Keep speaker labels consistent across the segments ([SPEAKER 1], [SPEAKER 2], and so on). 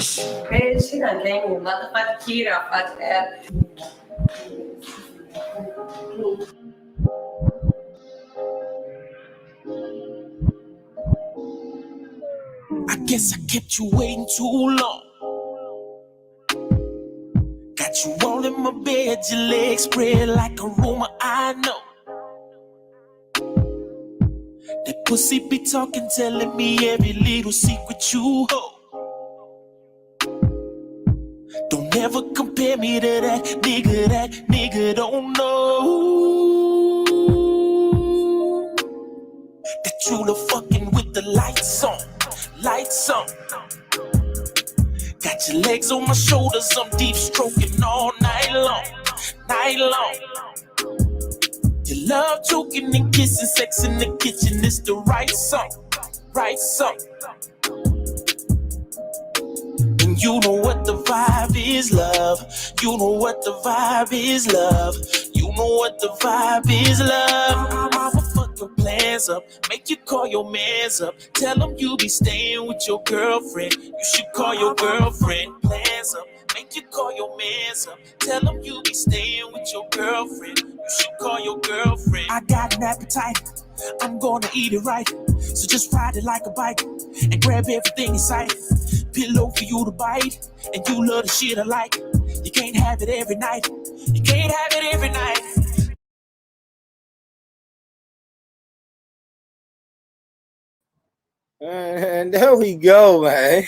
[SPEAKER 1] Bitch, she done gave me a motherfucking key off my tab.
[SPEAKER 2] I guess I kept you waiting too long. Got you all in my bed, your legs spread like a rumor I know. That pussy be talking, telling me every little secret you hold. Don't ever compare me to that nigga don't know that you the fucking with the lights on. Got your legs on my shoulders, I'm deep stroking all night long. You love choking and kissing, sex in the kitchen, it's the right song. And you know what the vibe is, love. You know what the vibe is, love. You know what the vibe is, love. I'ma fuck your plans up, make you call your mans up. Tell them you be staying with your girlfriend. You should call your girlfriend. Plans up, make you call your mans up. Tell them you be staying with your girlfriend. You should call your girlfriend. I got an appetite, I'm gonna eat it right. So just ride it like a bike and grab everything in sight. Pillow for you to bite, and you love the shit I like. You can't have it every night. You can't have it every night.
[SPEAKER 3] And there we go, man.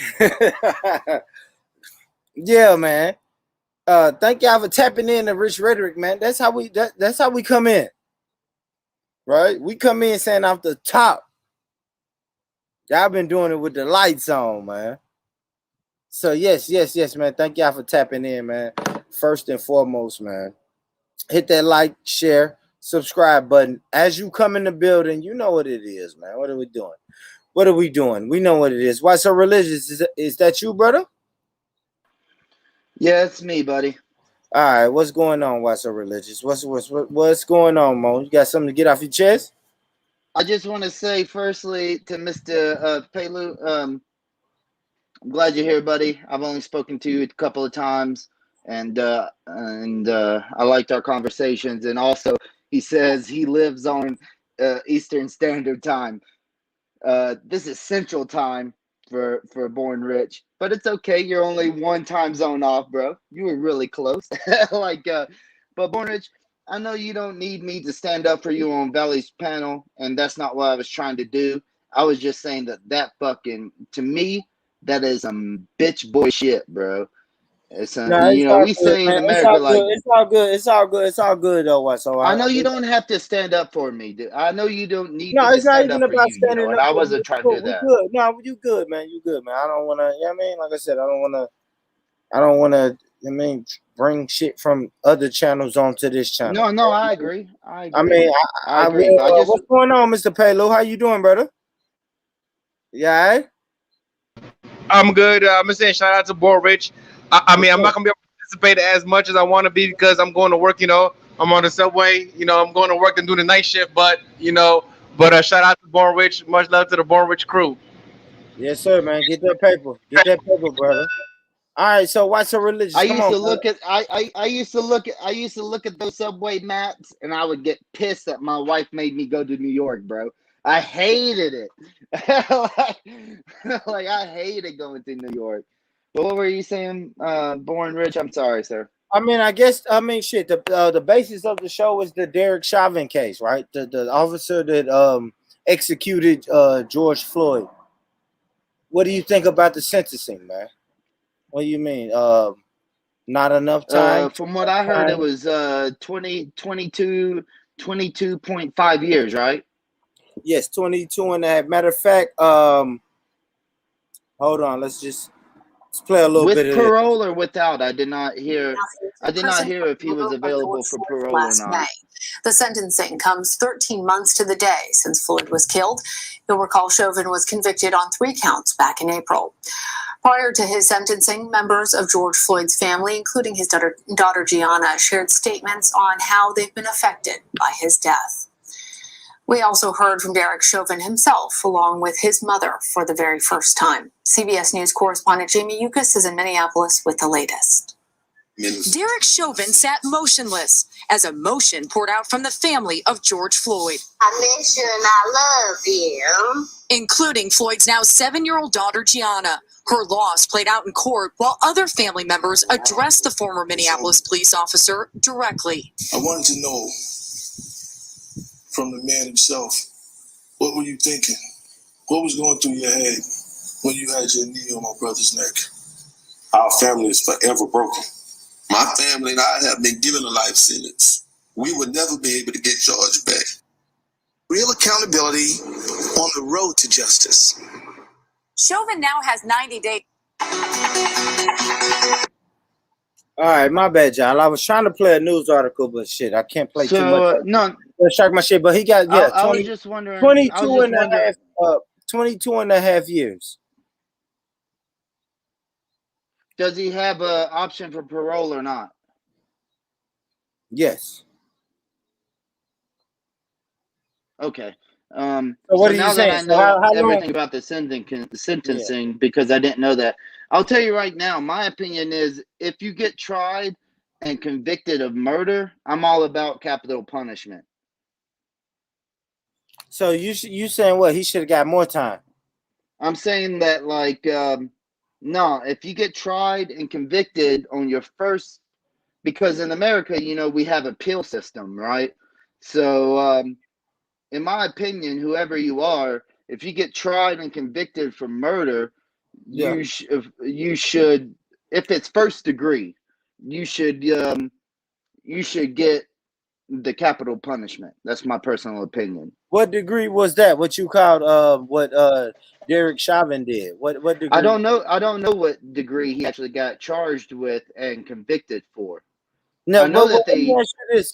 [SPEAKER 3] Yeah, man. Thank y'all for tapping in to Rich Rhetoric, man. That's how we come in. Right? We come in saying off the top. Y'all been doing it with the lights on, man. So yes, man. Thank y'all for tapping in, man. First and foremost, man. Hit that like, share, subscribe button. As you come in the building, you know what it is, man. What are we doing? We know what it is. Why so religious? Is that you, brother?
[SPEAKER 4] Yeah, it's me, buddy.
[SPEAKER 3] All right, what's going on? Why so religious? What's going on, Mo? You got something to get off your chest?
[SPEAKER 4] I just want to say, firstly, to Mr. Pelu, I'm glad you're here, buddy. I've only spoken to you a couple of times, and I liked our conversations. And also, he says he lives on Eastern Standard Time. This is Central Time for Born Rich, but it's okay. You're only one time zone off, bro. You were really close. But Born Rich, I know you don't need me to stand up for you on Valley's panel, and that's not what I was trying to do. I was just saying that fucking, to me, that is some bitch boy shit, bro. It's we say in America,
[SPEAKER 3] it's all good though. So
[SPEAKER 4] I know you don't have to stand up for me, dude. I know you don't need
[SPEAKER 3] no,
[SPEAKER 4] me
[SPEAKER 3] it's
[SPEAKER 4] to
[SPEAKER 3] not
[SPEAKER 4] stand
[SPEAKER 3] even
[SPEAKER 4] up for
[SPEAKER 3] about
[SPEAKER 4] you,
[SPEAKER 3] standing up.
[SPEAKER 4] and I wasn't trying to do that.
[SPEAKER 3] Good. No, you good, man. You good, man. I don't want to. You know what I mean, like I said, I don't want to. I mean, bring shit from other channels onto this channel.
[SPEAKER 4] No, I agree. I
[SPEAKER 3] agree. What's going on, Mr. Paylo? How you doing, brother? Yeah, right?
[SPEAKER 5] I'm good. I'm just saying shout out to Born Rich. I mean, I'm not gonna be able to participate as much as I want to be because I'm going to work. I'm on the subway. I'm going to work and do the night shift. But shout out to Born Rich. Much love to the Born Rich crew.
[SPEAKER 3] Yes, sir, man. Get that paper, brother. All right, so why so religious?
[SPEAKER 4] I used to look at those subway maps, and I would get pissed that my wife made me go to New York, bro. I hated it. like I hated going to New York. But what were you saying, Born Rich? I'm sorry, sir.
[SPEAKER 3] I mean, shit. The basis of the show is the Derek Chauvin case, right? The officer that executed George Floyd. What do you think about the sentencing, man? What do you mean? Not enough time?
[SPEAKER 4] From what I heard, it was 22.5 years, right?
[SPEAKER 3] Yes, 22 and a half. Matter of fact, hold on. Let's play a little bit of
[SPEAKER 4] parole or without. I did not hear if he was available for parole or not.
[SPEAKER 6] May. The sentencing comes 13 months to the day since Floyd was killed. You'll recall Chauvin was convicted on 3 counts back in April. Prior to his sentencing, members of George Floyd's family, including his daughter Gianna, shared statements on how they've been affected by his death. We also heard from Derek Chauvin himself, along with his mother, for the very first time. CBS News correspondent Jamie Yukas is in Minneapolis with the latest.
[SPEAKER 7] Derek Chauvin sat motionless as emotion poured out from the family of George Floyd.
[SPEAKER 8] I miss you and I love you.
[SPEAKER 7] Including Floyd's now 7-year-old daughter, Gianna. Her loss played out in court while other family members addressed the former Minneapolis police officer directly.
[SPEAKER 9] I wanted to know from the man himself, what were you thinking? What was going through your head when you had your knee on my brother's neck? Our family is forever broken. My family and I have been given a life sentence. We would never be able to get charged back. Real accountability on the road to justice.
[SPEAKER 7] Chauvin now has 90 days.
[SPEAKER 3] All right, my bad, y'all. I was trying to play a news article, but shit, I can't play too much.
[SPEAKER 4] No,
[SPEAKER 3] Shark my shit, but he got
[SPEAKER 4] I was just wondering.
[SPEAKER 3] 22 and a half years.
[SPEAKER 4] Does he have an option for parole or not?
[SPEAKER 3] Yes.
[SPEAKER 4] Okay.
[SPEAKER 3] So what are you saying?
[SPEAKER 4] That I know
[SPEAKER 3] how
[SPEAKER 4] everything
[SPEAKER 3] long?
[SPEAKER 4] about the sentencing, because I didn't know that. I'll tell you right now, my opinion is if you get tried and convicted of murder, I'm all about capital punishment.
[SPEAKER 3] So you saying what? He should have got more time.
[SPEAKER 4] I'm saying that, like, no, if you get tried and convicted on your first, because in America, you know, we have an appeal system, right? So, in my opinion, whoever you are, if you get tried and convicted for murder, you should, if it's first degree, you should get the capital punishment. That's my personal opinion.
[SPEAKER 3] What degree was that? What you called what Derek Chauvin did? What degree?
[SPEAKER 4] I don't know what degree he actually got charged with and convicted for.
[SPEAKER 3] No,
[SPEAKER 4] I know that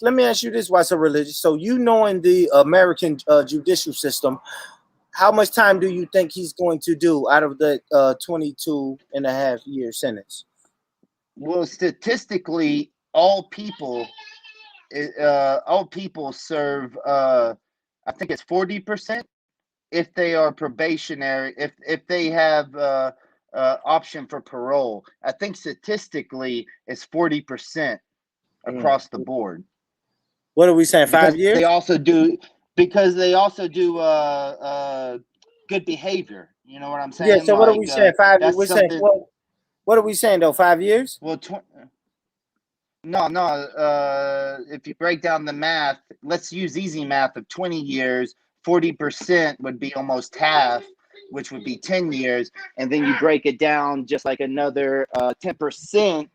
[SPEAKER 3] let me ask you this, why so religious? So you knowing the American judicial system, how much time do you think he's going to do out of the 22 and a half year sentence?
[SPEAKER 4] Well, statistically, all people serve I think it's 40% if they are probationary, if they have option for parole. I think statistically it's 40% across the board.
[SPEAKER 3] What are we saying? 5 years?
[SPEAKER 4] They also do good behavior. You know what I'm saying?
[SPEAKER 3] Yeah. So what are we saying? 5 years? We're saying what are we saying though? 5 years?
[SPEAKER 4] Well, no. If you break down the math, let's use easy math of 20 years. 40% would be almost half, which would be 10 years. And then you break it down just like another 10%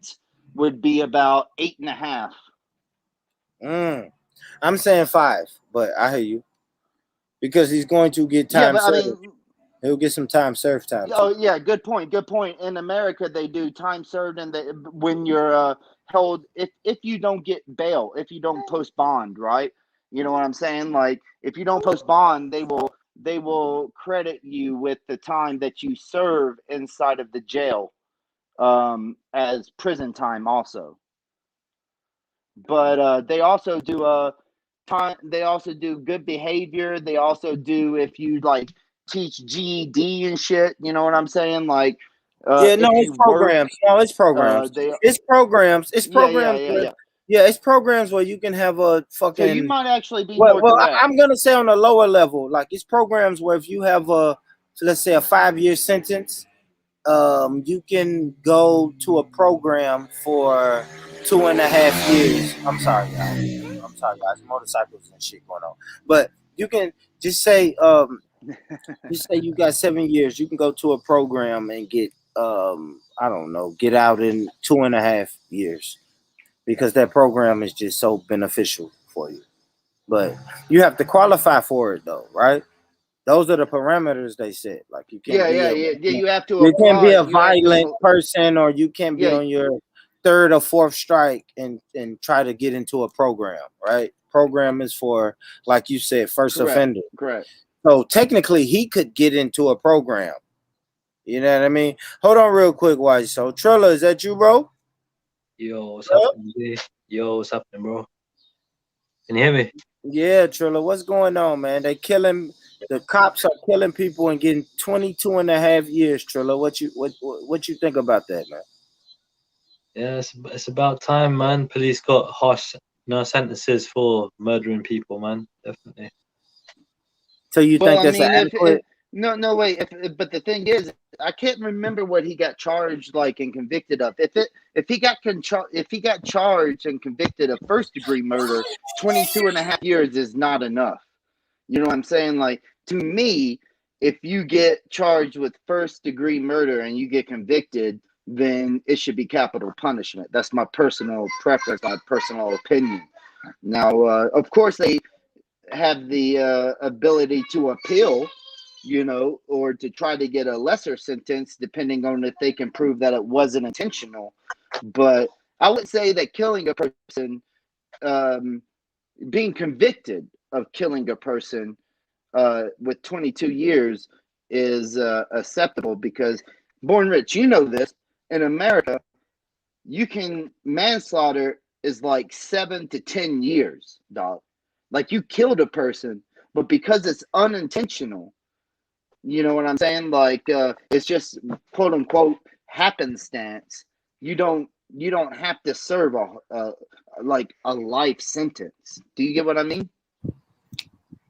[SPEAKER 4] would be about 8.5.
[SPEAKER 3] I'm saying 5, but I hear you. Because he's going to get time served. He'll get some time served time.
[SPEAKER 4] Oh, yeah, good point. In America, they do time served, and when you're held, if you don't get bail, if you don't post bond, right? You know what I'm saying? Like, if you don't post bond, they will credit you with the time that you serve inside of the jail as prison time also. But they also do they also do good behavior. They also do, if you like teach GED and shit, you know what I'm saying? Like,
[SPEAKER 3] it's programs. It's programs. It's programs. It's programs. Yeah, it's programs where you can have a fucking.
[SPEAKER 4] So you might actually be more correct.
[SPEAKER 3] I'm gonna say on a lower level, like it's programs where if you have let's say a 5-year sentence, you can go to a program for 2.5 years. I'm sorry, guys. Motorcycles and shit going on. But you can just say, you got 7 years. You can go to a program and get, get out in 2.5 years because that program is just so beneficial for you. But you have to qualify for it, though, right? Those are the parameters they set. Like you can't.
[SPEAKER 4] You have to.
[SPEAKER 3] You can't be a violent person, or you can't be on your 3rd or 4th strike and try to get into a program, right? Program is for, like you said, first offender.
[SPEAKER 4] Correct.
[SPEAKER 3] So technically, he could get into a program. You know what I mean? Hold on, real quick, Wise. So Trilla, is that you, bro?
[SPEAKER 10] Yo, what's happening, bro? Can you hear me?
[SPEAKER 3] Yeah, Trilla, what's going on, man? They killing the cops are killing people and getting 22 and a half years, Trilla. What you think about that, man?
[SPEAKER 10] Yeah, it's about time, man. Police got harsh sentences for murdering people, man. Definitely.
[SPEAKER 3] So you
[SPEAKER 4] Well,
[SPEAKER 3] think
[SPEAKER 4] I
[SPEAKER 3] that's an
[SPEAKER 4] mean,
[SPEAKER 3] adequate?
[SPEAKER 4] no, wait. But the thing is, I can't remember what he got charged like and convicted of. If he got charged and convicted of first degree murder, 22 and a half years is not enough. You know what I'm saying? Like, to me, if you get charged with first degree murder and you get convicted, then it should be capital punishment. That's my personal preference, my personal opinion. Now, of course, they have the ability to appeal, or to try to get a lesser sentence, depending on if they can prove that it wasn't intentional. But I would say that killing a person, being convicted of killing a person with 22 years is acceptable, because, Born Rich, you know this, in America, manslaughter is like 7 to 10 years, dog. Like, you killed a person, but because it's unintentional, you know what I'm saying? Like, it's just quote unquote happenstance. You don't have to serve a life sentence. Do you get what I mean?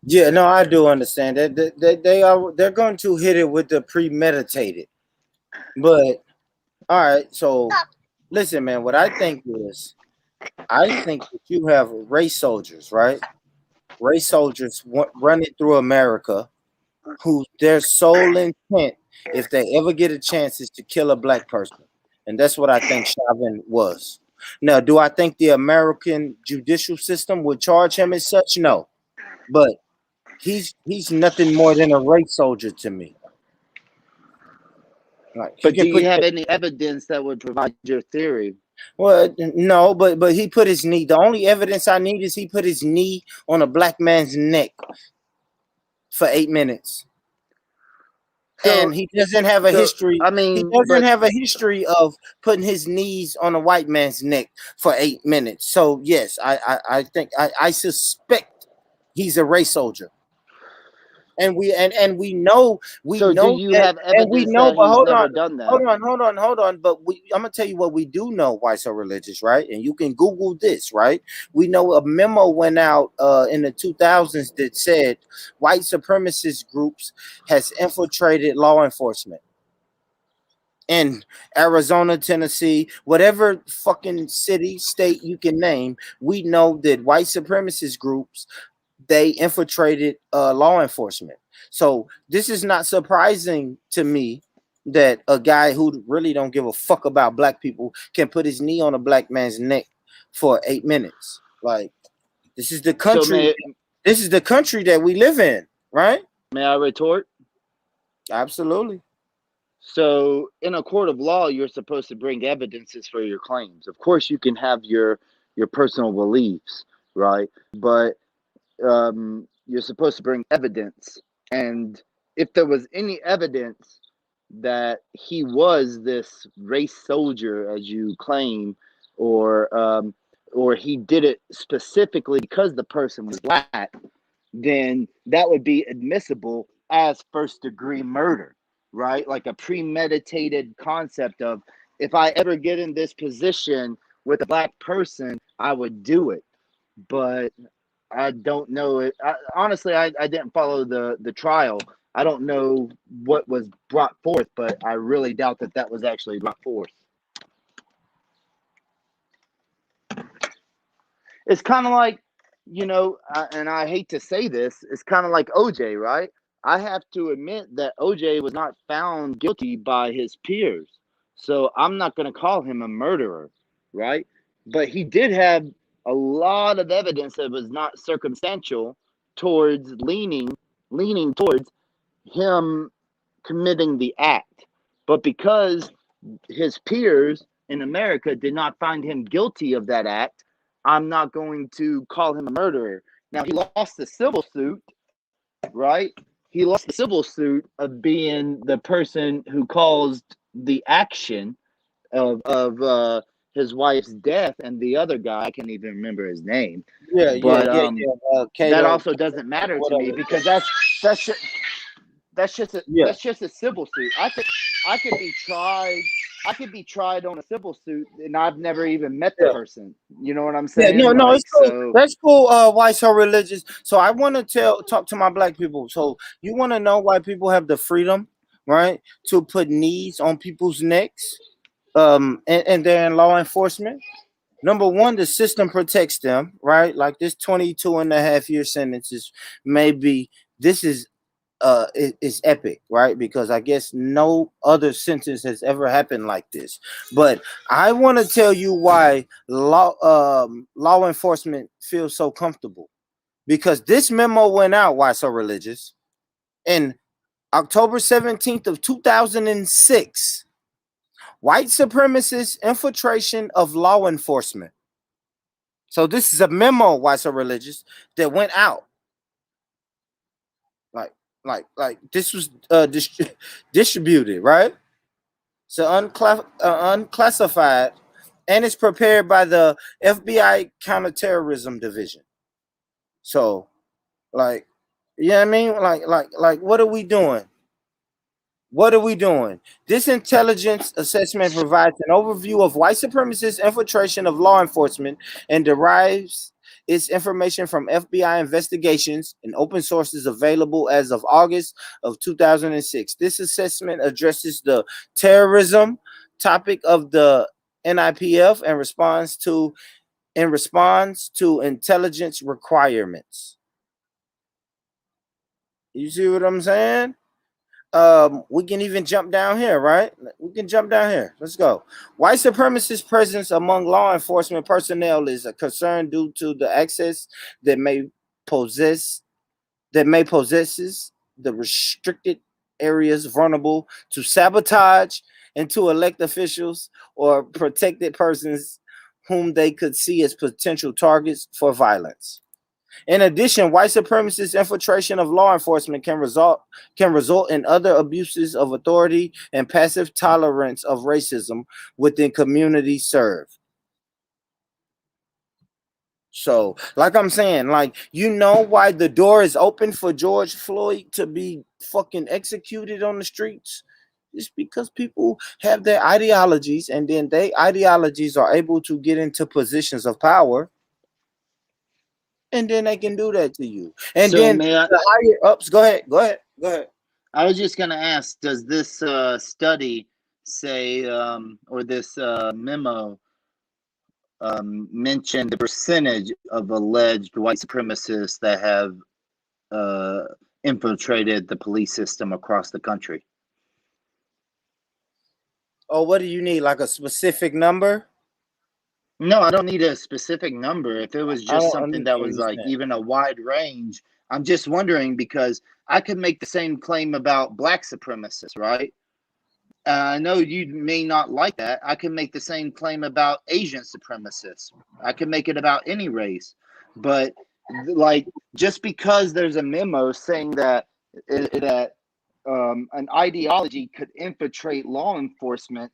[SPEAKER 3] Yeah, no, I do understand that. They're going to hit it with the premeditated. But all right, so listen, man. What I think that you have race soldiers, right? Race soldiers running through America, who their sole intent, if they ever get a chance, is to kill a black person, and that's what I think Chauvin was. Now, do I think the American judicial system would charge him as such? No, but he's nothing more than a race soldier to me. Like,
[SPEAKER 4] but do you have any evidence that would provide your theory?
[SPEAKER 3] Well, no, but he put his knee. The only evidence I need is he put his knee on a black man's neck for 8 minutes.
[SPEAKER 4] So,
[SPEAKER 3] and he doesn't have a history.
[SPEAKER 4] I mean,
[SPEAKER 3] he doesn't have a history of putting his knees on a white man's neck for 8 minutes. So yes, I think I suspect he's a race soldier. And we know
[SPEAKER 4] so
[SPEAKER 3] know
[SPEAKER 4] do you
[SPEAKER 3] that,
[SPEAKER 4] have
[SPEAKER 3] and we
[SPEAKER 4] evidence
[SPEAKER 3] know,
[SPEAKER 4] that
[SPEAKER 3] but
[SPEAKER 4] he's never done that?
[SPEAKER 3] hold on. But I'm gonna tell you what we do know. Why so religious, right? And you can Google this, right? We know a memo went out in the 2000s that said white supremacist groups has infiltrated law enforcement in Arizona, Tennessee, whatever fucking city, state you can name. We know that white supremacist groups, they infiltrated law enforcement. So this is not surprising to me that a guy who really don't give a fuck about black people can put his knee on a black man's neck for 8 minutes. Like, this is the country. This is the country that we live in, right?
[SPEAKER 4] May I retort?
[SPEAKER 3] Absolutely.
[SPEAKER 4] So in a court of law, you're supposed to bring evidences for your claims. Of course, you can have your personal beliefs, right? But you're supposed to bring evidence. And if there was any evidence that he was this race soldier, as you claim, or he did it specifically because the person was black, then that would be admissible as first degree murder, right? Like a premeditated concept of, if I ever get in this position with a black person, I would do it. But I don't know it. Honestly, I didn't follow the trial. I don't know what was brought forth, but I really doubt that was actually brought forth. It's kind of like, and I hate to say this, it's kind of like OJ, right? I have to admit that OJ was not found guilty by his peers. So I'm not going to call him a murderer, right? But he did have a lot of evidence that was not circumstantial towards leaning towards him committing the act. But because his peers in America did not find him guilty of that act, I'm not going to call him a murderer. Now, he lost the civil suit, right? He lost the civil suit of being the person who caused the action of his wife's death, and the other guy, I can't even remember his name.
[SPEAKER 3] Yeah,
[SPEAKER 4] But
[SPEAKER 3] Cato,
[SPEAKER 4] that also doesn't matter to
[SPEAKER 3] whatever.
[SPEAKER 4] me, because that's just a civil suit. I could be tried on a civil suit, and I've never even met the person. You know what I'm saying?
[SPEAKER 3] Yeah, no,
[SPEAKER 4] Like,
[SPEAKER 3] it's cool.
[SPEAKER 4] so
[SPEAKER 3] That's cool. Why so religious? So I want to talk to my black people. So you want to know why people have the freedom, right, to put knees on people's necks, and they're in law enforcement. Number one, the system protects them, right? Like this 22.5-year sentence is maybe this is is epic, right? Because I guess no other sentence has ever happened like this. But I want to tell you why law enforcement feels so comfortable, because this memo went out. Why so religious? In October 17th of 2006, white supremacist infiltration of law enforcement. So this is a memo. Why so religious? That went out. Like this was distributed, right? So unclassified, and it's prepared by the FBI Counterterrorism Division. So, like, you know what I mean? Like, what are we doing? What are we doing? This intelligence assessment provides an overview of white supremacist infiltration of law enforcement and derives its information from FBI investigations and open sources available as of August of 2006. This assessment addresses the terrorism topic of the NIPF and responds to intelligence requirements. You see what I'm saying? We can even jump down here, right? We can jump down here. Let's go. White supremacist presence among law enforcement personnel is a concern due to the access that may possesses the restricted areas vulnerable to sabotage and to elect officials or protected persons whom they could see as potential targets for violence. In addition, white supremacist infiltration of law enforcement can result in other abuses of authority and passive tolerance of racism within communities served. So, like I'm saying, like, you know why the door is open for George Floyd to be fucking executed on the streets? It's because people have their ideologies, and then their ideologies are able to get into positions of power. And then they can do that to you. And
[SPEAKER 4] So
[SPEAKER 3] then
[SPEAKER 4] may I,
[SPEAKER 3] the higher ups, go ahead.
[SPEAKER 4] I was just going to ask, does this study say, or this memo mention the percentage of alleged white supremacists that have infiltrated the police system across the country?
[SPEAKER 3] Oh, what do you need? Like a specific number?
[SPEAKER 4] No, I don't need a specific number. If it was just something that was like
[SPEAKER 3] understand.
[SPEAKER 4] even a wide range, I'm just wondering, because I could make the same claim about black supremacists, right? I know you may not like that. I can make the same claim about Asian supremacists. I can make it about any race. But like, just because there's a memo saying that an ideology could infiltrate law enforcement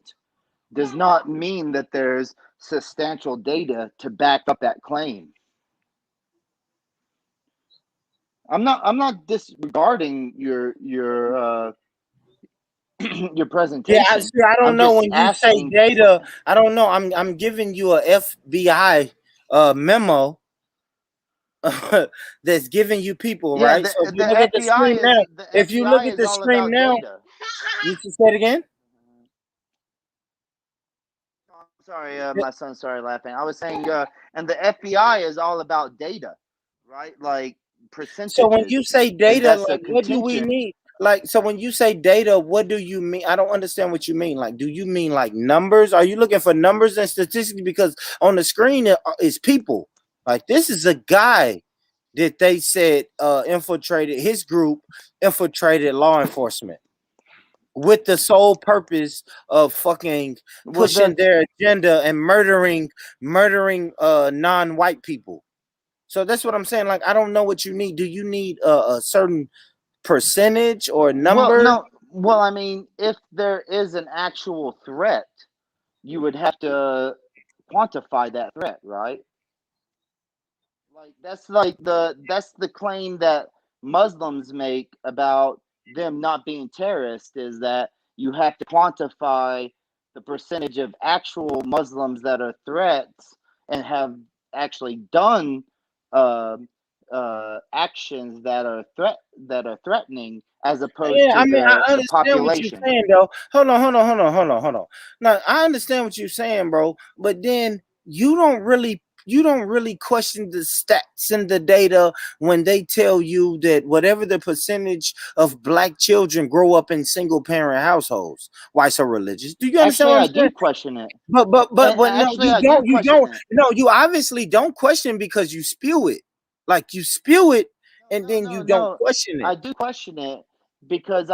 [SPEAKER 4] does not mean that there's substantial data to back up that claim. I'm not disregarding your your presentation.
[SPEAKER 3] Yeah, I don't
[SPEAKER 4] I'm
[SPEAKER 3] know
[SPEAKER 4] just
[SPEAKER 3] when you say
[SPEAKER 4] asking.
[SPEAKER 3] data. I don't know. I'm giving you a FBI memo that's giving you people,
[SPEAKER 4] Yeah,
[SPEAKER 3] right?
[SPEAKER 4] the,
[SPEAKER 3] So if you
[SPEAKER 4] the
[SPEAKER 3] look at the screen
[SPEAKER 4] FBI is
[SPEAKER 3] now,
[SPEAKER 4] the
[SPEAKER 3] if you look
[SPEAKER 4] FBI
[SPEAKER 3] at
[SPEAKER 4] is
[SPEAKER 3] the
[SPEAKER 4] all
[SPEAKER 3] screen
[SPEAKER 4] about
[SPEAKER 3] now,
[SPEAKER 4] data.
[SPEAKER 3] you should say it again.
[SPEAKER 4] Sorry, my son started laughing. I was saying, and the FBI is all about data, right? Like
[SPEAKER 3] So when
[SPEAKER 4] percentages,
[SPEAKER 3] you say
[SPEAKER 4] and
[SPEAKER 3] data,
[SPEAKER 4] that's a
[SPEAKER 3] like what do we
[SPEAKER 4] contention.
[SPEAKER 3] need? Like, so when you say data, what do you mean? I don't understand what you mean. Like, do you mean like numbers? Are you looking for numbers and statistics? Because on the screen is people. Like, this is a guy that they said infiltrated his group, infiltrated law enforcement with the sole purpose of fucking
[SPEAKER 4] Well,
[SPEAKER 3] pushing
[SPEAKER 4] that's
[SPEAKER 3] their agenda and murdering non-white people. So that's what I'm saying. Like, I don't know what you need. Do you need a certain percentage or
[SPEAKER 4] well,
[SPEAKER 3] number?
[SPEAKER 4] no. Well, I mean, if there is an actual threat, you would have to quantify that threat, right? Like that's the claim that Muslims make about them not being terrorists, is that you have to quantify the percentage of actual Muslims that are threats and have actually done uh, actions that are threatening, as opposed
[SPEAKER 3] Yeah,
[SPEAKER 4] to
[SPEAKER 3] I mean, I
[SPEAKER 4] the
[SPEAKER 3] understand what you're
[SPEAKER 4] population.
[SPEAKER 3] saying, though. Hold on. Now, I understand what you're saying, bro. But then you don't really question the stats and the data when they tell you that whatever the percentage of black children grow up in single parent households. Why so religious? Do you understand
[SPEAKER 4] Actually,
[SPEAKER 3] what
[SPEAKER 4] I
[SPEAKER 3] I'm
[SPEAKER 4] do
[SPEAKER 3] saying?
[SPEAKER 4] question it.
[SPEAKER 3] But no,
[SPEAKER 4] Actually, I do
[SPEAKER 3] you
[SPEAKER 4] question
[SPEAKER 3] don't.
[SPEAKER 4] it.
[SPEAKER 3] No, you obviously don't question because you spew it. Like you spew it, and then you don't
[SPEAKER 4] No.
[SPEAKER 3] question it.
[SPEAKER 4] I do question it because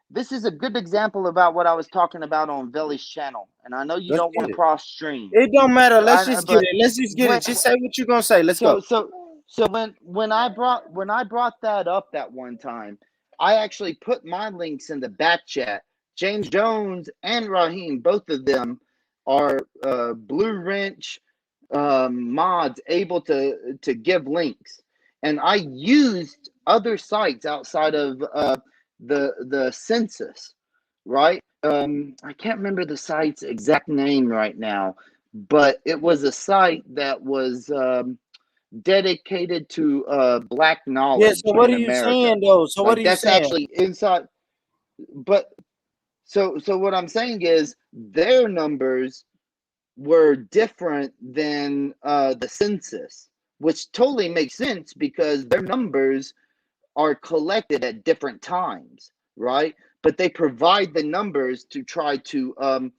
[SPEAKER 4] this is a good example about what I was talking about on Veli's channel, and I know you
[SPEAKER 3] Let's
[SPEAKER 4] don't want
[SPEAKER 3] get
[SPEAKER 4] to
[SPEAKER 3] it.
[SPEAKER 4] cross stream.
[SPEAKER 3] It don't matter. Let's just get
[SPEAKER 4] But
[SPEAKER 3] it. Let's just get
[SPEAKER 4] when
[SPEAKER 3] it. Just say what you're gonna say. Let's go.
[SPEAKER 4] so when I brought that up that one time, I actually put my links in the back chat. James Jones and Raheem, both of them are Blue Wrench mods, able to give links, and I used other sites outside of the census, right? I can't remember the site's exact name right now, but it was a site that was dedicated to black
[SPEAKER 3] Yeah.
[SPEAKER 4] knowledge
[SPEAKER 3] So what
[SPEAKER 4] in
[SPEAKER 3] are you
[SPEAKER 4] America.
[SPEAKER 3] saying though? So what are
[SPEAKER 4] Like
[SPEAKER 3] you
[SPEAKER 4] that's
[SPEAKER 3] saying?
[SPEAKER 4] actually inside. But so what I'm saying is their numbers were different than the census, which totally makes sense because their numbers are collected at different times, right? But they provide the numbers to try to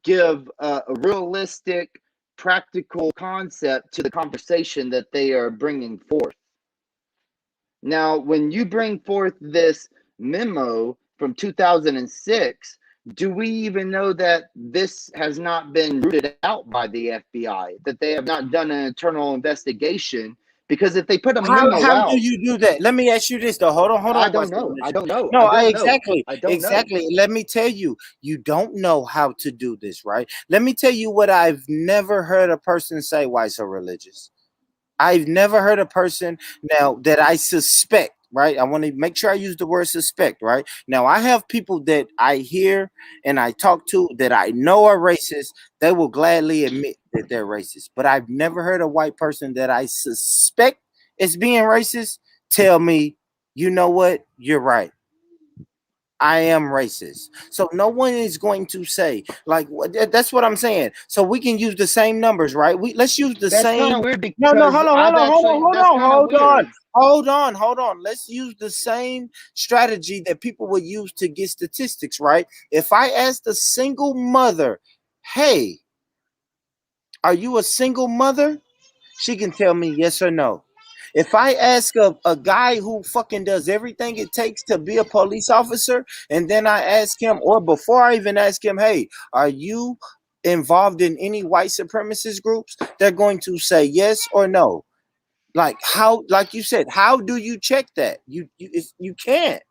[SPEAKER 4] give a realistic, practical concept to the conversation that they are bringing forth. Now, when you bring forth this memo from 2006, do we even know that this has not been rooted out by the FBI, that they have not done an internal investigation? Because if they put a memo
[SPEAKER 3] How do
[SPEAKER 4] out,
[SPEAKER 3] you do that? Let me ask you this though. Hold
[SPEAKER 4] I
[SPEAKER 3] on.
[SPEAKER 4] don't know. I don't know.
[SPEAKER 3] No,
[SPEAKER 4] I don't know.
[SPEAKER 3] exactly.
[SPEAKER 4] I don't know.
[SPEAKER 3] Let me tell you, you don't know how to do this, right? Let me tell you what I've never heard a person say. Why so religious? I've never heard a person now that I suspect, right? I want to make sure I use the word suspect, right? Now, I have people that I hear and I talk to that I know are racist. They will gladly admit that they're racist. But I've never heard a white person that I suspect is being racist tell me, you know what? You're right. I am racist. So no one is going to say like that's what I'm saying. So we can use the same numbers, right? Let's use the
[SPEAKER 4] That's kind
[SPEAKER 3] same.
[SPEAKER 4] of weird
[SPEAKER 3] No,
[SPEAKER 4] because that's kind of weird.
[SPEAKER 3] Hold on. Let's use the same strategy that people would use to get statistics, right? If I asked a single mother, "Hey, are you a single mother?" She can tell me yes or no. If I ask a guy who fucking does everything it takes to be a police officer, and then I ask him, or before I even ask him, hey, are you involved in any white supremacist groups? They're going to say yes or no. Like how, like you said, how do you check that? You can't.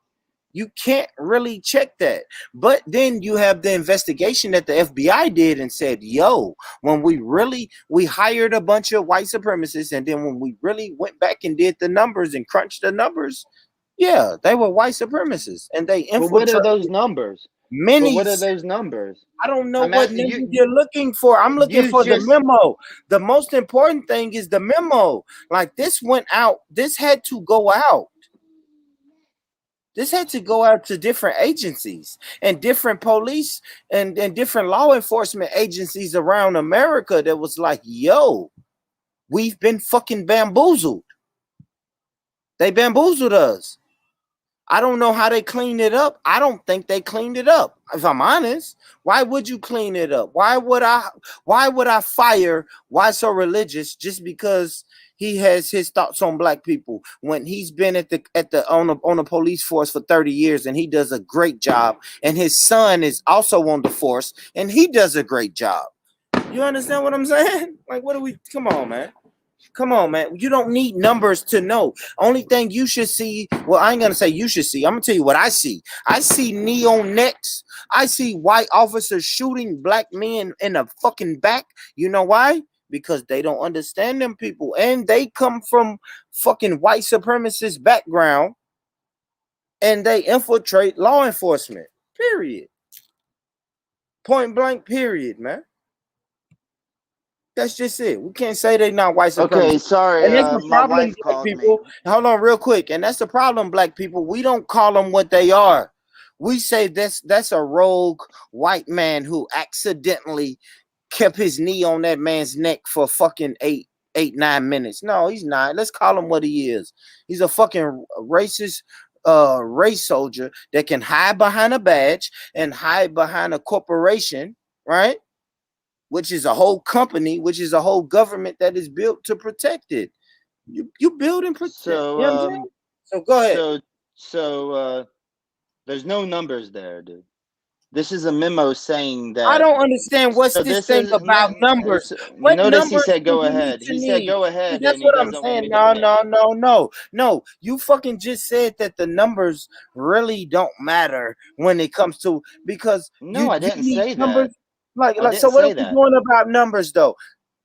[SPEAKER 3] You can't really check that. But then you have the investigation that the FBI did and said, yo, when we hired a bunch of white supremacists, and then when we really went back and did the numbers and crunched the numbers, yeah, they were white supremacists and they
[SPEAKER 4] But what are
[SPEAKER 3] infiltrated
[SPEAKER 4] those numbers? But
[SPEAKER 3] many.
[SPEAKER 4] what are those numbers?
[SPEAKER 3] I don't know
[SPEAKER 4] I'm
[SPEAKER 3] what
[SPEAKER 4] asking
[SPEAKER 3] numbers you're looking for. I'm looking
[SPEAKER 4] you
[SPEAKER 3] for the
[SPEAKER 4] just
[SPEAKER 3] memo. The most important thing is the memo. Like this went out. This had to go out. This had to go out to different agencies and different police and different law enforcement agencies around America that was like, yo, we've been fucking bamboozled. They bamboozled us. I don't know how they cleaned it up. I don't think they cleaned it up. If I'm honest, why would you clean it up? Why would I fire Why So Religious just because he has his thoughts on black people when he's been on the police force for 30 years and he does a great job, and his son is also on the force and he does a great job. You understand what I'm saying? Like, what do we come on, man? Come on, man. You don't need numbers to know. Only thing you should see, well, I ain't gonna say you should see. I'm gonna tell you what I see. I see neon necks. I see white officers shooting black men in the fucking back. You know why? Because they don't understand them people. And they come from fucking white supremacist background. And they infiltrate law enforcement. Period. Point blank, period, man. That's just it. We can't say they're not white supremacists.
[SPEAKER 4] Okay, sorry.
[SPEAKER 3] And that's the
[SPEAKER 4] My
[SPEAKER 3] problem,
[SPEAKER 4] wife
[SPEAKER 3] black
[SPEAKER 4] called
[SPEAKER 3] people.
[SPEAKER 4] me.
[SPEAKER 3] Hold on real quick. And that's the problem, black people. We don't call them what they are. We say that's a rogue white man who accidentally kept his knee on that man's neck for fucking 9 minutes. No, he's not. Let's call him what he is. He's a fucking racist race soldier that can hide behind a badge and hide behind a corporation, right? Which is a whole company, which is a whole government that is built to protect it. You build and protect.
[SPEAKER 4] So,
[SPEAKER 3] you know what I'm saying? So go ahead.
[SPEAKER 4] So there's no numbers there, dude. This is a memo saying that.
[SPEAKER 3] I don't understand what's this thing about numbers. What
[SPEAKER 4] Notice
[SPEAKER 3] numbers
[SPEAKER 4] he said go
[SPEAKER 3] do you
[SPEAKER 4] ahead.
[SPEAKER 3] need to
[SPEAKER 4] He said
[SPEAKER 3] need?
[SPEAKER 4] go ahead,
[SPEAKER 3] That's
[SPEAKER 4] and
[SPEAKER 3] what
[SPEAKER 4] he
[SPEAKER 3] I'm
[SPEAKER 4] doesn't want
[SPEAKER 3] saying.
[SPEAKER 4] me to finish.
[SPEAKER 3] No. You fucking just said that the numbers really don't matter when it comes to, because
[SPEAKER 4] No, I didn't
[SPEAKER 3] need
[SPEAKER 4] say
[SPEAKER 3] numbers.
[SPEAKER 4] that.
[SPEAKER 3] Like so what are we doing about numbers though?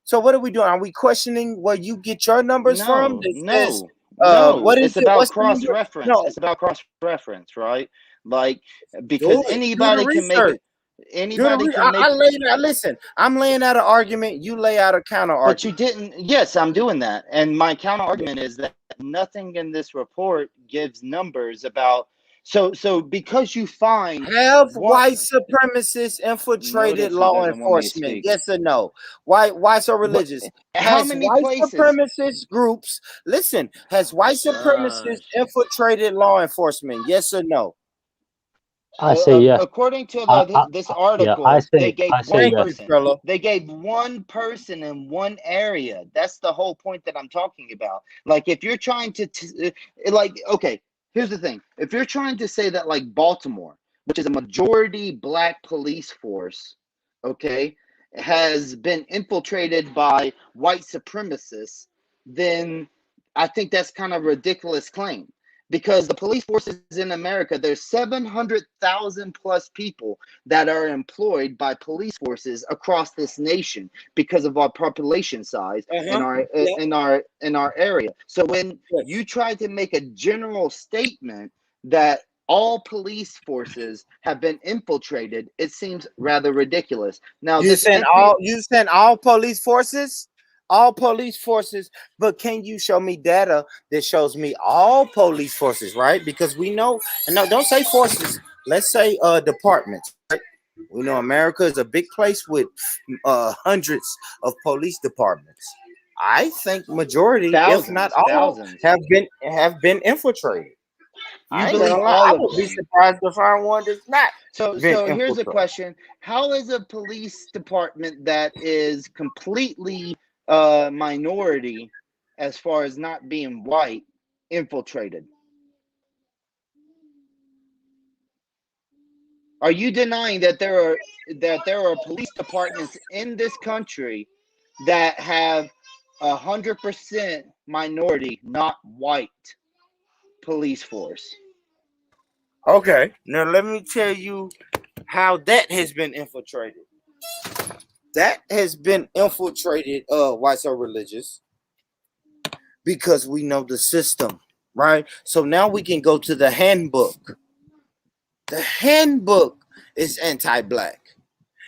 [SPEAKER 3] So what are we doing? Are we questioning where you get your numbers from?
[SPEAKER 4] No.
[SPEAKER 3] What is
[SPEAKER 4] It's about
[SPEAKER 3] what's the number?
[SPEAKER 4] cross-reference.
[SPEAKER 3] No,
[SPEAKER 4] It's about cross-reference, right? Like,
[SPEAKER 3] do
[SPEAKER 4] because
[SPEAKER 3] it. Do the
[SPEAKER 4] anybody can make
[SPEAKER 3] research.
[SPEAKER 4] it. Anybody can make.
[SPEAKER 3] Listen, I'm laying out an argument. You lay out a counter argument.
[SPEAKER 4] But you didn't. Yes, I'm doing that. And my counter argument is that nothing in this report gives numbers about. So because you find
[SPEAKER 3] white supremacists infiltrated law enforcement? Yes or no? Why so religious?
[SPEAKER 4] How many
[SPEAKER 3] white
[SPEAKER 4] places?
[SPEAKER 3] Supremacist groups, listen, has white supremacists infiltrated law enforcement? Yes or no?
[SPEAKER 10] I say yes.
[SPEAKER 4] According to this article, they gave one person. They gave one person in one area. That's the whole point that I'm talking about. Like, if you're trying to, okay, here's the thing. If you're trying to say that, like, Baltimore, which is a majority black police force, okay, has been infiltrated by white supremacists, then I think that's kind of a ridiculous claim. Because the police forces in America, there's 700,000 plus people that are employed by police forces across this nation because of our population size in our area. So when you try to make a general statement that all police forces have been infiltrated, it seems rather ridiculous. Now,
[SPEAKER 3] you send all police forces? All police forces, but can you show me data that shows me all police forces, right? Because we know, and no, don't say forces, let's say departments, right? We know America is a big place with hundreds of police departments. I think majority, if not all, have been infiltrated.
[SPEAKER 4] You believe all of them?
[SPEAKER 3] I would be surprised to find one that's not.
[SPEAKER 4] So here's a question: how is a police department that is completely minority, as far as not being white, infiltrated? Are you denying that there are police departments in this country that have 100% minority, not white police force?
[SPEAKER 3] Okay, now let me tell you how that has been infiltrated. That has been infiltrated, why so religious? Because we know the system, right? So now we can go to the handbook. The handbook is anti-black.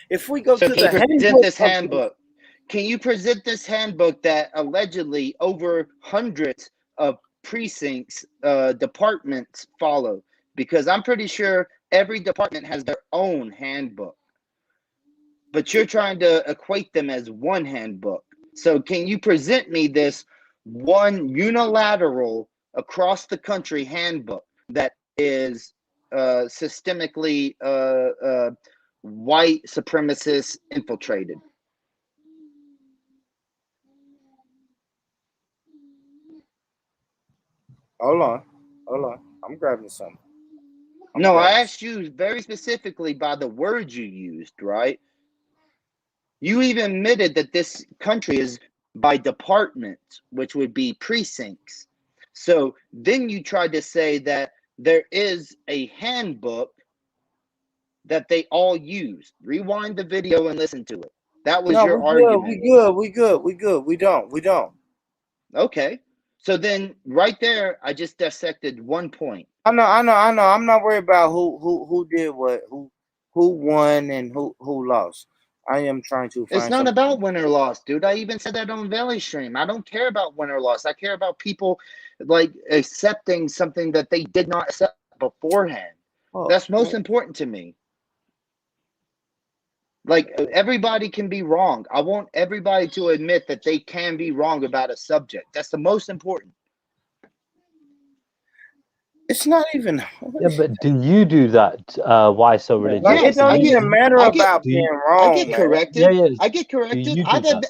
[SPEAKER 3] If we go to the handbook,
[SPEAKER 4] can you present this handbook that allegedly over hundreds of precincts, departments follow? Because I'm pretty sure every department has their own handbook. But you're trying to equate them as one handbook. So can you present me this one unilateral across the country handbook that is systemically white supremacist infiltrated?
[SPEAKER 3] Hold on. I'm grabbing something.
[SPEAKER 4] I asked you very specifically by the words you used, right? You even admitted that this country is by departments, which would be precincts. So then you tried to say that there is a handbook that they all use. Rewind the video and listen to it. That was your argument.
[SPEAKER 3] We good. We don't.
[SPEAKER 4] Okay. So then right there, I just dissected one point.
[SPEAKER 3] I know. I'm not worried about who did what, who won and who lost. I am trying to find.
[SPEAKER 4] It's not about win or loss, dude. I even said that on Valley Stream. I don't care about win or loss. I care about people like accepting something that they did not accept beforehand. That's most important to me. Like, everybody can be wrong. I want everybody to admit that they can be wrong about a subject. That's the most important.
[SPEAKER 3] It's not even.
[SPEAKER 10] Yeah, but do you do that? Why so religious?
[SPEAKER 3] Like, it don't even matter about being wrong.
[SPEAKER 4] I get corrected.
[SPEAKER 10] Yeah.
[SPEAKER 4] I get corrected.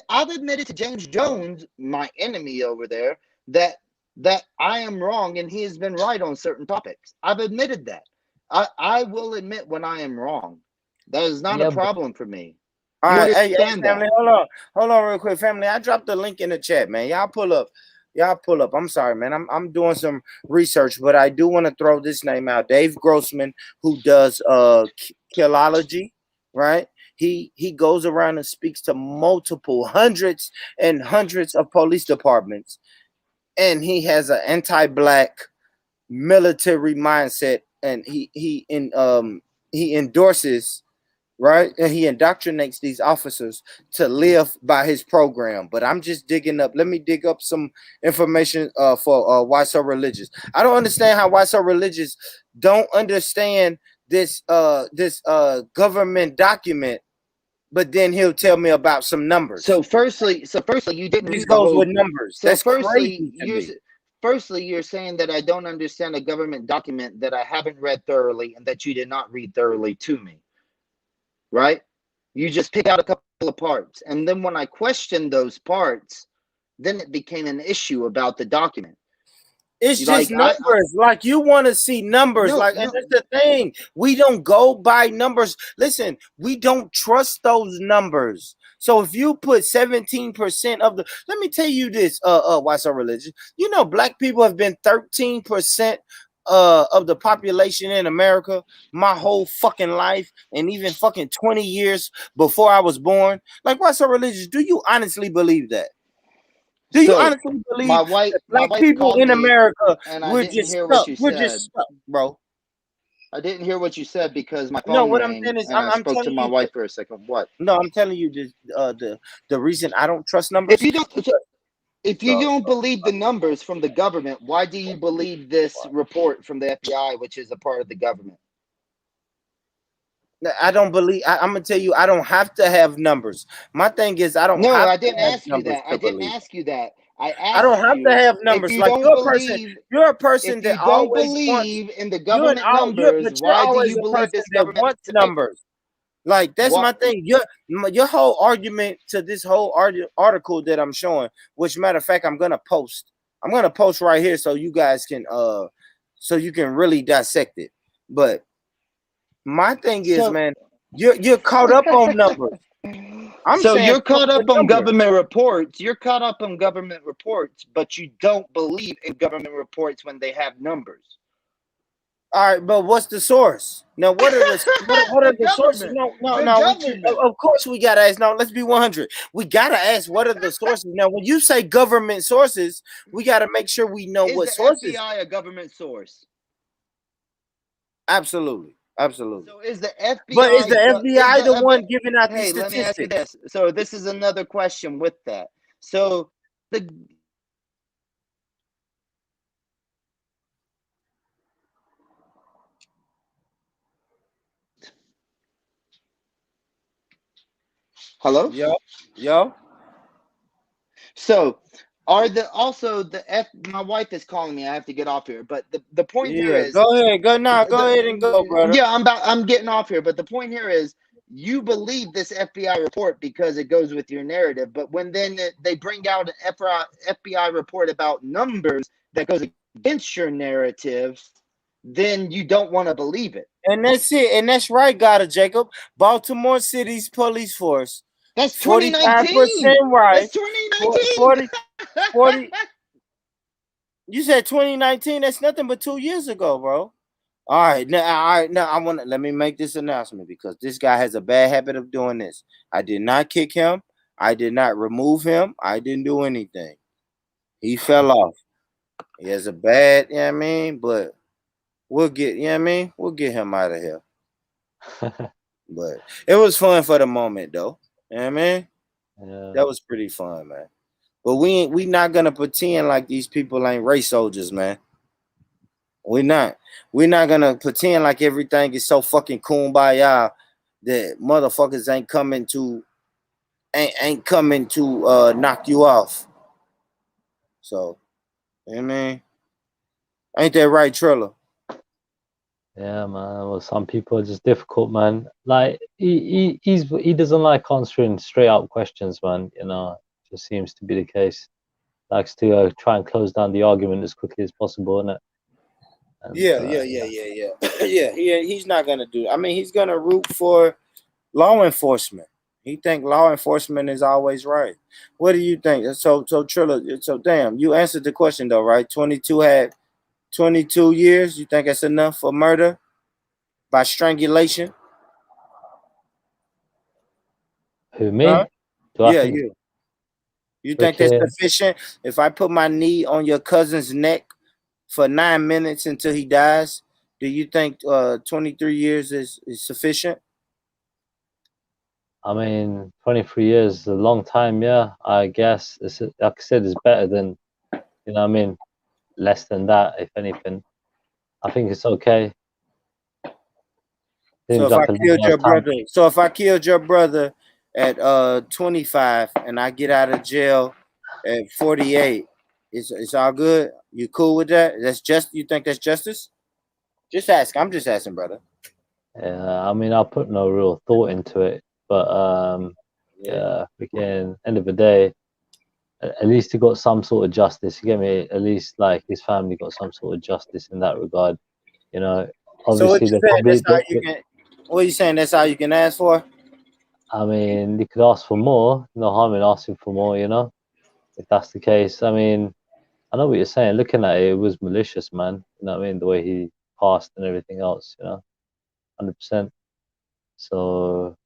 [SPEAKER 4] I've admitted to James Jones, my enemy over there, that I am wrong and he has been right on certain topics. I've admitted that. I will admit when I am wrong. That is not a problem for me.
[SPEAKER 3] All right, hey, family, hold on real quick, family. I dropped the link in the chat, man. Y'all pull up. I'm sorry, man. I'm doing some research, but I do want to throw this name out. Dave Grossman, who does killology, right? He goes around and speaks to multiple hundreds and hundreds of police departments, and he has an anti-black military mindset, and he endorses. Right, and he indoctrinates these officers to live by his program. But I'm just digging up. Let me dig up some information for Why So Religious. I don't understand how Why So Religious don't understand this government document, but then he'll tell me about some numbers.
[SPEAKER 4] So firstly, you didn't.
[SPEAKER 3] This goes with numbers. So that's crazy.
[SPEAKER 4] Firstly, you're saying that I don't understand a government document that I haven't read thoroughly and that you did not read thoroughly to me. Right? You just pick out a couple of parts. And then when I questioned those parts, then it became an issue about the document.
[SPEAKER 3] It's just numbers. Like, you want to see numbers. And that's the thing. We don't go by numbers. Listen, we don't trust those numbers. So if you put 17% of the, let me tell you this, Why So Religious? You know, black people have been 13% of the population in America my whole fucking life, and even fucking 20 years before I was born. Like, Why So Religious? Do you honestly believe that? Do you honestly believe that black people in America we're just stuck? We're just stuck, bro.
[SPEAKER 4] I didn't hear what you said because my phone rang. I spoke to my wife for a second. What?
[SPEAKER 3] No, I'm telling you the reason I don't trust numbers.
[SPEAKER 4] If you don't believe the numbers from the government, why do you believe this report from the FBI, which is a part of the government?
[SPEAKER 3] I don't believe. I'm gonna tell you, I don't have to have numbers. My thing is, I don't.
[SPEAKER 4] No,
[SPEAKER 3] have
[SPEAKER 4] I didn't ask you that. I didn't ask you that. I don't have
[SPEAKER 3] to have numbers. Like, you're a person that always
[SPEAKER 4] believe in the government numbers. Why do you believe this government
[SPEAKER 3] wants numbers? Like, that's my thing. Your whole argument to this whole article that I'm showing, which, matter of fact, I'm gonna post right here so you guys can really dissect it. But my thing is, man, you're caught up on numbers.
[SPEAKER 4] You're caught up on government reports. You're caught up on government reports, but you don't believe in government reports when they have numbers.
[SPEAKER 3] All right, but what's the source? Now, what are the sources? No. Of course, we gotta ask. No, let's be 100. We gotta ask, what are the sources? Now, when you say government sources, we gotta make sure we know what sources.
[SPEAKER 4] Is the FBI a government source?
[SPEAKER 3] Absolutely.
[SPEAKER 4] So is the FBI?
[SPEAKER 3] But is the FBI the one giving out these statistics?
[SPEAKER 4] Let me ask you this. So this is another question with that. So Hello?
[SPEAKER 3] Yo.
[SPEAKER 4] So my wife is calling me. I have to get off here. But the point here is,
[SPEAKER 3] go ahead and go, brother.
[SPEAKER 4] Yeah, I'm getting off here. But the point here is, you believe this FBI report because it goes with your narrative. But when then they bring out an FBI report about numbers that goes against your narrative, then you don't want to believe it.
[SPEAKER 3] And that's it. And that's right, God of Jacob. Baltimore City's police force
[SPEAKER 4] That's 2019.
[SPEAKER 3] 45% right.
[SPEAKER 4] That's 2019.
[SPEAKER 3] 40. You said 2019. That's nothing but 2 years ago, bro. All right, now I want to let me make this announcement because this guy has a bad habit of doing this. I did not kick him. I did not remove him. I didn't do anything. He fell off. He has a bad, you know what I mean? But we'll get, you know what I mean? We'll get him out of here. But it was fun for the moment, though. You know what I mean?
[SPEAKER 10] Yeah.
[SPEAKER 3] That was pretty fun, man. But we not gonna pretend like these people ain't race soldiers, man. We're not. We're not gonna pretend like everything is so fucking kumbaya that motherfuckers ain't coming to knock you off. So, you know what I mean? Ain't that right, Trilla?
[SPEAKER 10] Yeah, man. Well, some people are just difficult, man. Like he doesn't like answering straight up questions, man. You know, just seems to be the case. Likes to try and close down the argument as quickly as possible, innit? And,
[SPEAKER 3] Yeah. Yeah, he's not gonna do. I mean, he's gonna root for law enforcement. He think law enforcement is always right. What do you think? So Trilla, so damn, you answered the question though, right? 22 had 22 years. You think that's enough for murder by strangulation?
[SPEAKER 10] Who, me?
[SPEAKER 3] Huh?
[SPEAKER 10] Do I
[SPEAKER 3] Yeah,
[SPEAKER 10] think
[SPEAKER 3] you. You think that's sufficient? If I put my knee on your cousin's neck for 9 minutes until he dies, do you think 23 years is sufficient?
[SPEAKER 10] I mean, 23 years is a long time, yeah. I guess it's like I said, it's better than, you know what I mean, less than that, if anything. I think it's okay.
[SPEAKER 3] So
[SPEAKER 10] Seems
[SPEAKER 3] if I
[SPEAKER 10] like a
[SPEAKER 3] killed
[SPEAKER 10] long
[SPEAKER 3] your
[SPEAKER 10] time.
[SPEAKER 3] brother, at 25 and I get out of jail at 48, it's all good. You cool with that? That's just, you think that's justice? Just ask. I'm just asking, brother.
[SPEAKER 10] Yeah, I mean, I put no real thought into it, but yeah, again, end of the day, at least he got some sort of justice. You get me? At least like his family got some sort of justice in that regard. You know,
[SPEAKER 3] So what
[SPEAKER 10] obviously
[SPEAKER 3] you
[SPEAKER 10] they
[SPEAKER 3] saying?
[SPEAKER 10] probably.
[SPEAKER 3] What you saying? That's all you can ask for?
[SPEAKER 10] I mean, you could ask for more. No harm in asking for more. You know, if that's the case. I mean, I know what you're saying. Looking at it, it was malicious, man. You know what I mean? The way he passed and everything else. You know, 100%. So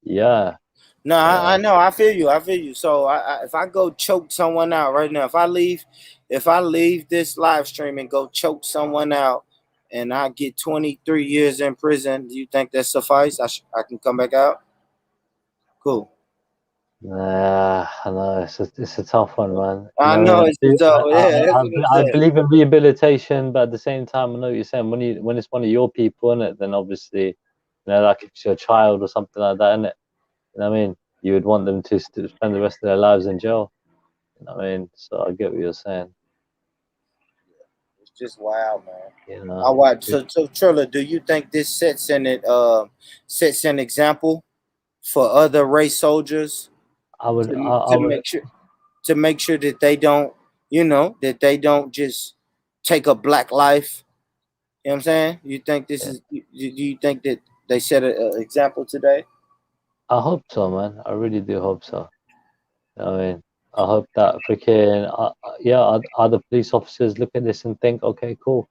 [SPEAKER 10] yeah.
[SPEAKER 3] No, I know. I feel you. So if I go choke someone out right now, if I leave this live stream and go choke someone out, and I get 23 years in prison, do you think that suffice? I can come back out. Cool.
[SPEAKER 10] Nah, I know it's a tough one, man. You
[SPEAKER 3] I
[SPEAKER 10] know,
[SPEAKER 3] know
[SPEAKER 10] what
[SPEAKER 3] it's just yeah. That's what
[SPEAKER 10] I
[SPEAKER 3] I'm saying.
[SPEAKER 10] believe in rehabilitation, but at the same time, I know what you're saying. When it's one of your people, innit, then obviously, you know, like if it's your child or something like that, innit? You know what I mean? You would want them to spend the rest of their lives in jail. You know what I mean? So I get what you're saying.
[SPEAKER 3] It's just wild, man.
[SPEAKER 10] You know.
[SPEAKER 3] All right. So Trilla, do you think this sets an example for other race soldiers
[SPEAKER 10] I would.
[SPEAKER 3] to make sure that they don't, that they don't just take a black life? You know what I'm saying? You think this is? Do you think that they set an example today?
[SPEAKER 10] I hope so, man. I really do hope so. You know what I mean, I hope that freaking other police officers look at this and think, okay, cool.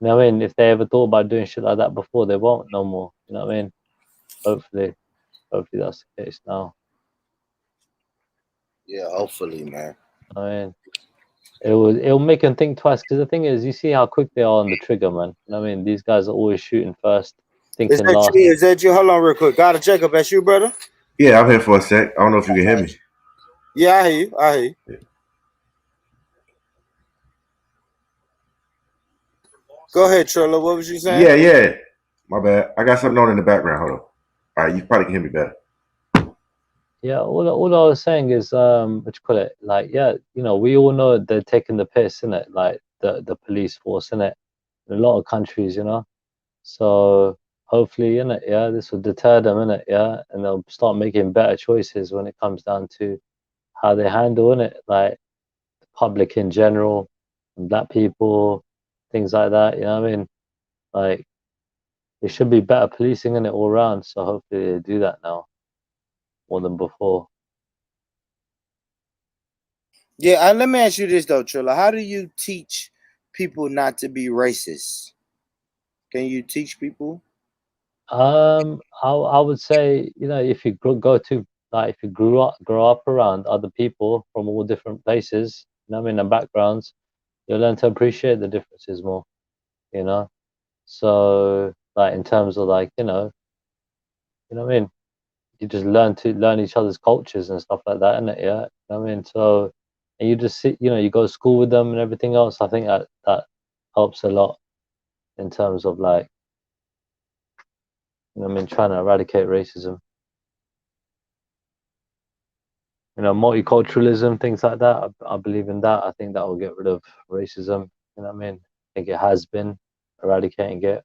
[SPEAKER 10] You know what I mean? If they ever thought about doing shit like that before, they won't no more. You know what I mean? Hopefully that's the case now.
[SPEAKER 3] Yeah, hopefully, man.
[SPEAKER 10] I mean, it'll make them think twice, because the thing is, you see how quick they are on the trigger, man. You know what I mean? These guys are always shooting first, thinking last.
[SPEAKER 3] Is that you? Hold on, real quick. Got to Jacob. That's you, brother.
[SPEAKER 11] Yeah, I'm here for a sec. I don't know if you can hear me.
[SPEAKER 3] Yeah, I hear you.
[SPEAKER 11] Yeah.
[SPEAKER 3] Go ahead, Trilla. What was you saying?
[SPEAKER 11] Yeah. My bad. I got something on in the background. Hold on. All right, you probably can hear me better.
[SPEAKER 10] Yeah, all I was saying is, what you call it? Like, yeah, you know, we all know they're taking the piss, innit? Like the police force, innit? In a lot of countries, you know. So hopefully, innit, yeah, this will deter them, innit, yeah, and they'll start making better choices when it comes down to how they handle it, like the public in general, black people, things like that. You know what I mean? Like, there should be better policing in it all around. So hopefully they do that now. more than before.
[SPEAKER 3] Yeah, let me ask you this though, Trilla. How do you teach people not to be racist? Can you teach people?
[SPEAKER 10] I would say, you know, if you go to, like, if you grow up around other people from all different places, you know what I mean, and backgrounds, you'll learn to appreciate the differences more, you know. So, like, in terms of, like, you know what I mean, you just learn each other's cultures and stuff like that, innit? Yeah, you know what I mean. So, and you just sit, you know, you go to school with them and everything else. I think that helps a lot in terms of, like, you know what I mean, trying to eradicate racism. You know, multiculturalism, things like that. I believe in that. I think that will get rid of racism. You know what I mean? I think it has been eradicating it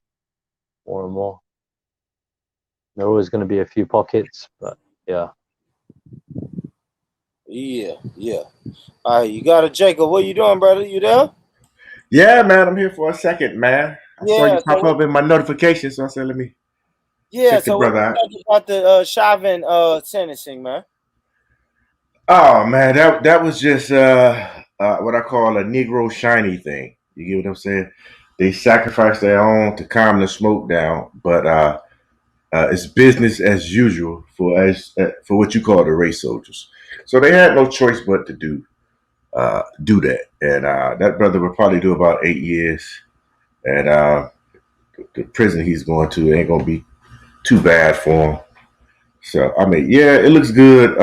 [SPEAKER 10] more and more. There are always going to be a few pockets, but yeah.
[SPEAKER 3] Yeah. All right, you got it, Jacob. What you doing, brother? You there?
[SPEAKER 11] Yeah, man, I'm here for a second, man. I saw you pop up in my notifications, so I said, let me check the
[SPEAKER 3] so what
[SPEAKER 11] brother out.
[SPEAKER 3] you think about the Chauvin sentencing, man?
[SPEAKER 11] Oh man, that was just what I call a Negro shiny thing. You get what I'm saying? They sacrificed their own to calm the smoke down, but it's business as usual for what you call the race soldiers. So they had no choice but to do that, and that brother would probably do about 8 years, and the prison he's going to ain't gonna be too bad for him. So I mean, yeah, it looks good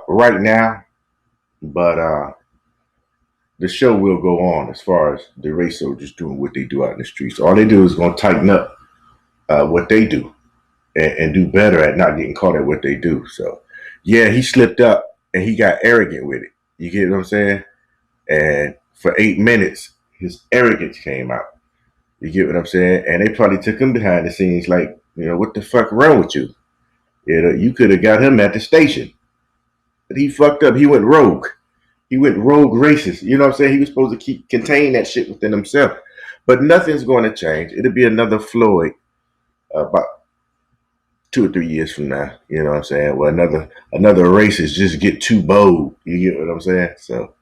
[SPEAKER 11] right now, but the show will go on as far as the race soldiers doing what they do out in the streets. All they do is going to tighten up what they do and do better at not getting caught at what they do. So, yeah, he slipped up and he got arrogant with it. You get what I'm saying? And for 8 minutes, his arrogance came out. You get what I'm saying? And they probably took him behind the scenes like, you know, what the fuck wrong with you? You know, you could have got him at the station. But he fucked up. He went rogue. He went rogue racist. You know what I'm saying? He was supposed to contain that shit within himself. But nothing's going to change. It'll be another Floyd about 2 or 3 years from now. You know what I'm saying? Well, another racist just get too bold. You get what I'm saying? So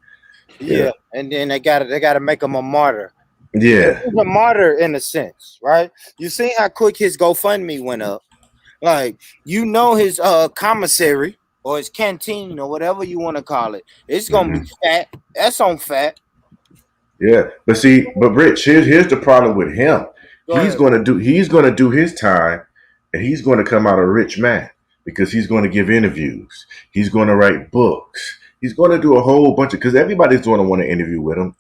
[SPEAKER 3] yeah. And then they gotta make him a martyr.
[SPEAKER 11] Yeah,
[SPEAKER 3] he's a martyr in a sense, right? You see how quick his GoFundMe went up. Like, you know, his commissary or his canteen or whatever you want to call it, it's gonna be fat. That's on fat.
[SPEAKER 11] Yeah, but Rich, here's the problem with him. He's gonna do his time, and he's gonna come out a rich man because he's gonna give interviews. He's gonna write books. He's gonna do a whole bunch of, because everybody's gonna want to interview with him.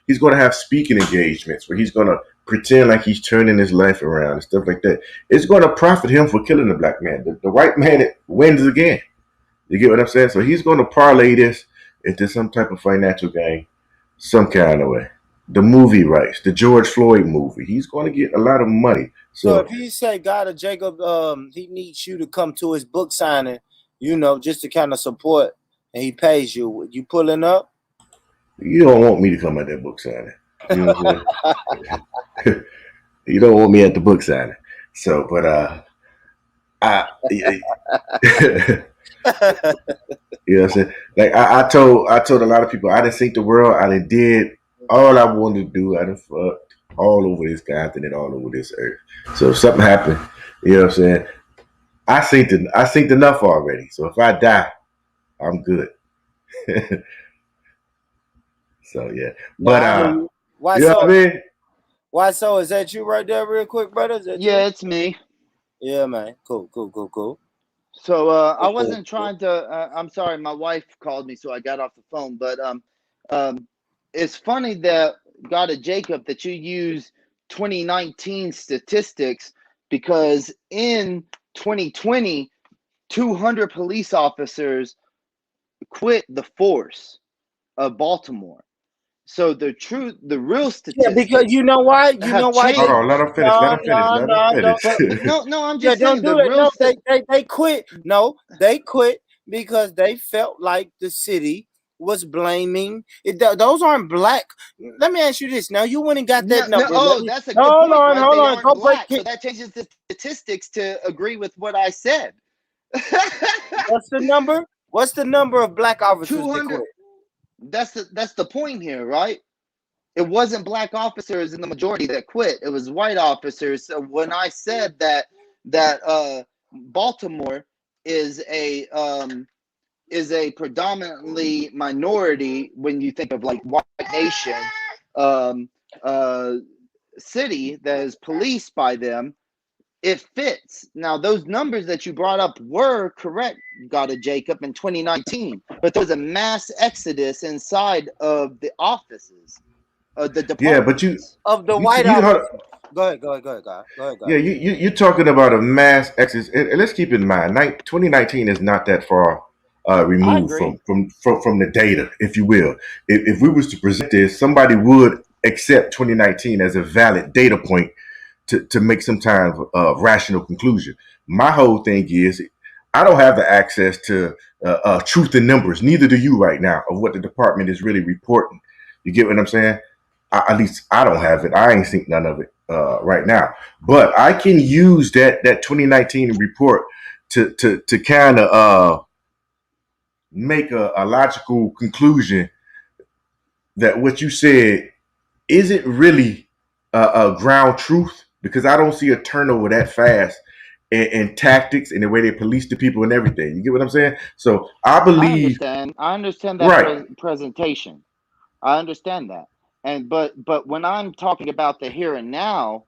[SPEAKER 11] He's gonna have speaking engagements where he's gonna pretend like he's turning his life around and stuff like that. It's gonna profit him for killing the black man. The white man wins again. You get what I'm saying? So he's gonna parlay this into some type of financial gain. Some kind of way. The movie rights, the George Floyd movie. He's going to get a lot of money.
[SPEAKER 3] So if he say, God or Jacob, he needs you to come to his book signing, you know, just to kind of support, and he pays you, you pulling up?
[SPEAKER 11] You don't want me to come at that book signing. You know what I'm saying? You don't want me at the book signing. So, but you know what I'm saying? Like I told a lot of people, I done seen the world, I done did all I wanted to do, I done fucked all over this continent, all over this earth. So if something happened, you know what I'm saying? I seen enough already. So if I die, I'm good. So yeah. But
[SPEAKER 3] why
[SPEAKER 11] you know what I mean?
[SPEAKER 3] Why so? Is that you right there, real quick, brother?
[SPEAKER 4] Yeah, it's me.
[SPEAKER 3] Yeah, man. Cool.
[SPEAKER 4] So I wasn't trying to. I'm sorry, my wife called me, so I got off the phone. But it's funny that God of Jacob that you use 2019 statistics, because in 2020, 200 police officers quit the force of Baltimore. So the real statistics.
[SPEAKER 3] Yeah, because you know why? You know why?
[SPEAKER 11] Hold on, let him finish. Let him finish.
[SPEAKER 4] No, I'm just saying
[SPEAKER 3] don't do that. No, they quit. No, they quit because they felt like the city was blaming it. Those aren't black. Let me ask you this. Now you went and got that number.
[SPEAKER 4] That's a good point. Hold on. So that changes the statistics to agree with what I said.
[SPEAKER 3] What's the number? What's the number of black officers that
[SPEAKER 4] 200.
[SPEAKER 3] quit?
[SPEAKER 4] That's the point here, right? It wasn't black officers in the majority that quit. It was white officers. So when I said that Baltimore is a predominantly minority, when you think of like white nation city that is policed by them, it fits. Now, those numbers that you brought up were correct, Gotta Jacob, in 2019, but there was a mass exodus inside of the offices, the departments.
[SPEAKER 11] Yeah, but
[SPEAKER 3] Of the white officers. Go ahead, God.
[SPEAKER 11] Yeah, you're talking about a mass exodus, and let's keep in mind, 2019 is not that far removed from the data, if you will. If we was to present this, somebody would accept 2019 as a valid data point to make some kind of rational conclusion. My whole thing is, I don't have the access to truth in numbers. Neither do you right now of what the department is really reporting. You get what I'm saying? At least I don't have it. I ain't seen none of it right now. But I can use that 2019 report to kind of make a logical conclusion that what you said isn't really a ground truth, because I don't see a turnover that fast in tactics and the way they police the people and everything. You get what I'm saying? So I believe.
[SPEAKER 4] I understand that
[SPEAKER 11] Right.
[SPEAKER 4] presentation. I understand that. But when I'm talking about the here and now,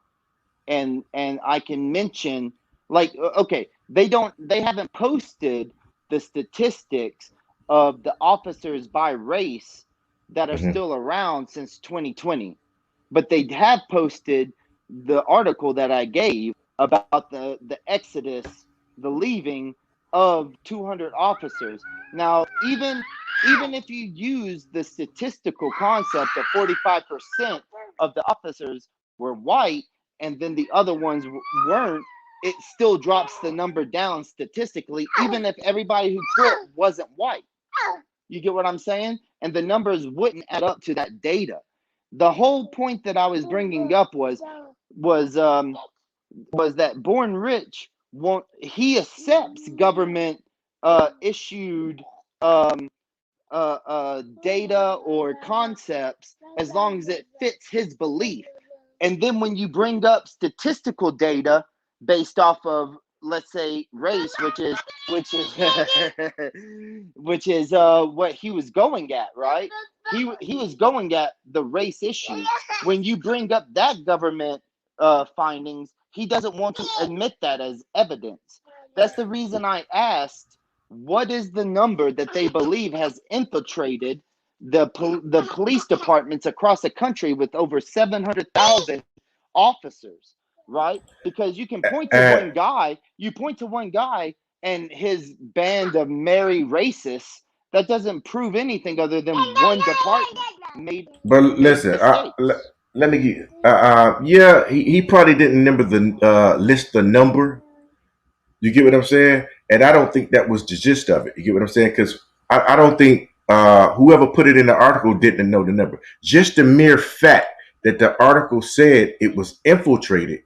[SPEAKER 4] and I can mention, like, okay, they haven't posted the statistics of the officers by race that are still around since 2020, but they have posted the article that I gave about the exodus, the leaving of 200 officers. Now, even if you use the statistical concept of 45% of the officers were white and then the other ones weren't, it still drops the number down statistically, even if everybody who quit wasn't white. You get what I'm saying? And the numbers wouldn't add up to that data. The whole point that I was bringing up was that Born Rich he accepts government issued data or concepts as long as it fits his belief. And then when you bring up statistical data based off of, let's say, race, which is what he was going at, right? He was going at the race issue. When you bring up that government findings, he doesn't want to admit that as evidence. That's the reason I asked, what is the number that they believe has infiltrated the police departments across the country with over 700,000 officers, right? Because you can point to one guy and his band of merry racists. That doesn't prove anything other than one department made.
[SPEAKER 11] But listen, let me get. Yeah, he probably didn't remember the list the number. You get what I'm saying? And I don't think that was the gist of it. You get what I'm saying? Because I don't think whoever put it in the article didn't know the number. Just the mere fact that the article said it was infiltrated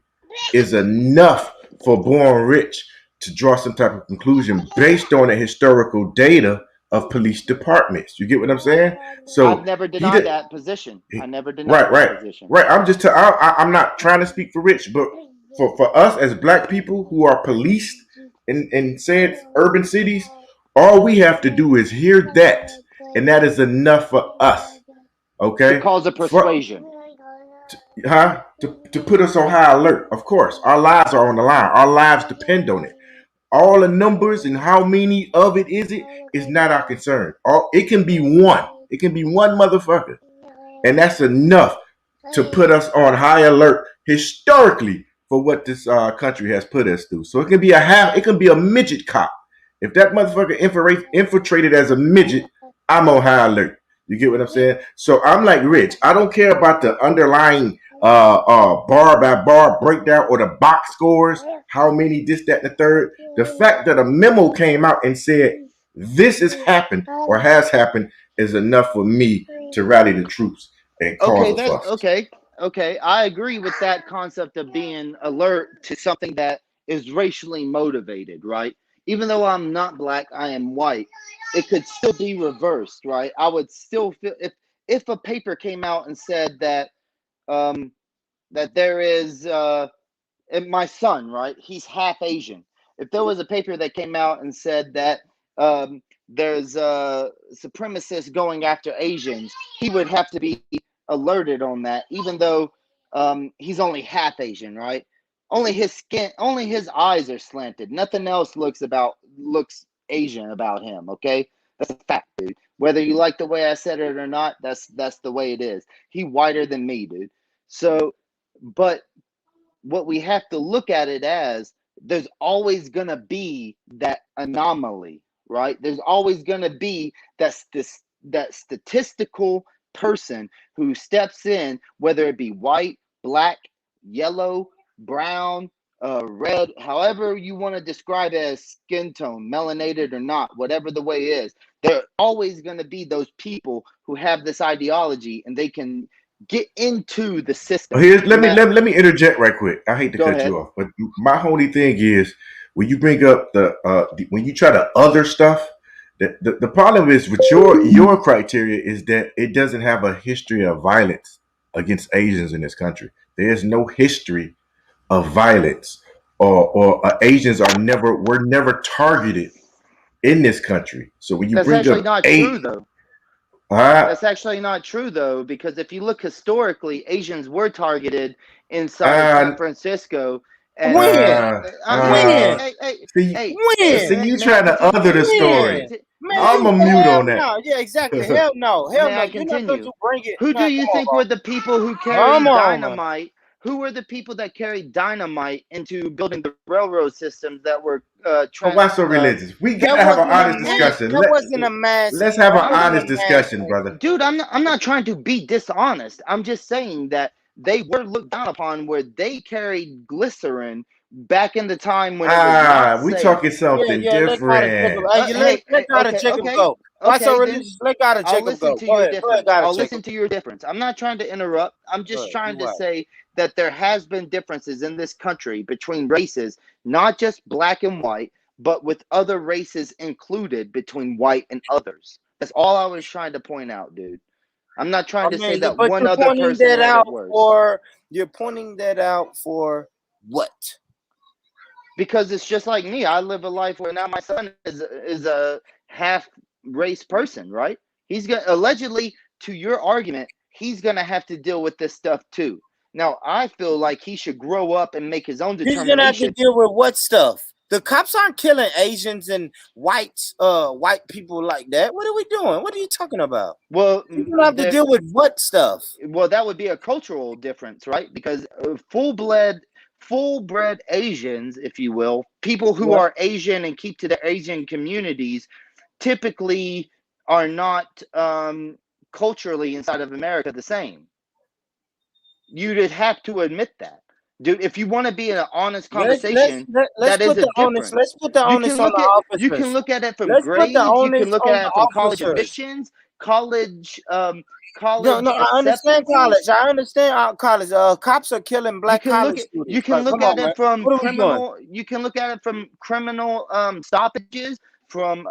[SPEAKER 11] is enough for Born Rich to draw some type of conclusion based on the historical data of police departments. You get what I'm saying? So
[SPEAKER 4] I've never denied that position. I never denied that position.
[SPEAKER 11] Right. I'm not trying to speak for Rich, but for us as black people who are policed in said urban cities, all we have to do is hear that, and that is enough for us. Okay.
[SPEAKER 4] To cause a persuasion.
[SPEAKER 11] To put us on high alert. Of course, our lives are on the line. Our lives depend on it. All the numbers and how many of it is not our concern. It can be one. It can be one motherfucker, and that's enough to put us on high alert historically for what this country has put us through. So it can be a midget cop. If that motherfucker infiltrated as a midget, I'm on high alert. You get what I'm saying? So I'm like Rich. I don't care about the underlying bar by bar breakdown or the box scores, how many this, that, and the third. The fact that a memo came out and said this has happened or has happened is enough for me to rally the troops and cause a fuss.
[SPEAKER 4] Okay. I agree with that concept of being alert to something that is racially motivated, right? even though I'm not black, I am white. It could still be reversed, right? I would still feel if a paper came out and said that that there is and my son, right? He's half Asian. If there was a paper that came out and said that there's supremacists going after Asians, he would have to be alerted on that, even though he's only half Asian, right? Only his skin, only his eyes are slanted. Nothing else looks Asian about him. Okay, that's a fact, dude. Whether you like the way I said it or not, that's the way it is. He whiter than me, dude. So, but what we have to look at it as, there's always going to be that anomaly, right? There's always going to be that statistical person who steps in, whether it be white, black, yellow, brown, red, however you want to describe it as skin tone, melanated or not, whatever the way is. There are always going to be those people who have this ideology and they can get into the system.
[SPEAKER 11] Let me interject right quick. I hate to cut you off, but my only thing is when you bring up when you try to other stuff, the problem is with your criteria is that it doesn't have a history of violence against Asians in this country. There's no history of violence, or Asians were never targeted in this country. So when you
[SPEAKER 4] That's
[SPEAKER 11] bring
[SPEAKER 4] actually
[SPEAKER 11] up
[SPEAKER 4] not true, though.
[SPEAKER 11] That's
[SPEAKER 4] actually not true, though, because if you look historically, Asians were targeted inside San Francisco. And
[SPEAKER 3] when?
[SPEAKER 11] You trying to other the story? I'm a mute on that.
[SPEAKER 3] No, yeah, exactly. Hell no. Hell no. You're not going to bring it.
[SPEAKER 4] Who do you think were the people who carried dynamite? Who were the people that carried dynamite into building the railroad systems that were
[SPEAKER 11] why so religious? We gotta have an honest discussion.
[SPEAKER 3] That wasn't a mass.
[SPEAKER 11] Let's have an honest discussion, brother.
[SPEAKER 4] Dude, I'm not trying to be dishonest. I'm just saying that they were looked down upon where they carried glycerin back in the time when it was not
[SPEAKER 11] we
[SPEAKER 4] safe.
[SPEAKER 11] Talking something different.
[SPEAKER 3] Let God check him go. Why so religious? Let God check him go.
[SPEAKER 4] I'll listen to your difference. I'm not trying to interrupt. I'm just trying to say that there has been differences in this country between races, not just black and white, but with other races included between white and others. That's all I was trying to point out, dude. I'm not trying to say that one other person had it worse.
[SPEAKER 3] You're pointing that out for what?
[SPEAKER 4] Because it's just like me. I live a life where now my son is a half race person, right? He's gonna allegedly, to your argument, he's gonna have to deal with this stuff too. Now, I feel like he should grow up and make his own determination.
[SPEAKER 3] He's gonna have to deal with what stuff? The cops aren't killing Asians and white people like that. What are we doing? What are you talking about?
[SPEAKER 4] Well,
[SPEAKER 3] you're gonna have to deal with what stuff?
[SPEAKER 4] Well, that would be a cultural difference, right? Because full-bred Asians, if you will, people who are Asian and keep to the Asian communities, typically are not culturally inside of America the same. You'd have to admit that, dude. If you want to be in an honest conversation, that is a difference.
[SPEAKER 3] Let's put the onus on the officers.
[SPEAKER 4] You can look at it from grades. You can look at it from college admissions, college. No,
[SPEAKER 3] I understand college. I understand college. Cops are killing black college students.
[SPEAKER 4] You can look at it from criminal. You can look at it from criminal stoppages, from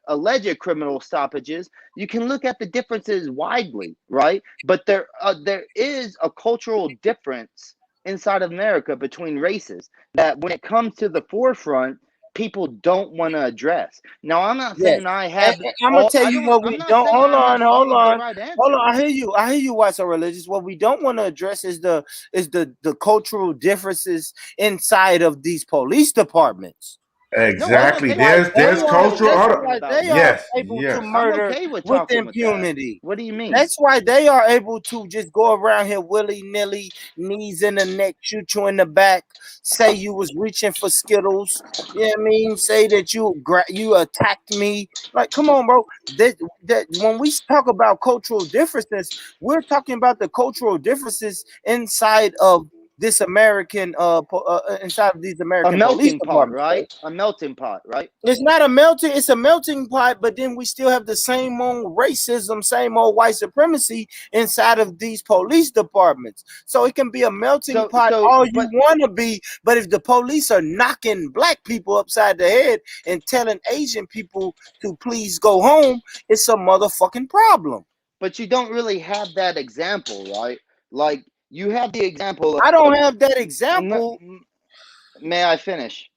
[SPEAKER 4] alleged criminal stoppages. You can look at the differences widely, right? But there is a cultural difference inside of America between races that, when it comes to the forefront, people don't want to address. Now, I'm not saying I have.
[SPEAKER 3] I'm gonna tell you what we don't. Hold on. I hear you. Why so religious? What we don't want to address is the cultural differences inside of these police departments.
[SPEAKER 11] Exactly. There's cultural.
[SPEAKER 3] They are able to murder with impunity.
[SPEAKER 4] What do you mean?
[SPEAKER 3] That's why they are able to just go around here willy-nilly, knees in the neck, shoot you in the back, say you was reaching for Skittles. You know what I mean? Say that you attacked me. Like, come on, bro. That when we talk about cultural differences, we're talking about the cultural differences inside of this American inside of these
[SPEAKER 4] A
[SPEAKER 3] American police
[SPEAKER 4] melting pot,
[SPEAKER 3] departments.
[SPEAKER 4] right? A melting pot, right?
[SPEAKER 3] It's not a melting, it's a melting pot, but then we still have the same old racism, same old white supremacy inside of these police departments. So it can be a melting pot all you want to be, but if the police are knocking black people upside the head and telling Asian people to please go home, it's a motherfucking problem.
[SPEAKER 4] But you don't really have that example, right? Like, you have the example of,
[SPEAKER 3] I don't have that example.
[SPEAKER 4] May I finish?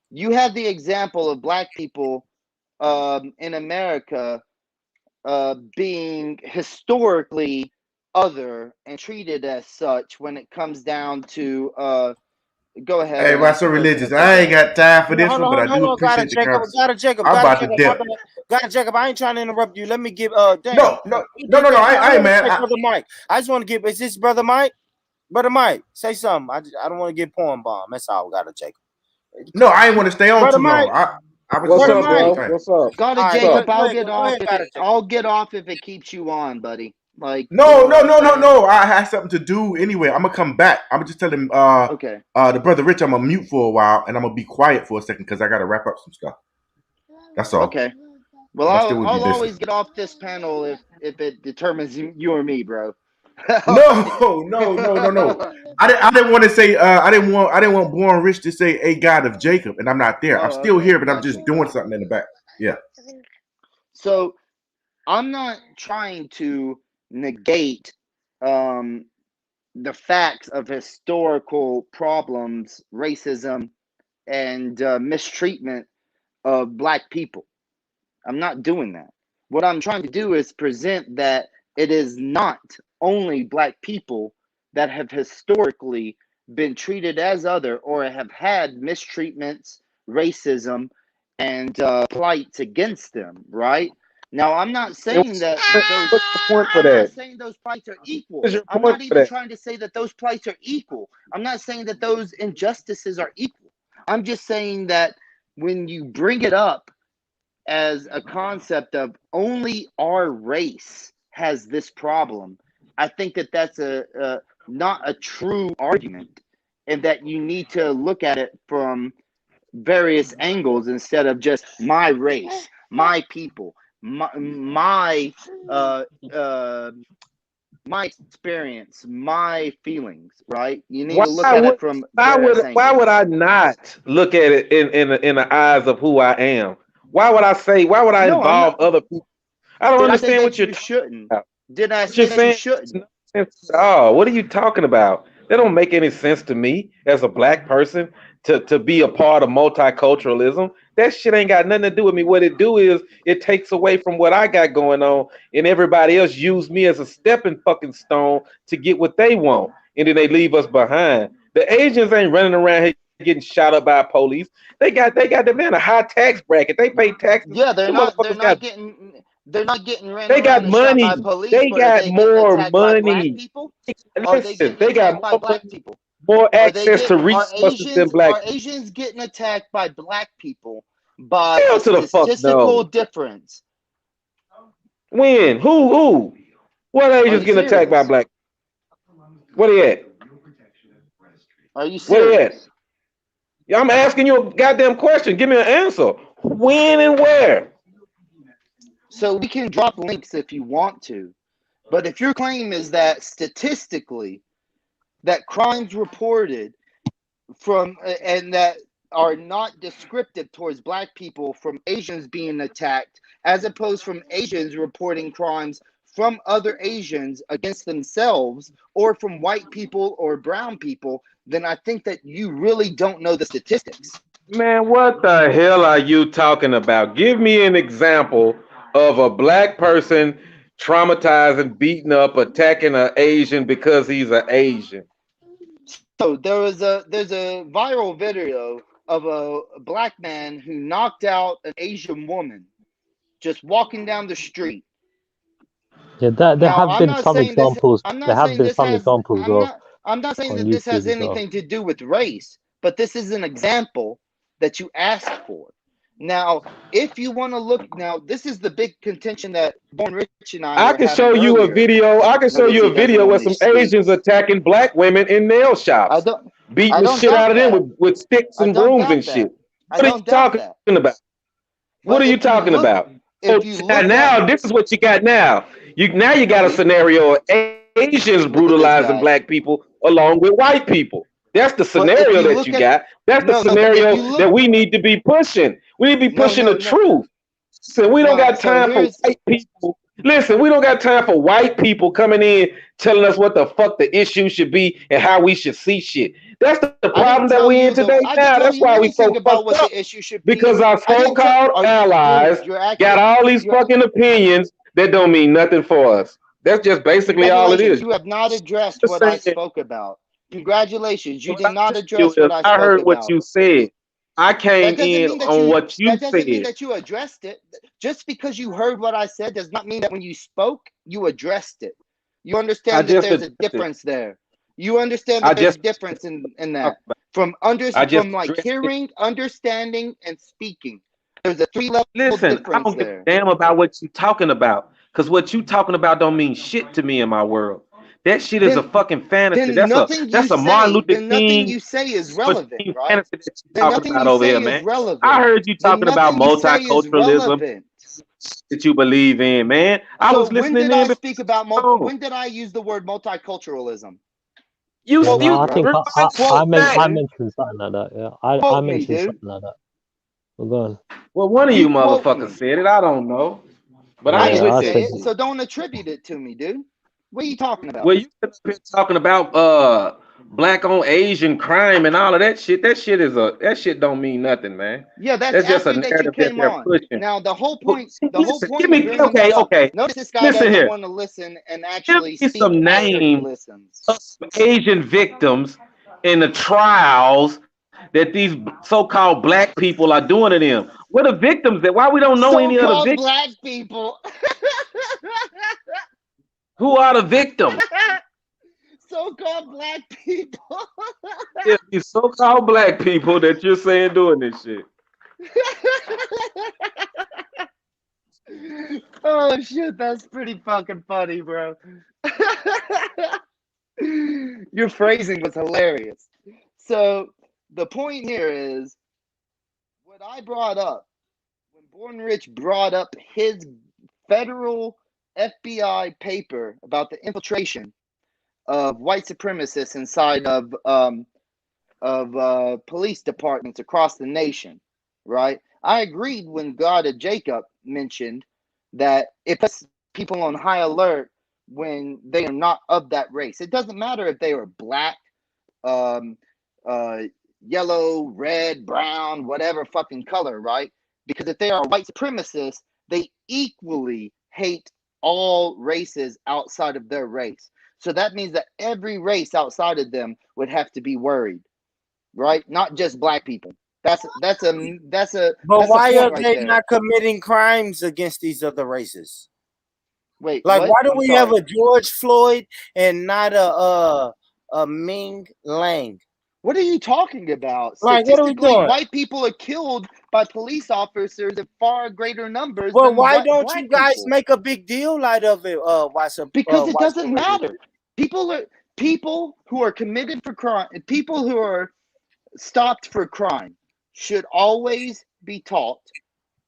[SPEAKER 4] You have the example of black people in America being historically other and treated as such when it comes down to go ahead.
[SPEAKER 11] Hey, why so religious? I ain't got time for this one, but I do appreciate the conversation. I'm about to dip.
[SPEAKER 3] Got Jacob. I ain't trying to interrupt you. Let me give
[SPEAKER 11] No. I ain't man.
[SPEAKER 3] Brother Mike. I just want to give. Is this Brother Mike? Brother Mike, say something. I don't want to get porn bomb. That's all. Got to Jacob.
[SPEAKER 11] No, I ain't want to stay on
[SPEAKER 3] Brother
[SPEAKER 11] too
[SPEAKER 3] Mike.
[SPEAKER 11] long. I was
[SPEAKER 12] What's up, bro? What's up?
[SPEAKER 4] Got it,
[SPEAKER 3] All right,
[SPEAKER 4] Jacob.
[SPEAKER 3] go
[SPEAKER 4] I'll
[SPEAKER 3] ahead,
[SPEAKER 4] get
[SPEAKER 3] go
[SPEAKER 4] off.
[SPEAKER 3] ahead,
[SPEAKER 4] I'll get off if it keeps you on, buddy. Like
[SPEAKER 11] no. I have something to do anyway. I'm gonna come back. I'm gonna just tell him.
[SPEAKER 4] Okay.
[SPEAKER 11] The brother Rich, I'm gonna mute for a while and I'm gonna be quiet for a second because I gotta wrap up some stuff. That's all.
[SPEAKER 4] Okay. Well, I'll always get off this panel if it determines you or me, bro.
[SPEAKER 11] No. I didn't want to say. I didn't want Born Rich to say a God of Jacob, and I'm not there. I'm still here, but I'm just doing something in the back. Yeah.
[SPEAKER 4] So I'm not trying to negate the facts of historical problems, racism, and mistreatment of black people. I'm not doing that. What I'm trying to do is present that it is not only black people that have historically been treated as other or have had mistreatments, racism, and plights against them, right? Now, I'm not saying that
[SPEAKER 12] What's the point for that?
[SPEAKER 4] I'm not saying those plights are equal. I'm not even trying to say that those plights are equal. I'm not saying that those injustices are equal. I'm just saying that when you bring it up as a concept of only our race has this problem, I think that that's not a true argument, and that you need to look at it from various angles instead of just my race, my people, my experience, my feelings, right? You need to look at it from various angles.
[SPEAKER 12] Why would I not look at it in the eyes of who I am? Why would I involve other people? I don't understand what you're
[SPEAKER 4] shouldn't.
[SPEAKER 12] About.
[SPEAKER 4] Did I say that you shouldn't?
[SPEAKER 12] Oh, what are you talking about? That don't make any sense to me as a black person to be a part of multiculturalism. That shit ain't got nothing to do with me. What it do is it takes away from what I got going on, and everybody else use me as a stepping fucking stone to get what they want, and then they leave us behind. The Asians ain't running around here getting shot up by police. They got them in a high tax bracket. They pay taxes.
[SPEAKER 4] Yeah, they're not getting ran
[SPEAKER 12] they got
[SPEAKER 4] around
[SPEAKER 12] money.
[SPEAKER 4] And shot by police,
[SPEAKER 12] they got more money.
[SPEAKER 4] People?
[SPEAKER 12] Listen, they got more access to resources than black people.
[SPEAKER 4] Are Asians getting attacked by black people by
[SPEAKER 12] Hell
[SPEAKER 4] a
[SPEAKER 12] to the fuck
[SPEAKER 4] statistical
[SPEAKER 12] no.
[SPEAKER 4] difference?
[SPEAKER 12] When? Who? What Asians getting attacked by black people? Where they at?
[SPEAKER 4] Are you serious?
[SPEAKER 12] Where they at? Yeah, I'm asking you a goddamn question. Give me an answer. When and where?
[SPEAKER 4] So we can drop links if you want to, but if your claim is that statistically that crimes reported from and that are not descriptive towards black people from Asians being attacked, as opposed from Asians reporting crimes from other Asians against themselves or from white people or brown people, then I think that you really don't know the statistics.
[SPEAKER 12] Man, what the hell are you talking about? Give me an example of a black person traumatizing, beating up, attacking an Asian because he's an Asian.
[SPEAKER 4] So there's a viral video of a black man who knocked out an Asian woman just walking down the street.
[SPEAKER 10] Yeah, there have been some examples. There have been some examples, bro.
[SPEAKER 4] I'm not saying that this has anything to do with race, but this is an example that you asked for. Now, if you want to look, now this is the big contention that Born Rich and I
[SPEAKER 12] I
[SPEAKER 4] were
[SPEAKER 12] can
[SPEAKER 4] having
[SPEAKER 12] show you a
[SPEAKER 4] earlier.
[SPEAKER 12] video. I can show
[SPEAKER 4] Notice
[SPEAKER 12] you
[SPEAKER 4] he
[SPEAKER 12] a
[SPEAKER 4] doesn't
[SPEAKER 12] video where
[SPEAKER 4] want to
[SPEAKER 12] some
[SPEAKER 4] speak.
[SPEAKER 12] Asians attacking black women in nail shops,
[SPEAKER 4] I
[SPEAKER 12] beating the
[SPEAKER 4] don't
[SPEAKER 12] shit
[SPEAKER 4] doubt
[SPEAKER 12] out of them
[SPEAKER 4] that.
[SPEAKER 12] with sticks
[SPEAKER 4] I
[SPEAKER 12] and
[SPEAKER 4] don't
[SPEAKER 12] brooms and
[SPEAKER 4] doubt that.
[SPEAKER 12] shit.
[SPEAKER 4] I
[SPEAKER 12] What are you
[SPEAKER 4] don't doubt
[SPEAKER 12] talking
[SPEAKER 4] that.
[SPEAKER 12] about? What
[SPEAKER 4] But
[SPEAKER 12] are you
[SPEAKER 4] if you
[SPEAKER 12] talking
[SPEAKER 4] look,
[SPEAKER 12] about?
[SPEAKER 4] if
[SPEAKER 12] Oh,
[SPEAKER 4] you look
[SPEAKER 12] now
[SPEAKER 4] at,
[SPEAKER 12] this is what you got now. You got a scenario of Asians
[SPEAKER 4] look at this
[SPEAKER 12] brutalizing
[SPEAKER 4] guy.
[SPEAKER 12] black people along with white people. That's the
[SPEAKER 4] But if
[SPEAKER 12] scenario
[SPEAKER 4] you
[SPEAKER 12] that
[SPEAKER 4] look
[SPEAKER 12] you
[SPEAKER 4] at,
[SPEAKER 12] got. That's the
[SPEAKER 4] no, but if
[SPEAKER 12] scenario
[SPEAKER 4] you look,
[SPEAKER 12] that we need to be pushing. We need to be
[SPEAKER 4] no,
[SPEAKER 12] pushing the
[SPEAKER 4] no.
[SPEAKER 12] truth. So we don't
[SPEAKER 4] No,
[SPEAKER 12] got
[SPEAKER 4] so
[SPEAKER 12] time for
[SPEAKER 4] here's,
[SPEAKER 12] white people. Listen, we don't got time for white people coming in telling us what the fuck the issue should be and how we should see shit. That's the
[SPEAKER 4] I didn't
[SPEAKER 12] problem that
[SPEAKER 4] tell
[SPEAKER 12] we in
[SPEAKER 4] you
[SPEAKER 12] today
[SPEAKER 4] I didn't
[SPEAKER 12] now.
[SPEAKER 4] tell
[SPEAKER 12] That's
[SPEAKER 4] you
[SPEAKER 12] why we so
[SPEAKER 4] anything about
[SPEAKER 12] fucked
[SPEAKER 4] what
[SPEAKER 12] up.
[SPEAKER 4] the issue should be.
[SPEAKER 12] Because our
[SPEAKER 4] I didn't tell,
[SPEAKER 12] so-called allies
[SPEAKER 4] you're
[SPEAKER 12] got
[SPEAKER 4] actually,
[SPEAKER 12] all these
[SPEAKER 4] you're,
[SPEAKER 12] fucking opinions that don't mean nothing for us. That's just basically all it
[SPEAKER 4] congratulations,
[SPEAKER 12] is.
[SPEAKER 4] you have not addressed
[SPEAKER 12] Just
[SPEAKER 4] what I
[SPEAKER 12] saying.
[SPEAKER 4] spoke about. Congratulations, you
[SPEAKER 12] What
[SPEAKER 4] did
[SPEAKER 12] I'm
[SPEAKER 4] not
[SPEAKER 12] telling you
[SPEAKER 4] address
[SPEAKER 12] is,
[SPEAKER 4] what I
[SPEAKER 12] I
[SPEAKER 4] spoke
[SPEAKER 12] heard what
[SPEAKER 4] about.
[SPEAKER 12] you said. I
[SPEAKER 4] That
[SPEAKER 12] came
[SPEAKER 4] doesn't
[SPEAKER 12] in
[SPEAKER 4] mean that
[SPEAKER 12] on
[SPEAKER 4] you,
[SPEAKER 12] what you
[SPEAKER 4] that doesn't mean
[SPEAKER 12] said.
[SPEAKER 4] that you addressed it. Just because you heard what I said does not mean that when you spoke, you addressed it. You
[SPEAKER 12] I
[SPEAKER 4] understand that
[SPEAKER 12] just
[SPEAKER 4] there's a
[SPEAKER 12] addressed it.
[SPEAKER 4] difference there. You understand
[SPEAKER 12] I
[SPEAKER 4] that there's a
[SPEAKER 12] just
[SPEAKER 4] difference in
[SPEAKER 12] talked
[SPEAKER 4] that.
[SPEAKER 12] about.
[SPEAKER 4] From
[SPEAKER 12] I just
[SPEAKER 4] like
[SPEAKER 12] addressed it.
[SPEAKER 4] hearing, understanding, and speaking. There's a 3-level
[SPEAKER 12] Listen, I
[SPEAKER 4] difference
[SPEAKER 12] don't give a
[SPEAKER 4] there.
[SPEAKER 12] damn about what you talking about, because what you talking about don't mean shit to me in my world. That shit is a
[SPEAKER 4] Then
[SPEAKER 12] fucking fantasy.
[SPEAKER 4] then nothing you
[SPEAKER 12] That's a Martin
[SPEAKER 4] say,
[SPEAKER 12] Luther King
[SPEAKER 4] is relevant, right?
[SPEAKER 12] fantasy that you
[SPEAKER 4] Then
[SPEAKER 12] talking
[SPEAKER 4] nothing
[SPEAKER 12] about
[SPEAKER 4] you
[SPEAKER 12] over here,
[SPEAKER 4] say is
[SPEAKER 12] man. I
[SPEAKER 4] relevant.
[SPEAKER 12] heard you
[SPEAKER 4] Then
[SPEAKER 12] talking about
[SPEAKER 4] nothing you say is
[SPEAKER 12] multiculturalism
[SPEAKER 4] relevant.
[SPEAKER 12] that you believe in, man. I
[SPEAKER 4] So
[SPEAKER 12] was
[SPEAKER 4] when
[SPEAKER 12] listening
[SPEAKER 4] did
[SPEAKER 12] in
[SPEAKER 4] I
[SPEAKER 12] before.
[SPEAKER 4] speak about
[SPEAKER 12] Oh,
[SPEAKER 4] when did I use the word multiculturalism?
[SPEAKER 12] you
[SPEAKER 10] Yeah,
[SPEAKER 4] Quote
[SPEAKER 10] no,
[SPEAKER 4] me,
[SPEAKER 10] I
[SPEAKER 4] bro.
[SPEAKER 10] think
[SPEAKER 4] Quote me,
[SPEAKER 10] I
[SPEAKER 4] dude.
[SPEAKER 10] mentioned something like that. Yeah, I
[SPEAKER 4] Quote me,
[SPEAKER 10] mentioned
[SPEAKER 4] dude.
[SPEAKER 10] something like that. Well, go on.
[SPEAKER 12] well, one of
[SPEAKER 4] You
[SPEAKER 12] you
[SPEAKER 4] quote
[SPEAKER 12] motherfuckers
[SPEAKER 4] me.
[SPEAKER 12] said it. I don't know, but I
[SPEAKER 4] I
[SPEAKER 12] ain't
[SPEAKER 10] Yeah,
[SPEAKER 4] didn't
[SPEAKER 12] with
[SPEAKER 10] I
[SPEAKER 12] that
[SPEAKER 4] say
[SPEAKER 10] said
[SPEAKER 4] it,
[SPEAKER 12] shit.
[SPEAKER 4] so don't attribute it to me, dude. What are you talking about?
[SPEAKER 12] Well, you been talking about black on Asian crime and all of that shit. That shit don't mean nothing, man.
[SPEAKER 4] Yeah, that's
[SPEAKER 12] That's just a
[SPEAKER 4] after that you
[SPEAKER 12] narrative that
[SPEAKER 4] came
[SPEAKER 12] they're
[SPEAKER 4] on.
[SPEAKER 12] pushing.
[SPEAKER 4] Now the whole
[SPEAKER 12] Well,
[SPEAKER 4] point,
[SPEAKER 12] see,
[SPEAKER 4] the whole
[SPEAKER 12] listen, give
[SPEAKER 4] point of
[SPEAKER 12] me
[SPEAKER 4] bringing that up.
[SPEAKER 12] okay.
[SPEAKER 4] Notice this guy
[SPEAKER 12] Listen
[SPEAKER 4] doesn't
[SPEAKER 12] here.
[SPEAKER 4] want to listen and
[SPEAKER 12] Give
[SPEAKER 4] actually
[SPEAKER 12] me
[SPEAKER 4] speak
[SPEAKER 12] some
[SPEAKER 4] after he
[SPEAKER 12] names
[SPEAKER 4] listens.
[SPEAKER 12] of Asian victims in the trials that these so-called black people are doing to them. What are victims that? Why we don't know any of the
[SPEAKER 4] So-called
[SPEAKER 12] victims?
[SPEAKER 4] black people.
[SPEAKER 12] Who are the victims?
[SPEAKER 4] So-called black people.
[SPEAKER 12] Yeah, these so-called black people that you're saying doing this shit.
[SPEAKER 4] Oh shit, that's pretty fucking funny, bro. Your phrasing was hilarious. So the point here is what I brought up when Born Rich brought up his federal FBI paper about the infiltration of white supremacists inside of police departments across the nation, right? I agreed when God of Jacob mentioned that it puts people on high alert when they are not of that race. It doesn't matter if they are black, um, uh, yellow, red, brown, whatever fucking color, right? Because if they are white supremacists, they equally hate all races outside of their race. So that means that every race outside of them would have to be worried, right? Not just black people. That's a
[SPEAKER 3] But
[SPEAKER 4] point
[SPEAKER 3] why are
[SPEAKER 4] right
[SPEAKER 3] they
[SPEAKER 4] there.
[SPEAKER 3] not committing crimes against these other races?
[SPEAKER 4] Wait,
[SPEAKER 3] Like,
[SPEAKER 4] what?
[SPEAKER 3] why do
[SPEAKER 4] I'm
[SPEAKER 3] we have
[SPEAKER 4] sorry.
[SPEAKER 3] a George Floyd and not a Ming Lang?
[SPEAKER 4] What are you talking about?
[SPEAKER 3] Like, what are we
[SPEAKER 4] Statistically,
[SPEAKER 3] doing?
[SPEAKER 4] white people are killed by police officers in far greater numbers
[SPEAKER 3] Well,
[SPEAKER 4] than
[SPEAKER 3] why
[SPEAKER 4] what
[SPEAKER 3] don't you
[SPEAKER 4] black
[SPEAKER 3] guys
[SPEAKER 4] people.
[SPEAKER 3] make a big deal out of it?
[SPEAKER 4] Because it
[SPEAKER 3] White
[SPEAKER 4] doesn't
[SPEAKER 3] supremacy.
[SPEAKER 4] matter. People who are committed for crime, people who are stopped for crime, should always be taught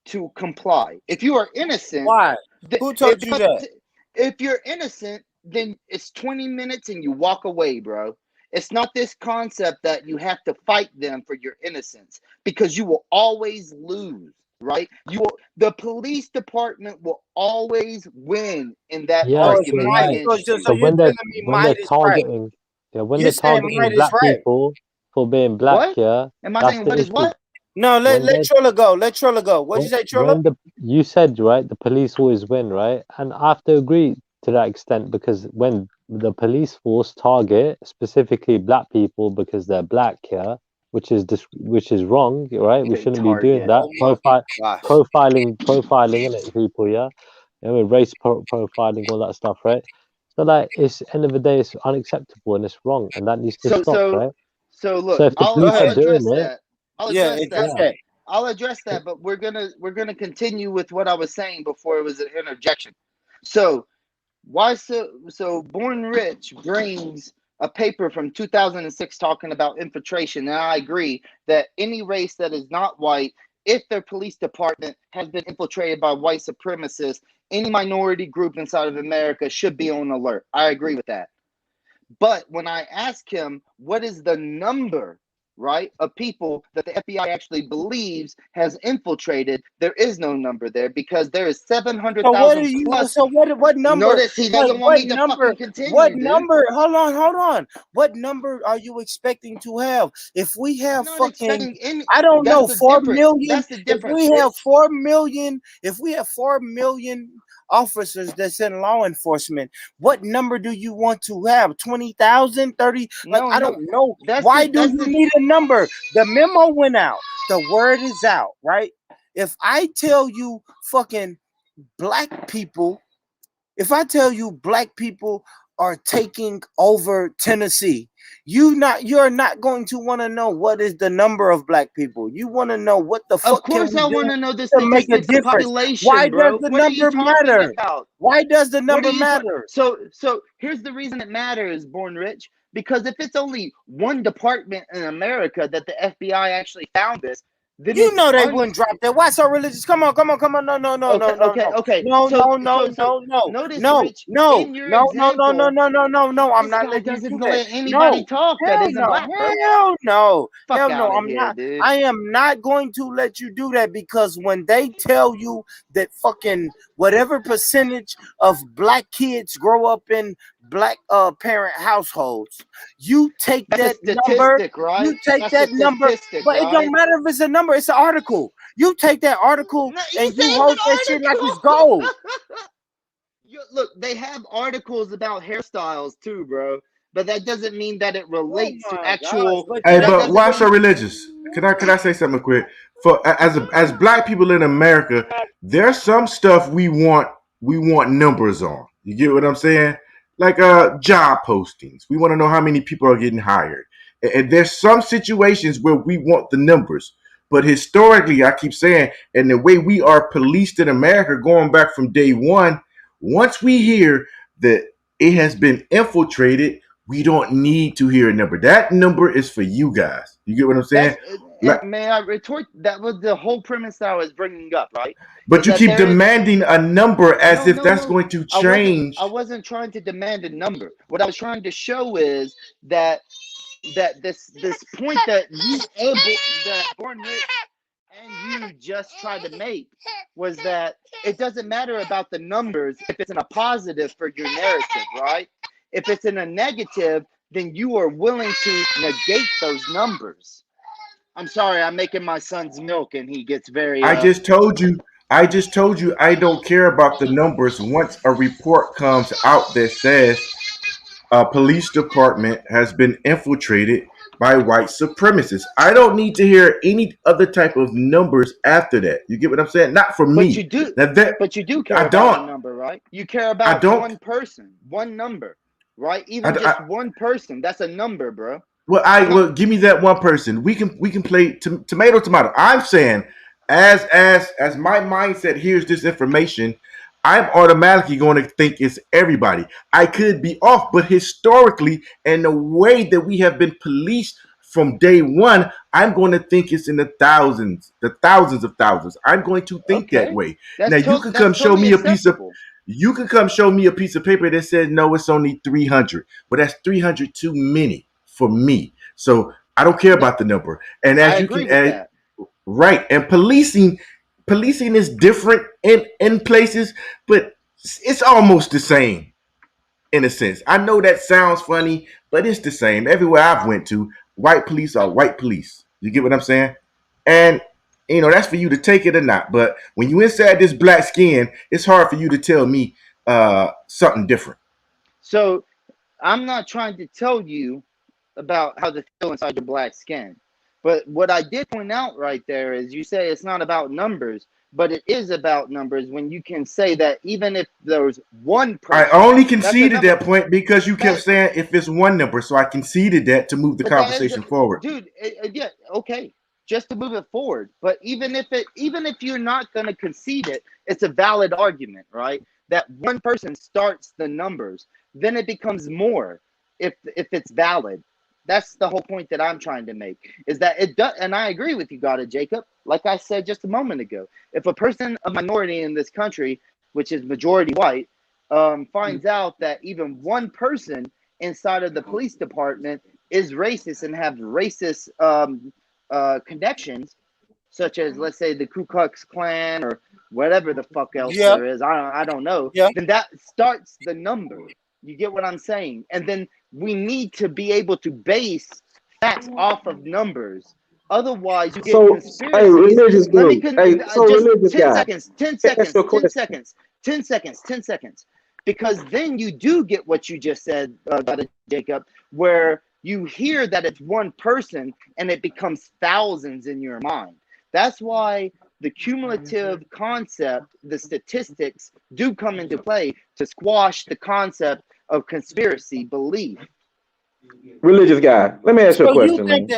[SPEAKER 4] to comply. If you are innocent,
[SPEAKER 3] Why? Who told you that?
[SPEAKER 4] if you're innocent, then it's 20 minutes and you walk away, bro. It's not this concept that you have to fight them for your innocence, because you will always lose, right? The police department will always win in that
[SPEAKER 10] Yes,
[SPEAKER 3] Oh, it's
[SPEAKER 10] you're
[SPEAKER 4] argument
[SPEAKER 3] might.
[SPEAKER 10] right.
[SPEAKER 4] against
[SPEAKER 3] So
[SPEAKER 4] you.
[SPEAKER 10] So
[SPEAKER 3] you're telling me
[SPEAKER 10] when they're
[SPEAKER 3] might is right.
[SPEAKER 10] targeting, yeah, when
[SPEAKER 3] You're
[SPEAKER 10] they're
[SPEAKER 3] saying might
[SPEAKER 10] targeting
[SPEAKER 3] is
[SPEAKER 10] black
[SPEAKER 3] right.
[SPEAKER 10] people for being black,
[SPEAKER 4] What?
[SPEAKER 10] yeah,
[SPEAKER 4] Am I
[SPEAKER 10] that's
[SPEAKER 4] saying
[SPEAKER 10] the
[SPEAKER 4] what is
[SPEAKER 10] issue.
[SPEAKER 4] what?
[SPEAKER 3] No, let
[SPEAKER 10] When they
[SPEAKER 3] Trilla go. Let Trilla go. What'd you say, Trilla?
[SPEAKER 10] when you said right, the police always win, right? And I have to agree to that extent, because when the police force target specifically black people because they're black, yeah, which is wrong, right? We
[SPEAKER 4] They
[SPEAKER 10] shouldn't be doing
[SPEAKER 4] target.
[SPEAKER 10] that.
[SPEAKER 3] Oh my gosh.
[SPEAKER 10] Profiling in it, people, yeah, race profiling, all that stuff, right? So like, it's end of the day, it's unacceptable and it's wrong, and that needs to
[SPEAKER 4] So
[SPEAKER 10] stop,
[SPEAKER 4] so
[SPEAKER 10] right?
[SPEAKER 4] so
[SPEAKER 10] So
[SPEAKER 4] look,
[SPEAKER 10] if the
[SPEAKER 3] Go
[SPEAKER 10] police
[SPEAKER 3] ahead.
[SPEAKER 10] are
[SPEAKER 4] I'll
[SPEAKER 10] doing
[SPEAKER 4] address
[SPEAKER 10] it,
[SPEAKER 4] that. I'll
[SPEAKER 3] Yeah,
[SPEAKER 4] address
[SPEAKER 3] address
[SPEAKER 4] that.
[SPEAKER 10] yeah,
[SPEAKER 3] that.
[SPEAKER 4] I'll address that, but we're gonna continue with what I was saying before it was an interjection. So Born Rich brings a paper from 2006 talking about infiltration, and I agree that any race that is not white, if their police department has been infiltrated by white supremacists, any minority group inside of America should be on alert. I agree with that. But when I ask him what is the number, right, of people that the FBI actually believes has infiltrated, there is no number there because there is 700,000 plus.
[SPEAKER 3] So what number?
[SPEAKER 4] Notice he doesn't want me to fucking continue.
[SPEAKER 3] What
[SPEAKER 4] dude.
[SPEAKER 3] number? Hold on. What number are you expecting to have? If we have I don't know, 4 million.
[SPEAKER 4] That's the difference.
[SPEAKER 3] If we have 4 million, officers that's in law enforcement, what number do you want to have? 20,000, 30? I don't know. Why do you need a number? The memo went out. The word is out, right? If I tell you fucking black people are taking over Tennessee, you're not going to want to know what is the number of black people. You want to know what the fuck.
[SPEAKER 4] Of course, I want to know the
[SPEAKER 3] to make a
[SPEAKER 4] statistics of
[SPEAKER 3] difference.
[SPEAKER 4] population.
[SPEAKER 3] Why
[SPEAKER 4] bro?
[SPEAKER 3] does the
[SPEAKER 4] What
[SPEAKER 3] number matter?
[SPEAKER 4] About?
[SPEAKER 3] Why does the number matter?
[SPEAKER 4] So here's the reason it matters, Born Rich. Because if it's only one department in America that the FBI actually found this, then
[SPEAKER 3] you know they wouldn't drop that. Why so religious? Come on. No.
[SPEAKER 4] Okay.
[SPEAKER 3] No.
[SPEAKER 4] Notice,
[SPEAKER 3] No.
[SPEAKER 4] Rich,
[SPEAKER 3] No.
[SPEAKER 4] in your
[SPEAKER 3] No.
[SPEAKER 4] example,
[SPEAKER 3] I'm not letting
[SPEAKER 4] doesn't
[SPEAKER 3] you do
[SPEAKER 4] let
[SPEAKER 3] that.
[SPEAKER 4] anybody talk that isn't black.
[SPEAKER 3] Hell no.
[SPEAKER 4] Fuck
[SPEAKER 3] Hell no.
[SPEAKER 4] outta
[SPEAKER 3] I'm
[SPEAKER 4] here,
[SPEAKER 3] not.
[SPEAKER 4] dude.
[SPEAKER 3] I am not going to let you do that because when they tell you that fucking whatever percentage of black kids grow up in black parent households, you take
[SPEAKER 4] That's
[SPEAKER 3] that
[SPEAKER 4] a statistic,
[SPEAKER 3] number.
[SPEAKER 4] right?
[SPEAKER 3] You take
[SPEAKER 4] That's
[SPEAKER 3] that
[SPEAKER 4] a
[SPEAKER 3] number,
[SPEAKER 4] statistic,
[SPEAKER 3] but it don't matter if it's a number. It's an article. You take that article and you hold that shit like it's gold.
[SPEAKER 4] Look, they have articles about hairstyles too, bro. But that doesn't mean that it relates to actual.
[SPEAKER 11] Hey, but why so religious? Can I say something quick? For as black people in America, there's some stuff we want numbers on. You get what I'm saying? Like job postings. We want to know how many people are getting hired. And there's some situations where we want the numbers. But historically, I keep saying, and the way we are policed in America, going back from day one, once we hear that it has been infiltrated, we don't need to hear a number. That number is for you guys. You get what I'm saying?
[SPEAKER 4] May I retort? That was the whole premise that I was bringing up, right?
[SPEAKER 11] But you keep demanding a number as if that's going to change.
[SPEAKER 4] I wasn't trying to demand a number. What I was trying to show is that this point that Born Rich and you just tried to make was that it doesn't matter about the numbers if it's in a positive for your narrative, right? If it's in a negative, then you are willing to negate those numbers. I'm sorry, I'm making my son's milk and he gets very
[SPEAKER 11] I just told you I don't care about the numbers. Once a report comes out that says a police department has been infiltrated by white supremacists, I don't need to hear any other type of numbers after that. You get what I'm saying? Not for me.
[SPEAKER 4] But you do. But you do care about the number, right? You care about one person, one number, right? Even just one person. That's a number, bro.
[SPEAKER 11] Well, give me that one person. We can play tomato. I'm saying, as my mindset hears this information, I'm automatically going to think it's everybody. I could be off, but historically, and the way that we have been policed from day one, I'm going to think it's in the thousands of thousands. I'm going to think that way. Now you can come show me a piece of. You can come show me a piece of paper that says no, it's only 300. But that's 300 too many for me. So I don't care about the number. And as you can add, right, and policing is different in places, but it's almost the same in a sense. I know that sounds funny, but it's the same. Everywhere I've went to, white police are white police. You get what I'm saying? And that's for you to take it or not. But when you inside this black skin, it's hard for you to tell me something different.
[SPEAKER 4] So I'm not trying to tell you about how to feel inside your black skin. But what I did point out right there is you say it's not about numbers, but it is about numbers when you can say that even if there's one person.
[SPEAKER 11] I only conceded that point because you kept saying if it's one number, so I conceded that to move the conversation forward.
[SPEAKER 4] Dude, yeah, okay. just to move it forward. But even if you're not going to concede it, it's a valid argument, right? That one person starts the numbers, then it becomes more if it's valid. That's the whole point that I'm trying to make, is that it does. And I agree with you, Jacob. Like I said just a moment ago, if a person, a minority in this country, which is majority white, finds out that even one person inside of the police department is racist and have racist connections, such as, let's say, the Ku Klux Klan or whatever the fuck else there is, I don't know, then that starts the number. You get what I'm saying? And then we need to be able to base facts off of numbers. Otherwise, you get conspiracies.
[SPEAKER 12] Hey, religious
[SPEAKER 4] Let me
[SPEAKER 12] religious
[SPEAKER 4] 10
[SPEAKER 12] guy.
[SPEAKER 4] seconds, 10 seconds, 10 seconds, 10 seconds, 10 seconds. Because then you do get what you just said, Jacob, where you hear that it's one person and it becomes thousands in your mind. That's why the cumulative concept, the statistics do come into play to squash the concept of conspiracy belief.
[SPEAKER 12] Religious guy, let me ask you a question, man.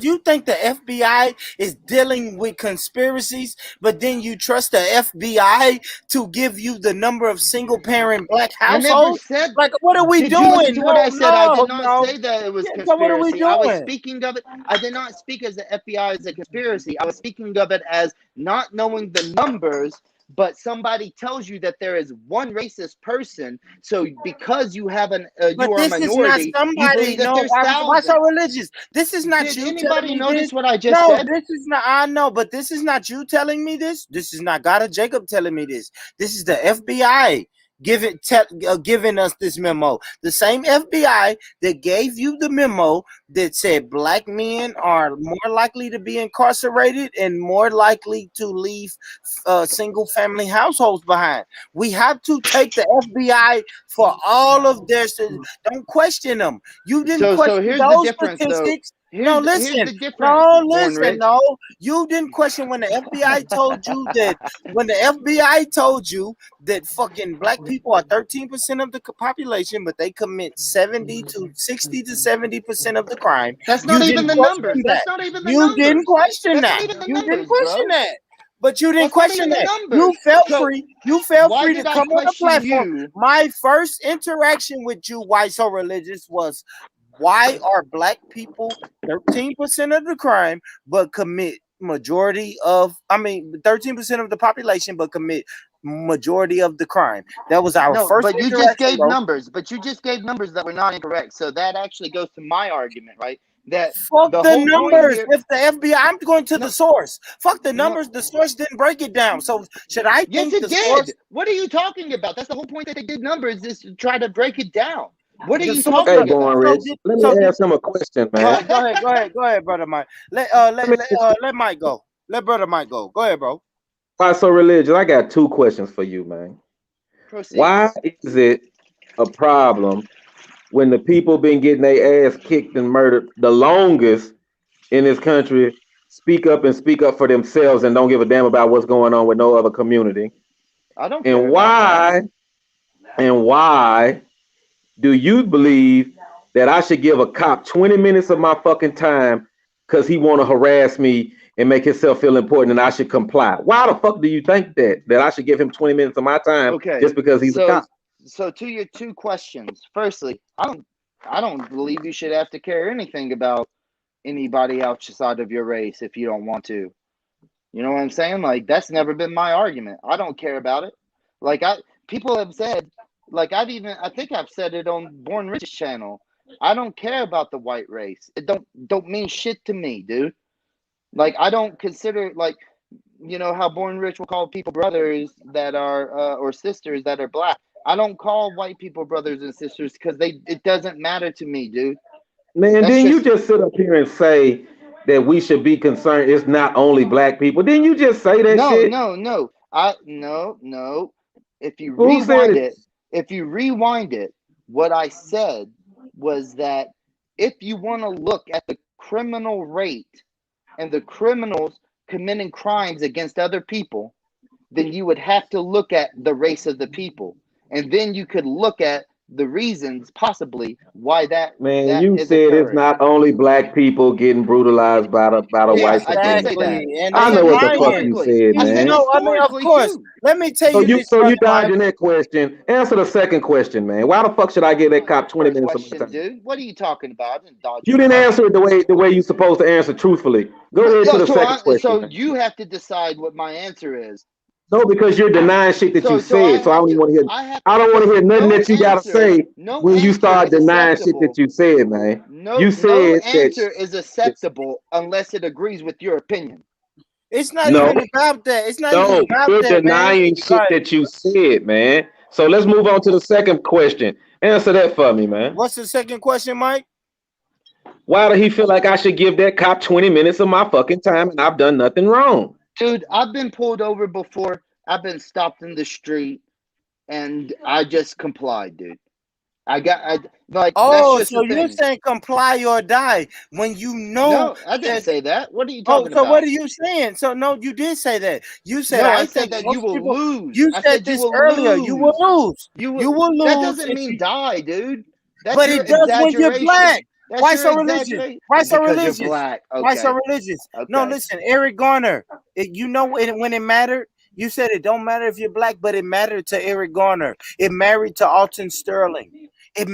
[SPEAKER 3] You think the FBI is dealing with conspiracies, but then you trust the FBI to give you the number of single-parent black households?
[SPEAKER 4] I never said.
[SPEAKER 3] Like, what are we
[SPEAKER 4] did
[SPEAKER 3] doing?
[SPEAKER 4] You listen to what I said? I did not say that it was conspiracy.
[SPEAKER 3] So what are we doing?
[SPEAKER 4] I was speaking of it. I did not speak as the FBI as a conspiracy. I was speaking of it as not knowing the numbers. But somebody tells you that there is one racist person, so because you have you are a minority, you believe that there's thousands.
[SPEAKER 3] Why so religious? This is not
[SPEAKER 4] Did
[SPEAKER 3] you
[SPEAKER 4] anybody
[SPEAKER 3] telling me
[SPEAKER 4] notice
[SPEAKER 3] this?
[SPEAKER 4] what I just said?
[SPEAKER 3] No, this is not. I know, but this is not you telling me this. This is not God or Jacob telling me this. This is the FBI giving us this memo. The same FBI that gave you the memo that said black men are more likely to be incarcerated and more likely to leave single family households behind. We have to take the FBI for all of their. Don't question them. You didn't question
[SPEAKER 4] here's
[SPEAKER 3] those
[SPEAKER 4] the difference,
[SPEAKER 3] statistics.
[SPEAKER 4] Here's the difference.
[SPEAKER 3] No. You didn't question when the FBI told you that. When the FBI told you that fucking black people are 13% of the population, but they commit 60 to 70% of the crime.
[SPEAKER 4] That's not even the numbers. That's not even the numbers.
[SPEAKER 3] You didn't question that. You didn't question that. But you didn't question that. You felt free. You felt free to come on the platform. My first interaction with you, why so religious, was why are black people 13% of the crime, but commit 13% of the population, but commit majority of the crime? That was our first.
[SPEAKER 4] But you just gave numbers. But you just gave numbers that were not incorrect. So that actually goes to my argument, right? That
[SPEAKER 3] fuck the numbers. If the FBI, I'm going to the source. Fuck the numbers. The source didn't break it down. So should I think
[SPEAKER 4] it did? Source? What are you talking about? That's the whole point that they did numbers, is to try to break it down. What are you talking about?
[SPEAKER 12] Born Rich, let me ask him a question, man.
[SPEAKER 3] Go ahead, brother Mike. Let Mike go. Let brother Mike go. Go ahead, bro.
[SPEAKER 12] Why so religious? I got two questions for you, man.
[SPEAKER 4] Proceed.
[SPEAKER 12] Why is it a problem when the people been getting their ass kicked and murdered the longest in this country speak up for themselves and don't give a damn about what's going on with no other community?
[SPEAKER 4] I don't.
[SPEAKER 12] And why do you believe that I should give a cop 20 minutes of my fucking time because he want to harass me and make himself feel important and I should comply? Why the fuck do you think that I should give him 20 minutes of my time just because he's a cop?
[SPEAKER 4] So to your two questions, firstly, I don't believe you should have to care anything about anybody outside of your race if you don't want to. You know what I'm saying? Like, that's never been my argument. I don't care about it. Like, people have said, like, I think I've said it on Born Rich's channel. I don't care about the white race. It don't mean shit to me, dude. Like, I don't consider, like, you know how Born Rich will call people brothers that are or sisters that are black. I don't call white people brothers and sisters because it doesn't matter to me, dude.
[SPEAKER 12] Man, then you just sit up here and say that we should be concerned it's not only black people. Didn't you just say that shit?
[SPEAKER 4] No. No. If you rewind it, what I said was that if you want to look at the criminal rate and the criminals committing crimes against other people, then you would have to look at the race of the people. And then you could look at the reasons possibly why that
[SPEAKER 12] Man, you
[SPEAKER 4] is
[SPEAKER 12] said it's
[SPEAKER 4] occurring.
[SPEAKER 12] not only black people getting brutalized by the
[SPEAKER 4] Yeah,
[SPEAKER 12] white
[SPEAKER 4] I did say
[SPEAKER 12] supremacy.
[SPEAKER 4] that.
[SPEAKER 3] Exactly. And
[SPEAKER 12] I
[SPEAKER 4] I
[SPEAKER 3] they
[SPEAKER 12] know
[SPEAKER 4] said
[SPEAKER 12] what the fuck you
[SPEAKER 3] lying.
[SPEAKER 4] historically.
[SPEAKER 12] said,
[SPEAKER 4] I
[SPEAKER 3] You
[SPEAKER 4] said
[SPEAKER 12] man.
[SPEAKER 3] know, I mean, of
[SPEAKER 4] historically
[SPEAKER 3] course.
[SPEAKER 4] too.
[SPEAKER 3] Let me tell
[SPEAKER 12] So
[SPEAKER 3] you
[SPEAKER 12] you
[SPEAKER 3] this,
[SPEAKER 12] so you
[SPEAKER 3] brother Mike.
[SPEAKER 12] dodging that question. Answer the second question, man. Why the fuck should I give that cop 20 minutes of my
[SPEAKER 4] Question,
[SPEAKER 12] time?
[SPEAKER 4] dude. What are you talking about? I didn't dodge
[SPEAKER 12] You
[SPEAKER 4] your
[SPEAKER 12] didn't
[SPEAKER 4] question.
[SPEAKER 12] answer it the way you're supposed to answer truthfully. Go ahead to the second question,
[SPEAKER 4] So
[SPEAKER 12] man.
[SPEAKER 4] you have to decide what my answer is.
[SPEAKER 12] No, because you're denying shit that you
[SPEAKER 4] So I
[SPEAKER 12] said. So I
[SPEAKER 4] have
[SPEAKER 12] don't even
[SPEAKER 4] to
[SPEAKER 12] want to hear.
[SPEAKER 4] I have
[SPEAKER 12] I don't want to hear nothing that you gotta say
[SPEAKER 4] no
[SPEAKER 12] when you
[SPEAKER 4] answer
[SPEAKER 12] start
[SPEAKER 4] is
[SPEAKER 12] denying shit that
[SPEAKER 4] acceptable.
[SPEAKER 12] you said, man.
[SPEAKER 4] No
[SPEAKER 12] You said
[SPEAKER 4] answer is
[SPEAKER 12] that.
[SPEAKER 4] acceptable unless it agrees with your opinion.
[SPEAKER 3] It's not
[SPEAKER 12] No,
[SPEAKER 3] even about that. It's not even
[SPEAKER 12] no,
[SPEAKER 3] about
[SPEAKER 12] you're
[SPEAKER 3] that, man.
[SPEAKER 12] denying shit
[SPEAKER 3] Like,
[SPEAKER 12] that you said, man. So let's move on to the second question. Answer that for me, man.
[SPEAKER 3] what's the second question, Mike?
[SPEAKER 12] Why do he feel like I should give that cop 20 minutes of my fucking time and I've done nothing wrong?
[SPEAKER 4] Dude, I've been pulled over before. I've been stopped in the street and I just complied, dude. Like that's
[SPEAKER 3] Oh,
[SPEAKER 4] just
[SPEAKER 3] so
[SPEAKER 4] the
[SPEAKER 3] you're
[SPEAKER 4] thing.
[SPEAKER 3] saying comply or die when you know
[SPEAKER 4] No, I didn't
[SPEAKER 3] that.
[SPEAKER 4] say that. What are you
[SPEAKER 3] Oh,
[SPEAKER 4] talking
[SPEAKER 3] so what
[SPEAKER 4] about?
[SPEAKER 3] are you saying? So no, you did say that. You said
[SPEAKER 4] No,
[SPEAKER 3] I
[SPEAKER 4] I
[SPEAKER 3] think
[SPEAKER 4] said that you
[SPEAKER 3] most
[SPEAKER 4] will
[SPEAKER 3] people.
[SPEAKER 4] lose.
[SPEAKER 3] You
[SPEAKER 4] I
[SPEAKER 3] said
[SPEAKER 4] said you
[SPEAKER 3] this
[SPEAKER 4] will
[SPEAKER 3] earlier. You will
[SPEAKER 4] lose.
[SPEAKER 3] lose.
[SPEAKER 4] You
[SPEAKER 3] You
[SPEAKER 4] will.
[SPEAKER 3] will
[SPEAKER 4] That
[SPEAKER 3] lose
[SPEAKER 4] doesn't
[SPEAKER 3] if
[SPEAKER 4] mean
[SPEAKER 3] you.
[SPEAKER 4] die, dude. That's
[SPEAKER 3] But
[SPEAKER 4] your
[SPEAKER 3] it does when you're black.
[SPEAKER 4] exaggeration. That's
[SPEAKER 3] Why
[SPEAKER 4] your
[SPEAKER 3] so religious?
[SPEAKER 4] exaggeration.
[SPEAKER 3] Why so
[SPEAKER 4] Because you're
[SPEAKER 3] religious?
[SPEAKER 4] black.
[SPEAKER 3] Why so
[SPEAKER 4] Okay.
[SPEAKER 3] religious? No,
[SPEAKER 4] Okay.
[SPEAKER 3] listen, Eric Garner. You know when it mattered. You said it don't matter if you're black, but it mattered to Eric Garner. It mattered to Alton Sterling. It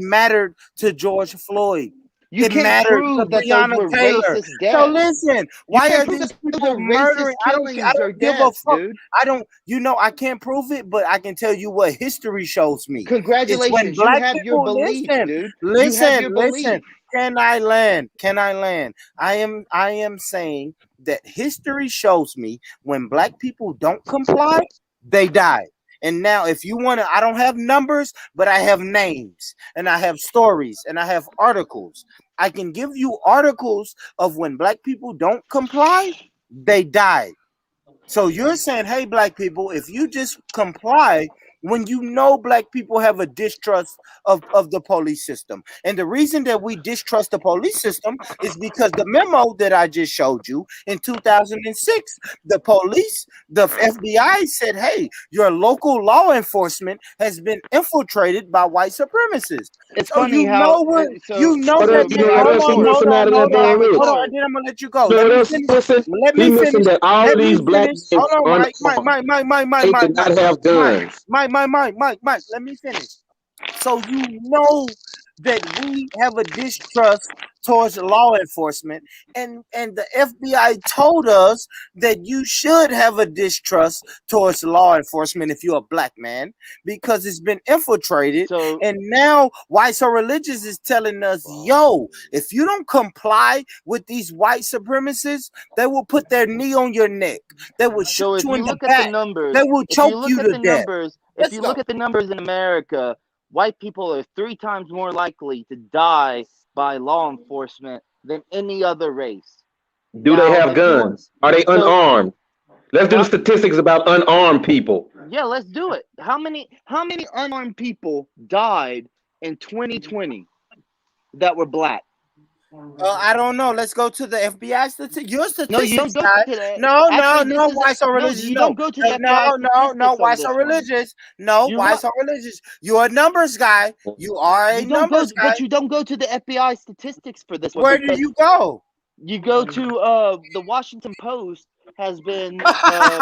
[SPEAKER 3] mattered to George Floyd.
[SPEAKER 4] You
[SPEAKER 3] It
[SPEAKER 4] can't
[SPEAKER 3] mattered to
[SPEAKER 4] prove that those
[SPEAKER 3] Breonna
[SPEAKER 4] were
[SPEAKER 3] Taylor.
[SPEAKER 4] racist
[SPEAKER 3] So
[SPEAKER 4] deaths.
[SPEAKER 3] listen,
[SPEAKER 4] You
[SPEAKER 3] why
[SPEAKER 4] can't
[SPEAKER 3] are
[SPEAKER 4] prove
[SPEAKER 3] these
[SPEAKER 4] that those
[SPEAKER 3] people
[SPEAKER 4] are
[SPEAKER 3] murdering?
[SPEAKER 4] racist
[SPEAKER 3] I
[SPEAKER 4] killings or
[SPEAKER 3] don't give a
[SPEAKER 4] deaths,
[SPEAKER 3] fuck.
[SPEAKER 4] dude.
[SPEAKER 3] I don't. You know, I can't prove it, but I can tell you what history shows me. It's when
[SPEAKER 4] Congratulations. You
[SPEAKER 3] black
[SPEAKER 4] have your
[SPEAKER 3] people
[SPEAKER 4] belief,
[SPEAKER 3] listen,
[SPEAKER 4] dude. You have
[SPEAKER 3] listen,
[SPEAKER 4] your
[SPEAKER 3] listen.
[SPEAKER 4] belief.
[SPEAKER 3] Can I land? Can I land? I am saying that history shows me when black people don't comply, they die. And now, if you want to, I don't have numbers, but I have names and I have stories and I have articles. I can give you articles of when black people don't comply, they die. So you're saying, hey, black people, if you just comply when you know black people have a distrust of the police system. And the reason that we distrust the police system is because the memo that I just showed you in 2006, the FBI said, hey, your local law enforcement has been infiltrated by white supremacists.
[SPEAKER 4] It's
[SPEAKER 3] So
[SPEAKER 4] funny how
[SPEAKER 3] you know
[SPEAKER 12] What
[SPEAKER 3] that
[SPEAKER 12] else? You know
[SPEAKER 3] they,
[SPEAKER 12] what
[SPEAKER 3] hold
[SPEAKER 12] else he
[SPEAKER 3] on, hold
[SPEAKER 12] missing
[SPEAKER 3] on,
[SPEAKER 12] out of that,
[SPEAKER 3] hold on,
[SPEAKER 12] Ball Rich?
[SPEAKER 3] hold on, and then I'm gonna let you go.
[SPEAKER 12] You know
[SPEAKER 3] Let
[SPEAKER 12] what
[SPEAKER 3] me
[SPEAKER 12] else he
[SPEAKER 3] finish.
[SPEAKER 12] missing?
[SPEAKER 3] Let
[SPEAKER 12] He
[SPEAKER 3] me
[SPEAKER 12] missing
[SPEAKER 3] finish.
[SPEAKER 12] that all
[SPEAKER 3] Let me
[SPEAKER 12] these black
[SPEAKER 3] finish.
[SPEAKER 12] men
[SPEAKER 3] Hold on, Mike.
[SPEAKER 12] unarmed.
[SPEAKER 3] Mike.
[SPEAKER 12] They did not have guns.
[SPEAKER 3] Mike. Let me finish. So you know that we have a distrust towards law enforcement, and the FBI told us that you should have a distrust towards law enforcement if you're a black man because it's been infiltrated.
[SPEAKER 4] so
[SPEAKER 3] And now White So Religious is telling us, yo, if you don't comply with these white supremacists, they will put their knee on your neck. They will shoot
[SPEAKER 4] so if
[SPEAKER 3] you
[SPEAKER 4] you
[SPEAKER 3] in the
[SPEAKER 4] look at the
[SPEAKER 3] back.
[SPEAKER 4] numbers,
[SPEAKER 3] They will
[SPEAKER 4] if you
[SPEAKER 3] choke
[SPEAKER 4] look
[SPEAKER 3] you
[SPEAKER 4] at
[SPEAKER 3] to
[SPEAKER 4] the
[SPEAKER 3] death.
[SPEAKER 4] numbers, if
[SPEAKER 3] Let's
[SPEAKER 4] you
[SPEAKER 3] go.
[SPEAKER 4] look at the numbers in America, white people are 3 times more likely to die by law enforcement than any other race.
[SPEAKER 12] Do they
[SPEAKER 4] Now,
[SPEAKER 12] have
[SPEAKER 4] if you want,
[SPEAKER 12] guns? Are they
[SPEAKER 4] so
[SPEAKER 12] unarmed? Let's do the
[SPEAKER 4] how,
[SPEAKER 12] statistics about unarmed people.
[SPEAKER 4] yeah, let's do it. How many unarmed people died in 2020 that were black?
[SPEAKER 3] I don't know. Let's go to the FBI statistics. Your
[SPEAKER 4] No, you don't
[SPEAKER 3] statistics
[SPEAKER 4] go
[SPEAKER 3] guy.
[SPEAKER 4] to that.
[SPEAKER 3] No.
[SPEAKER 4] Actually, this is
[SPEAKER 3] Why so
[SPEAKER 4] no,
[SPEAKER 3] religious?
[SPEAKER 4] you
[SPEAKER 3] No.
[SPEAKER 4] don't go to the
[SPEAKER 3] No.
[SPEAKER 4] FBI statistics
[SPEAKER 3] Why
[SPEAKER 4] on
[SPEAKER 3] so
[SPEAKER 4] this one.
[SPEAKER 3] religious? No.
[SPEAKER 4] You're
[SPEAKER 3] Why
[SPEAKER 4] right.
[SPEAKER 3] so religious? You're a numbers guy. You are a
[SPEAKER 4] You don't go,
[SPEAKER 3] numbers guy.
[SPEAKER 4] but you don't go to the FBI statistics for this one
[SPEAKER 3] Where do
[SPEAKER 4] because
[SPEAKER 3] you go?
[SPEAKER 4] you go to the Washington Post has been no,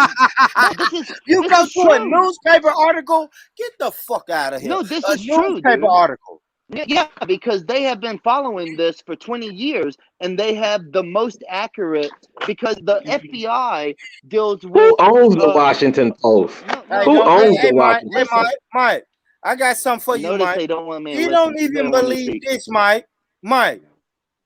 [SPEAKER 3] You
[SPEAKER 4] this
[SPEAKER 3] go
[SPEAKER 4] is
[SPEAKER 3] to a
[SPEAKER 4] true.
[SPEAKER 3] newspaper article? Get the fuck out of here.
[SPEAKER 4] No, this
[SPEAKER 3] A
[SPEAKER 4] is true,
[SPEAKER 3] newspaper
[SPEAKER 4] dude.
[SPEAKER 3] article.
[SPEAKER 4] Yeah, because they have been following this for 20 years and they have the most accurate because the FBI deals
[SPEAKER 12] Who
[SPEAKER 4] with
[SPEAKER 12] owns the Washington Post?
[SPEAKER 3] Hey,
[SPEAKER 12] Who
[SPEAKER 3] don't.
[SPEAKER 12] owns the
[SPEAKER 3] Hey, Mike.
[SPEAKER 12] Washington
[SPEAKER 3] Hey,
[SPEAKER 12] Post?
[SPEAKER 4] listen.
[SPEAKER 3] Mike. I got something for you,
[SPEAKER 4] Notice
[SPEAKER 3] Mike.
[SPEAKER 4] they don't want me to
[SPEAKER 3] He
[SPEAKER 4] listen.
[SPEAKER 3] don't
[SPEAKER 4] They
[SPEAKER 3] even
[SPEAKER 4] don't want me to
[SPEAKER 3] believe
[SPEAKER 4] speak.
[SPEAKER 3] this, Mike. Mike.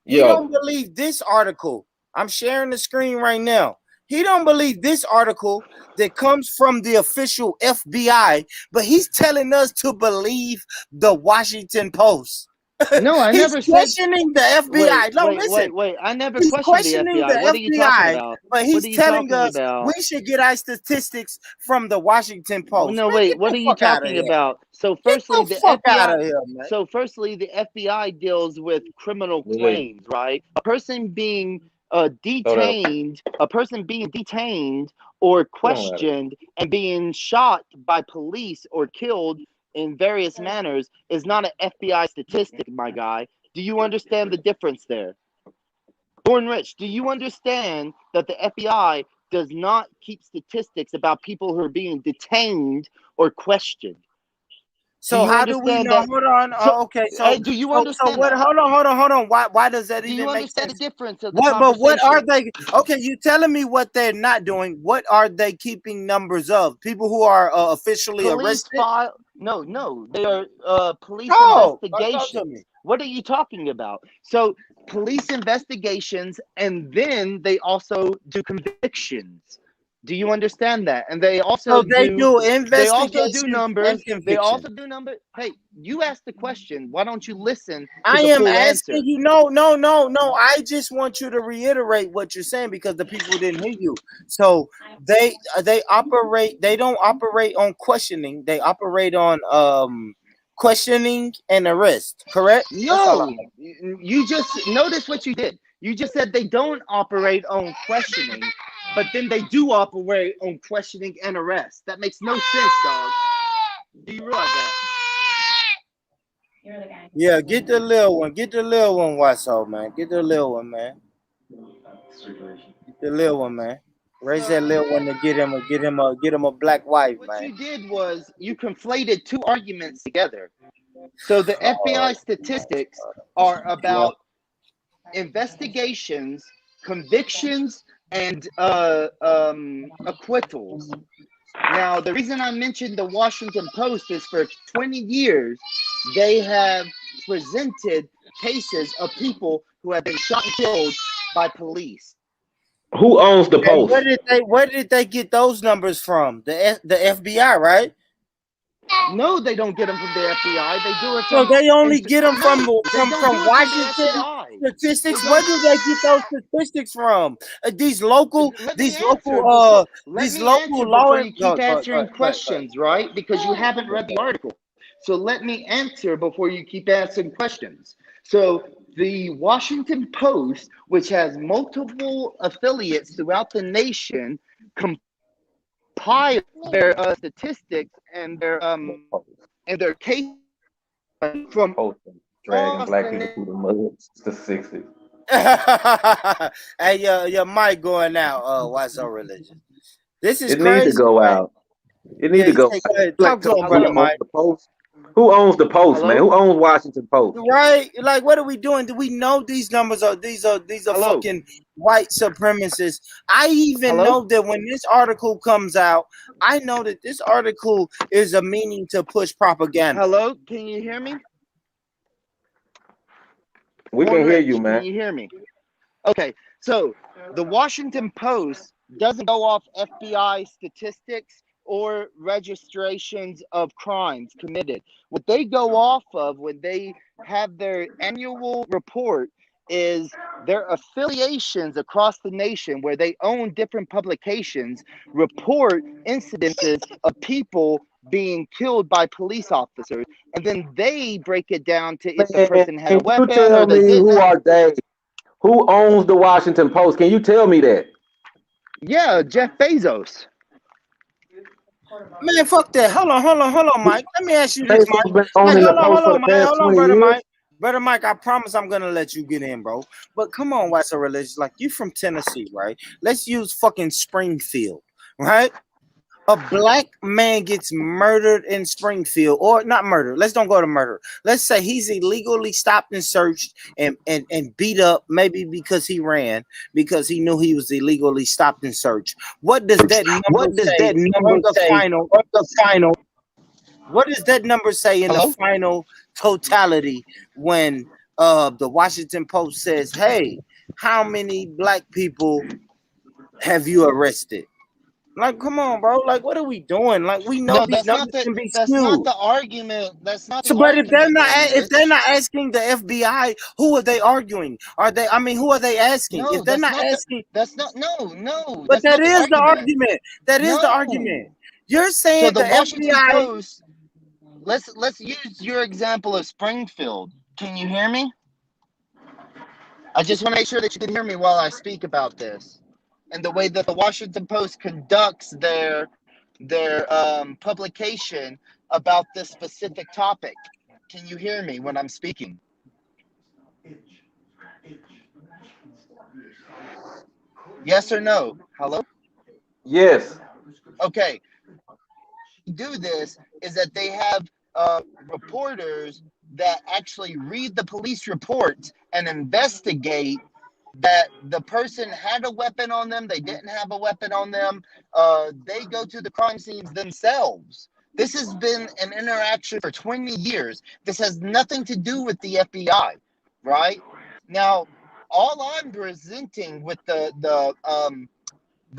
[SPEAKER 3] He
[SPEAKER 12] Yo,
[SPEAKER 3] don't believe this article. I'm sharing the screen right now. He don't believe this article that comes from the official FBI, but he's telling us to believe the Washington Post.
[SPEAKER 4] No, I
[SPEAKER 3] He's
[SPEAKER 4] never said.
[SPEAKER 3] questioning the FBI. No, listen.
[SPEAKER 4] Wait. I never
[SPEAKER 3] He's
[SPEAKER 4] questioned the
[SPEAKER 3] questioning
[SPEAKER 4] FBI. What
[SPEAKER 3] the
[SPEAKER 4] are you talking
[SPEAKER 3] FBI,
[SPEAKER 4] about?
[SPEAKER 3] but
[SPEAKER 4] What
[SPEAKER 3] he's
[SPEAKER 4] are you
[SPEAKER 3] telling
[SPEAKER 4] talking
[SPEAKER 3] us we
[SPEAKER 4] about?
[SPEAKER 3] should get our statistics from the Washington Post.
[SPEAKER 4] No,
[SPEAKER 3] Man,
[SPEAKER 4] wait.
[SPEAKER 3] get
[SPEAKER 4] What
[SPEAKER 3] the
[SPEAKER 4] are you
[SPEAKER 3] fuck out of
[SPEAKER 4] talking
[SPEAKER 3] here.
[SPEAKER 4] about? So,
[SPEAKER 3] Get
[SPEAKER 4] firstly,
[SPEAKER 3] the
[SPEAKER 4] the
[SPEAKER 3] fuck out
[SPEAKER 4] FBI.
[SPEAKER 3] of here, man.
[SPEAKER 4] So, firstly, the FBI deals with criminal
[SPEAKER 12] yeah,
[SPEAKER 4] claims, right? A person being
[SPEAKER 12] hold up.
[SPEAKER 4] detained or
[SPEAKER 12] It don't matter.
[SPEAKER 4] questioned and being shot by police or killed in various manners is not an FBI statistic, my guy. Do you understand the difference there? Born Rich, do you understand that the FBI does not keep statistics about people who are being detained or questioned?
[SPEAKER 3] So how do we know? Hold on. Okay. So
[SPEAKER 4] do you understand
[SPEAKER 3] what?
[SPEAKER 4] that?
[SPEAKER 3] Hold on. Why does that
[SPEAKER 4] Do
[SPEAKER 3] even
[SPEAKER 4] you
[SPEAKER 3] make
[SPEAKER 4] understand
[SPEAKER 3] sense?
[SPEAKER 4] the difference of the
[SPEAKER 3] What? But what are
[SPEAKER 4] conversation?
[SPEAKER 3] they? Okay, you telling me what they're not doing? What are they keeping numbers of? People who are officially
[SPEAKER 4] Police
[SPEAKER 3] arrested?
[SPEAKER 4] file? No, they are police
[SPEAKER 3] Oh, talk to
[SPEAKER 4] investigations.
[SPEAKER 3] me.
[SPEAKER 4] What are you talking about? So police investigations, and then they also do convictions. Do you understand that? And they also
[SPEAKER 3] So they do
[SPEAKER 4] they also do
[SPEAKER 3] investigations
[SPEAKER 4] numbers.
[SPEAKER 3] and
[SPEAKER 4] They
[SPEAKER 3] conviction.
[SPEAKER 4] also do numbers. Hey, you asked the question. Why don't you listen to
[SPEAKER 3] I
[SPEAKER 4] the
[SPEAKER 3] am
[SPEAKER 4] full answer?
[SPEAKER 3] asking you. No. I just want you to reiterate what you're saying because the people didn't hear you. So they operate. They don't operate on questioning. They operate on questioning and arrest. Correct? That's all.
[SPEAKER 4] No, you just notice what you did. You just said they don't operate on questioning, but then they do operate on questioning and arrest. That makes no sense, dog. Do you realize that?
[SPEAKER 3] Yeah, get the little one. Get the little one, Watso, man. Get the little one, man. Get the little one, man. Raise that little one to get him a black wife,
[SPEAKER 4] What
[SPEAKER 3] man.
[SPEAKER 4] you did was you conflated two arguments together. So the FBI statistics are about investigations, convictions, and acquittals. Now, the reason I mentioned the Washington Post is for 20 years, they have presented cases of people who have been shot and killed by police.
[SPEAKER 12] Who owns the
[SPEAKER 3] And
[SPEAKER 12] Post?
[SPEAKER 3] where did they get those numbers from? The FBI, right?
[SPEAKER 4] No, they don't get them from the FBI. They do it
[SPEAKER 3] So
[SPEAKER 4] from.
[SPEAKER 3] they only get them
[SPEAKER 4] No,
[SPEAKER 3] from
[SPEAKER 4] they don't do it from the
[SPEAKER 3] Washington
[SPEAKER 4] FBI.
[SPEAKER 3] statistics. Where do they get those statistics from? These local
[SPEAKER 4] Let me
[SPEAKER 3] these
[SPEAKER 4] answer
[SPEAKER 3] local law
[SPEAKER 4] before you keep
[SPEAKER 3] go
[SPEAKER 4] answering
[SPEAKER 3] ahead.
[SPEAKER 4] questions, right? Because you haven't read the article. So let me answer before you keep asking questions. So the Washington Post, which has multiple affiliates throughout the nation, compile their statistics and their case from
[SPEAKER 12] Dragging black people through the mud since the 60s.
[SPEAKER 3] Hey, your mic going out. Why so religious? This is
[SPEAKER 12] It need to
[SPEAKER 3] crazy,
[SPEAKER 12] go
[SPEAKER 3] man.
[SPEAKER 12] out. It need
[SPEAKER 3] Yeah,
[SPEAKER 12] to go
[SPEAKER 3] go
[SPEAKER 12] out.
[SPEAKER 3] ahead.
[SPEAKER 12] Like
[SPEAKER 3] Talk to him, brother
[SPEAKER 12] who owns
[SPEAKER 3] Mike.
[SPEAKER 12] the Post? Who owns the Post, man? Who owns Washington Post?
[SPEAKER 3] Right? Like, what are we doing? Do we know these numbers are these are fucking white supremacists? I even know that when this article comes out, I know that this article is a meaning to push propaganda.
[SPEAKER 4] Hello, can you hear me?
[SPEAKER 12] We can hear you, man.
[SPEAKER 4] Can you hear me? Okay, so the Washington Post doesn't go off FBI statistics or registrations of crimes committed. What they go off of when they have their annual report is their affiliations across the nation where they own different publications report incidences of people being killed by police officers, and then they break it down to if the person had a weapon
[SPEAKER 12] Can you tell
[SPEAKER 4] or they
[SPEAKER 12] me
[SPEAKER 4] didn't.
[SPEAKER 12] who are they? Who owns the Washington Post? Can you tell me that?
[SPEAKER 4] Yeah, Jeff Bezos.
[SPEAKER 3] Man, fuck that. Hold on, Mike. Let me ask you this, Mike.
[SPEAKER 12] Bezos been owning the Post for the
[SPEAKER 3] Mike.
[SPEAKER 12] past
[SPEAKER 3] Hold on,
[SPEAKER 12] 20
[SPEAKER 3] brother
[SPEAKER 12] years.
[SPEAKER 3] Mike. Brother Mike, I promise I'm gonna let you get in, bro. But come on, why so religious? Like, you from Tennessee, right? Let's use fucking Springfield, right? A black man gets murdered in Springfield, or not murdered. Let's don't go to murder. Let's say he's illegally stopped and searched and beat up, maybe because he ran, because he knew he was illegally stopped and searched. What does that number say on the final? What does that number say in the final totality when the Washington Post says, "Hey, how many black people have you arrested?" Like, come on, bro. Like, what are we doing? Like, we know these numbers can be
[SPEAKER 4] that's not
[SPEAKER 3] skewed.
[SPEAKER 4] the argument. That's not the
[SPEAKER 3] So, but if they're
[SPEAKER 4] argument.
[SPEAKER 3] not asking the FBI, who are they arguing? Are they? I mean, who are they asking?
[SPEAKER 4] No,
[SPEAKER 3] If they're
[SPEAKER 4] that's
[SPEAKER 3] not
[SPEAKER 4] not
[SPEAKER 3] asking,
[SPEAKER 4] that's not no.
[SPEAKER 3] but
[SPEAKER 4] That's not
[SPEAKER 3] that is the
[SPEAKER 4] argument.
[SPEAKER 3] argument. That is the
[SPEAKER 4] No.
[SPEAKER 3] argument. You're
[SPEAKER 4] So
[SPEAKER 3] saying
[SPEAKER 4] the
[SPEAKER 3] the
[SPEAKER 4] Washington
[SPEAKER 3] FBI.
[SPEAKER 4] Post. Let's use your example of Springfield. Can you hear me? I just want to make sure that you can hear me while I speak about this, and the way that the Washington Post conducts their publication about this specific topic. Can you hear me when I'm speaking? Yes or no? Hello?
[SPEAKER 12] Yes.
[SPEAKER 4] Okay. Do this is that they have reporters that actually read the police reports and investigate that the person had a weapon on them, they didn't have a weapon on them. They go to the crime scenes themselves. This has been an interaction for 20 years. This has nothing to do with the FBI, right? Now, all I'm presenting with the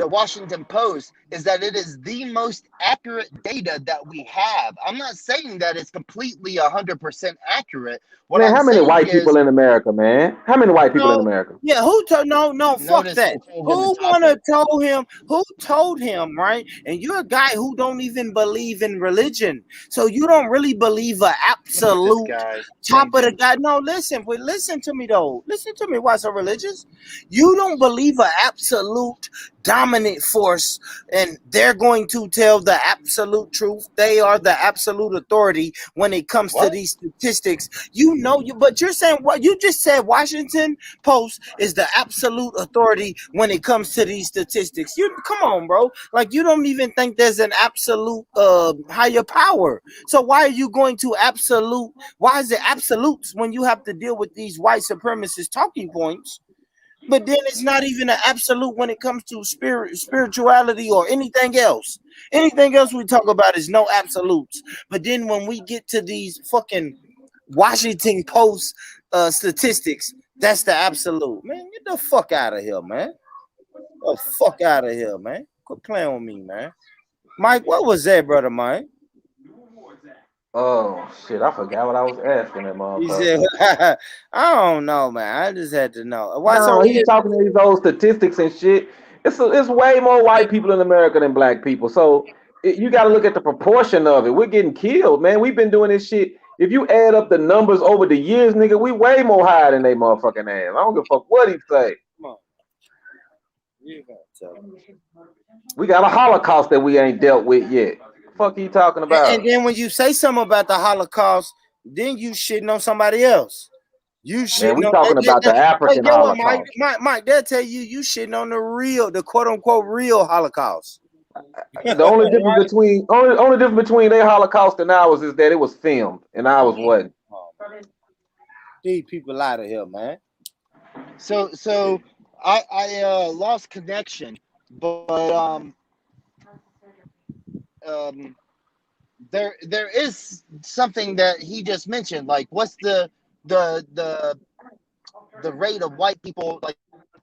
[SPEAKER 4] Washington Post is that it is the most accurate data that we have. I'm not saying that it's completely 100% accurate. What
[SPEAKER 12] Man,
[SPEAKER 4] I'm
[SPEAKER 12] how many
[SPEAKER 4] saying
[SPEAKER 12] white
[SPEAKER 4] is,
[SPEAKER 12] people in America, man? How many white people in
[SPEAKER 3] No,
[SPEAKER 12] America?
[SPEAKER 3] yeah, who told no, fuck
[SPEAKER 4] notice
[SPEAKER 3] that.
[SPEAKER 4] the Chauvin
[SPEAKER 3] Who
[SPEAKER 4] topic.
[SPEAKER 3] wanna told him? Who told him, right? And you're a guy who don't even believe in religion. So you don't really believe a
[SPEAKER 4] Look at this
[SPEAKER 3] absolute
[SPEAKER 4] guy
[SPEAKER 3] top of the
[SPEAKER 4] changing.
[SPEAKER 3] guy. No, listen to me though. Listen to me. Why so religious? You don't believe an absolute dominant force, and they're going to tell the absolute truth. They are the absolute authority when it comes to
[SPEAKER 4] What?
[SPEAKER 3] these statistics. You know but you're saying what you just said. Washington Post is the absolute authority when it comes to these statistics. You come on, bro. Like you don't even think there's an absolute higher power. So why are you going to absolute? Why is it absolutes when you have to deal with these white supremacist talking points? But then it's not even an absolute when it comes to spirituality or anything else. Anything else we talk about is no absolutes. But then when we get to these fucking Washington Post statistics, that's the absolute. Man, get the fuck out of here, man. Get the fuck out of here, man. Quit playing with me, man. Mike, what was that, brother Mike?
[SPEAKER 12] Oh shit, I forgot what I was asking that
[SPEAKER 3] He
[SPEAKER 12] motherfucker.
[SPEAKER 3] said, I don't know, man. I just had to know. Why so
[SPEAKER 12] No, he's talking to these old statistics and shit. It's way more white people in America than black people. So you got to look at the proportion of it. We're getting killed, man. We've been doing this shit. If you add up the numbers over the years, nigga, we way more higher than they motherfucking ass. I don't give a fuck what he say.
[SPEAKER 3] Come on. You gotta tell me.
[SPEAKER 12] We got a Holocaust that we ain't dealt with yet. Fuck you talking about?
[SPEAKER 3] And then when you say something about the Holocaust, then you shitting on somebody else. You
[SPEAKER 12] Man,
[SPEAKER 3] shitting
[SPEAKER 12] we
[SPEAKER 3] on
[SPEAKER 12] talking about the
[SPEAKER 3] hey,
[SPEAKER 12] African
[SPEAKER 3] yo, what,
[SPEAKER 12] Holocaust.
[SPEAKER 3] Mike, they'll tell you shitting on the quote unquote real Holocaust.
[SPEAKER 12] The only difference between only difference between their Holocaust and ours is that it was filmed and ours wasn't.
[SPEAKER 3] These people out of here, man.
[SPEAKER 4] So I lost connection, but there is something that he just mentioned. Like, what's the rate of white people, like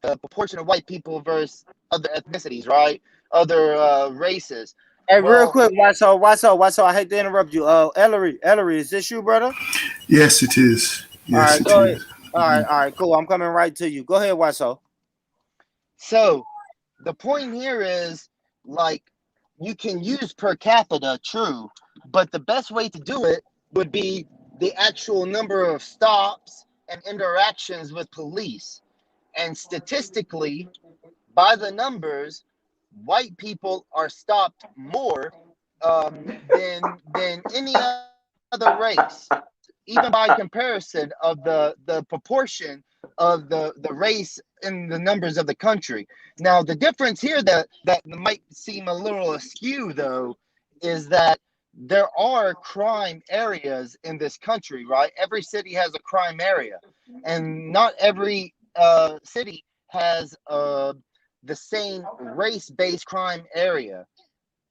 [SPEAKER 4] the proportion of white people versus other ethnicities, right? Other races.
[SPEAKER 3] Hey,
[SPEAKER 4] Well,
[SPEAKER 3] real quick, why so? I hate to interrupt you. Ellery, is this you, brother?
[SPEAKER 9] Yes, it is. Yes,
[SPEAKER 3] all right,
[SPEAKER 9] it
[SPEAKER 3] go
[SPEAKER 9] is.
[SPEAKER 3] ahead. All right, cool. I'm coming right to you. Go ahead, Waso.
[SPEAKER 4] So the point here is, like, you can use per capita, true, but the best way to do it would be the actual number of stops and interactions with police. And statistically, by the numbers, white people are stopped more than any other race, even by comparison of the proportion of the race in the numbers of the country. Now, the difference here that might seem a little askew, though, is that there are crime areas in this country, right? Every city has a crime area, and not every city has the same race-based crime area,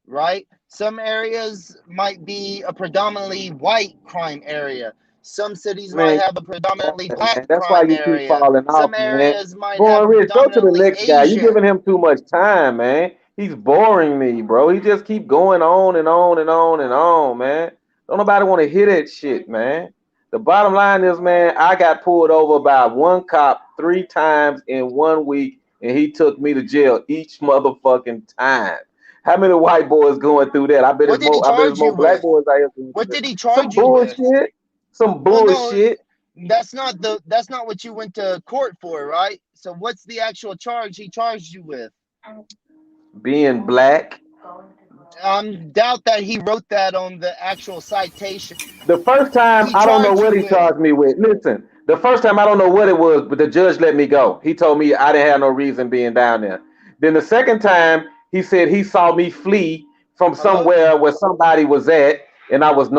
[SPEAKER 4] right? Some areas might be a predominantly white crime area. Some cities might
[SPEAKER 12] Man,
[SPEAKER 4] have a predominantly black
[SPEAKER 12] that's why
[SPEAKER 4] crime
[SPEAKER 12] you keep
[SPEAKER 4] area.
[SPEAKER 12] falling off,
[SPEAKER 4] Some
[SPEAKER 12] man.
[SPEAKER 4] areas might have
[SPEAKER 12] Born
[SPEAKER 4] a
[SPEAKER 12] Rich, go to the
[SPEAKER 4] predominantly
[SPEAKER 12] next guy. You
[SPEAKER 4] Asian.
[SPEAKER 12] giving him too much time, man. He's boring me, bro. He just keep going on and on and on and on, man. Don't nobody want to hear that shit, man. The bottom line is, man, I got pulled over by one cop 3 times in 1 week, and he took me to jail each motherfucking time. How many white boys going through that? I bet
[SPEAKER 4] What
[SPEAKER 12] it's
[SPEAKER 4] did he
[SPEAKER 12] more. I bet it's
[SPEAKER 4] charge you
[SPEAKER 12] more black
[SPEAKER 4] with?
[SPEAKER 12] boys out here doing
[SPEAKER 4] What
[SPEAKER 12] that.
[SPEAKER 4] did he
[SPEAKER 12] Some
[SPEAKER 4] charge you with?
[SPEAKER 12] bullshit. Some
[SPEAKER 4] Well, no,
[SPEAKER 12] bullshit.
[SPEAKER 4] that's not what you went to court for, right? So what's the actual charge he charged you with?
[SPEAKER 12] Being black.
[SPEAKER 4] Doubt that he wrote that on the actual citation.
[SPEAKER 12] The first time,
[SPEAKER 4] He
[SPEAKER 12] I don't know
[SPEAKER 4] charged
[SPEAKER 12] what
[SPEAKER 4] you
[SPEAKER 12] he
[SPEAKER 4] with.
[SPEAKER 12] charged me with. Listen, the first time, I don't know what it was, but the judge let me go. He told me I didn't have no reason being down there. Then the second time, he said he saw me flee from
[SPEAKER 4] Hello?
[SPEAKER 12] somewhere where somebody was at, and I wasn't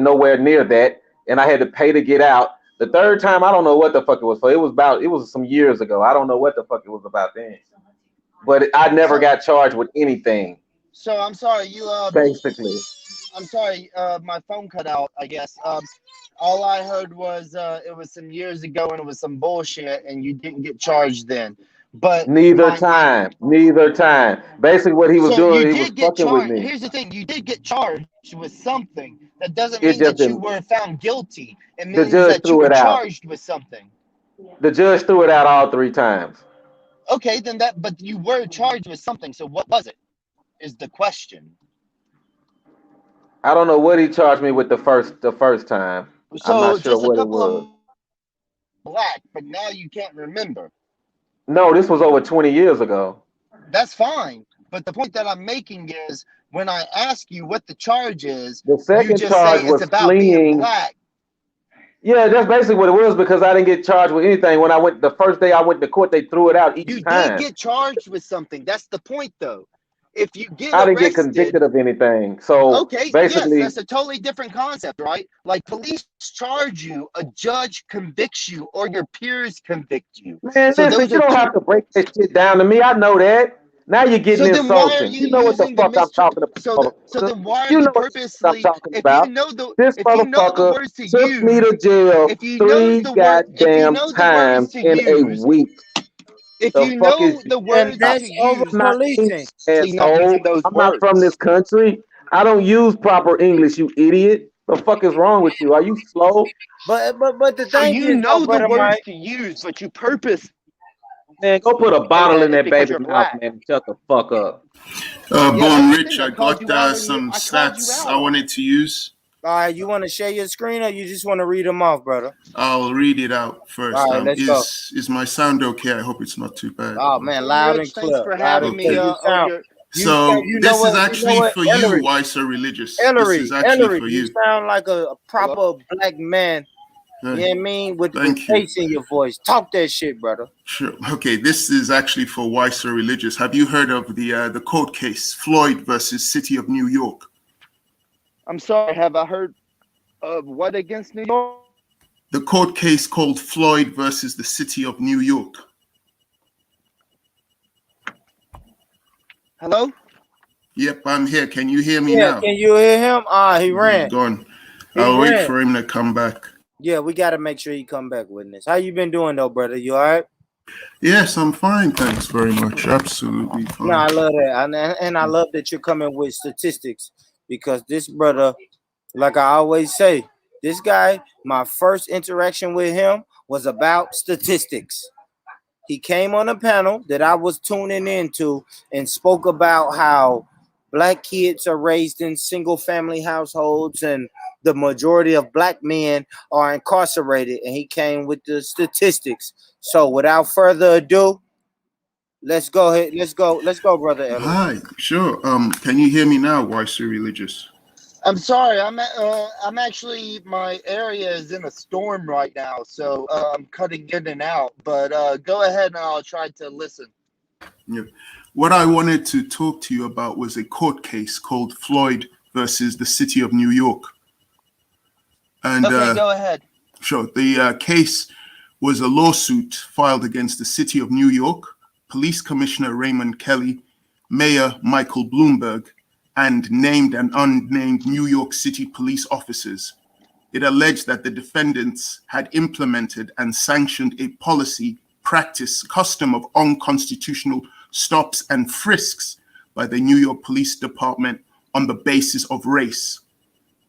[SPEAKER 12] nowhere near that, and I had to pay to get out. The third time, I don't know what the fuck it was for. It was some years ago. I don't know what the fuck it was about then. But I never
[SPEAKER 4] So,
[SPEAKER 12] got charged with anything,
[SPEAKER 4] so I'm sorry,
[SPEAKER 12] basically.
[SPEAKER 4] I'm sorry, my phone cut out, I guess. All I heard was it was some years ago and it was some bullshit and you didn't get charged then. But
[SPEAKER 12] Neither time. Basically, what he was
[SPEAKER 4] so you
[SPEAKER 12] doing, he was
[SPEAKER 4] did get
[SPEAKER 12] fucking with
[SPEAKER 4] charged.
[SPEAKER 12] me.
[SPEAKER 4] Here's the thing, you did get charged with something. That doesn't
[SPEAKER 12] It
[SPEAKER 4] mean
[SPEAKER 12] just
[SPEAKER 4] that you
[SPEAKER 12] didn't.
[SPEAKER 4] were found guilty. It
[SPEAKER 12] The
[SPEAKER 4] means
[SPEAKER 12] judge
[SPEAKER 4] that you
[SPEAKER 12] threw
[SPEAKER 4] were
[SPEAKER 12] it out.
[SPEAKER 4] charged with something.
[SPEAKER 12] The judge threw it out all 3 times.
[SPEAKER 4] Okay, then but you were charged with something. So what was it? Is the question.
[SPEAKER 12] I don't know what he charged me with the first time. I'm
[SPEAKER 4] So
[SPEAKER 12] not sure
[SPEAKER 4] just a
[SPEAKER 12] what it
[SPEAKER 4] couple
[SPEAKER 12] was.
[SPEAKER 4] of black, but now you can't remember.
[SPEAKER 12] No, this was over 20 years ago.
[SPEAKER 4] That's fine. But the point that I'm making is when I ask you what the charge is,
[SPEAKER 12] The
[SPEAKER 4] you
[SPEAKER 12] second
[SPEAKER 4] just say
[SPEAKER 12] charge
[SPEAKER 4] it's
[SPEAKER 12] was
[SPEAKER 4] about being
[SPEAKER 12] fleeing.
[SPEAKER 4] black.
[SPEAKER 12] Yeah, that's basically what it was because I didn't get charged with anything. When I went the first day I went to court, they threw it out each
[SPEAKER 4] You did
[SPEAKER 12] time.
[SPEAKER 4] get charged with something. That's the point, though. If you get
[SPEAKER 12] I didn't get
[SPEAKER 4] arrested,
[SPEAKER 12] convicted of anything. So
[SPEAKER 4] okay, yes,
[SPEAKER 12] basically,
[SPEAKER 4] that's a totally different concept, right? Like police charge you, a judge convicts you, or your peers convict you.
[SPEAKER 12] man,
[SPEAKER 4] So
[SPEAKER 12] listen,
[SPEAKER 4] those
[SPEAKER 12] you
[SPEAKER 4] are
[SPEAKER 12] don't
[SPEAKER 4] two.
[SPEAKER 12] have to break that shit down to me. I know that. Now you're getting
[SPEAKER 4] So then why are
[SPEAKER 12] insulting.
[SPEAKER 4] you
[SPEAKER 12] You know what the
[SPEAKER 4] using the
[SPEAKER 12] fuck I'm talking about.
[SPEAKER 4] so then why are
[SPEAKER 12] You
[SPEAKER 4] you
[SPEAKER 12] know what the fuck I'm
[SPEAKER 4] purposely
[SPEAKER 12] talking about. This
[SPEAKER 4] if you know the
[SPEAKER 12] motherfucker
[SPEAKER 4] words to
[SPEAKER 12] took me
[SPEAKER 4] use
[SPEAKER 12] to jail
[SPEAKER 4] if you know
[SPEAKER 12] 3
[SPEAKER 4] the word if you
[SPEAKER 12] goddamn
[SPEAKER 4] know the words
[SPEAKER 12] times
[SPEAKER 4] to
[SPEAKER 12] in a
[SPEAKER 4] use
[SPEAKER 12] week.
[SPEAKER 4] if
[SPEAKER 12] The
[SPEAKER 4] you
[SPEAKER 12] fuck is
[SPEAKER 4] know the
[SPEAKER 3] And
[SPEAKER 4] words
[SPEAKER 12] I'm
[SPEAKER 4] to
[SPEAKER 3] that's over
[SPEAKER 4] use
[SPEAKER 12] not
[SPEAKER 3] policing.
[SPEAKER 4] you're not using
[SPEAKER 12] asshole.
[SPEAKER 4] those
[SPEAKER 12] I'm not from this
[SPEAKER 4] words.
[SPEAKER 12] country. I don't use proper English, you idiot. The fuck is wrong with you? Are you slow?
[SPEAKER 3] But the
[SPEAKER 4] So
[SPEAKER 3] thing
[SPEAKER 4] you
[SPEAKER 3] is, though,
[SPEAKER 4] know the
[SPEAKER 3] brother
[SPEAKER 4] words
[SPEAKER 3] Mike.
[SPEAKER 4] to use, but you purpose
[SPEAKER 12] Man, go put a
[SPEAKER 4] say
[SPEAKER 12] bottle in
[SPEAKER 4] that it's
[SPEAKER 12] that
[SPEAKER 4] because
[SPEAKER 12] baby
[SPEAKER 4] you're
[SPEAKER 12] mouth,
[SPEAKER 4] black.
[SPEAKER 12] man, and shut the fuck up.
[SPEAKER 4] Yeah, that's
[SPEAKER 9] Born
[SPEAKER 4] the
[SPEAKER 9] Rich,
[SPEAKER 4] thing. I
[SPEAKER 9] I
[SPEAKER 4] called
[SPEAKER 9] got
[SPEAKER 4] you out on
[SPEAKER 9] some
[SPEAKER 4] I called you
[SPEAKER 9] stats
[SPEAKER 4] out
[SPEAKER 9] I
[SPEAKER 4] on
[SPEAKER 9] wanted
[SPEAKER 4] it.
[SPEAKER 9] to use.
[SPEAKER 3] All right, you want to share your screen or you just want to read them off, brother?
[SPEAKER 9] I'll read it out first.
[SPEAKER 3] All right, let's go.
[SPEAKER 9] Is my sound okay? I hope it's not too bad.
[SPEAKER 3] Oh man,
[SPEAKER 4] Born
[SPEAKER 3] loud and
[SPEAKER 4] Rich, thanks
[SPEAKER 3] clear,
[SPEAKER 4] for
[SPEAKER 3] loud and
[SPEAKER 4] having
[SPEAKER 3] clear.
[SPEAKER 4] me
[SPEAKER 9] Okay.
[SPEAKER 3] You
[SPEAKER 4] on
[SPEAKER 3] sound,
[SPEAKER 4] your
[SPEAKER 9] So
[SPEAKER 3] you know
[SPEAKER 9] this is
[SPEAKER 3] what,
[SPEAKER 9] actually for you,
[SPEAKER 3] Hillary,
[SPEAKER 9] Wiser Religious. This is actually for
[SPEAKER 3] You
[SPEAKER 9] you.
[SPEAKER 3] sound like a
[SPEAKER 4] Hello?
[SPEAKER 3] proper black man. You know what I mean? With
[SPEAKER 9] Thank you.
[SPEAKER 3] bass in your voice. Talk that shit, brother.
[SPEAKER 9] Sure. Okay, this is actually for Wiser Religious. Have you heard of the court case, Floyd versus City of New York?
[SPEAKER 4] I'm sorry, have I heard of what against New York?
[SPEAKER 9] The court case called Floyd versus the City of New York.
[SPEAKER 4] Hello?
[SPEAKER 9] Yep, I'm here. Can you hear me
[SPEAKER 3] Yeah,
[SPEAKER 9] now?
[SPEAKER 3] can you hear him? He
[SPEAKER 9] He's
[SPEAKER 3] ran.
[SPEAKER 9] gone.
[SPEAKER 3] He
[SPEAKER 9] I'll wait
[SPEAKER 3] ran.
[SPEAKER 9] for him to come back.
[SPEAKER 3] Yeah, we got to make sure he come back with this. How you been doing though, brother? You all right?
[SPEAKER 9] Yes, I'm fine. Thanks very much. Absolutely fine.
[SPEAKER 3] No, I love that, and I love that you're coming with statistics because this brother, like I always say, this guy, my first interaction with him was about statistics. He came on a panel that I was tuning into and spoke about how black kids are raised in single family households and the majority of black men are incarcerated. And he came with the statistics. So without further ado, let's go ahead. Let's go, brother Ellis.
[SPEAKER 9] Hi, sure. Can you hear me now, Wiser Religious?
[SPEAKER 4] I'm sorry. I'm actually my area is in a storm right now, so I'm cutting in and out. But go ahead and I'll try to listen.
[SPEAKER 9] Yeah. What I wanted to talk to you about was a court case called Floyd versus the City of New York. And
[SPEAKER 4] okay, go ahead.
[SPEAKER 9] Sure. The case was a lawsuit filed against the City of New York, Police Commissioner Raymond Kelly, Mayor Michael Bloomberg, and named and unnamed New York City police officers. It alleged that the defendants had implemented and sanctioned a policy, practice, custom of unconstitutional stops and frisks by the New York Police Department on the basis of race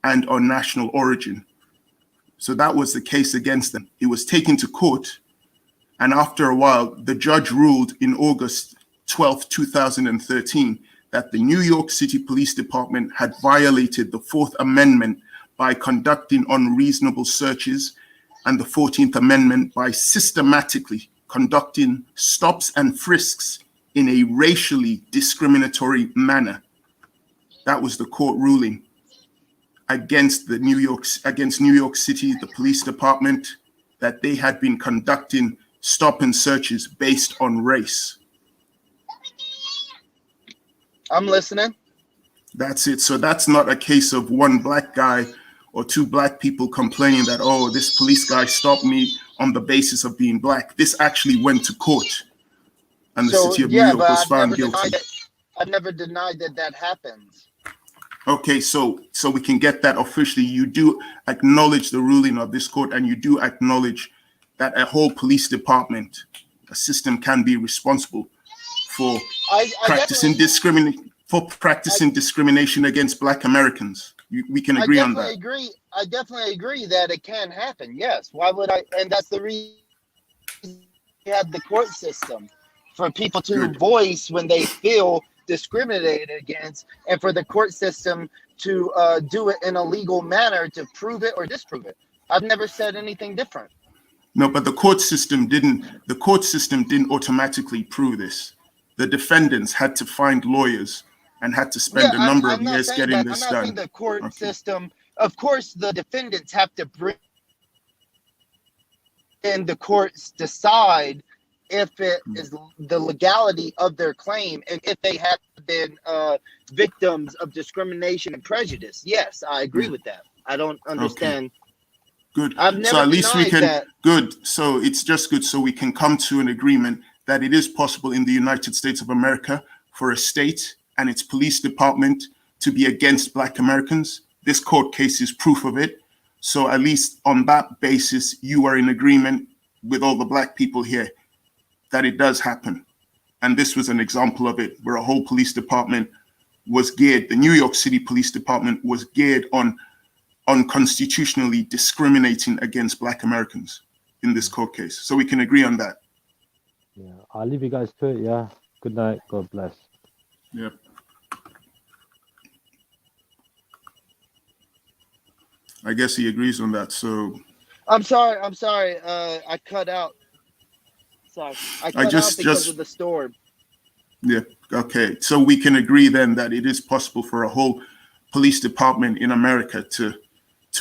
[SPEAKER 9] and on national origin. So that was the case against them. It was taken to court, and after a while, the judge ruled in August 12, 2013, that the New York City Police Department had violated the 4th Amendment by conducting unreasonable searches and the 14th Amendment by systematically conducting stops and frisks in a racially discriminatory manner.
[SPEAKER 13] That was the court ruling against New York City, the police department, that they had been conducting stop and searches based on race.
[SPEAKER 4] I'm listening.
[SPEAKER 13] That's it. So that's not a case of one black guy or two black people complaining that, oh, this police guy stopped me on the basis of being black. This actually went to court, and the city of New York was found guilty.
[SPEAKER 4] I've never denied that happens.
[SPEAKER 13] Okay, so we can get that officially. You do acknowledge the ruling of this court, and you do acknowledge that a whole police department, a system, can be responsible for practicing discrimination against Black Americans. We can agree on that.
[SPEAKER 4] I definitely agree that it can happen. Yes. Why would I? And that's the reason we have the court system, for people to voice when they feel discriminated against, and for the court system to do it in a legal manner to prove it or disprove it. I've never said anything different.
[SPEAKER 13] No, but the court system didn't automatically prove this. The defendants had to find lawyers and had to spend a number of years getting this done.
[SPEAKER 4] I'm not saying the court system. Of course, the defendants have to bring in the courts decide if it is the legality of their claim and if they have been victims of discrimination and prejudice. Yes, I agree with that. I don't understand.
[SPEAKER 13] Okay. Good.
[SPEAKER 4] I've never
[SPEAKER 13] so at least we can.
[SPEAKER 4] That.
[SPEAKER 13] Good. So it's just good. So we can come to an agreement that it is possible in the United States of America for a state and its police department to be against Black Americans. This court case is proof of it. So at least on that basis, you are in agreement with all the Black people here that it does happen. And this was an example of it, where a whole police department was geared, the New York City Police Department was geared on unconstitutionally discriminating against Black Americans in this court case. So we can agree on that.
[SPEAKER 10] Yeah, I'll leave you guys to it. Yeah. Good night. God bless.
[SPEAKER 13] Yep. I guess he agrees on that. So
[SPEAKER 4] I'm sorry. I cut out. Sorry. I cut out because of the storm.
[SPEAKER 13] Yeah. Okay. So we can agree then that it is possible for a whole police department in America to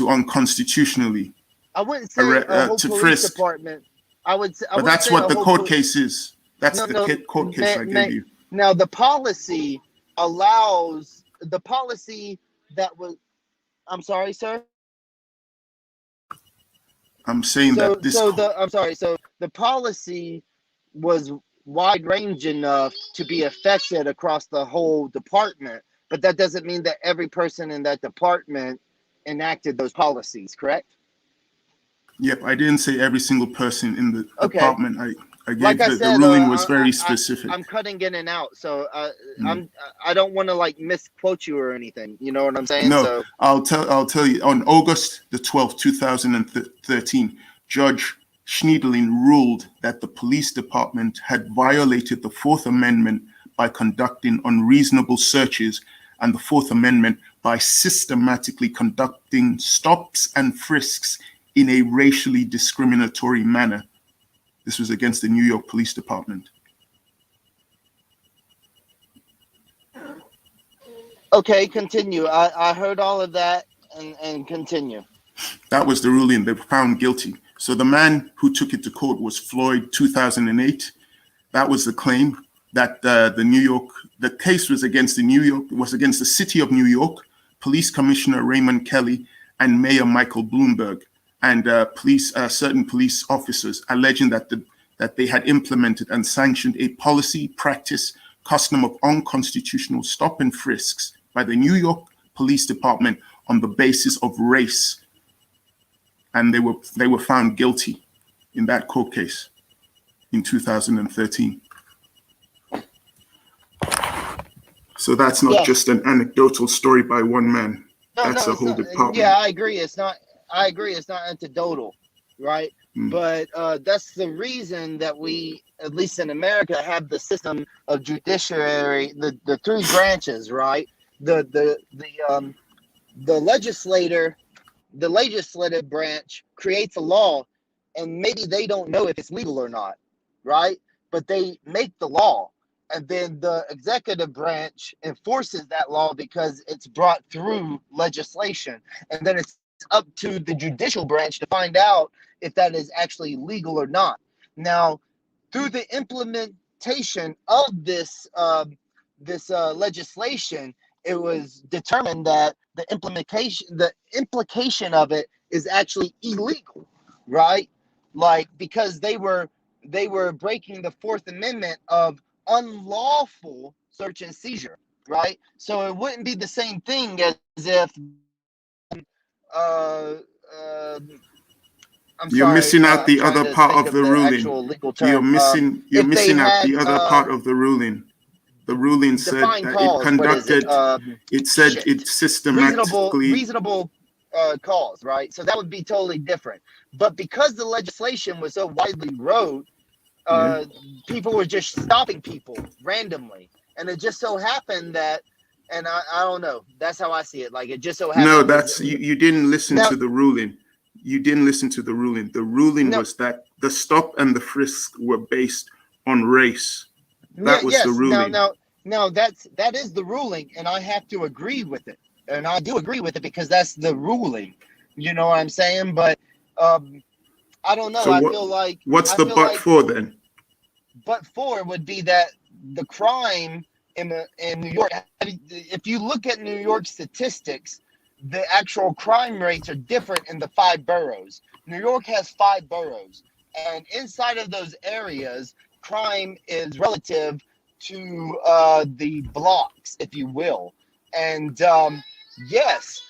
[SPEAKER 13] unconstitutionally.
[SPEAKER 4] I wouldn't say a whole police
[SPEAKER 13] frisk.
[SPEAKER 4] Department. But
[SPEAKER 13] that's what the court case is. That's the court case I gave you.
[SPEAKER 4] Now the policy allows the policy that was. I'm sorry, sir.
[SPEAKER 13] I'm saying that this.
[SPEAKER 4] I'm sorry. So the policy was wide range enough to be affected across the whole department, but that doesn't mean that every person in that department enacted those policies, correct?
[SPEAKER 13] Yep, I didn't say every single person in the department. I gave
[SPEAKER 4] like
[SPEAKER 13] the ruling was very specific.
[SPEAKER 4] I'm cutting in and out, so I don't want to misquote you or anything. You know what I'm saying?
[SPEAKER 13] No,
[SPEAKER 4] so,
[SPEAKER 13] I'll tell you. On August the 12th, 2013, Judge Schniedelin ruled that the police department had violated the Fourth Amendment by conducting unreasonable searches, and the Fourth Amendment by systematically conducting stops and frisks in a racially discriminatory manner. This was against the New York Police Department.
[SPEAKER 4] Okay, continue. I heard all of that, and continue.
[SPEAKER 13] That was the ruling. They were found guilty. So the man who took it to court was Floyd, 2008. That was the claim that the case was against the city of New York, Police Commissioner Raymond Kelly, and Mayor Michael Bloomberg, and certain police officers, alleging that they had implemented and sanctioned a policy, practice, custom of unconstitutional stop and frisks by the New York Police Department on the basis of race. And they were found guilty in that court case in 2013. So that's not just an anecdotal story by one man. That's a whole department.
[SPEAKER 4] Yeah, I agree. It's not anecdotal, right? But that's the reason that we, at least in America, have the system of judiciary, the three branches, right? The legislative branch creates a law, and maybe they don't know if it's legal or not, right? But they make the law, and then the executive branch enforces that law because it's brought through legislation, and then it's up to the judicial branch to find out if that is actually legal or not. Now, through the implementation of this legislation, it was determined that the implication of it is actually illegal, right? Like, because they were breaking the Fourth Amendment of unlawful search and seizure, right? So it wouldn't be the same thing as if
[SPEAKER 13] You're missing out the other part of the ruling. You're missing out the other part of the ruling. The ruling said that it conducted. It said it systematically
[SPEAKER 4] reasonable cause, right? So that would be totally different. But because the legislation was so widely wrote, people were just stopping people randomly, and it just so happened that, and I don't know. That's how I see it. Like, it just so happened.
[SPEAKER 13] No, that's you didn't listen to the ruling. You didn't listen to the ruling. The ruling was that the stop and the frisk were based on race. That was the ruling.
[SPEAKER 4] Now that is the ruling, and I have to agree with it. And I do agree with it because that's the ruling. You know what I'm saying? But I don't know.
[SPEAKER 13] So
[SPEAKER 4] I feel like
[SPEAKER 13] what's the but for then?
[SPEAKER 4] But for would be that the crime in New York. If you look at New York statistics, the actual crime rates are different in the 5 boroughs. New York has 5 boroughs, and inside of those areas, crime is relative to the blocks, if you will. And yes,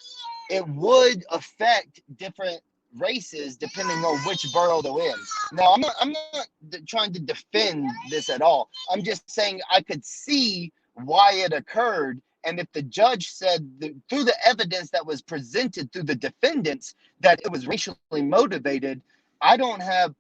[SPEAKER 4] it would affect different races depending on which borough they're in. Now, I'm not trying to defend this at all. I'm just saying I could see why it occurred. And if the judge said through the evidence that was presented through the defendants that it was racially motivated, I don't have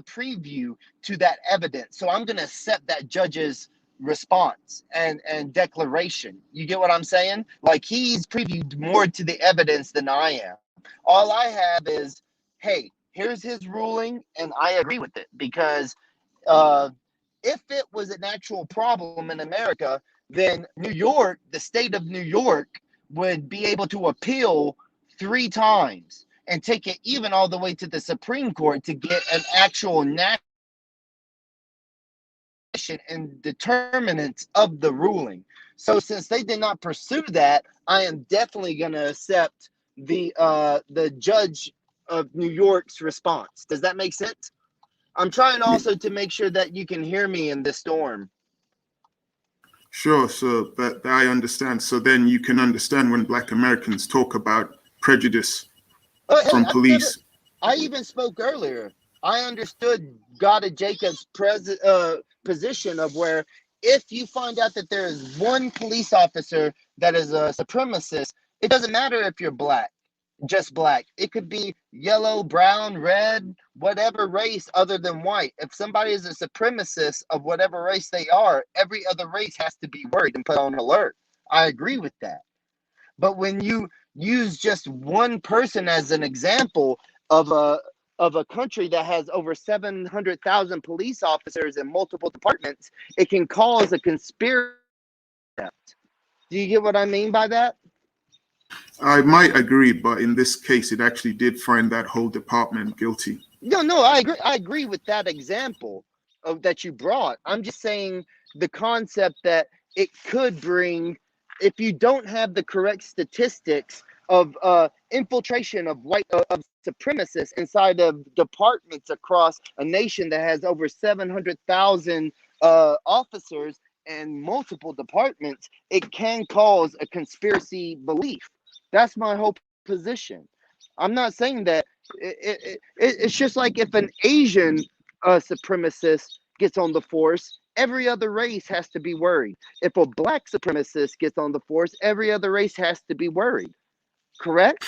[SPEAKER 4] preview to that evidence. So I'm going to accept that judge's response and declaration. You get what I'm saying? Like, he's previewed more to the evidence than I am. All I have is, hey, here's his ruling, and I agree with it, because if it was an actual problem in America, then New York, the state of New York, would be able to appeal 3 times and take it even all the way to the Supreme Court to get an actual national and determinants of the ruling. So since they did not pursue that, I am definitely going to accept the judge of New York's response. Does that make sense? I'm trying also to make sure that you can hear me in this storm.
[SPEAKER 13] Sure, so that I understand. So then you can understand when Black Americans talk about prejudice from police.
[SPEAKER 4] I even spoke earlier. I understood God Jacob's position of where if you find out that there is one police officer that is a supremacist, it doesn't matter if you're black, just black. It could be yellow, brown, red, whatever race other than white. If somebody is a supremacist of whatever race they are, every other race has to be worried and put on alert. I agree with that. But when you use just one person as an example of a country that has over 700,000 police officers in multiple departments, it can cause a conspiracy. Do you get what I mean by that?
[SPEAKER 13] I might agree, but in this case, it actually did find that whole department guilty.
[SPEAKER 4] No, I agree. I agree with that example that you brought. I'm just saying the concept that it could bring, if you don't have the correct statistics of infiltration of of supremacists inside of departments across a nation that has over 700,000 officers and multiple departments, it can cause a conspiracy belief. That's my whole position. I'm not saying that it's just like if an Asian supremacist gets on the force, every other race has to be worried. If a black supremacist gets on the force, every other race has to be worried. Correct?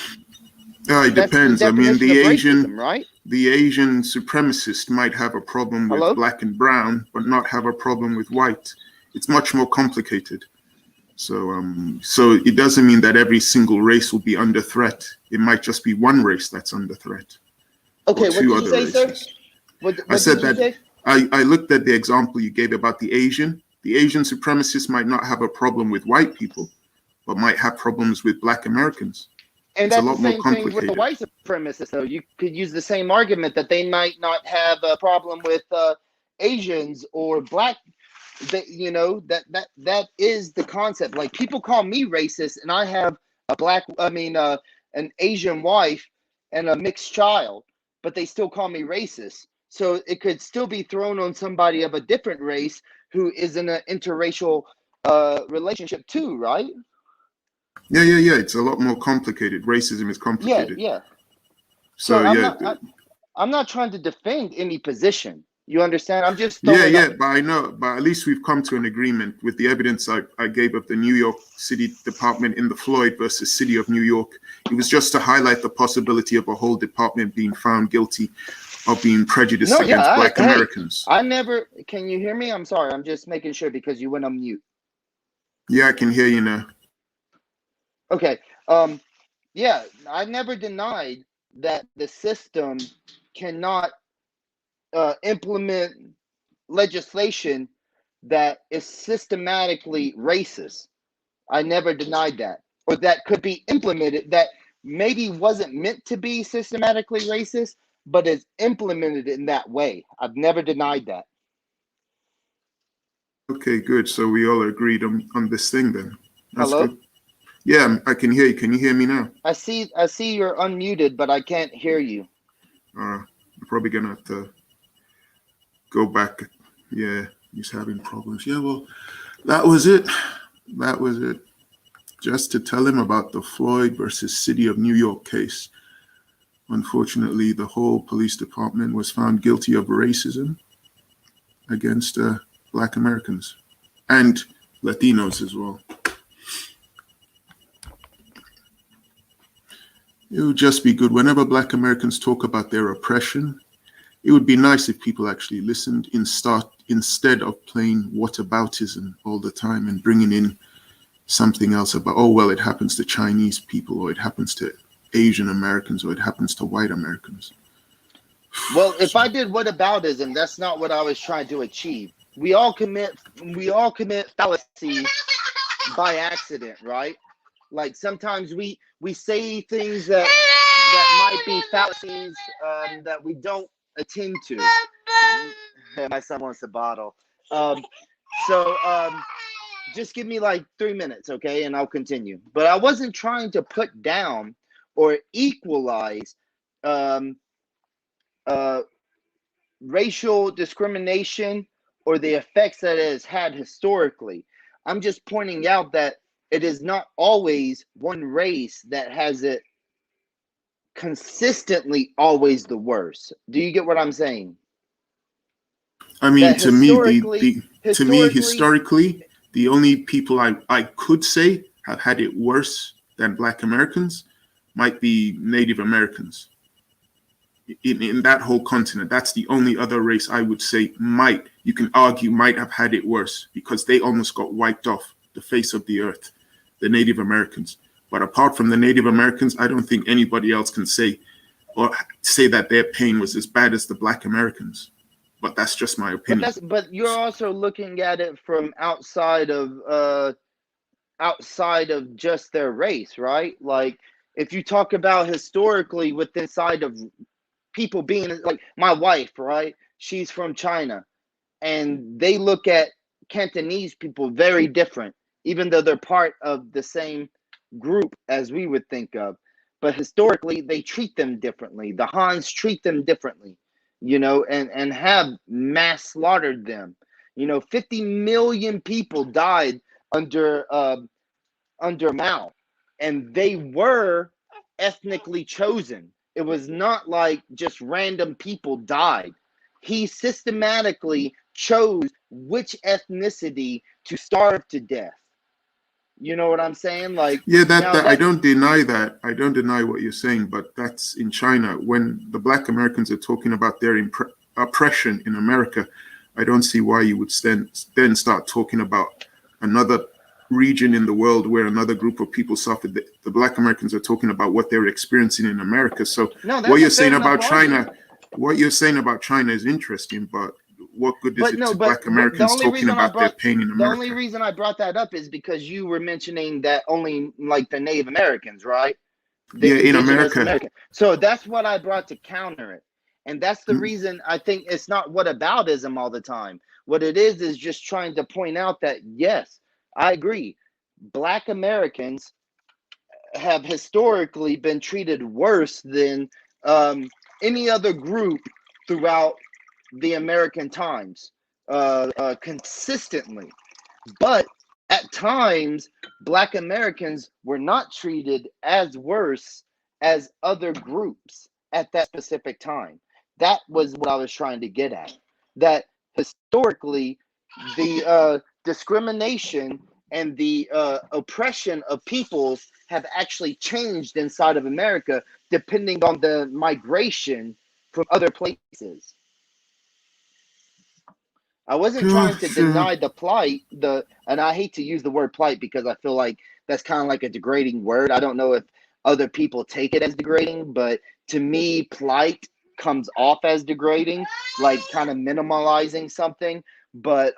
[SPEAKER 13] It depends. I mean, the Asian supremacist might have a problem with black and brown, but not have a problem with white. It's much more complicated. So, so it doesn't mean that every single race will be under threat. It might just be one race that's under threat.
[SPEAKER 4] Okay, what did you say, sir?
[SPEAKER 13] I said that I looked at the example you gave about the Asian. The Asian supremacists might not have a problem with white people, but might have problems with Black Americans.
[SPEAKER 4] And
[SPEAKER 13] It's a
[SPEAKER 4] that's the
[SPEAKER 13] lot more
[SPEAKER 4] same thing with the
[SPEAKER 13] complicated.
[SPEAKER 4] white supremacists, though. You could use the same argument that they might not have a problem with Asians or Black. You know, that is the concept. Like, people call me racist, and I have an Asian wife and a mixed child, but they still call me racist. So it could still be thrown on somebody of a different race who is in an interracial relationship too, right?
[SPEAKER 13] Yeah. It's a lot more complicated. Racism is complicated.
[SPEAKER 4] Yeah.
[SPEAKER 13] So
[SPEAKER 4] I'm not trying to defend any position. You understand? I'm just
[SPEAKER 13] but I know. But at least we've come to an agreement with the evidence I gave of the New York City Department in the Floyd versus City of New York. It was just to highlight the possibility of a whole department being found guilty of being prejudiced against Black Americans.
[SPEAKER 4] I never. Can you hear me? I'm sorry. I'm just making sure because you went on mute.
[SPEAKER 13] Yeah, I can hear you now.
[SPEAKER 4] Okay. Yeah, I never denied that the system cannot implement legislation that is systematically racist. I never denied that. Or that could be implemented that maybe wasn't meant to be systematically racist, but is implemented in that way. I've never denied that.
[SPEAKER 13] Okay, good. So we all agreed on this thing then. That's
[SPEAKER 4] Hello?
[SPEAKER 13] good. Yeah, I can hear you. Can you hear me now?
[SPEAKER 4] I see you're unmuted, but I can't hear you.
[SPEAKER 13] I'm probably gonna have to go back. Yeah, he's having problems. Yeah, well, that was it. Just to tell him about the Floyd versus City of New York case. Unfortunately, the whole police department was found guilty of racism against Black Americans and Latinos as well. It would just be good whenever Black Americans talk about their oppression. It would be nice if people actually listened instead of playing whataboutism all the time and bringing in something else about, oh, well, it happens to Chinese people, or it happens to Asian Americans, or it happens to white Americans.
[SPEAKER 4] Well, if I did whataboutism, that's not what I was trying to achieve. We all commit fallacies by accident, right? Like, sometimes we say things that might be fallacies that we don't attend to. My son wants a bottle. Just give me like 3 minutes, okay, and I'll continue. But I wasn't trying to put down or equalize racial discrimination or the effects that it has had historically. I'm just pointing out that it is not always one race that has it consistently always the worst. Do you get what I'm saying?
[SPEAKER 13] I mean, to me, historically, the only people I could say have had it worse than Black Americans might be Native Americans. In that whole continent, that's the only other race I would say you can argue might have had it worse, because they almost got wiped off the face of the earth, the Native Americans. But apart from the Native Americans, I don't think anybody else can say that their pain was as bad as the Black Americans. But that's just my opinion.
[SPEAKER 4] But you're also looking at it from outside of just their race, right? Like, if you talk about historically within side of people being like my wife, right? She's from China, and they look at Cantonese people very different, even though they're part of the same group as we would think of. But historically, they treat them differently. The Hans treat them differently, you know, and have mass slaughtered them. 50 million people died under Mao, and they were ethnically chosen. It was not like just random people died. He systematically chose which ethnicity to starve to death. You know what I'm saying? Like,
[SPEAKER 13] yeah, I don't deny that. I don't deny what you're saying, but that's in China. When the Black Americans are talking about their oppression in America, I don't see why you would then start talking about another region in the world where another group of people suffered. The Black Americans are talking about what they're experiencing in America. So what you're saying about China is interesting, but what good is
[SPEAKER 4] But
[SPEAKER 13] it
[SPEAKER 4] no,
[SPEAKER 13] to
[SPEAKER 4] but
[SPEAKER 13] Black Americans talking about their pain in
[SPEAKER 4] the only
[SPEAKER 13] America?
[SPEAKER 4] reason I brought that up is because you were mentioning that only like the Native Americans, right? The
[SPEAKER 13] Yeah, in
[SPEAKER 4] indigenous
[SPEAKER 13] America.
[SPEAKER 4] American. So that's what I brought to counter it. And that's the reason I think it's not whataboutism all the time. What it is just trying to point out that, yes, I agree. Black Americans have historically been treated worse than any other group throughout the American times, consistently. But at times, Black Americans were not treated as worse as other groups at that specific time. That was what I was trying to get at. That historically, the discrimination and the oppression of peoples have actually changed inside of America depending on the migration from other places. I wasn't trying to deny the plight, and I hate to use the word plight because I feel like that's kind of like a degrading word. I don't know if other people take it as degrading, but to me, plight comes off as degrading, like kind of minimalizing something. But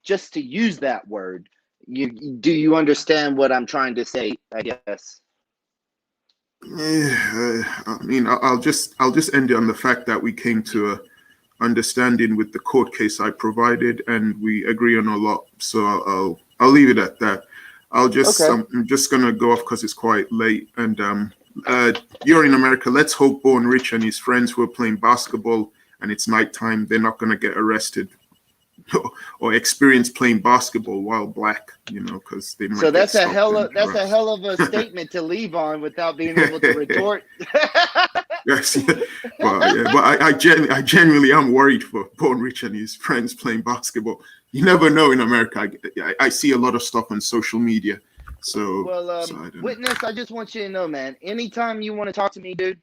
[SPEAKER 4] just to use that word, you understand what I'm trying to say, I guess.
[SPEAKER 13] Yeah, I mean, I'll just end it on the fact that we came to a understanding with the court case I provided, and we agree on a lot. So I'll leave it at that. I'm just gonna go off because it's quite late. And you're in America. Let's hope Born Rich and his friends who are playing basketball and it's nighttime, they're not gonna get arrested or experience playing basketball while black. Because they might
[SPEAKER 4] So
[SPEAKER 13] get
[SPEAKER 4] that's a
[SPEAKER 13] stopped
[SPEAKER 4] hell
[SPEAKER 13] and
[SPEAKER 4] of that's a
[SPEAKER 13] harassed.
[SPEAKER 4] hell of a statement to leave on without being able to retort.
[SPEAKER 13] Yes, but I genuinely am worried for Born Rich and his friends playing basketball. You never know in America. I see a lot of stuff on social media. So,
[SPEAKER 4] Well,
[SPEAKER 13] so I don't know.
[SPEAKER 4] Witness, I just want you to know, man, anytime you want to talk to me, dude,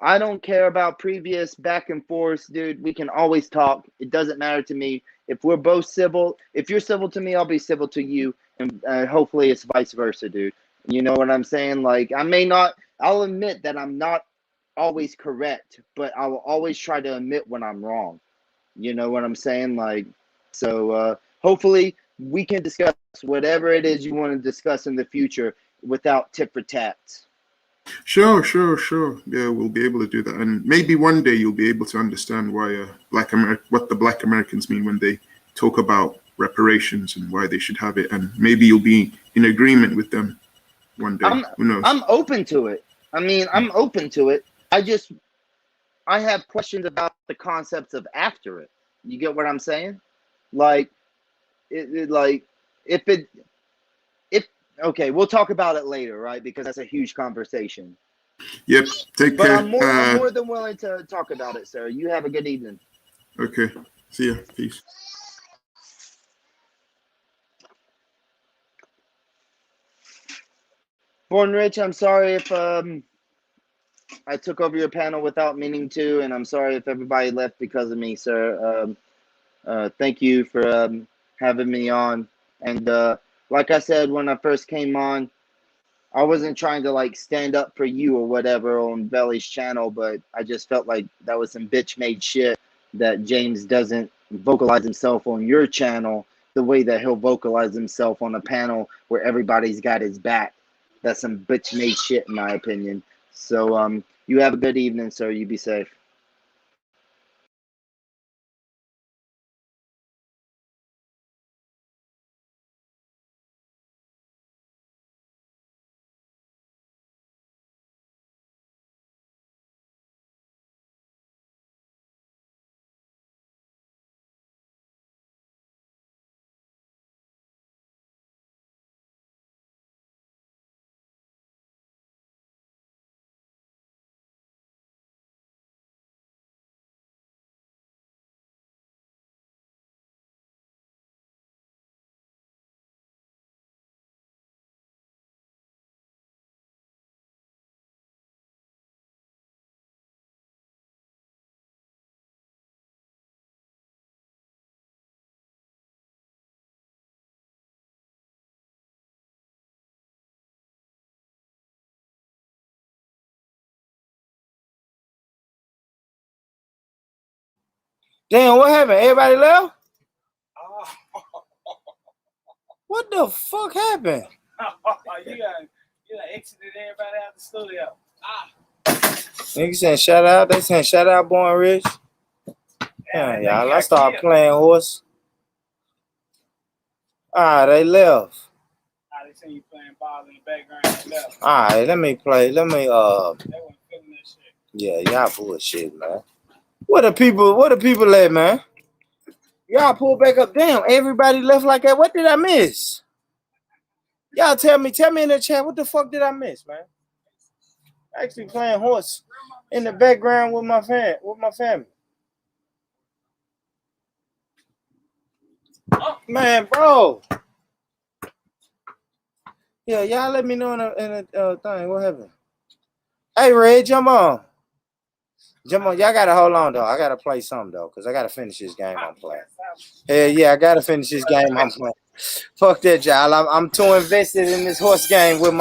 [SPEAKER 4] I don't care about previous back and forth, dude. We can always talk. It doesn't matter to me. If we're both civil, if you're civil to me, I'll be civil to you. And hopefully it's vice versa, dude. You know what I'm saying? Like, I'll admit that I'm not always correct, but I will always try to admit when I'm wrong. You know what I'm saying? Like, so hopefully we can discuss whatever it is you want to discuss in the future without tit for tats.
[SPEAKER 13] Sure. Yeah, we'll be able to do that, and maybe one day you'll be able to understand why what the Black Americans mean when they talk about reparations and why they should have it, and maybe you'll be in agreement with them one day. Who knows?
[SPEAKER 4] I'm open to it. I mean, I'm open to it. I have questions about the concepts of after it. You get what I'm saying? Like, if okay, we'll talk about it later, right? Because that's a huge conversation.
[SPEAKER 13] Yep. Take
[SPEAKER 4] But
[SPEAKER 13] care.
[SPEAKER 4] I'm more than willing to talk about it, sir. You have a good evening.
[SPEAKER 13] Okay. See ya. Peace.
[SPEAKER 4] Born Rich, I'm sorry if I took over your panel without meaning to, and I'm sorry if everybody left because of me, sir. Thank you for having me on. And like I said when I first came on, I wasn't trying to like stand up for you or whatever on Belly's channel, but I just felt like that was some bitch made shit that James doesn't vocalize himself on your channel the way that he'll vocalize himself on a panel where everybody's got his back. That's some bitch made shit in my opinion. So you have a good evening, sir. You be safe.
[SPEAKER 3] Damn, what happened? Everybody left? What the fuck happened?
[SPEAKER 14] You exited everybody out the studio.
[SPEAKER 3] Niggas saying shout out. They saying shout out, Born Rich. Yeah, y'all. I started playing horse. They left.
[SPEAKER 14] They seen you playing ball in the background. They left.
[SPEAKER 3] Let me play. Let me
[SPEAKER 14] They wasn't feeling that shit.
[SPEAKER 3] Yeah, y'all bullshit, man. What the people at, man? Y'all pull back up. Damn, everybody left like that. What did I miss? Y'all tell me in the chat, what the fuck did I miss, man? Actually playing horse in the background with my family. Oh, man, bro. Yeah, y'all let me know in a thing. What happened? Hey, Red, jump on. Y'all gotta hold on though. I gotta play something though, because I gotta finish this game I'm playing. Hell yeah, I gotta finish this game I'm playing. Fuck that, y'all. I'm too invested in this horse game with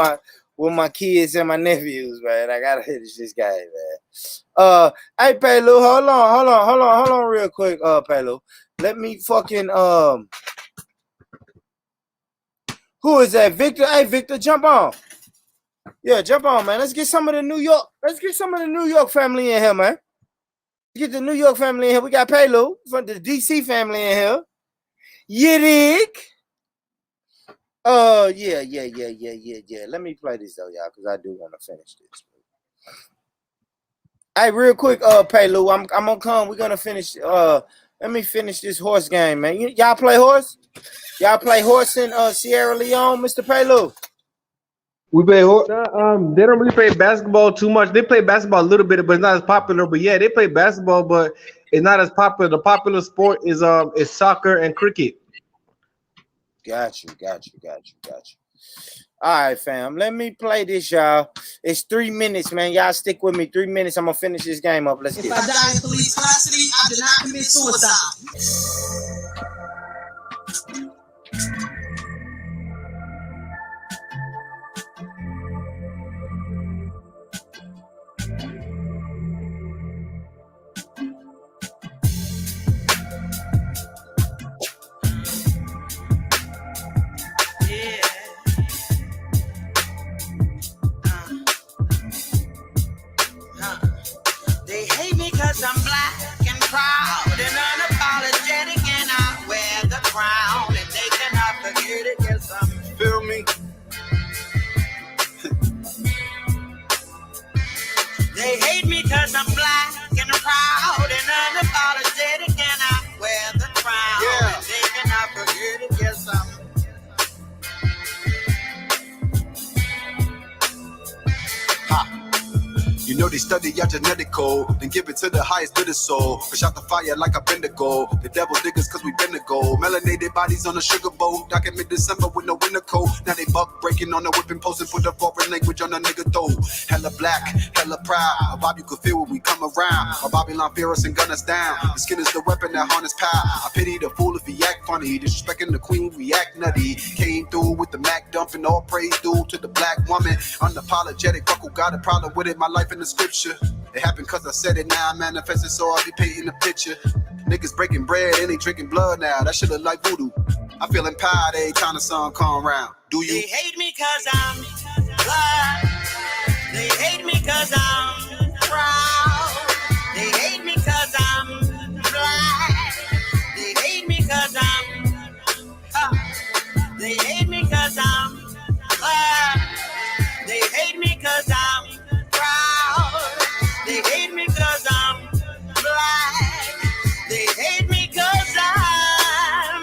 [SPEAKER 3] my kids and my nephews, man. I gotta finish this game, man. Hey Pelu, hold on real quick, Pelu. Let me fucking who is that? Victor? Hey Victor, jump on. Yeah, jump on, man. Let's get some of the New York family in here, man. Get the New York family in here. We got Pelu from the DC family in here. You dig? Yeah. Let me play this though, y'all, because I do want to finish this. Hey, real quick, Pelu, I'm gonna come. We're gonna finish. Let me finish this horse game, man. Y'all play horse? Y'all play horse in Sierra Leone, Mr. Pelu?
[SPEAKER 5] We play horse. They don't really play basketball too much. They play basketball a little bit, but it's not as popular. But yeah, they play basketball, but it's not as popular. The popular sport is soccer and cricket.
[SPEAKER 3] Got you. All right, fam. Let me play this, y'all. It's 3 minutes, man. Y'all stick with me. 3 minutes. I'm gonna finish this game up. Let's get it.
[SPEAKER 2] If I die in police custody, I did not commit suicide.
[SPEAKER 15] I'm black and proud and unapologetic, and I wear the crown, and they cannot forget it. Yes, I'm. Feel me? They hate me cause I'm black and proud and unapologetic, and I wear the crown, and they cannot forget it. Yes, I'm.
[SPEAKER 16] You know they study your genetic code, then give it to the highest bit of soul. Push out the fire like a bender gold. The devil diggers cause we been the gold. Melanated bodies on a sugar boat. Document December with no winter coat. Now they buck breaking on the whipping post and put the foreign language on a nigga though. Hella black, hella proud. A Bob you could feel when we come around. A Babylon fear us and gun us down. The skin is the weapon that harness power. I pity the fool if he act funny. Disrespecting the queen, we act nutty. Came through with the Mac dumping, all praise due to the black woman. Unapologetic, fuck who got a problem with it. My life in the scripture. It happened cause I said it, now I manifested, so I'll be painting a picture. Niggas breaking bread and they drinking blood now. That shit look like voodoo. I feel empowered every time the sun come around. Do you?
[SPEAKER 15] They hate me cause I'm black. They hate me cause I'm proud. They hate me cause I'm black. They hate me cause I'm they hate me cause I'm black. They hate me cause I'm proud. They hate me cause I'm black. They hate me cause I'm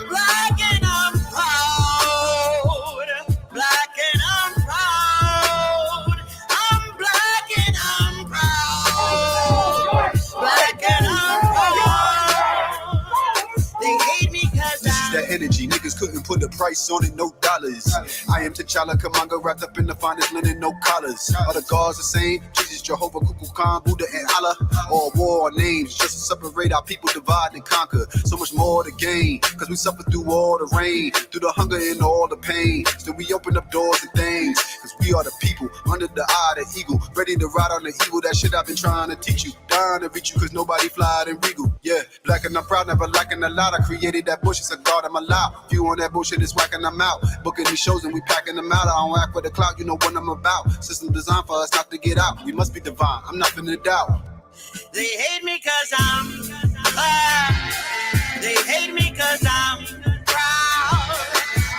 [SPEAKER 15] black and I'm proud. Black and I'm proud. I'm black and I'm proud. Black and I'm proud. They hate me cause I'm
[SPEAKER 16] energy. Niggas couldn't put a price on it, no dollars. I am T'Challa, Kamanga, wrapped up in the finest linen, no collars. Are the gods the same? Jesus, Jehovah, Kukulkan, Buddha, and Allah. All war names, just to separate our people, divide and conquer. So much more to gain, cause we suffer through all the rain, through the hunger and all the pain. Still we open up doors and things, cause we are the people, under the eye of the eagle, ready to ride on the eagle. That shit I've been trying to teach you, dying to reach you, cause nobody fly in regal. Yeah, black and I'm proud, never lacking a lot. I created that bullshit, so God, I'm allowed. If you on that bullshit, it's whacking them out. Booking these shows and we packing them out. I don't act for the clout, you know what I'm about. System designed for us not to get out. We must be divine, I'm nothing to doubt.
[SPEAKER 15] They hate me cause I'm black. They hate me cause I'm proud.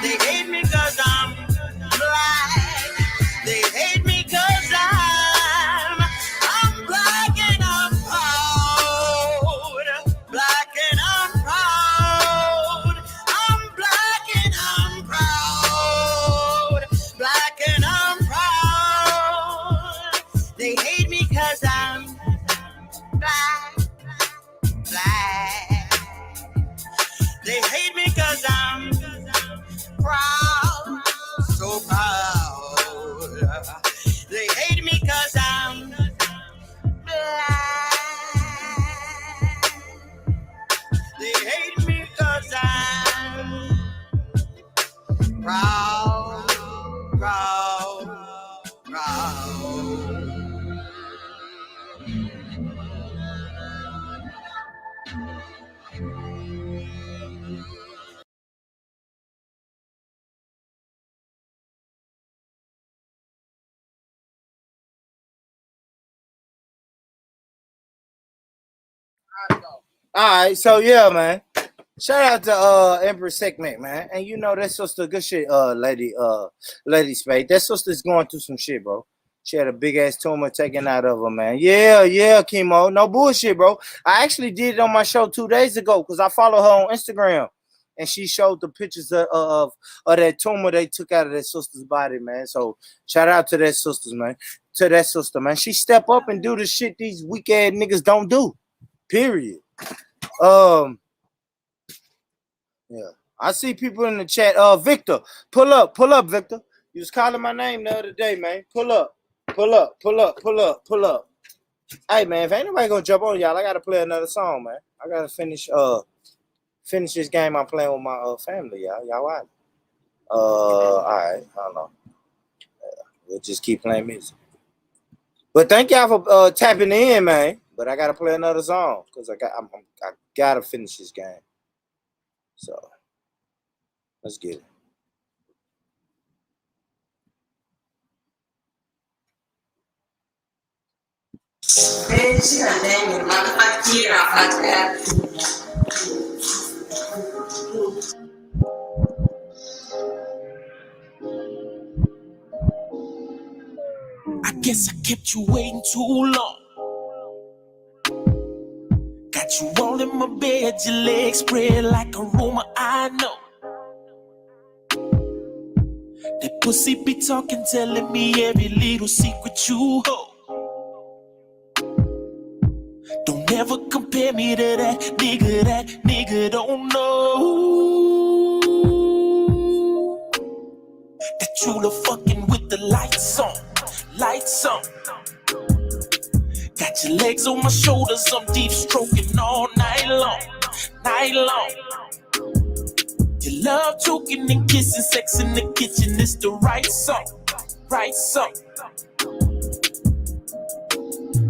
[SPEAKER 15] They hate me cause I'm black. They hate me cause I'm black and I'm proud. Black and I'm proud. I'm black and I'm proud. Black and I'm proud. They hate me cause I'm black. They hate me cause I'm proud, so proud. They hate me cause I'm black. They hate me cause I'm proud, proud, proud.
[SPEAKER 3] All right, so yeah, man. Shout out to Empress Segment, man. And you know that sister, good shit, Lady Spade. That sister's going through some shit, bro. She had a big ass tumor taken out of her, man. Yeah, chemo. No bullshit, bro. I actually did it on my show 2 days ago because I follow her on Instagram. And she showed the pictures of that tumor they took out of that sister's body, man. So shout out to that sisters, man. To that sister, man. She step up and do the shit these weak ass niggas don't do. Period. Yeah. I see people in the chat. Victor, pull up, Victor. You was calling my name the other day, man. Pull up. Hey, man, if ain't nobody gonna jump on y'all, I gotta play another song, man. I gotta finish this game I'm playing with my family, y'all. Y'all out. All right, hold on. We'll just keep playing music. But thank y'all for tapping in, man. But I gotta play another song because I gotta finish this game. So let's get it.
[SPEAKER 1] Bitch, you done named your motherfucking kid off like that.
[SPEAKER 2] I guess I kept you waiting too long. Got you all in my bed, your legs spread like a rumor I know. That pussy be talking, telling me every little secret you hold. Don't ever compare me to that nigga don't know that you the fucking with the lights on. Got your legs on my shoulders, I'm deep stroking all night long. You love choking and kissing, sex in the kitchen, it's the right song.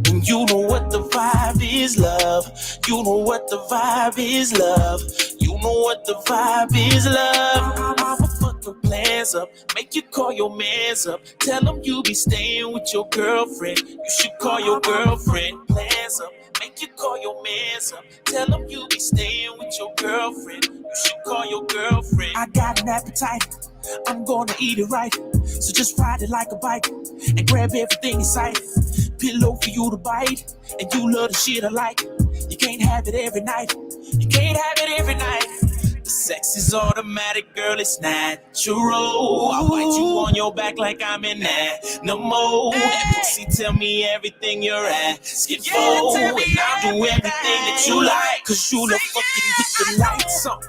[SPEAKER 2] And you know what the vibe is, love. You know what the vibe is, love. You know what the vibe is, love. I'ma fuck your plans up, make you call your mans up. Tell them you be staying with your girlfriend. You should call your girlfriend. Plans up, make you call your mans up. Tell them you be staying with your girlfriend. You should call your girlfriend. I got an appetite, I'm gonna eat it right. So just ride it like a bike and grab everything in sight. Pillow for you to bite, and you love the shit I like. You can't have it every night. The sex is automatic, girl, it's natural. I bite you on your back like I'm an animal. That pussy tell me everything you're asking for. And I'll do everything that you like, cause you love fucking with the lights on.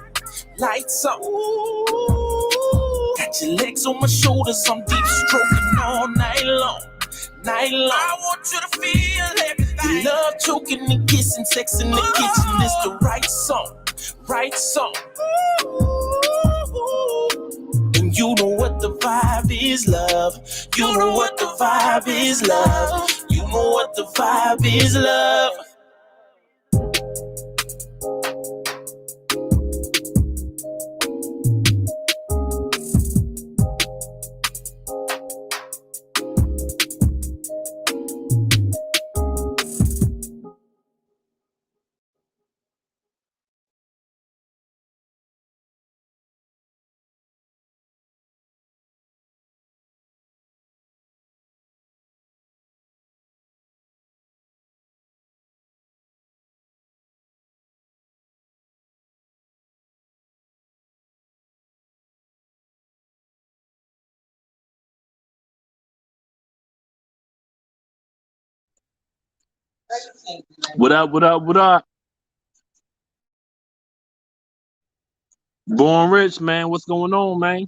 [SPEAKER 2] Lights up. Got your legs on my shoulders, I'm deep stroking all night long. Night long. I want you to feel everything. Your love choking and kissing, sex in the kitchen. It's the right song, right song. And you know what the vibe is, love. You know what the vibe is, love. You know what the vibe is, love. What up, what up, what up? Born Rich, man. What's going on, man?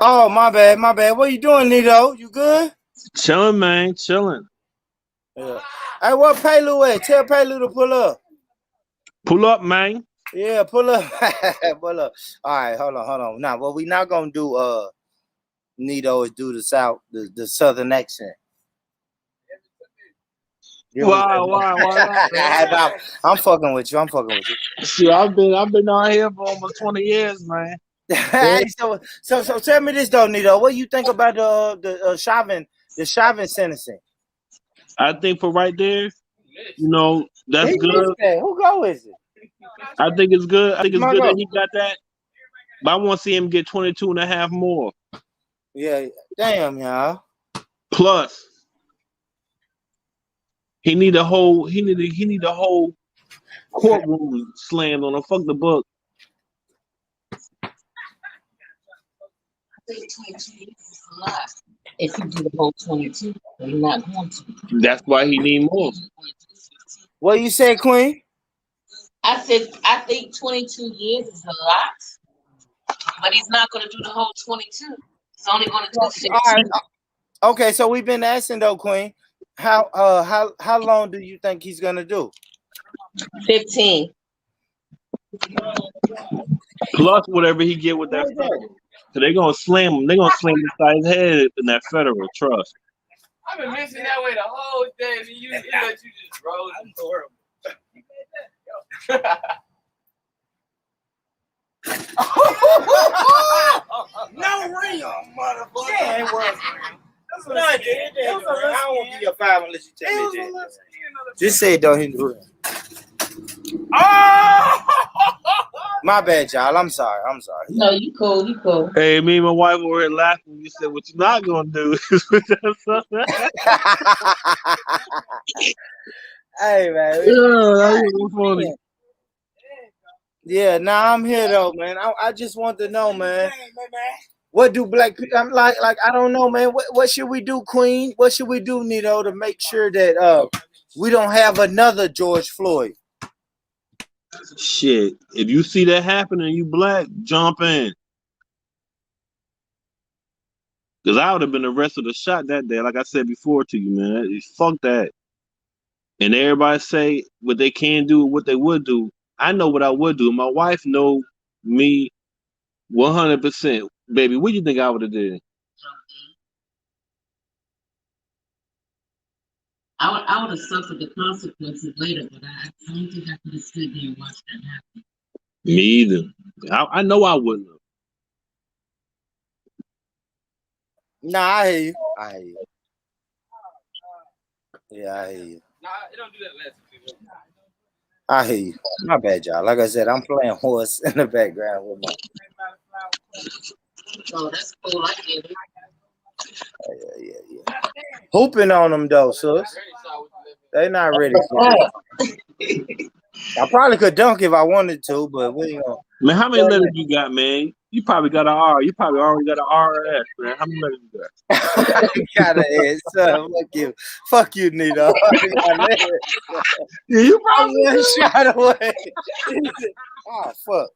[SPEAKER 3] Oh, my bad, my bad. What you doing, Nito? You good?
[SPEAKER 2] Chilling, man. Chilling.
[SPEAKER 3] Yeah. Hey, what Palu at? Tell Palu to pull up.
[SPEAKER 2] Pull up, man.
[SPEAKER 3] Yeah, pull up. Pull up. All right, hold on. Now, what we not gonna do, Nito, is do the southern accent.
[SPEAKER 2] Why not?
[SPEAKER 3] I'm fucking with you.
[SPEAKER 2] Shit, I've been out here for almost 20 years, man.
[SPEAKER 3] Hey, so tell me this though, Nito. What do you think about the Chauvin sentencing?
[SPEAKER 2] I think for right there, you know, that's good.
[SPEAKER 3] Who go is it?
[SPEAKER 2] I think it's good. I think it's good that he got that. But I want to see him get 22 and a half more.
[SPEAKER 3] Yeah, damn, y'all.
[SPEAKER 2] Plus, he need a whole courtroom slammed on him. Fuck the book.
[SPEAKER 17] I think 22 years is a lot. If you do the whole 22, you're not going to.
[SPEAKER 2] That's why he need more.
[SPEAKER 3] What you say, Queen?
[SPEAKER 17] I said I think 22 years is a lot, but he's not going to do the whole 22. He's only going to do 15.
[SPEAKER 3] All right. Okay, so we've been asking though, Queen, how long do you think he's gonna do?
[SPEAKER 17] 15.
[SPEAKER 2] Plus whatever he get with that federal. So they're gonna slam him. They're gonna slam this guy's head in that federal, trust.
[SPEAKER 14] I've been missing that way the whole day. And you let you just roll. I'm horrible.
[SPEAKER 3] No real, motherfucker. Yeah, it was. That's what I did. I don't want to give you a 5 unless you tell me that. Just say it, don't hit the rim. Oh! My bad, y'all. I'm sorry.
[SPEAKER 17] No, you cool.
[SPEAKER 2] Hey, me and my wife were here laughing when you said what you're not gonna do.
[SPEAKER 3] Hey, man.
[SPEAKER 2] Yeah, that's funny.
[SPEAKER 3] Yeah, nah, I'm here though, man. I just want to know, man. What do black people? I'm like I don't know, man. What should we do, Queen? What should we do, Nito, to make sure that we don't have another George Floyd?
[SPEAKER 2] Shit, if you see that happening, you black, jump in. Because I would have been arrested or shot that day, like I said before to you, man. Fuck that. And everybody say what they can do, what they would do. I know what I would do. My wife know me 100%. Baby, what do you think I would have did?
[SPEAKER 17] I would have suffered the consequences later, but I don't think I could have stood there and watched that happen.
[SPEAKER 2] Me either. I know I wouldn't have.
[SPEAKER 3] Nah, I hear you. Yeah, I hear you.
[SPEAKER 14] Nah, it don't do that last.
[SPEAKER 3] I hear you. My bad, y'all. Like I said, I'm playing horse in the background with my.
[SPEAKER 17] Oh, that's cool. I get it.
[SPEAKER 3] Yeah. Hooping on them though, sis. They not ready for it. I probably could dunk if I wanted to, but we ain't gonna.
[SPEAKER 2] Man, how many letters you got, man?
[SPEAKER 18] You probably got an R. You probably already got an RS, man. How many letters you got?
[SPEAKER 3] I got an S. Fuck you, Nito.
[SPEAKER 18] Yeah, you
[SPEAKER 3] I'm
[SPEAKER 18] probably
[SPEAKER 3] one shot away. Oh fuck.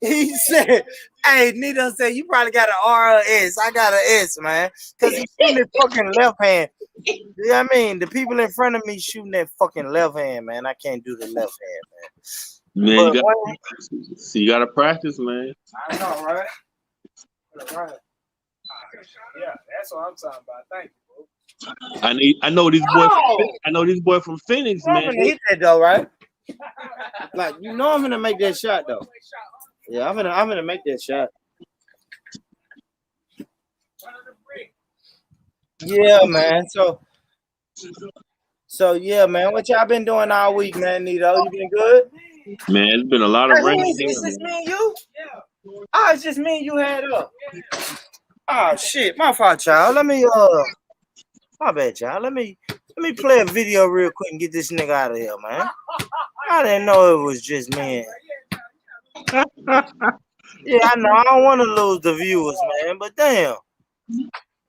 [SPEAKER 3] He said, "Hey, Nito said you probably got an R or S. I got an S, man, because he's shooting his fucking left hand. You know what I mean? The people in front of me shooting that fucking left hand, man. I can't do the left hand, man.
[SPEAKER 18] Man,
[SPEAKER 3] But
[SPEAKER 18] you gotta practice, man.
[SPEAKER 3] I know, right? Right. Yeah, that's what I'm talking about. Thank you, bro.
[SPEAKER 18] I know these boys. I know these boys from Phoenix,
[SPEAKER 3] I'm
[SPEAKER 18] man.
[SPEAKER 3] gonna hit that though, right? Like, you know, I'm gonna make that shot though. Yeah, I'm gonna make that shot. Yeah, man. So yeah, man. What y'all been doing all week, man? Nito, you been good?
[SPEAKER 18] Man, it's been a lot of rain.
[SPEAKER 3] Is this me and you? Yeah. Oh, it's just me and you had up. Oh shit, my fault, y'all. Let me my bad, y'all. Let me play a video real quick and get this nigga out of here, man. I didn't know it was just me. Yeah, I know. I don't want to lose the viewers, man. But damn,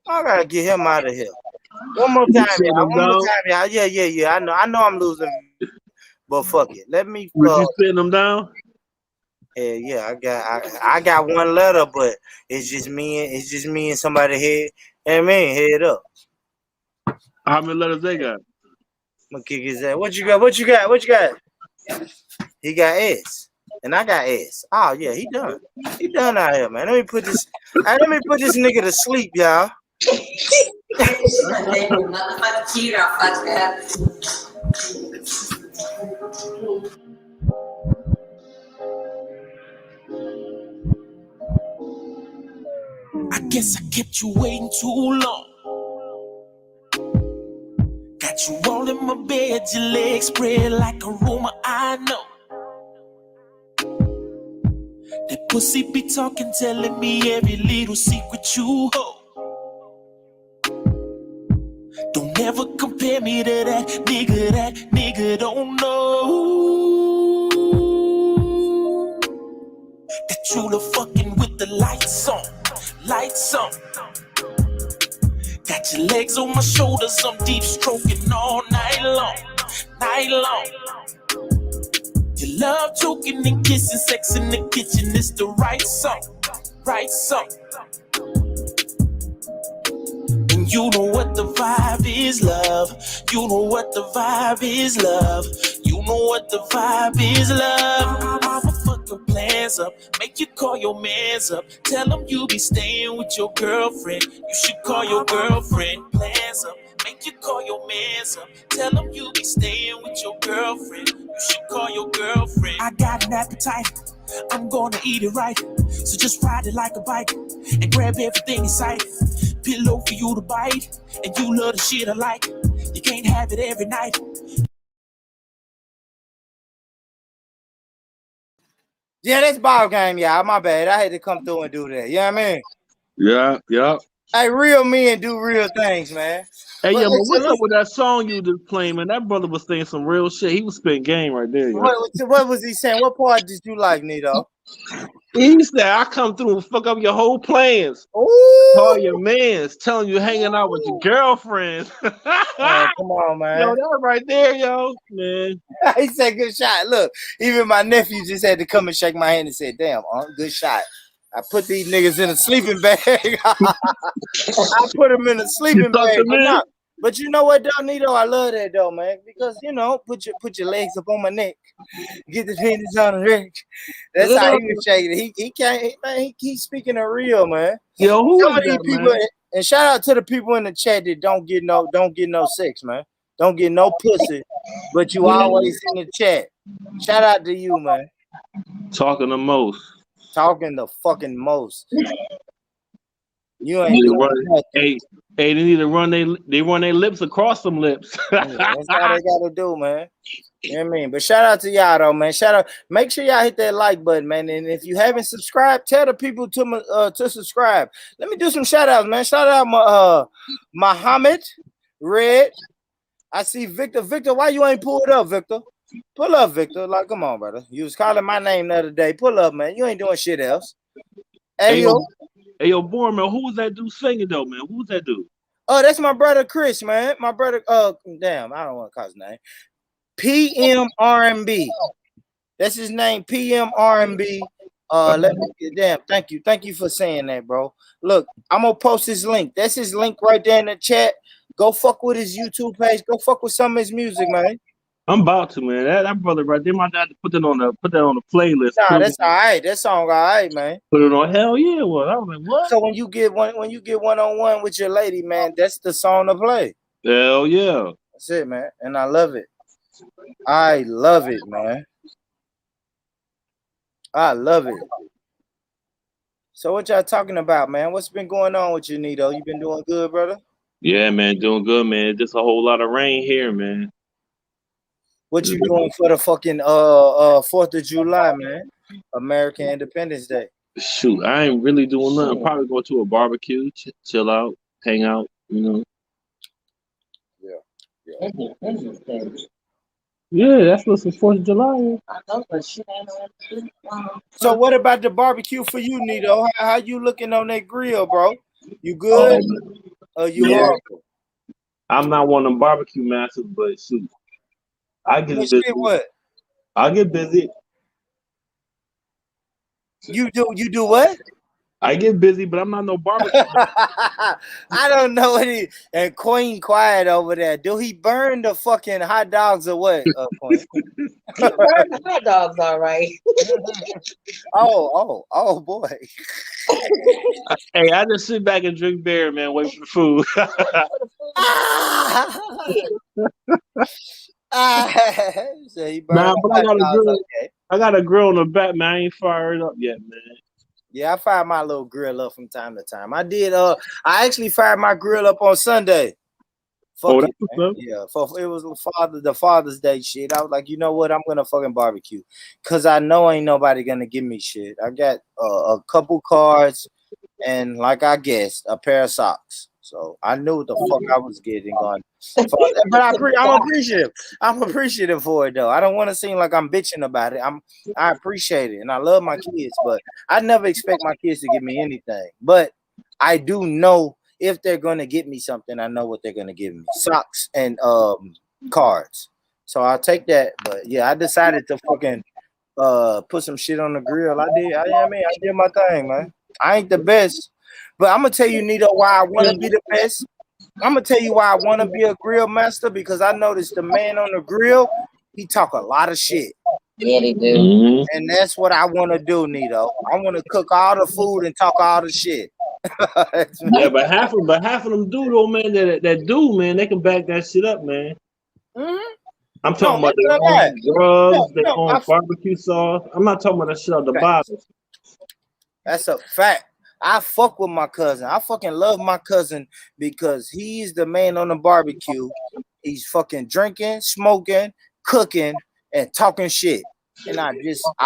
[SPEAKER 3] I gotta get him out of here. One more time, y'all. One more time, y'all. Yeah. I know I'm losing, but fuck it. Let me.
[SPEAKER 18] Would you spin them down?
[SPEAKER 3] Yeah. I got one letter, but it's just me and somebody head. And me head up.
[SPEAKER 18] How many letters they got?
[SPEAKER 3] I'm gonna kick his ass. What you got? He got S. And I got S. Oh yeah, he done. He done out here, man. Let me put this nigga to sleep, y'all.
[SPEAKER 2] I guess I kept you waiting too long. Got you all in my bed, your legs spread like a rumor I know. That pussy be talking, telling me every little secret you hold. Don't ever compare me to that nigga don't know that you the fucking with the lights on. Got your legs on my shoulders, I'm deep stroking all night long. You love choking and kissing, sex in the kitchen, it's the right song. And you know what the vibe is, love. You know what the vibe is, love. You know what the vibe is, love. I'ma fuck your plans up, make you call your mans up. Tell them you be staying with your girlfriend. You should call your girlfriend. Plans up, make you call your mans up. Tell them you be staying with your girlfriend. You should call your girlfriend. I got an appetite, I'm gonna eat it right. So just ride it like a bike and grab everything in sight. Pillow for you to bite, and you love the shit I like. You can't have it every night.
[SPEAKER 3] Yeah, that's ball game, y'all. My bad. I had to come through and do that. You know what I mean?
[SPEAKER 18] Yeah.
[SPEAKER 3] Hey, real men do real things, man.
[SPEAKER 18] Hey, but what's up with that song you just playing, man? That brother was saying some real shit. He was spitting game right there.
[SPEAKER 3] What was he saying? What part did you like, Nito?
[SPEAKER 18] He said, I come through and fuck up your whole plans.
[SPEAKER 3] Ooh.
[SPEAKER 18] Call your mans, telling you hanging out with your girlfriend.
[SPEAKER 3] Come on, man.
[SPEAKER 18] Yo, that right there, yo, man.
[SPEAKER 3] He said, good shot. Look, even my nephew just had to come and shake my hand and say, damn, good shot. I put these niggas in a sleeping bag. I put them in a sleeping bag. But you know what, though, Nito? I love that, though, man. Because, you know, put your legs up on my neck. Get the penis on the neck. That's how he was shaking it. He can't, man, he keeps speaking it real, man.
[SPEAKER 18] Yo, who is that,
[SPEAKER 3] people,
[SPEAKER 18] man?
[SPEAKER 3] And shout out to the people in the chat that don't get no sex, man. Don't get no pussy, but you always in the chat. Shout out to you, man.
[SPEAKER 18] Talking the most.
[SPEAKER 3] Talking the fucking most. You ain't doing nothing.
[SPEAKER 18] Hey, they need to run their lips across some lips.
[SPEAKER 3] That's all they gotta do, man. You know what I mean? But shout out to y'all though, man. Shout out. Make sure y'all hit that like button, man. And if you haven't subscribed, tell the people to subscribe. Let me do some shout outs, man. Shout out Muhammad Red. I see Victor. Victor, why you ain't pulled up, Victor? Pull up, Victor. Like, come on, brother. You was calling my name the other day. Pull up, man. You ain't doing shit else. Hey,
[SPEAKER 18] yo, Borman, who was that dude singing though, man? Who was that dude?
[SPEAKER 3] Oh, that's my brother Chris, man. My brother. Damn, I don't want to call his name. PM R&B. That's his name. PM R&B. Let me. Damn. Thank you for saying that, bro. Look, I'm gonna post his link. That's his link right there in the chat. Go fuck with his YouTube page. Go fuck with some of his music, man.
[SPEAKER 18] I'm about to, man. That brother right there, my dad to put that on the playlist.
[SPEAKER 3] Nah, that's all right. That song all right, man.
[SPEAKER 18] Put it on. Hell yeah, well, I was like, what?
[SPEAKER 3] So when you get one-on-one with your lady, man, that's the song to play.
[SPEAKER 18] Hell yeah.
[SPEAKER 3] That's it, man. And I love it. I love it, man. I love it. So what y'all talking about, man? What's been going on with you, Nito? You been doing good, brother?
[SPEAKER 18] Yeah, man, doing good, man. Just a whole lot of rain here, man.
[SPEAKER 3] What you doing for the fucking 4th of July, man? American Independence Day.
[SPEAKER 18] Shoot, I ain't really doing nothing. Probably go to a barbecue, chill out, hang out, you know. Yeah, that's what's the 4th of July.
[SPEAKER 17] I know, but shit ain't
[SPEAKER 3] So what about the barbecue for you, Nito? How you looking on that grill, bro? You good? You horrible?
[SPEAKER 18] I'm not one of them barbecue masters, but shoot, I get busy.
[SPEAKER 3] What?
[SPEAKER 18] I get busy.
[SPEAKER 3] You do what?
[SPEAKER 18] I get busy, but I'm not no barbecue.
[SPEAKER 3] I don't know any. And Queen quiet over there. Do he burn the fucking hot dogs or what? Queen?
[SPEAKER 17] He burned the hot dogs, all right.
[SPEAKER 3] oh boy.
[SPEAKER 18] Hey, I just sit back and drink beer, man. Wait for the food.
[SPEAKER 3] So he
[SPEAKER 18] nah, but I got a grill.
[SPEAKER 3] Okay.
[SPEAKER 18] I got a grill in the back, man. I ain't fired it up yet, man.
[SPEAKER 3] Yeah, I fired my little grill up from time to time. I did. I actually fired my grill up on Sunday. Fuck it, man. Yeah, it was the Father's Day shit. I was like, you know what? I'm gonna fucking barbecue, cause I know ain't nobody gonna give me shit. I got a couple cards and, like I guessed, a pair of socks. So I knew what the fuck I was getting on. But I'm appreciative. I'm appreciative for it though. I don't want to seem like I'm bitching about it. I appreciate it and I love my kids, but I never expect my kids to give me anything. But I do know if they're gonna get me something, I know what they're gonna give me. Socks and cards. So I'll take that. But yeah, I decided to fucking put some shit on the grill. I did my thing, man. I ain't the best. But I'm gonna tell you, Nito, why I want to be the best. I'm gonna tell you why I want to be a grill master, because I noticed the man on the grill, he talk a lot of shit.
[SPEAKER 17] Yeah, they do.
[SPEAKER 18] Mm-hmm.
[SPEAKER 3] And that's what I want to do, Nito. I want to cook all the food and talk all the shit.
[SPEAKER 18] Yeah, but half of them do though, man. That do, man, they can back that shit up, man.
[SPEAKER 3] Mm-hmm.
[SPEAKER 18] I'm talking about their own drugs, their own barbecue sauce. I'm not talking about that shit out the bottle.
[SPEAKER 3] That's a fact. I fuck with my cousin. I fucking love my cousin because he's the man on the barbecue. He's fucking drinking, smoking, cooking, and talking shit. And I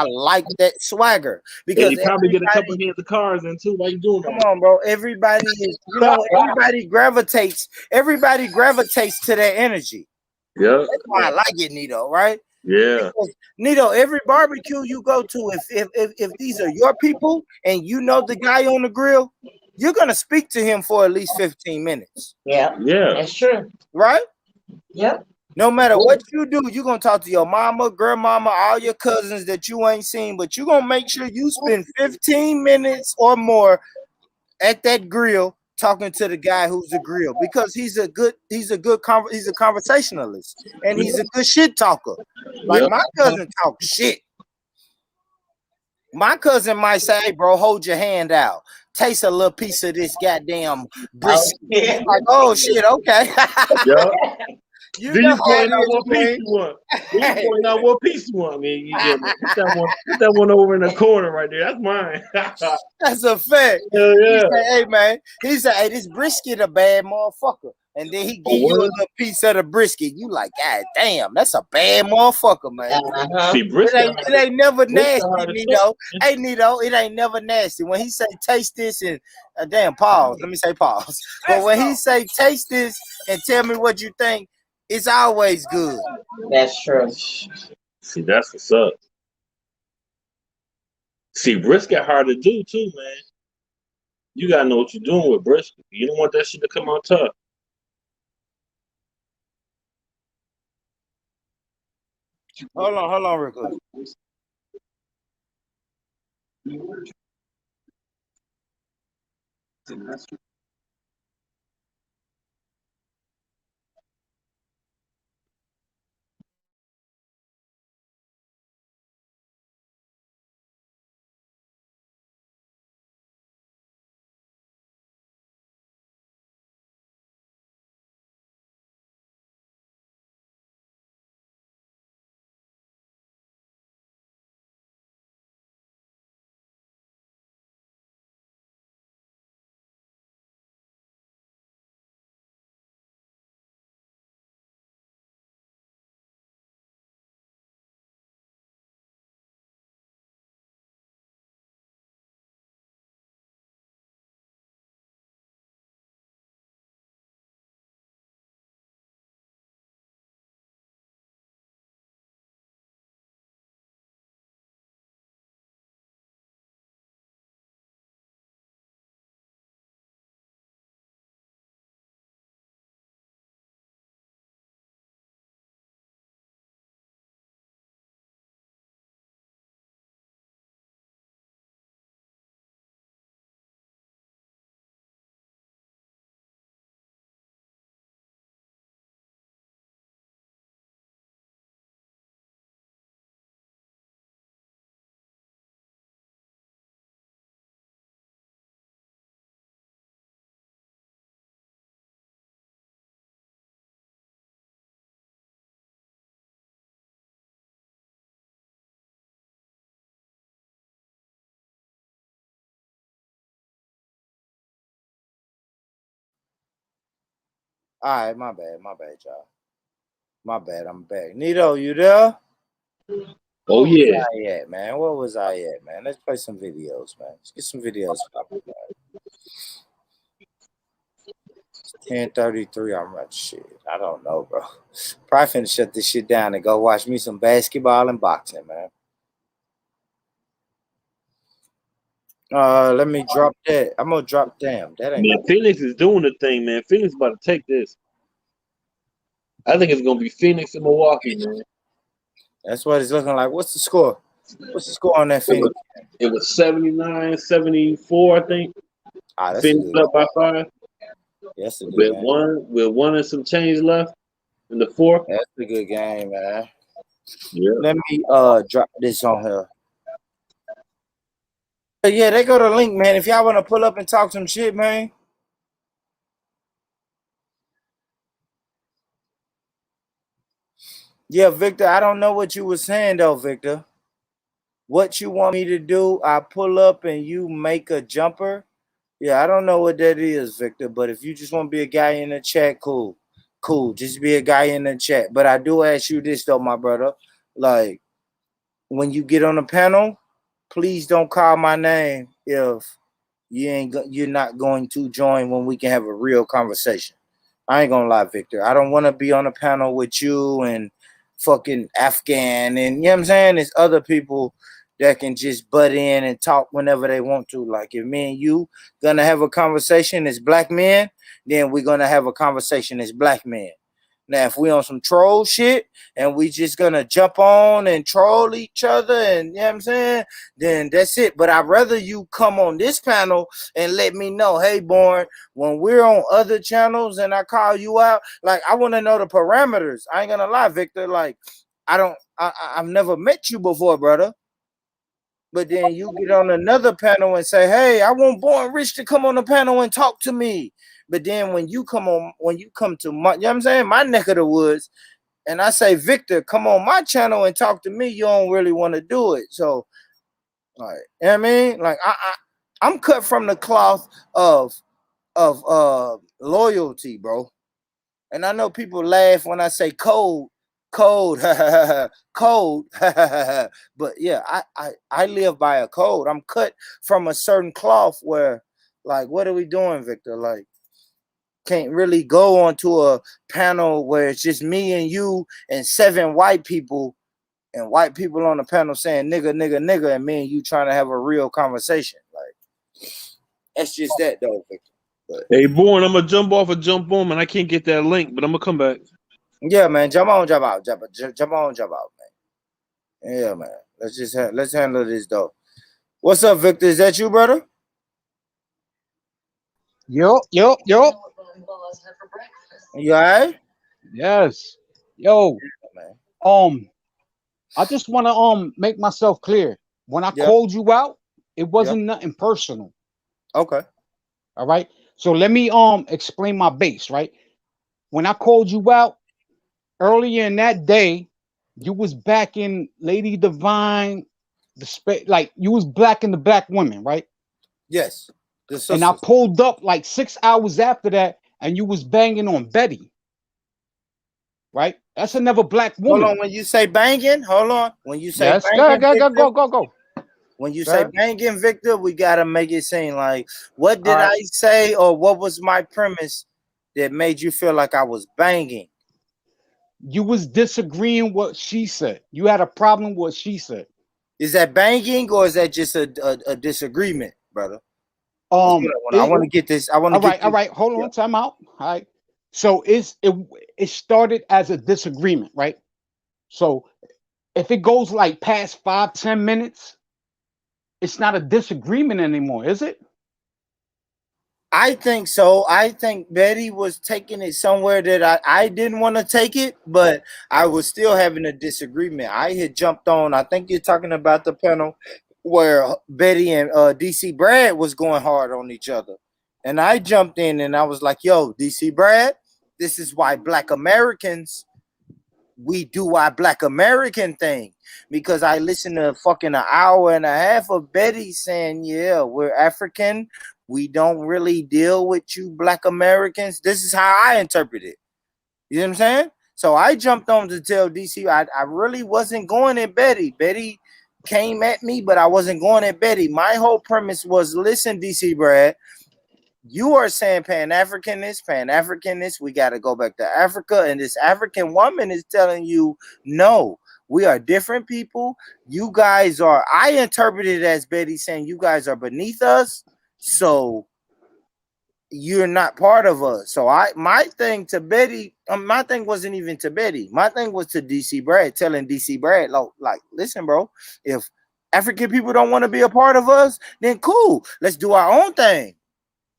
[SPEAKER 3] like that swagger. Because
[SPEAKER 18] you probably get a couple of hands of cars in too. Like you doing?
[SPEAKER 3] Come on, bro. Everybody gravitates to their energy.
[SPEAKER 18] Yeah.
[SPEAKER 3] That's why I like it, Nito, right?
[SPEAKER 18] Yeah.
[SPEAKER 3] Because, Nito, every barbecue you go to, if these are your people and you know the guy on the grill, you're gonna speak to him for at least 15 minutes.
[SPEAKER 17] Yeah.
[SPEAKER 18] Yeah.
[SPEAKER 17] That's true.
[SPEAKER 3] Right?
[SPEAKER 17] Yep.
[SPEAKER 3] No matter what you do, you're gonna talk to your mama, grandmama, all your cousins that you ain't seen, but you're gonna make sure you spend 15 minutes or more at that grill talking to the guy who's the grill, because he's a conversationalist and he's a good shit talker. Like my cousin talk shit. My cousin might say, "Hey, bro, hold your hand out. Taste a little piece of this goddamn brisket."
[SPEAKER 17] Yeah.
[SPEAKER 3] Like, oh shit, okay.
[SPEAKER 18] Yeah.
[SPEAKER 3] You
[SPEAKER 18] then
[SPEAKER 3] know
[SPEAKER 18] you point
[SPEAKER 3] how
[SPEAKER 18] out
[SPEAKER 3] it is,
[SPEAKER 18] what piece
[SPEAKER 3] man.
[SPEAKER 18] you want. Then you point out what piece you want. I mean, you get put that one over in the corner right there. That's mine.
[SPEAKER 3] That's a fact.
[SPEAKER 18] Yeah.
[SPEAKER 3] He say, "Hey man," he said, "Hey, this brisket a bad motherfucker." And then he give you a little piece of the brisket. You like, God damn, that's a bad motherfucker, man.
[SPEAKER 18] See, brisket,
[SPEAKER 3] it ain't never nasty,
[SPEAKER 18] hard to
[SPEAKER 3] Nito. Hey, Nito, it ain't never nasty. When he say taste this and damn, pause. Let me say pause. But when he say taste this and tell me what you think, it's always good.
[SPEAKER 17] That's true.
[SPEAKER 18] See, that's what's up. See, brisket hard to do too, man. You gotta know what you're doing with brisket. You don't want that shit to come out tough.
[SPEAKER 3] Hold on, real quick. All right, my bad, y'all. My bad, I'm back. Nito, you there?
[SPEAKER 18] Oh yeah.
[SPEAKER 3] Where was I at, man? Let's play some videos, man. Let's get some videos popping, man. 10:33. I'm like, shit. I don't know, bro. Probably finna shut this shit down and go watch me some basketball and boxing, man. Let me drop that. I'm gonna drop them. That ain't
[SPEAKER 18] Man, Phoenix is doing the thing, man. Phoenix about to take this. I think it's gonna be Phoenix and Milwaukee, man.
[SPEAKER 3] That's what it's looking like. What's the score? What's the score on that Phoenix?
[SPEAKER 18] It was 79-74, I think. Phoenix up by 5.
[SPEAKER 3] Yes, a good game.
[SPEAKER 18] With one and some change left in the fourth.
[SPEAKER 3] That's a good game, man.
[SPEAKER 18] Yeah.
[SPEAKER 3] Let me drop this on here. Yeah, they go to link, man. If y'all want to pull up and talk some shit, man. Yeah, Victor, I don't know what you were saying, though, Victor. What you want me to do, I pull up and you make a jumper. Yeah, I don't know what that is, Victor, but if you just want to be a guy in the chat, cool. Cool, just be a guy in the chat. But I do ask you this, though, my brother. Like, when you get on the panel, please don't call my name if you're not going to join when we can have a real conversation. I ain't gonna lie, Victor. I don't want to be on a panel with you and fucking Afghan and you know what I'm saying? There's other people that can just butt in and talk whenever they want to. Like if me and you gonna have a conversation as black men, then we're gonna have a conversation as black men. Now, if we on some troll shit and we just gonna jump on and troll each other and you know what I'm saying, then that's it. But I'd rather you come on this panel and let me know, hey, Born, when we're on other channels and I call you out, like I want to know the parameters. I ain't gonna lie, Victor. Like I've never met you before, brother. But then you get on another panel and say, hey, I want Born Rich to come on the panel and talk to me. But then when you come to my, you know what I'm saying, my neck of the woods, and I say, Victor, come on my channel and talk to me, you don't really want to do it. So, like, you know what I mean? Like, I'm cut from the cloth of loyalty, bro. And I know people laugh when I say cold, cold, but yeah, I live by a code. I'm cut from a certain cloth where, like, what are we doing, Victor? Like, can't really go onto a panel where it's just me and you and 7 white people and white people on the panel saying nigga, nigga, nigga, and me and you trying to have a real conversation. Like, that's just that though, Victor. But,
[SPEAKER 18] hey, Born, I'm gonna jump off and jump on, man. I can't get that link, but I'm gonna come back.
[SPEAKER 3] yeah, man, jump on, jump out, jump on, jump out, man. Yeah, man. Let's handle this though. What's up, Victor? Is that you, brother?
[SPEAKER 19] Yo.
[SPEAKER 3] You all right?
[SPEAKER 19] Yes. Yo. I just want to make myself clear. When I called you out, it wasn't nothing personal.
[SPEAKER 3] Okay.
[SPEAKER 19] All right. So let me explain my base, right? When I called you out earlier in that day, you was backing Lady Divine, like you was backing the black women, right?
[SPEAKER 3] Yes.
[SPEAKER 19] And I pulled up like 6 hours after that, and you was banging on Betty. Right? That's another black woman.
[SPEAKER 3] Hold on, when you say banging, hold on. When you say
[SPEAKER 19] yes,
[SPEAKER 3] banging,
[SPEAKER 19] go.
[SPEAKER 3] When you say banging, Victor, we gotta make it seem like what did
[SPEAKER 19] right.
[SPEAKER 3] I say, or what was my premise that made you feel like I was banging?
[SPEAKER 19] You was disagreeing what she said. You had a problem with what she said.
[SPEAKER 3] Is that banging or is that just a disagreement, brother? I want to get this. I want to get.
[SPEAKER 19] All right. Hold on. Time out. All right. So it started as a disagreement, right? So if it goes like past 5-10 minutes, it's not a disagreement anymore, is it?
[SPEAKER 3] I think so. I think Betty was taking it somewhere that I didn't want to take it, but I was still having a disagreement. I had jumped on. I think you're talking about the panel where Betty and DC Brad was going hard on each other. And I jumped in and I was like, yo, DC Brad, this is why Black Americans, we do our Black American thing. Because I listened to fucking an hour and a half of Betty saying, yeah, we're African. We don't really deal with you Black Americans. This is how I interpret it. You know what I'm saying? So I jumped on to tell DC I really wasn't going at Betty. Betty came at me, but I wasn't going at Betty. My whole premise was, listen, DC Brad, you are saying Pan-Africanist. We got to go back to Africa. And this African woman is telling you, no, we are different people. You guys are, I interpreted it as Betty saying you guys are beneath us. So you're not part of us. So my thing to Betty, my thing wasn't even to Betty. My thing was to DC Brad, telling DC Brad, like, listen, bro, if African people don't want to be a part of us, then cool. Let's do our own thing.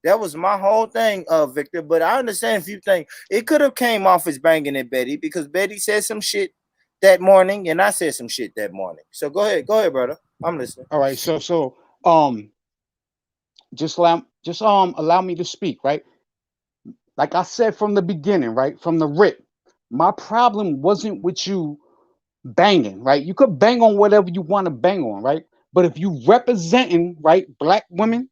[SPEAKER 3] That was my whole thing, Victor. But I understand if you think it could have came off as banging at Betty because Betty said some shit that morning and I said some shit that morning. So go ahead, brother. I'm listening.
[SPEAKER 19] All right. So just allow me to speak, right? Like I said from the beginning, right? From the rip, my problem wasn't with you banging, right? You could bang on whatever you want to bang on, right? But if you representing, right, Black women,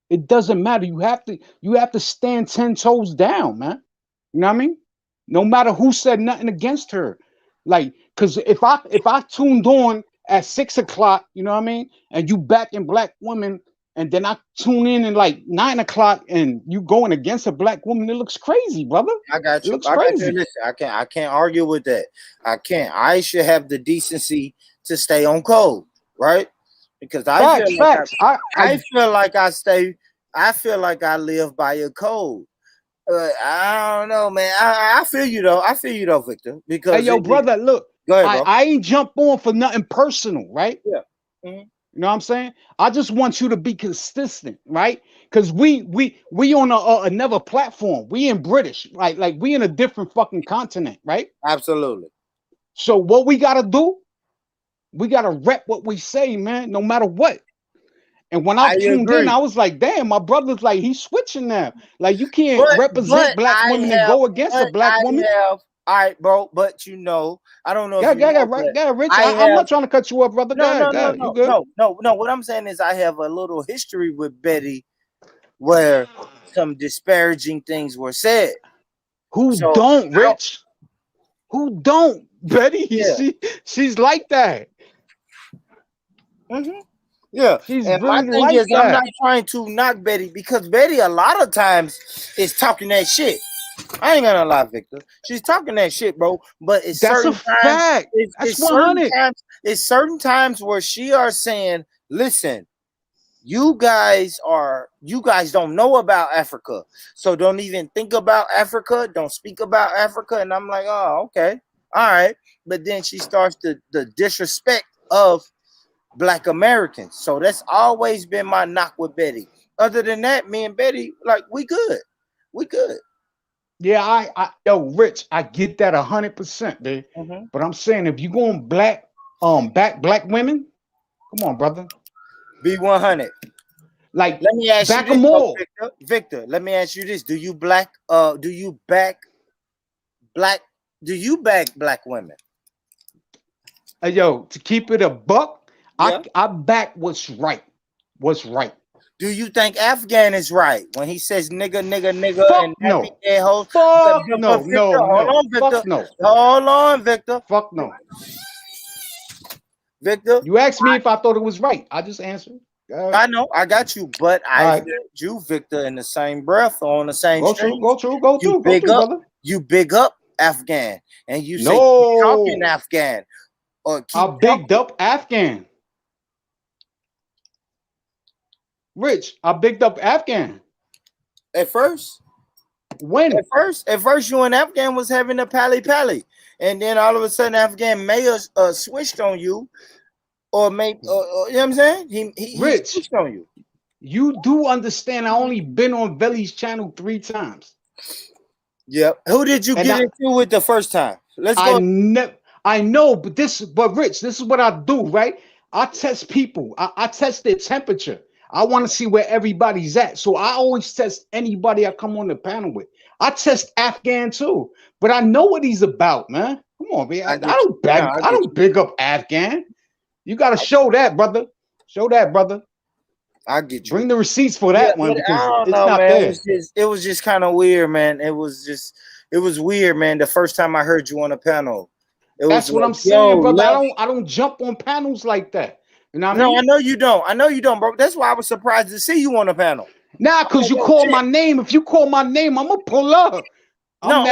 [SPEAKER 19] it doesn't matter. You have to stand 10 toes down, man. You know what I mean? No matter who said nothing against her. Like, because if I tuned on at 6 o'clock, you know what I mean, and you backing Black women, and then I tune in at like 9 o'clock and you going against a Black woman, it looks crazy, brother.
[SPEAKER 3] I got you.
[SPEAKER 19] It looks crazy.
[SPEAKER 3] Listen, I can't argue with that. I can't. I should have the decency to stay on code, right? Because I feel like I live by a code. I don't know, man. I feel you though. Victor. Because
[SPEAKER 19] hey, yo, brother, look.
[SPEAKER 3] Go ahead, bro.
[SPEAKER 19] I ain't jump on for nothing personal, right?
[SPEAKER 3] Yeah. Mm-hmm.
[SPEAKER 19] You know what I'm saying? I just want you to be consistent, right? Because we on another platform. We in British, right? Like we in a different fucking continent, right?
[SPEAKER 3] Absolutely.
[SPEAKER 19] So what we gotta do? We gotta rep what we say, man, no matter what. And when I tuned in, I was like, damn, my brother's like, he's switching now. Like, you can't represent Black women and go against a Black woman.
[SPEAKER 3] All right, bro, but you know, I don't know.
[SPEAKER 19] Rich. I'm not trying to cut you up, brother.
[SPEAKER 3] No. What I'm saying is I have a little history with Betty where some disparaging things were said.
[SPEAKER 19] Who don't, Rich? Who don't? Betty, yeah. She's like that.
[SPEAKER 3] Mm-hmm. Yeah,
[SPEAKER 19] she's
[SPEAKER 3] and
[SPEAKER 19] really
[SPEAKER 3] my thing
[SPEAKER 19] like
[SPEAKER 3] is,
[SPEAKER 19] that.
[SPEAKER 3] I'm not trying to knock Betty because Betty a lot of times is talking that shit. I ain't gonna lie, Victor. She's talking that shit, bro. But it's
[SPEAKER 19] That's
[SPEAKER 3] certain
[SPEAKER 19] a fact. That's 100.
[SPEAKER 3] It's certain times where she are saying, listen, you guys don't know about Africa, so don't even think about Africa, don't speak about Africa. And I'm like, oh, okay, all right. But then she starts the disrespect of Black Americans. So that's always been my knock with Betty. Other than that, me and Betty, like, we good.
[SPEAKER 19] Yeah, yo, Rich, I get that 100%, dude. But I'm saying, if you going back black women, come on, brother.
[SPEAKER 3] Be 100.
[SPEAKER 19] Like,
[SPEAKER 3] let me ask
[SPEAKER 19] back
[SPEAKER 3] you this,
[SPEAKER 19] them all.
[SPEAKER 3] Victor. Let me ask you this: Do you back black women?
[SPEAKER 19] Yo, to keep it a buck,
[SPEAKER 3] Yeah.
[SPEAKER 19] I back what's right. What's right.
[SPEAKER 3] Do you think Afghan is right when he says nigga,
[SPEAKER 19] Fuck
[SPEAKER 3] and
[SPEAKER 19] no.
[SPEAKER 3] Fuck
[SPEAKER 19] no.
[SPEAKER 3] Hold on, Victor.
[SPEAKER 19] Fuck no.
[SPEAKER 3] Hold on, Victor.
[SPEAKER 19] Fuck no.
[SPEAKER 3] Victor,
[SPEAKER 19] you asked me if I thought it was right. I just answered.
[SPEAKER 3] I know, I got you, but I said you, Victor, in the same breath or on the same street.
[SPEAKER 19] Go true, brother.
[SPEAKER 3] You big up Afghan, and you say
[SPEAKER 19] no.
[SPEAKER 3] talking Afghan, or
[SPEAKER 19] I bigged up Afghan. Rich, I bigged up Afghan.
[SPEAKER 3] At first.
[SPEAKER 19] When?
[SPEAKER 3] At first, you and Afghan was having a pally, and then all of a sudden, Afghan may have switched on you, or maybe, you know what I'm saying? He
[SPEAKER 19] Rich,
[SPEAKER 3] switched on you.
[SPEAKER 19] You do understand? I only been on Veli's channel 3 times.
[SPEAKER 3] Yep. Who did you get into with the first time? Let's go.
[SPEAKER 19] I know, but Rich, this is what I do, right? I test people. I test their temperature. I want to see where everybody's at. So I always test anybody I come on the panel with. I test Afghan too, but I know what he's about, man. Come on, man. I don't big up Afghan. You got to show that, brother. Show that, brother.
[SPEAKER 3] I get you.
[SPEAKER 19] Bring the receipts for that one because it's not
[SPEAKER 3] man.
[SPEAKER 19] there.
[SPEAKER 3] It was just kind of weird, man. It was weird, man. The first time I heard you on a panel.
[SPEAKER 19] That's what I'm saying, brother. I don't jump on panels like that. You know what I mean?
[SPEAKER 3] I know you don't, bro. That's why I was surprised to see you on a panel.
[SPEAKER 19] Nah, because you call my name. If you call my name, I'm gonna pull up.
[SPEAKER 3] No,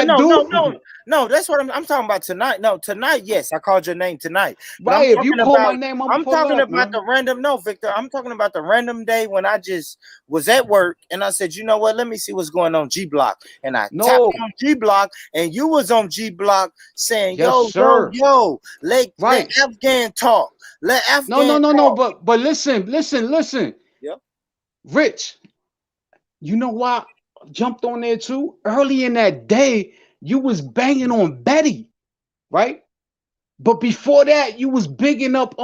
[SPEAKER 3] that's what I'm talking about tonight. No, tonight, yes, I called your name tonight.
[SPEAKER 19] Right, if you call my name,
[SPEAKER 3] I'm talking about the random. No, Victor, I'm talking about the random day when I just was at work and I said, you know what? Let me see what's going on G Block, and I tapped on G Block, and you was on G Block saying, yo, let Afghan talk. Let Afghan.
[SPEAKER 19] No. But listen.
[SPEAKER 3] Yep.
[SPEAKER 19] Rich, you know why? Jumped on there too early in that day. You was banging on Betty, right? But before that, you was bigging up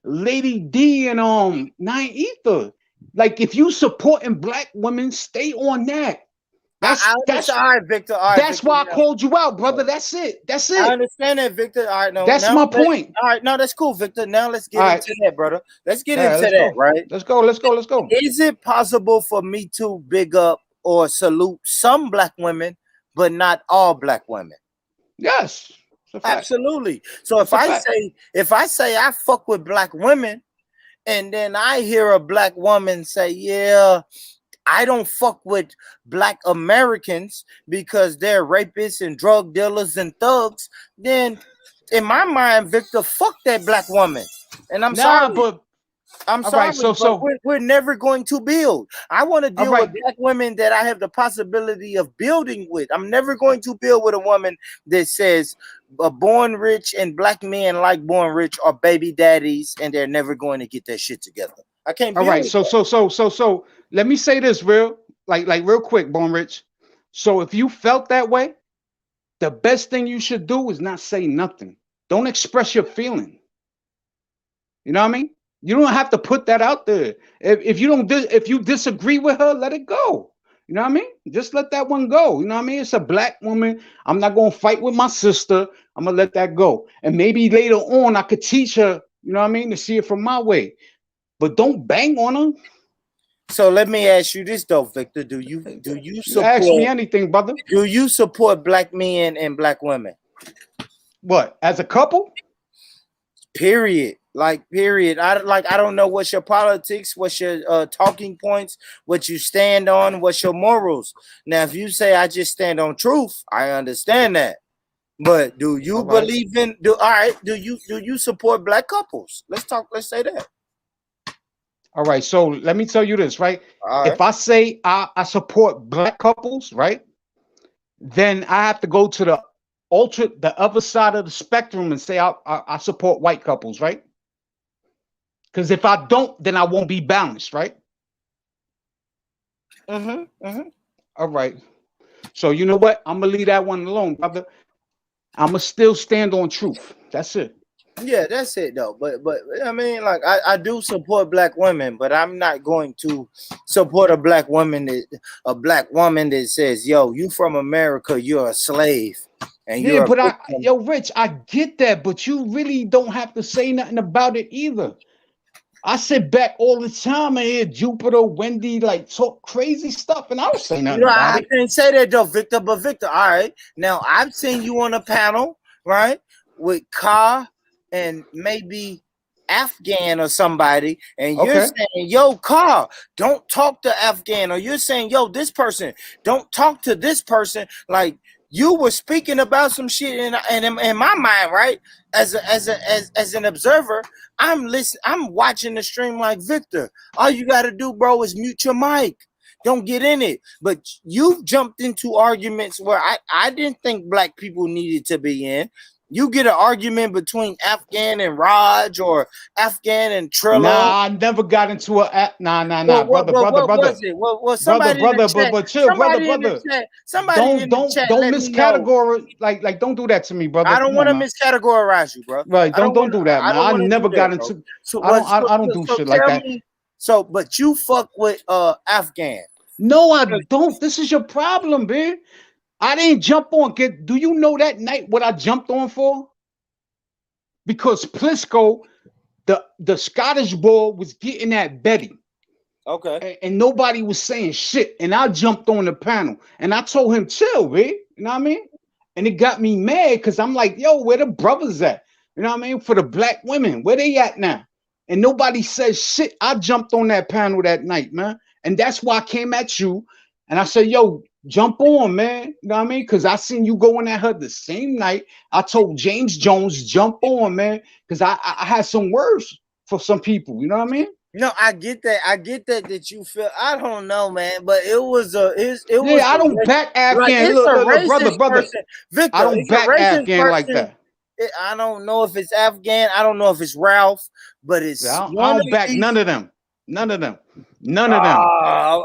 [SPEAKER 19] Lady D and Nine Ether. Like, if you supporting black women, stay on that. That's
[SPEAKER 3] all right, Victor. All right,
[SPEAKER 19] that's why I called you out, brother. That's it.
[SPEAKER 3] I understand that, Victor. All right,
[SPEAKER 19] that's my point.
[SPEAKER 3] All right, no, that's cool, Victor. Now let's get into that, brother. Let's get into that, right?
[SPEAKER 19] Let's go.
[SPEAKER 3] Is it possible for me to big up or salute some black women, but not all black women?
[SPEAKER 19] Yes,
[SPEAKER 3] absolutely. So if I say I fuck with black women, and then I hear a black woman say, yeah, I don't fuck with black Americans because they're rapists and drug dealers and thugs, then in my mind, Victor, fuck that black woman. And I'm sorry.
[SPEAKER 19] But
[SPEAKER 3] I'm sorry,
[SPEAKER 19] right, so
[SPEAKER 3] we're never going to build. I want to deal with black women that I have the possibility of building with. I'm never going to build with a woman that says born rich and black men like born rich are baby daddies and they're never going to get that shit together. I can't.
[SPEAKER 19] All right, so let me say this real quick, Born Rich. So if you felt that way, the best thing you should do is not say nothing. Don't express your feeling. You know what I mean? You don't have to put that out there. If you disagree with her, let it go. You know what I mean? Just let that one go. You know what I mean? It's a black woman. I'm not gonna fight with my sister. I'm gonna let that go. And maybe later on I could teach her, you know what I mean, to see it from my way. But don't bang on her.
[SPEAKER 3] So let me ask you this though, Victor. Do you support,
[SPEAKER 19] ask me anything, brother?
[SPEAKER 3] Do you support black men and black women?
[SPEAKER 19] What, as a couple?
[SPEAKER 3] Period. Like, period. I don't know what's your politics, what's your talking points, what you stand on, what's your morals. Now, if you say I just stand on truth, I understand that. But do you believe in do you support black couples? Let's say that.
[SPEAKER 19] All right, so let me tell you this, right?
[SPEAKER 3] All right.
[SPEAKER 19] If I say I support black couples, right, then I have to go to the other side of the spectrum and say I support white couples, right? Because if I don't, then I won't be balanced, right? All right. So you know what? I'm gonna leave that one alone, brother. I'm gonna still stand on truth. That's it.
[SPEAKER 3] Yeah, that's it though. But I mean, like I do support black women, but I'm not going to support a black woman that says, "Yo, you from America, you're a slave." And
[SPEAKER 19] yeah, but Rich, I get that, but you really don't have to say nothing about it either. I sit back all the time and hear Jupiter, Wendy, like talk crazy stuff, and I don't say nothing about it.
[SPEAKER 3] I can't say that though, Victor. But Victor, all right. Now I've seen you on a panel, right, with Ka and maybe Afghan or somebody, and you're saying, "Yo, Ka, don't talk to Afghan," or you're saying, "Yo, this person, don't talk to this person." Like you were speaking about some shit, and in my mind, right, as an observer, I'm listening, I'm watching the stream like Victor. All you got to do, bro, is mute your mic. Don't get in it. But you've jumped into arguments where I didn't think black people needed to be in. You get an argument between Afghan and Raj or Afghan and Trillo.
[SPEAKER 19] Nah, I never got into a nah, brother.
[SPEAKER 3] Was it? Well, somebody
[SPEAKER 19] brother,
[SPEAKER 3] in the chat,
[SPEAKER 19] but chill, brother.
[SPEAKER 3] Somebody in the chat,
[SPEAKER 19] don't
[SPEAKER 3] let
[SPEAKER 19] miscategorize, like don't do that to me, brother.
[SPEAKER 3] I don't want to miscategorize you, bro.
[SPEAKER 19] Right, don't do that, man. I never got into. I don't do shit like that.
[SPEAKER 3] So, but you fuck with Afghan.
[SPEAKER 19] No, I don't. This is your problem, man. I didn't jump on. Do you know that night what I jumped on for? Because Plisco, the Scottish boy, was getting at Betty.
[SPEAKER 3] Okay.
[SPEAKER 19] And nobody was saying shit. And I jumped on the panel and I told him, chill, man. You know what I mean? And it got me mad because I'm like, yo, where the brothers at? You know what I mean? For the black women, where they at now? And nobody says shit. I jumped on that panel that night, man. And that's why I came at you. And I said, yo, jump on, man. You know what I mean? Because I seen you going at her the same night. I told James Jones, jump on, man. Because I had some words for some people. You know what I mean?
[SPEAKER 3] No, I get that. I get that you feel. I don't know, man, but it was it was.
[SPEAKER 19] Yeah, I don't back Afghan. Look, brother.
[SPEAKER 3] Victor,
[SPEAKER 19] I don't back Afghan like that.
[SPEAKER 3] I don't know if it's Afghan. I don't know if it's Ralph, but it's.
[SPEAKER 19] I don't back none of them. None of them.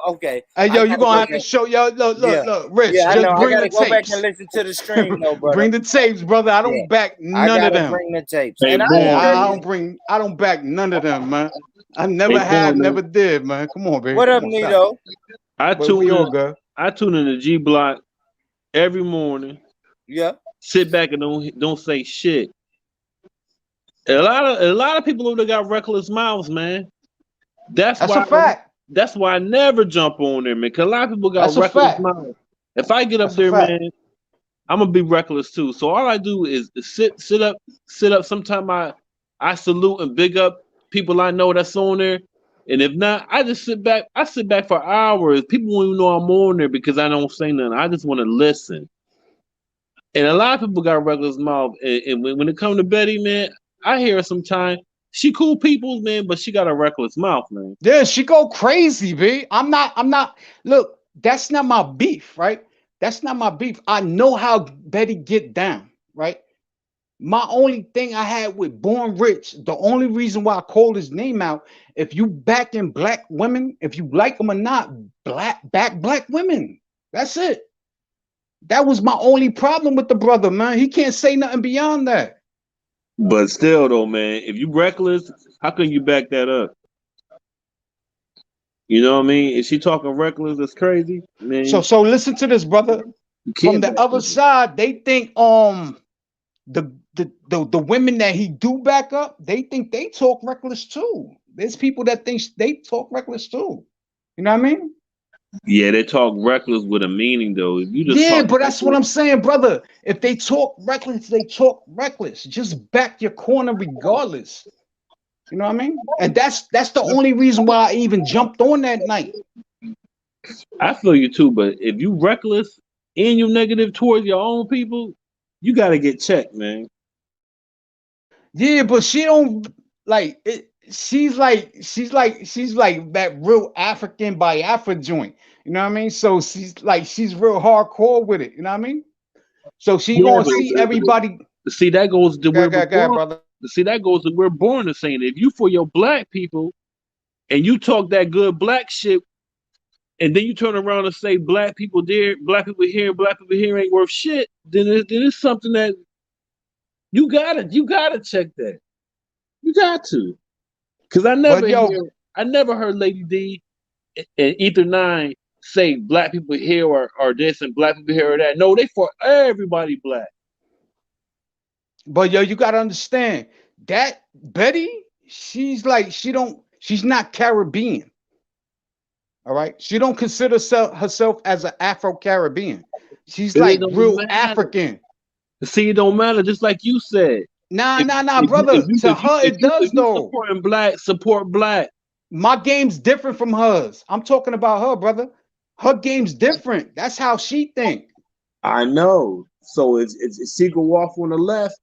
[SPEAKER 3] Okay.
[SPEAKER 19] Hey, yo, you're gonna have to show yo. Look, Rich.
[SPEAKER 3] Yeah,
[SPEAKER 19] just bring the
[SPEAKER 3] go
[SPEAKER 19] tapes.
[SPEAKER 3] back and listen to the stream, though, brother.
[SPEAKER 19] Bring the tapes, brother. I don't back none of them.
[SPEAKER 3] Bring the tapes.
[SPEAKER 18] Hey,
[SPEAKER 3] and
[SPEAKER 19] I don't back none of them, man. I never have, never did, man. Come on, baby.
[SPEAKER 3] What up, Nito?
[SPEAKER 18] I tune in the G Block every morning.
[SPEAKER 3] Yeah.
[SPEAKER 18] Sit back and don't say shit. A lot of people over there got reckless mouths, man. That's why
[SPEAKER 19] a fact.
[SPEAKER 18] That's why I never jump on there, man. Cause a lot of people got reckless mouths. If I get up there, man, I'm gonna be reckless too. So all I do is sit up. Sometimes I salute and big up people I know that's on there. And if not, I just sit back. I sit back for hours. People won't even know I'm on there because I don't say nothing. I just want to listen. And a lot of people got reckless mouth. And when it comes to Betty, man, I hear her sometimes. She cool people, man, but she got a reckless mouth, man.
[SPEAKER 19] Yeah, she go crazy, B. I'm not. Look, that's not my beef, right? That's not my beef. I know how Betty get down, right? My only thing I had with Born Rich, the only reason why I called his name out, if you backing black women, if you like them or not, back black women. That's it. That was my only problem with the brother, man. He can't say nothing beyond that.
[SPEAKER 18] But still, though, man, if you reckless, how can you back that up? You know what I mean? Is she talking reckless? That's crazy, man.
[SPEAKER 19] So listen to this, brother. From the other side, they think the women that he do back up, they think they talk reckless too. There's people that think they talk reckless too. You know what I mean?
[SPEAKER 18] Yeah, they talk reckless with a meaning, though. If you just
[SPEAKER 19] but that's what I'm saying, brother. If they talk reckless, they talk reckless. Just back your corner regardless. You know what I mean? And that's the only reason why I even jumped on that night.
[SPEAKER 18] I feel you too, but if you reckless and you negative towards your own people, you gotta get checked, man.
[SPEAKER 19] Yeah, but she don't like it. She's like that real African Biafra joint. You know what I mean? So she's real hardcore with it. You know what I mean? So she
[SPEAKER 18] Yeah,
[SPEAKER 19] gonna see everybody.
[SPEAKER 18] See, that goes to where we're born.
[SPEAKER 19] Brother.
[SPEAKER 18] See, that goes to we're born to saying if you for your black people and you talk that good black shit, and then you turn around and say black people there, black people here ain't worth shit, then it's something that you gotta check that. You got to. Cause I never heard Lady D and Ether 9 say black people here are this and black people here are that. No, they for everybody black.
[SPEAKER 19] But yo, you gotta understand that Betty, she's not Caribbean. All right. She don't consider herself as an Afro-Caribbean. She's like real African.
[SPEAKER 18] See, it don't matter, just like you said.
[SPEAKER 19] Nah, brother. To her, it does though.
[SPEAKER 18] Supporting black, support black.
[SPEAKER 19] My game's different from hers. I'm talking about her, brother. Her game's different. That's how she think.
[SPEAKER 18] I know. So if she go off on the left,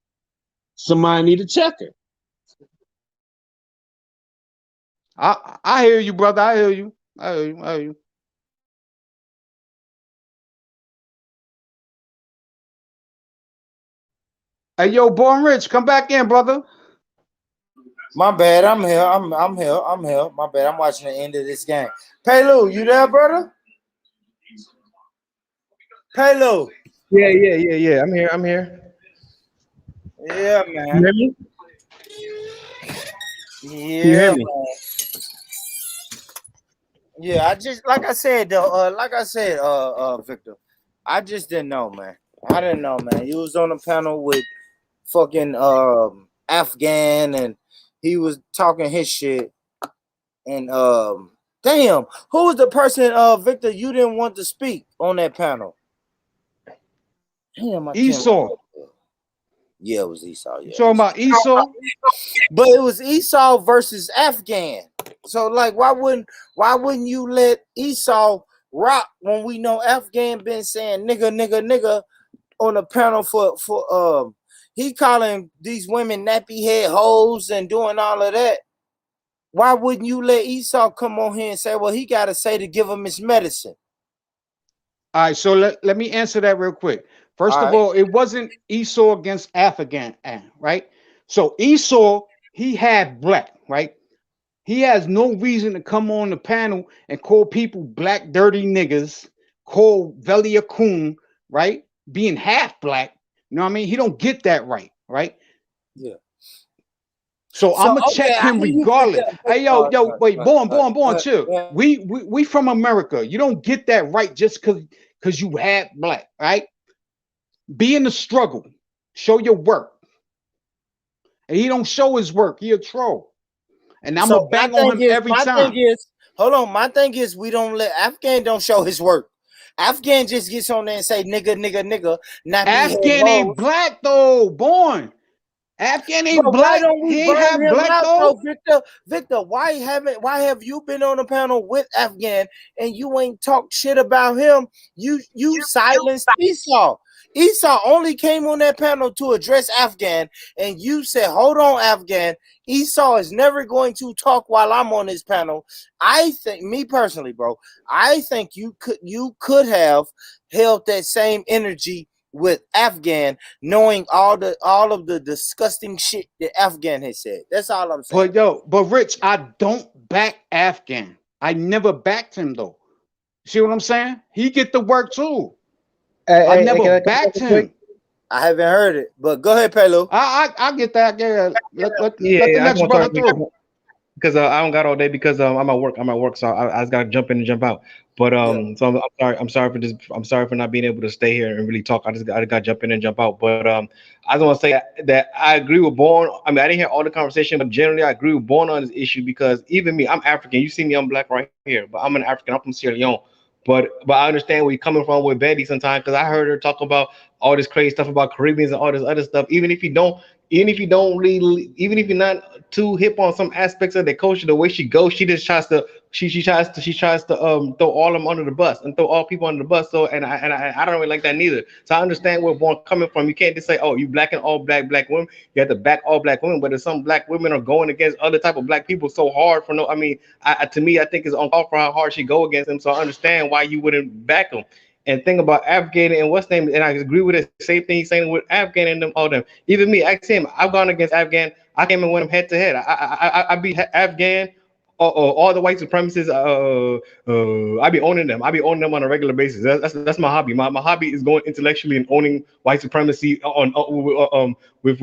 [SPEAKER 18] somebody need to check her.
[SPEAKER 19] I hear you, brother. I hear you. I hear you. Hey, yo, Born Rich, come back in, brother.
[SPEAKER 3] My bad. I'm here. I'm here. My bad. I'm watching the end of this game. Pelu, you there, brother? Pelu.
[SPEAKER 5] Yeah. I'm here.
[SPEAKER 3] Yeah, man.
[SPEAKER 5] You hear me?
[SPEAKER 3] Yeah,
[SPEAKER 5] you hear me?
[SPEAKER 3] Man. Yeah, I just like I said, Victor, I just didn't know, man. I didn't know, man. He was on the panel with fucking Afghan, and he was talking his shit. And damn, who was the person, Victor, you didn't want to speak on that panel? Damn,
[SPEAKER 19] Esau.
[SPEAKER 3] Yeah, it was Esau. Yeah,
[SPEAKER 19] you talking about Esau?
[SPEAKER 3] But it was Esau versus Afghan. So like, why wouldn't you let Esau rock when we know Afghan been saying nigga on the panel for he calling these women nappy head hoes and doing all of that. Why wouldn't you let Esau come on here and say what he got to say to give him his medicine?
[SPEAKER 19] All right, so let me answer that real quick. First of all, it wasn't Esau against Afghan, right? So Esau, he had black, right? He has no reason to come on the panel and call people black dirty niggas, call Veli a coon, right? Being half black, you know what I mean? He don't get that right?
[SPEAKER 3] Yeah.
[SPEAKER 19] So I'm gonna check him regardless. Hey, yo, wait, born, chill. We from America. You don't get that right just because you have black, right? Be in the struggle. Show your work. And he don't show his work. He a troll. And I'm gonna bang on him every time.
[SPEAKER 3] My thing is we don't let Afghan don't show his work. Afghan just gets on there and say nigga.
[SPEAKER 19] Afghan ain't black though, born. Afghan ain't black.
[SPEAKER 3] Why don't we
[SPEAKER 19] he ain't have
[SPEAKER 3] him
[SPEAKER 19] black
[SPEAKER 3] out,
[SPEAKER 19] though?
[SPEAKER 3] Victor, why have you been on the panel with Afghan and you ain't talked shit about him? You silenced Esau. Esau only came on that panel to address Afghan, and you said, hold on, Afghan. Esau is never going to talk while I'm on this panel. I think, me personally, bro, I think you could have held that same energy with Afghan, knowing all of the disgusting shit that Afghan has said. That's all I'm saying.
[SPEAKER 19] But Rich, I don't back Afghan. I never backed him though. See what I'm saying? He get the work too. I never backed him.
[SPEAKER 3] I haven't heard it, but go ahead, Pelu.
[SPEAKER 19] I get that. Yeah, let the next brother through.
[SPEAKER 5] Because I don't got all day because I'm at work, so I just gotta jump in and jump out. But so I'm sorry for this. I'm sorry for not being able to stay here and really talk. I got to jump in and jump out. But I just want to say that I agree with Born. I mean, I didn't hear all the conversation, but generally I agree with Born on this issue because even me, I'm African. You see me, I'm black right here, but I'm an African. I'm from Sierra Leone. But I understand where you're coming from with Betty sometimes because I heard her talk about all this crazy stuff about Caribbeans and all this other stuff. Even if you don't even if you don't really, even if you're not too hip on some aspects of the culture, the way she goes, she just tries to she tries to throw all of them under the bus and throw all people under the bus. So I don't really like that neither. So I understand where Born coming from. You can't just say, oh, you black and all black women. You have to back all black women. But if some black women are going against other type of black people so hard for no, I mean, to me, I think it's uncalled for how hard she go against them. So I understand why you wouldn't back them. And think about Afghan and what's name, and I agree with the same thing he's saying with Afghan and them, all them. Even me, ask him. I've gone against Afghan. I came and went him head to head. I beat Afghan. All the white supremacists. I be owning them. I be owning them on a regular basis. That's my hobby. My hobby is going intellectually and owning white supremacy with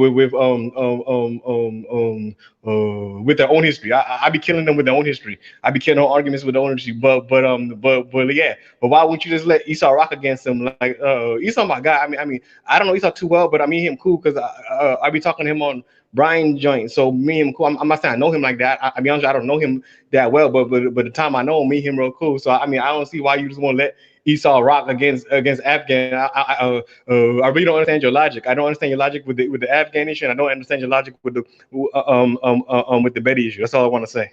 [SPEAKER 5] their own history. I be killing them with their own history. I be killing arguments with their own history. But yeah. But why wouldn't you just let Esau rock against them? Like Esau, my guy. I mean, I don't know Esau too well, but I mean him cool because I be talking to him on Brian joint. So me and him cool. I'm not saying I know him like that. I be honest, I don't know him that well, but the time I know him, me and him real cool. So I mean, I don't see why you just want to let Esau rock against Afghan. I really don't understand your logic. I don't understand your logic with the Afghan issue, and I don't understand your logic with the Betty issue. That's all I want to say.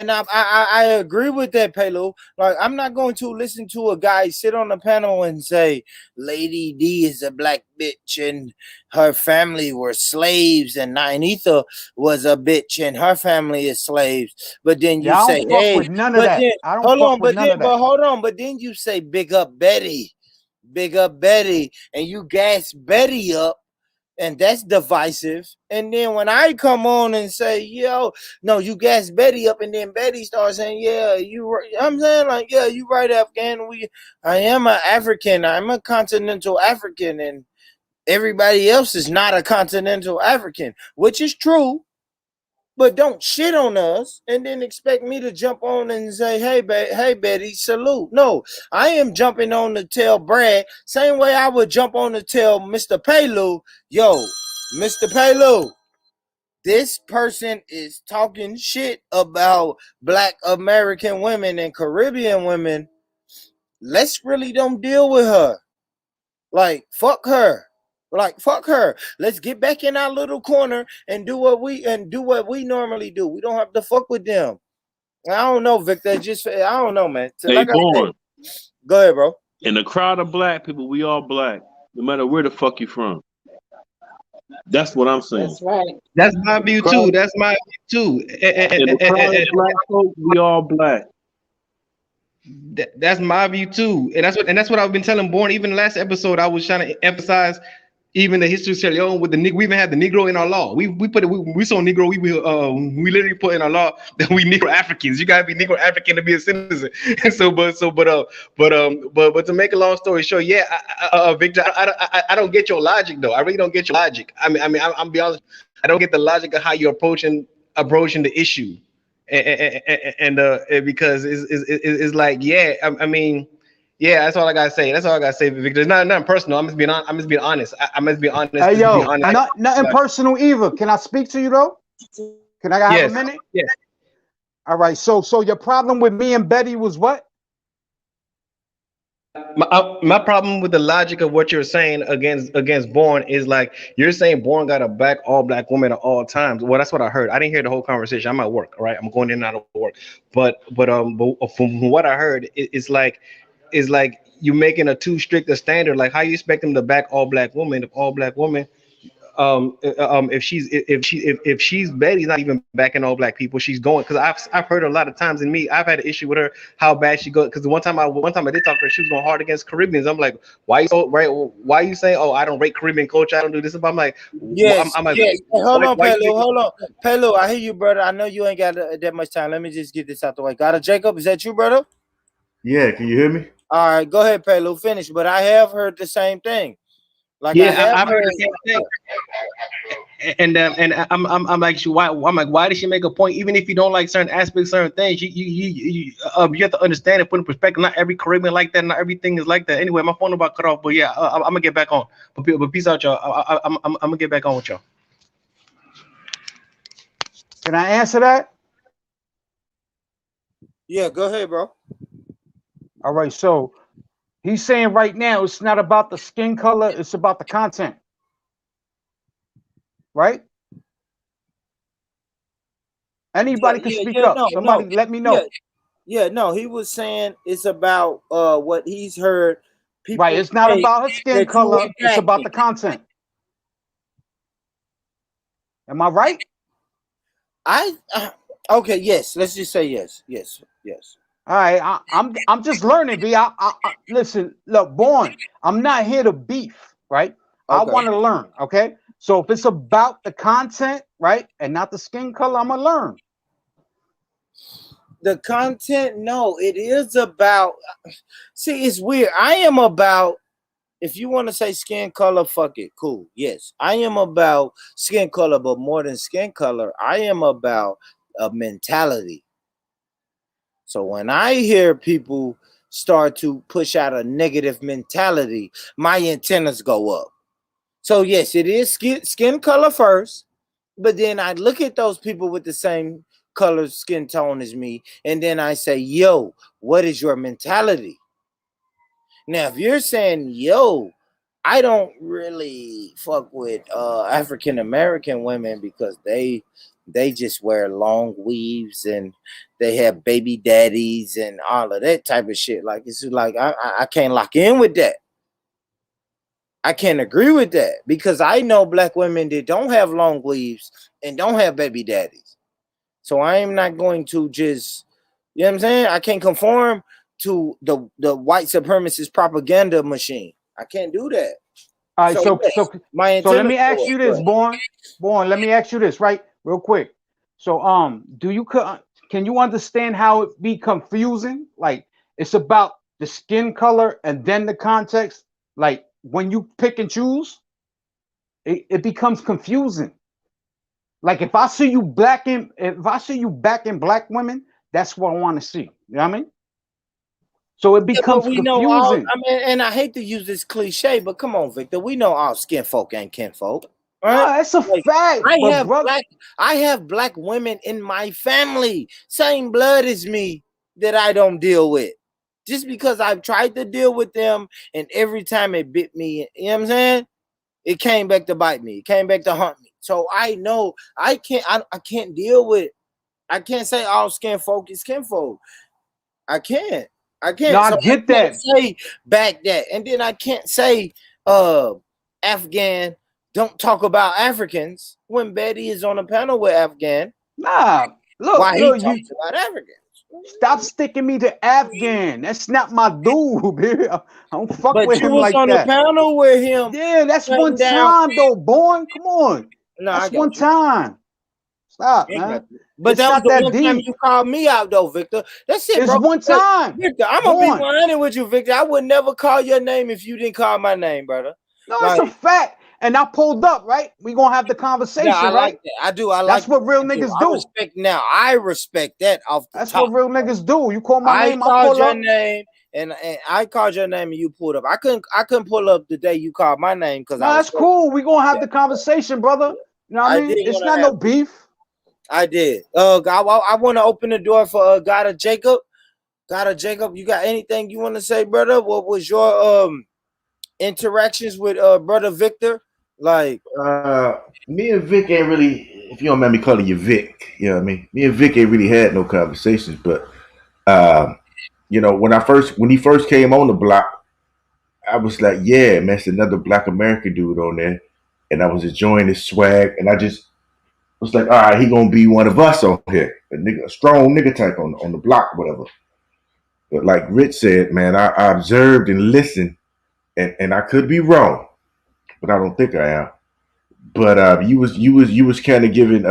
[SPEAKER 3] And I agree with that, Pelo. Like, I'm not going to listen to a guy sit on the panel and say, Lady D is a black bitch and her family were slaves and Nainitha was a bitch and her family is slaves. But then you say, hey, but then, hold on, but then you say, big up Betty, and you gas Betty up. And that's divisive. And then when I come on and say, yo, no, you gas Betty up, and then Betty starts saying, yeah, I'm saying, like, yeah, you right, Afghan. I am an African. I'm a continental African, and everybody else is not a continental African, which is true. But don't shit on us and then expect me to jump on and say, hey, Betty, salute. No, I am jumping on to tell Brad, same way I would jump on to tell Mr. Pelu, yo, Mr. Pelu, this person is talking shit about black American women and Caribbean women. Let's really don't deal with her. Like, fuck her. Let's get back in our little corner and do what we normally do. We don't have to fuck with them. I don't know, Victor. I don't know, man.
[SPEAKER 18] Hey, Born.
[SPEAKER 3] Go ahead, bro.
[SPEAKER 18] In a crowd of black people, we all black, no matter where the fuck you from. That's what I'm saying.
[SPEAKER 17] That's right.
[SPEAKER 5] That's my view too. That's my view too.
[SPEAKER 18] In the crowd of black folk, we all black.
[SPEAKER 5] That's my view too, and that's what I've been telling Born. Even the last episode, I was trying to emphasize even the history of Sierra Leone with the Negro. We even had the Negro in our law. We saw Negro. We literally put in our law that we Negro Africans. You gotta be Negro African to be a citizen. And but to make a long story short, yeah, Victor, I don't get your logic though. I really don't get your logic. I mean, I'm be honest. I don't get the logic of how you're approaching the issue. And because it's like, yeah, I mean, yeah, that's all I gotta say. Victor. It's nothing personal. I'm just being honest. I must be honest.
[SPEAKER 19] Hey, yo, nothing personal either. Can I speak to you though? Can I have a minute?
[SPEAKER 5] Yes.
[SPEAKER 19] All right. So your problem with me and Betty was what?
[SPEAKER 5] My problem with the logic of what you're saying against Born is like you're saying Born got to back all black women at all times. Well, that's what I heard. I didn't hear the whole conversation. I'm at work, right? I'm going in and out of work. But from what I heard, it's like you making a too strict a standard. Like how you expect them to back all black women if all black women if she's Betty's not even backing all black people, she's going because I've heard a lot of times, and me, I've had an issue with her how bad she goes because the one time I did talk to her, she was going hard against Caribbeans. I'm like, why you so right? Why you saying, oh, I don't rate Caribbean culture, I don't do this? But I'm like,
[SPEAKER 3] yes, I'm like, yes. Hold on, Pelu, I hear you, brother. I know you ain't got that much time. Let me just get this out the way. Got it, Jacob? Is that you, brother?
[SPEAKER 11] Yeah, can you hear me?
[SPEAKER 3] All right, go ahead, Pelu, finish. But I have heard the same thing. Like,
[SPEAKER 5] yeah, I've heard the same thing. And I'm like, why did she make a point? Even if you don't like certain aspects, certain things, you have to understand and put in perspective. Not every Caribbean like that. Not everything is like that. Anyway, my phone about cut off, but yeah, I'm gonna get back on. But peace out, y'all. I'm gonna get back on with y'all.
[SPEAKER 19] Can I answer that?
[SPEAKER 3] Yeah, go ahead, bro.
[SPEAKER 19] All right, so he's saying right now it's not about the skin color, it's about the content. right? Anybody can speak up. Somebody let me know.
[SPEAKER 3] No, he was saying it's about what he's heard people
[SPEAKER 19] Right, it's not
[SPEAKER 3] say
[SPEAKER 19] about her skin
[SPEAKER 3] that you
[SPEAKER 19] color,
[SPEAKER 3] were
[SPEAKER 19] it's about
[SPEAKER 3] backing.
[SPEAKER 19] the content. Am I right?
[SPEAKER 3] Okay, yes. Let's just say yes.
[SPEAKER 19] All right, I'm just learning, B. I listen, look, Born, I'm not here to beef, right? I
[SPEAKER 3] Okay.
[SPEAKER 19] want to learn, okay? So if it's about the content, right, and not the skin color, I'm gonna learn.
[SPEAKER 3] The content, no, it is about. See, it's weird. I am about. If you want to say skin color, fuck it, cool. Yes, I am about skin color, but more than skin color, I am about a mentality. So when I hear people start to push out a negative mentality, my antennas go up. So yes, it is skin color first, but then I look at those people with the same color skin tone as me, and then I say, yo, what is your mentality? Now, if you're saying, yo, I don't really fuck with African American women because they just wear long weaves and they have baby daddies and all of that type of shit. Like it's just like I can't lock in with that. I can't agree with that because I know black women that don't have long weaves and don't have baby daddies. So I am not going to just, you know what I'm saying? I can't conform to the white supremacist propaganda machine. I can't do that.
[SPEAKER 19] All right, so let me ask you this, Born, let me ask you this, right? Real quick. So can you understand how it be confusing? Like it's about the skin color and then the context. Like when you pick and choose, it becomes confusing. Like if I see you backing black women, that's what I want to see. You know what I mean? So it becomes confusing.
[SPEAKER 3] Know all, I mean, and I hate to use this cliche, but come on, Victor. We know all skin folk ain't kinfolk. Right?
[SPEAKER 19] No, that's a fact.
[SPEAKER 3] I have black women in my family, same blood as me, that I don't deal with. Just because I've tried to deal with them, and every time it bit me, you know what I'm saying? It came back to bite me. It came back to haunt me. So I know I can't deal with. I can't say all skin folk is kinfolk. I can't.
[SPEAKER 19] No, I get that.
[SPEAKER 3] Say back that, and then I can't say Afghan. Don't talk about Africans when Betty is on a panel with Afghan.
[SPEAKER 19] Nah, look,
[SPEAKER 3] why he talks about Africans.
[SPEAKER 19] Stop sticking me to Afghan. That's not my dude, baby. I don't fuck with him like that.
[SPEAKER 3] But you was on the panel with him.
[SPEAKER 19] Yeah, that's one time though, Born. Come on.
[SPEAKER 3] No,
[SPEAKER 19] that's one time. Stop, man.
[SPEAKER 3] But that was the one time you called me out, though, Victor. That's it, bro.
[SPEAKER 19] It's one time.
[SPEAKER 3] Victor, I'm going to be 100 with you, Victor. I would never call your name if you didn't call my name, brother.
[SPEAKER 19] No, it's a fact. And I pulled up, right? We going to have the conversation,
[SPEAKER 3] I
[SPEAKER 19] right?
[SPEAKER 3] like that. I do.
[SPEAKER 19] That's what real niggas do.
[SPEAKER 3] I respect that off the
[SPEAKER 19] That's
[SPEAKER 3] top.
[SPEAKER 19] what real niggas do. You call my name, I
[SPEAKER 3] called
[SPEAKER 19] pull
[SPEAKER 3] your
[SPEAKER 19] up.
[SPEAKER 3] name, and I called your name, and you pulled up. I couldn't pull up the day you called my name because
[SPEAKER 19] that's cool. We going to have the conversation, brother. You know what I mean? It's not no beef.
[SPEAKER 3] I did. I want to open the door for God of Jacob. God of Jacob, you got anything you want to say, brother? What was your interactions with brother Victor like?
[SPEAKER 11] Me and Vic ain't really, if you don't mind me calling you Vic, you know what I mean? Me and Vic ain't really had no conversations, but you know, when he first came on the block, I was like, yeah, man, it's another black American dude on there. And I was enjoying his swag, and I just was like, all right, he gonna be one of us on here, a strong nigga type on the block, whatever. But like Rich said, man, I observed and listened, and I could be wrong, but I don't think I am. But you was kind of giving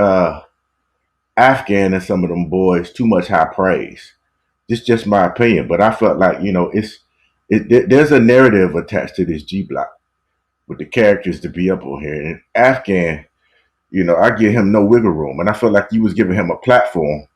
[SPEAKER 11] Afghan and some of them boys too much high praise. This is just my opinion, but I felt like, you know, there's a narrative attached to this G block with the characters to be up on here, and Afghan, you know, I give him no wiggle room, and I felt like you was giving him a platform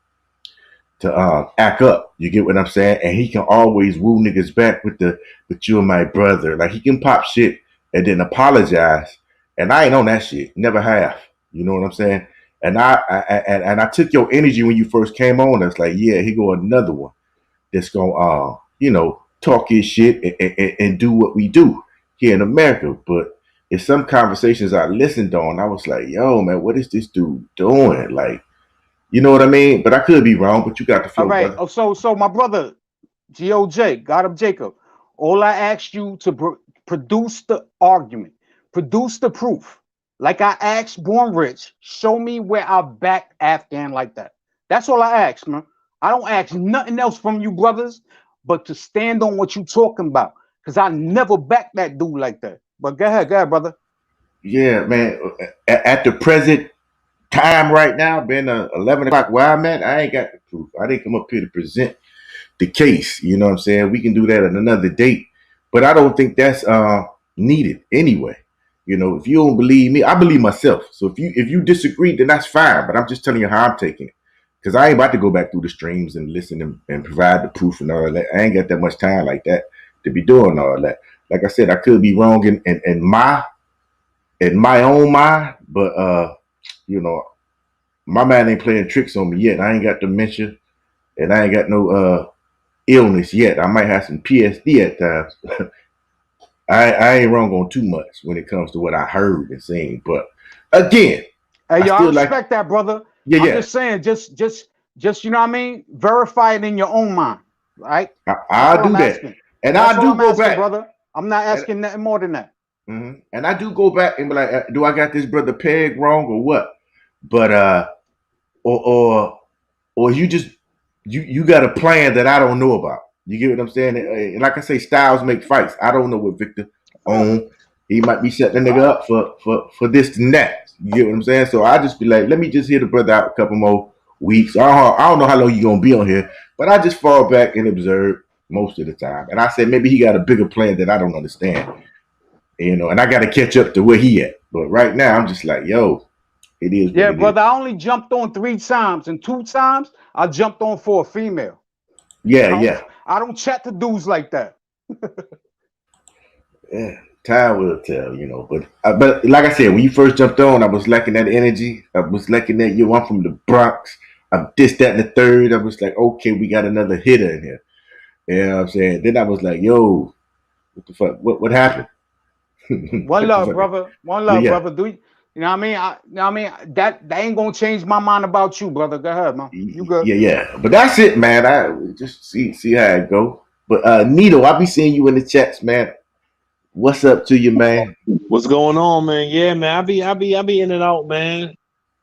[SPEAKER 11] to act up. You get what I'm saying? And he can always woo niggas back with but you and my brother. Like he can pop shit and then apologize. And I ain't on that shit. Never have. You know what I'm saying? And I took your energy when you first came on. It's like, yeah, he go another one that's gonna you know, talk his shit and do what we do here in America. But in some conversations I listened on, I was like, yo, man, what is this dude doing? Like, you know what I mean? But I could be wrong, but you got the flow,
[SPEAKER 19] All right.
[SPEAKER 11] brother.
[SPEAKER 19] So my brother, GOJ, God of Jacob, all I asked you to produce the argument, produce the proof. Like I asked Born Rich, show me where I backed Afghan like that. That's all I asked, man. I don't ask nothing else from you brothers, but to stand on what you talking about. Because I never backed that dude like that. But go ahead, brother.
[SPEAKER 11] Yeah, man. At the present time right now, being 11 o'clock where I'm at, I ain't got the proof. I didn't come up here to present the case. You know what I'm saying? We can do that at another date. But I don't think that's needed anyway. You know, if you don't believe me, I believe myself. So if you disagree, then that's fine. But I'm just telling you how I'm taking it. Because I ain't about to go back through the streams and listen and provide the proof and all that. I ain't got that much time like that to be doing all that. Like I said, I could be wrong in my own mind, but you know, my mind ain't playing tricks on me yet. I ain't got dementia, and I ain't got no illness yet. I might have some PSD at times. I ain't wrong on too much when it comes to what I heard and seen. But again,
[SPEAKER 19] hey, yo, I respect
[SPEAKER 11] like
[SPEAKER 19] that, brother.
[SPEAKER 11] Yeah,
[SPEAKER 19] I'm
[SPEAKER 11] yeah.
[SPEAKER 19] just saying, just you know what I mean? Verify it in your own mind, right?
[SPEAKER 11] I'll do that.
[SPEAKER 19] Asking.
[SPEAKER 11] And
[SPEAKER 19] That's
[SPEAKER 11] I do go
[SPEAKER 19] asking,
[SPEAKER 11] back,
[SPEAKER 19] brother. I'm not asking nothing more than that.
[SPEAKER 11] Mm-hmm. And I do go back and be like, do I got this brother Peg wrong or what? But or you just you got a plan that I don't know about. You get what I'm saying? And like I say, styles make fights. I don't know what Victor on. He might be setting the nigga up for this and that. You get what I'm saying? So I just be like, let me just hear the brother out a couple more weeks. I don't know how long you gonna be on here, but I just fall back and observe most of the time. And I said maybe he got a bigger plan that I don't understand. You know, and I got to catch up to where he at. But right now, I'm just like, yo, it is.
[SPEAKER 19] Yeah, brother. I only jumped on 3 times, and 2 times I jumped on for a female.
[SPEAKER 11] Yeah,
[SPEAKER 19] I don't chat to dudes like that.
[SPEAKER 11] Yeah, time will tell, you know. But like I said, when you first jumped on, I was lacking that energy. I was lacking that. Yo, I'm from the Bronx. I'm this, that, and the third. I was like, okay, we got another hitter in here. You know what I'm saying? Then I was like, yo, what the fuck? What happened?
[SPEAKER 19] One love, brother. One love,
[SPEAKER 11] Yeah.
[SPEAKER 19] brother. You know what I mean? That ain't gonna change my mind about you, brother. Go ahead, man. You good?
[SPEAKER 11] Yeah. But that's it, man. I just see how it go. But Nito, I be seeing you in the chats, man. What's up to you, man?
[SPEAKER 18] What's going on, man? Yeah, man. I be in and out, man.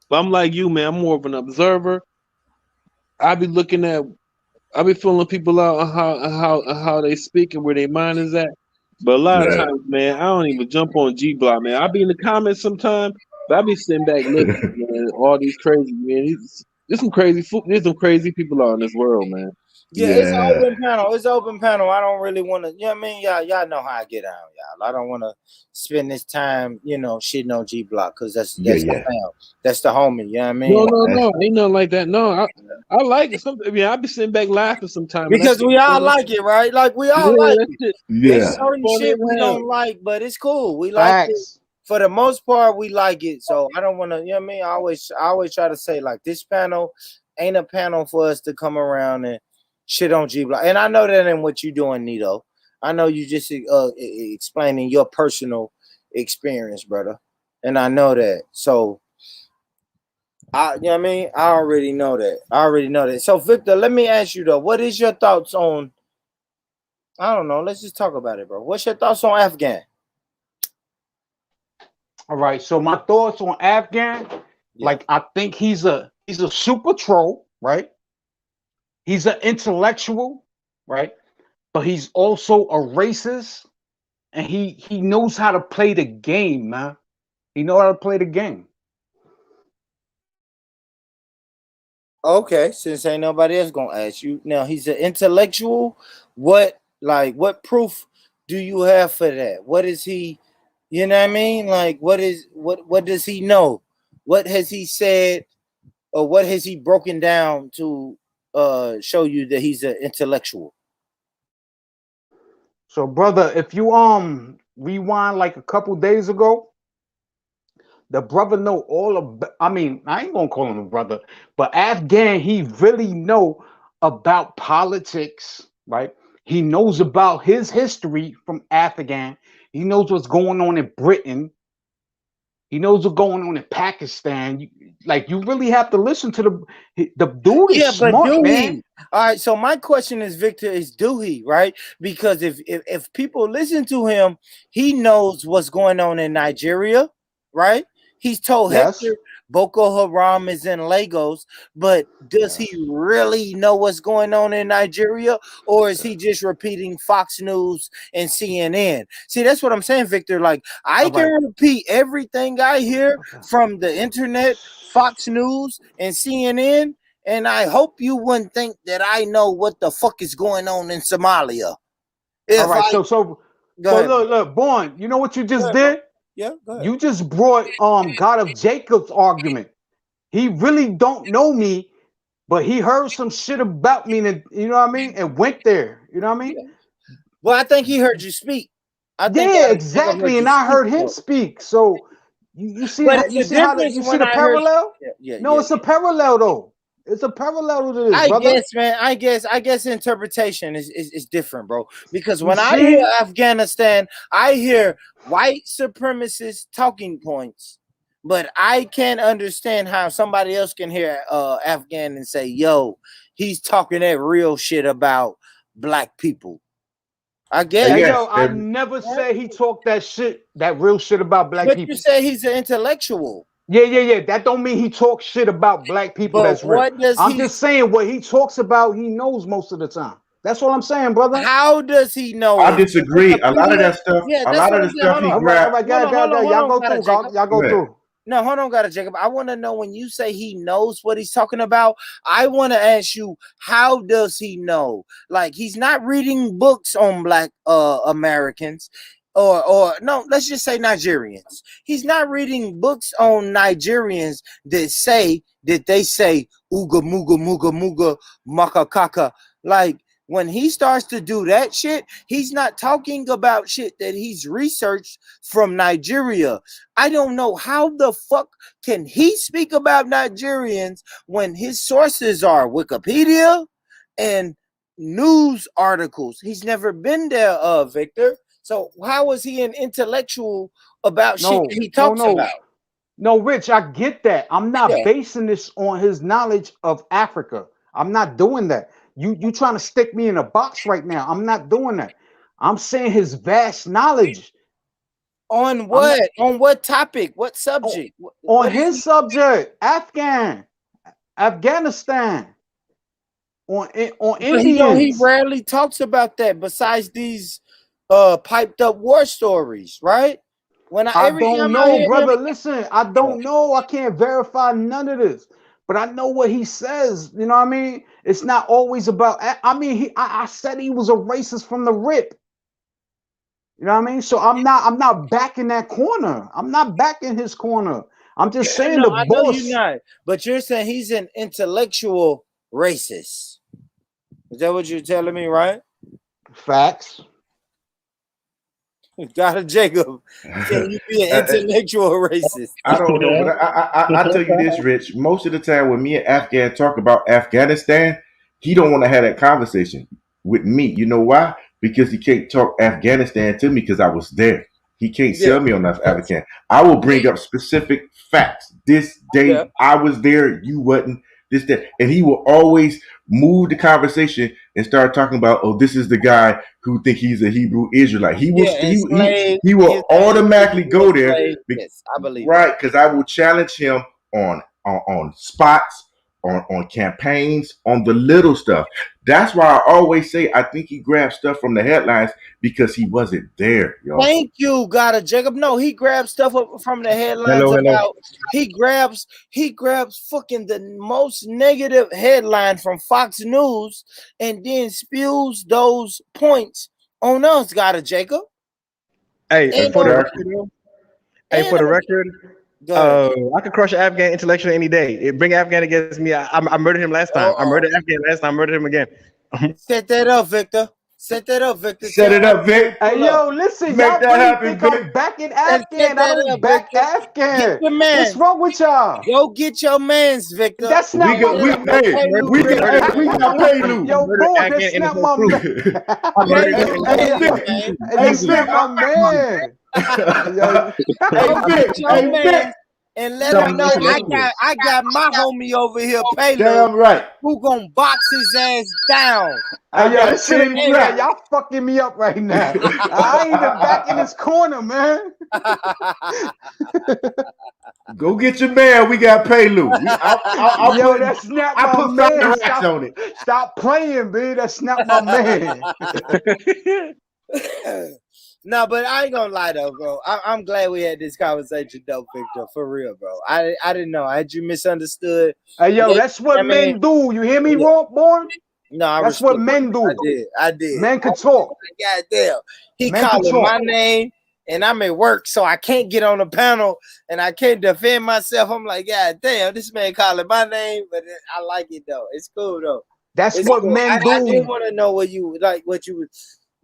[SPEAKER 18] But I'm like you, man. I'm more of an observer. I be feeling people out how they speak and where their mind is at. But a lot of times, man, I don't even jump on G Block, man. I be in the comments sometimes, but I be sitting back listening, man. All these crazy, man. There's some crazy people out in this world, man.
[SPEAKER 3] Yeah, it's an open panel. It's an open panel. I don't really want to, you know what I mean? Y'all know how I get out, y'all. I don't want to spend this time, you know, shitting on G Block because that's the fam. That's the homie, you know what I mean?
[SPEAKER 18] No, ain't nothing like that. No, I like it. I be sitting back laughing sometimes.
[SPEAKER 3] Because we all like it, right? Like we all like it. There's certain shit we don't like, but it's cool. We like it. For the most part, we like it. So I don't want to, you know what I mean? I always try to say, like, this panel ain't a panel for us to come around and shit on G Block. And I know that ain't what you doing, Nito. I know you just explaining your personal experience, brother. And I know that. So you know what I mean? I already know that. So Victor, let me ask you though, what is your thoughts on, I don't know, let's just talk about it, bro. What's your thoughts on Afghan?
[SPEAKER 19] All right. So my thoughts on Afghan, like I think he's a super troll, right? He's an intellectual, right? But he's also a racist, and he knows how to play the game, man. He knows how to play the game.
[SPEAKER 3] Okay, since ain't nobody else gonna ask you. Now he's an intellectual. What proof do you have for that? What is he, you know what I mean? Like what does he know? What has he said, or what has he broken down to show you that he's an intellectual?
[SPEAKER 19] So, brother, if you rewind like a couple days ago, the brother know all of. I mean, I ain't gonna call him a brother, but Afghan, he really know about politics, right? He knows about his history from Afghan. He knows what's going on in Britain, He knows what's going on in Pakistan. You really have to listen to the dude is smart, man.
[SPEAKER 3] All right, so my question is, Victor, do he, right? Because if people listen to him, he knows what's going on in Nigeria, right? He's told Hector Boko Haram is in Lagos, but does he really know what's going on in Nigeria, or is he just repeating Fox News and CNN? See, that's what I'm saying, Victor. Like, I can repeat everything I hear from the internet, Fox News, and CNN, and I hope you wouldn't think that I know what the fuck is going on in Somalia.
[SPEAKER 19] All right, so look, Born, you know what you just did?
[SPEAKER 3] Yeah, go ahead.
[SPEAKER 19] You just brought God of Jacob's argument. He really don't know me, but he heard some shit about me, and you know what I mean, and went there. You know what I mean?
[SPEAKER 3] Well, I think he heard you speak.
[SPEAKER 19] Yeah, exactly, and I heard him speak. So you see, you see the parallel? No, it's a parallel though. It's a parallel to this, brother.
[SPEAKER 3] Guess, man. I guess interpretation is different, bro. Because when I hear Afghanistan, I hear white supremacist talking points, but I can't understand how somebody else can hear Afghan and say, "Yo, he's talking that real shit about black people." I guess.
[SPEAKER 19] Hey, yo, I never said he talked that real shit about black people.
[SPEAKER 3] But you say he's an intellectual.
[SPEAKER 19] Yeah. That don't mean he talks shit about black people.
[SPEAKER 3] But
[SPEAKER 19] that's real. I'm just saying what he talks about, he knows most of the time. That's what I'm saying, brother.
[SPEAKER 3] How does he know?
[SPEAKER 11] I disagree. A lot of that stuff. A lot of the stuff he grabbed.
[SPEAKER 19] Y'all go through.
[SPEAKER 3] No, hold on, Jacob. I want to know, when you say he knows what he's talking about, I want to ask you, how does he know? Like, he's not reading books on black Americans, or no, let's just say Nigerians. He's not reading books on Nigerians that say ooga mooga mooga mooga makakaka. Like, when he starts to do that shit, he's not talking about shit that he's researched from Nigeria. I don't know how the fuck can he speak about Nigerians when his sources are Wikipedia and news articles. He's never been there, Victor. So how is he an intellectual about shit that he talks about?
[SPEAKER 19] No, Rich, I get that. I'm not basing this on his knowledge of Africa. I'm not doing that. You trying to stick me in a box right now. I'm not doing that. I'm saying his vast knowledge.
[SPEAKER 3] On what? On what topic? What subject?
[SPEAKER 19] On his subject, Afghanistan. On Indians.
[SPEAKER 3] He rarely talks about that besides these piped up war stories, right?
[SPEAKER 19] I don't know, brother. Listen, I don't know. I can't verify none of this. But I know what he says. You know what I mean? It's not always about. I mean, I said he was a racist from the rip. You know what I mean? So I'm not backing that corner. I'm not backing his corner. I'm just saying the boss.
[SPEAKER 3] Know you're not, but you're saying he's an intellectual racist. Is that what you're telling me, right?
[SPEAKER 19] Facts.
[SPEAKER 3] Got it, Jacob. Can you be an intellectual racist?
[SPEAKER 11] I don't know, but I tell you this, Rich. Most of the time when me and Afghan talk about Afghanistan, he don't want to have that conversation with me. You know why? Because he can't talk Afghanistan to me because I was there. He can't sell me on Afghanistan. I will bring up specific facts. This day I was there, you wasn't. This, that, and he will always move the conversation and start talking about, oh, this is the guy who think he's a Hebrew Israelite. He will, he will automatically go there,
[SPEAKER 3] yes, I believe,
[SPEAKER 11] right? Because I will challenge him on spots, on campaigns, on the little stuff. That's why I always say I think he grabs stuff from the headlines because he wasn't there. Y'all.
[SPEAKER 3] Thank you, Gotta Jacob. No, he grabs stuff up from the headlines about. He grabs fucking the most negative headline from Fox News and then spews those points on us, Gotta Jacob.
[SPEAKER 20] Hey, for the record, I could crush an Afghan intellectual any day. Bring Afghan against me. I murdered him last time. I murdered Afghan last time. I murdered him again.
[SPEAKER 3] Set that up, Victor. Set it up, Vic.
[SPEAKER 19] Hey, yo, listen,
[SPEAKER 11] Make
[SPEAKER 19] y'all
[SPEAKER 11] that
[SPEAKER 19] really
[SPEAKER 11] happen,
[SPEAKER 19] think I'm backing Afghan. I don't back Afghan. What's wrong with y'all?
[SPEAKER 3] Go get your mans, Victor.
[SPEAKER 19] That's not my man.
[SPEAKER 11] We got Palu.
[SPEAKER 19] Yo, boy, that's not my man. That's not my man.
[SPEAKER 3] Hey, Vic, hey, Vic, and let him know I got my homie over here, Paylor,
[SPEAKER 11] Damn right.
[SPEAKER 3] who gonna box his ass down.
[SPEAKER 19] Hey, yo,
[SPEAKER 11] got
[SPEAKER 19] this shit ain't fair. Y'all fucking me up right now. I ain't even back in this corner, man.
[SPEAKER 11] Go get your man. We got Paylor.
[SPEAKER 19] Yo, that's not
[SPEAKER 11] I
[SPEAKER 19] my
[SPEAKER 11] put
[SPEAKER 19] man.
[SPEAKER 11] racks on it.
[SPEAKER 19] Stop playing, man. That's not my man.
[SPEAKER 3] No, but I ain't gonna lie though, bro. I'm glad we had this conversation though, Victor. For real, bro. I didn't know. Had you misunderstood?
[SPEAKER 19] Hey, yo, that's what men do. You hear me, born?
[SPEAKER 3] No,
[SPEAKER 19] that's what men do.
[SPEAKER 3] I did.
[SPEAKER 19] Men can talk.
[SPEAKER 3] Goddamn. He
[SPEAKER 19] Men
[SPEAKER 3] calling
[SPEAKER 19] can
[SPEAKER 3] my
[SPEAKER 19] talk.
[SPEAKER 3] name, and I'm at work, so I can't get on the panel, and I can't defend myself. I'm like, God damn, this man calling my name, but I like it though. It's cool though.
[SPEAKER 19] That's
[SPEAKER 3] It's
[SPEAKER 19] what
[SPEAKER 3] cool.
[SPEAKER 19] men do.
[SPEAKER 3] I did want to know what you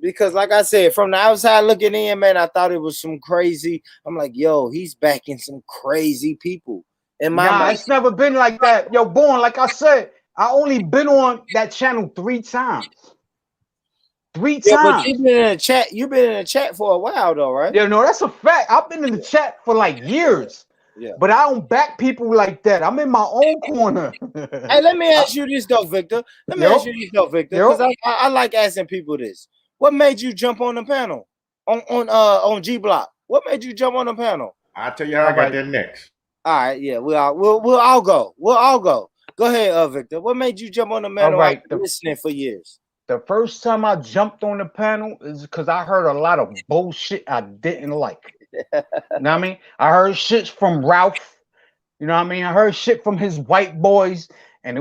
[SPEAKER 3] because like I said, from the outside looking in, man, I thought it was some crazy. I'm like, yo, he's backing some crazy people. And
[SPEAKER 19] Nah, it's never been like that. Yo, born, like I said, I only been on that channel 3 times. 3 times.
[SPEAKER 3] But you've been in a chat. You've been in a chat for a while, though, right?
[SPEAKER 19] Yeah, no, that's a fact. I've been in the chat for like years.
[SPEAKER 3] Yeah.
[SPEAKER 19] But I don't back people like that. I'm in my own corner.
[SPEAKER 3] Hey, let me ask you this though, Victor. Because I like asking people this. What made you jump on the panel on G Block? What made you jump on the panel?
[SPEAKER 11] I'll tell you how I got there next.
[SPEAKER 3] All right, yeah, we'll all go. We'll all go. Go ahead, Victor. What made you jump on the panel?
[SPEAKER 19] All right,
[SPEAKER 3] I've been listening for years.
[SPEAKER 19] The first time I jumped on the panel is because I heard a lot of bullshit I didn't like. You know what I mean? I heard shit from Ralph. You know what I mean? I heard shit from his white boys, and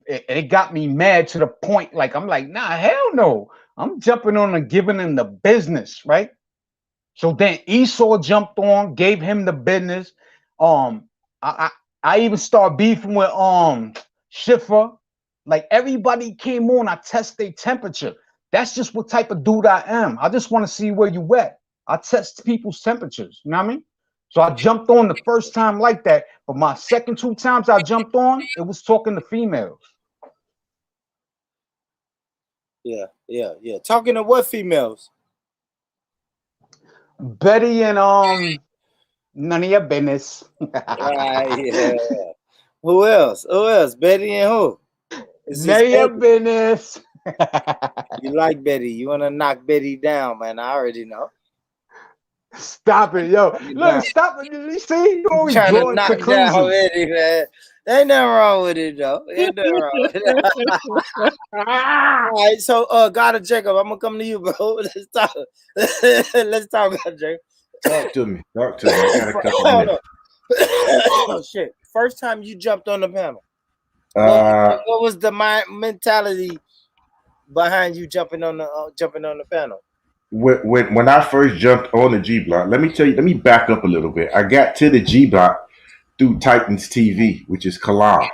[SPEAKER 19] it got me mad to the point. Like, I'm like, nah, hell no. I'm jumping on and giving him the business, right? So then Esau jumped on, gave him the business. I even started beefing with Schiffer. Like, everybody came on, I test their temperature. That's just what type of dude I am. I just want to see where you at. I test people's temperatures. You know what I mean? So I jumped on the first time like that, but my second 2 times I jumped on, it was talking to females.
[SPEAKER 3] Yeah. Talking to what females?
[SPEAKER 19] Betty and none of your business.
[SPEAKER 3] Yeah. Who else? Betty and who?
[SPEAKER 19] None of your business.
[SPEAKER 3] You like Betty? You want to knock Betty down, man? I already know.
[SPEAKER 19] Stop it, yo! Look, stop it. You see, you always
[SPEAKER 3] trying to
[SPEAKER 19] drawing
[SPEAKER 3] knock
[SPEAKER 19] conclusions.
[SPEAKER 3] down Betty, man. There ain't nothing wrong with it, though. Ain't nothing wrong with it. All right, so God of Jacob, I'm gonna come to you, bro. Let's talk. Let's talk about Jacob.
[SPEAKER 11] Talk to me. I got a couple of minutes.
[SPEAKER 3] Oh shit! First time you jumped on the panel. What was the mentality behind you jumping on the panel?
[SPEAKER 11] When I first jumped on the G Block, let me back up a little bit. I got to the G Block through Titans TV, which is Kalam,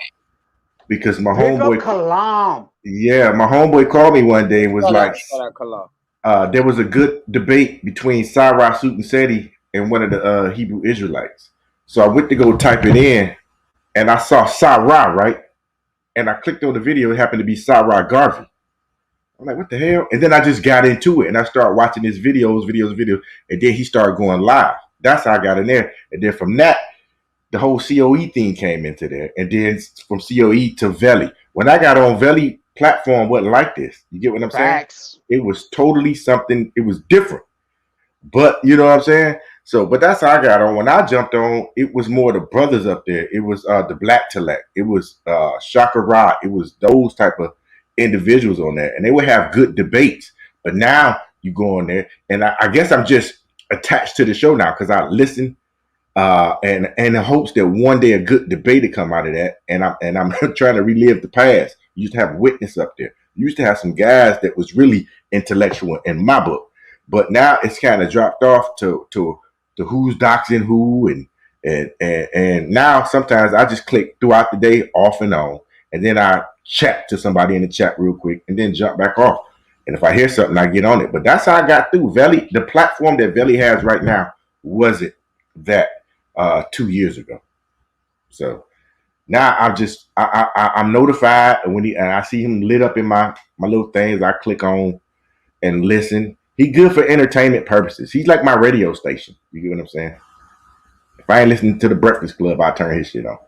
[SPEAKER 11] because my homeboy
[SPEAKER 19] Kalam.
[SPEAKER 11] Yeah, my homeboy called me one day and was like,
[SPEAKER 3] Kalam.
[SPEAKER 11] There was a good debate between Sarah Sutanseti and one of the Hebrew Israelites. So I went to go type it in, and I saw Sarah, right? And I clicked on the video. It happened to be Sarah Garvey. I'm like, what the hell? And then I just got into it, and I started watching his videos, and then he started going live. That's how I got in there. And then from that, the whole COE thing came into there. And then from COE to Veli. When I got on Veli platform, wasn't like this. You get what I'm saying? It was totally something. It was different. But you know what I'm saying? So, but that's how I got on. When I jumped on, it was more the brothers up there. It was the Black Telect. It was Shaka Ra. It was those type of individuals on there, and they would have good debates. But now you go on there, and I guess I'm just attached to the show now because I listen, and in hopes that one day a good debate will come out of that. And I'm trying to relive the past. You used to have witness up there. You used to have some guys that was really intellectual in my book, but now it's kind of dropped off to who's doxing who, and now sometimes I just click throughout the day off and on, and then I chat to somebody in the chat real quick and then jump back off. And if I hear something, I get on it. But that's how I got through. Veli, the platform that Veli has right now wasn't that 2 years ago. So now I'm notified, and when I see him lit up in my little things, I click on and listen. He good for entertainment purposes. He's like my radio station. You get what I'm saying? If I ain't listening to the Breakfast Club, I turn his shit off.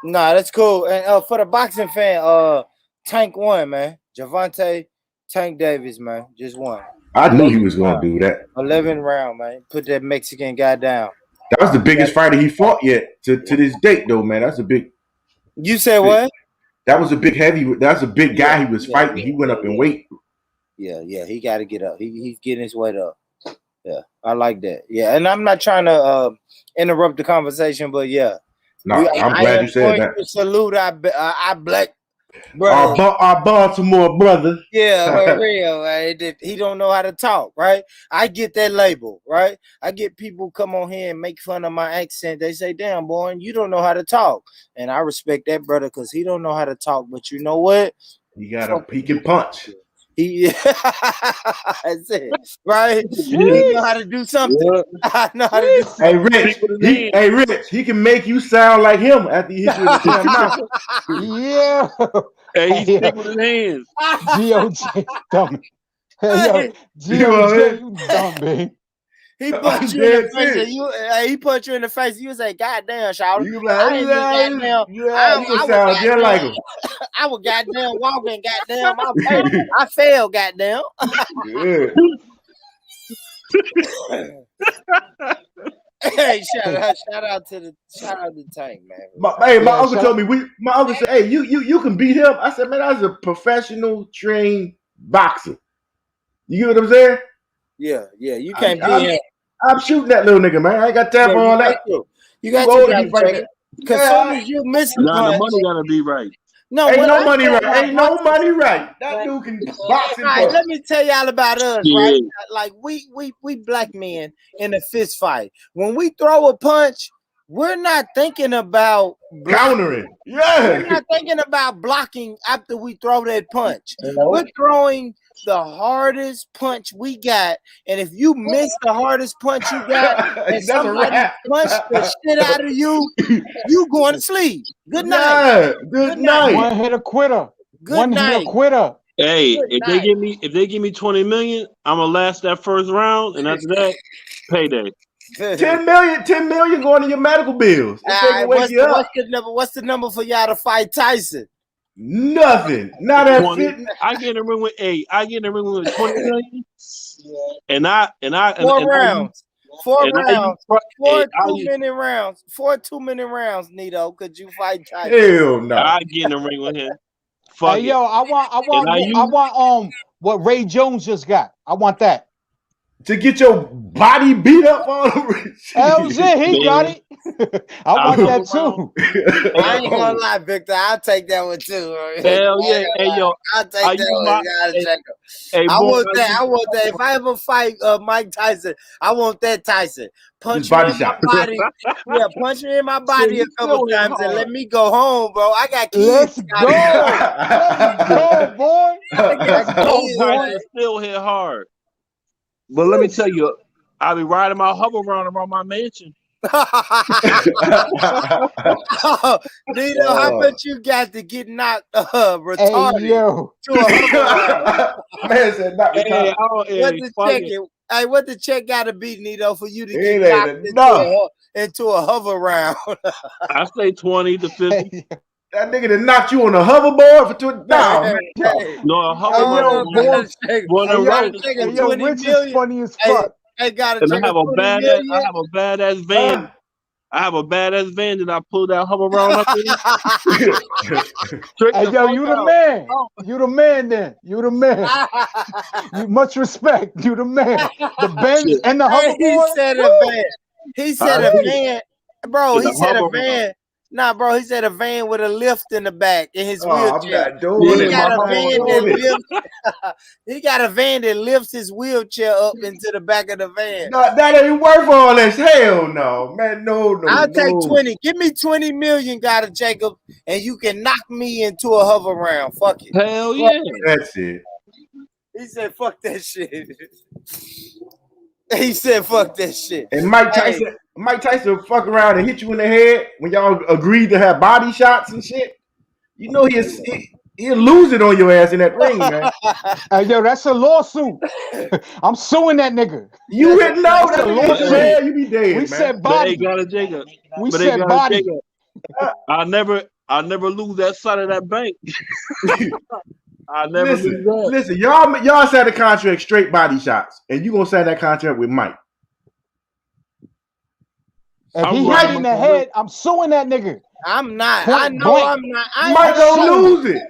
[SPEAKER 3] Nah, that's cool. And for the boxing fan, Tank won, man. Javante Tank Davis, man, just won.
[SPEAKER 11] I knew he was gonna do that.
[SPEAKER 3] 11 round, man. Put that Mexican guy down.
[SPEAKER 11] That was the biggest fighter he fought yet to this date, though, man. That's a big.
[SPEAKER 3] You said what?
[SPEAKER 11] That was a big heavy. That's a big guy he was fighting. He went up in weight.
[SPEAKER 3] Yeah, he got to get up. He's getting his weight up. Yeah, I like that. Yeah, and I'm not trying to interrupt the conversation, but yeah.
[SPEAKER 11] No, I'm glad you said that.
[SPEAKER 3] To salute our black brother,
[SPEAKER 11] our Baltimore brother.
[SPEAKER 3] Yeah, for real. Right? He don't know how to talk, right? I get that label, right? I get people come on here and make fun of my accent. They say, "Damn, boy, you don't know how to talk," and I respect that brother because he don't know how to talk. But you know what?
[SPEAKER 11] He can punch.
[SPEAKER 3] That's it, right? He know how to do something. Yeah. I know how to do something.
[SPEAKER 11] Hey, Rich, he can make you sound like him after he hit you in the damn mouth.
[SPEAKER 19] Yeah.
[SPEAKER 18] Hey, he's thick with his hands.
[SPEAKER 19] GOJ, dumb. Hey, yo, GOJ, you dumb, man.
[SPEAKER 3] He punch you in the face. And he punch you in the face. You say, "God damn, shout!"
[SPEAKER 11] You like, you sound just like him.
[SPEAKER 3] I was goddamn walking, goddamn. I failed, goddamn. Hey, shout out to Tank, man.
[SPEAKER 11] My uncle told me my uncle said, "Hey, you can beat him." I said, "Man, that's a professional trained boxer." You get what I'm saying?
[SPEAKER 3] Yeah, you can't beat him.
[SPEAKER 11] I'm shooting that little nigga, man. I ain't got time for all that.
[SPEAKER 3] You got to check it. Because soon as you miss the punch,
[SPEAKER 18] the money gotta be right.
[SPEAKER 3] No,
[SPEAKER 11] ain't no money right. That dude can box and punch.
[SPEAKER 3] Let me tell y'all about us, right? Like we black men in a fist fight. When we throw a punch, we're not thinking about
[SPEAKER 11] countering. Yeah.
[SPEAKER 3] We're not thinking about blocking after we throw that punch. We're throwing the hardest punch we got. And if you miss the hardest punch you got and somebody punch the shit out of you, you going to sleep. Good night.
[SPEAKER 11] Yeah, good night.
[SPEAKER 19] One hit a quitter.
[SPEAKER 3] Good night.
[SPEAKER 19] Hit a quitter.
[SPEAKER 18] Hey, if they give me 20 million, I'm gonna last that first round, and after that, payday.
[SPEAKER 11] 10 million going to your medical bills.
[SPEAKER 3] What's the number for y'all to fight Tyson?
[SPEAKER 11] Nothing. Not at
[SPEAKER 18] 20. I get in the ring with 20 million. And
[SPEAKER 3] 4 rounds. 4 rounds. 4 2-minute rounds. 4 2-minute rounds, Nito. Could you fight Tyson?
[SPEAKER 11] Hell no.
[SPEAKER 18] I get in the ring with him.
[SPEAKER 19] Hey, yo, I want what Ray Jones just got. I want that.
[SPEAKER 11] To get your body beat up on
[SPEAKER 19] Hell yeah, he got it. I want that too.
[SPEAKER 3] I ain't gonna lie, Victor. I'll take that one too.
[SPEAKER 18] Hell yeah. Hey, yo.
[SPEAKER 3] I'll take that one. I want that. If I ever fight Mike Tyson, I want that Tyson. Punch me in my body. Yeah, punch me in my body a couple times and let me go home, bro. I got kids.
[SPEAKER 19] Let's go. Let's go, boy.
[SPEAKER 18] Tyson still hit hard. But let me tell you, I be riding my hover around my mansion.
[SPEAKER 3] Nito, how much you got to get knocked retarded to a hover round?
[SPEAKER 11] Man said not retarded.
[SPEAKER 3] What the check got to be, Nito, for you to get knocked into a hover round?
[SPEAKER 18] I say 20 to 50.
[SPEAKER 11] That nigga that knocked you on a hoverboard for 20.
[SPEAKER 18] No, a hoverboard.
[SPEAKER 19] Rich is funny as fuck.
[SPEAKER 18] I have a badass van. I have a badass van that I pull that hover around up in.
[SPEAKER 19] Hey, yo, you the man. You the man then. You the man. You much respect. You the man. The Benz and the hoverboard.
[SPEAKER 3] He said a van. He said a van. Bro, he said a van. Nah, bro, he said a van with a lift in the back in his wheelchair. He got a van that lifts his wheelchair up into the back of the van.
[SPEAKER 11] No, that ain't worth all this. Hell no, man. No.
[SPEAKER 3] I'll take 20. Give me 20 million, God, Jacob, and you can knock me into a hover round. Fuck it.
[SPEAKER 18] Hell yeah.
[SPEAKER 11] That's it.
[SPEAKER 3] He said, fuck that shit. He said, fuck that shit.
[SPEAKER 11] And Mike Tyson will fuck around and hit you in the head when y'all agreed to have body shots and shit. You know He'll lose it on your ass in that ring, man.
[SPEAKER 19] Hey, yo, that's a lawsuit. I'm suing that nigga.
[SPEAKER 11] You wouldn't know.
[SPEAKER 19] That's
[SPEAKER 11] That
[SPEAKER 19] a
[SPEAKER 11] nigga
[SPEAKER 19] lawsuit.
[SPEAKER 11] man, you be dead,
[SPEAKER 19] We
[SPEAKER 11] man.
[SPEAKER 19] said
[SPEAKER 18] But they
[SPEAKER 19] body.
[SPEAKER 18] got a Jacob.
[SPEAKER 19] We
[SPEAKER 18] But they
[SPEAKER 19] said
[SPEAKER 18] got a
[SPEAKER 19] body.
[SPEAKER 18] Jacob. I never lose that side of that bank. I never lose that.
[SPEAKER 11] Listen, y'all signed a contract straight body shots, and you gonna sign that contract with Mike.
[SPEAKER 19] If he hit in the head, I'm suing that nigga.
[SPEAKER 3] I'm not.
[SPEAKER 19] Point
[SPEAKER 3] I know
[SPEAKER 19] blank.
[SPEAKER 3] I'm not. I
[SPEAKER 11] Mike
[SPEAKER 3] ain't
[SPEAKER 11] gonna
[SPEAKER 3] suing.
[SPEAKER 11] lose it.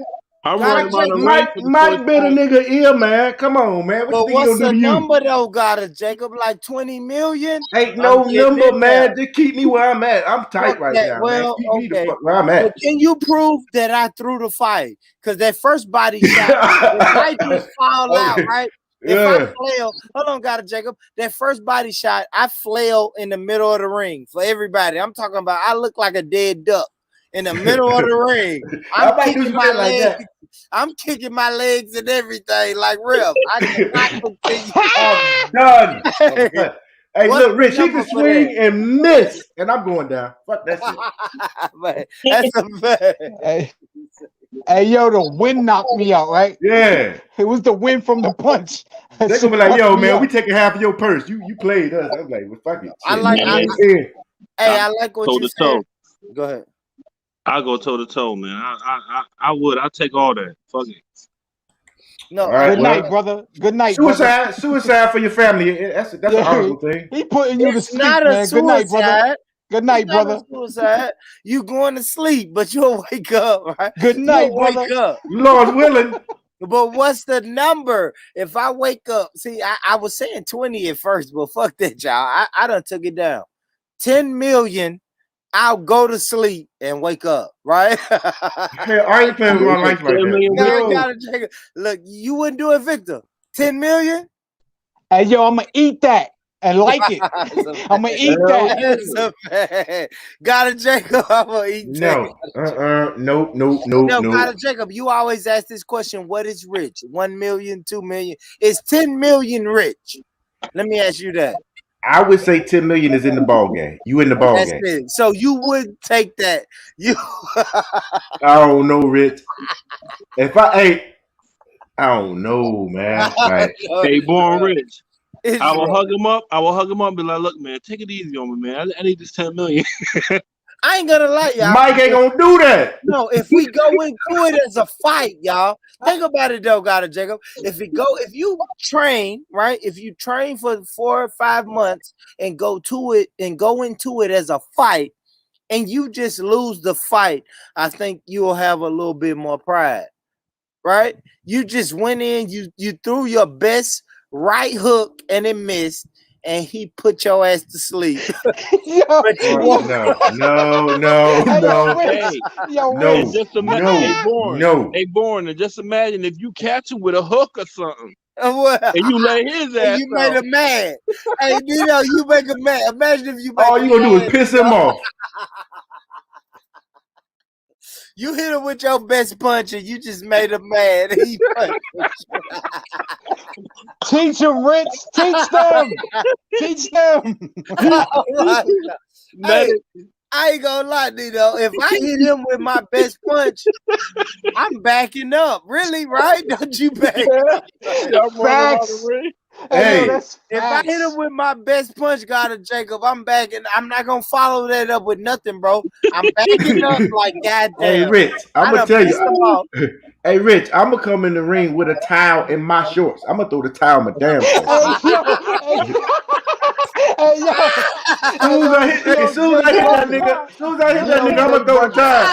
[SPEAKER 18] I'm running around the ring
[SPEAKER 11] Mike
[SPEAKER 18] for the
[SPEAKER 11] Mike
[SPEAKER 18] first
[SPEAKER 11] bit a
[SPEAKER 18] time.
[SPEAKER 11] nigga ear, man. Come on, man. What
[SPEAKER 3] But
[SPEAKER 11] you think he
[SPEAKER 3] what's
[SPEAKER 11] gonna do
[SPEAKER 3] the
[SPEAKER 11] to you?
[SPEAKER 3] number though, gotta Jacob? Like 20 million?
[SPEAKER 11] Ain't no
[SPEAKER 3] getting
[SPEAKER 11] number,
[SPEAKER 3] in there.
[SPEAKER 11] man. Just keep me where I'm at. I'm tight right
[SPEAKER 3] Okay,
[SPEAKER 11] now, man.
[SPEAKER 3] well,
[SPEAKER 11] Keep me the
[SPEAKER 3] okay.
[SPEAKER 11] fuck where I'm
[SPEAKER 3] But
[SPEAKER 11] at.
[SPEAKER 3] can you prove that I threw the fight? Because that first body shot, if I just fall out,
[SPEAKER 11] Okay.
[SPEAKER 3] right? If I
[SPEAKER 11] Yeah.
[SPEAKER 3] flail, hold on, gotta Jacob. That first body shot, I flail in the middle of the ring for everybody. I'm talking about I look like a dead duck in the middle of the ring.
[SPEAKER 11] I
[SPEAKER 3] I'm
[SPEAKER 11] might do
[SPEAKER 3] kicking
[SPEAKER 11] some
[SPEAKER 3] my
[SPEAKER 11] shit like
[SPEAKER 3] legs.
[SPEAKER 11] that.
[SPEAKER 3] I'm kicking my legs and everything like Ref. I cannot continue.
[SPEAKER 11] I'm done. I'm done. Hey,
[SPEAKER 3] What's
[SPEAKER 11] look,
[SPEAKER 3] the
[SPEAKER 11] Rich, he
[SPEAKER 3] number
[SPEAKER 11] can
[SPEAKER 3] for that?
[SPEAKER 11] swing and miss, and I'm going down. Fuck that shit.
[SPEAKER 3] Man, that's a fact.
[SPEAKER 19] Hey, yo, the wind knocked me out, right?
[SPEAKER 11] Yeah.
[SPEAKER 19] It was the wind from the punch.
[SPEAKER 11] They gonna be like, yo, man, we taking half of your purse. You played us. I'm like, well, fuck it.
[SPEAKER 3] I
[SPEAKER 11] Shit,
[SPEAKER 3] like.
[SPEAKER 11] man,
[SPEAKER 3] I,
[SPEAKER 11] it's in.
[SPEAKER 3] hey, I like what
[SPEAKER 18] Toe
[SPEAKER 3] you
[SPEAKER 18] to
[SPEAKER 3] said.
[SPEAKER 18] toe.
[SPEAKER 3] Go ahead.
[SPEAKER 18] I go toe to toe, man. I would. I take all that. Fuck it.
[SPEAKER 3] No.
[SPEAKER 11] All right,
[SPEAKER 19] Good night, brother. Good night, brother.
[SPEAKER 11] Suicide for your family. That's an honorable thing.
[SPEAKER 19] He putting you to
[SPEAKER 3] It's
[SPEAKER 19] sleep,
[SPEAKER 3] not a
[SPEAKER 19] man. Good night, brother.
[SPEAKER 3] suicide.
[SPEAKER 19] Good night,
[SPEAKER 3] It's not
[SPEAKER 19] brother.
[SPEAKER 3] a suicide. You going to sleep, but you'll wake up, right?
[SPEAKER 19] Good night,
[SPEAKER 3] You'll wake
[SPEAKER 19] brother.
[SPEAKER 3] up.
[SPEAKER 11] Lord willing.
[SPEAKER 3] But what's the number? If I wake up, see, I was saying 20 at first, but fuck that, y'all. I done took it down. 10 million, I'll go to sleep and wake up, right?
[SPEAKER 11] Hey, I ain't playing with my life like that.
[SPEAKER 3] No. Look, you wouldn't do it, Victor. 10 million?
[SPEAKER 19] Hey, yo, I'm gonna eat that and like it. I'm gonna eat that.
[SPEAKER 3] Gotta Jacob, I'm gonna eat
[SPEAKER 11] No. Nope.
[SPEAKER 3] No, gotta Jacob, you always ask this question: what is rich? 1 million, 2 million? Is 10 million rich? Let me ask you that.
[SPEAKER 11] I would say 10 million is in the ball game. You in the ball
[SPEAKER 3] That's
[SPEAKER 11] game.
[SPEAKER 3] it. So you would take that. You
[SPEAKER 11] I don't know, Rich. I don't know, man. Like,
[SPEAKER 18] Hey, born rich.
[SPEAKER 3] It's
[SPEAKER 18] I will
[SPEAKER 3] right.
[SPEAKER 18] hug him up. I will hug him up and be like, look, man, take it easy on me, man. I need this 10 million.
[SPEAKER 3] I ain't gonna lie, y'all.
[SPEAKER 11] Mike ain't gonna do that.
[SPEAKER 3] No, if we go into it as a fight, y'all, think about it though, gotta Jacob. If you train, right? If you train for 4 or 5 months and go into it as a fight, and you just lose the fight, I think you'll have a little bit more pride, right? You just went in, you threw your best right hook and it missed, and he put your ass to sleep.
[SPEAKER 11] No.
[SPEAKER 18] And just imagine, Hey, born, and just imagine if you catch him with a hook or something. And you lay his ass
[SPEAKER 3] You made
[SPEAKER 18] out.
[SPEAKER 3] him mad. Hey, you make him mad. Imagine if you make
[SPEAKER 11] all you gonna do is piss him off.
[SPEAKER 3] You hit him with your best punch and you just made him mad. He
[SPEAKER 19] Teach him, Rich. Teach them. Teach them.
[SPEAKER 3] Hey, I ain't gonna lie, Nino. If I hit him with my best punch, I'm backing up. Really, right? Don't you back up?
[SPEAKER 19] Facts.
[SPEAKER 11] Hey,
[SPEAKER 3] if I hit him with my best punch, Jacob, I'm backing. I'm not gonna follow that up with nothing, bro. I'm backing up like goddamn.
[SPEAKER 11] Hey, Rich, I'm gonna tell you. Hey, Rich, I'm gonna come in the ring with a towel in my shorts. I'm gonna throw the towel in my damn shorts. As soon as I hit that nigga, I'm gonna throw the towel.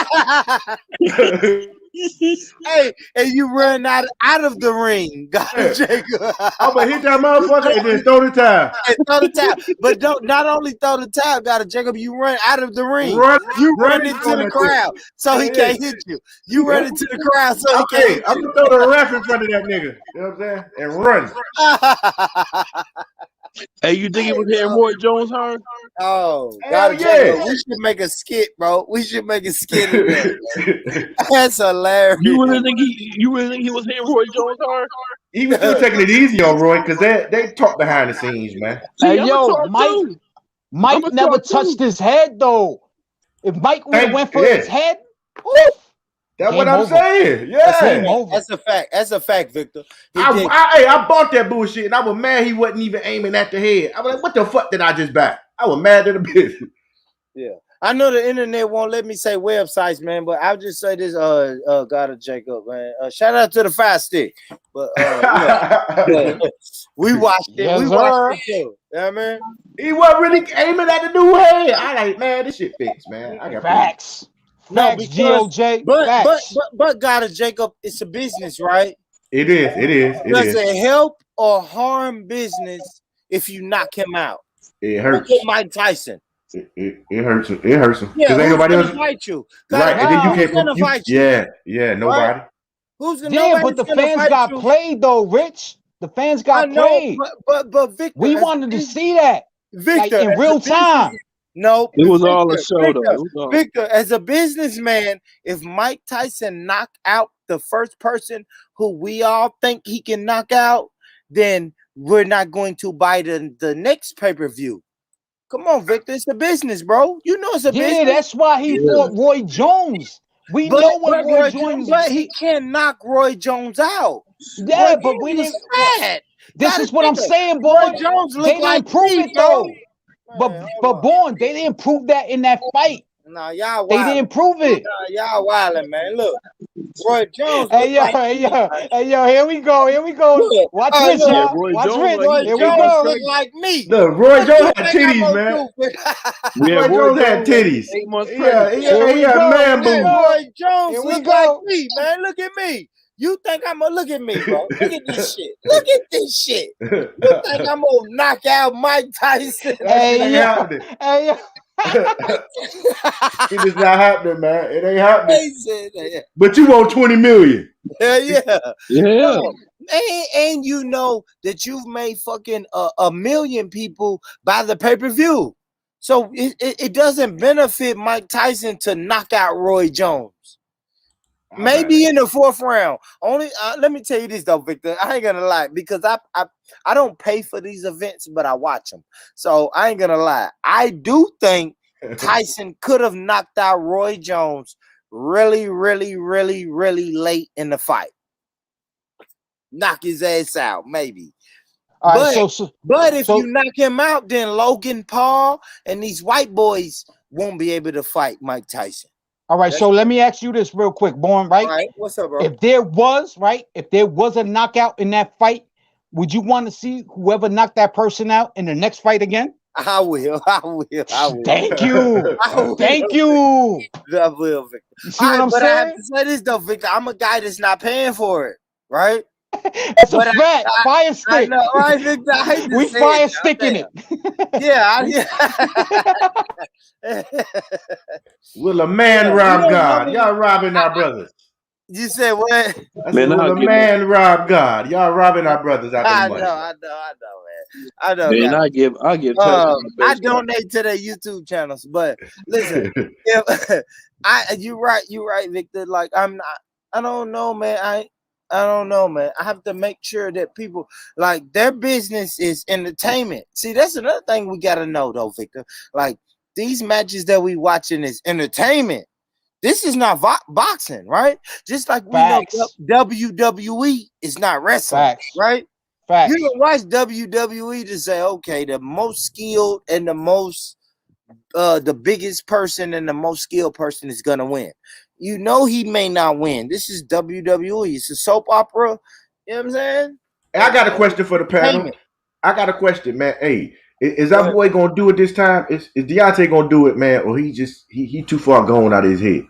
[SPEAKER 3] Hey, and you run out of the ring, Jacob.
[SPEAKER 11] I'm gonna hit that motherfucker and then throw the towel.
[SPEAKER 3] But don't not only throw the towel, Jacob. You run out of the ring.
[SPEAKER 11] Run
[SPEAKER 3] into the crowd, so he can't hit you. You run into the crowd, so he can't. Hit
[SPEAKER 11] I'm gonna throw the ref in front of that nigga. You know what I'm saying? And run.
[SPEAKER 18] Hey, you think he was hitting Roy Jones hard?
[SPEAKER 3] Oh,
[SPEAKER 11] hell yeah!
[SPEAKER 3] We should make a skit, bro. We should make a skit of that. That's hilarious.
[SPEAKER 18] You really think he was hitting Roy Jones hard?
[SPEAKER 11] He was still taking it easy on Roy because they talk behind the scenes, man.
[SPEAKER 19] Hey, yo, Mike never touched his head though. If Mike would have went for his head, oof.
[SPEAKER 11] That's what I'm saying. Yeah.
[SPEAKER 3] That's a fact. That's a fact, Victor.
[SPEAKER 11] I bought that bullshit and I was mad he wasn't even aiming at the head. I was like, what the fuck did I just buy? I was mad at the bitch.
[SPEAKER 3] Yeah. I know the internet won't let me say websites, man, but I'll just say this, God of Jacob, man. Shout out to the Fire Stick. But we watched it.
[SPEAKER 19] Yes,
[SPEAKER 3] we watched it too. You know what I mean?
[SPEAKER 11] He wasn't really aiming at the new head. I like, man, this shit fixed, man. I got
[SPEAKER 19] facts.
[SPEAKER 3] No,
[SPEAKER 19] Facts, GOJ.
[SPEAKER 3] But God of Jacob, it's a business, right?
[SPEAKER 11] It is.
[SPEAKER 3] Does it help or harm business if you knock him out?
[SPEAKER 11] It hurts.
[SPEAKER 3] Look at Mike Tyson.
[SPEAKER 11] It hurts him. It hurts him.
[SPEAKER 3] Yeah,
[SPEAKER 11] ain't nobody else
[SPEAKER 3] fight you.
[SPEAKER 11] Right, and then you can't
[SPEAKER 3] fight you.
[SPEAKER 11] Yeah, nobody.
[SPEAKER 3] Right? Who's gonna?
[SPEAKER 19] Yeah, but the fans got played though, Rich. The fans got played.
[SPEAKER 3] But Victor,
[SPEAKER 19] we wanted to see that,
[SPEAKER 3] Victor,
[SPEAKER 19] like in real time.
[SPEAKER 3] No,
[SPEAKER 18] it was all a show though.
[SPEAKER 3] Victor, as a businessman, if Mike Tyson knocked out the first person who we all think he can knock out, then we're not going to buy the next pay-per-view. Come on, Victor. It's a business, bro. You know it's a business.
[SPEAKER 19] Yeah, that's why he fought Roy Jones. We know what Roy Jones.
[SPEAKER 3] But he can't knock Roy Jones out.
[SPEAKER 19] Yeah, but we didn't. This is what I'm saying, boy.
[SPEAKER 3] Roy Jones
[SPEAKER 19] they didn't prove it though. But Born, they didn't prove that in that fight.
[SPEAKER 3] Nah, y'all
[SPEAKER 19] they didn't prove it.
[SPEAKER 3] Nah, y'all wildin', man. Look, Roy Jones.
[SPEAKER 19] Hey yo, here we go. Look, watch Rich, y'all. Watch Rich. Here we go.
[SPEAKER 3] Look like me.
[SPEAKER 11] Look, Roy Jones had titties, man. Roy Jones had titties. Yeah, man, boom.
[SPEAKER 3] Roy Jones look like me, man. Look at me. You think I'm gonna look at me, bro? Look at this shit. Look at this shit. You think I'm gonna knock out Mike Tyson?
[SPEAKER 11] Hey, yo. It is not happening, man. It ain't happening. But you want 20 million.
[SPEAKER 3] Yeah.
[SPEAKER 18] No.
[SPEAKER 3] And you know that you've made fucking a million people buy the pay-per-view. So it doesn't benefit Mike Tyson to knock out Roy Jones. Maybe in the fourth round. Only let me tell you this though, Victor. I ain't gonna lie because I don't pay for these events, but I watch them. So I ain't gonna lie. I do think Tyson could have knocked out Roy Jones really, really, really, really late in the fight. Knock his ass out, maybe. But if you knock him out, then Logan Paul and these white boys won't be able to fight Mike Tyson.
[SPEAKER 19] All right, so let me ask you this real quick, Born, right?
[SPEAKER 3] All right, what's up, bro?
[SPEAKER 19] If there was a knockout in that fight, would you want to see whoever knocked that person out in the next fight again?
[SPEAKER 3] I will.
[SPEAKER 19] Thank you. Thank you.
[SPEAKER 3] I will, Victor.
[SPEAKER 19] You see what I'm saying?
[SPEAKER 3] I have to say this though, Victor. I'm a guy that's not paying for it, right?
[SPEAKER 19] That's a fact. Fire stick.
[SPEAKER 3] I know, right, Victor?
[SPEAKER 19] We fire sticking it.
[SPEAKER 3] Yeah.
[SPEAKER 11] Will a man rob God? Y'all robbing our brothers.
[SPEAKER 3] You said what?
[SPEAKER 11] I said, will a man rob God? Y'all robbing our brothers out there.
[SPEAKER 3] I know, man. I know.
[SPEAKER 18] Man, I give
[SPEAKER 3] I donate to their YouTube channels, but listen, you're right, Victor. Like I don't know, man. I don't know, man. I have to make sure that people like their business is entertainment. See, that's another thing we gotta know, though, Victor. Like these matches that we watching is entertainment. This is not boxing, right? Just like we know WWE is not wrestling, right?
[SPEAKER 19] Facts.
[SPEAKER 3] You can watch WWE to say, okay, the most skilled and the most the biggest person and the most skilled person is gonna win. You know he may not win. This is WWE. It's a soap opera. You know what I'm saying?
[SPEAKER 11] Hey, I got a question for the panel. I got a question, man. Hey, is that boy gonna do it this time? Is Deontay gonna do it, man, or he too far gone out of his head?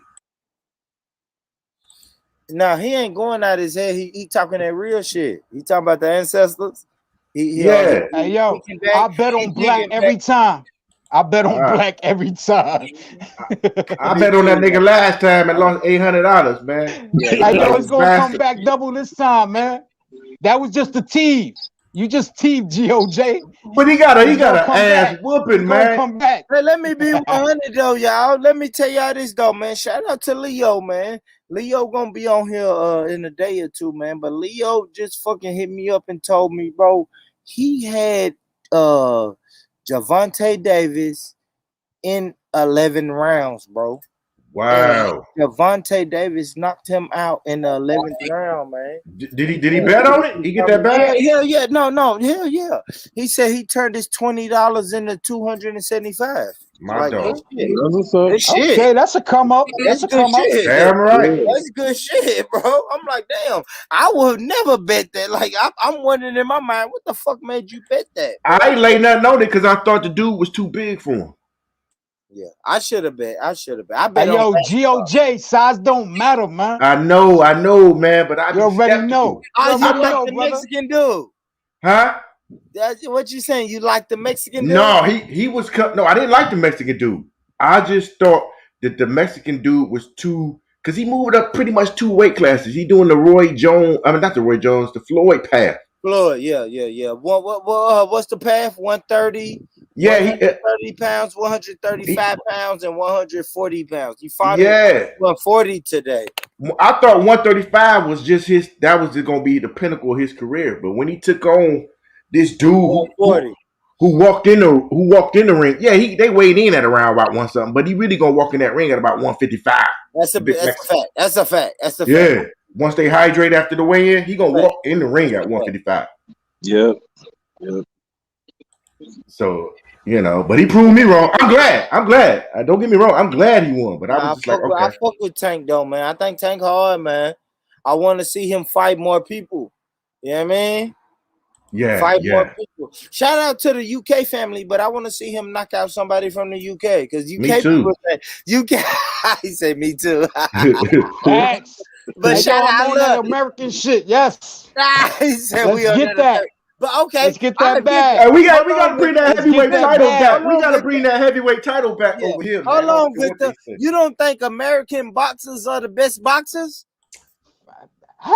[SPEAKER 3] No, he ain't going out of his head. He talking that real shit. He talking about the ancestors.
[SPEAKER 19] Hey yo, I bet on black every time. I bet on black every time.
[SPEAKER 11] I bet on that nigga last time and lost $800, man.
[SPEAKER 19] I know it's gonna come back double this time, man. That was just a tease. You just teased GOJ.
[SPEAKER 11] But he got an ass whooping, man.
[SPEAKER 19] Come back.
[SPEAKER 3] Hey, let me be 100 though, y'all. Let me tell y'all this though, man. Shout out to Leo, man. Leo gonna be on here in a day or two, man. But Leo just fucking hit me up and told me, bro, he had Javante Davis in 11 rounds, bro.
[SPEAKER 11] Wow.
[SPEAKER 3] Javante Davis knocked him out in the 11th round, man.
[SPEAKER 11] Did he bet on it? He get that back?
[SPEAKER 3] Hell yeah. No, hell yeah. He said he turned his $20 into $275.
[SPEAKER 11] My
[SPEAKER 3] Like,
[SPEAKER 11] dog.
[SPEAKER 3] good shit.
[SPEAKER 19] Okay, that's a come up. That's a
[SPEAKER 3] good
[SPEAKER 19] come up.
[SPEAKER 3] shit.
[SPEAKER 11] Damn right.
[SPEAKER 3] That's good shit, bro. I'm like, damn, I would never bet that. Like, I'm wondering in my mind, what the fuck made you bet that? Bro?
[SPEAKER 11] I ain't laid nothing on it because I thought the dude was too big for him.
[SPEAKER 3] Yeah, I should have bet. I bet
[SPEAKER 19] Hey, yo,
[SPEAKER 3] on
[SPEAKER 19] GOJ, size don't matter, man.
[SPEAKER 11] I know, man, but I
[SPEAKER 19] You already know.
[SPEAKER 3] You
[SPEAKER 19] already
[SPEAKER 3] like
[SPEAKER 19] know,
[SPEAKER 3] the
[SPEAKER 19] brother.
[SPEAKER 3] Mexican dude.
[SPEAKER 11] Huh?
[SPEAKER 3] That's what you saying. You like the Mexican dude?
[SPEAKER 11] No, he was no, I didn't like the Mexican dude. I just thought that the Mexican dude was too, because he moved up pretty much 2 weight classes. He doing the the Floyd path.
[SPEAKER 3] Floyd, yeah. What's the path? 130.
[SPEAKER 11] Yeah,
[SPEAKER 3] 130 pounds, 135 pounds, and 140 pounds. He fought 140 today.
[SPEAKER 11] I thought 135 was just that was going to be the pinnacle of his career. But when he took on this dude who walked in the ring, yeah, they weighed in at around about 1 something, but he really gonna walk in that ring at about 155.
[SPEAKER 3] That's a fact.
[SPEAKER 11] Yeah. Once they hydrate after the weigh-in, he gonna walk in the ring at 155.
[SPEAKER 18] Yep.
[SPEAKER 11] So, but he proved me wrong. I'm glad. Don't get me wrong. I'm glad he won. But I was just like, okay.
[SPEAKER 3] I fuck with Tank though, man. I think Tank hard, man. I want to see him fight more people. You know what I mean?
[SPEAKER 11] Yeah.
[SPEAKER 3] Fight more people. Shout out to the UK family, but I want to see him knock out somebody from the UK because UK people say UK. He said me too.
[SPEAKER 19] Thanks.
[SPEAKER 3] But
[SPEAKER 19] hey,
[SPEAKER 3] shout out
[SPEAKER 19] on that American shit. Yes.
[SPEAKER 3] He said
[SPEAKER 19] let's get that.
[SPEAKER 3] But okay,
[SPEAKER 19] let's get that back.
[SPEAKER 11] Hey, we got to bring that heavyweight title back. We got to bring that heavyweight title back over here.
[SPEAKER 3] Hold on, Victor. You don't think American boxers are the best boxers?
[SPEAKER 19] Hell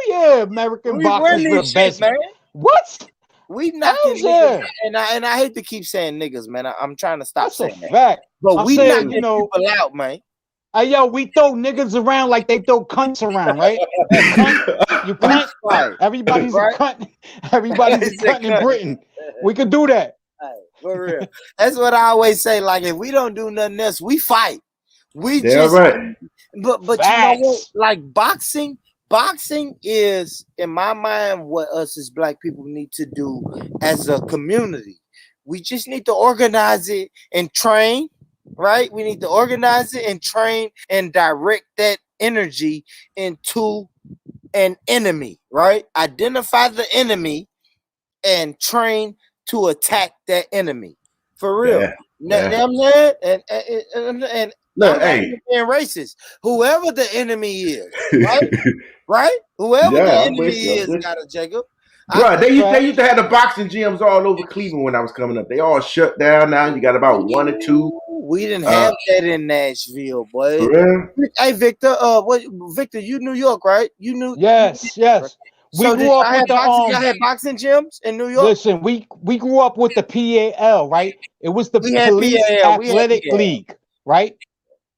[SPEAKER 19] yeah, American boxers are the best,
[SPEAKER 3] man.
[SPEAKER 19] What?
[SPEAKER 3] We knocking niggas, and I hate to keep saying niggas, man. I'm trying to stop saying that.
[SPEAKER 19] Fact.
[SPEAKER 3] But we knocking people out, man.
[SPEAKER 19] Hey, yo, we throw niggas around like they throw cunts around, right? You cunt.
[SPEAKER 3] Right.
[SPEAKER 19] Everybody's a cunt. Everybody's a cunt in Britain. We could do that.
[SPEAKER 3] For real. That's what I always say. Like, if we don't do nothing else, we fight. We just
[SPEAKER 11] right.
[SPEAKER 3] But you know what? Like boxing is, in my mind, what us as black people need to do as a community. We just need to organize it and train. Right? We need to organize it and train and direct that energy into an enemy, right? Identify the enemy and train to attack that enemy. For real.
[SPEAKER 11] Yeah.
[SPEAKER 3] I'm saying? And
[SPEAKER 11] look,
[SPEAKER 3] being racist. Whoever the enemy is, right? Right? Whoever the enemy is, got a Jacob.
[SPEAKER 11] Bro, they used to have the boxing gyms all over Cleveland when I was coming up. They all shut down now. You got about 1 or 2.
[SPEAKER 3] We didn't have that in Nashville, boy.
[SPEAKER 11] For real?
[SPEAKER 3] Hey, Victor. Victor, you New York, right? You knew.
[SPEAKER 19] Yes. We grew up with
[SPEAKER 3] y'all had boxing gyms in New York.
[SPEAKER 19] Listen, we grew up with the PAL, right? It was the Police Athletic League, right?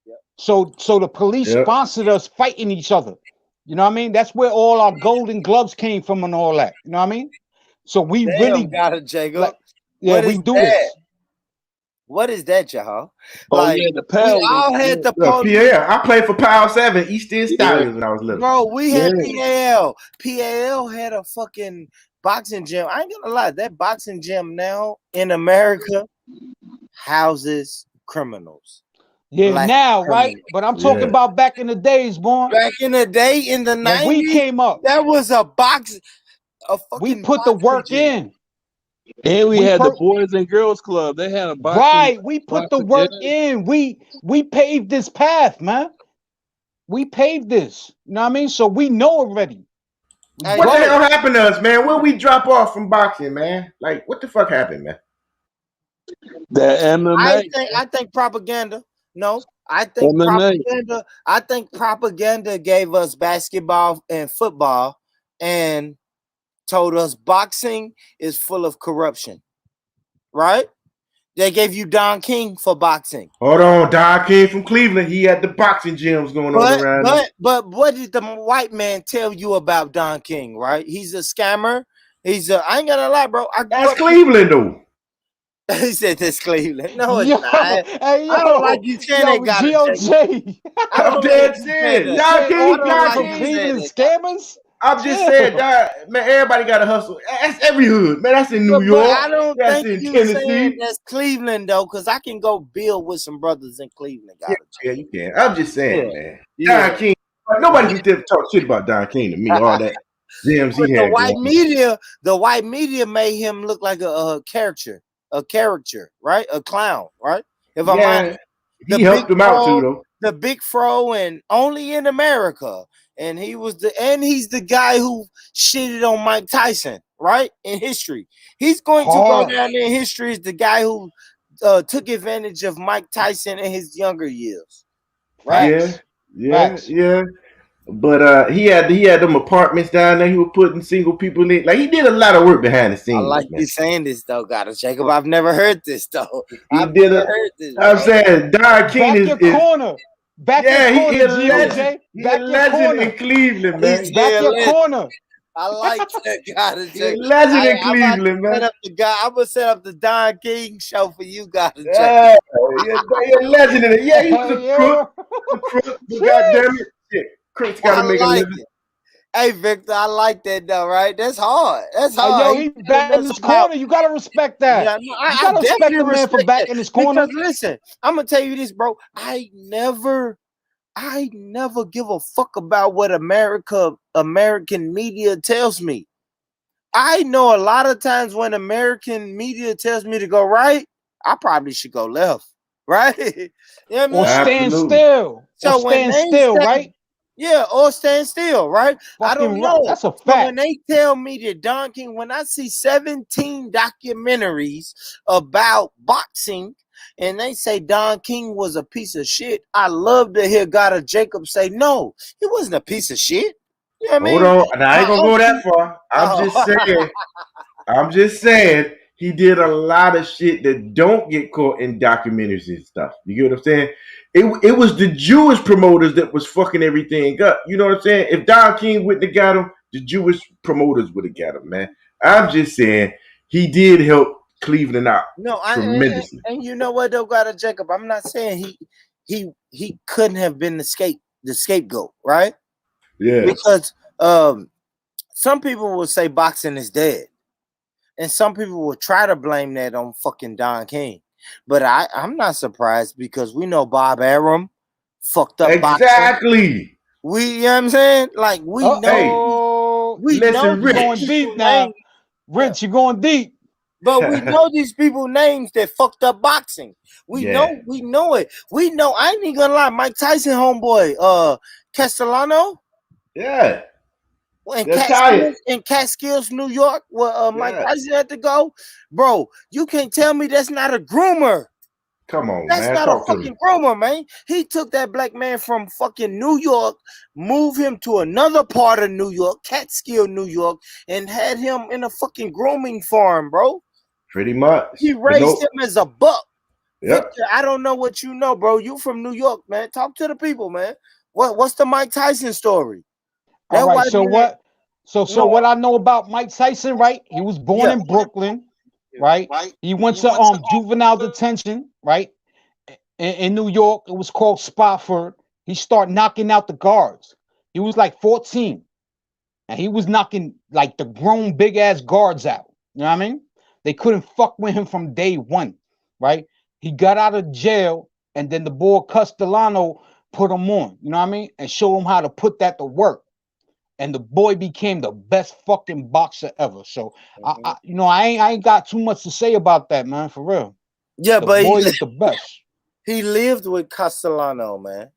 [SPEAKER 19] Yep. So the police sponsored us fighting each other. You know what I mean? That's where all our golden gloves came from and all that. You know what I mean? So we really
[SPEAKER 3] got it, Jacob.
[SPEAKER 19] Like, we do this.
[SPEAKER 3] What is that, y'all?
[SPEAKER 18] The PAL.
[SPEAKER 3] We all had the
[SPEAKER 11] PAL. I played for PAL 7, East End Stallions when I was little.
[SPEAKER 3] Bro, we had PAL. PAL had a fucking boxing gym. I ain't gonna lie, that boxing gym now in America houses criminals.
[SPEAKER 19] Yeah, now, right? But I'm talking about back in the days, boy.
[SPEAKER 3] Back in the day, in the 90s,
[SPEAKER 19] we came up.
[SPEAKER 3] That was a box.
[SPEAKER 19] We put the work in.
[SPEAKER 18] And we had the Boys and Girls Club. They had a boxing.
[SPEAKER 19] Right, we put the work in. We paved this path, man. We paved this. You know what I mean? So we know already.
[SPEAKER 11] What the hell happened to us, man? When we drop off from boxing, man? Like, what the fuck happened, man?
[SPEAKER 18] The MMA.
[SPEAKER 3] I think propaganda. No, I think propaganda. I think propaganda gave us basketball and football, and told us boxing is full of corruption. Right? They gave you Don King for boxing.
[SPEAKER 11] Hold on, Don King from Cleveland. He had the boxing gyms going on around.
[SPEAKER 3] But what did the white man tell you about Don King? Right? He's a scammer. I ain't gonna lie, bro.
[SPEAKER 11] That's Cleveland, though.
[SPEAKER 3] He said this Cleveland. No, it's
[SPEAKER 19] Yo,
[SPEAKER 3] not.
[SPEAKER 19] hey, yo,
[SPEAKER 3] I don't like you saying they got a Jacob.
[SPEAKER 19] GOJ.
[SPEAKER 3] I
[SPEAKER 11] I'm
[SPEAKER 3] don't
[SPEAKER 11] dead
[SPEAKER 3] like you saying
[SPEAKER 11] serious.
[SPEAKER 3] that.
[SPEAKER 11] Don
[SPEAKER 19] Say all
[SPEAKER 11] King,
[SPEAKER 19] the
[SPEAKER 3] I don't
[SPEAKER 19] people
[SPEAKER 11] Don
[SPEAKER 3] like
[SPEAKER 19] from
[SPEAKER 3] you
[SPEAKER 11] King.
[SPEAKER 3] saying
[SPEAKER 19] Cleveland
[SPEAKER 3] that.
[SPEAKER 19] scammers.
[SPEAKER 11] I'm just saying, man, everybody got to hustle. That's every hood, man. That's in New
[SPEAKER 3] But I
[SPEAKER 11] York.
[SPEAKER 3] don't
[SPEAKER 11] That's
[SPEAKER 3] think
[SPEAKER 11] in
[SPEAKER 3] you saying
[SPEAKER 11] Tennessee.
[SPEAKER 3] that's Cleveland though, because I can go build with some brothers in Cleveland. Got
[SPEAKER 11] Yeah, you can. I'm just saying, man.
[SPEAKER 3] Yeah.
[SPEAKER 11] Don King. Nobody can talk shit about Don King to me. All that gems he
[SPEAKER 3] But
[SPEAKER 11] had going.
[SPEAKER 3] the white media made him look like a caricature, right? A clown, right? If I'm honest,
[SPEAKER 11] he helped him out too, though.
[SPEAKER 3] The big fro, and only in America. And he's the guy who shitted on Mike Tyson, right? In history, he's going to go down in history as the guy who took advantage of Mike Tyson in his younger years, right?
[SPEAKER 11] Yeah. But he had them apartments down there. He was putting single people in. Like he did a lot of work behind the scenes.
[SPEAKER 3] I like you saying this though, Jacob. I've never heard this though.
[SPEAKER 11] I've never heard this. I'm saying Don King is
[SPEAKER 19] corner. Back your corner, GOJ.
[SPEAKER 11] He's a legend in Cleveland, man.
[SPEAKER 19] Back your corner.
[SPEAKER 3] I like that guy.
[SPEAKER 11] He's a legend in Cleveland, man.
[SPEAKER 3] I'm gonna set up the Don King show for you guys.
[SPEAKER 11] Yeah, you're a legend in it. Yeah, he was a crook. But goddamn it, shit. Crooks gotta make a living.
[SPEAKER 3] Hey, Victor, I like that though, right? That's hard. That's hard.
[SPEAKER 19] Yo, he's back in his corner. You gotta respect that.
[SPEAKER 3] Yeah,
[SPEAKER 19] you gotta respect the man for back in his corner.
[SPEAKER 3] Because listen, I'm gonna tell you this, bro. I never give a fuck about what American media tells me. I know a lot of times when American media tells me to go right, I probably should go left, right? You know what I mean?
[SPEAKER 19] Or stand still.
[SPEAKER 3] So
[SPEAKER 19] stand still, right?
[SPEAKER 3] Yeah, or stand still, right? I don't know.
[SPEAKER 19] That's a fact.
[SPEAKER 3] But when they tell me that Don King, when I see 17 documentaries about boxing and they say Don King was a piece of shit, I love to hear God Jacob say, no, he wasn't a piece of shit. You know what I mean?
[SPEAKER 11] Hold on. I ain't gonna go that far. I'm just saying he did a lot of shit that don't get caught in documentaries and stuff. You get what I'm saying? It was the Jewish promoters that was fucking everything up. You know what I'm saying? If Don King wouldn't have got him, the Jewish promoters would have got him, man. I'm just saying he did help Cleveland out tremendously.
[SPEAKER 3] And you know what though, God Jacob? I'm not saying he couldn't have been the scapegoat, right?
[SPEAKER 11] Yeah.
[SPEAKER 3] Because some people will say boxing is dead. And some people will try to blame that on fucking Don King. But I'm not surprised because we know Bob Arum fucked up boxing.
[SPEAKER 11] Exactly.
[SPEAKER 3] You know what I'm saying? Like we know
[SPEAKER 19] you're going deep now. Rich, you're going deep.
[SPEAKER 3] But we know these people names that fucked up boxing. We know it. We know. I ain't even gonna lie. Mike Tyson homeboy, Castellano.
[SPEAKER 11] Yeah.
[SPEAKER 3] In Catskills, New York, where Mike Tyson had to go, bro. You can't tell me that's not a groomer.
[SPEAKER 11] Come on,
[SPEAKER 3] that's
[SPEAKER 11] man.
[SPEAKER 3] That's not a fucking groomer, man. He took that black man from fucking New York, moved him to another part of New York, Catskill, New York, and had him in a fucking grooming farm, bro.
[SPEAKER 11] Pretty much.
[SPEAKER 3] He raised him as a buck.
[SPEAKER 11] Yeah.
[SPEAKER 3] Victor, I don't know what you know, bro. You from New York, man. Talk to the people, man. What's the Mike Tyson story?
[SPEAKER 19] All right, so what? So what I know about Mike Tyson, right? He was born in Brooklyn, right? He went to juvenile detention, right? In New York, it was called Spofford. He started knocking out the guards. He was like 14, and he was knocking like the grown big ass guards out. You know what I mean? They couldn't fuck with him from day one, right? He got out of jail, and then the boy Castellano put him on. You know what I mean? And show him how to put that to work. And the boy became the best fucking boxer ever. So I ain't got too much to say about that, man, for real.
[SPEAKER 3] Yeah,
[SPEAKER 19] the
[SPEAKER 3] but
[SPEAKER 19] boy is the best.
[SPEAKER 3] He lived with Castellano, man.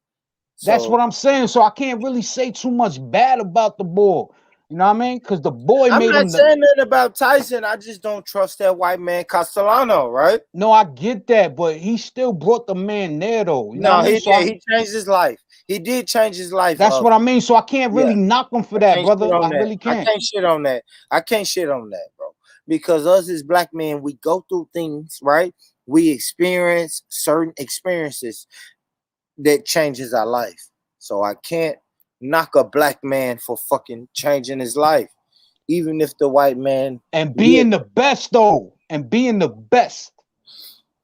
[SPEAKER 19] That's what I'm saying. So I can't really say too much bad about the boy. You know what I mean? Because the boy
[SPEAKER 3] I'm
[SPEAKER 19] made him.
[SPEAKER 3] not saying that about Tyson. I just don't trust that white man Castellano, right?
[SPEAKER 19] No, I get that, but he still brought the man there, though. You know what I mean?
[SPEAKER 3] He did. He changed his life. He did change his life.
[SPEAKER 19] That's what I mean. So I can't really knock him for that, brother. I really can't.
[SPEAKER 3] I can't shit on that. I can't shit on that, bro. Because us as black men, we go through things, right? We experience certain experiences that changes our life. So I can't knock a black man for fucking changing his life, even if the white man
[SPEAKER 19] and being the best, though, and being the best.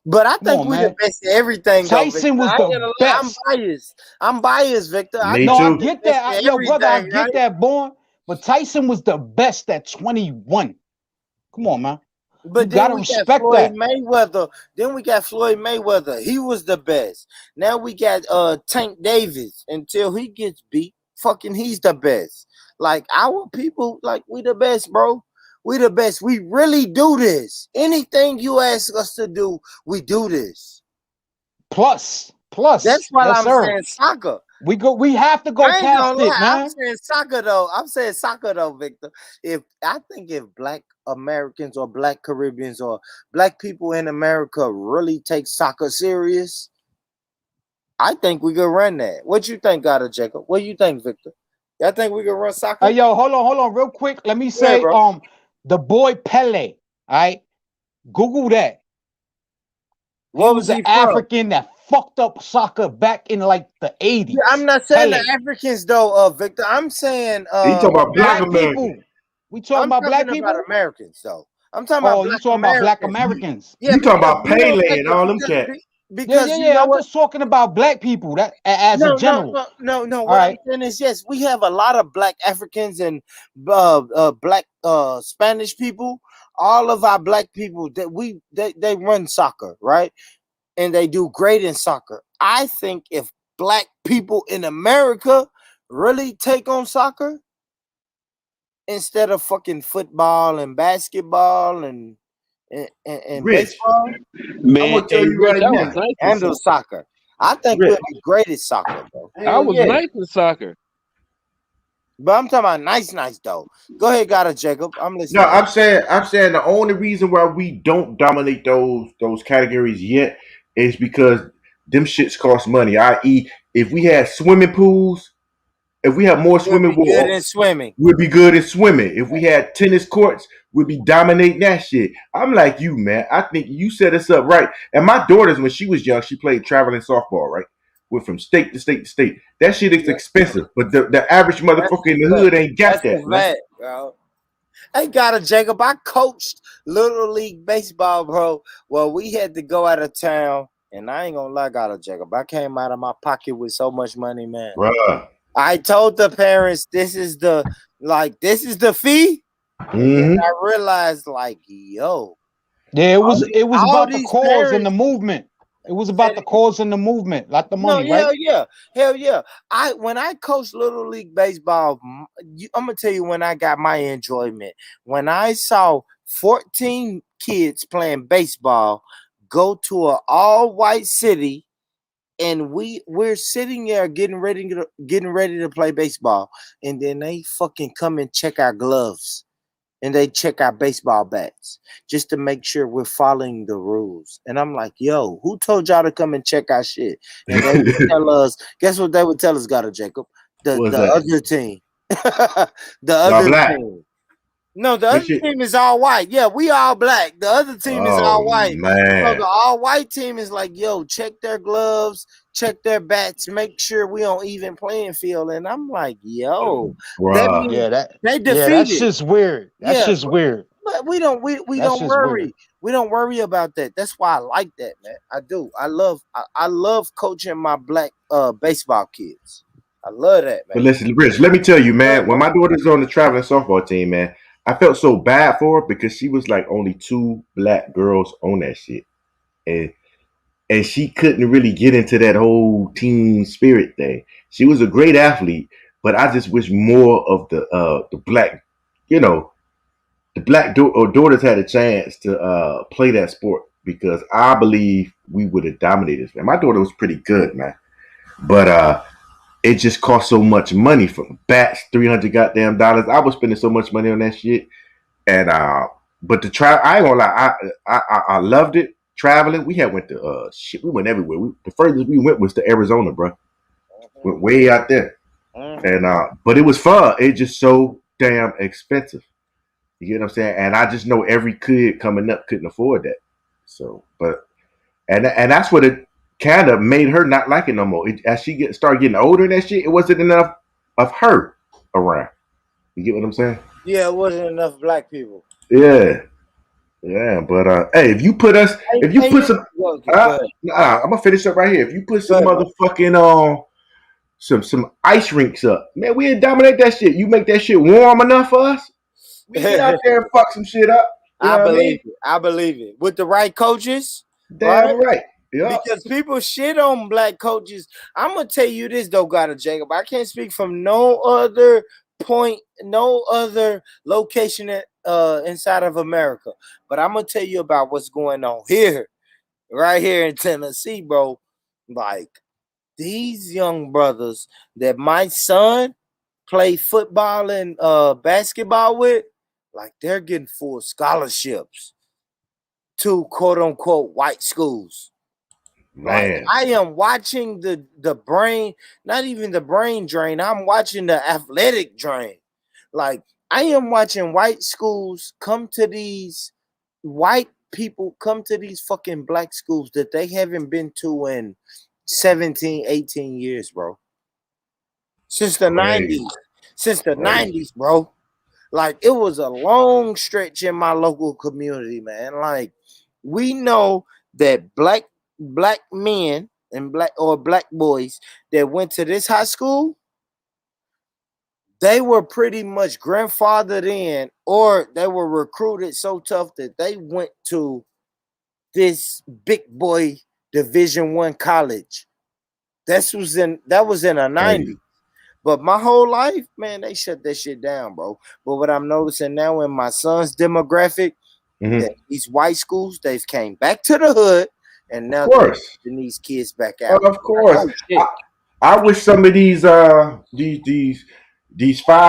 [SPEAKER 3] But I think
[SPEAKER 19] on,
[SPEAKER 3] we
[SPEAKER 19] man.
[SPEAKER 3] the best at everything, though, Victor.
[SPEAKER 19] Tyson was
[SPEAKER 3] I ain't
[SPEAKER 19] the
[SPEAKER 3] gonna lie,
[SPEAKER 19] best.
[SPEAKER 3] I'm biased, Victor. I
[SPEAKER 11] Me
[SPEAKER 3] think
[SPEAKER 19] I
[SPEAKER 11] too.
[SPEAKER 3] we the
[SPEAKER 19] get
[SPEAKER 3] best
[SPEAKER 19] that.
[SPEAKER 3] at
[SPEAKER 19] Yo, brother, I
[SPEAKER 3] everything,
[SPEAKER 19] get
[SPEAKER 3] right?
[SPEAKER 19] that, born. But Tyson was the best at 21. Come on, man.
[SPEAKER 3] But
[SPEAKER 19] You
[SPEAKER 3] then
[SPEAKER 19] gotta
[SPEAKER 3] we got
[SPEAKER 19] respect
[SPEAKER 3] Floyd
[SPEAKER 19] that.
[SPEAKER 3] Mayweather. Then we got Floyd Mayweather. He was the best. Now we got Tank Davis until he gets beat. Fucking he's the best. Like our people, like we the best, bro. We the best. We really do this. Anything you ask us to do, we do this.
[SPEAKER 19] Plus,
[SPEAKER 3] That's why
[SPEAKER 19] yes,
[SPEAKER 3] I'm
[SPEAKER 19] sir.
[SPEAKER 3] saying soccer.
[SPEAKER 19] We have to go
[SPEAKER 3] I ain't
[SPEAKER 19] past
[SPEAKER 3] gonna
[SPEAKER 19] it,
[SPEAKER 3] lie.
[SPEAKER 19] man.
[SPEAKER 3] I'm saying soccer though, Victor. I think if Black Americans or Black Caribbeans or Black people in America really take soccer serious, I think we could run that. What you think, Gotta Jacob? What you think, Victor? Y'all think we could run soccer?
[SPEAKER 19] Hey, yo, hold on, real quick. Let me
[SPEAKER 3] Yeah,
[SPEAKER 19] say,
[SPEAKER 3] bro.
[SPEAKER 19] the boy Pele. All right, Google that.
[SPEAKER 3] What
[SPEAKER 19] was
[SPEAKER 3] was
[SPEAKER 19] an
[SPEAKER 3] he from?
[SPEAKER 19] African that fucked up soccer back in like the 80s.
[SPEAKER 3] Yeah, I'm not saying
[SPEAKER 19] Pele.
[SPEAKER 3] the Africans though, Victor. I'm saying
[SPEAKER 11] You talking about Black
[SPEAKER 19] black
[SPEAKER 11] Americans?
[SPEAKER 19] people. We talking
[SPEAKER 3] I'm
[SPEAKER 19] about black
[SPEAKER 3] talking
[SPEAKER 19] people?
[SPEAKER 3] about Americans though. I'm talking about
[SPEAKER 19] Oh,
[SPEAKER 3] Black
[SPEAKER 19] you talking about black
[SPEAKER 3] Americans.
[SPEAKER 19] Americans?
[SPEAKER 3] Yeah,
[SPEAKER 11] You talking
[SPEAKER 3] because
[SPEAKER 11] about
[SPEAKER 3] you don't
[SPEAKER 11] Pele
[SPEAKER 3] think
[SPEAKER 11] and all them cats?
[SPEAKER 3] because you
[SPEAKER 19] Yeah.
[SPEAKER 3] know
[SPEAKER 19] I'm
[SPEAKER 3] what?
[SPEAKER 19] just talking about black people that as a general.
[SPEAKER 3] No.
[SPEAKER 19] All
[SPEAKER 3] What I'm
[SPEAKER 19] right.
[SPEAKER 3] saying is, yes, we have a lot of Black Africans and Black Spanish people. All of our Black people that they run soccer, right? And they do great in soccer. I think if Black people in America really take on soccer instead of fucking football and basketball and
[SPEAKER 11] Rich,
[SPEAKER 3] baseball,
[SPEAKER 11] I'm
[SPEAKER 18] Man,
[SPEAKER 11] gonna tell
[SPEAKER 18] hey,
[SPEAKER 11] you
[SPEAKER 18] Rich,
[SPEAKER 11] right
[SPEAKER 18] I was
[SPEAKER 11] now.
[SPEAKER 18] nice in
[SPEAKER 3] handle
[SPEAKER 18] soccer.
[SPEAKER 3] soccer. I think we're
[SPEAKER 11] Rich,
[SPEAKER 3] the greatest soccer, bro.
[SPEAKER 18] I
[SPEAKER 11] hell
[SPEAKER 18] was
[SPEAKER 11] yeah.
[SPEAKER 18] nice in soccer.
[SPEAKER 3] But I'm talking about nice though. Go ahead, Gotta Jacob. I'm
[SPEAKER 11] No,
[SPEAKER 3] listening.
[SPEAKER 11] I'm saying the only reason why we don't dominate those categories yet is because them shits cost money. I.e., if we had swimming pools, if we had more
[SPEAKER 3] We'll
[SPEAKER 11] swimming
[SPEAKER 3] be good in
[SPEAKER 11] pools,
[SPEAKER 3] swimming.
[SPEAKER 11] we'd be good at swimming. If we had tennis courts, we'd be dominating that shit. I'm like you, man. I think you set us up right. And my daughters, when she was young, she played traveling softball, right? Went from state to state to state. That shit is
[SPEAKER 3] Yeah.
[SPEAKER 11] expensive, but the average motherfucker in the hood ain't got
[SPEAKER 3] That's a
[SPEAKER 11] that, man.
[SPEAKER 3] fact, bro. Hey, Gotta Jacob. I coached Little League Baseball, bro. Well, we had to go out of town, and I ain't gonna lie, Gotta Jacob. I came out of my pocket with so much money, man.
[SPEAKER 11] Bruh.
[SPEAKER 3] I told the parents this is the fee. And then I realized, like, yo.
[SPEAKER 19] Yeah, it was
[SPEAKER 3] all
[SPEAKER 19] about the
[SPEAKER 3] these
[SPEAKER 19] cause and the
[SPEAKER 3] parents.
[SPEAKER 19] movement. It was about the cause and the movement, like the money, right?
[SPEAKER 3] Hell yeah. When I coached Little League Baseball, I'm gonna tell you when I got my enjoyment. When I saw 14 kids playing baseball go to an all-white city, and we're sitting there getting ready to play baseball, and then they fucking come and check our gloves. And they check our baseball bats just to make sure we're following the rules. And I'm like, yo, who told y'all to come and check our shit? And they would tell us, guess what they would tell us, Gotta Jacob? The other team. The other
[SPEAKER 11] black.
[SPEAKER 3] team. No, the other team is all white. Yeah, we all black. The other team is all white.
[SPEAKER 11] Man.
[SPEAKER 3] So the all white team is like, yo, check their gloves, check their bats, make sure we on even playing field. And I'm like, yo, that means they defeated.
[SPEAKER 19] That's just weird. That's just weird.
[SPEAKER 3] But we don't worry.
[SPEAKER 19] Weird.
[SPEAKER 3] We don't worry about that. That's why I like that, man. I do. I love coaching my Black baseball kids. I love that, man.
[SPEAKER 11] But listen, Rich, let me tell you, man, when my daughter's on the traveling softball team, man, I felt so bad for her because she was like only 2 black girls on that shit. And she couldn't really get into that whole team spirit thing. She was a great athlete, but I just wish more of the black, the black daughters had a chance to play that sport, because I believe we would have dominated. Man, my daughter was pretty good, man, but it just cost so much money from bats, $300 goddamn dollars. I was spending so much money on that shit, and but I ain't gonna lie, I loved it. Traveling, we went to we went everywhere. The furthest we went was to Arizona, bro. Went way out there, and but it was fun. It just so damn expensive. You get what I'm saying? And I just know every kid coming up couldn't afford that. So, but and that's what it kind of made her not like it no more. As she started getting older and that shit, it wasn't enough of her around. You get what I'm saying?
[SPEAKER 3] Yeah, it wasn't enough black people.
[SPEAKER 11] Yeah. Yeah, but hey, if you put some, I'm gonna finish up right here. If you put some motherfucking some ice rinks up, man, we'll dominate that shit. You make that shit warm enough for us, we get out there and fuck some shit up. You know what I mean?
[SPEAKER 3] I believe it. With the right coaches,
[SPEAKER 11] damn right. Yeah.
[SPEAKER 3] Because people shit on black coaches. I'm gonna tell you this though, God Jacob. I can't speak from no other point, no other location inside of America. But I'm gonna tell you about what's going on here, right here in Tennessee, bro. Like these young brothers that my son play football and basketball with, like they're getting full scholarships to quote unquote white schools.
[SPEAKER 11] Man.
[SPEAKER 3] Like I am watching the brain, not even the brain drain. I'm watching the athletic drain. Like I am watching white schools come to these white people come to these fucking black schools that they haven't been to in 17, 18 years, bro. Since the 90s. Since the 90s, bro. Like it was a long stretch in my local community, man. Like we know that black men and black boys that went to this high school, they were pretty much grandfathered in, or they were recruited so tough that they went to this big boy Division I college. That was in the 90s. But my whole life, man, they shut that shit down, bro. But what I'm noticing now in my son's demographic, that these white schools, they've came back to the hood, and now they're getting these kids back out.
[SPEAKER 11] Of course. I wish some of these 5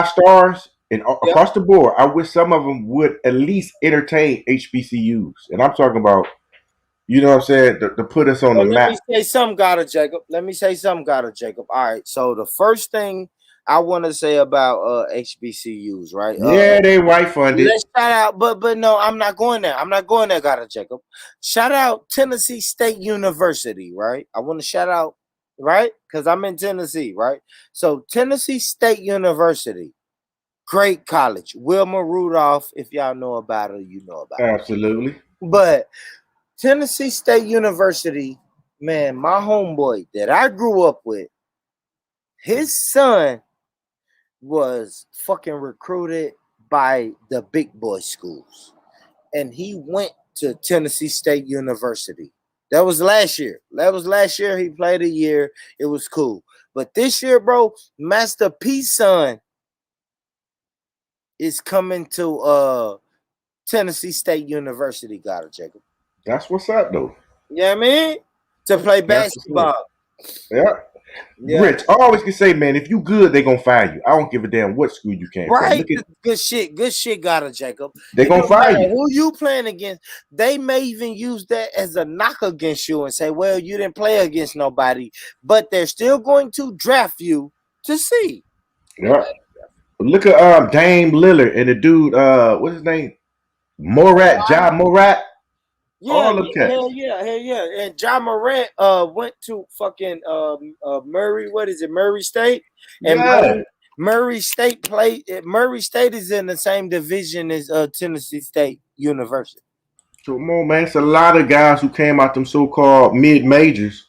[SPEAKER 11] stars and across the board, I wish some of them would at least entertain HBCUs. And I'm talking about, you know what I'm saying, to put us on the map.
[SPEAKER 3] Let me say something, God Jacob. All right. So the first thing I want to say about HBCUs, right?
[SPEAKER 11] Yeah, they white funded.
[SPEAKER 3] Let's shout out, but no, I'm not going there. God Jacob. Shout out Tennessee State University, right? I want to shout out, right? Because I'm in Tennessee, right? So Tennessee State University, great college. Wilma Rudolph, if y'all know about her, you know about her.
[SPEAKER 11] Absolutely.
[SPEAKER 3] But Tennessee State University, man, my homeboy that I grew up with, his son was fucking recruited by the big boy schools. And he went to Tennessee State University. That was last year. He played a year. It was cool. But this year, bro, Master P's son is coming to Tennessee State University, got it, Jacob.
[SPEAKER 11] That's what's up, though.
[SPEAKER 3] You know what I mean? To play basketball.
[SPEAKER 11] Yeah. Rich, I always can say, man, if you good, they gonna fire you. I don't give a damn what school you came
[SPEAKER 3] from.
[SPEAKER 11] Good
[SPEAKER 3] shit, got it, Jacob.
[SPEAKER 11] They gonna fire you.
[SPEAKER 3] Who you playing against? They may even use that as a knock against you and say, well, you didn't play against nobody, but they're still going to draft you to see.
[SPEAKER 11] Yeah. Look at Dame Lillard and the dude, what's his name? Ja Morant.
[SPEAKER 3] Hell yeah. And John Morant went to fucking Murray. What is it? Murray State. And Murray State played. Murray State is in the same division as Tennessee State University.
[SPEAKER 11] Come on, man. It's a lot of guys who came out them so-called mid majors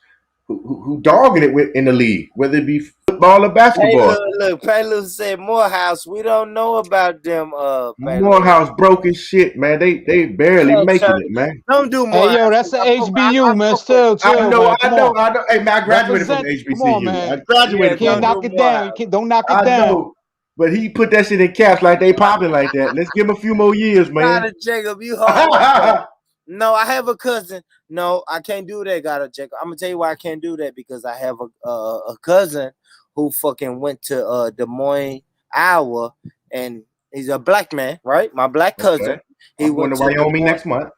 [SPEAKER 11] who dogging it in the league, whether it be football or basketball.
[SPEAKER 3] Hey, look, Panelist said Morehouse. We don't know about them.
[SPEAKER 11] Morehouse broke as shit, man. They barely making it, man.
[SPEAKER 3] Don't do more.
[SPEAKER 19] Hey, yo, that's an HBU, man. Still,
[SPEAKER 11] I know. Hey, man, I graduated from HBCU.
[SPEAKER 19] Come on, man.
[SPEAKER 11] I graduated.
[SPEAKER 19] You can't knock it down. Don't knock it down.
[SPEAKER 11] Know, but he put that shit in caps like they popping like that. Let's give him a few more years, man.
[SPEAKER 3] Jacob, you hard. No, I have a cousin. No, I can't do that, Jacob. I'm gonna tell you why I can't do that, because I have a cousin who fucking went to Des Moines, Iowa, and he's a black man, right? My black cousin.
[SPEAKER 11] Okay. He went to Wyoming next month.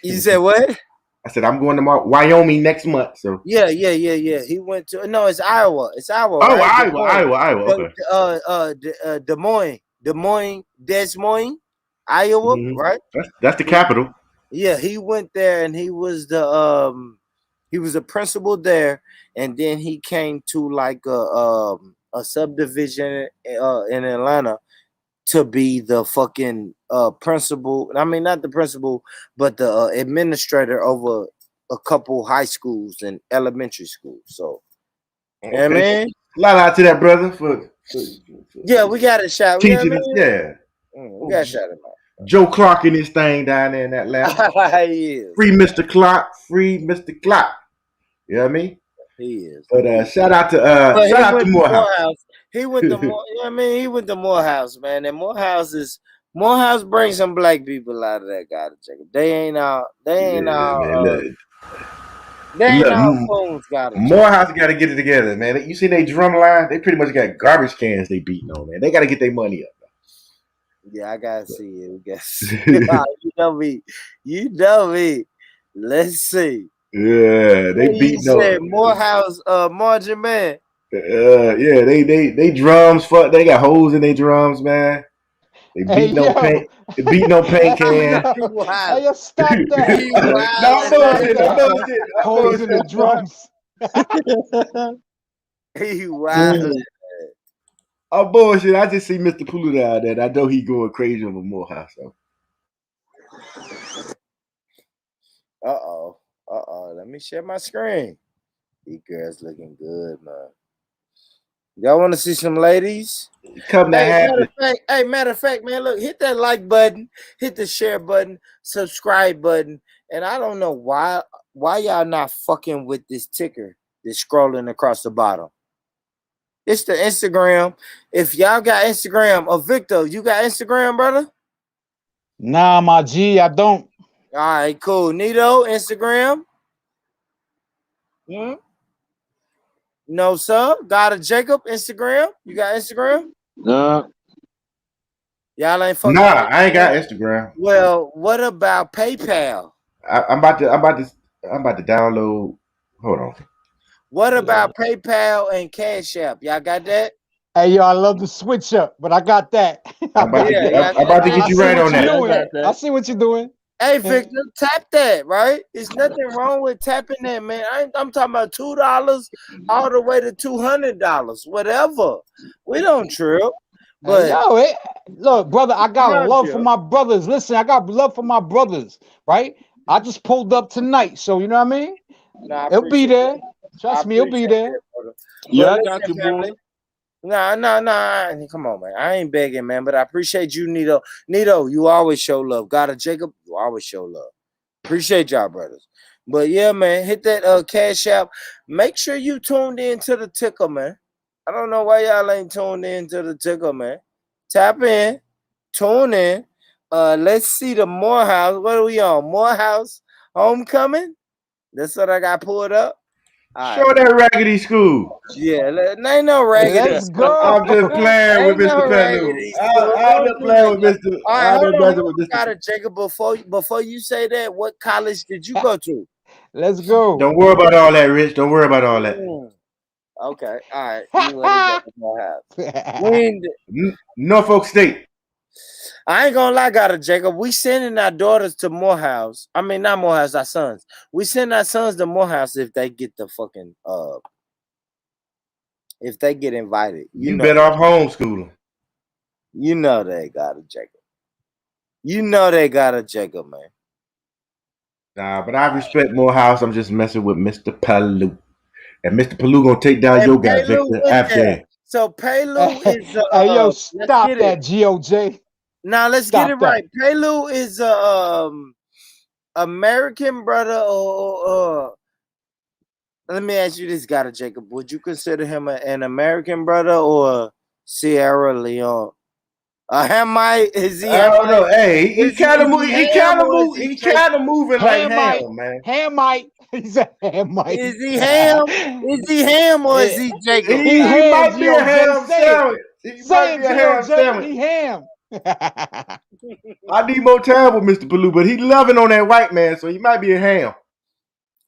[SPEAKER 3] You said what?
[SPEAKER 11] I said I'm going to Wyoming next month. So
[SPEAKER 3] yeah. He went to it's Iowa. It's Iowa.
[SPEAKER 11] Oh,
[SPEAKER 3] right?
[SPEAKER 11] Iowa.
[SPEAKER 3] Okay. Des Moines, Iowa, right?
[SPEAKER 11] That's the capital.
[SPEAKER 3] Yeah, he went there and he was a principal there, and then he came to like a subdivision in Atlanta to be the fucking principal. I mean, not the principal, but the administrator over a couple high schools and elementary schools. So, yeah,
[SPEAKER 11] Okay.
[SPEAKER 3] man.
[SPEAKER 11] Shout out to that brother for
[SPEAKER 3] Yeah, we got a shout. Yeah,
[SPEAKER 11] teaching
[SPEAKER 3] man.
[SPEAKER 11] us. Yeah.
[SPEAKER 3] We got a shout him out.
[SPEAKER 11] Joe Clark in this thing down there in Atlanta.
[SPEAKER 3] He is.
[SPEAKER 11] Free Mr. Clark. Free Mr. Clark. You know what I mean?
[SPEAKER 3] He is.
[SPEAKER 11] But shout out to Morehouse.
[SPEAKER 3] He went to Moore. You know what I mean? He went to Morehouse, man. And Morehouse brings some black people out of that guy to check it. They ain't all phones got it.
[SPEAKER 11] Morehouse got to get it together, man. You see they drum line? They pretty much got garbage cans they beating on, man. They got to get their money up.
[SPEAKER 3] Yeah, I gotta see it. I guess. You know me. Let's see.
[SPEAKER 11] Yeah, they beating on
[SPEAKER 3] Morehouse, Margin Man.
[SPEAKER 11] Yeah, they drums. Fuck, they got holes in their drums, man. They beating on paint. They beating on paint cans.
[SPEAKER 19] Hey, yo, stop that.
[SPEAKER 11] No bullshit.
[SPEAKER 19] Holes in the drums.
[SPEAKER 3] He wild.
[SPEAKER 11] I'm bullshit. I just see Mr. Pulu down there. I know he going crazy over Morehouse. So.
[SPEAKER 3] Uh-oh. Let me share my screen. These girls looking good, man. Y'all want to see some ladies? Matter of fact, man, look, hit that like button, hit the share button, subscribe button, and I don't know why y'all not fucking with this ticker that's scrolling across the bottom. It's the Instagram. If y'all got Instagram, Victor, you got Instagram, brother?
[SPEAKER 19] Nah, my G, I don't.
[SPEAKER 3] All right, cool. Nito, Instagram? No, sir. Got a Jacob, Instagram? You got Instagram?
[SPEAKER 18] Nah.
[SPEAKER 3] Y'all ain't fucking.
[SPEAKER 11] Nah, I ain't got Instagram.
[SPEAKER 3] Well, what about PayPal?
[SPEAKER 11] I'm about to download. Hold on.
[SPEAKER 3] What about PayPal and Cash App? Y'all got that?
[SPEAKER 19] Hey, yo, I love the switch up, but I got that.
[SPEAKER 11] I'm about to get you right on that.
[SPEAKER 19] I see what you're doing.
[SPEAKER 3] Hey, Victor, tap that, right? There's nothing wrong with tapping that, man. I'm talking about $2 all the way to $200, whatever. We don't trip. But
[SPEAKER 19] look, brother, I got love for my brothers. Listen, I got love for my brothers, right? I just pulled up tonight, so you know what I mean? It'll be there. Trust me, it'll be there.
[SPEAKER 18] Yeah, I got you, boy.
[SPEAKER 3] Nah. Come on, man. I ain't begging, man, but I appreciate you, Nito. Nito, you always show love. Gotta Jacob, you always show love. Appreciate y'all, brothers. But yeah, man, hit that Cash App. Make sure you tuned in to the ticker, man. I don't know why y'all ain't tuned in to the ticker, man. Tap in, tune in. Let's see the Morehouse. What are we on? Morehouse Homecoming? That's what I got pulled up.
[SPEAKER 11] Show that raggedy school.
[SPEAKER 3] Yeah, ain't no raggedy.
[SPEAKER 19] Let's go.
[SPEAKER 11] I'm just playing with Mr. Pelu. I'm just playing with Mr.
[SPEAKER 3] Hold on. Got it, Jacob. Before you say that, what college did you go to?
[SPEAKER 19] Let's go.
[SPEAKER 11] Don't worry about all that, Rich. Don't worry about all that.
[SPEAKER 3] Okay, all right.
[SPEAKER 11] Norfolk State.
[SPEAKER 3] I ain't gonna lie, got it, Jacob. We sending our daughters to Morehouse. I mean, not Morehouse, our sons. We send our sons to Morehouse if they get the fucking if they get invited.
[SPEAKER 11] You better off homeschooling.
[SPEAKER 3] You know they got it, Jacob. You know they got it, Jacob, man.
[SPEAKER 11] Nah, but I respect Morehouse. I'm just messing with Mr. Pelu. And Mr. Pelu gonna take down your guy, Victor, after.
[SPEAKER 3] So Pelu is
[SPEAKER 19] hey, yo, stop that, GOJ.
[SPEAKER 3] Now let's get it right. Pelu is American brother, or let me ask you this, guy, Jacob. Would you consider him an American brother or Sierra Leone? A Hamite? Is he?
[SPEAKER 11] I don't know. Hey, he kind of moving like Ham, man.
[SPEAKER 19] Hamite. He's a Hamite.
[SPEAKER 3] Is he Ham? Is he Ham or is he Jacob?
[SPEAKER 11] He might be a ham sandwich. He might be a ham sandwich.
[SPEAKER 19] He ham.
[SPEAKER 11] I need more time with Mr. Pelu, but he loving on that white man, so he might be a ham.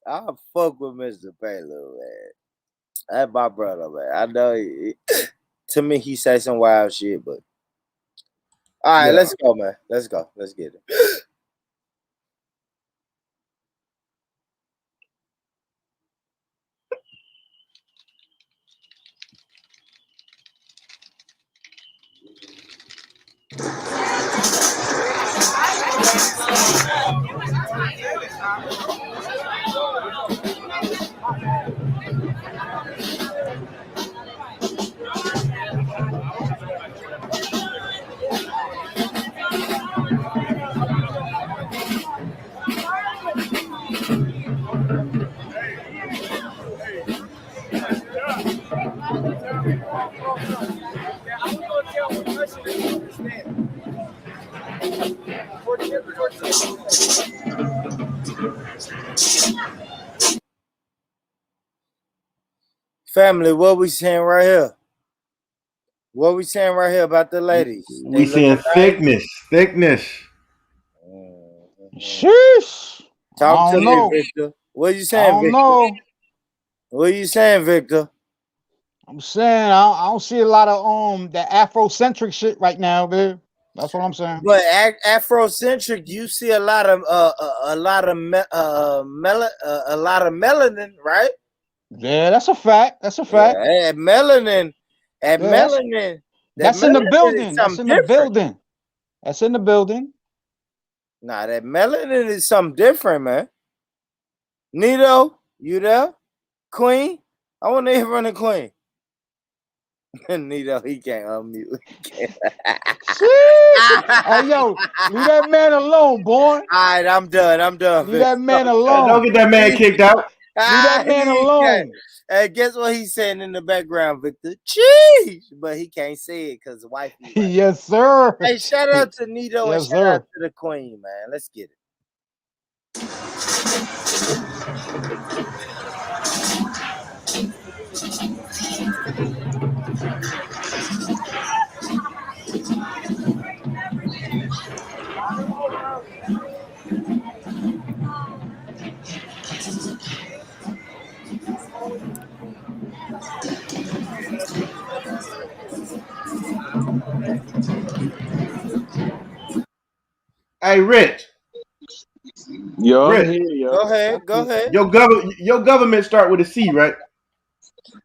[SPEAKER 3] I'll fuck with Mr. Pelu, man. That's my brother, man. I know to me he say some wild shit, but all right, let's go, man. Let's go. Let's get it. Family, what we saying right here? What we saying right here about the ladies?
[SPEAKER 11] We seeing thickness.
[SPEAKER 19] Sheesh.
[SPEAKER 3] Talk
[SPEAKER 19] I
[SPEAKER 3] to
[SPEAKER 19] don't
[SPEAKER 3] me,
[SPEAKER 19] know.
[SPEAKER 3] Victor. What you
[SPEAKER 19] I
[SPEAKER 3] saying,
[SPEAKER 19] don't
[SPEAKER 3] Victor?
[SPEAKER 19] know.
[SPEAKER 3] What you saying, Victor?
[SPEAKER 19] I'm saying I don't see a lot of that Afrocentric shit right now, dude. That's what I'm saying.
[SPEAKER 3] But Afrocentric, you see a lot of melanin, right?
[SPEAKER 19] Yeah, that's a fact. That's a fact.
[SPEAKER 3] Yeah, melanin.
[SPEAKER 19] Yeah,
[SPEAKER 3] Melanin.
[SPEAKER 19] That's in the building. That's in the
[SPEAKER 3] different.
[SPEAKER 19] building. That's in the building.
[SPEAKER 3] Nah, that melanin is something different, man. Nito, you there? Queen? I want to hear from the Queen. Nito, he can't unmute.
[SPEAKER 19] Hey, yo, leave that man alone, boy.
[SPEAKER 3] All right, I'm done.
[SPEAKER 19] Leave that man alone.
[SPEAKER 11] Don't get that man kicked out.
[SPEAKER 19] Leave that man alone.
[SPEAKER 3] Hey, guess what he's saying in the background, Victor? Cheese! But he can't say it because the wife. Right.
[SPEAKER 19] Yes, sir.
[SPEAKER 3] Hey, shout out to Nito
[SPEAKER 19] Yes,
[SPEAKER 3] and shout
[SPEAKER 19] sir.
[SPEAKER 3] out to the Queen, man. Let's get it.
[SPEAKER 11] Hey, Rich.
[SPEAKER 18] Yo,
[SPEAKER 11] Rich.
[SPEAKER 18] I'm here, yo.
[SPEAKER 3] Go ahead.
[SPEAKER 11] Your government start with a C, right?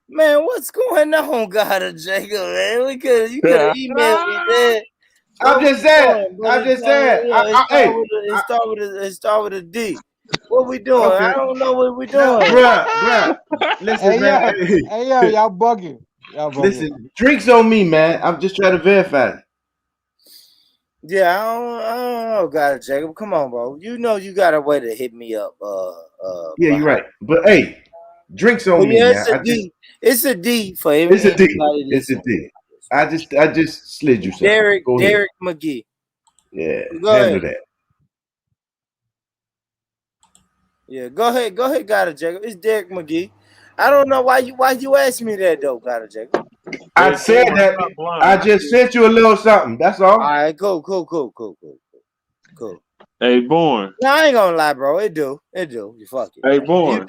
[SPEAKER 3] Man, what's going on, God, Jacob, man? You could have emailed me, man.
[SPEAKER 11] I'm just saying.
[SPEAKER 3] It start with a D. What we doing?
[SPEAKER 11] Okay.
[SPEAKER 3] I don't know what we doing.
[SPEAKER 11] No, bruh. Listen, man.
[SPEAKER 19] Hey, yo, y'all bugging.
[SPEAKER 11] Listen, drinks on me, man. I'm just trying to verify.
[SPEAKER 3] Yeah, I don't know, God, Jacob. Come on, bro. You know you got a way to hit me up.
[SPEAKER 11] Yeah, you're right. But hey, drinks on me,
[SPEAKER 3] yeah,
[SPEAKER 11] man.
[SPEAKER 3] It's a D for
[SPEAKER 11] It's a D.
[SPEAKER 3] everybody.
[SPEAKER 11] It's a D. I just slid you something.
[SPEAKER 3] Derek
[SPEAKER 11] ahead.
[SPEAKER 3] McGee.
[SPEAKER 11] Yeah,
[SPEAKER 3] Go
[SPEAKER 11] handle
[SPEAKER 3] ahead.
[SPEAKER 11] that.
[SPEAKER 3] Yeah, go ahead, God, Jacob. It's Derek McGee. I don't know why you asked me that though, God, Jacob.
[SPEAKER 11] I said that. I just sent you a little something. That's all.
[SPEAKER 3] All right, cool.
[SPEAKER 18] Hey, Born.
[SPEAKER 3] No, I ain't gonna lie, bro. It do. You fuck it.
[SPEAKER 18] Hey, Born.
[SPEAKER 3] You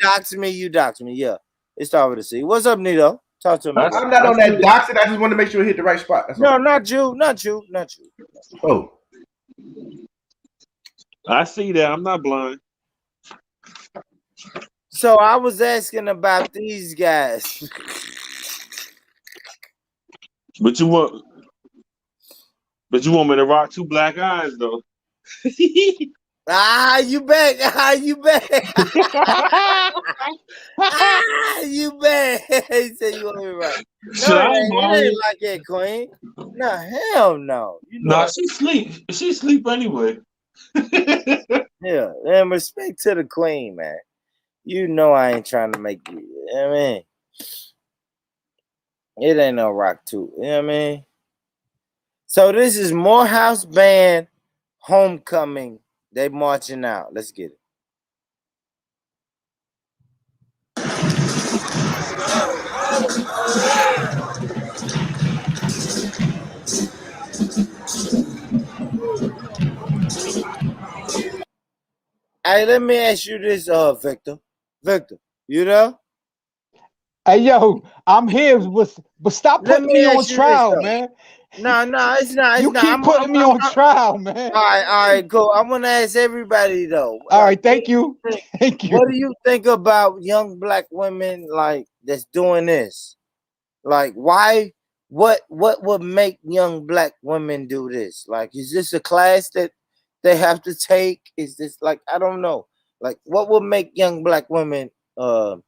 [SPEAKER 3] dox me. Yeah. It started with a C. What's up, Nito? Talk to me.
[SPEAKER 11] I'm not on that doxing. I just want to make sure it hit the right spot. That's all.
[SPEAKER 3] No, not you.
[SPEAKER 11] Oh.
[SPEAKER 18] I see that. I'm not blind.
[SPEAKER 3] So I was asking about these guys.
[SPEAKER 18] But you want me to rock two black eyes though.
[SPEAKER 3] You back. You back. You back. He said you want me to rock. No, it ain't like that, Queen. No, hell no.
[SPEAKER 18] Nah, she sleep. She sleep anyway.
[SPEAKER 3] Yeah, and respect to the Queen, man. You know I ain't trying to make you. You know what I mean? It ain't no rock too. You know what I mean? So this is Morehouse Band Homecoming. They marching out. Let's get it. Hey, let me ask you this, Victor. Victor, you there?
[SPEAKER 19] Hey, yo, I'm here, but stop putting me on trial, man.
[SPEAKER 3] No, it's not.
[SPEAKER 19] You keep putting me on trial, man.
[SPEAKER 3] All right, cool. I'm gonna ask everybody though.
[SPEAKER 19] All right, thank you. Thank you.
[SPEAKER 3] What do you think about young black women like that's doing this? Like, why? What would make young black women do this? Like, is this a class that they have to take? Is this like, I don't know. Like, what would make young black women have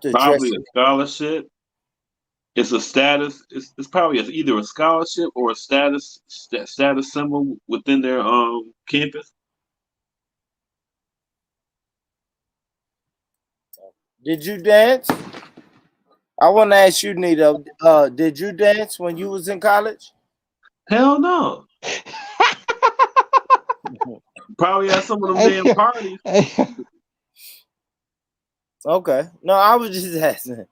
[SPEAKER 3] to dress?
[SPEAKER 18] Probably a scholarship. It's a status. It's probably either a scholarship or a status symbol within their campus.
[SPEAKER 3] Did you dance? I want to ask you, Nito. Did you dance when you was in college?
[SPEAKER 18] Hell no. Probably at some of them damn parties.
[SPEAKER 3] Okay. No, I was just asking.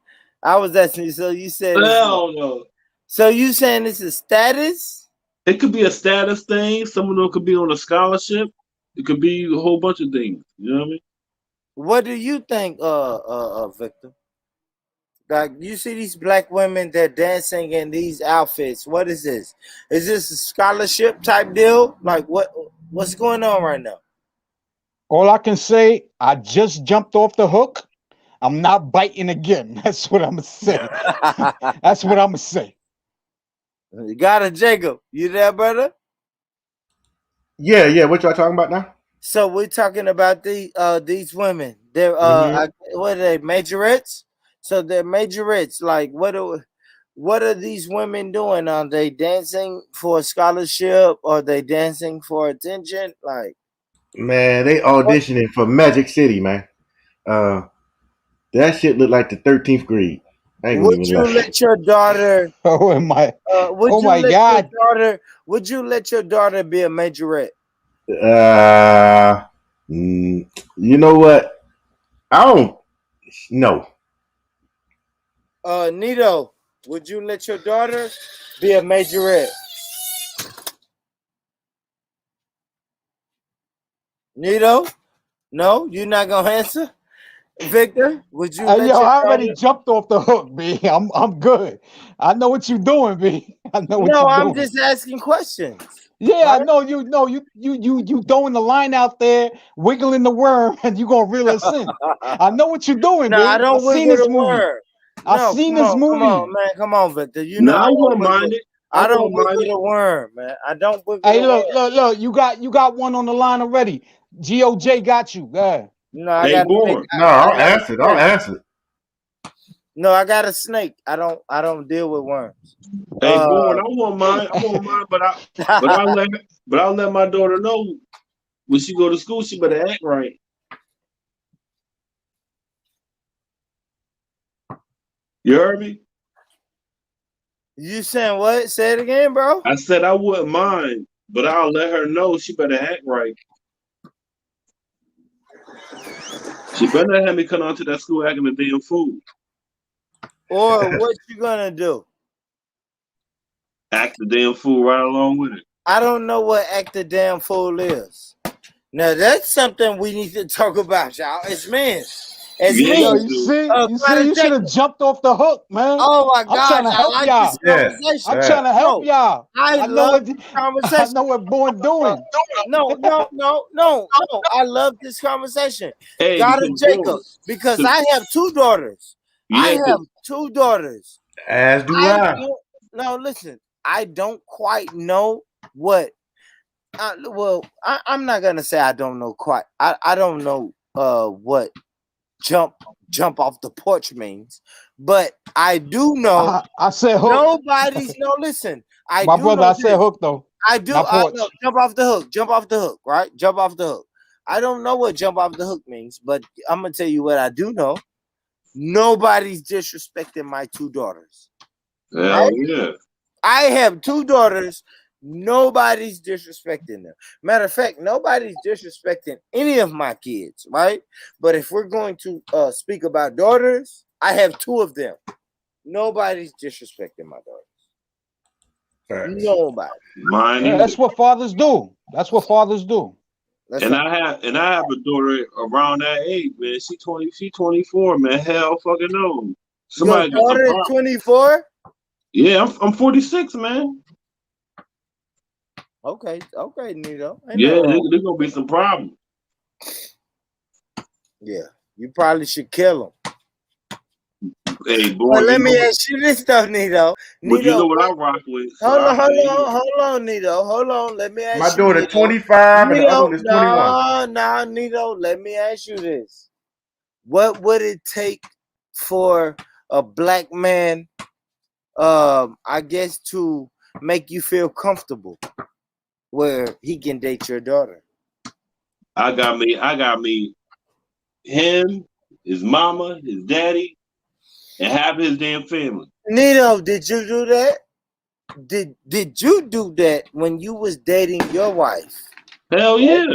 [SPEAKER 3] I was asking you. So you said
[SPEAKER 18] hell no.
[SPEAKER 3] So you saying this is status?
[SPEAKER 18] It could be a status thing. Some of them could be on a scholarship. It could be a whole bunch of things. You know what I mean?
[SPEAKER 3] What do you think, Victor? Like, you see these black women that dancing in these outfits. What is this? Is this a scholarship type deal? Like, what's going on right now?
[SPEAKER 19] All I can say, I just jumped off the hook. I'm not biting again. That's what I'm gonna say. That's what I'm gonna say.
[SPEAKER 3] You got it, Jacob. You there, brother?
[SPEAKER 11] Yeah. What y'all talking about now?
[SPEAKER 3] So we're talking about these women. They're what are they, majorettes? So they're majorettes. Like, what are these women doing? Are they dancing for a scholarship? Or are they dancing for attention? Like,
[SPEAKER 11] man, they auditioning for Magic City, man. That shit looked like the 13th grade.
[SPEAKER 3] Would you let your daughter?
[SPEAKER 19] Oh my!
[SPEAKER 3] Oh my God! Would you let your daughter be a majorette?
[SPEAKER 11] You know what? I don't know.
[SPEAKER 3] Nito, would you let your daughter be a majorette? Nito, no, you're not gonna answer. Victor, would you?
[SPEAKER 19] I already jumped off the hook, B. I'm good. I know what you're doing, B. I know what you're doing.
[SPEAKER 3] I'm just asking questions.
[SPEAKER 19] Yeah, right? I know you throwing the line out there, wiggling the worm, and you gonna reel us in. I know what you're doing,
[SPEAKER 3] no,
[SPEAKER 19] B.
[SPEAKER 3] I don't wiggle the worm.
[SPEAKER 19] I've seen this movie.
[SPEAKER 3] Come on, Victor. You know
[SPEAKER 18] I won't mind it.
[SPEAKER 3] I don't wiggle the worm, man. I don't wiggle
[SPEAKER 19] the
[SPEAKER 3] worm.
[SPEAKER 19] Look. You got one on the line already. GOJ got you. Go ahead.
[SPEAKER 3] No, I got
[SPEAKER 11] I'll answer.
[SPEAKER 3] No, I got a snake. I don't deal with worms.
[SPEAKER 18] Hey, Born, I won't mind, but I'll let my daughter know when she go to school, she better act right. You heard me?
[SPEAKER 3] You saying what? Say it again, bro.
[SPEAKER 18] I said I wouldn't mind, but I'll let her know she better act right. She better not have me come onto that school acting a damn fool.
[SPEAKER 3] Or what you gonna do?
[SPEAKER 18] Act the damn fool right along with it.
[SPEAKER 3] I don't know what act the damn fool is. Now that's something we need to talk about, y'all. It's men. It's me.
[SPEAKER 19] Yo, you see, you should have jumped off the hook, man.
[SPEAKER 3] Oh my God!
[SPEAKER 19] I'm trying to help y'all. I'm trying to help y'all.
[SPEAKER 3] I love this conversation.
[SPEAKER 19] I know what Born doing.
[SPEAKER 3] No. I love this conversation.
[SPEAKER 18] Hey,
[SPEAKER 3] got it, Jacob, because I have two daughters.
[SPEAKER 18] Yeah,
[SPEAKER 3] I have two daughters.
[SPEAKER 11] As do I.
[SPEAKER 3] No, listen. I don't quite know what. I'm not gonna say I don't know quite. I don't know what jump off the porch means, but I do know.
[SPEAKER 19] I said hook.
[SPEAKER 3] Nobody's listen.
[SPEAKER 19] My brother, I said hook though.
[SPEAKER 3] I do. I know, jump off the hook. Jump off the hook. Right. Jump off the hook. I don't know what jump off the hook means, but I'm gonna tell you what I do know. Nobody's disrespecting my two daughters.
[SPEAKER 18] Hell yeah.
[SPEAKER 3] I have two daughters. Nobody's disrespecting them. Matter of fact, nobody's disrespecting any of my kids, right? But if we're going to speak about daughters, I have two of them. Nobody's disrespecting my daughters. Nobody.
[SPEAKER 19] That's what fathers do. That's what fathers do.
[SPEAKER 18] I have a daughter around that age, man. She 24, man. Hell fucking no.
[SPEAKER 3] Somebody your daughter is 24?
[SPEAKER 18] Yeah, I'm 46, man.
[SPEAKER 3] Okay, Nito.
[SPEAKER 18] Yeah, there's gonna be some problems.
[SPEAKER 3] Yeah, you probably should kill him.
[SPEAKER 18] Hey, boy,
[SPEAKER 3] Well, let
[SPEAKER 18] you know
[SPEAKER 3] me
[SPEAKER 18] what?
[SPEAKER 3] ask you this though, Nito.
[SPEAKER 18] But you
[SPEAKER 3] Nito,
[SPEAKER 18] know what I rock with. So
[SPEAKER 3] hold on,
[SPEAKER 18] hey,
[SPEAKER 3] hold on, Nito. Hold on. Let me
[SPEAKER 11] My
[SPEAKER 3] ask you,
[SPEAKER 11] daughter
[SPEAKER 3] Nito.
[SPEAKER 11] 25 and the other
[SPEAKER 3] Nito,
[SPEAKER 11] one is 21.
[SPEAKER 3] no, Nito. Let me ask you this. What would it take for a black man, I guess, to make you feel comfortable where he can date your daughter?
[SPEAKER 18] I got me him, his mama, his daddy, and half his damn family.
[SPEAKER 3] Nito, did you do that? Did you do that when you was dating your wife?
[SPEAKER 18] Hell yeah.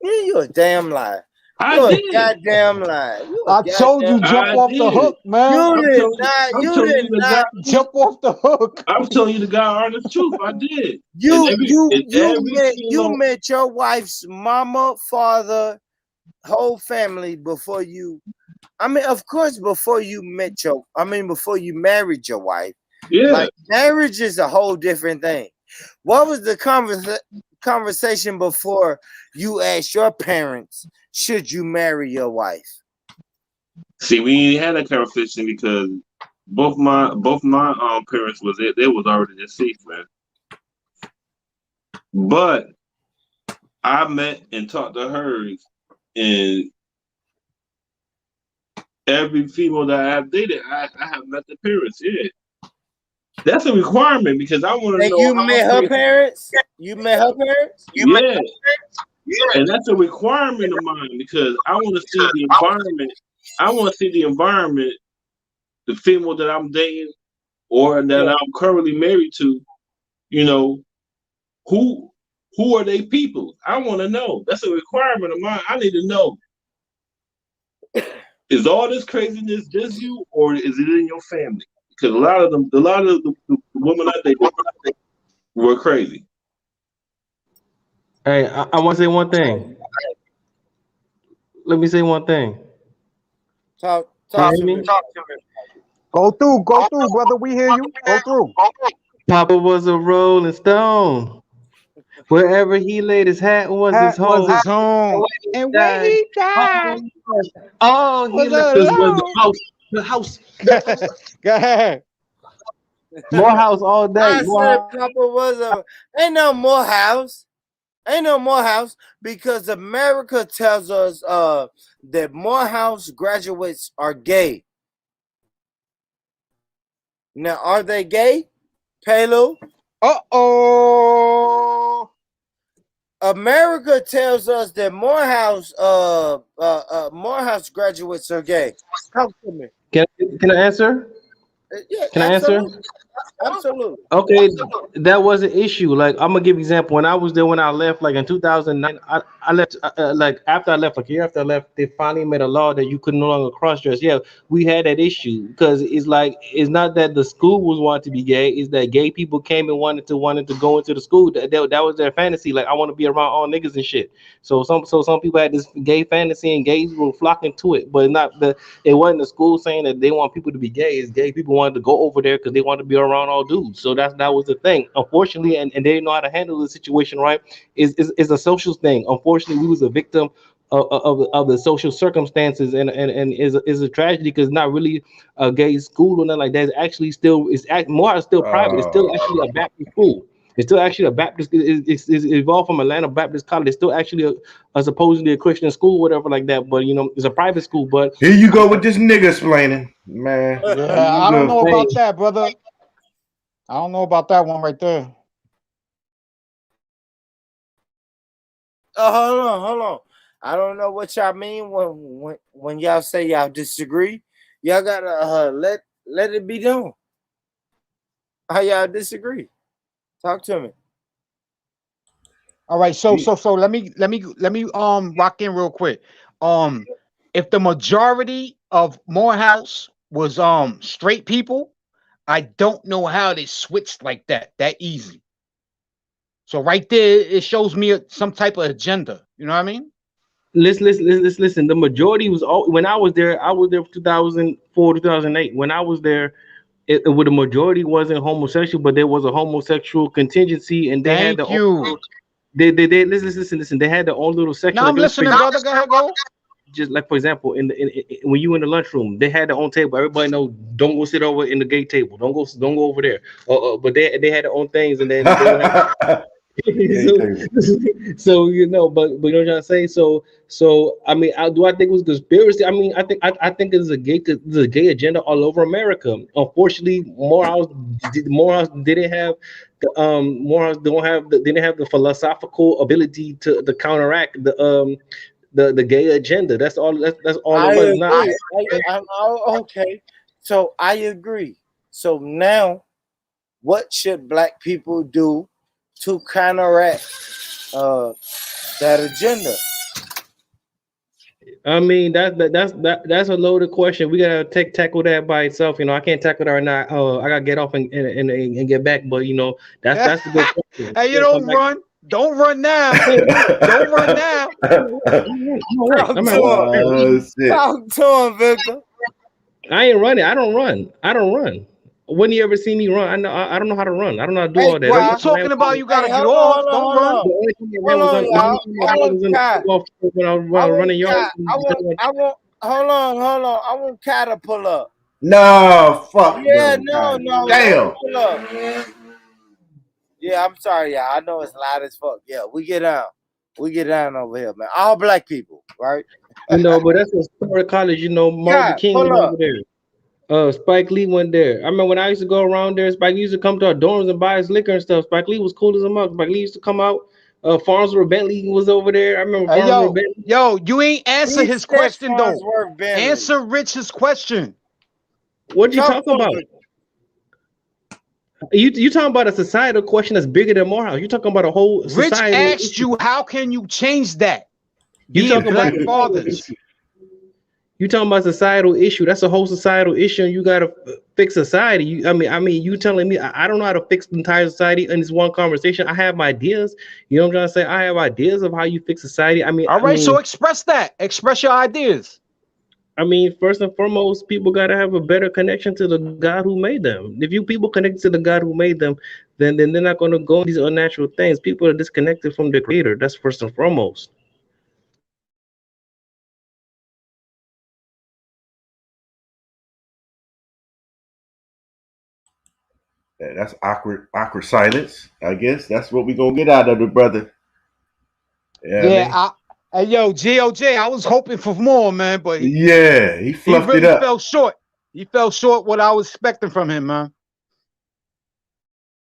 [SPEAKER 3] You're a damn liar.
[SPEAKER 18] I
[SPEAKER 3] You're
[SPEAKER 18] did.
[SPEAKER 3] a goddamn liar.
[SPEAKER 19] I told you jump off the hook, man.
[SPEAKER 3] You did not.
[SPEAKER 18] I'm
[SPEAKER 3] You
[SPEAKER 18] telling
[SPEAKER 3] did
[SPEAKER 18] you the
[SPEAKER 3] not.
[SPEAKER 18] God,
[SPEAKER 19] Jump off the hook.
[SPEAKER 18] I'm telling you the God honest truth. I did.
[SPEAKER 3] You
[SPEAKER 18] single
[SPEAKER 3] met your wife's mama, father, whole family before you. I mean, of course, before you married your wife.
[SPEAKER 18] Yeah.
[SPEAKER 3] Like, marriage is a whole different thing. What was the conversation before you asked your parents, should you marry your wife?
[SPEAKER 18] See, we ain't had that conversation because both my parents was it. They was already deceased, man. But I met and talked to hers, and every female that I have dated, I have met the parents. Yeah, that's a requirement because I want to
[SPEAKER 3] And
[SPEAKER 18] know
[SPEAKER 3] you
[SPEAKER 18] how
[SPEAKER 3] met her parents? You met her parents?
[SPEAKER 18] Yeah, and that's a requirement of mine because I want to see the environment. I want to see the environment, the female that I'm dating or that I'm currently married to. You know, who are they people? I want to know. That's a requirement of mine. I need to know. Is all this craziness just you, or is it in your family? Because a lot of the women I dated were crazy.
[SPEAKER 20] Hey, I want to say one thing. Let me say one thing.
[SPEAKER 3] Talk
[SPEAKER 20] Can
[SPEAKER 3] to
[SPEAKER 20] you hear
[SPEAKER 3] me.
[SPEAKER 20] me?
[SPEAKER 19] Go through, brother. We hear you. Go through.
[SPEAKER 20] Papa was a rolling stone. Wherever he laid his hat was his
[SPEAKER 19] Hat was
[SPEAKER 20] home.
[SPEAKER 19] his home. And when he died,
[SPEAKER 20] Oh, he
[SPEAKER 19] was
[SPEAKER 20] left us with the house.
[SPEAKER 19] Go ahead.
[SPEAKER 20] Morehouse all day.
[SPEAKER 3] I said
[SPEAKER 20] Morehouse.
[SPEAKER 3] Papa was ain't no Morehouse. Ain't no Morehouse because America tells us that Morehouse graduates are gay. Now, are they gay? Pelu?
[SPEAKER 19] Uh-oh.
[SPEAKER 3] America tells us that Morehouse graduates are gay. Talk to me.
[SPEAKER 20] Can I answer?
[SPEAKER 3] Yeah,
[SPEAKER 20] Can I answer?
[SPEAKER 3] Absolutely.
[SPEAKER 20] Okay, that was an issue. Like, I'm gonna give you an example. When I was there, when I left, like in 2009, I left. Like after I left, like a year after I left, they finally made a law that you could no longer cross dress. Yeah, we had that issue because it's like it's not that the school was wanting to be gay; it's that gay people came and wanted to go into the school. That was their fantasy. Like, I want to be around all niggas and shit. So some people had this gay fantasy and gays were flocking to it, but it wasn't the school saying that they want people to be gay. It's gay people wanted to go over there because they wanted to be around all dudes. So that was the thing. Unfortunately, and they didn't know how to handle the situation, right? Is a social thing. Unfortunately, we was a victim of the social circumstances, and is a tragedy because not really a gay school or nothing like that. It's actually more still private. It's still actually a Baptist school. It's still actually a Baptist. It's evolved from Atlanta Baptist College. It's still actually a supposedly a Christian school, whatever like that. But it's a private school. But
[SPEAKER 11] here you go with this nigga explaining, man.
[SPEAKER 19] Yeah, I don't know about that, brother. I don't know about that one right there.
[SPEAKER 3] Hold on. I don't know what y'all mean when y'all say y'all disagree. Y'all gotta let it be known. How y'all disagree? Talk to me.
[SPEAKER 19] All right, so let me rock in real quick. If the majority of Morehouse was straight people, I don't know how they switched like that easy. So right there, it shows me some type of agenda. You know what I mean?
[SPEAKER 20] Listen. The majority was all when I was there. I was there from 2004 to 2008. When I was there, the majority wasn't homosexual, but there was a homosexual contingency, and they had the
[SPEAKER 19] you.
[SPEAKER 20] They listen. They had their own little section.
[SPEAKER 19] No, I'm listening, brother. Go ahead, go.
[SPEAKER 20] just like, for example, when you in the lunchroom, they had their own table. Everybody know, don't go sit over in the gate table. Don't go over there. But they had their own things, and then they would have. So you know, but you know what I'm saying. So I mean, do I think it was conspiracy? I mean, I think there's a gay agenda all over America. Unfortunately, Morehouse didn't have Morehouse didn't have the philosophical ability to counteract the gay agenda. That's all. That's all it was.
[SPEAKER 3] Okay, so I agree. So now, what should black people do to counteract that agenda?
[SPEAKER 20] I mean, that's a loaded question. We gotta tackle that by itself. You know, I can't tackle that right now. I gotta get off and get back. But you know, that's a good question.
[SPEAKER 19] Hey, you don't run. Don't run now. Don't run now.
[SPEAKER 3] Talk to him, Victor.
[SPEAKER 20] I ain't running. I don't run. When you ever see me run? I don't know how to run. I don't know how to do all that.
[SPEAKER 19] What are you talking about? You gotta get off. Don't run.
[SPEAKER 3] I want Kai to pull up.
[SPEAKER 11] No, fuck.
[SPEAKER 3] Yeah,
[SPEAKER 11] no.
[SPEAKER 3] Damn. Pull up. Yeah, I'm sorry, y'all. I know it's loud as fuck. Yeah, we get down over here, man. All black people, right?
[SPEAKER 20] You know, but that's a sport college. You know, Martin King was over there. Spike Lee went there. I remember when I used to go around there, Spike Lee used to come to our dorms and buy us liquor and stuff. Spike Lee was cool as a mug. SpikeLee used to come out. Farnsworth Bentley was over there. I remember Farnsworth Bentley.
[SPEAKER 19] Yo, you ain't answer his question though. Answer Rich's question.
[SPEAKER 20] What you talking about? You talking about a societal question that's bigger than Morehouse. You talking about a whole society.
[SPEAKER 19] Rich asked you, how can you change that? You talking about fathers.
[SPEAKER 20] You talking about societal issue? That's a whole societal issue, and you gotta fix society. I mean, you telling me I don't know how to fix the entire society in this one conversation? I have my ideas. You know what I'm trying to say? I have ideas of how you fix society.
[SPEAKER 19] All right, so express that. Express your ideas.
[SPEAKER 20] I mean, first and foremost, people gotta have a better connection to the God who made them. If people connect to the God who made them, then they're not gonna go these unnatural things. People are disconnected from the Creator. That's first and foremost.
[SPEAKER 11] Yeah, that's awkward silence. I guess that's what we're gonna get out of it, brother.
[SPEAKER 19] Yeah, hey yo, GOJ, I was hoping for more, man, but
[SPEAKER 11] he fluffed it up.
[SPEAKER 19] Fell short. He fell short what I was expecting from him, man.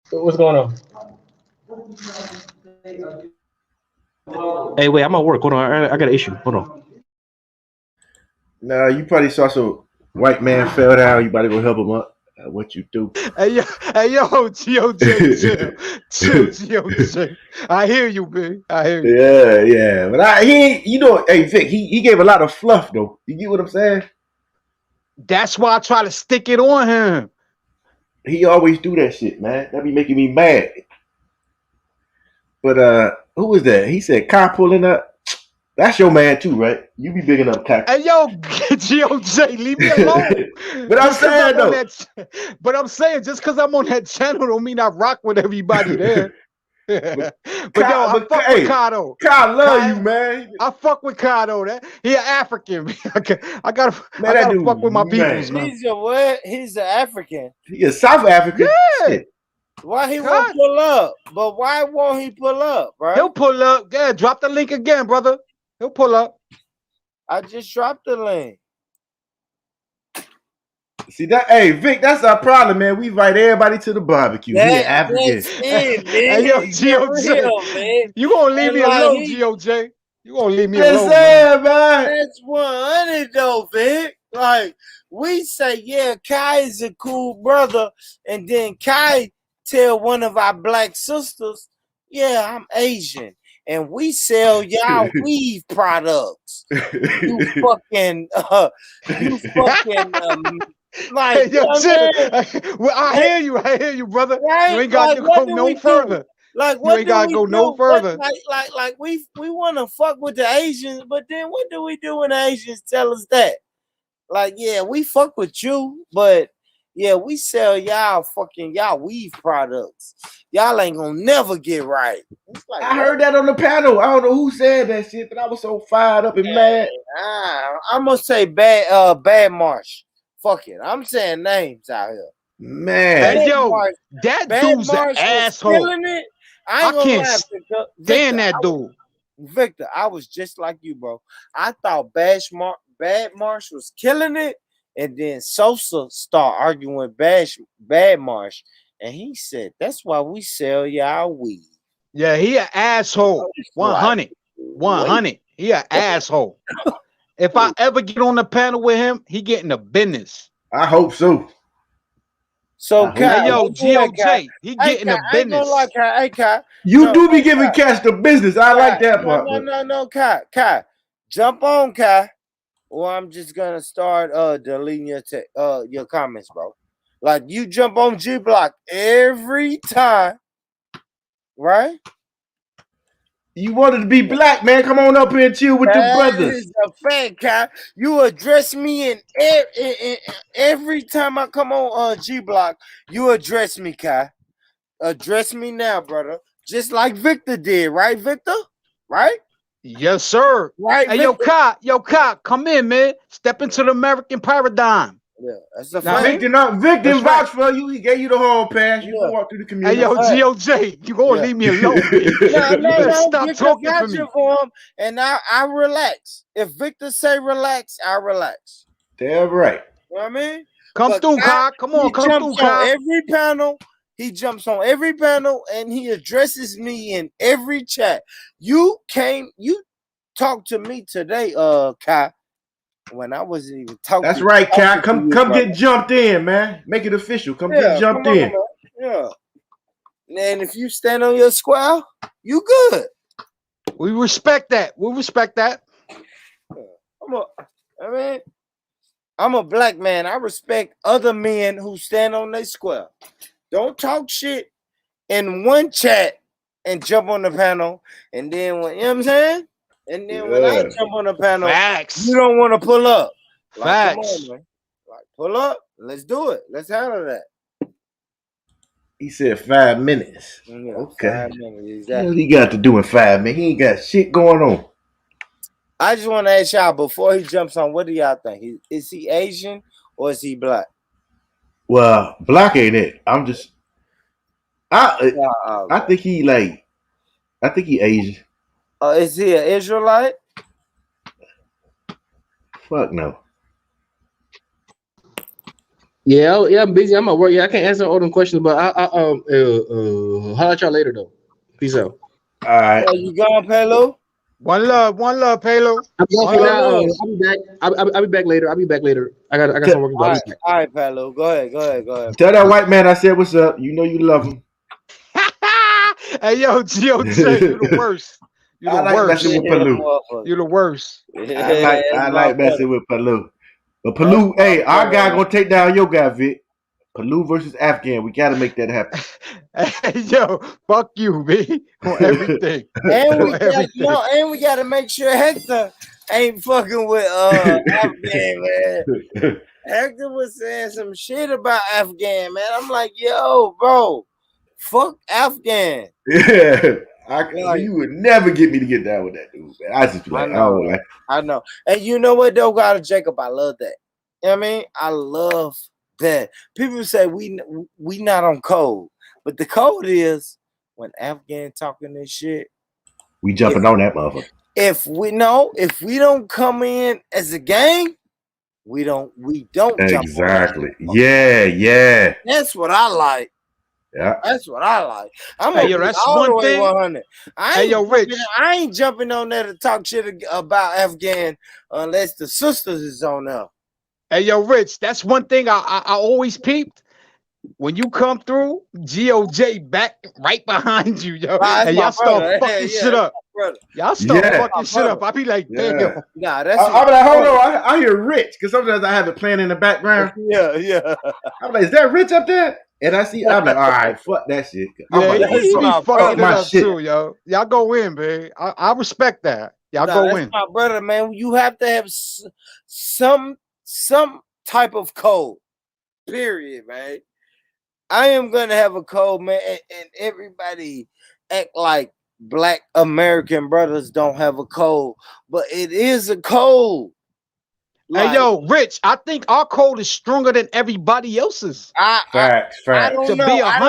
[SPEAKER 20] What's going on? Hey, wait, I'm at work. Hold on, I got an issue. Hold on.
[SPEAKER 11] Nah, you probably saw some white man fell down. You better go help him up. What you do?
[SPEAKER 19] Hey yo, GOJ, chill, GOJ. I hear you, man. I hear you.
[SPEAKER 11] Yeah. But hey Vic, he gave a lot of fluff though. You get what I'm saying?
[SPEAKER 19] That's why I try to stick it on him.
[SPEAKER 11] He always do that shit, man. That be making me mad. But who was that? He said Kai pulling up. That's your man too, right? You be bigging up Kai.
[SPEAKER 19] Hey yo, GOJ, leave me alone.
[SPEAKER 11] But I'm saying though.
[SPEAKER 19] But I'm saying just because I'm on that channel don't mean I rock with everybody there. But I fuck with Kai though.
[SPEAKER 11] Kai love you, man.
[SPEAKER 19] I fuck with Kai though. He an African. I gotta fuck with my peoples, man.
[SPEAKER 3] He's a what? He's an African.
[SPEAKER 11] He a South African.
[SPEAKER 19] Yeah.
[SPEAKER 11] Shit.
[SPEAKER 3] Why he won't pull up? But why won't he pull up, right?
[SPEAKER 19] He'll pull up. Yeah, drop the link again, brother. He'll pull up.
[SPEAKER 3] I just dropped the link.
[SPEAKER 11] See that? Hey, Vic, that's our problem, man. We invite everybody to the barbecue. We're Africans.
[SPEAKER 19] Hey, yo, GOJ. You gonna leave me alone, GOJ? You gonna leave me alone?
[SPEAKER 3] Man. That's 100 though, Vic. Like we say, yeah, Kai is a cool brother, and then Kai tell one of our black sisters, yeah, I'm Asian. And we sell y'all weave products. You fucking like
[SPEAKER 19] hey, yo, well, I hear you, brother. Right? You ain't got to go no further.
[SPEAKER 3] Like what you ain't gotta go no further. Like we want to fuck with the Asians, but then what do we do when the Asians tell us that? Like, yeah, we fuck with you, but Yeah, we sell y'all weave products. Y'all ain't gonna never get right. It's like,
[SPEAKER 11] I heard that on the panel. I don't know who said that shit, but I was so fired up and mad.
[SPEAKER 3] I'm gonna say Bad Marsh. Fuck it. I'm saying names out here.
[SPEAKER 11] Man.
[SPEAKER 19] Hey, yo,
[SPEAKER 3] Marsh,
[SPEAKER 19] that
[SPEAKER 3] Bad
[SPEAKER 19] dude's an
[SPEAKER 3] Marsh was
[SPEAKER 19] asshole.
[SPEAKER 3] killing it. I ain't gonna
[SPEAKER 19] can't
[SPEAKER 3] lie, Victor.
[SPEAKER 19] stand that dude.
[SPEAKER 3] Victor, I was just like you, bro. I thought Bad Marsh was killing it, and then Sosa started arguing with Bad Marsh, and he said, "That's why we sell y'all weed."
[SPEAKER 19] Yeah, he an asshole. 100. 100. He an asshole. If I ever get on the panel with him, he getting the business.
[SPEAKER 11] I hope so.
[SPEAKER 3] So,
[SPEAKER 19] hey, yo, GOJ, he getting the business.
[SPEAKER 3] I ain't gonna lie, Kai. Hey, Kai.
[SPEAKER 11] You do be giving Cash the business. I like that part.
[SPEAKER 3] No, Kai. Jump on, Kai. Or I'm just gonna start deleting your comments, bro. Like, you jump on G Block every time, right?
[SPEAKER 11] You wanted to be black, man. Come on up here and chill with the brothers.
[SPEAKER 3] That is a fact, Kai. You address me in every time I come on G Block. You address me, Kai. Address me now, brother. Just like Victor did, right, Victor? Right?
[SPEAKER 19] Yes, sir.
[SPEAKER 3] Right,
[SPEAKER 19] hey,
[SPEAKER 3] Victor?
[SPEAKER 19] Yo, Kai, come in, man. Step into the American paradigm.
[SPEAKER 3] Yeah, that's a
[SPEAKER 11] fact. Victor vouch for you. He gave you the hall pass. You can walk through the community.
[SPEAKER 19] Hey, yo, GOJ, you gonna leave me alone, man.
[SPEAKER 3] No.
[SPEAKER 19] Stop
[SPEAKER 3] Victor
[SPEAKER 19] talking for me.
[SPEAKER 3] For him, and I relax. If Victor say relax, I relax.
[SPEAKER 11] Damn right.
[SPEAKER 3] You know what I mean?
[SPEAKER 19] Come through, Kai. Come on, come through, Kai.
[SPEAKER 3] Every panel. He jumps on every panel and he addresses me in every chat. You talked to me today, Kai, when I wasn't even talking.
[SPEAKER 11] That's right, Kai. Come get jumped in, man. Make it official. Come get jumped in.
[SPEAKER 3] Yeah. And if you stand on your square, you good.
[SPEAKER 19] We respect that.
[SPEAKER 3] I'm a black man. I respect other men who stand on their square. Don't talk shit in one chat and jump on the panel. And then when, you know what I'm saying? And then when I jump on the panel, you don't want to pull up. Like, come on, man. Like, pull up. Let's do it. Let's handle that.
[SPEAKER 11] He said 5 minutes.
[SPEAKER 3] Yeah,
[SPEAKER 11] okay.
[SPEAKER 3] 5 minutes, exactly.
[SPEAKER 11] What he got to do in 5 minutes? He ain't got shit going on.
[SPEAKER 3] I just want to ask y'all, before he jumps on, what do y'all think? Is he Asian or is he black?
[SPEAKER 11] Well, black ain't it. I think he Asian.
[SPEAKER 3] Is he an Israelite?
[SPEAKER 11] Fuck no.
[SPEAKER 20] Yeah, I'm busy. I'm at work. Yeah, I can't answer all them questions, but I'll holler at y'all later though. Peace out.
[SPEAKER 11] All right.
[SPEAKER 3] You going, Pelo?
[SPEAKER 19] One love, Pelo.
[SPEAKER 20] I'll be back. I'll be back later. I got some work to do.
[SPEAKER 3] All right, Pelo. Go ahead.
[SPEAKER 11] Tell that white man I said what's up. You know you love him.
[SPEAKER 19] Hey, yo, GOJ, you the worst. You the worst.
[SPEAKER 11] Messing with Palu.
[SPEAKER 19] You the worst.
[SPEAKER 11] I like messing with Palu. But Palu, hey, our guy gonna take down your guy, Vic. Palu versus Afghan. We gotta make that happen.
[SPEAKER 19] Hey, yo, fuck you, B. On everything.
[SPEAKER 3] And we gotta make sure Hector ain't fucking with Afghan, man. Hector was saying some shit about Afghan, man. I'm like, yo, bro, fuck Afghan.
[SPEAKER 11] Yeah. You would never get me to get down with that dude, man. I just be like,
[SPEAKER 3] I know. And you know what, though, God, Jacob, I love that. You know what I mean? I love that. People say we not on code, but the code is when Afghan talking this shit,
[SPEAKER 11] we jumping on that motherfucker.
[SPEAKER 3] If we don't come in as a gang, we don't
[SPEAKER 11] exactly. Yeah.
[SPEAKER 3] That's what I like.
[SPEAKER 11] Yeah,
[SPEAKER 3] that's what I like. I'm
[SPEAKER 19] that's
[SPEAKER 3] all the
[SPEAKER 19] one
[SPEAKER 3] way
[SPEAKER 19] thing.
[SPEAKER 3] 100.
[SPEAKER 19] Rich.
[SPEAKER 3] I ain't jumping on there to talk shit about Afghan unless the sisters is on there.
[SPEAKER 19] Hey, yo, Rich, that's one thing I always peeped. When you come through, GOJ back right behind you, yo. And y'all start fucking shit up. Y'all start fucking shit up. I be like, damn.
[SPEAKER 3] Nah, that's
[SPEAKER 11] I'm like, hold on. I hear Rich because sometimes I have it playing in the background.
[SPEAKER 3] Yeah.
[SPEAKER 11] I'm like, is that Rich up there? And I'm like, all right, fuck that shit.
[SPEAKER 19] Yeah, he be fucking it up too, yo. Y'all go in, man. I respect that. Y'all go in.
[SPEAKER 3] My brother, man. You have to have some type of code. period, man. I am gonna have a code, man, and everybody act like Black American brothers don't have a code, but it is a code.
[SPEAKER 19] Hey, yo, Rich, I think our code is stronger than everybody else's.
[SPEAKER 11] Facts.
[SPEAKER 3] I don't know. I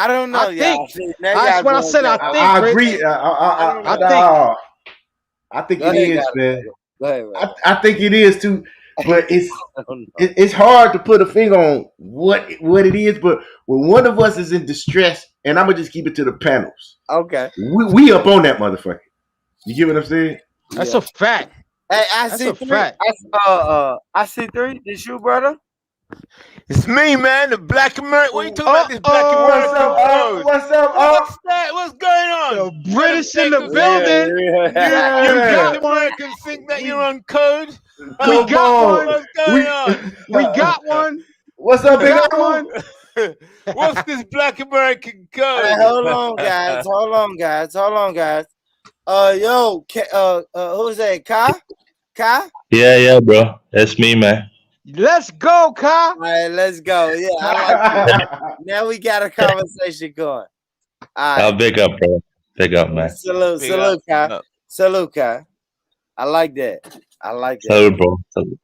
[SPEAKER 3] don't know.
[SPEAKER 19] I think.
[SPEAKER 3] Y'all.
[SPEAKER 19] That's what I said. I think.
[SPEAKER 11] I agree. I think it is, man.
[SPEAKER 3] Go ahead,
[SPEAKER 11] I think it is too, but it's hard to put a finger on what it is. But when one of us is in distress, and I'm gonna just keep it to the panels.
[SPEAKER 3] Okay.
[SPEAKER 11] We up on that motherfucker. You get what I'm saying?
[SPEAKER 19] That's a fact.
[SPEAKER 3] Hey,
[SPEAKER 19] That's a fact.
[SPEAKER 3] I see three. This you, brother?
[SPEAKER 2] It's me, man. The Black American. What you talking about? This Black American code.
[SPEAKER 11] What's up?
[SPEAKER 2] What's that? What's going on?
[SPEAKER 19] The British in the building.
[SPEAKER 2] You Black Americans think that you're on code?
[SPEAKER 19] We got one.
[SPEAKER 2] What's going on?
[SPEAKER 19] We got one.
[SPEAKER 11] What's up, big
[SPEAKER 19] one?
[SPEAKER 2] What's this Black American code?
[SPEAKER 3] Hey, hold on, guys. Yo, who's that? Kai?
[SPEAKER 21] Yeah, bro. That's me, man.
[SPEAKER 19] Let's go, Kai.
[SPEAKER 3] All right, let's go. Yeah, I like that. Now we got a conversation going. All right.
[SPEAKER 21] Big up, bro. Big up, man.
[SPEAKER 3] Salute, Kai. Salute, Kai. I like that.
[SPEAKER 21] Salute, bro. Salute.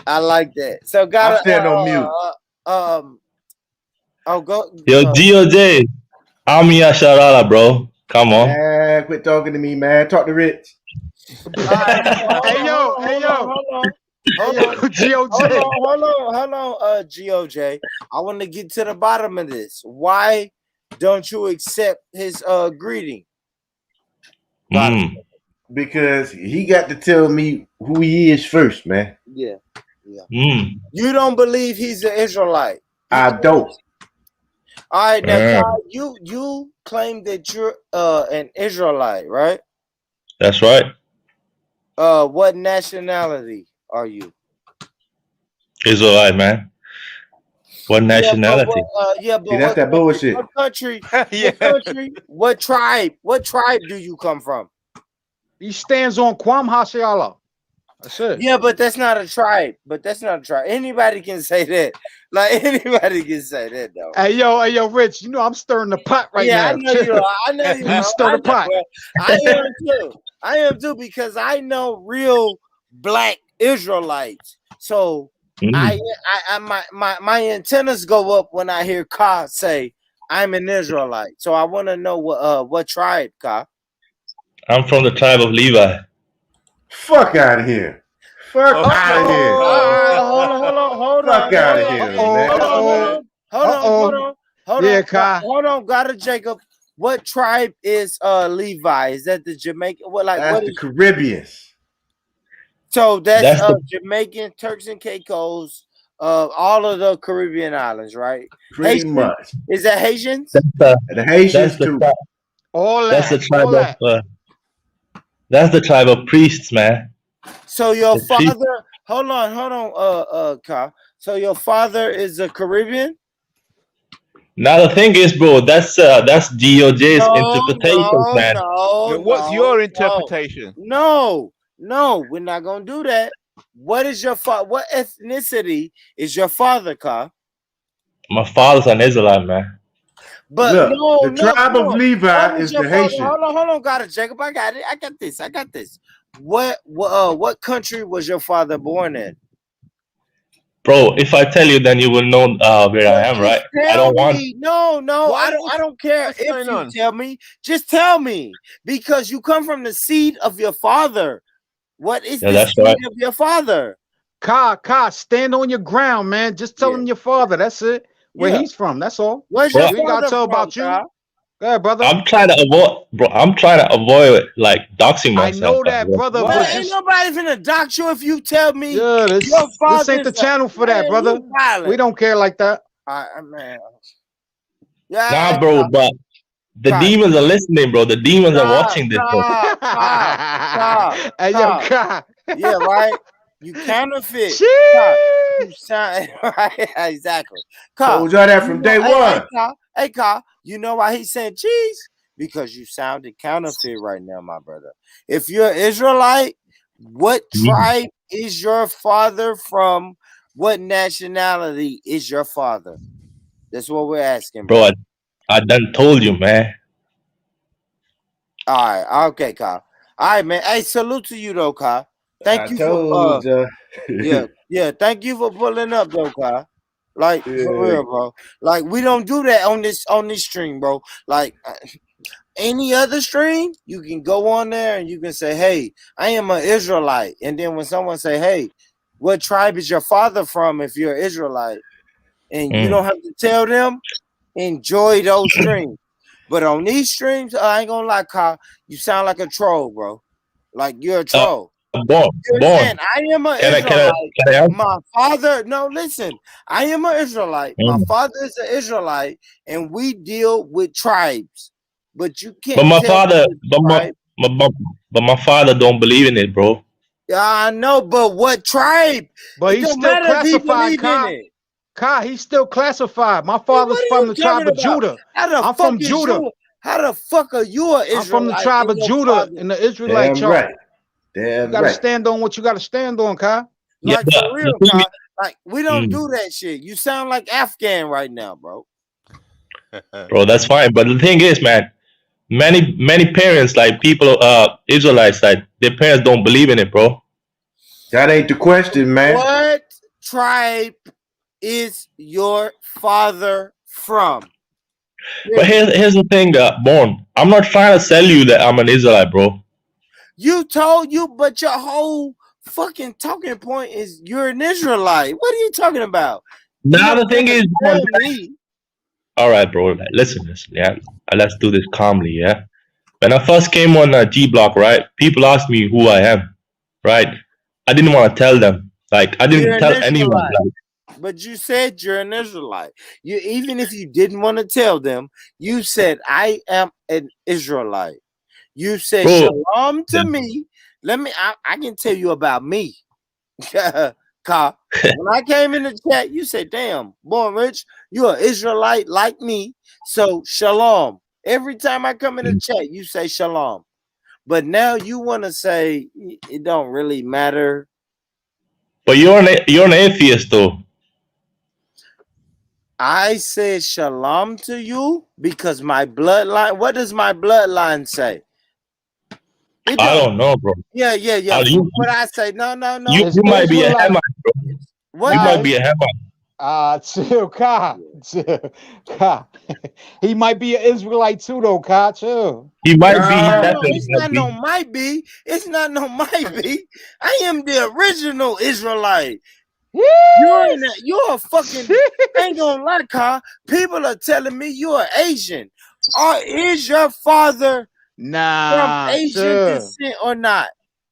[SPEAKER 3] I like that. So got
[SPEAKER 11] I'm staying on mute.
[SPEAKER 3] Go.
[SPEAKER 21] Yo, GOJ. Amia Sharala, bro. Come on.
[SPEAKER 11] Man, quit talking to me, man. Talk to Rich.
[SPEAKER 19] Hey, yo.
[SPEAKER 3] Hold on, GOJ. I want to get to the bottom of this. Why don't you accept his greeting?
[SPEAKER 11] Because he got to tell me who he is first, man.
[SPEAKER 3] Yeah. You don't believe he's an Israelite?
[SPEAKER 11] I don't.
[SPEAKER 3] All right, now Kai, you claim that you're an Israelite, right?
[SPEAKER 21] That's right.
[SPEAKER 3] What nationality are you?
[SPEAKER 21] Israelite, man. What nationality?
[SPEAKER 3] But
[SPEAKER 11] see, that's that bullshit.
[SPEAKER 3] What country? What country? What tribe? What tribe do you come from?
[SPEAKER 19] He stands on Kwam Hashiala. That's it.
[SPEAKER 3] Yeah, but that's not a tribe. Anybody can say that. Like anybody can say that, though.
[SPEAKER 19] Hey, yo, Rich. You know I'm stirring the pot right now.
[SPEAKER 3] Yeah, I know you are. I know you are.
[SPEAKER 19] You stir the pot.
[SPEAKER 3] I am too because I know real Black Israelites. So my antennas go up when I hear Ka say I'm an Israelite. So I want to know what tribe, Ka.
[SPEAKER 21] I'm from the tribe of Levi.
[SPEAKER 11] Fuck out of here. Fuck out of here.
[SPEAKER 3] Hold on.
[SPEAKER 11] Fuck out of here, man.
[SPEAKER 3] Hold on.
[SPEAKER 19] Kai.
[SPEAKER 3] Hold on, Gotta Jacob. What tribe is Levi? Is that the Jamaican?
[SPEAKER 11] That's the Caribbeans.
[SPEAKER 3] So that's Jamaican, Turks and Caicos, all of the Caribbean islands, right?
[SPEAKER 11] Pretty much.
[SPEAKER 3] Is that Haitians?
[SPEAKER 11] The Haitians too.
[SPEAKER 21] That's the tribe of. That's the tribe of priests, man.
[SPEAKER 3] So your father, hold on, Kyle. So your father is a Caribbean?
[SPEAKER 21] Now the thing is, bro, that's DOJ's interpretation, man.
[SPEAKER 2] What's your interpretation?
[SPEAKER 3] No, we're not gonna do that. What is your father? What ethnicity is your father, Kyle?
[SPEAKER 21] My father's an Israelite, man.
[SPEAKER 3] But
[SPEAKER 11] look, the tribe of Levi is the Haitian.
[SPEAKER 3] Hold on, got it, Jacob. I got it. I got this. What country was your father born in?
[SPEAKER 21] Bro, if I tell you, then you will know where I am, right? I don't want.
[SPEAKER 3] No. I don't care if you tell me. Just tell me because you come from the seed of your father. What is the seed of your father?
[SPEAKER 19] Ka, stand on your ground, man. Just tell him your father. That's it. Where he's from. That's all.
[SPEAKER 3] Where's your
[SPEAKER 19] we gotta tell about you. Go ahead, brother.
[SPEAKER 21] I'm trying to avoid like doxing myself.
[SPEAKER 19] I know that, brother.
[SPEAKER 3] But ain't nobody finna dox you if you tell me
[SPEAKER 19] this ain't the channel for that, brother. We don't care like that.
[SPEAKER 3] Man.
[SPEAKER 21] Nah, bro, but the demons are listening, bro. The demons are watching this.
[SPEAKER 19] Hey, yo, Ka.
[SPEAKER 3] Yeah, right. You counterfeit. You sound right. Exactly.
[SPEAKER 11] Told y'all that from day one.
[SPEAKER 3] Hey, Ka, you know why he's saying cheese? Because you sounded counterfeit right now, my brother. If you're Israelite, what tribe is your father from? what nationality is your father? That's what we're asking,
[SPEAKER 21] Bro,
[SPEAKER 3] bro.
[SPEAKER 21] I done told you, man.
[SPEAKER 3] All right, okay, Kyle. All right, man. Hey, salute to you though, Kyle. Thank you for yeah, thank you for pulling up though, Kyle. Like for real, bro. Like we don't do that on this stream, bro. Like any other stream, you can go on there and you can say, "Hey, I am an Israelite," and then when someone say, "Hey, what tribe is your father from?" If you're an Israelite, and you don't have to tell them, enjoy those streams. But on these streams, I ain't gonna lie, Kyle, you sound like a troll, bro. Like you're a troll. You're saying, I am an Israelite. My father, no, listen, I am an Israelite. My father is an Israelite, and we deal with tribes. But you can't.
[SPEAKER 21] But my father, but my father don't believe in it, bro.
[SPEAKER 3] Yeah, I know, but what tribe?
[SPEAKER 19] But
[SPEAKER 3] it
[SPEAKER 19] he's
[SPEAKER 3] don't
[SPEAKER 19] still
[SPEAKER 3] matter if he
[SPEAKER 19] classified,
[SPEAKER 3] believe in it.
[SPEAKER 19] Kai, he's still classified. My father's from the tribe of Judah. I'm from Judah.
[SPEAKER 3] How the fuck are you an Israelite?
[SPEAKER 19] I'm from the tribe of Judah in the Israelite chart.
[SPEAKER 11] Damn
[SPEAKER 19] you gotta stand on what you gotta stand on, Kai.
[SPEAKER 3] Like for real, Kai. Like we don't do that shit. You sound like Afghan right now, bro.
[SPEAKER 21] Bro, that's fine. But the thing is, man, many parents, like people, Israelites, like their parents don't believe in it, bro.
[SPEAKER 11] That ain't the question, man.
[SPEAKER 3] What tribe is your father from?
[SPEAKER 21] But here's the thing, that Born. I'm not trying to sell you that I'm an Israelite, bro.
[SPEAKER 3] You told you, but your whole fucking talking point is you're an Israelite. What are you talking about?
[SPEAKER 21] Now the thing is, all right, bro. Listen, yeah. Let's do this calmly, yeah. When I first came on G Block, right? People asked me who I am, right? I didn't want to tell them. Like I didn't tell anyone. Like,
[SPEAKER 3] but you said you're an Israelite. You even if you didn't want to tell them, you said I am an Israelite. You said shalom to me. Let me. I can tell you about me. Ka. When I came in the chat, you said, "Damn, Born Rich, you're an Israelite like me." So shalom. Every time I come in the chat, you say shalom. But now you want to say it don't really matter.
[SPEAKER 21] But you're an atheist, though.
[SPEAKER 3] I said shalom to you because my bloodline. What does my bloodline say?
[SPEAKER 21] I don't know, bro.
[SPEAKER 3] Yeah. What I say? No.
[SPEAKER 21] You might be a Hamite, bro.
[SPEAKER 3] What?
[SPEAKER 21] You might be a Hamite.
[SPEAKER 19] Chill, Ka. He might be an Israelite too, though, Ka. Chill.
[SPEAKER 21] He might be.
[SPEAKER 3] It's not no might be. It's not no might be. I am the original Israelite. You're a fucking. Ain't gonna lie, Ka. People are telling me you're Asian. Is your father from Asian descent or not?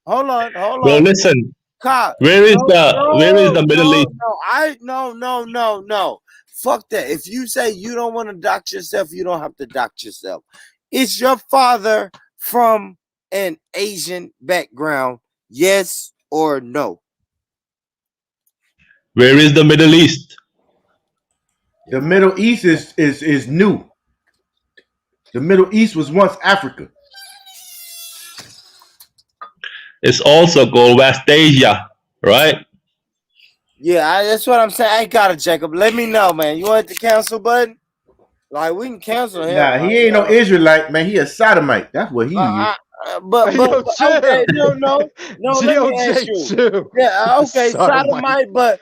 [SPEAKER 3] Hold on.
[SPEAKER 21] Bro, listen.
[SPEAKER 3] Ka,
[SPEAKER 21] where is the Middle East?
[SPEAKER 3] No. Fuck that. If you say you don't want to dox yourself, you don't have to dox yourself. Is your father from an Asian background? Yes or no?
[SPEAKER 21] Where is the Middle East?
[SPEAKER 11] The Middle East is new. The Middle East was once Africa.
[SPEAKER 21] It's also called West Asia, right?
[SPEAKER 3] Yeah, that's what I'm saying. I got it, Jacob. Let me know, man. You want the cancel button? Like we can cancel him.
[SPEAKER 11] Nah, he ain't no Israelite, man. He a sodomite. That's what he is.
[SPEAKER 3] But okay, no. Let me ask you. Yeah, okay, sodomite. But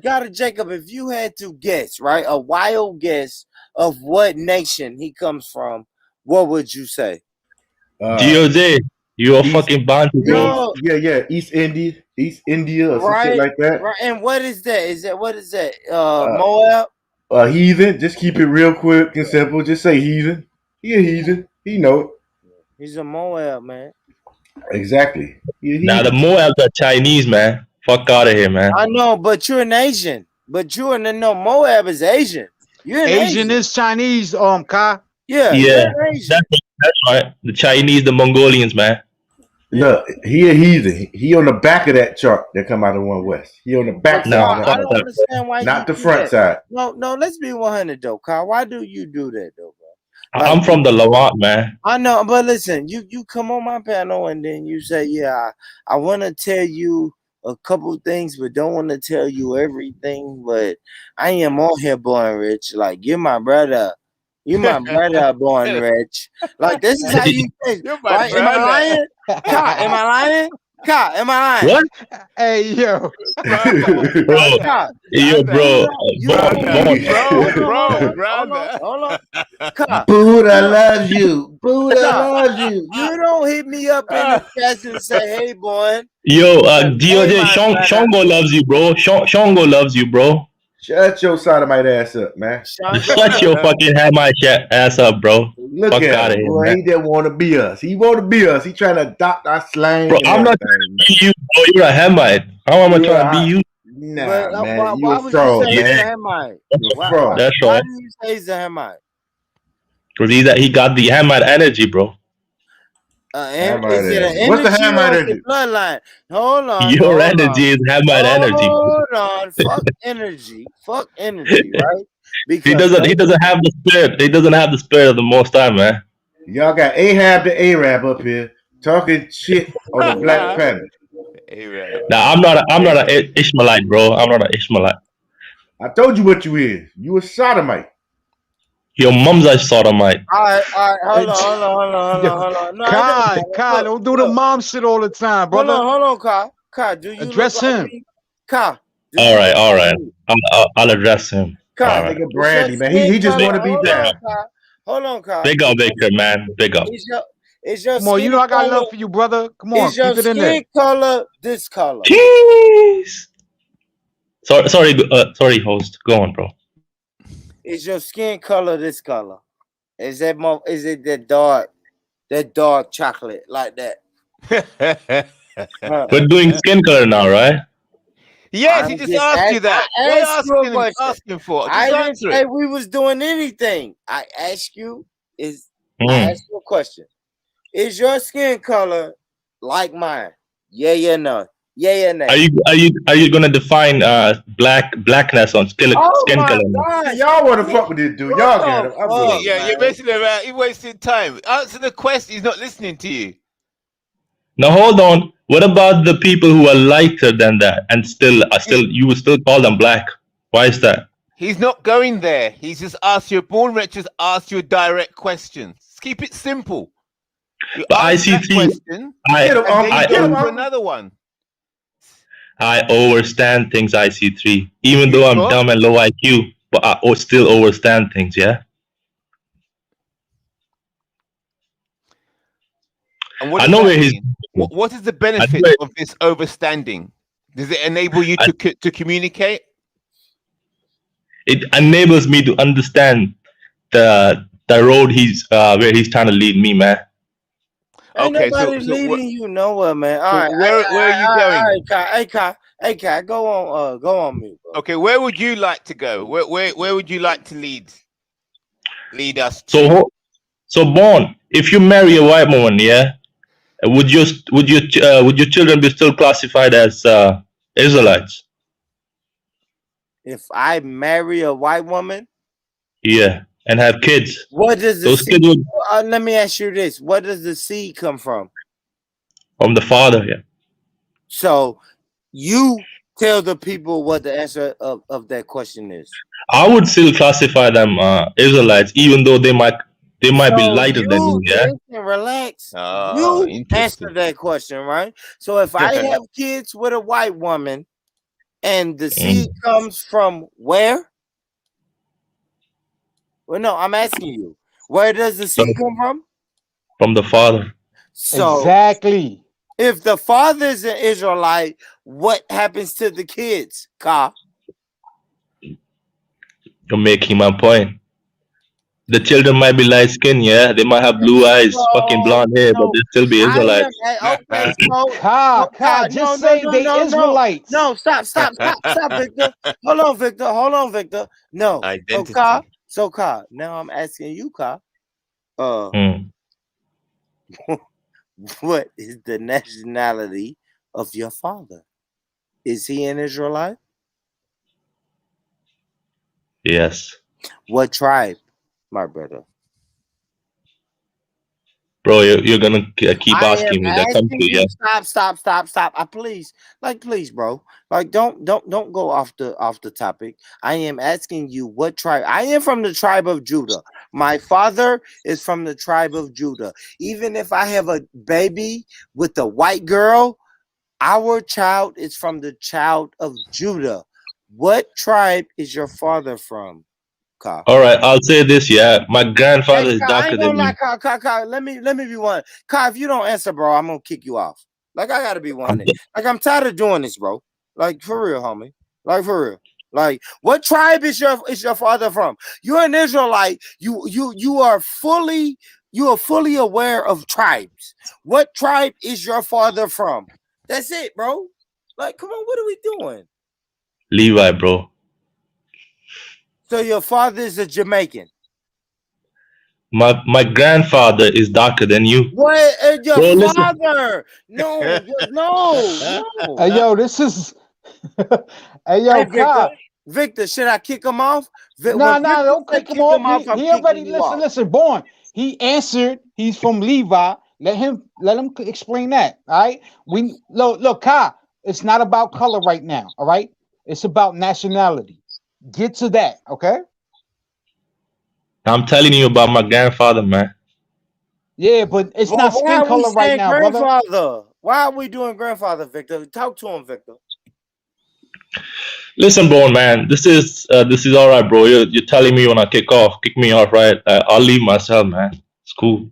[SPEAKER 3] got it, Jacob. If you had to guess, right, a wild guess of what nation he comes from, what would you say?
[SPEAKER 21] GOJ, you a fucking Bantu, bro.
[SPEAKER 11] Yeah. East India or some shit like that.
[SPEAKER 3] Right. And what is that? What is that? Moab?
[SPEAKER 11] Heathen. Just keep it real quick and simple. Just say heathen. He a heathen. He know it.
[SPEAKER 3] He's a Moab, man.
[SPEAKER 11] Exactly.
[SPEAKER 21] Now the Moabs are Chinese, man. Fuck out of here, man.
[SPEAKER 3] I know, but you're an Asian. But you're no Moab is Asian. You're an
[SPEAKER 19] Asian is Chinese, Ka.
[SPEAKER 3] Yeah.
[SPEAKER 21] That's right. The Chinese, the Mongolians, man.
[SPEAKER 11] Look, he a heathen. He on the back of that chart that come out of One West. He on the back side.
[SPEAKER 3] I don't understand why.
[SPEAKER 11] Not the front side.
[SPEAKER 3] No. Let's be 100 though, Kyle. Why do you do that though, bro?
[SPEAKER 21] I'm from the Levant, man.
[SPEAKER 3] I know, but listen, you come on my panel and then you say, yeah, I want to tell you a couple things, but don't want to tell you everything. But I am on here, Born Rich. Like, you're my brother. You my brother, Born Rich. Like, this is how you think,
[SPEAKER 6] You're my
[SPEAKER 3] right? Am I
[SPEAKER 6] brother.
[SPEAKER 3] lying? Ka, am I lying? Ka, am I lying?
[SPEAKER 21] What?
[SPEAKER 19] Hey, yo.
[SPEAKER 21] Bro,
[SPEAKER 3] Ka,
[SPEAKER 21] yo, bro,
[SPEAKER 3] hold on. Ka,
[SPEAKER 11] Buddha loves you. Buddha
[SPEAKER 3] Ka,
[SPEAKER 11] loves you.
[SPEAKER 3] you don't hit me up in the chest and say, hey, boy.
[SPEAKER 21] Yo,
[SPEAKER 3] Hey,
[SPEAKER 21] DOJ,
[SPEAKER 3] my brother.
[SPEAKER 21] Shongo loves you, bro. Shongo loves you, bro.
[SPEAKER 11] Shut your sodomite ass up, man.
[SPEAKER 21] Shut your fucking ass up, bro.
[SPEAKER 11] Look
[SPEAKER 21] Fuck
[SPEAKER 11] at
[SPEAKER 21] out of
[SPEAKER 11] him,
[SPEAKER 21] here,
[SPEAKER 11] boy.
[SPEAKER 21] man.
[SPEAKER 11] He didn't want to be us. He want to be us. He trying to adopt our slang
[SPEAKER 21] Bro,
[SPEAKER 11] and
[SPEAKER 21] I'm not
[SPEAKER 11] everything.
[SPEAKER 21] trying to be you, bro. You're a Hamite. How am I trying to be you?
[SPEAKER 11] Nah,
[SPEAKER 3] But
[SPEAKER 11] man. You
[SPEAKER 3] why
[SPEAKER 11] a
[SPEAKER 3] would you
[SPEAKER 11] fraud,
[SPEAKER 3] say he's a
[SPEAKER 11] man.
[SPEAKER 3] Hamite?
[SPEAKER 11] You a fraud.
[SPEAKER 21] That's
[SPEAKER 3] Why
[SPEAKER 21] right.
[SPEAKER 3] do you say he's a Hamite?
[SPEAKER 21] Because he got the Hamite energy, bro.
[SPEAKER 3] And is it an
[SPEAKER 11] What's the
[SPEAKER 3] energy
[SPEAKER 11] Hamite
[SPEAKER 3] or is
[SPEAKER 11] energy?
[SPEAKER 3] it bloodline? Hold on.
[SPEAKER 21] Your
[SPEAKER 3] hold
[SPEAKER 21] energy
[SPEAKER 3] on.
[SPEAKER 21] is Hamite energy.
[SPEAKER 3] Hold on. Fuck energy. Fuck energy, right? Because
[SPEAKER 21] He doesn't have the spirit. He doesn't have the spirit of the Most High, man.
[SPEAKER 11] Y'all got Ahab the Arab up here talking shit on the Black Panther.
[SPEAKER 21] Now I'm not an Ishmaelite, bro. I'm not an Ishmaelite.
[SPEAKER 11] I told you what you is. You a sodomite.
[SPEAKER 21] Your mom's a sodomite.
[SPEAKER 3] all right. Hold on. No,
[SPEAKER 19] Kai, don't do the mom shit all the time, brother.
[SPEAKER 3] Hold on, Kai. Kai, do you
[SPEAKER 19] Address
[SPEAKER 3] look like
[SPEAKER 19] him.
[SPEAKER 3] me? Kai,
[SPEAKER 21] All right. I'll address him.
[SPEAKER 3] Kai,
[SPEAKER 21] All right.
[SPEAKER 11] Nigga Brandy, man. He just want to be down.
[SPEAKER 3] Hold on, Kai.
[SPEAKER 21] Big up, Victor, man. Big up.
[SPEAKER 3] Is your
[SPEAKER 19] Come on, you
[SPEAKER 3] skin
[SPEAKER 19] know I got
[SPEAKER 3] color,
[SPEAKER 19] love for you, brother. Come on,
[SPEAKER 3] is your
[SPEAKER 19] keep it in there.
[SPEAKER 3] skin color this color?
[SPEAKER 21] Jeez. Sorry, host. Go on, bro.
[SPEAKER 3] Is your skin color this color? Is it that dark chocolate like that?
[SPEAKER 21] We're doing skin color now, right?
[SPEAKER 6] Yes, he just asked you that.
[SPEAKER 3] What
[SPEAKER 6] What
[SPEAKER 3] you
[SPEAKER 6] are you asking for? Just
[SPEAKER 3] I didn't
[SPEAKER 6] answer
[SPEAKER 3] say
[SPEAKER 6] it.
[SPEAKER 3] we was doing anything. I asked you I
[SPEAKER 21] Mm.
[SPEAKER 3] asked you a question. Is your skin color like mine? Yeah, no. Yeah, no.
[SPEAKER 21] Are you gonna define blackness on skin color?
[SPEAKER 3] God,
[SPEAKER 11] y'all want to fuck with this dude? Y'all got him. I'm going.
[SPEAKER 6] Yeah, you're basically around. You're wasting time. Answer the question. He's not listening to you.
[SPEAKER 21] Now hold on. What about the people who are lighter than that and you would still call them black? Why is that?
[SPEAKER 6] He's not going there. He's just asked you. Born Rich just asked you a direct question. Just keep it simple. You
[SPEAKER 21] But
[SPEAKER 6] answer that
[SPEAKER 21] ICT,
[SPEAKER 6] question, and then you go for another one.
[SPEAKER 21] I overstand things, IC3. Even though I'm dumb and low IQ, but I still overstand things, yeah?
[SPEAKER 6] And what
[SPEAKER 21] I
[SPEAKER 6] does
[SPEAKER 21] know
[SPEAKER 6] that
[SPEAKER 21] where he's.
[SPEAKER 6] mean? What is the benefit of this overstanding? Does it enable you to communicate?
[SPEAKER 21] It enables me to understand the road where he's trying to lead me, man.
[SPEAKER 3] Ain't nobody leading you nowhere, man. All right,
[SPEAKER 6] where are you going?
[SPEAKER 3] Hey, Kai, go on me, bro.
[SPEAKER 6] Okay, where would you like to go? Where would you like to lead us to?
[SPEAKER 21] So Born, if you marry a white woman, yeah, would your children be still classified as Israelites?
[SPEAKER 3] If I marry a white woman,
[SPEAKER 21] yeah, and have kids,
[SPEAKER 3] what does
[SPEAKER 21] those kids would
[SPEAKER 3] let me ask you this: where does the seed come from?
[SPEAKER 21] From the father, yeah.
[SPEAKER 3] So you tell the people what the answer of that question is.
[SPEAKER 21] I would still classify them Israelites, even though they might be lighter than me. Yeah.
[SPEAKER 3] Listen, relax.
[SPEAKER 6] Oh,
[SPEAKER 3] you answer that question, right? So if I have kids with a white woman, and the seed comes from where? Well, no, I'm asking you. Where does the seed come from?
[SPEAKER 21] From the father.
[SPEAKER 3] So
[SPEAKER 19] exactly.
[SPEAKER 3] If the father is an Israelite, what happens to the kids, Ka?
[SPEAKER 21] You're making my point. The children might be light skinned, yeah. They might have blue eyes, fucking blonde hair, but they still be Israelites.
[SPEAKER 19] Just say they Israelites.
[SPEAKER 3] No, stop, Victor. Hold on, Victor. No.
[SPEAKER 6] Identity.
[SPEAKER 3] So Ka, now I'm asking you, Ka. What is the nationality of your father? Is he an Israelite?
[SPEAKER 21] Yes.
[SPEAKER 3] What tribe, my brother?
[SPEAKER 21] Bro, you're gonna keep
[SPEAKER 3] I am
[SPEAKER 21] asking me. That comes
[SPEAKER 3] asking
[SPEAKER 21] to
[SPEAKER 3] you.
[SPEAKER 21] yeah.
[SPEAKER 3] Stop. I please, bro. Like, don't go off the topic. I am asking you what tribe. I am from the tribe of Judah. My father is from the tribe of Judah. Even if I have a baby with a white girl, our child is from the child of Judah. What tribe is your father from, Ka?
[SPEAKER 21] All right, I'll say this. Yeah, my grandfather
[SPEAKER 3] Hey,
[SPEAKER 21] is
[SPEAKER 3] Ka, I
[SPEAKER 21] darker
[SPEAKER 3] ain't
[SPEAKER 21] than
[SPEAKER 3] gonna lie,
[SPEAKER 21] you.
[SPEAKER 3] Ka. Let me be one. Ka, if you don't answer, bro, I'm gonna kick you off. Like, I gotta be 100. Like, I'm tired of doing this, bro. Like, for real, homie. Like, for real. Like, what tribe is your father from? You're an Israelite. You are fully aware of tribes. What tribe is your father from? That's it, bro. Like, come on, what are we doing?
[SPEAKER 21] Levi, bro.
[SPEAKER 3] So your father is a Jamaican.
[SPEAKER 21] My grandfather is darker than you.
[SPEAKER 3] What? Your
[SPEAKER 21] Bro, listen.
[SPEAKER 3] father? No.
[SPEAKER 19] Hey, yo, this is. Hey, yo,
[SPEAKER 3] Hey,
[SPEAKER 19] Kai.
[SPEAKER 3] Victor, should I kick him off?
[SPEAKER 19] Nah,
[SPEAKER 3] When Victor
[SPEAKER 19] don't
[SPEAKER 3] say
[SPEAKER 19] kick him
[SPEAKER 3] kick
[SPEAKER 19] off.
[SPEAKER 3] him off, I'm
[SPEAKER 19] He
[SPEAKER 3] kicking
[SPEAKER 19] already
[SPEAKER 3] you off.
[SPEAKER 19] listen, Born. He answered. He's from Levi. Let him explain that. All right. We look, Kai. It's not about color right now. All right. It's about nationality. Get to that. Okay.
[SPEAKER 21] I'm telling you about my grandfather, man.
[SPEAKER 19] Yeah, but it's
[SPEAKER 3] Well,
[SPEAKER 19] not
[SPEAKER 3] why
[SPEAKER 19] skin
[SPEAKER 3] are we
[SPEAKER 19] color right
[SPEAKER 3] saying
[SPEAKER 19] now, brother.
[SPEAKER 3] grandfather? Why are we doing grandfather, Victor? Talk to him, Victor.
[SPEAKER 21] Listen, bro, man. This is all right, bro. You're telling me you wanna kick me off, right? I'll leave myself, man. It's cool.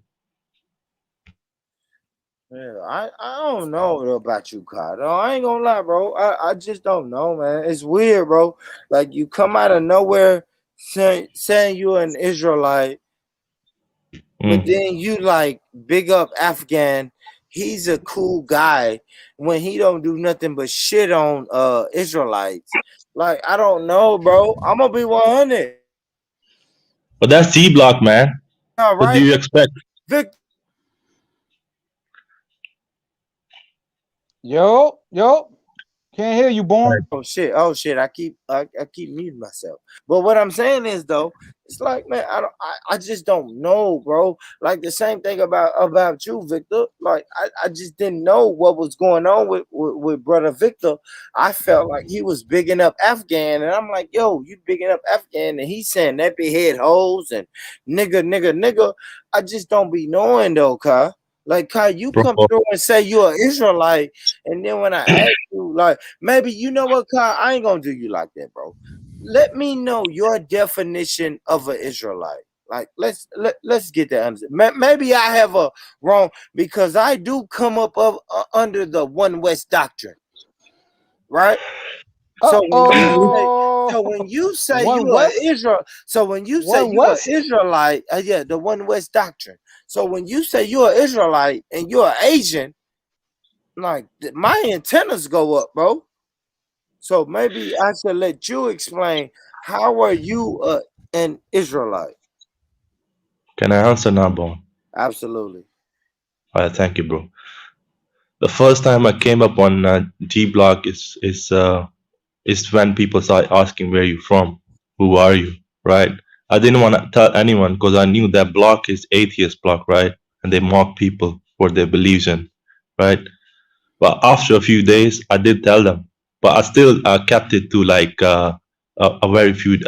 [SPEAKER 3] Yeah, I don't know about you, Kai. No, I ain't gonna lie, bro. I just don't know, man. It's weird, bro. Like, you come out of nowhere saying you're an Israelite, but then you like big up Afghan. He's a cool guy when he don't do nothing but shit on Israelites. Like, I don't know, bro. I'm gonna be 100.
[SPEAKER 21] But that's D Block, man.
[SPEAKER 3] All
[SPEAKER 21] What do
[SPEAKER 3] right,
[SPEAKER 21] you expect?
[SPEAKER 3] Victor.
[SPEAKER 19] Yo, can't hear you, Born.
[SPEAKER 3] Oh shit! I keep muting myself. But what I'm saying is, though, it's like, man, I just don't know, bro. Like, the same thing about you, Victor. Like, I just didn't know what was going on with brother Victor. I felt like he was bigging up Afghan, and I'm like, yo, you bigging up Afghan, and he's saying that big head hoes and nigga. I just don't be knowing though, Kai. Like, Kai, you
[SPEAKER 21] Bro.
[SPEAKER 3] come through and say you're an Israelite, and then when I ask you, like, maybe you know what, Kai, I ain't gonna do you like that, bro. Let me know your definition of an Israelite. Like, let's get that. Maybe I have a wrong, because I do come up under the One West doctrine, right? So when you say
[SPEAKER 19] One
[SPEAKER 3] you are
[SPEAKER 19] West?
[SPEAKER 3] Israel, so when you say
[SPEAKER 19] One
[SPEAKER 3] you are
[SPEAKER 19] West?
[SPEAKER 3] Israelite, yeah, the One West doctrine. So when you say you're an Israelite and you're Asian, like, my antennas go up, bro. So maybe I should let you explain, how are you an Israelite?
[SPEAKER 21] Can I answer now, Bone?
[SPEAKER 3] Absolutely.
[SPEAKER 21] All right, thank you, bro. The first time I came up on G Block is when people start asking where you from, who are you, right? I didn't want to tell anyone because I knew that block is atheist block, right? And they mock people for their beliefs in, right? But after a few days, I did tell them, but I still kept it to like a very few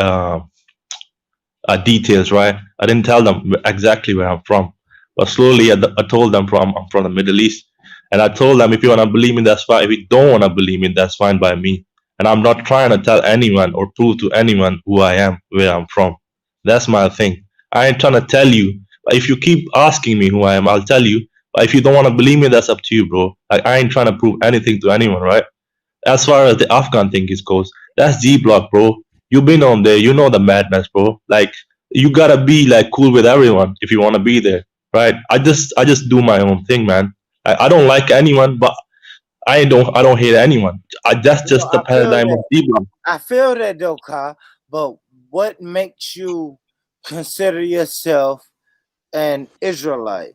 [SPEAKER 21] details, right? I didn't tell them exactly where I'm from, but slowly I told them I'm from the Middle East, and I told them if you want to believe me, that's fine. If you don't want to believe me, that's fine by me. And I'm not trying to tell anyone or prove to anyone who I am, where I'm from. That's my thing. I ain't trying to tell you. But if you keep asking me who I am, I'll tell you. But if you don't want to believe me, that's up to you, bro. Like, I ain't trying to prove anything to anyone, right? As far as the Afghan thing is goes, that's G Block, bro. You've been on there, you know the madness, bro. Like, you gotta be like cool with everyone if you wanna be there, right? I just do my own thing, man. I don't like anyone, but I don't hate anyone. That's just the
[SPEAKER 3] I feel
[SPEAKER 21] paradigm of
[SPEAKER 3] that.
[SPEAKER 21] G Block.
[SPEAKER 3] I feel that though, Kai. But what makes you consider yourself an Israelite?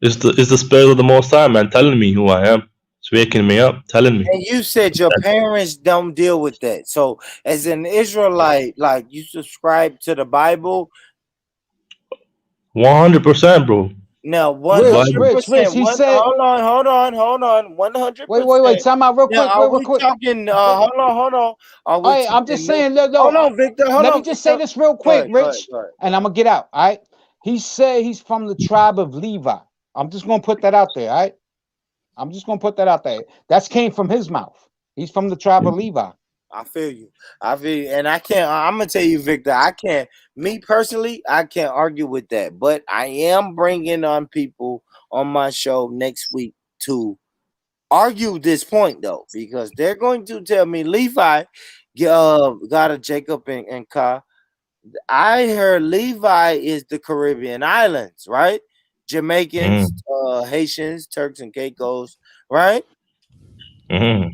[SPEAKER 21] It's the spirit of the Most High, man, telling me who I am. It's waking me up, telling me.
[SPEAKER 3] And you said your parents don't deal with that. So as an Israelite, like, you subscribe to the Bible.
[SPEAKER 21] 100%, bro.
[SPEAKER 3] Now,
[SPEAKER 19] Rich,
[SPEAKER 3] 100%.
[SPEAKER 19] he said.
[SPEAKER 3] Hold on. 100%.
[SPEAKER 19] Wait. Time out real quick.
[SPEAKER 3] Now, are we talking? Hold on. Are we
[SPEAKER 19] Hey, I'm just saying. Look,
[SPEAKER 3] hold on, Victor.
[SPEAKER 19] let me just say this real quick, Rich, and I'm gonna get out. All right. He said he's from the tribe of Levi. I'm just gonna put that out there. All right. I'm just gonna put that out there. That came from his mouth. He's from the tribe of Levi.
[SPEAKER 3] I feel you. And I can't. I'm gonna tell you, Victor. I can't. Me personally, I can't argue with that. But I am bringing on people on my show next week to argue this point, though, because they're going to tell me Levi got a Jacob and Ka. I heard Levi is the Caribbean islands, right? Jamaicans, Haitians, Turks and Caicos, right?
[SPEAKER 21] I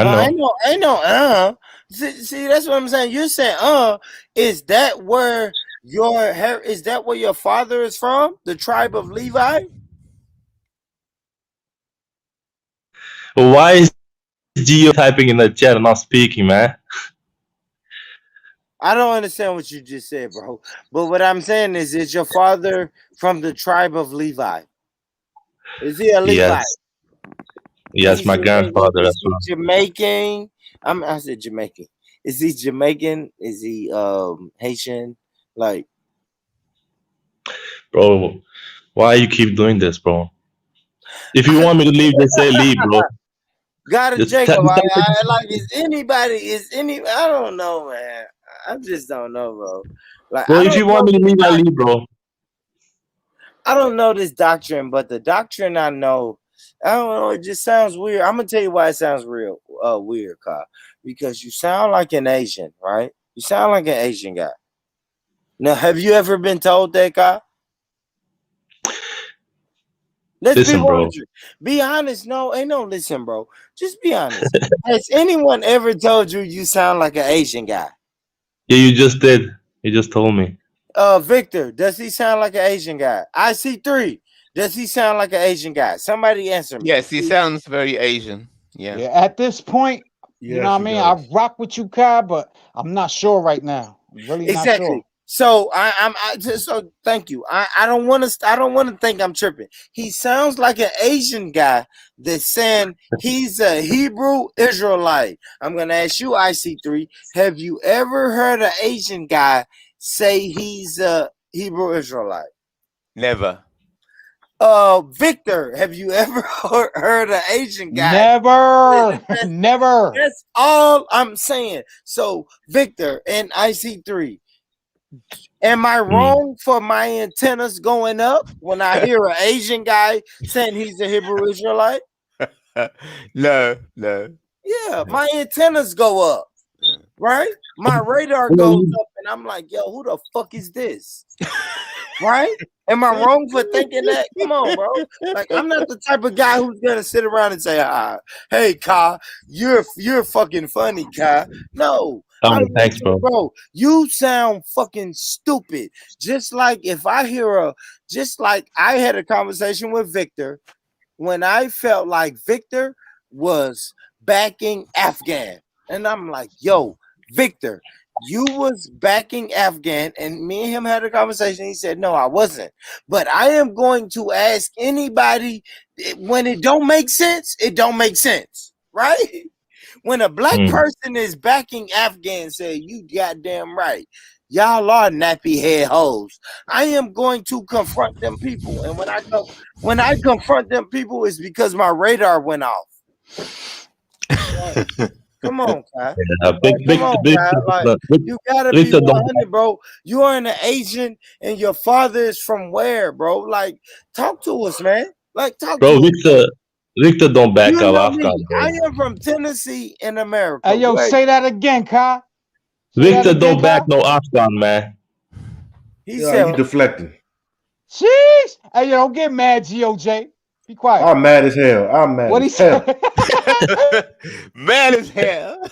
[SPEAKER 21] know.
[SPEAKER 3] I know. See, that's what I'm saying. You're saying, is that where your father is from? The tribe of Levi?
[SPEAKER 21] Why is Gio typing in the chat and not speaking, man?
[SPEAKER 3] I don't understand what you just said, bro. But what I'm saying is your father from the tribe of Levi? Is he a Levi?
[SPEAKER 21] Yes, my grandfather.
[SPEAKER 3] Is he Jamaican? I said Jamaican. Is he Jamaican? Is he Haitian? Like,
[SPEAKER 21] bro, why you keep doing this, bro? If you want me to leave, just say leave, bro.
[SPEAKER 3] Gotta Jacob. I like I don't know, man. I just don't know, bro. Like,
[SPEAKER 21] bro, if you want me to leave, I leave, bro.
[SPEAKER 3] I don't know this doctrine, but the doctrine I know, I don't know. It just sounds weird. I'm gonna tell you why it sounds real weird, Kyle. Because you sound like an Asian, right? You sound like an Asian guy. Now, have you ever been told that, Kyle?
[SPEAKER 21] Listen, bro.
[SPEAKER 3] Be honest. No, ain't no listen, bro. Just be honest. Has anyone ever told you sound like an Asian guy?
[SPEAKER 21] Yeah, you just did. You just told me.
[SPEAKER 3] Victor, does he sound like an Asian guy? IC3, does he sound like an Asian guy? Somebody answer me.
[SPEAKER 6] Yes, he sounds very Asian. Yeah.
[SPEAKER 19] At this point, you know what I mean? I rock with you, Kai, but I'm not sure right now. I'm really not sure.
[SPEAKER 3] So so thank you. I don't want to think I'm tripping. He sounds like an Asian guy that's saying he's a Hebrew Israelite. I'm gonna ask you, IC3, have you ever heard an Asian guy say he's a Hebrew Israelite?
[SPEAKER 6] Never.
[SPEAKER 3] Victor, have you ever heard an Asian guy?
[SPEAKER 19] Never.
[SPEAKER 3] That's all I'm saying. So Victor and IC3, am I wrong for my antennas going up when I hear an Asian guy saying he's a Hebrew Israelite?
[SPEAKER 6] No.
[SPEAKER 3] Yeah, my antennas go up, right? My radar goes up, and I'm like, yo, who the fuck is this? Right? Am I wrong for thinking that? Come on, bro. Like, I'm not the type of guy who's gonna sit around and say, hey, Ka, you're fucking funny, Ka. No.
[SPEAKER 21] Thanks, bro.
[SPEAKER 3] You sound fucking stupid. Just like if I hear just like I had a conversation with Victor when I felt like Victor was backing Afghan. And I'm like, yo, Victor, you was backing Afghan, and me and him had a conversation. He said, no, I wasn't. But I am going to ask anybody when it don't make sense, it don't make sense, right? When a black person is backing Afghan, say, you goddamn right. Y'all are nappy head hoes. I am going to confront them people. And when I confront them people, it's because my radar went off. Come on, Kai. You gotta be 100, bro. You are an Asian, and your father is from where, bro? Like, talk to us, man. Like, talk
[SPEAKER 21] bro,
[SPEAKER 3] to us.
[SPEAKER 21] Victor don't back up Afghan.
[SPEAKER 3] I am from Tennessee in America.
[SPEAKER 19] Hey, yo, say that again, Kai.
[SPEAKER 21] Victor don't back no Afghan, man.
[SPEAKER 3] He said,
[SPEAKER 11] you deflecting.
[SPEAKER 19] Jeez. Hey, yo, don't get mad, GOJ. Be quiet.
[SPEAKER 11] I'm mad as hell.
[SPEAKER 19] What he said?
[SPEAKER 6] Mad as hell.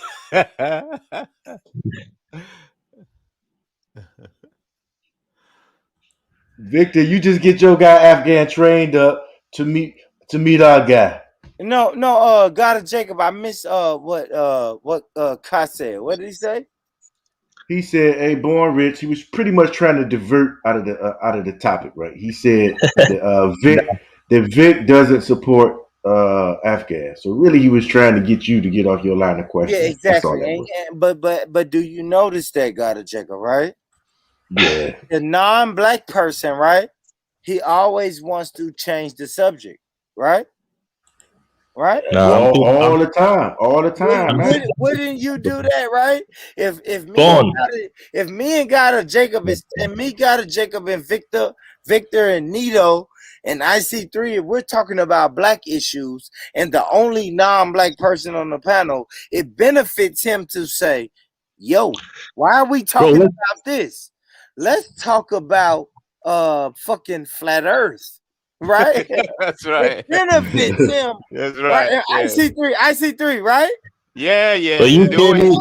[SPEAKER 11] Victor, you just get your guy Afghan trained up to meet our guy.
[SPEAKER 3] No, God of Jacob, I missed what Kai said. What did he say?
[SPEAKER 11] He said, "Hey, Born Rich." He was pretty much trying to divert out of the topic, right? He said Vic doesn't support Afghan. So really, he was trying to get you to get off your line of
[SPEAKER 3] Yeah,
[SPEAKER 11] questioning. That's all
[SPEAKER 3] exactly.
[SPEAKER 11] that was.
[SPEAKER 3] But do you notice that, God Jacob, right?
[SPEAKER 11] Yeah.
[SPEAKER 3] The non-black person, right? He always wants to change the subject, right? Right?
[SPEAKER 11] All the time, man.
[SPEAKER 3] Wouldn't you do that, right? If me and God Jacob and Victor and Nito and IC3, if we're talking about black issues and the only non-black person on the panel, it benefits him to say, yo, why are we talking about this? Let's talk about fucking flat earth. Right?
[SPEAKER 6] That's right.
[SPEAKER 3] It benefits him.
[SPEAKER 6] That's right. Yeah.
[SPEAKER 3] IC3, right?
[SPEAKER 6] Yeah, yeah.
[SPEAKER 21] So you told me,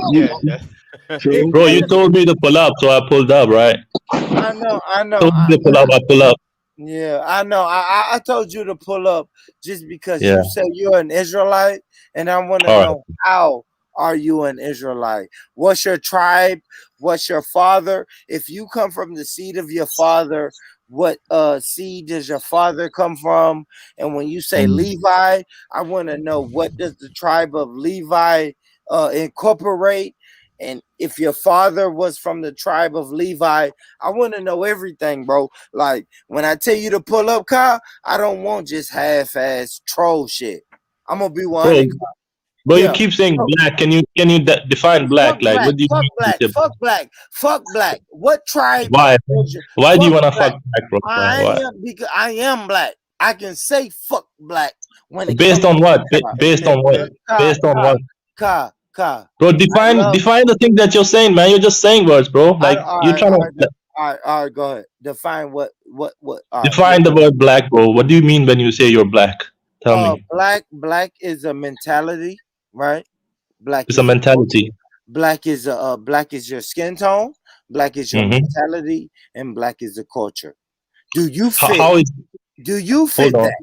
[SPEAKER 21] bro. You told me to pull up, so I pulled up, right?
[SPEAKER 3] I know.
[SPEAKER 21] Told me to pull up, I pull up.
[SPEAKER 3] Yeah, I know. I told you to pull up just because
[SPEAKER 21] Yeah.
[SPEAKER 3] you said you're an Israelite, and I want to
[SPEAKER 21] All
[SPEAKER 3] know how are you an Israelite? What's your tribe? What's your father? If you come from the seed of your father, what seed does your father come from? And when you say Levi, I want to know, what does the tribe of Levi incorporate? And if your father was from the tribe of Levi, I want to know everything, bro. Like, when I tell you to pull up, Kyle, I don't want just half-ass troll shit. I'm gonna be 100.
[SPEAKER 21] Bro, you keep saying black. Can you define black? Like, what do you mean?
[SPEAKER 3] Fuck black. What tribe?
[SPEAKER 21] Why? Why do you want to fuck black, bro? Why?
[SPEAKER 3] Because I am black. I can say fuck black when it
[SPEAKER 21] Based on what? Based on what? Based on what? Bro, define the thing that you're saying, man. You're just saying words, bro. Like, you're trying to.
[SPEAKER 3] All right, go ahead. Define what.
[SPEAKER 21] Define the word black, bro. What do you mean when you say you're black? Tell me.
[SPEAKER 3] Black is a mentality, right? Black
[SPEAKER 21] It's a mentality.
[SPEAKER 3] Black is your skin tone. Black is your mentality, and black is the culture. Do you fit? Do you fit that?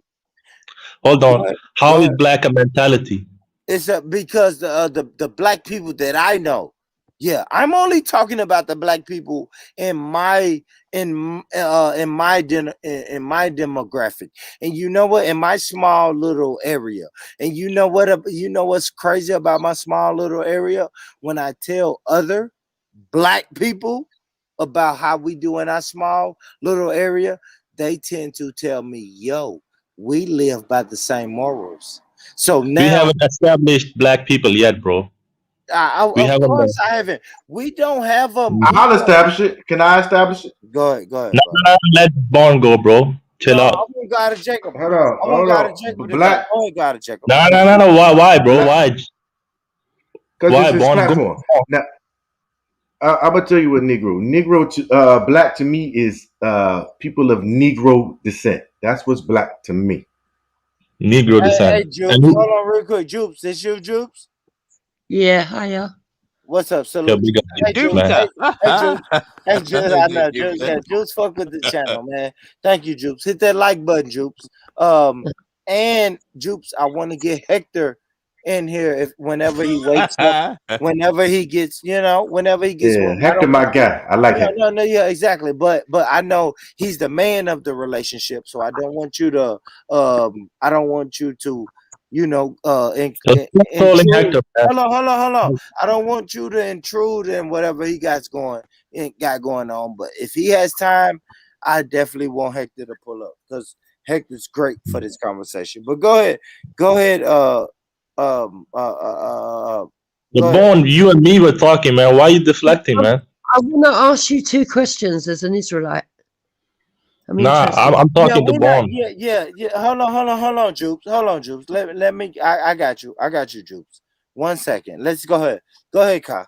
[SPEAKER 21] Hold on. How is black a mentality?
[SPEAKER 3] It's because the black people that I know. Yeah, I'm only talking about the black people in my demographic, and you know what? In my small little area, and you know what's crazy about my small little area? When I tell other black people about how we do in our small little area, they tend to tell me, "Yo, we live by the same morals." So now
[SPEAKER 21] we haven't established black people yet, bro.
[SPEAKER 3] Of course I haven't. We don't have a.
[SPEAKER 11] I'll establish it. Can I establish it?
[SPEAKER 3] Go ahead.
[SPEAKER 21] No, let Born go, bro. Chill out.
[SPEAKER 3] I want God to Jacob.
[SPEAKER 11] Hold on.
[SPEAKER 3] Black. I want God to Jacob.
[SPEAKER 21] No. Why, bro? Why?
[SPEAKER 11] Because it's his platform. Now, I'm gonna tell you what black to me is people of Negro descent. That's what's black to me.
[SPEAKER 21] Negro descent.
[SPEAKER 3] Hey, Jupes, hold on real quick. Jupes, this you, Jupes?
[SPEAKER 8] Yeah, hiya.
[SPEAKER 3] What's up, Salute? Hey, Jupes. Hey, Jupes. I know, Jupes. Yeah, Jupes, fuck with the channel, man. Thank you, Jupes. Hit that like button, Jupes. And Jupes, I want to get Hector in here whenever he wakes up, whenever he gets.
[SPEAKER 11] Yeah, Hector, my guy. I like him.
[SPEAKER 3] No, yeah, exactly. But I know he's the man of the relationship, so I don't want you to. Hold on. I don't want you to intrude in whatever he got going on. But if he has time, I definitely want Hector to pull up because Hector's great for this conversation. But go ahead.
[SPEAKER 21] Born, you and me were talking, man. Why are you deflecting, man?
[SPEAKER 8] I want to ask you two questions as an Israelite.
[SPEAKER 21] I'm talking to Born.
[SPEAKER 3] Yeah. Hold on, Jupes. Let me. I got you, Jupes. 1 second. Let's go ahead. Go ahead, Kyle.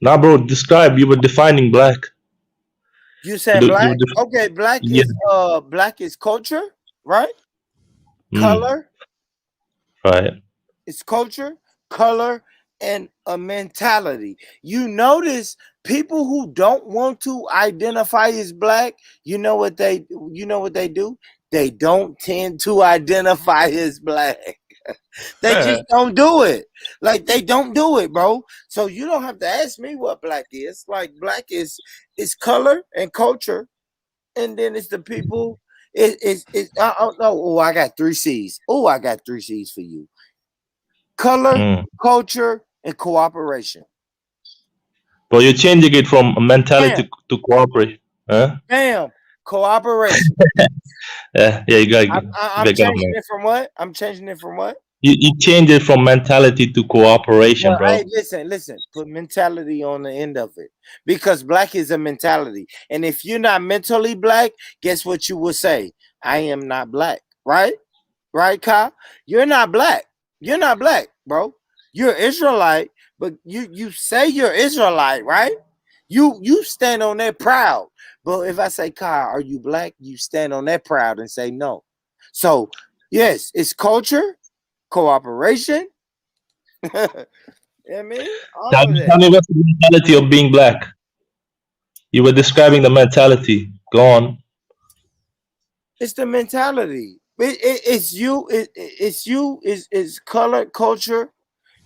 [SPEAKER 21] Nah, bro. Describe. You were defining black.
[SPEAKER 3] You said black. Okay, black is culture, right? Color.
[SPEAKER 21] Right.
[SPEAKER 3] It's culture, color, and a mentality. You notice people who don't want to identify as black, you know what they do? They don't tend to identify as black. They just don't do it. Like they don't do it, bro. So you don't have to ask me what black is. Like black is color and culture, and then it's the people. It's I don't know. Oh, I got 3 C's. Oh, I got 3 C's for you. Color, culture, and cooperation.
[SPEAKER 21] But you're changing it from a mentality to cooperate. Huh?
[SPEAKER 3] Damn, cooperation.
[SPEAKER 21] Yeah, you gotta.
[SPEAKER 3] I'm changing it from what? I'm changing it from what?
[SPEAKER 21] You change it from mentality to cooperation,
[SPEAKER 3] Well,
[SPEAKER 21] bro.
[SPEAKER 3] hey, listen. Put mentality on the end of it because black is a mentality, and if you're not mentally black, guess what you will say? I am not black, right? Right, Kyle? You're not black. You're not black, bro. You're Israelite, but you say you're Israelite, right? You stand on that proud. But if I say, Kyle, are you black? You stand on that proud and say no. So yes, it's culture, cooperation. I mean,
[SPEAKER 21] Tell me what's the mentality of being black? You were describing the mentality. Go on.
[SPEAKER 3] It's the mentality. It's you. It's you. It's color, culture.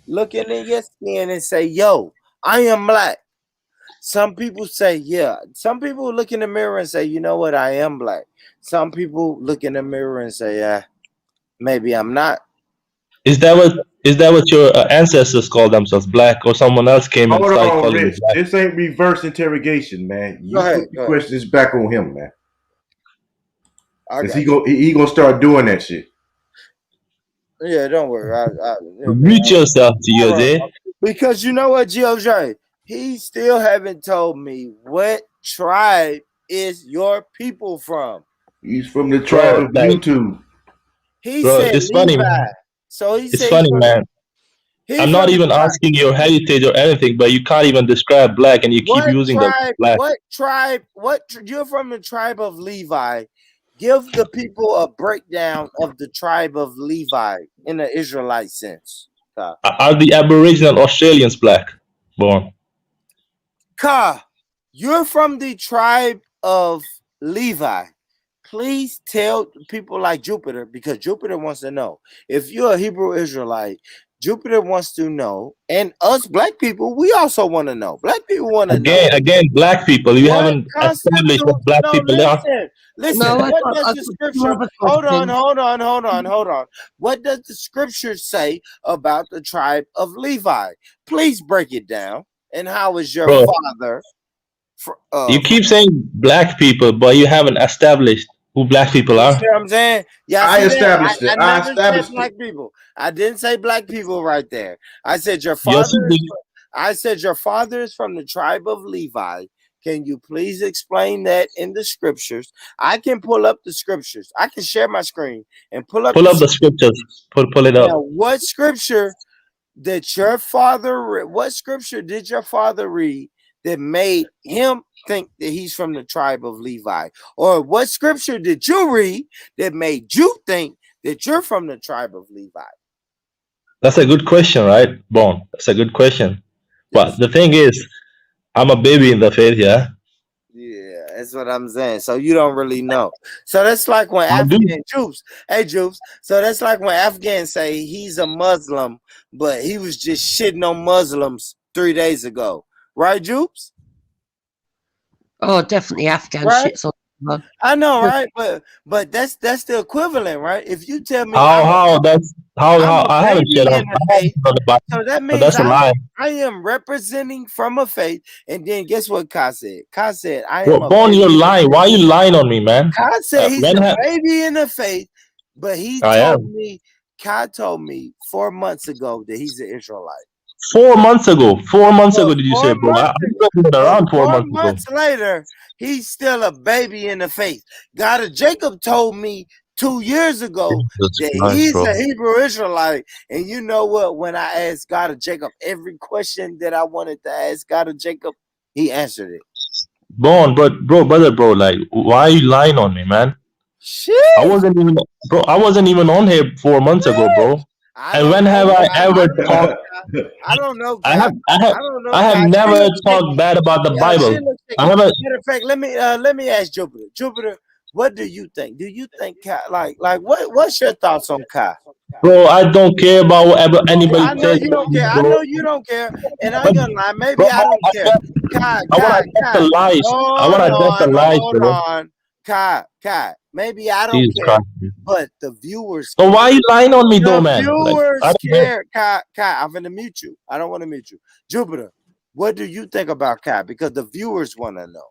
[SPEAKER 3] Looking in your skin and say, "Yo, I am black." Some people say, "Yeah." Some people look in the mirror and say, "You know what? I am black." Some people look in the mirror and say, "Yeah, maybe I'm not."
[SPEAKER 21] Is that what your ancestors called themselves, black, or someone else came and
[SPEAKER 11] Hold
[SPEAKER 21] started
[SPEAKER 11] on,
[SPEAKER 21] calling you
[SPEAKER 11] Rich.
[SPEAKER 21] black?
[SPEAKER 11] This ain't reverse interrogation, man. You put the questions back on him, man. Cause he gonna start doing that shit.
[SPEAKER 3] Yeah, don't worry.
[SPEAKER 21] Mute yourself, Jose.
[SPEAKER 3] Because you know what, Jose? He still haven't told me what tribe is your people from.
[SPEAKER 11] He's from the tribe of YouTube.
[SPEAKER 3] He said
[SPEAKER 21] it's
[SPEAKER 3] Levi.
[SPEAKER 21] funny, man.
[SPEAKER 3] So he
[SPEAKER 21] It's
[SPEAKER 3] said
[SPEAKER 21] funny, man. I'm not even asking your heritage or anything, but you can't even describe black, and you keep using the black.
[SPEAKER 3] What tribe? You're from the tribe of Levi. Give the people a breakdown of the tribe of Levi in the Israelite sense.
[SPEAKER 21] Are the Aboriginal Australians black born?
[SPEAKER 3] You're from the tribe of Levi. Please tell people like Jupiter, because Jupiter wants to know. If you're a Hebrew Israelite, Jupiter wants to know, and us black people, we also want to know. Black people want to know.
[SPEAKER 21] Again, black people. You haven't established what black people are.
[SPEAKER 3] Listen, what does the scripture? Hold on. What does the scripture say about the tribe of Levi? Please break it down. And how is your father?
[SPEAKER 21] You keep saying black people, but you haven't established who black people are.
[SPEAKER 3] You see what I'm saying? Yeah,
[SPEAKER 11] I established it.
[SPEAKER 3] I never said black people. I didn't say black people right there. I said your father. I said your father is from the tribe of Levi. Can you please explain that in the scriptures? I can pull up the scriptures. I can share my screen and pull up
[SPEAKER 21] the scriptures. Pull it up.
[SPEAKER 3] Now, what scripture did your father? What scripture did your father read that made him think that he's from the tribe of Levi? Or what scripture did you read that made you think that you're from the tribe of Levi?
[SPEAKER 21] That's a good question, right, Bon? That's a good question. But the thing is, I'm a baby in the faith, yeah?
[SPEAKER 3] Yeah, that's what I'm saying. So you don't really know. So that's like when Afghan Jupes, so that's like when Afghans say he's a Muslim, but he was just shitting on Muslims 3 days ago. Right, Jupes?
[SPEAKER 8] Oh, definitely Afghan shit's on.
[SPEAKER 3] I know, right? But that's the equivalent, right? If you tell me
[SPEAKER 21] how I haven't shit on
[SPEAKER 3] so that means
[SPEAKER 21] that's a lie.
[SPEAKER 3] I am representing from a faith, and then guess what Ka said? Ka said, I
[SPEAKER 21] am Bon, you're lying. Why are you lying on me, man?
[SPEAKER 3] Ka said he's a baby in the faith, but he Ka told me 4 months ago that he's an Israelite.
[SPEAKER 21] 4 months ago. 4 months ago, did you say, bro? I've been around 4 months ago.
[SPEAKER 3] Later, he's still a baby in the faith. God of Jacob told me 2 years ago that he's a Hebrew Israelite. And you know what? When I asked God of Jacob every question that I wanted to ask God of Jacob, he answered it.
[SPEAKER 21] Brother, like, why are you lying on me, man?
[SPEAKER 3] Shit.
[SPEAKER 21] I wasn't even on here 4 months ago, bro. And when have I ever talked?
[SPEAKER 3] I don't know.
[SPEAKER 21] I have never talked bad about the Bible.
[SPEAKER 3] Matter of fact, let me ask Jupiter. Jupiter, What do you think? Do you think Kai, like what's your thoughts on Kai?
[SPEAKER 21] Bro, I don't care about whatever anybody
[SPEAKER 3] I know
[SPEAKER 21] says
[SPEAKER 3] you
[SPEAKER 21] about
[SPEAKER 3] don't
[SPEAKER 21] me,
[SPEAKER 3] care. I
[SPEAKER 21] bro.
[SPEAKER 3] know you don't care. And I ain't
[SPEAKER 21] But,
[SPEAKER 3] gonna lie, maybe
[SPEAKER 21] bro,
[SPEAKER 3] I don't care. Kai,
[SPEAKER 21] I want to address the lies. I want to address the lies,
[SPEAKER 3] hold
[SPEAKER 21] bro.
[SPEAKER 3] on. Kai. Maybe I don't
[SPEAKER 21] Jesus
[SPEAKER 3] care,
[SPEAKER 21] Christ.
[SPEAKER 3] but the viewers
[SPEAKER 21] So
[SPEAKER 3] care.
[SPEAKER 21] why you lying on me, though,
[SPEAKER 3] The
[SPEAKER 21] man? Like, I
[SPEAKER 3] viewers
[SPEAKER 21] don't get.
[SPEAKER 3] care. Kai, I'm gonna mute you. I don't want to mute you. Jupiter, what do you think about Kai? Because the viewers want to know.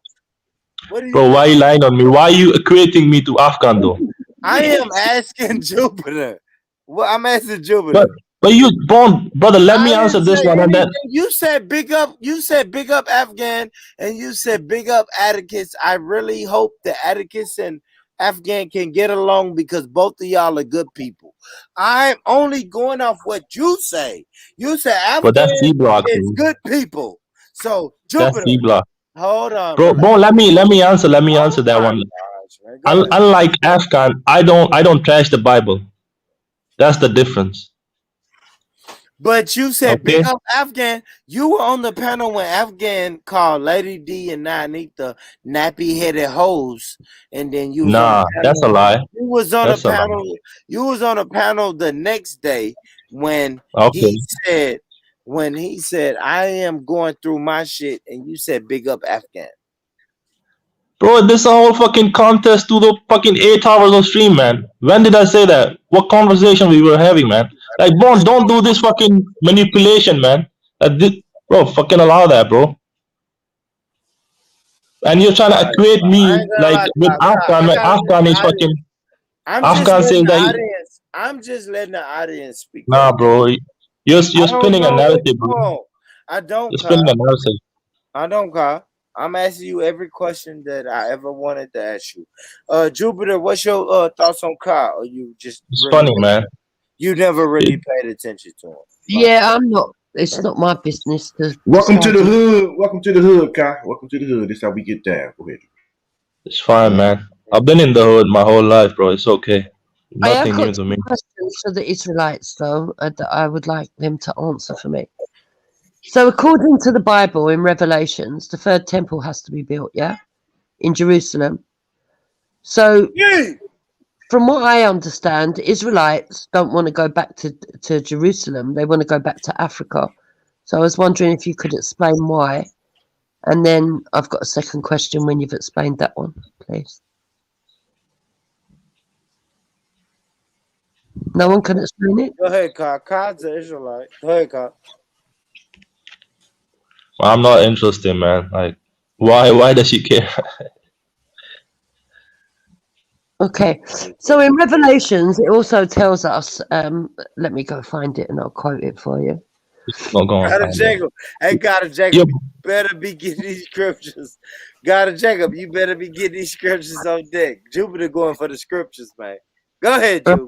[SPEAKER 3] What do you
[SPEAKER 21] Bro,
[SPEAKER 3] think?
[SPEAKER 21] why you lying on me? Why you equating me to Afghan, though?
[SPEAKER 3] I am asking Jupiter. Well, I'm asking Jupiter.
[SPEAKER 21] But you, brother, let me
[SPEAKER 3] I
[SPEAKER 21] answer
[SPEAKER 3] didn't
[SPEAKER 21] this
[SPEAKER 3] say
[SPEAKER 21] one, and then
[SPEAKER 3] anything. You said big up. You said big up Afghan, and you said big up Atticus. I really hope that Atticus and Afghan can get along because both of y'all are good people. I'm only going off what you say. You said
[SPEAKER 21] but that's
[SPEAKER 3] Afghan
[SPEAKER 21] C block,
[SPEAKER 3] is
[SPEAKER 21] bro.
[SPEAKER 3] good people. So
[SPEAKER 21] That's
[SPEAKER 3] Jupiter,
[SPEAKER 21] C block,
[SPEAKER 3] hold on,
[SPEAKER 21] bro.
[SPEAKER 3] relax.
[SPEAKER 21] Bro, let me answer. Let me answer
[SPEAKER 3] Oh
[SPEAKER 21] that
[SPEAKER 3] my
[SPEAKER 21] one.
[SPEAKER 3] gosh, man. Go ahead.
[SPEAKER 21] Unlike Afghan, I don't trash the Bible. That's the difference.
[SPEAKER 3] But you said
[SPEAKER 21] Okay.
[SPEAKER 3] big up Afghan. You were on the panel when Afghan called Lady D and Nanita nappy headed hoes, and then you was on
[SPEAKER 21] Nah,
[SPEAKER 3] the
[SPEAKER 21] that's a
[SPEAKER 3] panel.
[SPEAKER 21] lie.
[SPEAKER 3] You was on a
[SPEAKER 21] That's a lie.
[SPEAKER 3] panel. You was on a panel the next day when
[SPEAKER 21] Okay.
[SPEAKER 3] he said I am going through my shit, and you said big up Afghan.
[SPEAKER 21] Bro, this is a whole fucking contest to the fucking 8 hours of stream, man. When did I say that? What conversation we were having, man? Like, bro, don't do this fucking manipulation, man. Bro, fucking allow that, bro. And you're trying to equate
[SPEAKER 3] I
[SPEAKER 21] me
[SPEAKER 3] ain't gonna
[SPEAKER 21] like
[SPEAKER 3] lie,
[SPEAKER 21] with Afghan.
[SPEAKER 3] I
[SPEAKER 21] Like,
[SPEAKER 3] gotta let
[SPEAKER 21] Afghan
[SPEAKER 3] the
[SPEAKER 21] is
[SPEAKER 3] audience.
[SPEAKER 21] fucking.
[SPEAKER 3] I'm just
[SPEAKER 21] Afghan
[SPEAKER 3] letting
[SPEAKER 21] says
[SPEAKER 3] the
[SPEAKER 21] that.
[SPEAKER 3] audience. I'm just letting the audience speak up.
[SPEAKER 21] Nah, bro. You're
[SPEAKER 3] I don't
[SPEAKER 21] spinning a
[SPEAKER 3] know what.
[SPEAKER 21] narrative, bro.
[SPEAKER 3] Oh, I don't,
[SPEAKER 21] You're spinning
[SPEAKER 3] Kyle.
[SPEAKER 21] a narrative.
[SPEAKER 3] I don't, Kyle. I'm asking you every question that I ever wanted to ask you. Jupiter, what's your thoughts on Kyle? Or you just
[SPEAKER 21] It's
[SPEAKER 3] really
[SPEAKER 21] funny, man.
[SPEAKER 3] you never really paid attention to him?
[SPEAKER 8] Yeah, I'm not. It's not my business to
[SPEAKER 11] Welcome to
[SPEAKER 8] decide.
[SPEAKER 11] the hood. Welcome to the hood, Kai. Welcome to the hood. This is how we get down. Go ahead.
[SPEAKER 21] It's fine, man. I've been in the hood my whole life, bro. It's okay.
[SPEAKER 8] I have
[SPEAKER 21] Nothing new
[SPEAKER 8] got
[SPEAKER 21] to me.
[SPEAKER 8] some questions for the Israelites, though, that I would like them to answer for me. So, according to the Bible in Revelations, the third temple has to be built, yeah, in Jerusalem. So, from what I understand, Israelites don't want to go back to Jerusalem. They want to go back to Africa. So, I was wondering if you could explain why. And then I've got a second question when you've explained that one, please. No one can explain it?
[SPEAKER 3] Go ahead, Kyle. Kyle's an Israelite. Go ahead, Kyle.
[SPEAKER 21] I'm not interested, man. Like, why does she care?
[SPEAKER 8] Okay, so in Revelations, it also tells us, let me go find it and I'll quote it for you.
[SPEAKER 21] Not going to
[SPEAKER 3] Gotta
[SPEAKER 21] find it.
[SPEAKER 3] Jacob. Hey, gotta Jacob. You better be getting these scriptures. Gotta Jacob. You better be getting these scriptures on deck. Jupiter going for the scriptures, man. Go ahead, Jupiter.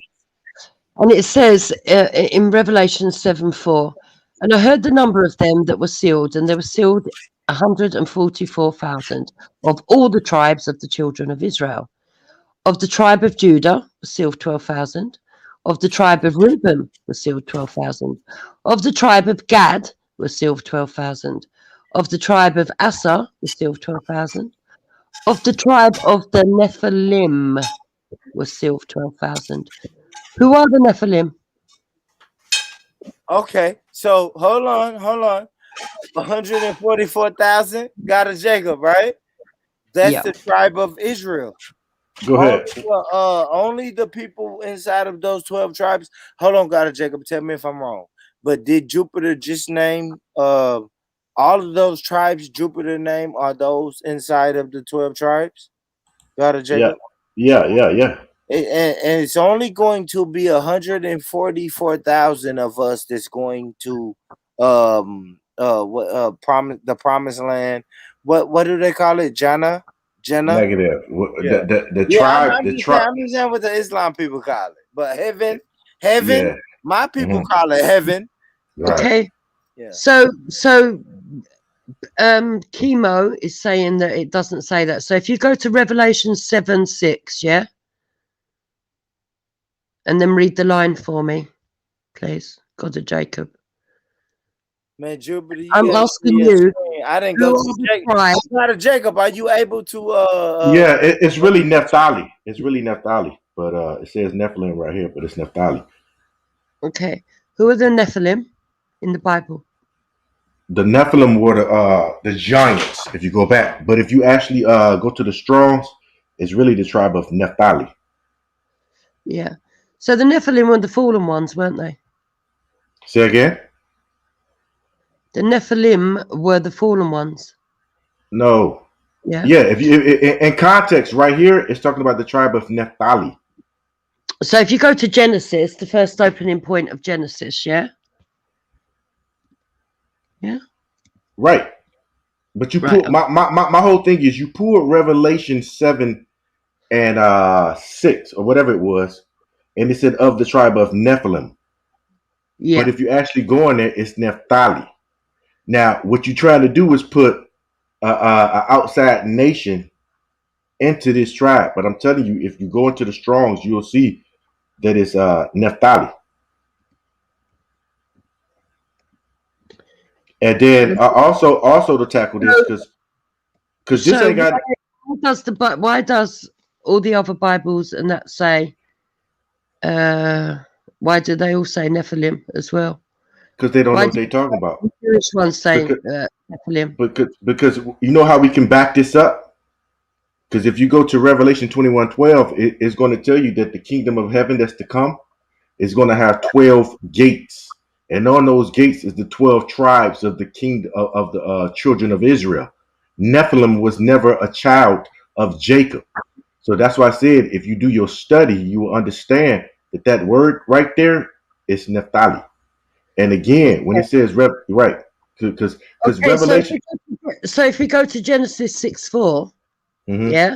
[SPEAKER 8] And it says in Revelation 7:4, and I heard the number of them that were sealed, and there were sealed 144,000 of all the tribes of the children of Israel. Of the tribe of Judah was sealed 12,000. Of the tribe of Reuben was sealed 12,000. Of the tribe of Gad was sealed 12,000. Of the tribe of Asher was sealed 12,000. Of the tribe of the Nephilim was sealed 12,000. Who are the Nephilim?
[SPEAKER 3] Okay, so hold on. 144,000. Gotta Jacob, right? That's the tribe of Israel.
[SPEAKER 11] Go ahead.
[SPEAKER 3] Only the people inside of those 12 tribes. Hold on, gotta Jacob. Tell me if I'm wrong. But did Jupiter just name all of those tribes? Jupiter name are those inside of the 12 tribes? Gotta Jacob.
[SPEAKER 11] Yeah.
[SPEAKER 3] And it's only going to be 144,000 of us that's going to the promised land. What do they call it? Jannah?
[SPEAKER 11] Negative.
[SPEAKER 3] Yeah.
[SPEAKER 11] The tribe.
[SPEAKER 3] I'm just saying what the Islam people call it. But heaven,
[SPEAKER 11] Yeah.
[SPEAKER 3] my people call it heaven.
[SPEAKER 11] Right.
[SPEAKER 8] Okay.
[SPEAKER 3] Yeah.
[SPEAKER 8] So Chemo is saying that it doesn't say that. So if you go to Revelation 7:6, yeah, and then read the line for me, please. God of Jacob.
[SPEAKER 3] Man, Jupiter,
[SPEAKER 8] I'm asking you.
[SPEAKER 3] I didn't
[SPEAKER 8] Who
[SPEAKER 3] go
[SPEAKER 8] are
[SPEAKER 3] to
[SPEAKER 8] the
[SPEAKER 3] Jacob.
[SPEAKER 8] tribes?
[SPEAKER 3] Jacob, are you able to
[SPEAKER 11] Yeah, it's really Naphtali. It's really Naphtali, but it says Nephilim right here, but it's Naphtali.
[SPEAKER 8] Okay. Who are the Nephilim in the Bible?
[SPEAKER 11] The Nephilim were the giants, if you go back. But if you actually go to the Strongs, it's really the tribe of Naphtali.
[SPEAKER 8] Yeah. So the Nephilim were the fallen ones, weren't they?
[SPEAKER 11] Say again?
[SPEAKER 8] The Nephilim were the fallen ones.
[SPEAKER 11] No.
[SPEAKER 8] Yeah.
[SPEAKER 11] Yeah, if you in context right here, it's talking about the tribe of Naphtali.
[SPEAKER 8] So if you go to Genesis, the first opening point of Genesis, yeah? Yeah.
[SPEAKER 11] Right. But you
[SPEAKER 8] Right.
[SPEAKER 11] pull my whole thing is you pull Revelation 7 and 6 or whatever it was, and it said of the tribe of Nephilim.
[SPEAKER 8] Yeah.
[SPEAKER 11] But if you actually go in there, it's Naphtali. Now, what you're trying to do is put a outside nation into this tribe. But I'm telling you, if you go into the Strongs, you'll see that it's Naphtali. And then also to tackle this because this ain't got.
[SPEAKER 8] Why does all the other Bibles and that say? Why do they all say Nephilim as well?
[SPEAKER 11] Because they don't know what they're talking about.
[SPEAKER 8] The Jewish ones say Nephilim.
[SPEAKER 11] Because you know how we can back this up? Because if you go to Revelation 21:12, it's going to tell you that the kingdom of heaven that's to come is going to have 12 gates. And on those gates is the 12 tribes of the king of the children of Israel. Nephilim was never a child of Jacob. So that's why I said, if you do your study, you will understand that word right there is Naphtali. And again, when it says right, because Revelation.
[SPEAKER 8] So if we go to Genesis 6:4,
[SPEAKER 11] mm-hmm.
[SPEAKER 8] yeah,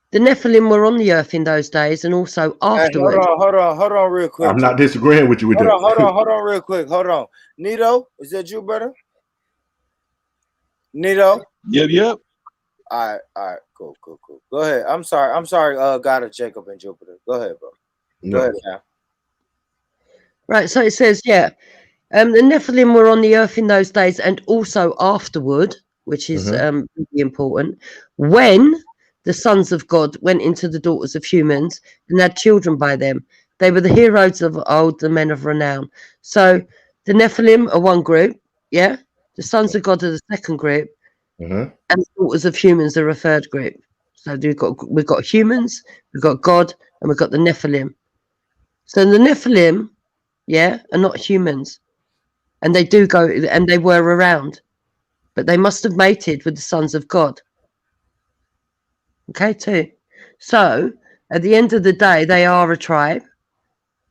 [SPEAKER 8] the Nephilim were on the earth in those days and also afterwards.
[SPEAKER 3] Hold on, real quick.
[SPEAKER 11] I'm not disagreeing with you with that.
[SPEAKER 3] Hold on, real quick. Hold on, Nito, is that you, brother? Nito.
[SPEAKER 18] Yep.
[SPEAKER 3] All right, cool. Go ahead. I'm sorry. God of Jacob and Jupiter. Go ahead, bro. Go ahead now.
[SPEAKER 8] Right, so it says, the Nephilim were on the earth in those days and also afterward, which is really important, when the sons of God went into the daughters of humans and had children by them. They were the heroes of old, the men of renown. So the Nephilim are one group, yeah? The sons of God are the second group, and the daughters of humans are a third group. So we've got humans, we've got God, and we've got the Nephilim. So the Nephilim, are not humans. And they do go, and they were around. But they must have mated with the sons of God. Okay, too. So, at the end of the day, they are a tribe.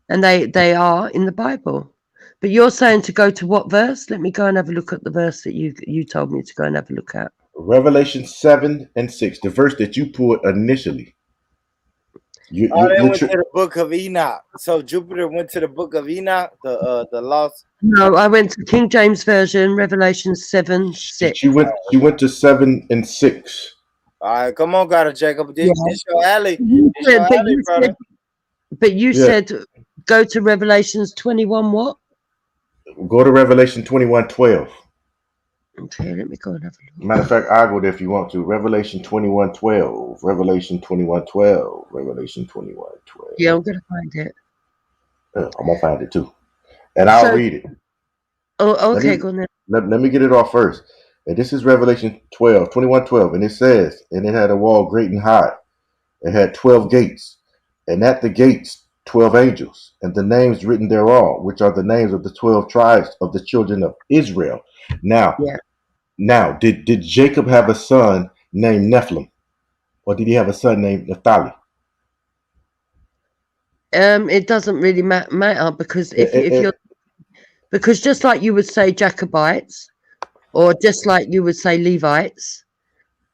[SPEAKER 8] And they are in the Bible. But you're saying to go to what verse? Let me go and have a look at the verse that you told me to go and have a look at.
[SPEAKER 11] Revelation 7 and 6, the verse that you pulled initially.
[SPEAKER 3] They went to the book of Enoch. So Jupiter went to the book of Enoch, the lost.
[SPEAKER 8] No, I went to King James Version, Revelation 7, 6.
[SPEAKER 11] She went to 7 and 6.
[SPEAKER 3] All right, come on, God of Jacob. This your alley. This your alley, brother.
[SPEAKER 8] But you said go to Revelations 21 what?
[SPEAKER 11] Go to Revelation 21:12.
[SPEAKER 8] Okay, let me go and have a look.
[SPEAKER 11] Matter of fact, I'll go there if you want to. Revelation 21:12. Revelation 21:12. Revelation 21:12.
[SPEAKER 8] Yeah, I'm going to find it.
[SPEAKER 11] I'm going to find it too. And I'll read it.
[SPEAKER 8] Oh, okay, go on then.
[SPEAKER 11] Let me get it off first. And this is Revelation 21:12. And it says, and it had a wall great and high. It had 12 gates. And at the gates, 12 angels, and the names written thereon, which are the names of the 12 tribes of the children of Israel. Now, did Jacob have a son named Nephilim, or did he have a son named Naphtali?
[SPEAKER 8] It doesn't really matter because because just like you would say Jacobites, or just like you would say Levites,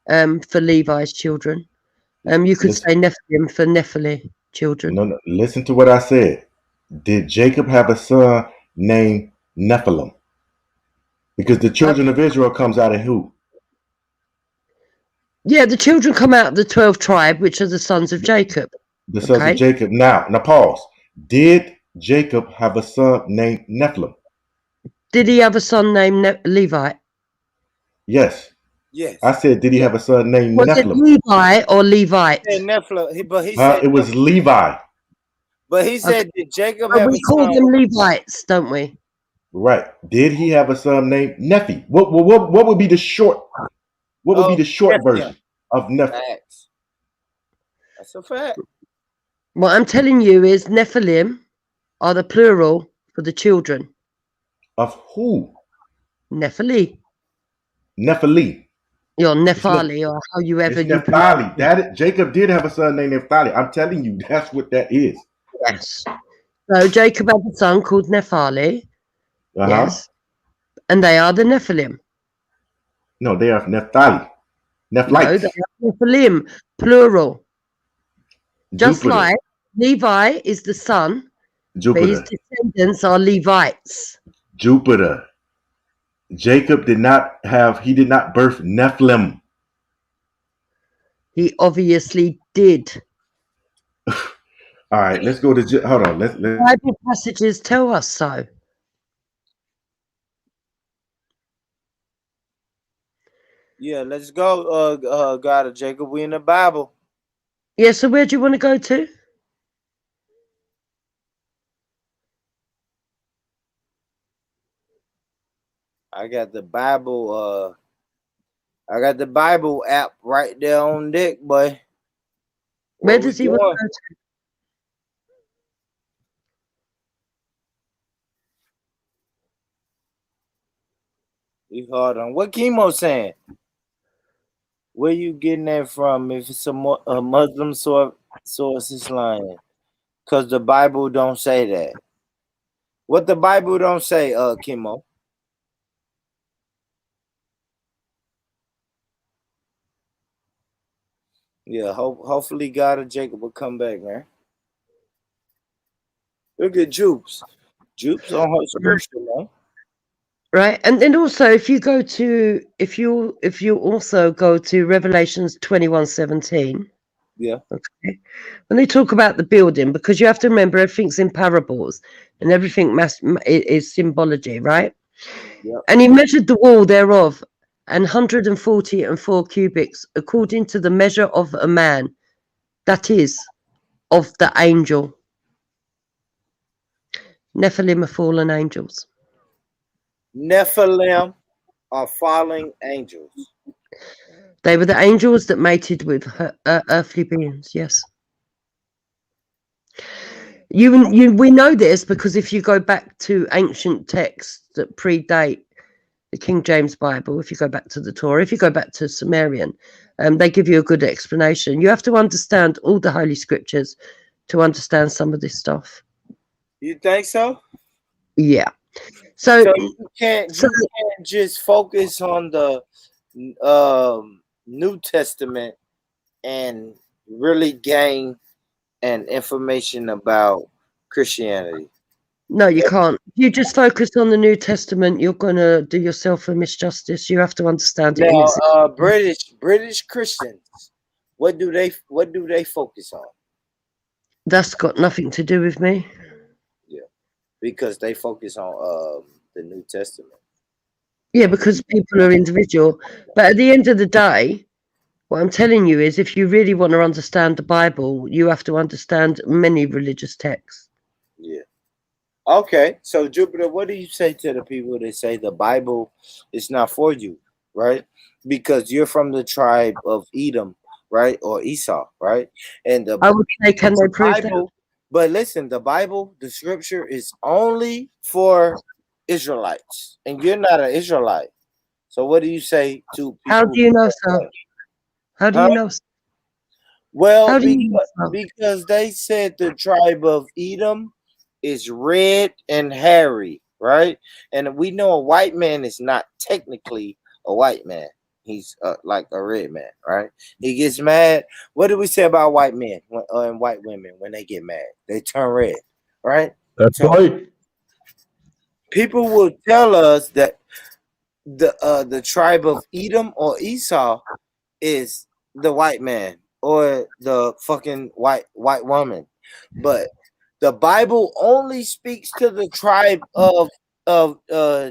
[SPEAKER 8] for Levi's children, you could say Nephilim for Nephilim children.
[SPEAKER 11] No, listen to what I said. Did Jacob have a son named Nephilim? Because the children of Israel comes out of who?
[SPEAKER 8] Yeah, the children come out of the 12 tribe, which are the sons of Jacob.
[SPEAKER 11] The sons of Jacob. Now pause. Did Jacob have a son named Nephilim?
[SPEAKER 8] Did he have a son named Levi?
[SPEAKER 11] Yes.
[SPEAKER 3] Yes.
[SPEAKER 11] I said, did he have a son named
[SPEAKER 8] Was it
[SPEAKER 11] Nephilim?
[SPEAKER 8] Levi or Levite?
[SPEAKER 3] He said Nephilim, but he
[SPEAKER 11] Huh?
[SPEAKER 3] said
[SPEAKER 11] It was Levi.
[SPEAKER 3] But he
[SPEAKER 8] Okay.
[SPEAKER 3] said, did Jacob
[SPEAKER 8] But
[SPEAKER 3] have
[SPEAKER 8] we
[SPEAKER 3] a
[SPEAKER 8] call
[SPEAKER 3] son?
[SPEAKER 8] them Levites, don't we?
[SPEAKER 11] Right. Did he have a son named Nephi? What would be the short? What would be the short version of Nephi?
[SPEAKER 3] Facts. That's a fact.
[SPEAKER 8] What I'm telling you is Nephilim are the plural for the children.
[SPEAKER 11] Of who?
[SPEAKER 8] Nephili.
[SPEAKER 11] Nephili.
[SPEAKER 8] Or Nephali, or however
[SPEAKER 11] It's
[SPEAKER 8] you pronounce
[SPEAKER 11] Nephali. Jacob did have a son named Nephali. I'm telling you, that's what that is.
[SPEAKER 8] Yes. So Jacob had a son called Nephali. Yes. And they are the Nephilim.
[SPEAKER 11] No, they are Nephtali. Nephilites.
[SPEAKER 8] No, they are Nephilim, plural. Just
[SPEAKER 11] Jupiter.
[SPEAKER 8] like Levi is the son, but his
[SPEAKER 11] Jupiter.
[SPEAKER 8] descendants are Levites.
[SPEAKER 11] Jupiter. Jacob did not birth Nephilim.
[SPEAKER 8] He obviously did.
[SPEAKER 11] All right, let's go to hold on. Let's
[SPEAKER 8] Bible passages tell us so.
[SPEAKER 3] Yeah, let's go, God of Jacob. We in the Bible.
[SPEAKER 8] Yeah, so where do you want to go to?
[SPEAKER 3] I got the Bible, I got the Bible app right there on deck, boy.
[SPEAKER 8] Where does he want to go to?
[SPEAKER 3] You hold on. What Chemo saying? Where you getting that from? If it's a Muslim source is lying, because the Bible don't say that. What the Bible don't say, Chemo? Yeah, hopefully God and Jacob will come back, man. Look at Jupes. Jupes on her scripture, man.
[SPEAKER 8] Right, and then also if you also go to Revelations 21:17,
[SPEAKER 3] yeah,
[SPEAKER 8] okay, when they talk about the building, because you have to remember everything's in parables and everything is symbology, right?
[SPEAKER 3] Yeah.
[SPEAKER 8] And he measured the wall thereof 144 cubits, according to the measure of a man, that is, of the angel. Nephilim are fallen angels.
[SPEAKER 3] Nephilim are falling angels.
[SPEAKER 8] They were the angels that mated with earthly beings. Yes. We know this because if you go back to ancient texts that predate the King James Bible, if you go back to the Torah, if you go back to Sumerian, they give you a good explanation. You have to understand all the Holy Scriptures to understand some of this stuff.
[SPEAKER 3] You think so?
[SPEAKER 8] Yeah. So
[SPEAKER 3] you can't just focus on the New Testament and really gain an information about Christianity.
[SPEAKER 8] No, you can't. You just focus on the New Testament, you're gonna do yourself a misjustice. You have to understand it.
[SPEAKER 3] Now, British Christians, what do they focus on?
[SPEAKER 8] That's got nothing to do with me.
[SPEAKER 3] Yeah, because they focus on the New Testament.
[SPEAKER 8] Yeah, because people are individual. But at the end of the day, what I'm telling you is if you really want to understand the Bible, you have to understand many religious texts.
[SPEAKER 3] Yeah. Okay. So Jupiter, what do you say to the people that say the Bible is not for you, right? Because you're from the tribe of Edom, right? Or Esau, right? And
[SPEAKER 8] I would say, can they prove that?
[SPEAKER 3] But listen, the Bible, the scripture is only for Israelites, and you're not an Israelite. So what do you say to people?
[SPEAKER 8] How do you know so? How do you know so?
[SPEAKER 3] Well, because they said the tribe of Edom is red and hairy, right? And we know a white man is not technically a white man. He's like a red man, right? He gets mad. What do we say about white men and white women when they get mad? They turn red, right?
[SPEAKER 21] That's right.
[SPEAKER 3] People will tell us that the tribe of Edom or Esau is the white man or the fucking white woman, but the Bible only speaks to the tribe of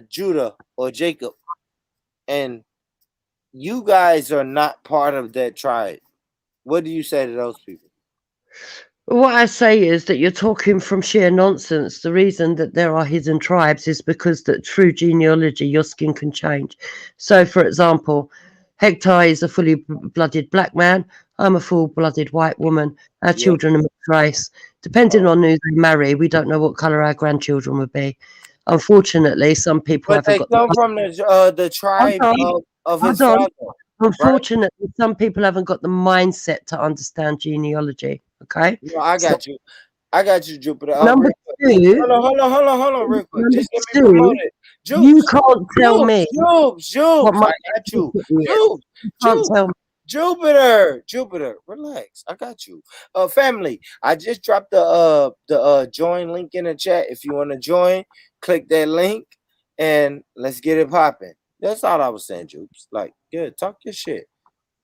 [SPEAKER 3] Judah or Jacob, and you guys are not part of that tribe. What do you say to those people?
[SPEAKER 8] What I say is that you're talking from sheer nonsense. The reason that there are hidden tribes is because that through genealogy, your skin can change. So, for example, Hector is a fully blooded black man. I'm a full-blooded white woman. Our children are mixed race. Depending on who they marry, we don't know what color our grandchildren would be. Unfortunately, some people
[SPEAKER 3] But
[SPEAKER 8] haven't
[SPEAKER 3] they
[SPEAKER 8] got
[SPEAKER 3] come from the tribe of his
[SPEAKER 8] Hold on.
[SPEAKER 3] father.
[SPEAKER 8] Unfortunately, some people haven't got the mindset to understand genealogy. Okay.
[SPEAKER 3] No, I got you. I got you, Jupiter.
[SPEAKER 8] Number two.
[SPEAKER 3] Hold on, real quick.
[SPEAKER 8] Number
[SPEAKER 3] Just let me
[SPEAKER 8] two,
[SPEAKER 3] promote it.
[SPEAKER 8] you can't tell me
[SPEAKER 3] Jupes,
[SPEAKER 8] what my
[SPEAKER 3] I got you.
[SPEAKER 8] you can't tell me.
[SPEAKER 3] Jupiter, relax. I got you. Family, I just dropped the join link in the chat. If you want to join, click that link and let's get it popping. That's all I was saying, Jupes. Like, yeah, talk your shit.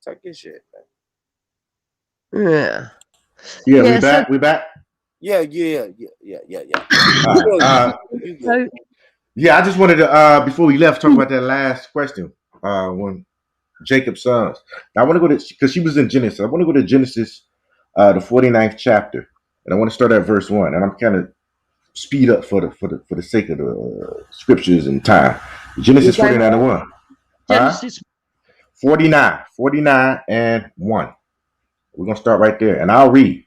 [SPEAKER 3] Talk your shit, man.
[SPEAKER 8] Yeah.
[SPEAKER 11] Yeah, we back. We back.
[SPEAKER 3] Yeah.
[SPEAKER 11] Yeah, I just wanted to before we left talk about that last question. When Jacob's sons. Now I want to go to because she was in Genesis. I want to go to Genesis, the 49th chapter, and I want to start at verse 1. And I'm kind of speed up for the sake of the scriptures and time. Genesis 49 and 1.
[SPEAKER 8] Genesis
[SPEAKER 11] 49 and 1. We're gonna start right there, and I'll read.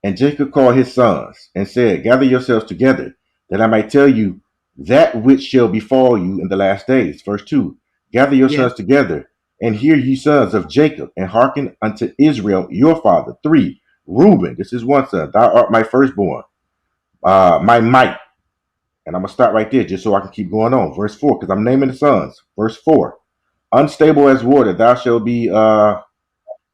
[SPEAKER 11] And Jacob called his sons and said, gather yourselves together, that I might tell you that which shall befall you in the last days. Verse 2. Gather yourselves together, and hear ye sons of Jacob, and hearken unto Israel your father. 3. Reuben, this is one son, thou art my firstborn, my might. And I'm going to start right there just so I can keep going on. Verse 4, because I'm naming the sons. Verse 4. Unstable as water, thou shalt be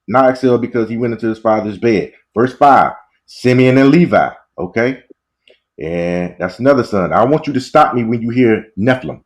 [SPEAKER 11] not excelled because he went into his father's bed. Verse 5. Simeon and Levi. Okay. And that's another son. I want you to stop me when you hear Nephilim.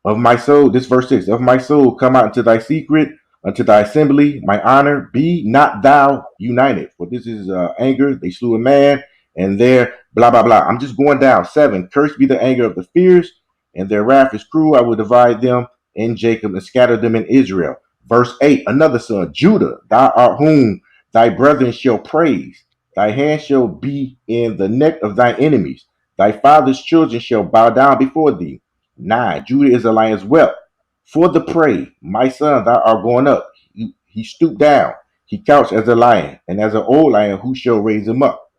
[SPEAKER 11] Of my soul, this verse 6. Of my soul, come out into thy secret, unto thy assembly, my honor, be not thou united. For this is anger. They slew a man, and there, blah, blah, blah. I'm just going down. 7. Cursed be the anger of the fierce, and their wrath is cruel. I will divide them in Jacob and scatter them in Israel. Verse 8. Another son, Judah, thou art whom thy brethren shall praise. Thy hand shall be in the neck of thy enemies. Thy father's children shall bow down before thee. 9. Judah is a lion's whelp for the prey. My son, thou art going up. He stooped down. He couched as a lion, and as an old lion, who shall raise him up?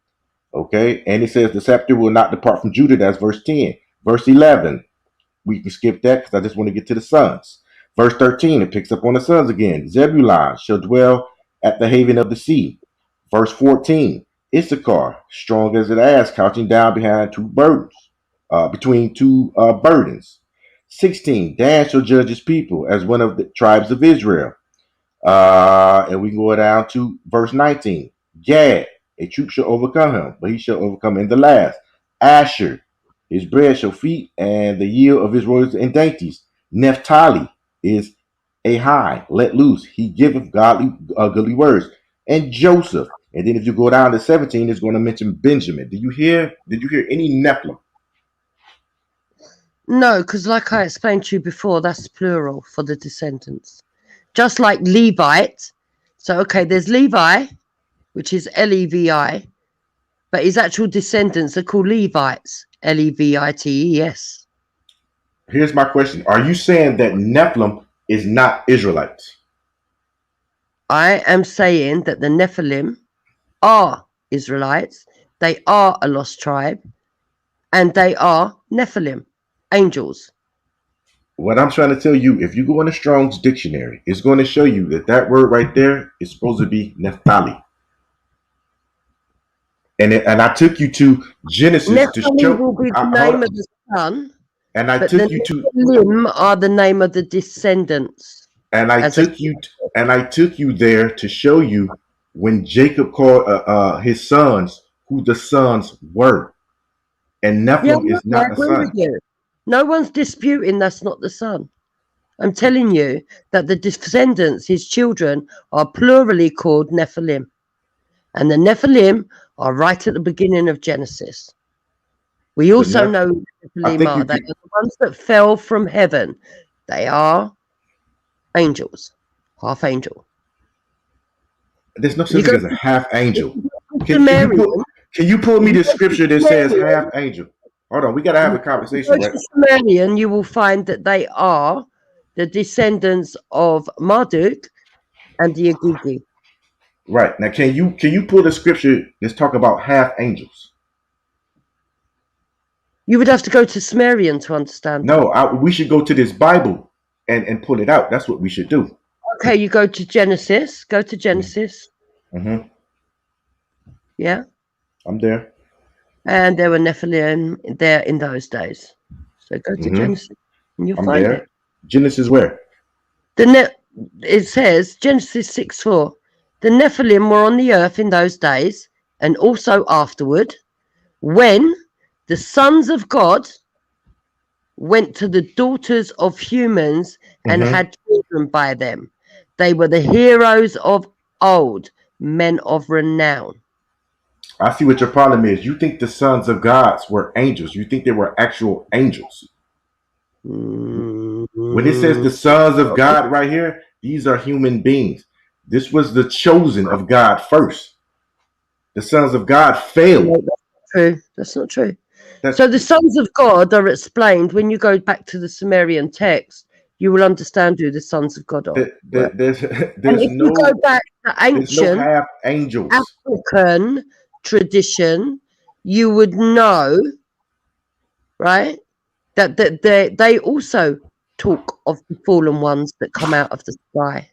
[SPEAKER 11] Okay. And it says the scepter will not depart from Judah. That's verse 10. Verse 11. We can skip that because I just want to get to the sons. Verse 13. It picks up on the sons again. Zebulun shall dwell at the haven of the sea. Verse 14, Issachar, strong as an ass, couching down behind two burdens, between two burdens. 16, Dan shall judge his people as one of the tribes of Israel. And we can go down to verse 19. Gad, a troop shall overcome him, but he shall overcome in the last. Asher, his bread shall feed, and the yield of his royals and dainties. Naphtali is a high, let loose. He giveth goodly words. And Joseph. And then if you go down to 17, it's going to mention Benjamin. Did you hear any Nephilim?
[SPEAKER 8] No, because like I explained to you before, that's plural for the descendants. Just like Levite. So, okay, there's Levi, which is Levi, but his actual descendants are called Levites. Levites.
[SPEAKER 11] Here's my question. Are you saying that Nephilim is not Israelites?
[SPEAKER 8] I am saying that the Nephilim are Israelites. They are a lost tribe, and they are Nephilim, angels.
[SPEAKER 11] What I'm trying to tell you, if you go in the Strong's dictionary, it's going to show you that word right there is supposed to be Naphtali. And I took you to Genesis
[SPEAKER 8] Nephilim
[SPEAKER 11] to show.
[SPEAKER 8] will be the name of the son.
[SPEAKER 11] And I took you to
[SPEAKER 8] Nephilim are the name of the descendants.
[SPEAKER 11] And I took you there to show you when Jacob called his sons who the sons were. And Nephilim is not the son.
[SPEAKER 8] No one's disputing that's not the son. I'm telling you that the descendants, his children, are plurally called Nephilim. And the Nephilim are right at the beginning of Genesis. We also know Nephilim are the ones that fell from heaven. They are angels, half angel.
[SPEAKER 11] There's no
[SPEAKER 8] You
[SPEAKER 11] such thing
[SPEAKER 8] go
[SPEAKER 11] as a half angel. Can
[SPEAKER 8] Sumerian.
[SPEAKER 11] you pull me the scripture that says
[SPEAKER 8] Sumerian.
[SPEAKER 11] half angel? Hold on, we gotta have a
[SPEAKER 8] If you
[SPEAKER 11] conversation,
[SPEAKER 8] go
[SPEAKER 11] right?
[SPEAKER 8] to Sumerian, you will find that they are the descendants of Marduk and the Agigi.
[SPEAKER 11] Right. Now can you pull the scripture that's talk about half angels?
[SPEAKER 8] You would have to go to Sumerian to understand that.
[SPEAKER 11] No, we should go to this Bible and pull it out. That's what we should do.
[SPEAKER 8] Okay, you go to Genesis. Go to Genesis.
[SPEAKER 11] Mm-hmm.
[SPEAKER 8] Yeah.
[SPEAKER 11] I'm there.
[SPEAKER 8] And there were Nephilim there in those days. So go to Genesis and you'll
[SPEAKER 11] I'm
[SPEAKER 8] find
[SPEAKER 11] there.
[SPEAKER 8] it.
[SPEAKER 11] Genesis where?
[SPEAKER 8] It says, Genesis 6:4, the Nephilim were on the earth in those days and also afterward, when the sons of God went to the daughters of humans and had children by them. They were the heroes of old, men of renown.
[SPEAKER 11] I see what your problem is. You think the sons of gods were angels. You think they were actual angels. When it says the sons of God right here, these are human beings. This was the chosen of God first. The sons of God failed.
[SPEAKER 8] No, that's not true. That's not true. So the sons of God are explained when you go back to the Sumerian text. You will understand who the sons of God are.
[SPEAKER 11] There's
[SPEAKER 8] And if you go back to ancient
[SPEAKER 11] half angels.
[SPEAKER 8] African tradition, you would know, right, that they also talk of the fallen ones that come out of the sky.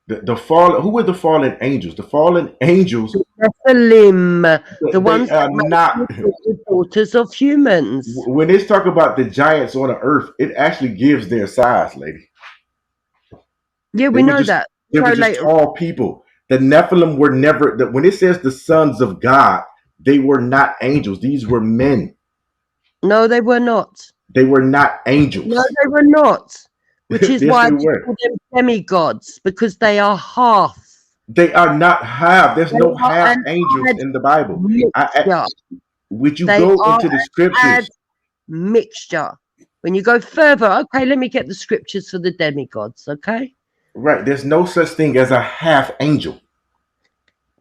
[SPEAKER 11] The fallen. Who were the fallen angels? The fallen angels.
[SPEAKER 8] Nephilim, the
[SPEAKER 11] They
[SPEAKER 8] ones
[SPEAKER 11] are
[SPEAKER 8] that
[SPEAKER 11] not
[SPEAKER 8] the daughters of humans.
[SPEAKER 11] When they talk about the giants on the earth, it actually gives their size, lady.
[SPEAKER 8] Yeah, we know that.
[SPEAKER 11] They were just tall people. The Nephilim were never. When it says the sons of God, they were not angels. These were men.
[SPEAKER 8] No, they were not.
[SPEAKER 11] They were not angels.
[SPEAKER 8] No, they were not. Which is
[SPEAKER 11] Yes,
[SPEAKER 8] why
[SPEAKER 11] they
[SPEAKER 8] we
[SPEAKER 11] were.
[SPEAKER 8] call them demigods, because they are half.
[SPEAKER 11] They are not half. There's
[SPEAKER 8] They
[SPEAKER 11] no
[SPEAKER 8] are
[SPEAKER 11] half
[SPEAKER 8] an
[SPEAKER 11] angels in the Bible.
[SPEAKER 8] mixture.
[SPEAKER 11] Would you
[SPEAKER 8] They
[SPEAKER 11] go
[SPEAKER 8] are
[SPEAKER 11] into the
[SPEAKER 8] an
[SPEAKER 11] scriptures?
[SPEAKER 8] mixture. When you go further, okay, let me get the scriptures for the demigods, okay?
[SPEAKER 11] Right. There's no such thing as a half angel.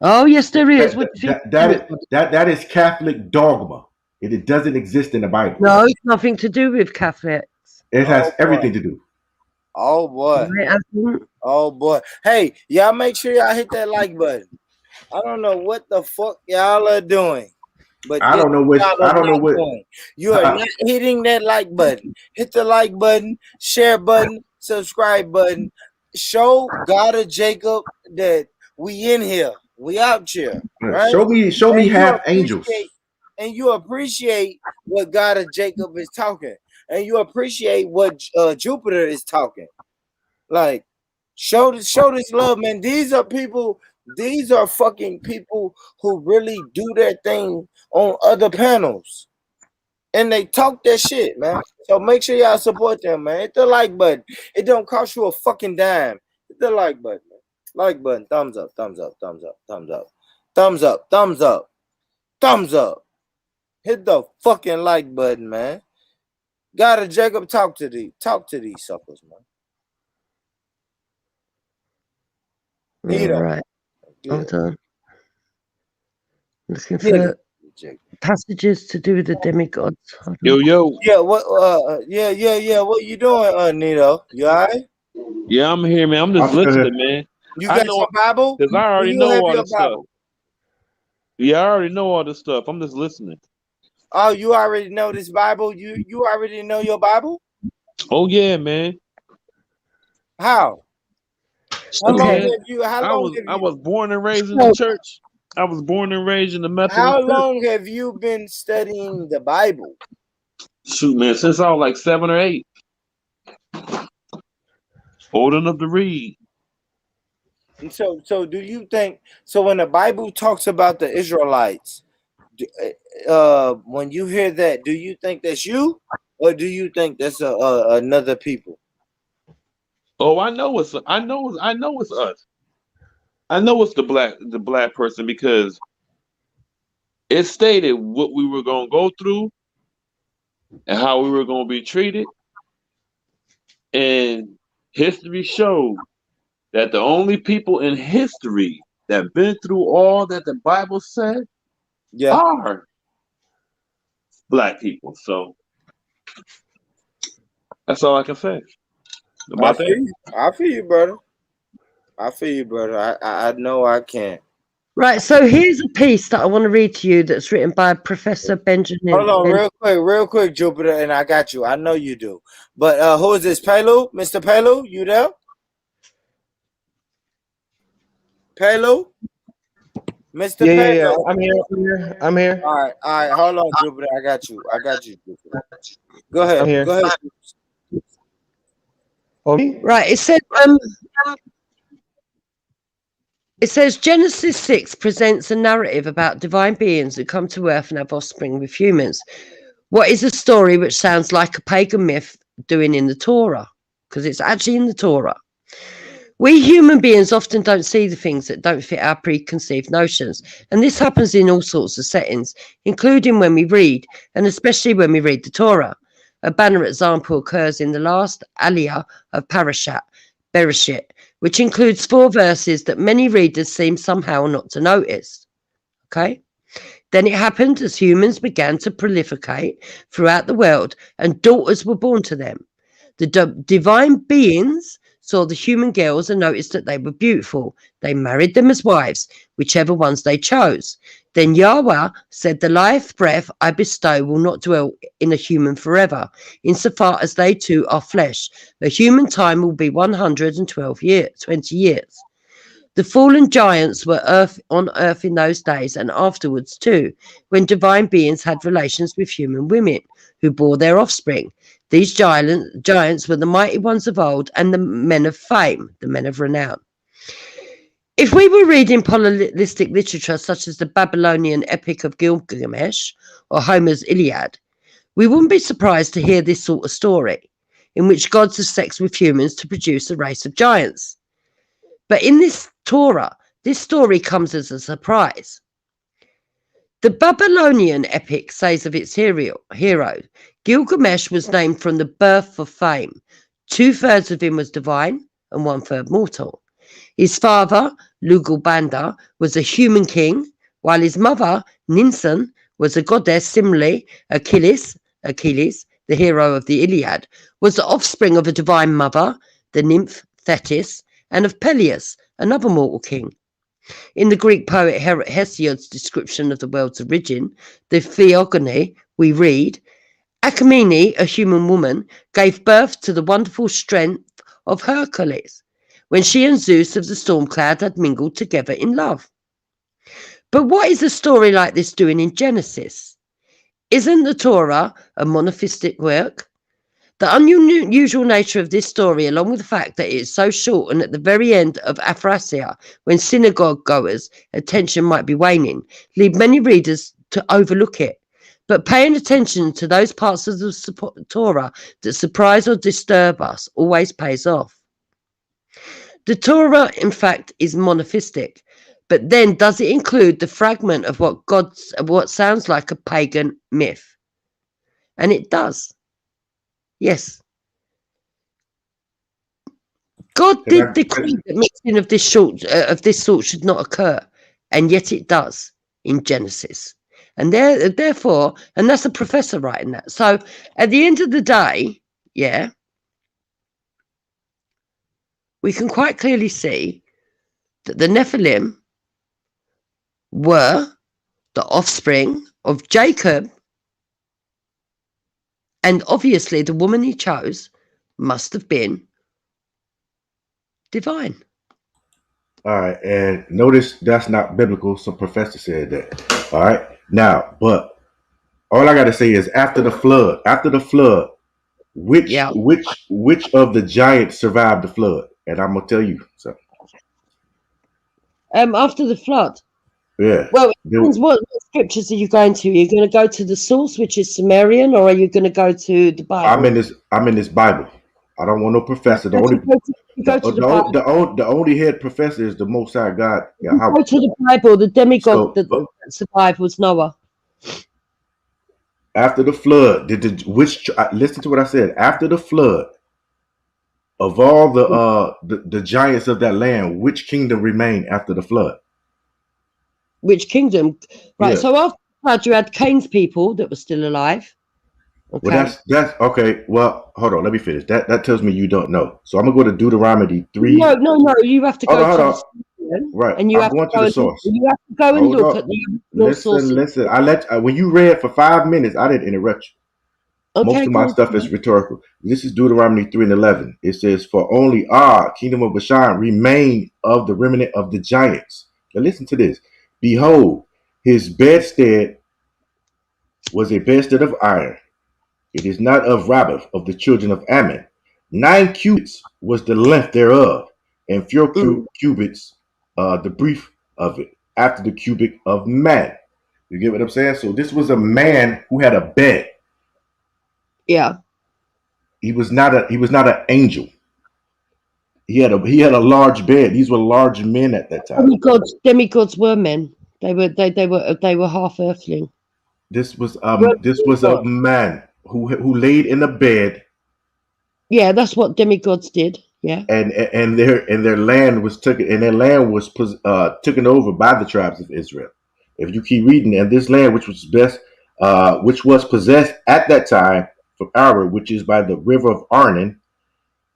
[SPEAKER 8] Oh, yes, there is.
[SPEAKER 11] That is Catholic dogma. It doesn't exist in the Bible.
[SPEAKER 8] No, it's nothing to do with Catholics.
[SPEAKER 11] It has everything to do.
[SPEAKER 3] Oh boy.
[SPEAKER 8] Right,
[SPEAKER 3] oh boy. Hey, y'all make sure y'all hit that like button. I don't know what the fuck y'all are doing. But
[SPEAKER 11] I don't know what
[SPEAKER 3] you are not hitting that like button. Hit the like button, share button, subscribe button. Show God of Jacob that we in here. We out here. Right?
[SPEAKER 11] Show me half angels.
[SPEAKER 3] And you appreciate what God of Jacob is talking. And you appreciate what Jupiter is talking. Like, show this love, man. These are fucking people who really do their thing on other panels. And they talk that shit, man. So make sure y'all support them, man. Hit the like button. It don't cost you a fucking dime. Hit the like button, man. Like button. Thumbs up, thumbs up, thumbs up, thumbs up. Thumbs up, thumbs up, thumbs up. Hit the fucking like button, man. Gotta Jacob talk to these suckers, man.
[SPEAKER 8] All right. Hold on. Looking for passages to do with the demigods.
[SPEAKER 18] Yo.
[SPEAKER 3] Yeah, what yeah. What you doing, Nito? You alright?
[SPEAKER 18] Yeah, I'm here, man. I'm just listening, man.
[SPEAKER 3] You got your Bible?
[SPEAKER 18] Because I already know all this stuff. Yeah, I already know all this stuff. I'm just listening.
[SPEAKER 3] Oh, you already know this Bible? You already know your Bible?
[SPEAKER 18] Oh yeah, man.
[SPEAKER 3] How? How long have you?
[SPEAKER 18] I was born and raised in the church. I was born and raised in the Methodist
[SPEAKER 3] How
[SPEAKER 18] church.
[SPEAKER 3] long have you been studying the Bible?
[SPEAKER 18] Shoot, man, since I was like 7 or 8. Old enough to read.
[SPEAKER 3] And so do you think? So when the Bible talks about the Israelites, when you hear that, do you think that's you, or do you think that's another people?
[SPEAKER 18] Oh, I know it's us. I know it's the black person, because it stated what we were gonna go through and how we were gonna be treated, and history showed that the only people in history that been through all that the Bible said are black people. So that's all I can say about that.
[SPEAKER 3] I feel you, brother. I feel you, brother. I know I can't.
[SPEAKER 8] Right, so here's a piece that I want to read to you that's written by Professor Benjamin.
[SPEAKER 3] Hold on, real quick, Jupiter, and I got you. I know you do. But who is this, Pelu? Mr. Pelu, you there? Pelu? Mr.
[SPEAKER 20] Yeah.
[SPEAKER 3] Pelu.
[SPEAKER 20] I'm here.
[SPEAKER 3] All right. Hold on, Jupiter. I got you, Jupiter. Go ahead.
[SPEAKER 20] I'm here.
[SPEAKER 3] Go ahead.
[SPEAKER 8] Right, it says Genesis 6 presents a narrative about divine beings who come to earth and have offspring with humans. What is a story which sounds like a pagan myth doing in the Torah? Because it's actually in the Torah. We human beings often don't see the things that don't fit our preconceived notions. And this happens in all sorts of settings, including when we read, and especially when we read the Torah. A banner example occurs in the last aliyah of Parashat Bereshit, which includes 4 verses that many readers seem somehow not to notice. Okay? Then it happened as humans began to proliferate throughout the world and daughters were born to them. The divine beings saw the human girls and noticed that they were beautiful. They married them as wives, whichever ones they chose. Then Yahweh said, the life breath I bestow will not dwell in a human forever, insofar as they too are flesh. A human time will be 120 years. The fallen giants were on earth in those days and afterwards too, when divine beings had relations with human women who bore their offspring. These giants were the mighty ones of old and the men of fame, the men of renown. If we were reading polytheistic literature such as the Babylonian Epic of Gilgamesh or Homer's Iliad, we wouldn't be surprised to hear this sort of story, in which gods have sex with humans to produce a race of giants. But in this Torah, this story comes as a surprise. The Babylonian epic says of its hero, Gilgamesh was named from the birth of fame. 2/3 of him was divine and 1/3 mortal. His father, Lugalbanda, was a human king, while his mother, Ninsun, was a goddess. Similarly, Achilles, the hero of the Iliad, was the offspring of a divine mother, the nymph Thetis, and of Peleus, another mortal king. In the Greek poet Hesiod's description of the world's origin, the Theogony, we read, Achaemene, a human woman, gave birth to the wonderful strength of Hercules, when she and Zeus of the storm cloud had mingled together in love. But what is a story like this doing in Genesis? Isn't the Torah a monotheistic work? The unusual nature of this story, along with the fact that it is so short and at the very end of Aphrasia, when synagogue goers' attention might be waning, lead many readers to overlook it. But paying attention to those parts of the Torah that surprise or disturb us always pays off. The Torah, in fact, is monotheistic, but then does it include the fragment of what sounds like a pagan myth? And it does. Yes. God did decree that mixing of this sort should not occur, and yet it does in Genesis. And therefore, and that's a professor writing that. So at the end of the day, yeah, we can quite clearly see that the Nephilim were the offspring of Jacob, and obviously the woman he chose must have been divine.
[SPEAKER 11] All right, and notice that's not biblical. Some professor said that. All right, now, but all I got to say is after the flood, which of the giants survived the flood? And I'm gonna tell you. So,
[SPEAKER 8] after the flood.
[SPEAKER 11] Yeah.
[SPEAKER 8] Well, it depends what scriptures are you going to? Are you going to go to the source, which is Sumerian, or are you going to go to the Bible?
[SPEAKER 11] I'm in this Bible. I don't want no professor. The only head professor is the Most High God.
[SPEAKER 8] Go to the Bible. The demigod that survived was Noah.
[SPEAKER 11] After the flood, listen to what I said. After the flood, Of all the giants of that land, which kingdom remained after the flood?
[SPEAKER 8] Which kingdom? Right.
[SPEAKER 11] Yeah.
[SPEAKER 8] So after the flood, you had Cain's people that were still alive. Okay.
[SPEAKER 11] Well, that's okay. Well, hold on. Let me finish. That tells me you don't know. So I'm gonna go to Deuteronomy 3.
[SPEAKER 8] No. You have to go
[SPEAKER 11] Hold
[SPEAKER 8] to
[SPEAKER 11] on.
[SPEAKER 8] the solution,
[SPEAKER 11] Right.
[SPEAKER 8] and you
[SPEAKER 11] I'm
[SPEAKER 8] have
[SPEAKER 11] going
[SPEAKER 8] to
[SPEAKER 11] to
[SPEAKER 8] go
[SPEAKER 11] the
[SPEAKER 8] and
[SPEAKER 11] source.
[SPEAKER 8] you have to go and
[SPEAKER 11] Hold
[SPEAKER 8] look
[SPEAKER 11] on.
[SPEAKER 8] at the original sources.
[SPEAKER 11] Listen. When you read for 5 minutes, I didn't interrupt you. Most
[SPEAKER 8] Okay,
[SPEAKER 11] of my
[SPEAKER 8] cool.
[SPEAKER 11] stuff is rhetorical. This is Deuteronomy 3:11. It says, "For only kingdom of Bashan, remain of the remnant of the giants." Now listen to this. Behold, his bedstead was a bedstead of iron. It is not of Rabbath of the children of Ammon. 9 cubits was the length thereof, and 4 cubits the breadth of it, after the cubit of man. You get what I'm saying? So this was a man who had a bed.
[SPEAKER 8] Yeah.
[SPEAKER 11] He was not an angel. He had a large bed. These were large men at that time.
[SPEAKER 8] Demigods were men. They were half earthling.
[SPEAKER 11] This was a man who laid in a bed.
[SPEAKER 8] Yeah, that's what demigods did. Yeah.
[SPEAKER 11] And their land was taken, and their land was taken over by the tribes of Israel. If you keep reading, and this land which was possessed at that time from Ara, which is by the river of Arnon,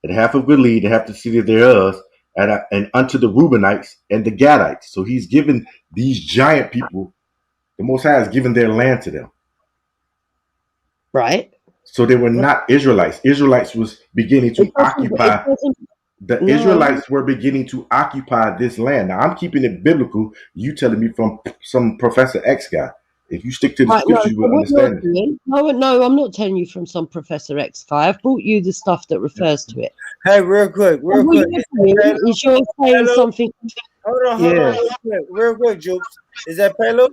[SPEAKER 11] and half of Gilead, and half the city thereof, and unto the Reubenites and the Gadites. So he's given these giant people, the Most High has given their land to them.
[SPEAKER 8] Right.
[SPEAKER 11] So they were not Israelites. Israelites was beginning to occupy. Israelites were beginning to occupy this land. Now I'm keeping it biblical. You telling me from some Professor X guy. If you stick to the scripture, you will understand it.
[SPEAKER 8] No, I'm not telling you from some Professor X guy. I've brought you the stuff that refers to it.
[SPEAKER 3] Hey, real quick.
[SPEAKER 8] Is you're saying something?
[SPEAKER 3] Hold on. Real quick, Jukes. Is that Pelo?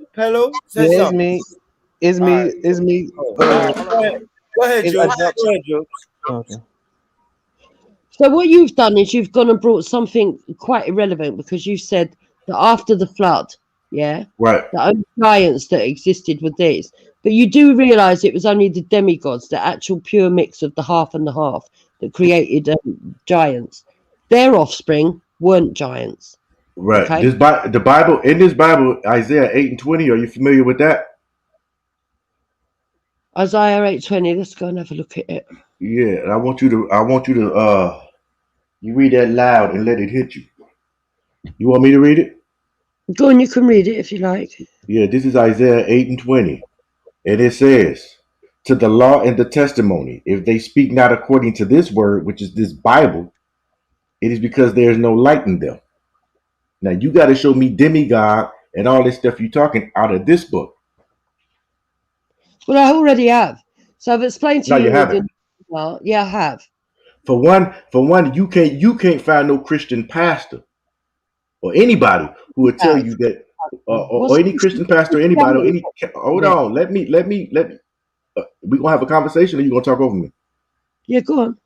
[SPEAKER 3] Say
[SPEAKER 20] Yeah,
[SPEAKER 3] something.
[SPEAKER 20] It's me.
[SPEAKER 3] Go ahead, Jukes.
[SPEAKER 20] Okay.
[SPEAKER 8] So what you've done is you've gone and brought something quite irrelevant, because you said that after the flood,
[SPEAKER 11] right,
[SPEAKER 8] the only giants that existed were these. But you do realise it was only the demigods, the actual pure mix of the half and the half, that created giants. Their offspring weren't giants.
[SPEAKER 11] Right.
[SPEAKER 8] Okay?
[SPEAKER 11] The Bible, Isaiah 8:20. Are you familiar with that?
[SPEAKER 8] Isaiah 8:20. Let's go and have a look at it.
[SPEAKER 11] Yeah, and I want you to you read that loud and let it hit you. You want me to read it?
[SPEAKER 8] Go on, you can read it if you like.
[SPEAKER 11] Yeah, this is Isaiah 8:20. And it says, "To the law and the testimony, if they speak not according to this word, which is this Bible, it is because there is no light in them." Now you got to show me demigod and all this stuff you're talking out of this book.
[SPEAKER 8] Well, I already have. So I've explained to
[SPEAKER 11] No,
[SPEAKER 8] you.
[SPEAKER 11] you haven't.
[SPEAKER 8] Yeah, I have.
[SPEAKER 11] For one, you can't find no Christian pastor or anybody who would tell you that, or any Christian pastor, or anybody, or any. Hold on, let me. We gonna have a conversation, or you gonna talk over me?
[SPEAKER 8] Yeah, go on.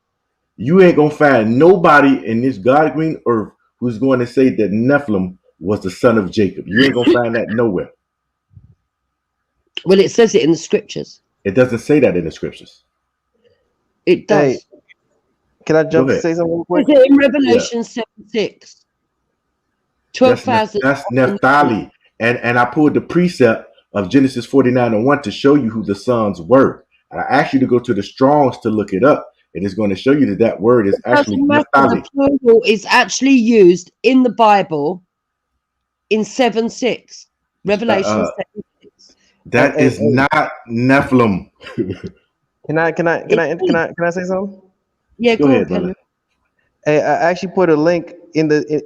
[SPEAKER 11] You ain't gonna find nobody in this God green earth who's going to say that Nephilim was the son of Jacob. You ain't gonna find that nowhere.
[SPEAKER 8] Well, it says it in the scriptures.
[SPEAKER 11] It doesn't say that in the scriptures.
[SPEAKER 8] It does.
[SPEAKER 20] Hey, can I jump to say something real quick?
[SPEAKER 8] Is it in Revelation 7:6? 12,000.
[SPEAKER 11] That's Naphtali. And I pulled the precept of Genesis 49:1 to show you who the sons were. And I asked you to go to the Strongs to look it up. And it's going to show you that word is actually Naphtali.
[SPEAKER 8] The plural is actually used in the Bible in 7:6. Revelation 7:6.
[SPEAKER 11] That is not Nephilim.
[SPEAKER 20] Can I say something?
[SPEAKER 8] Yeah,
[SPEAKER 11] go ahead, brother.
[SPEAKER 20] Hey, I actually put a link in the.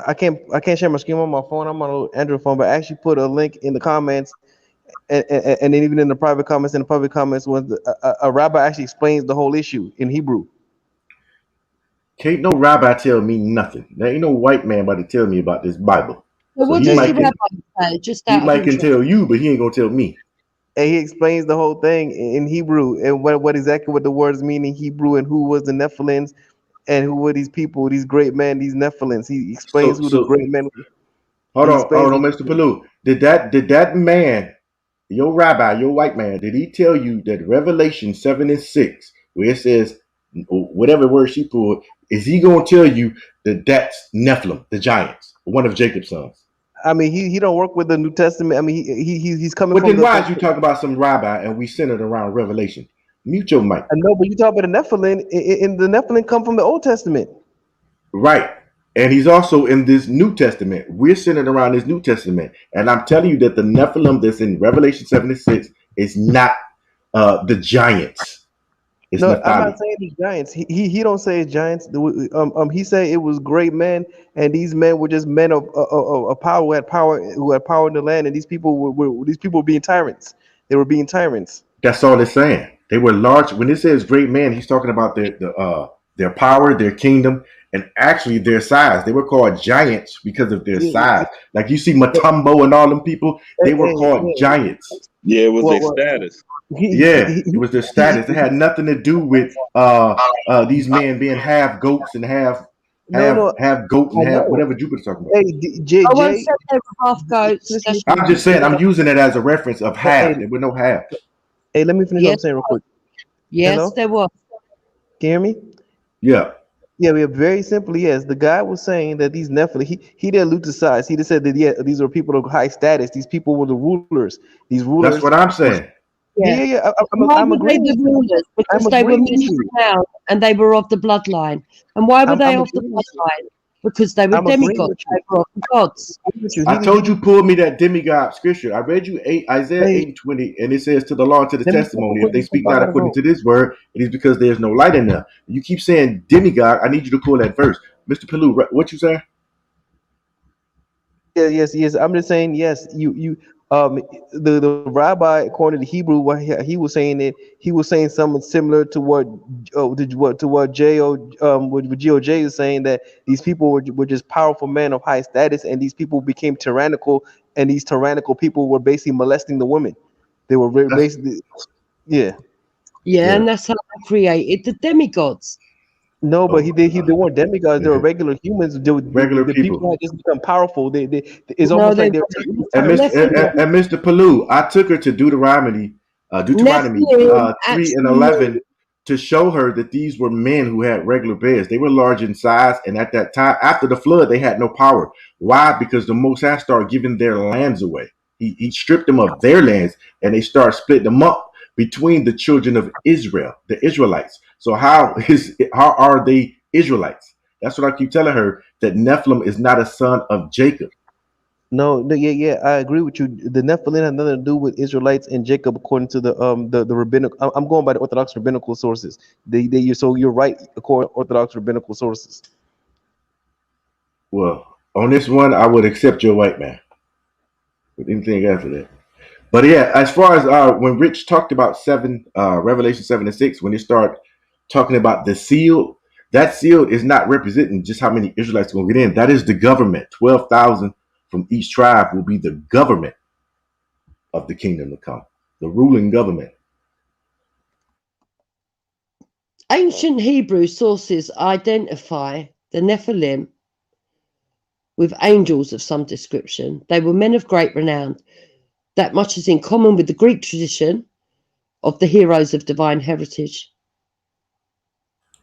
[SPEAKER 20] I can't share my screen on my phone. I'm on an Android phone, but I actually put a link in the comments, and then even in the private comments. In the public comments, was a rabbi actually explains the whole issue in Hebrew.
[SPEAKER 11] Can't no rabbi tell me nothing. There ain't no white man about to tell me about this Bible.
[SPEAKER 8] Well, what does the rabbi say? Just out
[SPEAKER 11] he might
[SPEAKER 8] of
[SPEAKER 11] can
[SPEAKER 8] interest.
[SPEAKER 11] tell you, but he ain't gonna tell me.
[SPEAKER 20] And he explains the whole thing in Hebrew and what exactly what the words mean in Hebrew and who was the Nephilims and who were these people, these great men, these Nephilims. He explains who the great men.
[SPEAKER 11] Hold on, Mr. Palou. Did that man, your rabbi, your white man, did he tell you that Revelation 7:6, where it says whatever word she pulled, is he going to tell you that that's Nephilim, the giants, one of Jacob's sons?
[SPEAKER 20] I mean, he don't work with the New Testament. I mean, he's coming
[SPEAKER 11] But
[SPEAKER 20] from
[SPEAKER 11] then
[SPEAKER 20] the.
[SPEAKER 11] why is you talking about some rabbi and we centered around Revelation? Mute your mic.
[SPEAKER 20] I know, but you talk about the Nephilim, and the Nephilim come from the Old Testament.
[SPEAKER 11] Right. And he's also in this New Testament. We're centered around this New Testament. And I'm telling you that the Nephilim that's in Revelation 76 is not the giants. It's
[SPEAKER 20] No, I'm
[SPEAKER 11] Nephilim.
[SPEAKER 20] not saying these giants. He don't say it's giants. He said it was great men, and these men were just men of power who had power in the land, and these people were being tyrants. They were being tyrants.
[SPEAKER 11] That's all it's saying. They were large. When it says great men, he's talking about their power, their kingdom, and actually their size. They were called giants because of their size. Like you see Matumbo and all them people, they were called giants.
[SPEAKER 18] Yeah, it was their status.
[SPEAKER 11] It was their status. It had nothing to do with these men being half goats and half goat and half whatever Jupiter's talking about.
[SPEAKER 20] Hey,
[SPEAKER 8] I won't say they were half goats.
[SPEAKER 11] I'm just saying, I'm using it as a reference of half. There were no half.
[SPEAKER 20] Hey, let me finish what I'm saying real quick.
[SPEAKER 8] Yes,
[SPEAKER 20] Hello?
[SPEAKER 8] there was.
[SPEAKER 20] Can you hear me?
[SPEAKER 11] Yeah.
[SPEAKER 20] Yeah, we have very simply, yes. The guy was saying that these Nephilim, he didn't allude to size. He just said that these are people of high status. These people were the rulers. These rulers.
[SPEAKER 11] That's what I'm saying.
[SPEAKER 20] Yeah.
[SPEAKER 8] Why
[SPEAKER 20] I'm
[SPEAKER 8] were they
[SPEAKER 20] agreeing
[SPEAKER 8] the
[SPEAKER 20] with you.
[SPEAKER 8] rulers? Because
[SPEAKER 20] I'm
[SPEAKER 8] they were
[SPEAKER 20] agreeing
[SPEAKER 8] men
[SPEAKER 20] with
[SPEAKER 8] of
[SPEAKER 20] you.
[SPEAKER 8] renown and they were of the bloodline. And why were they of the
[SPEAKER 20] agreeing with you.
[SPEAKER 8] bloodline? Because they were
[SPEAKER 20] I'm agreeing
[SPEAKER 8] demigods.
[SPEAKER 20] with you.
[SPEAKER 8] They were of the gods.
[SPEAKER 11] I told you, pull me that demigod scripture. I read you Isaiah 8:20, and it says, "To the law and to the
[SPEAKER 20] Let me
[SPEAKER 11] testimony,
[SPEAKER 20] put
[SPEAKER 11] if they
[SPEAKER 20] this
[SPEAKER 11] speak not
[SPEAKER 20] on
[SPEAKER 11] according
[SPEAKER 20] vote.
[SPEAKER 11] to this word, it is because there's no light in them." You keep saying demigod. I need you to pull that verse, Mr. Pelou. What you say?
[SPEAKER 20] Yes. I'm just saying, yes. The rabbi, according to Hebrew, what he was saying that he was saying something similar to what GOJ is saying, that these people were just powerful men of high status, and these people became tyrannical, and these tyrannical people were basically molesting the women. They were basically, yeah.
[SPEAKER 8] Yeah, and that's how they created the demigods.
[SPEAKER 20] No, but they weren't demigods. They were regular humans.
[SPEAKER 11] Regular
[SPEAKER 20] The
[SPEAKER 11] people.
[SPEAKER 20] people had just become powerful. It's
[SPEAKER 8] No,
[SPEAKER 20] almost
[SPEAKER 8] they
[SPEAKER 20] like they're
[SPEAKER 8] weren't.
[SPEAKER 11] And Mr. Pelou, I took her to Deuteronomy
[SPEAKER 8] Nephilim
[SPEAKER 11] 3 and
[SPEAKER 8] actually
[SPEAKER 11] 11 to show her that these were men who had regular beds. They were large in size, and at that time, after the flood, they had no power. Why? Because the Most High started giving their lands away. He stripped them of their lands, and they started splitting them up between the children of Israel, the Israelites. So how are they Israelites? That's what I keep telling her, that Nephilim is not a son of Jacob.
[SPEAKER 20] No, yeah, I agree with you. The Nephilim had nothing to do with Israelites and Jacob, according to the rabbinical. I'm going by the Orthodox rabbinical sources. So you're right, according to Orthodox rabbinical sources.
[SPEAKER 11] Well, on this one, I would accept your white man. But anything after that. But yeah, as far as when Rich talked about Revelation 7 and 6, when they start talking about the seal, that seal is not representing just how many Israelites are going to get in. That is the government. 12,000 from each tribe will be the government of the kingdom to come, the ruling government.
[SPEAKER 8] Ancient Hebrew sources identify the Nephilim with angels of some description. They were men of great renown. That much is in common with the Greek tradition of the heroes of divine heritage.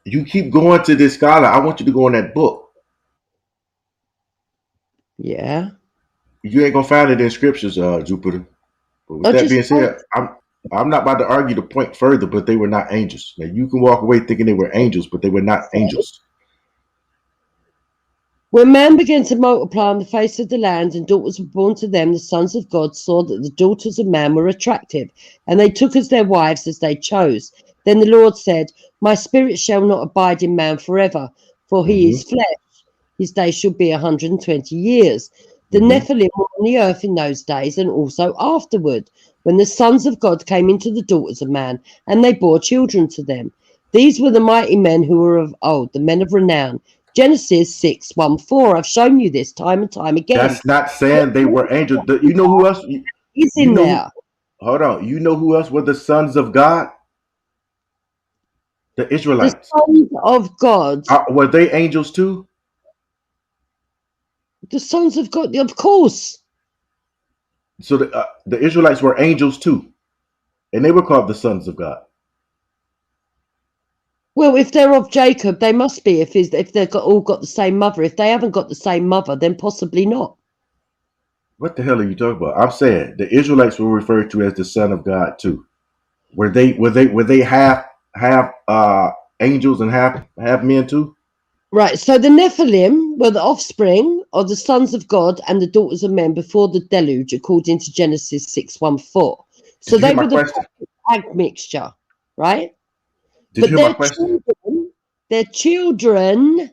[SPEAKER 11] You keep going to this scholar. I want you to go in that book.
[SPEAKER 8] Yeah.
[SPEAKER 11] You ain't gonna find it in scriptures, Jupiter. But with that being said, I'm not about to argue the point further, but they were not angels. Now you can walk away thinking they were angels, but they were not angels.
[SPEAKER 8] When man began to multiply on the face of the land and daughters were born to them, the sons of God saw that the daughters of man were attractive, and they took as their wives as they chose. Then the Lord said, My spirit shall not abide in man forever, for he is flesh. His days shall be 120 years. The Nephilim were on the earth in those days and also afterward, when the sons of God came into the daughters of man, and they bore children to them. These were the mighty men who were of old, the men of renown. Genesis 6:1-4. I've shown you this time and time again.
[SPEAKER 11] That's not saying they were angels. You know who else?
[SPEAKER 8] He's in there.
[SPEAKER 11] Hold on. You know who else were the sons of God? The Israelites.
[SPEAKER 8] The sons of God.
[SPEAKER 11] Were they angels too?
[SPEAKER 8] The sons of God, of course.
[SPEAKER 11] So the Israelites were angels too, and they were called the sons of God.
[SPEAKER 8] Well, if they're of Jacob, they must be. If they've all got the same mother. If they haven't got the same mother, then possibly not.
[SPEAKER 11] What the hell are you talking about? I'm saying the Israelites were referred to as the son of God too. Were they half angels and half men too?
[SPEAKER 8] Right. So the Nephilim were the offspring of the sons of God and the daughters of men before the deluge, according to Genesis 6:1-4. So they were the admixture, right?
[SPEAKER 11] Did you hear my question?
[SPEAKER 8] Their children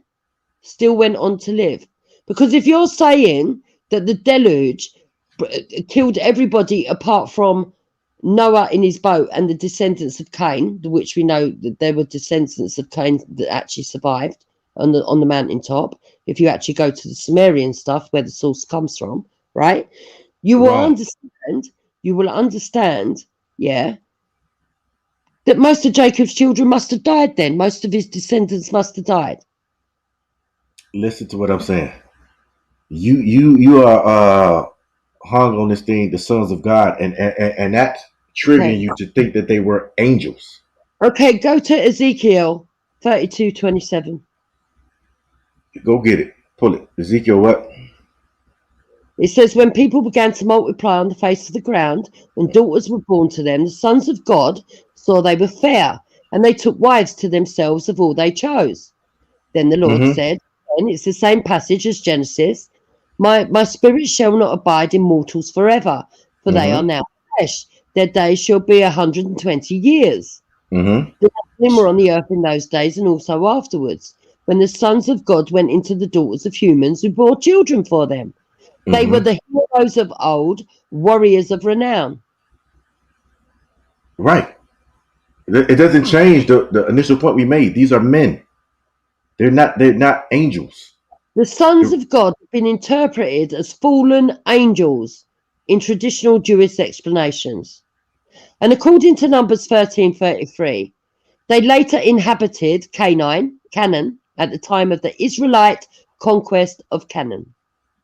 [SPEAKER 8] still went on to live. Because if you're saying that the deluge killed everybody apart from Noah in his boat and the descendants of Cain, which we know that there were descendants of Cain that actually survived on the mountaintop, if you actually go to the Sumerian stuff where the source comes from, right? You will understand, yeah, that most of Jacob's children must have died then. Most of his descendants must have died.
[SPEAKER 11] Listen to what I'm saying. You are hung on this thing, the sons of God, and that's triggering you to think that they were angels.
[SPEAKER 8] Okay, go to Ezekiel 32:27.
[SPEAKER 11] Go get it. Pull it. Ezekiel what?
[SPEAKER 8] It says, when people began to multiply on the face of the ground and daughters were born to them, the sons of God saw they were fair, and they took wives to themselves of all they chose. Then the Lord said, and it's the same passage as Genesis, my spirit shall not abide in mortals forever, for they are now flesh. Their days shall be 120 years. The Nephilim were on the earth in those days and also afterwards, when the sons of God went into the daughters of humans who bore children for them. They were the heroes of old, warriors of renown.
[SPEAKER 11] Right. It doesn't change the initial point we made. These are men. They're not angels.
[SPEAKER 8] The sons of God have been interpreted as fallen angels in traditional Jewish explanations. And according to Numbers 13:33, they later inhabited Canaan at the time of the Israelite conquest of Canaan.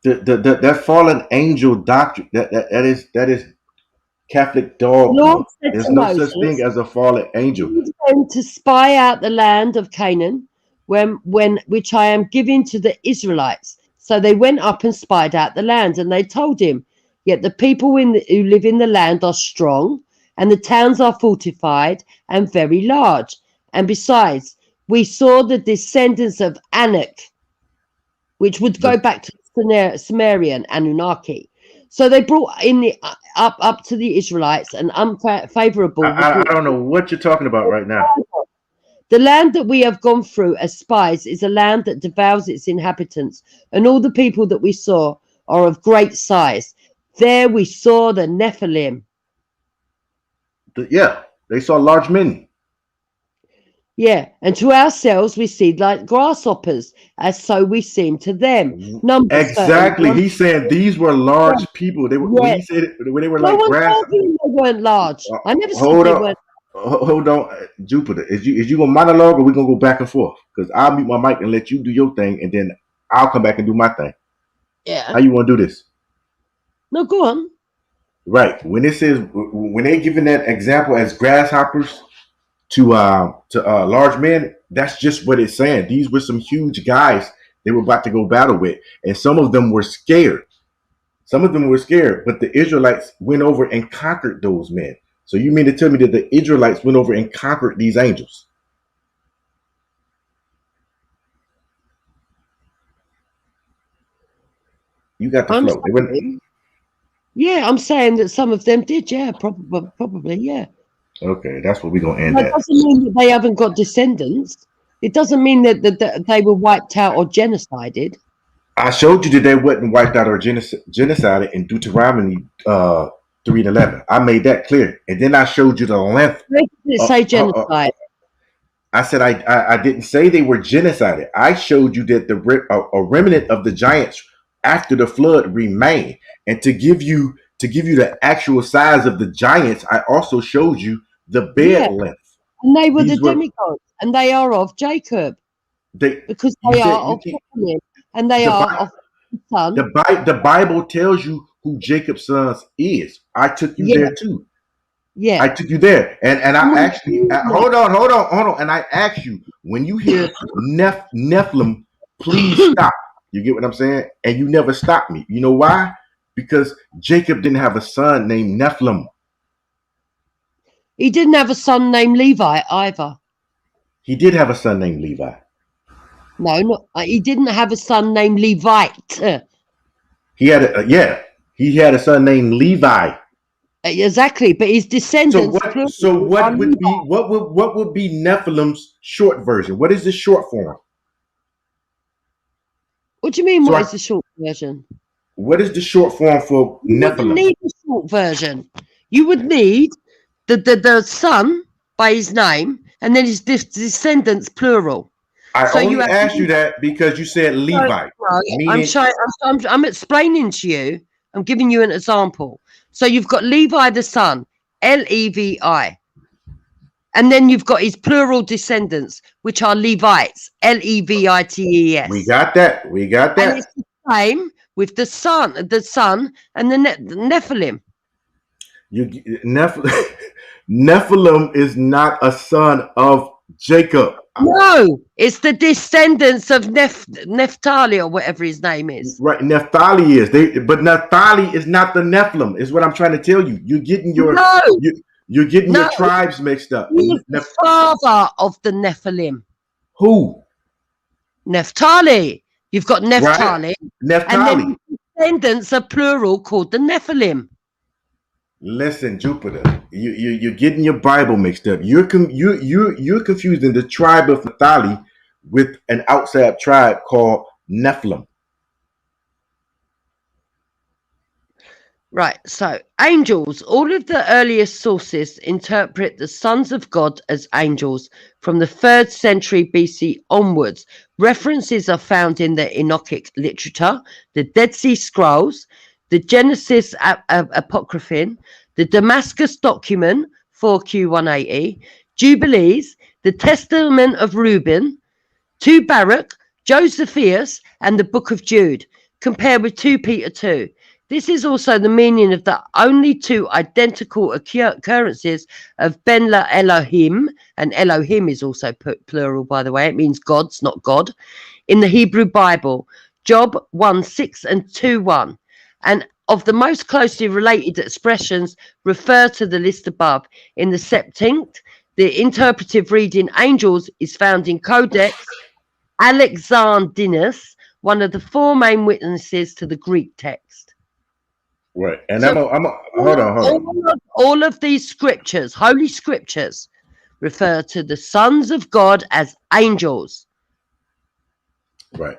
[SPEAKER 11] That fallen angel doctrine, that is Catholic dogma. There's no such thing as a fallen angel.
[SPEAKER 8] Them to spy out the land of Canaan, which I am giving to the Israelites. So they went up and spied out the land, and they told him, yet the people who live in the land are strong, and the towns are fortified and very large. And besides, we saw the descendants of Anak, which would go back to Sumerian Anunnaki. So they brought in the up to the Israelites an unfavorable.
[SPEAKER 11] I don't know what you're talking about right now.
[SPEAKER 8] The land that we have gone through as spies is a land that devours its inhabitants, and all the people that we saw are of great size. There we saw the Nephilim.
[SPEAKER 11] Yeah, they saw large men.
[SPEAKER 8] Yeah, and to ourselves we seemed like grasshoppers, as so we seemed to them. Numbers
[SPEAKER 11] exactly. He's saying these were large people. They were when he said it, when they were like grass.
[SPEAKER 8] They weren't large. I never said
[SPEAKER 11] Hold
[SPEAKER 8] they
[SPEAKER 11] on.
[SPEAKER 8] weren't.
[SPEAKER 11] Hold on, Jupiter. Is you gonna monologue or we gonna go back and forth? Because I'll mute my mic and let you do your thing, and then I'll come back and do my thing.
[SPEAKER 8] Yeah.
[SPEAKER 11] How you want to do this?
[SPEAKER 8] No, go on.
[SPEAKER 11] Right. When it says when they're giving that example as grasshoppers to large men, that's just what it's saying. These were some huge guys they were about to go battle with, and some of them were scared. Some of them were scared, but the Israelites went over and conquered those men. So you mean to tell me that the Israelites went over and conquered these angels? You got the flow.
[SPEAKER 8] Yeah, I'm saying that some of them did. Yeah, probably. Yeah.
[SPEAKER 11] Okay, that's what we're gonna end
[SPEAKER 8] That
[SPEAKER 11] at.
[SPEAKER 8] doesn't mean that they haven't got descendants. It doesn't mean that they were wiped out or genocided.
[SPEAKER 11] I showed you that they wasn't wiped out or genocided in Deuteronomy 3:11. I made that clear, and then I showed you the length.
[SPEAKER 8] Where did it say genocide?
[SPEAKER 11] I said I didn't say they were genocided. I showed you that a remnant of the giants after the flood remained, and to give you the actual size of the giants, I also showed you the bed length.
[SPEAKER 8] And they were the demigods, and they are of Jacob. Because they are of Jacob, and they are of the son.
[SPEAKER 11] The Bible tells you who Jacob's sons is. I took you there too.
[SPEAKER 8] Yeah.
[SPEAKER 11] I took you there, and I actually hold on, and I asked you, when you hear Nephilim, please stop. You get what I'm saying? And you never stopped me. You know why? Because Jacob didn't have a son named Nephilim.
[SPEAKER 8] He didn't have a son named Levi either.
[SPEAKER 11] He did have a son named Levi.
[SPEAKER 8] No, he didn't have a son named Levite.
[SPEAKER 11] He had he had a son named Levi.
[SPEAKER 8] Exactly, but his descendants.
[SPEAKER 11] So what would be Nephilim's short version? What is the short form?
[SPEAKER 8] What do you mean? What is the short version?
[SPEAKER 11] What is the short form for Nephilim?
[SPEAKER 8] You need a short version. You would need the son by his name, and then his descendants plural.
[SPEAKER 11] I only asked you that because you said Levi.
[SPEAKER 8] I'm explaining to you. I'm giving you an example. So you've got Levi the son, Levi. And then you've got his plural descendants, which are Levites, Levites.
[SPEAKER 11] We got that.
[SPEAKER 8] And it's the same with the son and the Nephilim.
[SPEAKER 11] Nephilim is not a son of Jacob.
[SPEAKER 8] No, it's the descendants of Naphtali or whatever his name is.
[SPEAKER 11] Right, Naphtali is. But Naphtali is not the Nephilim, is what I'm trying to tell you. You're getting your your tribes mixed up.
[SPEAKER 8] He's the father of the Nephilim.
[SPEAKER 11] Who?
[SPEAKER 8] Naphtali. You've got Naphtali.
[SPEAKER 11] Right? Naphtali.
[SPEAKER 8] And then the descendants are plural called the Nephilim.
[SPEAKER 11] Listen, Jupiter, you're getting your Bible mixed up. You're confusing the tribe of Naphtali with an outside tribe called Nephilim.
[SPEAKER 8] Right, so angels, all of the earliest sources interpret the sons of God as angels from the 3rd century BC onwards. References are found in the Enochic literature, the Dead Sea Scrolls, the Genesis Apocryphon, the Damascus document 4Q180, Jubilees, the Testament of Reuben, 2 Baruch, Josephus, and the Book of Jude, compared with 2 Peter 2. This is also the meaning of the only 2 identical occurrences of Ben La Elohim, and Elohim is also plural, by the way. It means gods, not God, in the Hebrew Bible, Job 1:6 and 2:1. And of the most closely related expressions refer to the list above. In the Septuagint, the interpretive reading angels is found in Codex Alexandrinus, one of the 4 main witnesses to the Greek text.
[SPEAKER 11] Right, and so hold on.
[SPEAKER 8] All of these scriptures, holy scriptures, refer to the sons of God as angels.
[SPEAKER 11] Right.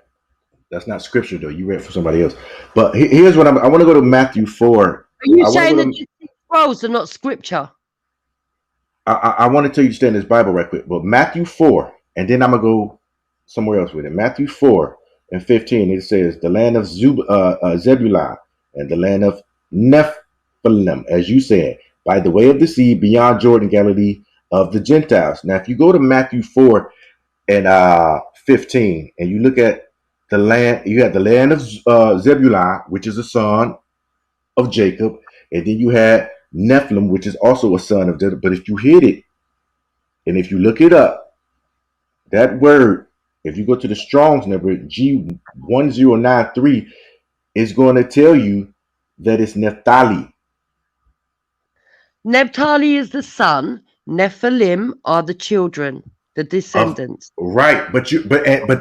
[SPEAKER 11] That's not scripture, though. You read for somebody else. But here's what I want to go to Matthew 4.
[SPEAKER 8] Are you saying that the scrolls are not scripture?
[SPEAKER 11] I want to tell you to stay in this Bible right quick. But Matthew 4, and then I'm going to go somewhere else with it. Matthew 4 and 15, it says, the land of Zebulun and the land of Nephilim, as you said, by the way of the sea, beyond Jordan, Galilee of the Gentiles. Now, if you go to Matthew 4 and 15, and you look at the land, you had the land of Zebulun, which is a son of Jacob, and then you had Nephilim, which is also a son of Jacob. But if you hit it, and if you look it up, that word, if you go to the Strong's number, G1093, is going to tell you that it's Naphtali.
[SPEAKER 8] Naphtali is the son. Nephilim are the children, the descendants.
[SPEAKER 11] Right, but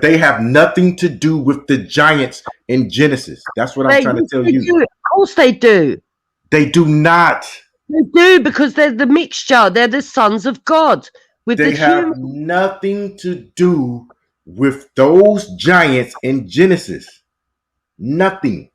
[SPEAKER 11] they have nothing to do with the giants in Genesis. That's what I'm trying to tell you.
[SPEAKER 8] Of course they do.
[SPEAKER 11] They do not.
[SPEAKER 8] They do, because they're the mixture. They're the sons of God.
[SPEAKER 11] They have nothing to do with those giants in Genesis. Nothing.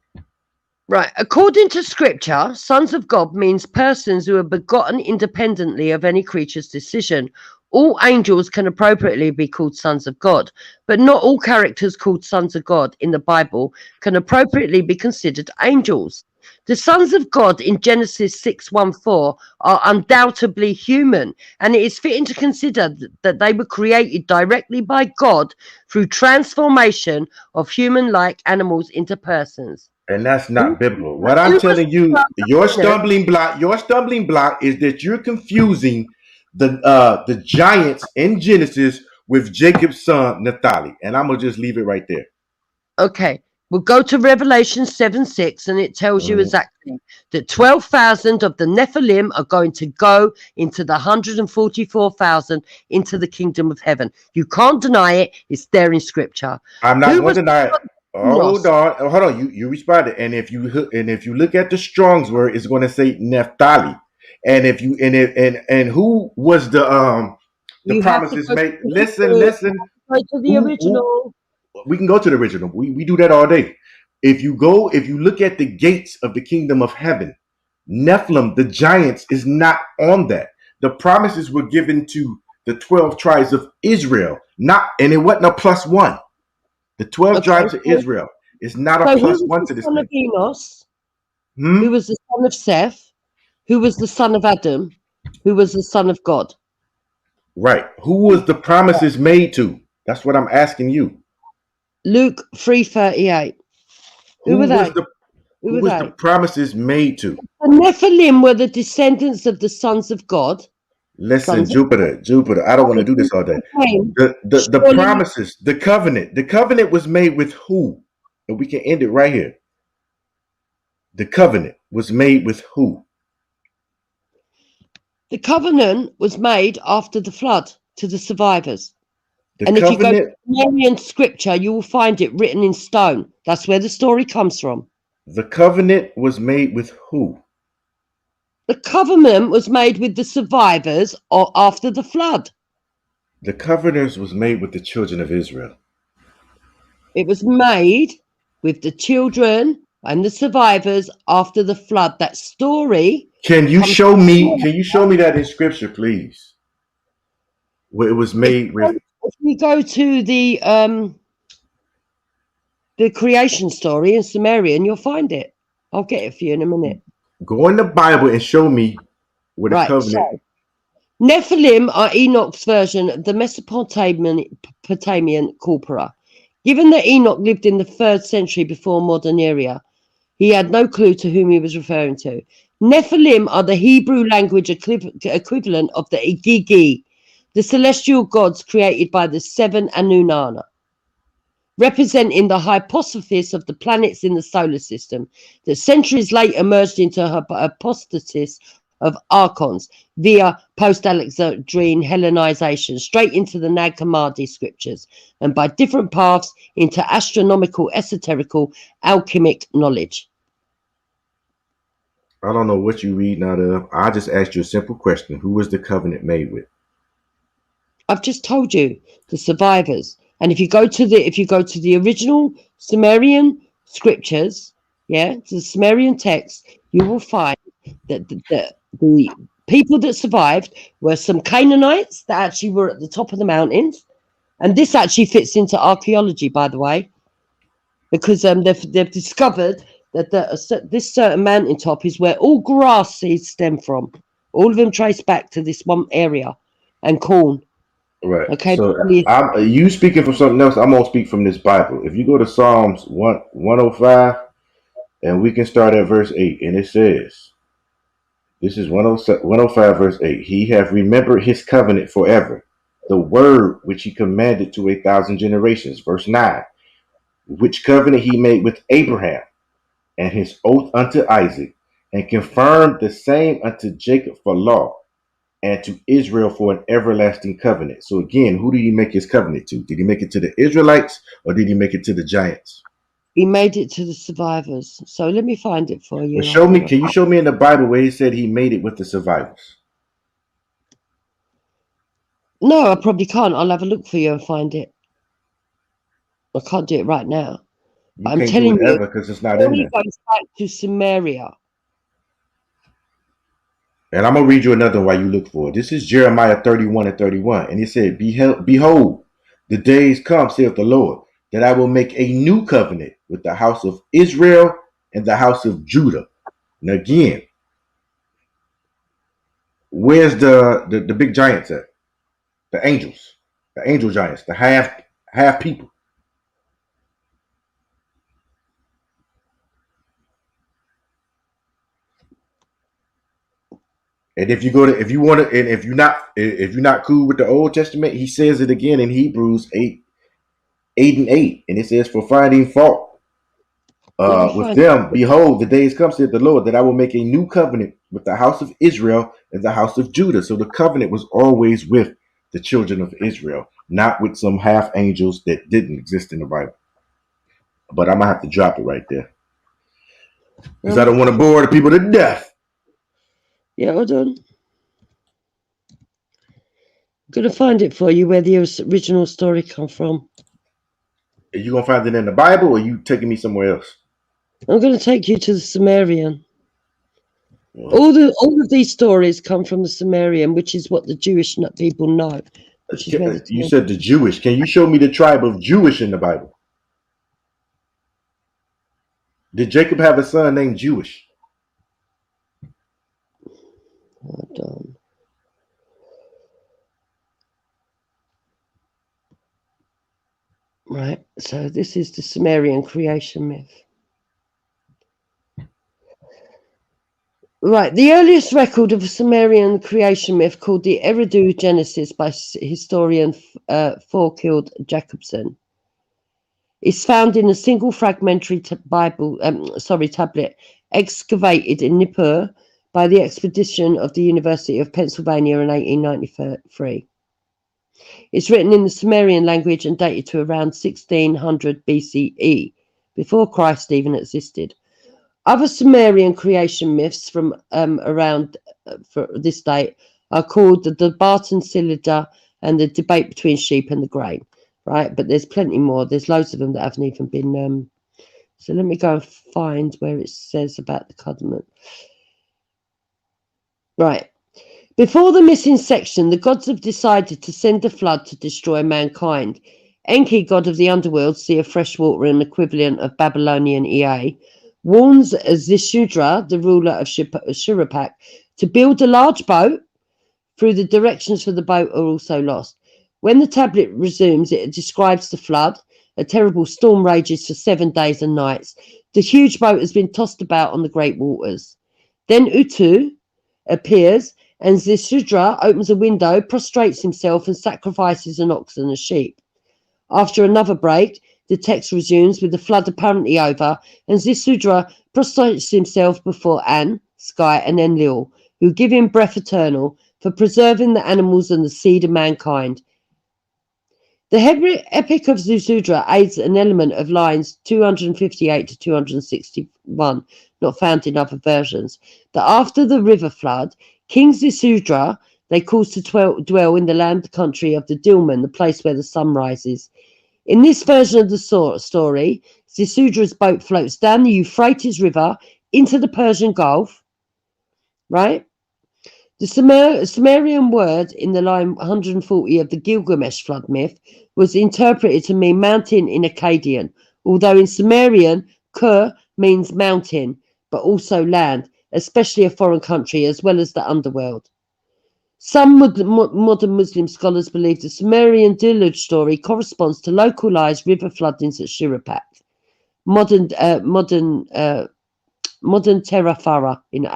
[SPEAKER 8] Right. According to scripture, sons of God means persons who are begotten independently of any creature's decision. All angels can appropriately be called sons of God, but not all characters called sons of God in the Bible can appropriately be considered angels. The sons of God in Genesis 6:1-4 are undoubtedly human, and it is fitting to consider that they were created directly by God through transformation of human-like animals into persons.
[SPEAKER 11] And that's not biblical. What I'm telling you, your stumbling block is that you're confusing the giants in Genesis with Jacob's son Naphtali. And I'm gonna just leave it right there.
[SPEAKER 8] Okay. We'll go to Revelation 7:6, and it tells you exactly that 12,000 of the Nephilim are going to go into the 144,000 into the kingdom of heaven. You can't deny it. It's there in scripture.
[SPEAKER 11] I'm not going to deny it. Hold on. You responded, and if you look at the Strong's word, it's going to say Naphtali. And if you and who was the promises made? Listen.
[SPEAKER 8] Go to the original.
[SPEAKER 11] We can go to the original. We do that all day. If you look at the gates of the kingdom of heaven, Nephilim, the giants, is not on that. The promises were given to the 12 tribes of Israel, and it wasn't a plus one. The 12 tribes of Israel is not a plus one to this thing.
[SPEAKER 8] Who was the son of Enos? Who was the son of Seth? Who was the son of Adam? Who was the son of God?
[SPEAKER 11] Right. Who was the promises made to? That's what I'm asking you.
[SPEAKER 8] Luke 3:38. Who were they?
[SPEAKER 11] Who was the promises made to?
[SPEAKER 8] The Nephilim were the descendants of the sons of God.
[SPEAKER 11] Listen, Jupiter. I don't want to do this all day. The promises, the covenant was made with who? And we can end it right here. The covenant was made with who?
[SPEAKER 8] The covenant was made after the flood to the survivors. If you go to Sumerian scripture, you will find it written in stone. That's where the story comes from.
[SPEAKER 11] The covenant was made with who?
[SPEAKER 8] The covenant was made with the survivors after the flood.
[SPEAKER 11] The covenant was made with the children of Israel.
[SPEAKER 8] It was made with the children and the survivors after the flood. That story.
[SPEAKER 11] Can you show me that in scripture, please? Where it was made with.
[SPEAKER 8] If we go to the creation story in Sumerian, you'll find it. I'll get it for you in a minute.
[SPEAKER 11] Go in the Bible and show me where the covenant.
[SPEAKER 8] So, Nephilim are Enoch's version of the Mesopotamian corpora. Given that Enoch lived in the 3rd century before modern era, he had no clue to whom he was referring to. Nephilim are the Hebrew language equivalent of the Igigi, the celestial gods created by the 7 Anunnaki, representing the hypothesis of the planets in the solar system that centuries later merged into a hypostasis of archons via post-Alexandrine Hellenization straight into the Nag Hammadi scriptures and by different paths into astronomical, esoterical, alchemic knowledge.
[SPEAKER 11] I don't know what you read out of. I just asked you a simple question. Who was the covenant made with?
[SPEAKER 8] I've just told you, the survivors. And if you go to the original Sumerian scriptures, to the Sumerian text, you will find that the people that survived were some Canaanites that actually were at the top of the mountains. And this actually fits into archaeology, by the way, because they've discovered that this certain mountaintop is where all grass seeds stem from. All of them trace back to this one area, and corn.
[SPEAKER 11] Right.
[SPEAKER 8] Okay.
[SPEAKER 11] So you speaking from something else. I'm gonna speak from this Bible. If you go to Psalms 105, and we can start at verse 8, and it says, this is 105 verse 8. He hath remembered his covenant forever, the word which he commanded to 1,000 generations. Verse 9, which covenant he made with Abraham, and his oath unto Isaac, and confirmed the same unto Jacob for law, and to Israel for an everlasting covenant. So again, who did he make his covenant to? Did he make it to the Israelites, or did he make it to the giants?
[SPEAKER 8] He made it to the survivors. So let me find it for you.
[SPEAKER 11] Well, can you show me in the Bible where he said he made it with the survivors?
[SPEAKER 8] No, I probably can't. I'll have a look for you and find it. I can't do it right now. But I'm telling you,
[SPEAKER 11] because it's not in there.
[SPEAKER 8] It goes back to Sumeria.
[SPEAKER 11] And I'm going to read you another one while you look for it. This is Jeremiah 31 and 31. And he said, Behold, the days come, saith the Lord, that I will make a new covenant with the house of Israel and the house of Judah. And again, where's the big giants at? The angels, the angel giants, the half people. And if you want to, and if you're not cool with the Old Testament, he says it again in Hebrews 8:8, and it says, "For finding fault with them, behold, the days come, said the Lord, that I will make a new covenant with the house of Israel and the house of Judah." So the covenant was always with the children of Israel, not with some half angels that didn't exist in the Bible. But I'm gonna have to drop it right there because I don't want to bore the people to death.
[SPEAKER 8] Yeah, hold on. I'm going to find it for you where the original story come from.
[SPEAKER 11] Are you gonna find it in the Bible, or are you taking me somewhere else?
[SPEAKER 8] I'm going to take you to the Sumerian. All of these stories come from the Sumerian, which is what the Jewish people know.
[SPEAKER 11] You said the Jewish. Can you show me the tribe of Jewish in the Bible? Did Jacob have a son named Jewish?
[SPEAKER 8] Hold on. Right, so this is the Sumerian creation myth. Right, the earliest record of a Sumerian creation myth, called the Eridu Genesis by historian Thorkild Jacobson, is found in a single fragmentary tablet excavated in Nippur by the expedition of the University of Pennsylvania in 1893. It's written in the Sumerian language and dated to around 1600 BCE, before Christ even existed. Other Sumerian creation myths from around for this date are called the Barton Cylinder and the debate between sheep and the grain, right? But there's plenty more. There's loads of them that haven't even been. So let me go and find where it says about the covenant. Right. Before the missing section, the gods have decided to send a flood to destroy mankind. Enki, god of the underworld, sea of freshwater and equivalent of Babylonian Ea, warns Zishudra, the ruler of Shurapak, to build a large boat. Through the directions for the boat are also lost. When the tablet resumes, it describes the flood. A terrible storm rages for 7 days and nights. The huge boat has been tossed about on the great waters. Then Utu appears, and Zishudra opens a window, prostrates himself, and sacrifices an ox and a sheep. After another break, the text resumes with the flood apparently over, and Zishudra prostrates himself before An, Sky, and Enlil, who give him breath eternal for preserving the animals and the seed of mankind. The Epic of Zishudra aids an element of lines 258 to 261, not found in other versions, that after the river flood, King Zishudra, they caused to dwell in the land country of the Dilmun, the place where the sun rises. In this version of the story, Zisudra's boat floats down the Euphrates River into the Persian Gulf, right? The Sumerian word in the line 140 of the Gilgamesh flood myth was interpreted to mean mountain in Akkadian, although in Sumerian, Kur means mountain, but also land, especially a foreign country, as well as the underworld. Some modern Muslim scholars believe the Sumerian deluge story corresponds to localized river floodings at Shurapak, modern Terra Farah in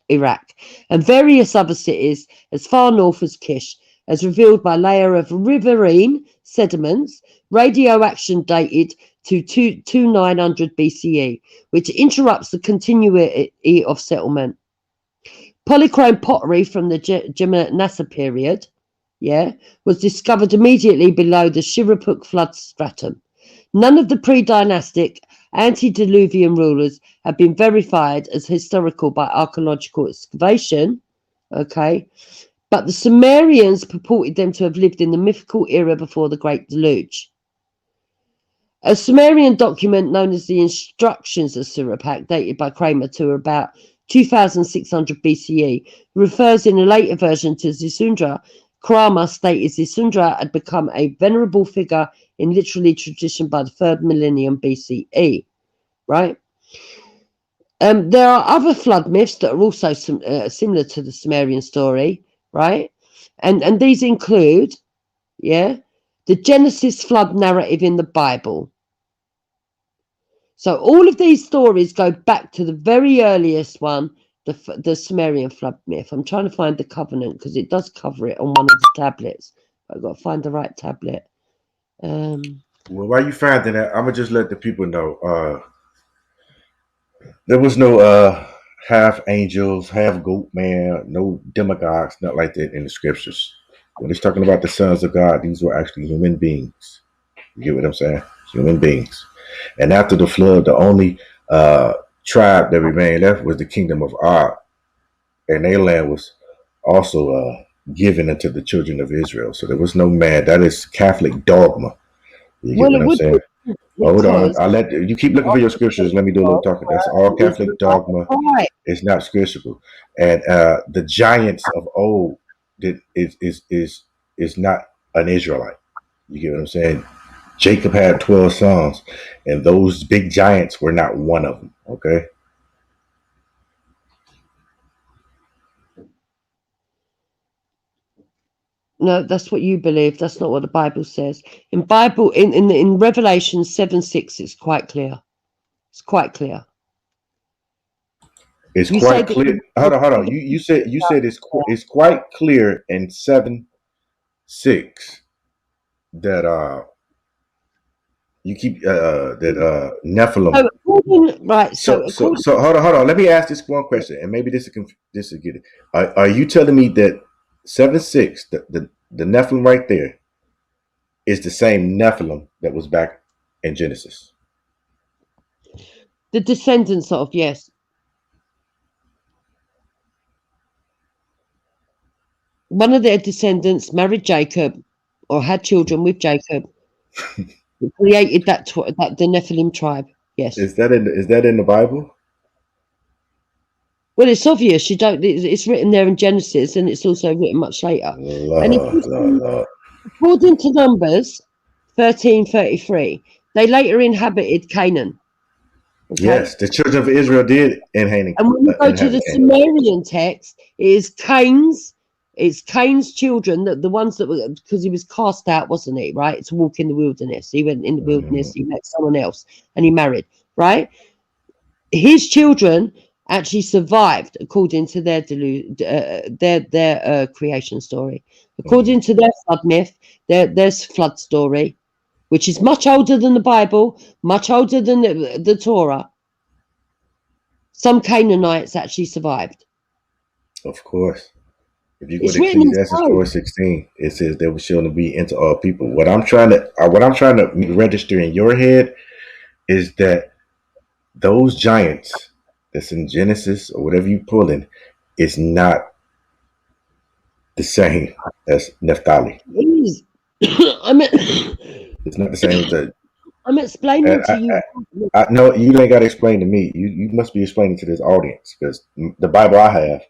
[SPEAKER 8] Iraq, and various other cities as far north as Kish, as revealed by a layer of riverine sediments, radioaction dated to 2900 BCE, which interrupts the continuity of settlement. Polychrome pottery from the Geminasa period, was discovered immediately below the Shirapuk flood stratum. None of the pre-dynastic antediluvian rulers have been verified as historical by archaeological excavation, but the Sumerians purported them to have lived in the mythical era before the Great Deluge. A Sumerian document known as the Instructions of Shurapak, dated by Kramer to about 2600 BCE, refers in a later version to Zishudra. Kramer stated Zishudra had become a venerable figure in literary tradition by the 3rd millennium BCE, right? There are other flood myths that are also similar to the Sumerian story, right? And these include, the Genesis flood narrative in the Bible. So all of these stories go back to the very earliest one, the Sumerian flood myth. I'm trying to find the covenant because it does cover it on one of the tablets. I've got to find the right tablet.
[SPEAKER 11] Well, while you finding that, I'm gonna just let the people know. There was no half angels, half goat man, no demagogues, not like that in the scriptures. When it's talking about the sons of God, these were actually human beings. You get what I'm saying? Human beings. And after the flood, the only tribe that remained left was the kingdom of Og, and their land was also given unto the children of Israel. So there was no man. That is Catholic dogma. You get what I'm saying? Hold on. I'll let you keep looking for your scriptures. Let me do a little talking. That's all Catholic dogma. It's not scriptural. And the giants of old is not an Israelite. You get what I'm saying? Jacob had 12 sons, and those big giants were not one of them. Okay.
[SPEAKER 8] No, that's what you believe. That's not what the Bible says. In Revelation 7:6, it's quite clear. It's quite clear.
[SPEAKER 11] It's quite clear. Hold on. You said it's quite clear in 7:6 that you keep that Nephilim.
[SPEAKER 8] Right.
[SPEAKER 11] So hold on. Let me ask this one question, and maybe this will get it. Are you telling me that 7:6, the Nephilim right there, is the same Nephilim that was back in Genesis?
[SPEAKER 8] The descendants of, yes. One of their descendants married Jacob or had children with Jacob. Created the Nephilim tribe. Yes.
[SPEAKER 11] Is that in the Bible?
[SPEAKER 8] Well, it's obvious. It's written there in Genesis, and it's also written much later. According to Numbers 13:33, they later inhabited Canaan. Okay?
[SPEAKER 11] Yes, the children of Israel did inhabit.
[SPEAKER 8] And when you go to the Sumerian text, it's Cain's children, the ones that were, because he was cast out, wasn't he? Right, to walk in the wilderness. He went in the wilderness. He met someone else, and he married. Right, his children actually survived according to their creation story. According to their flood myth, their flood story, which is much older than the Bible, much older than the Torah. Some Canaanites actually survived.
[SPEAKER 11] Of course. If you go to Ecclesiastes 4:16, it says they were shown to be into all people. What I'm trying to register in your head is that those giants that's in Genesis or whatever you pull in is not the same as Naphtali. It's not the same as that.
[SPEAKER 8] I'm explaining to you.
[SPEAKER 11] No, you ain't got to explain to me. You must be explaining to this audience, because the Bible I have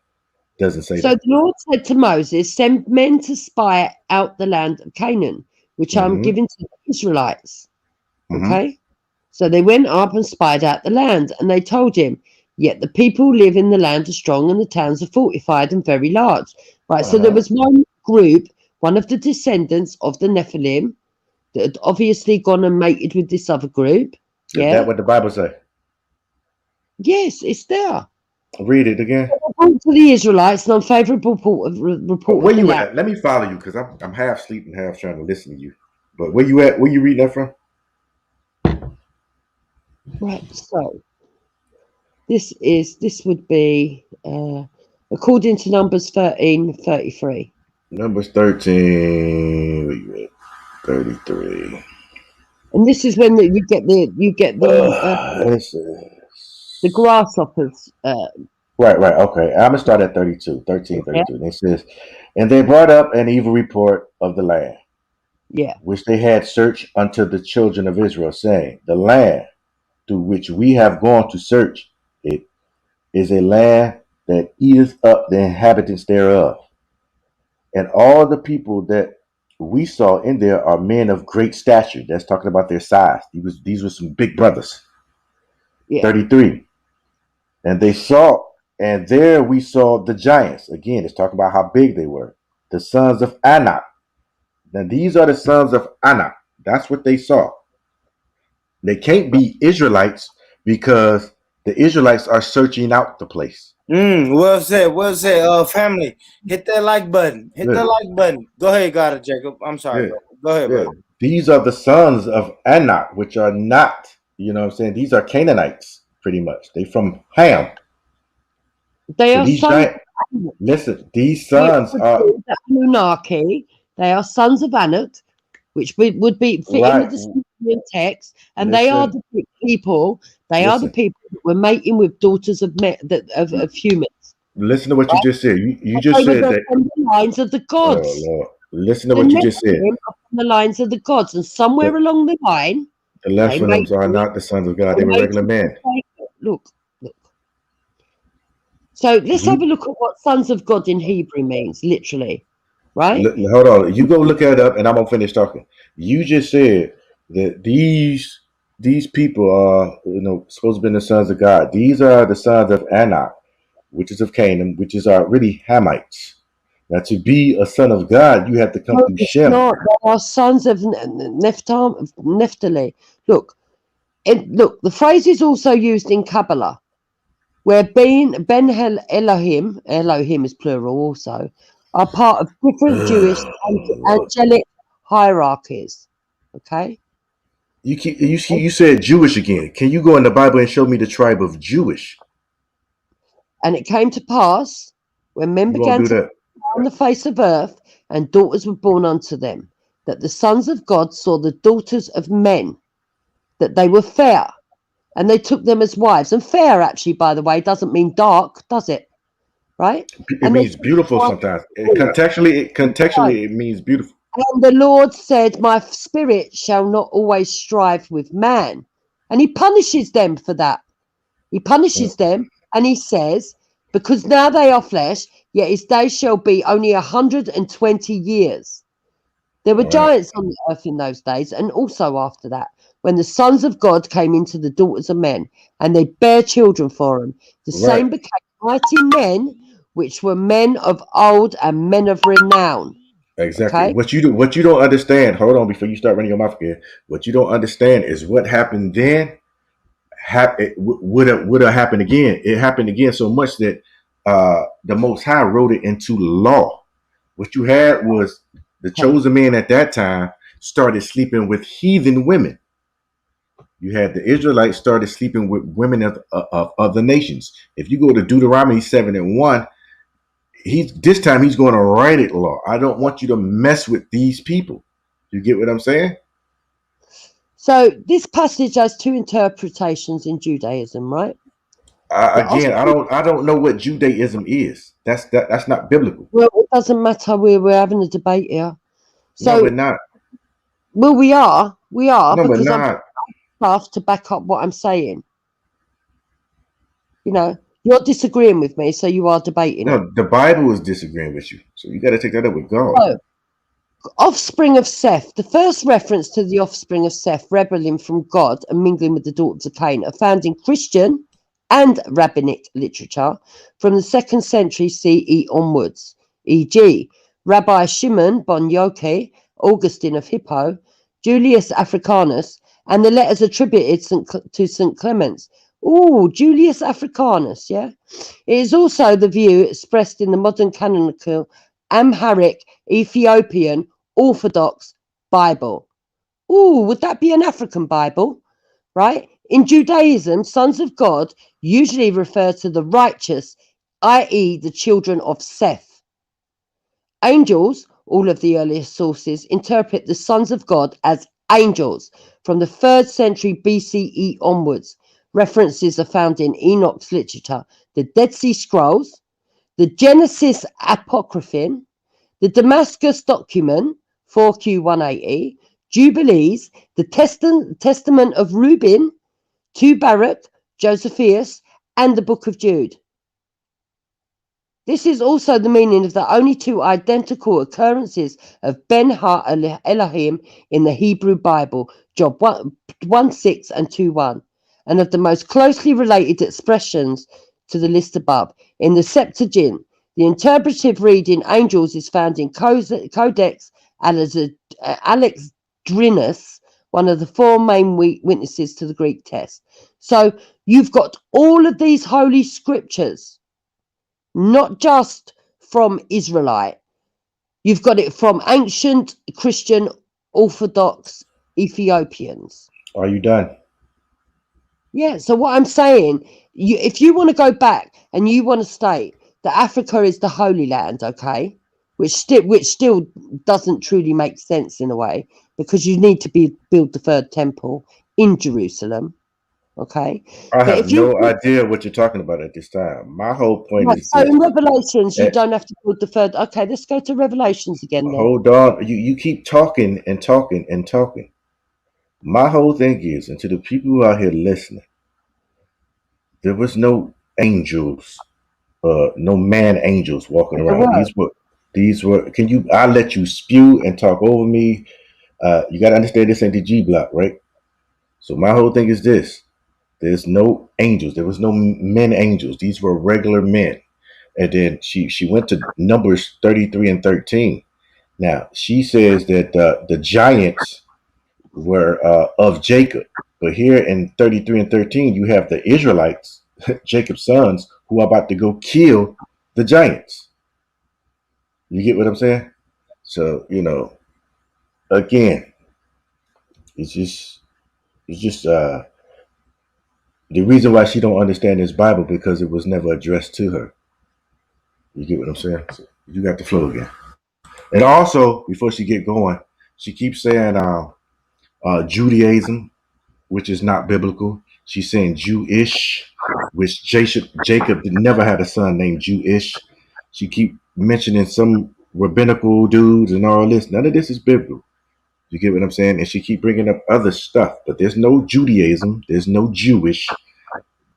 [SPEAKER 11] doesn't say that.
[SPEAKER 8] So the Lord said to Moses, "Send men to spy out the land of Canaan, which I'm giving to the Israelites." Okay? So they went up and spied out the land, and they told him, "Yet the people who live in the land are strong, and the towns are fortified and very large." Right, so there was one group, one of the descendants of the Nephilim, that had obviously gone and mated with this other group.
[SPEAKER 11] Is that what the Bible say?
[SPEAKER 8] Yes, it's there.
[SPEAKER 11] Read it again.
[SPEAKER 8] According to the Israelites, an unfavorable report.
[SPEAKER 11] Where you at? Let me follow you, because I'm half sleeping, half trying to listen to you. But where you at? Where you reading that from?
[SPEAKER 8] Right, so this would be according to Numbers 13:33.
[SPEAKER 11] Numbers 13:33.
[SPEAKER 8] And this is when you get the grasshoppers.
[SPEAKER 11] Right. Okay. I'm gonna start at 32. 13:32. And it says, "And they brought up an evil report of the land, which they had searched unto the children of Israel, saying, The land through which we have gone to search it is a land that eateth up the inhabitants thereof. And all the people that we saw in there are men of great stature." That's talking about their size. These were some big brothers. 33. "And they saw, and there we saw the giants." Again, it's talking about how big they were. "The sons of Anak." Now these are the sons of Anak. That's what they saw. They can't be Israelites, because the Israelites are searching out the place.
[SPEAKER 3] Well said. Well said. Family, hit that like button. Hit the
[SPEAKER 11] Yeah,
[SPEAKER 3] like button. Go ahead, God, Jacob. I'm sorry,
[SPEAKER 11] yeah,
[SPEAKER 3] bro. Go ahead,
[SPEAKER 11] yeah.
[SPEAKER 3] bro.
[SPEAKER 11] These are the sons of Anak, which are not, you know what I'm saying? These are Canaanites, pretty much. They from Ham.
[SPEAKER 8] They
[SPEAKER 11] So
[SPEAKER 8] are
[SPEAKER 11] these
[SPEAKER 8] sons
[SPEAKER 11] giant,
[SPEAKER 8] of Anak,
[SPEAKER 11] listen, these
[SPEAKER 8] which
[SPEAKER 11] sons
[SPEAKER 8] would
[SPEAKER 11] are,
[SPEAKER 8] be the Anunnaki. They are sons of Anak, which would be fitting with
[SPEAKER 11] right.
[SPEAKER 8] the Sumerian text, and they are
[SPEAKER 11] Listen,
[SPEAKER 8] the people. They are the
[SPEAKER 11] listen,
[SPEAKER 8] people that were mating with daughters of of humans.
[SPEAKER 11] listen to what you
[SPEAKER 8] Right?
[SPEAKER 11] just said. You
[SPEAKER 8] They
[SPEAKER 11] just
[SPEAKER 8] were
[SPEAKER 11] said that,
[SPEAKER 8] from the lines of the
[SPEAKER 11] oh,
[SPEAKER 8] gods.
[SPEAKER 11] Lord. Listen to
[SPEAKER 8] The
[SPEAKER 11] what you just said.
[SPEAKER 8] Nephilim are from the lines of the gods, and somewhere
[SPEAKER 11] The,
[SPEAKER 8] along the line,
[SPEAKER 11] the
[SPEAKER 8] they
[SPEAKER 11] Lephilims are
[SPEAKER 8] mated.
[SPEAKER 11] not the sons of God.
[SPEAKER 8] They
[SPEAKER 11] They were regular
[SPEAKER 8] mated
[SPEAKER 11] men.
[SPEAKER 8] with Jacob. Look. So let's have a
[SPEAKER 11] You
[SPEAKER 8] look at what sons of God in Hebrew means, literally, right?
[SPEAKER 11] hold on. You go look that up, and I'm gonna finish talking. You just said that these people are, you know, supposed to be the sons of God. These are the sons of Anak, which is of Canaan, which is really Hamites. Now, to be a son of God, you have to come
[SPEAKER 8] No,
[SPEAKER 11] through
[SPEAKER 8] it's
[SPEAKER 11] Shem.
[SPEAKER 8] not. They are sons of Naphtali. Look, the phrase is also used in Kabbalah, where Elohim is plural also, are part of different Jewish
[SPEAKER 11] Lord.
[SPEAKER 8] angelic hierarchies. Okay?
[SPEAKER 11] You said Jewish again. Can you go in the Bible and show me the tribe of Jewish?
[SPEAKER 8] And it came to pass when men
[SPEAKER 11] You won't
[SPEAKER 8] began
[SPEAKER 11] do
[SPEAKER 8] to
[SPEAKER 11] that.
[SPEAKER 8] on the face of earth, and daughters were born unto them, that the sons of God saw the daughters of men, that they were fair, and they took them as wives. And fair, actually, by the way, doesn't mean dark, does it? Right?
[SPEAKER 11] It
[SPEAKER 8] And they
[SPEAKER 11] means
[SPEAKER 8] took them as
[SPEAKER 11] beautiful
[SPEAKER 8] wives.
[SPEAKER 11] sometimes.
[SPEAKER 8] No.
[SPEAKER 11] Contextually, it means beautiful.
[SPEAKER 8] And the Lord said, my spirit shall not always strive with man. And he punishes them for that. He punishes them, and he says, because now they are flesh, yet his days shall be only 120 years. There were
[SPEAKER 11] All right.
[SPEAKER 8] giants on the earth in those days, and also after that, when the sons of God came into the daughters of men, and they bare children for them. The
[SPEAKER 11] Right.
[SPEAKER 8] same became mighty men, which were men of old and men of renown.
[SPEAKER 11] Exactly.
[SPEAKER 8] Okay?
[SPEAKER 11] What you don't understand, hold on before you start running your mouth again. What you don't understand is what happened then would have happened again. It happened again so much that the Most High wrote it into law. What you had was the chosen men at that time started sleeping with heathen women. You had the Israelites started sleeping with women of other nations. If you go to Deuteronomy 7:1, this time he's going to write it law. I don't want you to mess with these people. You get what I'm saying?
[SPEAKER 8] So this passage has two interpretations in Judaism, right?
[SPEAKER 11] Again, I don't know what Judaism is. That's not biblical.
[SPEAKER 8] Well, it doesn't matter. We're having a debate here. So,
[SPEAKER 11] No, we're not.
[SPEAKER 8] Well, we are
[SPEAKER 11] No, we're
[SPEAKER 8] because I'm
[SPEAKER 11] not.
[SPEAKER 8] stuff to back up what I'm saying. You know, you're disagreeing with me, so you are debating it.
[SPEAKER 11] No, the Bible is disagreeing with you. So you got to take that up with God.
[SPEAKER 8] So, offspring of Seth. The first reference to the offspring of Seth rebelling from God and mingling with the daughters of Cain are found in Christian and rabbinic literature from the 2nd century CE onwards, e.g., Rabbi Shimon Bar Yochai, Augustine of Hippo, Julius Africanus, and the letters attributed to St. Clements. Oh, Julius Africanus, yeah? It is also the view expressed in the modern canonical Amharic Ethiopian Orthodox Bible. Oh, would that be an African Bible? Right? In Judaism, sons of God usually refer to the righteous, i.e., the children of Seth. Angels, all of the earliest sources, interpret the sons of God as angels from the 3rd century BCE onwards. References are found in Enoch's literature, the Dead Sea Scrolls, the Genesis Apocryphon, the Damascus document 4Q180, Jubilees, the Testament of Reuben, 2 Baruch, Josephus, and the Book of Jude. This is also the meaning of the only two identical occurrences of Ben Ha Elohim in the Hebrew Bible, Job 1:6 and 2:1, and of the most closely related expressions to the list above. In the Septuagint, the interpretive reading angels is found in Codex Alexandrinus, one of the 4 main witnesses to the Greek text. So you've got all of these holy scriptures, not just from Israelite. You've got it from ancient Christian Orthodox Ethiopians.
[SPEAKER 11] Are you done?
[SPEAKER 8] Yeah, so what I'm saying, if you want to go back and you want to state that Africa is the Holy Land, okay, which still doesn't truly make sense in a way, because you need to build the third temple in Jerusalem, okay?
[SPEAKER 11] I
[SPEAKER 8] But
[SPEAKER 11] have
[SPEAKER 8] if you
[SPEAKER 11] no idea what you're talking about at this time. My whole point
[SPEAKER 8] right,
[SPEAKER 11] is
[SPEAKER 8] so
[SPEAKER 11] this.
[SPEAKER 8] in Revelations, you
[SPEAKER 11] Eh,
[SPEAKER 8] don't have to build the third. Okay, let's go to Revelations again then.
[SPEAKER 11] Hold on. You keep talking and talking and talking. My whole thing is, and to the people who are here listening, there was no angels, no man angels walking
[SPEAKER 8] There
[SPEAKER 11] around.
[SPEAKER 8] were.
[SPEAKER 11] These were. Can you? I let you spew and talk over me. You got to understand this ain't the G block, right? So my whole thing is this: there's no angels. There was no men angels. These were regular men. And then she went to Numbers 33 and 13. Now she says that the giants were of Jacob, but here in 33 and 13 you have the Israelites, Jacob's sons, who are about to go kill the giants. You get what I'm saying? So again, it's just the reason why she don't understand this Bible, because it was never addressed to her. You get what I'm saying? So you got the flow again. And also, before she get going, she keeps saying Judaism, which is not biblical. She's saying Jewish, which Jacob never had a son named Jewish. She keep mentioning some rabbinical dudes and all this. None of this is biblical. You get what I'm saying? And she keep bringing up other stuff, but there's no Judaism. There's no Jewish.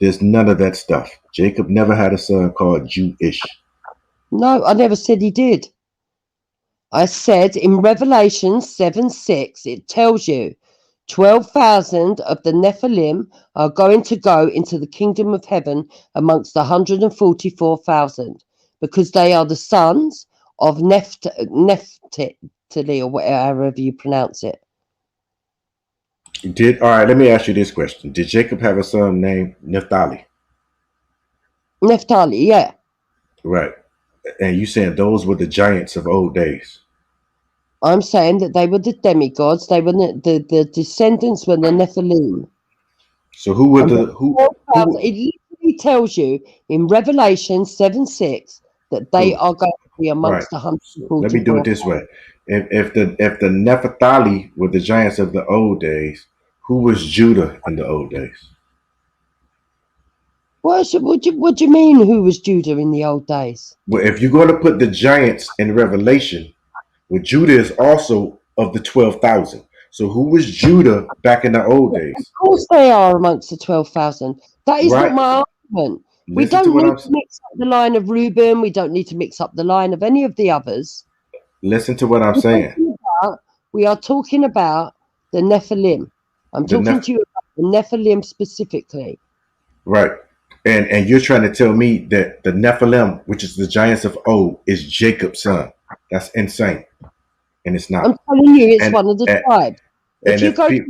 [SPEAKER 11] There's none of that stuff. Jacob never had a son called Jewish.
[SPEAKER 8] No, I never said he did. I said in Revelation 7:6, it tells you 12,000 of the Nephilim are going to go into the kingdom of heaven amongst 144,000, because they are the sons of Nephthali, or whatever you pronounce it.
[SPEAKER 11] All right, let me ask you this question. Did Jacob have a son named Naphtali?
[SPEAKER 8] Nephthali, yeah.
[SPEAKER 11] Right. And you saying those were the giants of old days?
[SPEAKER 8] I'm saying that they were the demigods. They were the descendants were the Nephilim.
[SPEAKER 11] So who were who?
[SPEAKER 8] It literally tells you in Revelation 7:6 that they are going to be amongst 144.
[SPEAKER 11] Let me do it this way. If the Nephtali were the giants of the old days, who was Judah in the old days?
[SPEAKER 8] What do you mean? Who was Judah in the old days?
[SPEAKER 11] Well, if you're going to put the giants in Revelation, well, Judah is also of the 12,000. So who was Judah back in the old days?
[SPEAKER 8] Of course they are amongst the 12,000. That is
[SPEAKER 11] Right.
[SPEAKER 8] not my argument. We
[SPEAKER 11] Listen to
[SPEAKER 8] don't
[SPEAKER 11] what
[SPEAKER 8] need
[SPEAKER 11] I'm
[SPEAKER 8] to mix up the line of Reuben. We don't need to mix up the line of any of the others.
[SPEAKER 11] Listen to what I'm saying.
[SPEAKER 8] We are talking about the Nephilim. I'm talking to you about the Nephilim specifically.
[SPEAKER 11] Right. And you're trying to tell me that the Nephilim, which is the giants of old, is Jacob's son. That's insane. And it's not.
[SPEAKER 8] I'm telling you, it's one of the tribes. If you go to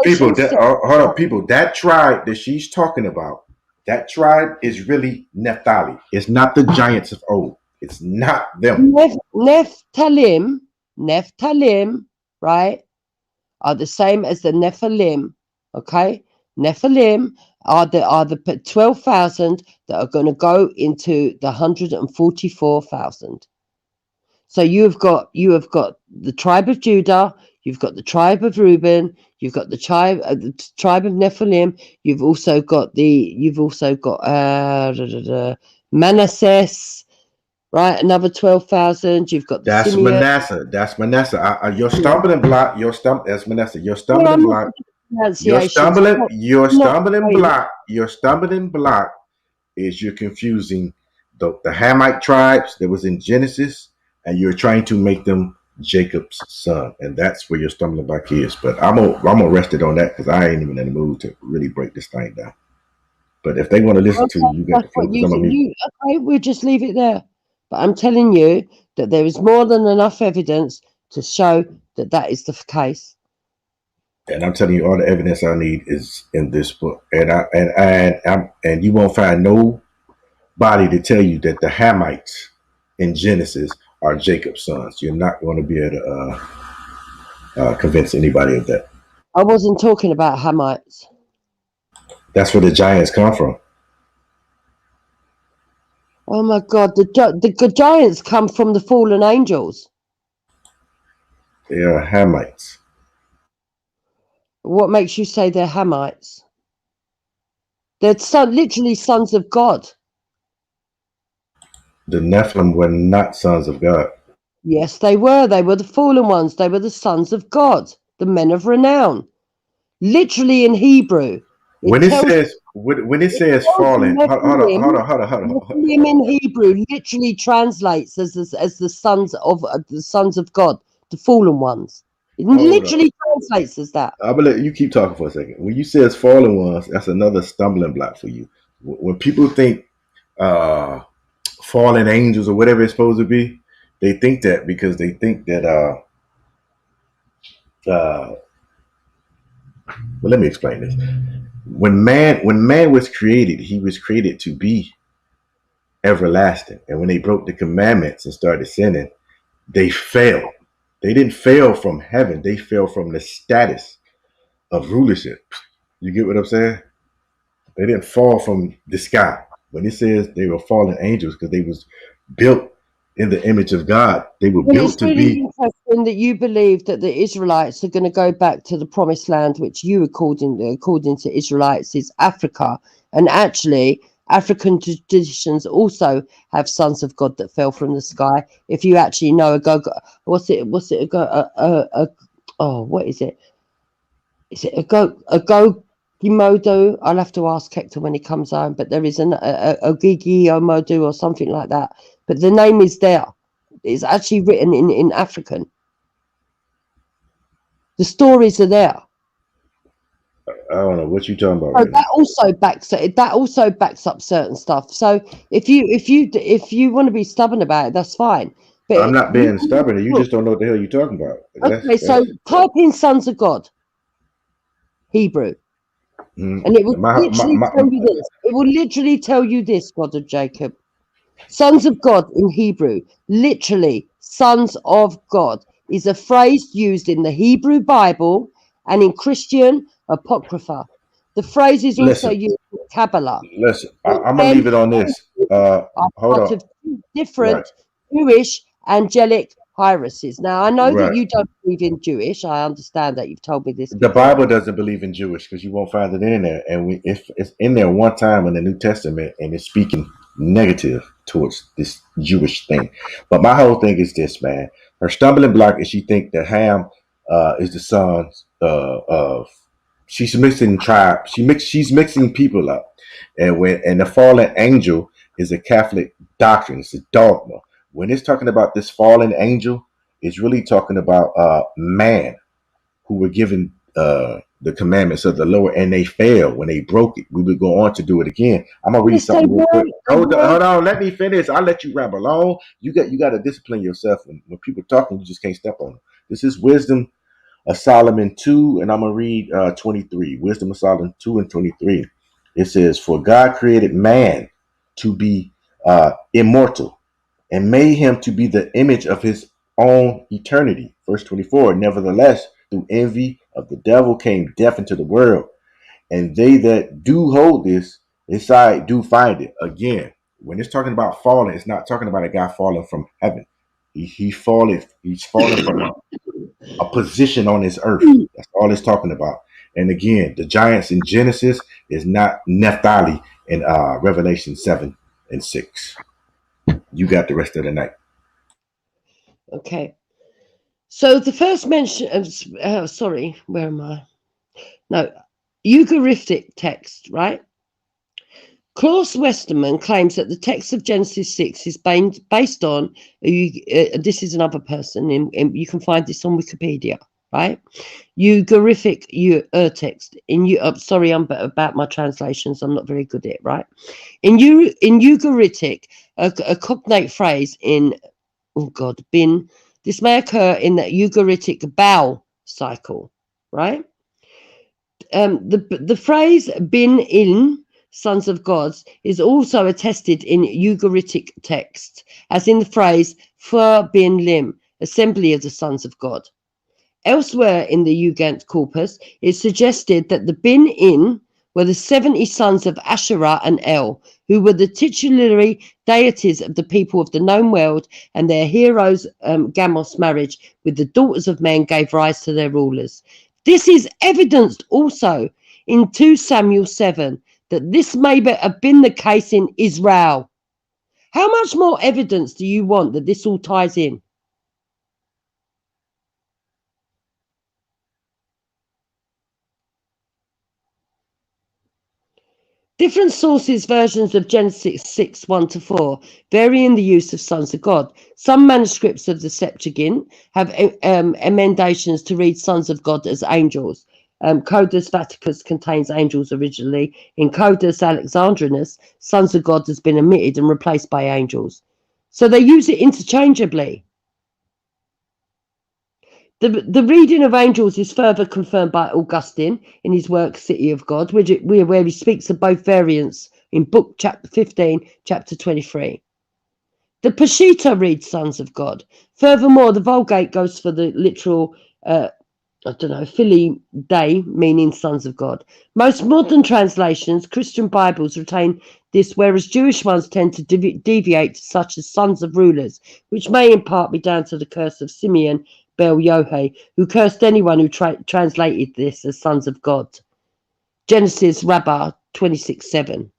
[SPEAKER 8] Revelation,
[SPEAKER 11] hold on, people, that tribe that she's talking about, that tribe is really Naphtali. It's not the giants of old. It's not them.
[SPEAKER 8] Nephthalim, right, are the same as the Nephilim. Okay, Nephilim are the 12,000 that are going to go into the 144,000. So you have got the tribe of Judah, you've got the tribe of Reuben, you've got the tribe of Nephilim, you've also got Manasseh, right? Another 12,000. You've got the
[SPEAKER 11] That's
[SPEAKER 8] Simeon.
[SPEAKER 11] Manasseh. That's Manasseh. Your stumbling block. That's Manasseh. Your stumbling block. Your stumbling block is you're confusing the Hamite tribes that was in Genesis, and you're trying to make them Jacob's son, and that's where your stumbling block is. But I'm gonna rest it on that because I ain't even in the mood to really break this thing down. But if they want to listen to you, got the flow.
[SPEAKER 8] Okay, we'll just leave it there. But I'm telling you that there is more than enough evidence to show that that is the case.
[SPEAKER 11] And I'm telling you, all the evidence I need is in this book, and you won't find no body to tell you that the Hamites in Genesis are Jacob's sons. You're not going to be able to convince anybody of that.
[SPEAKER 8] I wasn't talking about Hamites.
[SPEAKER 11] That's where the giants come from.
[SPEAKER 8] Oh my God, the giants come from the fallen angels.
[SPEAKER 11] They are Hamites.
[SPEAKER 8] What makes you say they're Hamites? They're literally sons of God.
[SPEAKER 11] The Nephilim were not sons of God.
[SPEAKER 8] Yes, they were. They were the fallen ones. They were the sons of God, the men of renown. Literally in Hebrew.
[SPEAKER 11] When it says fallen, hold on.
[SPEAKER 8] Nephilim in Hebrew literally translates as the sons of God, the fallen ones. It literally translates as that.
[SPEAKER 11] I'm gonna let you keep talking for a second. When you say it's fallen ones, that's another stumbling block for you. When people think fallen angels or whatever it's supposed to be, they think that because they think that well, let me explain this. When man was created, he was created to be everlasting. And when they broke the commandments and started sinning, they fell. They didn't fail from heaven. They fell from the status of rulership. You get what I'm saying? They didn't fall from the sky. When it says they were fallen angels because they was built in the image of God, they were built to be.
[SPEAKER 8] It's really interesting that you believe that the Israelites are going to go back to the promised land, which you, according to Israelites, is Africa. And actually, African traditions also have sons of God that fell from the sky. If you actually know what is it? Is it a Gimodo? I'll have to ask Hector when he comes home. But there is a Gigi Omodu or something like that. But the name is there. It's actually written in African. The stories are there.
[SPEAKER 11] I don't know what you're talking about.
[SPEAKER 8] So that also backs up certain stuff. So if you want to be stubborn about it, that's fine. But
[SPEAKER 11] I'm not being stubborn. You just don't know what the hell you're talking about.
[SPEAKER 8] Okay, so type in sons of God, Hebrew. And it will literally tell you this. It will literally tell you this, God of Jacob. Sons of God in Hebrew, literally, sons of God, is a phrase used in the Hebrew Bible and in Christian Apocrypha. The phrase is also used in Kabbalah.
[SPEAKER 11] Listen, I'm going to leave it on this. Hold on.
[SPEAKER 8] Different Jewish angelic heiresses. Now, I know that you don't believe in Jewish. I understand that. You've told me this before.
[SPEAKER 11] The Bible doesn't believe in Jewish because you won't find it in there. And if it's in there one time in the New Testament and it's speaking negative towards this Jewish thing. But my whole thing is this, man. Her stumbling block is she think that Ham is the son of. She's mixing tribes. She's mixing people up. And the fallen angel is a Catholic doctrine. It's a dogma. When it's talking about this fallen angel, it's really talking about man who were given the commandments of the Lord, and they failed. When they broke it, we would go on to do it again. I'm gonna read something real quick. Hold on, let me finish. I'll let you ramble on. You got to discipline yourself. When people talking, you just can't step on them. This is Wisdom of Solomon 2, and I'm gonna read 23. Wisdom of Solomon 2 and 23. It says, "For God created man to be immortal, and made him to be the image of his own eternity." Verse 24. "Nevertheless, through envy of the devil came death into the world, and they that do hold this inside do find it." Again, when it's talking about falling, it's not talking about a guy falling from heaven. He's falling from a position on this earth. That's all it's talking about. And again, the giants in Genesis is not Naphtali in Revelation 7 and 6. You got the rest of the night.
[SPEAKER 8] Okay. So the first mention of, sorry, where am I? No, Eucharistic text, right? Klaus Westermann claims that the text of Genesis 6 is based on, this is another person, you can find this on Wikipedia, right? Eucharistic text. Sorry, I'm about my translations, I'm not very good at it, right? In Eucharistic, a cognate phrase in, this may occur in the Eucharistic bow cycle, right? The phrase bin in sons of gods is also attested in Ugaritic texts, as in the phrase Fur bin Lim, assembly of the sons of God. Elsewhere in the Ugant corpus, it suggested that the Bin In were the 70 sons of Asherah and El, who were the titulary deities of the people of the known world, and their heroes' Gamos marriage with the daughters of men gave rise to their rulers. This is evidenced also in 2 Samuel 7 that this may have been the case in Israel. How much more evidence do you want that this all ties in? Different sources, versions of Genesis 6, 1-4, vary in the use of sons of God. Some manuscripts of the Septuagint have emendations to read sons of God as angels. Codex Vaticus contains angels originally. In Codex Alexandrinus, sons of God has been omitted and replaced by angels. So they use it interchangeably. The reading of angels is further confirmed by Augustine in his work City of God, where he speaks of both variants in book chapter 15, chapter 23. The Peshitta reads sons of God. Furthermore, the Vulgate goes for the literal, Filii Dei, meaning sons of God. Most modern translations, Christian Bibles, retain this, whereas Jewish ones tend to deviate to such as sons of rulers, which may in part be down to the curse of Simeon Bel Yohei, who cursed anyone who translated this as sons of God. Genesis Rabbah 26:7.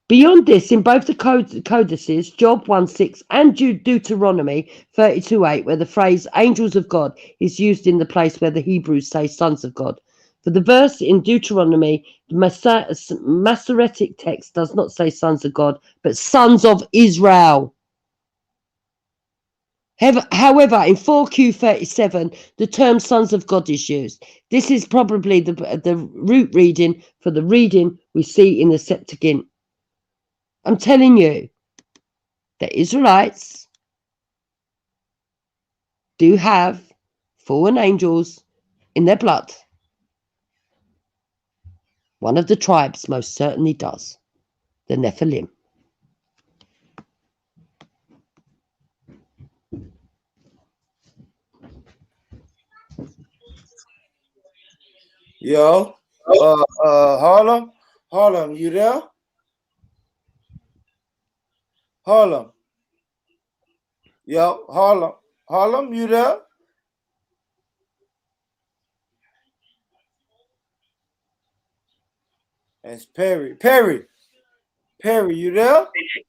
[SPEAKER 8] Beyond this, in both the codices, Job 1:6 and Deuteronomy 32:8, where the phrase angels of God is used in the place where the Hebrews say sons of God. For the verse in Deuteronomy, the Masoretic text does not say sons of God, but sons of Israel. However, in 4Q37, the term sons of God is used. This is probably the root reading for the reading we see in the Septuagint. I'm telling you, the Israelites do have fallen angels in their blood. One of the tribes most certainly does, the Nephilim.
[SPEAKER 3] Yo, Harlem, you there? Harlem. Yo, Harlem, you there? That's Perry. Perry, you there?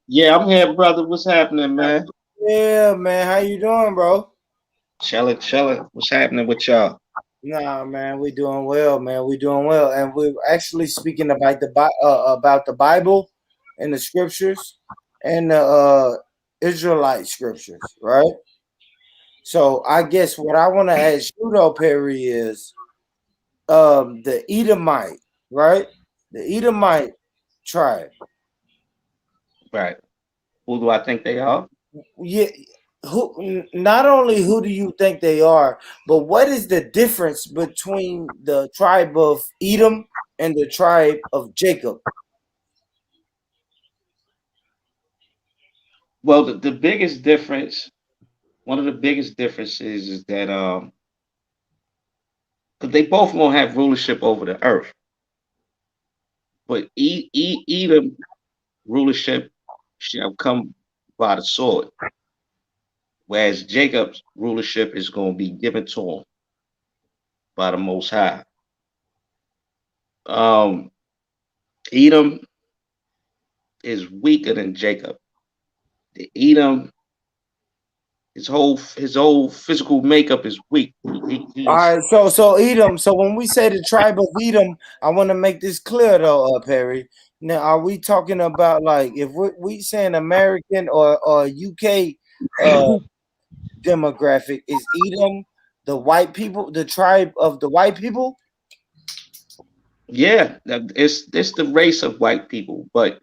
[SPEAKER 7] Yeah, I'm here, brother. What's happening, man?
[SPEAKER 3] Yeah, man. How you doing, bro?
[SPEAKER 7] Chilling. What's happening with y'all?
[SPEAKER 3] Nah, man, we doing well, man. We doing well, and we're actually speaking about the Bible and the scriptures and the Israelite scriptures, right? So I guess what I want to ask you though, Perry, is the Edomite, right? The Edomite tribe.
[SPEAKER 7] Right. Who do I think they are?
[SPEAKER 3] Yeah. Not only who do you think they are, but what is the difference between the tribe of Edom and the tribe of Jacob?
[SPEAKER 7] Well, the biggest difference, one of the biggest differences is that because they both won't have rulership over the earth, but Edom rulership shall come by the sword, whereas Jacob's rulership is going to be given to him by the Most High. Edom is weaker than Jacob. The Edom, his whole physical makeup is weak.
[SPEAKER 3] All right, so Edom. So when we say the tribe of Edom, I want to make this clear though, Perry. Now, are we talking about like if we saying American or UK demographic? Is Edom the white people, the tribe of the white people?
[SPEAKER 7] Yeah, it's the race of white people, but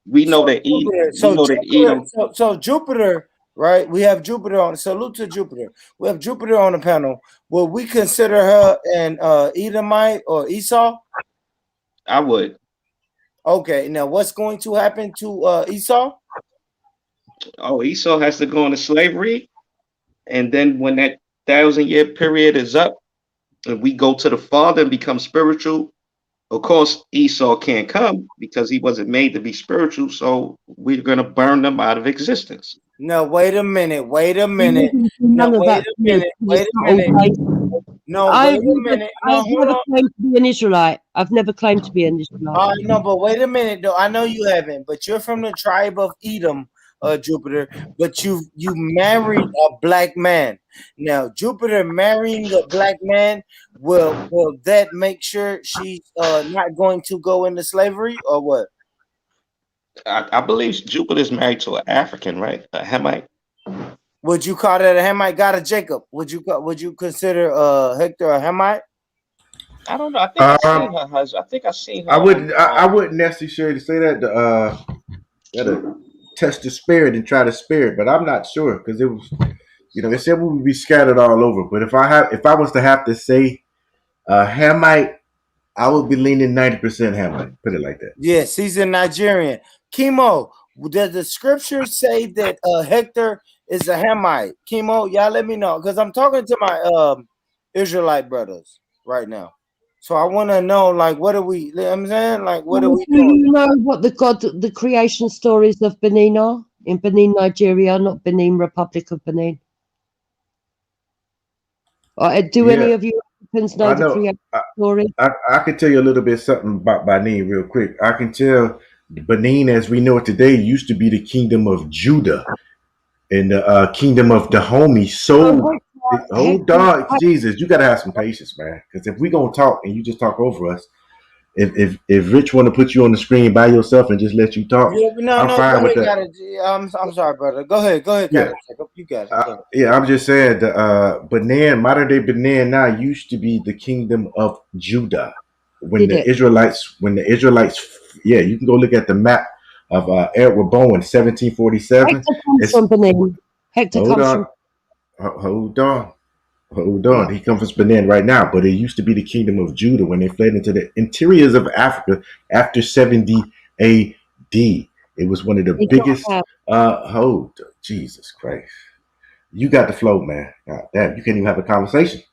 [SPEAKER 7] we know that Edom.
[SPEAKER 3] So Jupiter, right? We have Jupiter on. Salute to Jupiter. We have Jupiter on the panel. Will we consider her an Edomite or Esau?
[SPEAKER 7] I would.
[SPEAKER 3] Okay, now what's going to happen to Esau?
[SPEAKER 7] Oh, Esau has to go into slavery, and then when that 1,000-year period is up, and we go to the Father and become spiritual. Of course, Esau can't come because he wasn't made to be spiritual, so we're gonna burn them out of existence.
[SPEAKER 3] No, wait a minute. Wait a minute.
[SPEAKER 8] None
[SPEAKER 3] No,
[SPEAKER 8] of
[SPEAKER 3] wait
[SPEAKER 8] that.
[SPEAKER 3] a minute. Wait a minute. No, wait a minute. No,
[SPEAKER 8] I've
[SPEAKER 3] hold
[SPEAKER 8] never
[SPEAKER 3] on.
[SPEAKER 8] claimed to be an Israelite. I've never claimed to be an Israelite.
[SPEAKER 3] No, but wait a minute though. I know you haven't, but you're from the tribe of Edom, Jupiter. But you married a black man. Now, Jupiter marrying a black man will that make sure she's not going to go into slavery or what?
[SPEAKER 7] I believe Jupiter's married to an African, right? A Hamite.
[SPEAKER 3] Would you call that a Hamite? God of Jacob? Would you consider Hector a Hamite?
[SPEAKER 7] I don't know. I think I seen her husband. I think I seen her.
[SPEAKER 11] I wouldn't necessarily say that. Gotta test the spirit and try the spirit, but I'm not sure because it was, they said we would be scattered all over. But if I was to have to say Hamite, I would be leaning 90% Hamite. Put it like that.
[SPEAKER 3] Yes, he's a Nigerian. Chemo, does the scripture say that Hector is a Hamite? Chemo, y'all let me know because I'm talking to my Israelite brothers right now. So I want to know, like, what are we? I'm saying, like, what are we doing?
[SPEAKER 8] Do you know what the creation stories of Benin are? In Benin, Nigeria, not Benin, Republic of Benin. Do any of you Africans know the creation story?
[SPEAKER 11] I can tell you a little bit something about Benin real quick. I can tell Benin, as we know it today, used to be the kingdom of Judah and the kingdom of Dahomey. Hold on, Jesus, you gotta have some patience, man. Because if we gonna talk and you just talk over us, if Rich want to put you on the screen by yourself and just let you talk, I'm fine with that.
[SPEAKER 3] I'm sorry, brother. Go ahead.
[SPEAKER 11] Yeah.
[SPEAKER 3] You got it.
[SPEAKER 11] Yeah, I'm just saying Benin, modern day Benin now used to be the kingdom of Judah. When the Israelites, yeah, you can go look at the map of Edward Bowen, 1747.
[SPEAKER 8] Hector comes from Benin.
[SPEAKER 11] Hold on. He comes from Benin right now, but it used to be the kingdom of Judah when they fled into the interiors of Africa after 70 AD. It was one of the biggest. Jesus Christ! You got the flow, man. God damn, you can't even have a conversation.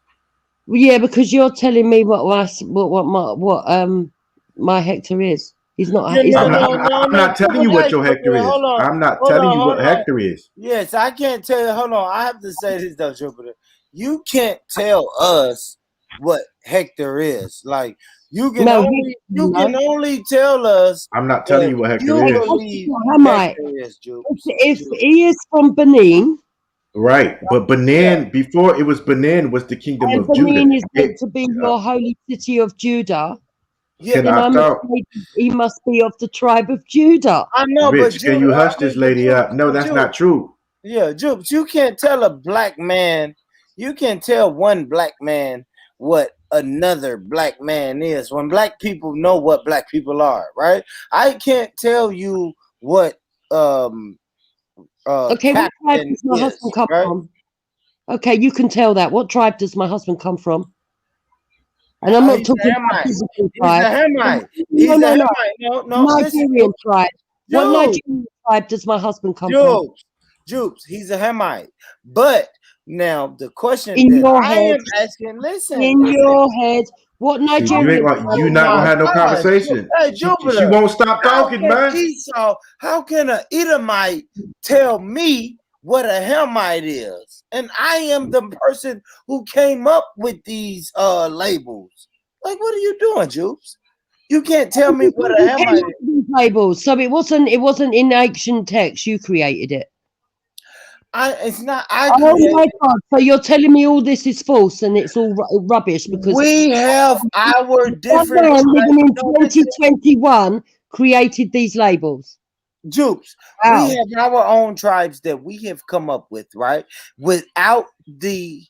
[SPEAKER 8] Well, yeah, because you're telling me what my Hector is. He's not.
[SPEAKER 11] I'm not telling you what your Hector is. I'm not telling you what Hector is.
[SPEAKER 3] Yes, I can't tell you. Hold on. I have to say this though, Jupiter. You can't tell us what Hector is. Like you can only tell us.
[SPEAKER 11] I'm not telling you what Hector is.
[SPEAKER 8] If he is from Benin.
[SPEAKER 11] Right, but Benin before it was Benin was the kingdom of Judah.
[SPEAKER 8] Benin is meant to be your holy city of Judah.
[SPEAKER 11] Yeah, then
[SPEAKER 8] he must be of the tribe of Judah.
[SPEAKER 3] I know,
[SPEAKER 11] Rich, can you hush this lady up? No, that's not true.
[SPEAKER 3] Yeah, Jupes, you can't tell a black man. You can tell one black man what another black man is when black people know what black people are, right? I can't tell you what
[SPEAKER 8] okay, what tribe does my husband come from? Okay, you can tell that. What tribe does my husband come from? And I'm not talking about physical tribe.
[SPEAKER 3] He's a Hamite. He's a Hamite. No,
[SPEAKER 8] Nigerian tribe. What Nigerian tribe does my husband come from?
[SPEAKER 3] Jupes, he's a Hamite. But now the question
[SPEAKER 8] in
[SPEAKER 3] that
[SPEAKER 8] your
[SPEAKER 3] I
[SPEAKER 8] head,
[SPEAKER 3] am asking, listen.
[SPEAKER 8] Your head, what Nigerian?
[SPEAKER 11] You're not gonna have no conversation.
[SPEAKER 3] Hey, Jupiter,
[SPEAKER 11] she won't stop talking, man.
[SPEAKER 3] Esau, how can an Edomite tell me what a Hamite is? And I am the person who came up with these labels. Like, what are you doing, Jupes? You can't tell me what a Hamite is.
[SPEAKER 8] Labels. So it wasn't in ancient text. You created it.
[SPEAKER 3] It's not.
[SPEAKER 8] Oh my God! So you're telling me all this is false and it's all rubbish because
[SPEAKER 3] we have our different.
[SPEAKER 8] Man living in 2021 created these labels.
[SPEAKER 3] Jupes, we have our own tribes that we have come up with, right? Without the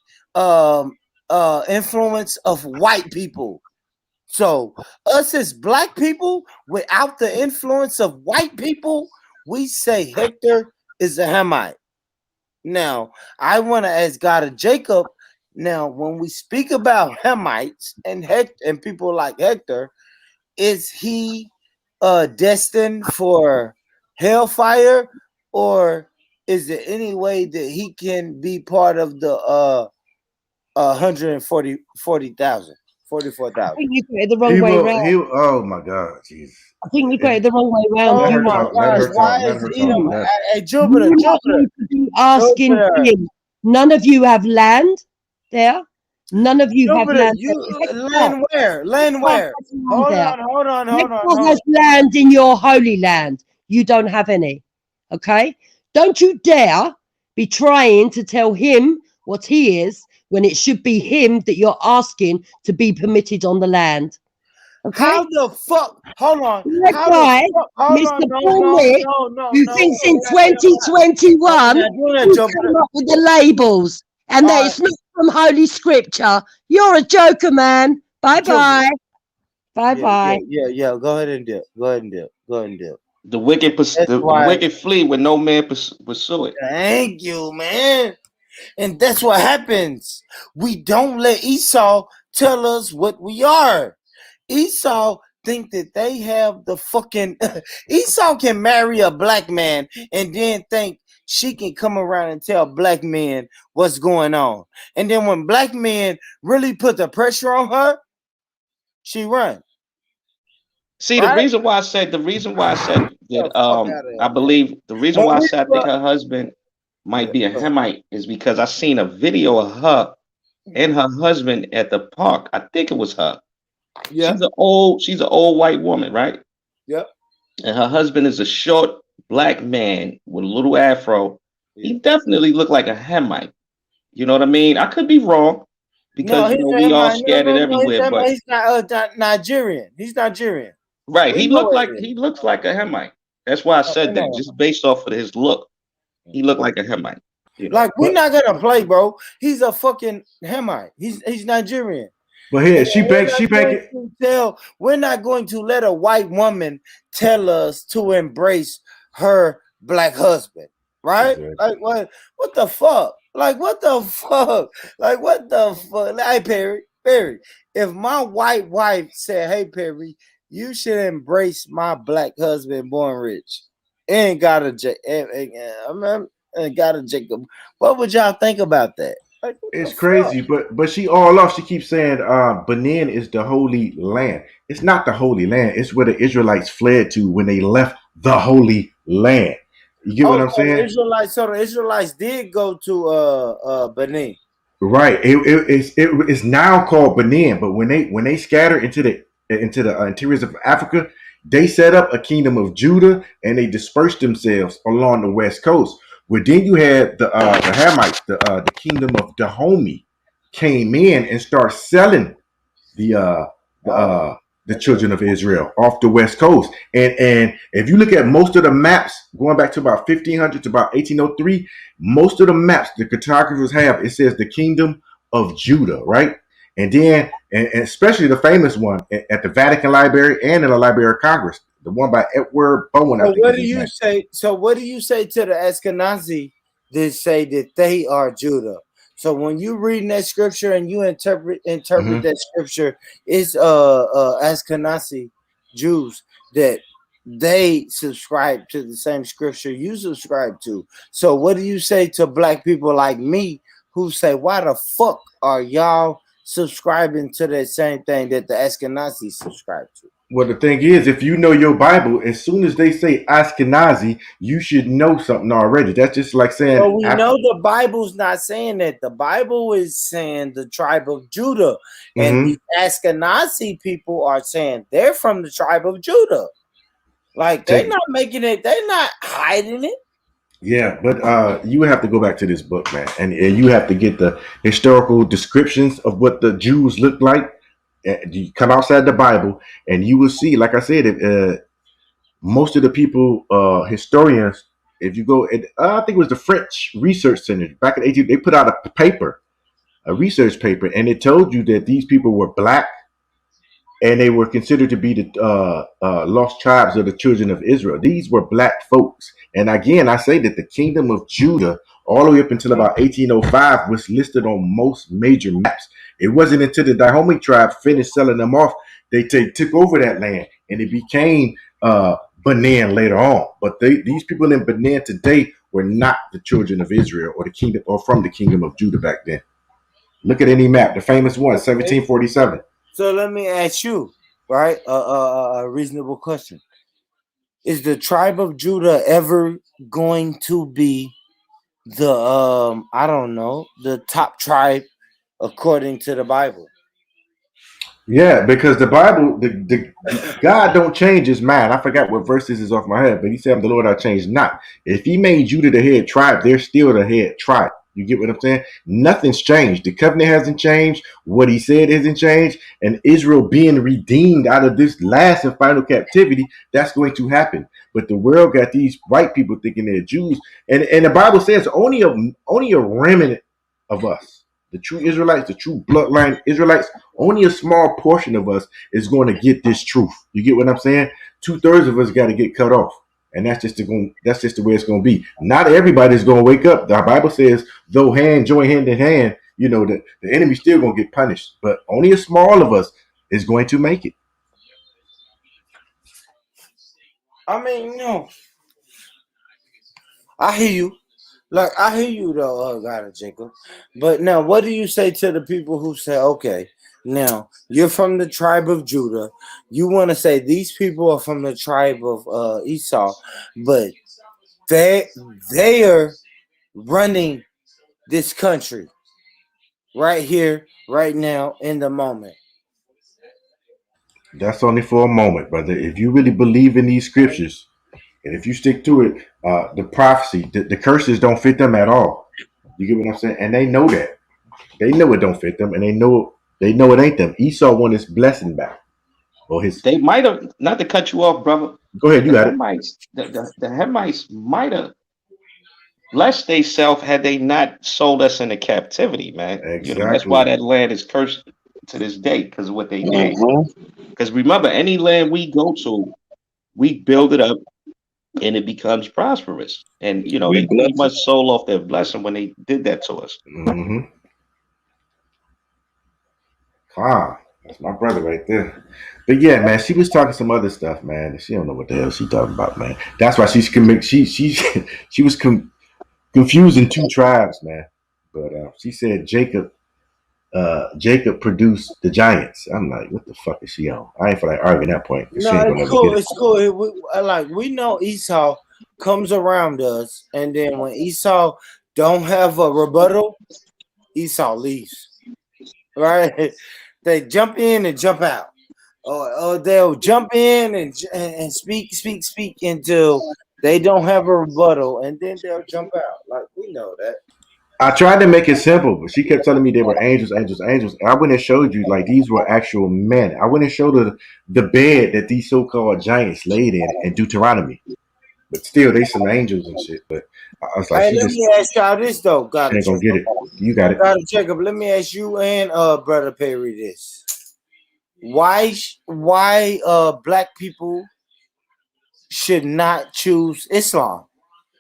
[SPEAKER 3] influence of white people. So us as black people, without the influence of white people, we say Hector is a Hamite. Now, I want to ask God of Jacob. Now, when we speak about Hamites and Hector and people like Hector, is he destined for hellfire, or is there any way that he can be part of the 140,000, 44,000?
[SPEAKER 8] I think you got it the wrong way round.
[SPEAKER 11] Oh my God, Jesus.
[SPEAKER 8] I think you got it the wrong way round.
[SPEAKER 3] Oh
[SPEAKER 11] Let her
[SPEAKER 3] my
[SPEAKER 11] talk. Let
[SPEAKER 3] gosh,
[SPEAKER 11] her
[SPEAKER 3] why
[SPEAKER 11] talk. Let
[SPEAKER 3] is
[SPEAKER 11] her
[SPEAKER 3] he?
[SPEAKER 11] talk. Let-
[SPEAKER 3] Hey, Jupiter,
[SPEAKER 8] You
[SPEAKER 3] Jupiter,
[SPEAKER 8] need to be asking
[SPEAKER 3] Jupiter,
[SPEAKER 8] him. None of you have land there. None of you have
[SPEAKER 3] Jupiter.
[SPEAKER 8] land.
[SPEAKER 3] You land where? Land where? Hold on, hold on, hold on, hold
[SPEAKER 8] has
[SPEAKER 3] on.
[SPEAKER 8] land in your holy land. You don't have any. Okay? Don't you dare be trying to tell him what he is when it should be him that you're asking to be permitted on the land. Okay?
[SPEAKER 3] How the fuck? Hold on.
[SPEAKER 8] That
[SPEAKER 3] How
[SPEAKER 8] guy,
[SPEAKER 3] the fuck? Hold on.
[SPEAKER 8] Mr.
[SPEAKER 3] No,
[SPEAKER 8] Bullwhip, who thinks in 2021 he's come up with the labels and that it's not from Holy Scripture. You're a joker, man. Bye bye. Bye bye.
[SPEAKER 3] Yeah. Go ahead and do it. Go ahead and do it. Go ahead and do it.
[SPEAKER 7] The wicked, the wicked flee when no man pursue it.
[SPEAKER 3] Thank you, man. And that's what happens. We don't let Esau tell us what we are. Esau think that they have the fucking Esau can marry a black man and then think she can come around and tell black men what's going on. And then when black men really put the pressure on her, she run.
[SPEAKER 7] See,
[SPEAKER 3] right?
[SPEAKER 7] the reason why I said that I believe the reason why I said I think her husband might be a Hemite is because I seen a video of her and her husband at the park. I think it was her.
[SPEAKER 3] Yeah.
[SPEAKER 7] She's an old white woman, right?
[SPEAKER 3] Yep.
[SPEAKER 7] And her husband is a short black man with a little afro. He definitely looked like a Hemite. You know what I mean? I could be wrong because we all scattered everywhere, but
[SPEAKER 3] he's not Nigerian. He's Nigerian.
[SPEAKER 7] right,
[SPEAKER 3] We
[SPEAKER 7] he
[SPEAKER 3] know
[SPEAKER 7] looked
[SPEAKER 3] it
[SPEAKER 7] like
[SPEAKER 3] is.
[SPEAKER 7] he looks like a Hemite. That's why I said that, just based off of his look. He looked like a Hemite. You know?
[SPEAKER 3] Like, we're not gonna play, bro. He's a fucking Hemite. He's Nigerian.
[SPEAKER 11] But here, she begged.
[SPEAKER 3] We're not going to let a white woman tell us to embrace her black husband, right? Like, what the fuck? Like, what the fuck? Like, what the fuck? Hey, Perry, if my white wife said, "Hey, Perry, you should embrace my black husband, born rich," and got a Jacob, what would y'all think about that? Like,
[SPEAKER 11] It's crazy, but she all off. She keeps saying Benin is the holy land. It's not the holy land. It's where the Israelites fled to when they left the holy land. You get what I'm saying?
[SPEAKER 3] So the Israelites did go to Benin.
[SPEAKER 11] Right. It's now called Benin, but when they scattered into the interiors of Africa, they set up a kingdom of Judah and they dispersed themselves along the west coast. Where then you had the Hamites, the kingdom of Dahomey, came in and start selling the children of Israel off the west coast. And if you look at most of the maps going back to about 1500 to about 1803, most of the maps the cartographers have, it says the kingdom of Judah, right? And then, and especially the famous one at the Vatican Library and in the Library of Congress, the one by Edward Bowen.
[SPEAKER 3] So what do you say? So what do you say to the Ashkenazi that say that they are Judah? So when you reading that scripture and you interpret that scripture, it's Ashkenazi Jews that they subscribe to the same scripture you subscribe to. So what do you say to black people like me who say, why the fuck are y'all subscribing to that same thing that the Ashkenazi subscribe to?
[SPEAKER 11] Well, the thing is, if you know your Bible, as soon as they say Ashkenazi, you should know something already. That's just like saying.
[SPEAKER 3] Well, we know the Bible's not saying that. The Bible is saying the tribe of Judah, and the Ashkenazi people are saying they're from the tribe of Judah. Like, they're not making it. They're not hiding it.
[SPEAKER 11] Yeah, but you have to go back to this book, man, and you have to get the historical descriptions of what the Jews look like. You come outside the Bible, and you will see, like I said, most of the people, historians, if you go, I think it was the French Research Center back in 18, they put out a paper, a research paper, and it told you that these people were black, and they were considered to be the lost tribes of the children of Israel. These were black folks. And again, I say that the kingdom of Judah all the way up until about 1805 was listed on most major maps. It wasn't until the Dahomey tribe finished selling them off, they took over that land, and it became Benin later on. But these people in Benin today were not the children of Israel or the kingdom or from the kingdom of Judah back then. Look at any map, the famous one, 1747.
[SPEAKER 3] So let me ask you, right, a reasonable question. Is the tribe of Judah ever going to be the I don't know, the top tribe according to the Bible?
[SPEAKER 11] Yeah, because the Bible, the God don't change his mind. I forgot what verse this is off my head, but he said, "I'm the Lord, I change not." If he made Judah the head tribe, they're still the head tribe. You get what I'm saying? Nothing's changed. The covenant hasn't changed. What he said hasn't changed. And Israel being redeemed out of this last and final captivity, that's going to happen. But the world got these white people thinking they're Jews. And the Bible says only a remnant of us, the true Israelites, the true bloodline Israelites, only a small portion of us is going to get this truth. You get what I'm saying? 2/3 of us got to get cut off. And that's just the way it's going to be. Not everybody's going to wake up. The Bible says, though join hand in hand, you know, the enemy's still going to get punished. But only a small of us is going to make it.
[SPEAKER 3] I mean, no. I hear you. Like, I hear you, though, God of Jacob. But now, what do you say to the people who say, okay, now, you're from the tribe of Judah. You want to say these people are from the tribe of Esau, but they are running this country right here, right now, in the moment.
[SPEAKER 11] That's only for a moment, brother. If you really believe in these scriptures, and if you stick to it, the prophecy, the curses don't fit them at all. You get what I'm saying? And they know that. They know it don't fit them, and they know it ain't them. Esau won his blessing back.
[SPEAKER 7] They might have, not to cut you off, brother.
[SPEAKER 11] Go ahead, you got it.
[SPEAKER 7] The Hamites might have blessed themselves had they not sold us into captivity, man.
[SPEAKER 11] Exactly.
[SPEAKER 7] You know, that's why that land is cursed to this day, because of what they did. Because remember, any land we go to, we build it up and it becomes prosperous. And you know, they pretty much sold off their blessing when they did that to us.
[SPEAKER 11] Mm-hmm. Ah, that's my brother right there. But yeah, man, she was talking some other stuff, man. She don't know what the hell she talking about, man. That's why she was confusing two tribes, man. But she said Jacob produced the giants. I'm like, what the fuck is she on? I ain't feel like arguing that point.
[SPEAKER 3] No, it's cool. It's cool. We know Esau comes around us, and then when Esau don't have a rebuttal, Esau leaves. Right? They jump in and jump out, or they'll jump in and speak until they don't have a rebuttal, and then they'll jump out. Like, we know that.
[SPEAKER 11] I tried to make it simple, but she kept telling me they were angels. And I went and showed you like these were actual men. I went and showed her the bed that these so-called giants laid in Deuteronomy. But still, they some angels and shit. But I was like,
[SPEAKER 3] hey, let me ask y'all this though.
[SPEAKER 11] She ain't gonna get it. You got it.
[SPEAKER 3] Gotta check up. Let me ask you and Brother Perry this: Why black people should not choose Islam,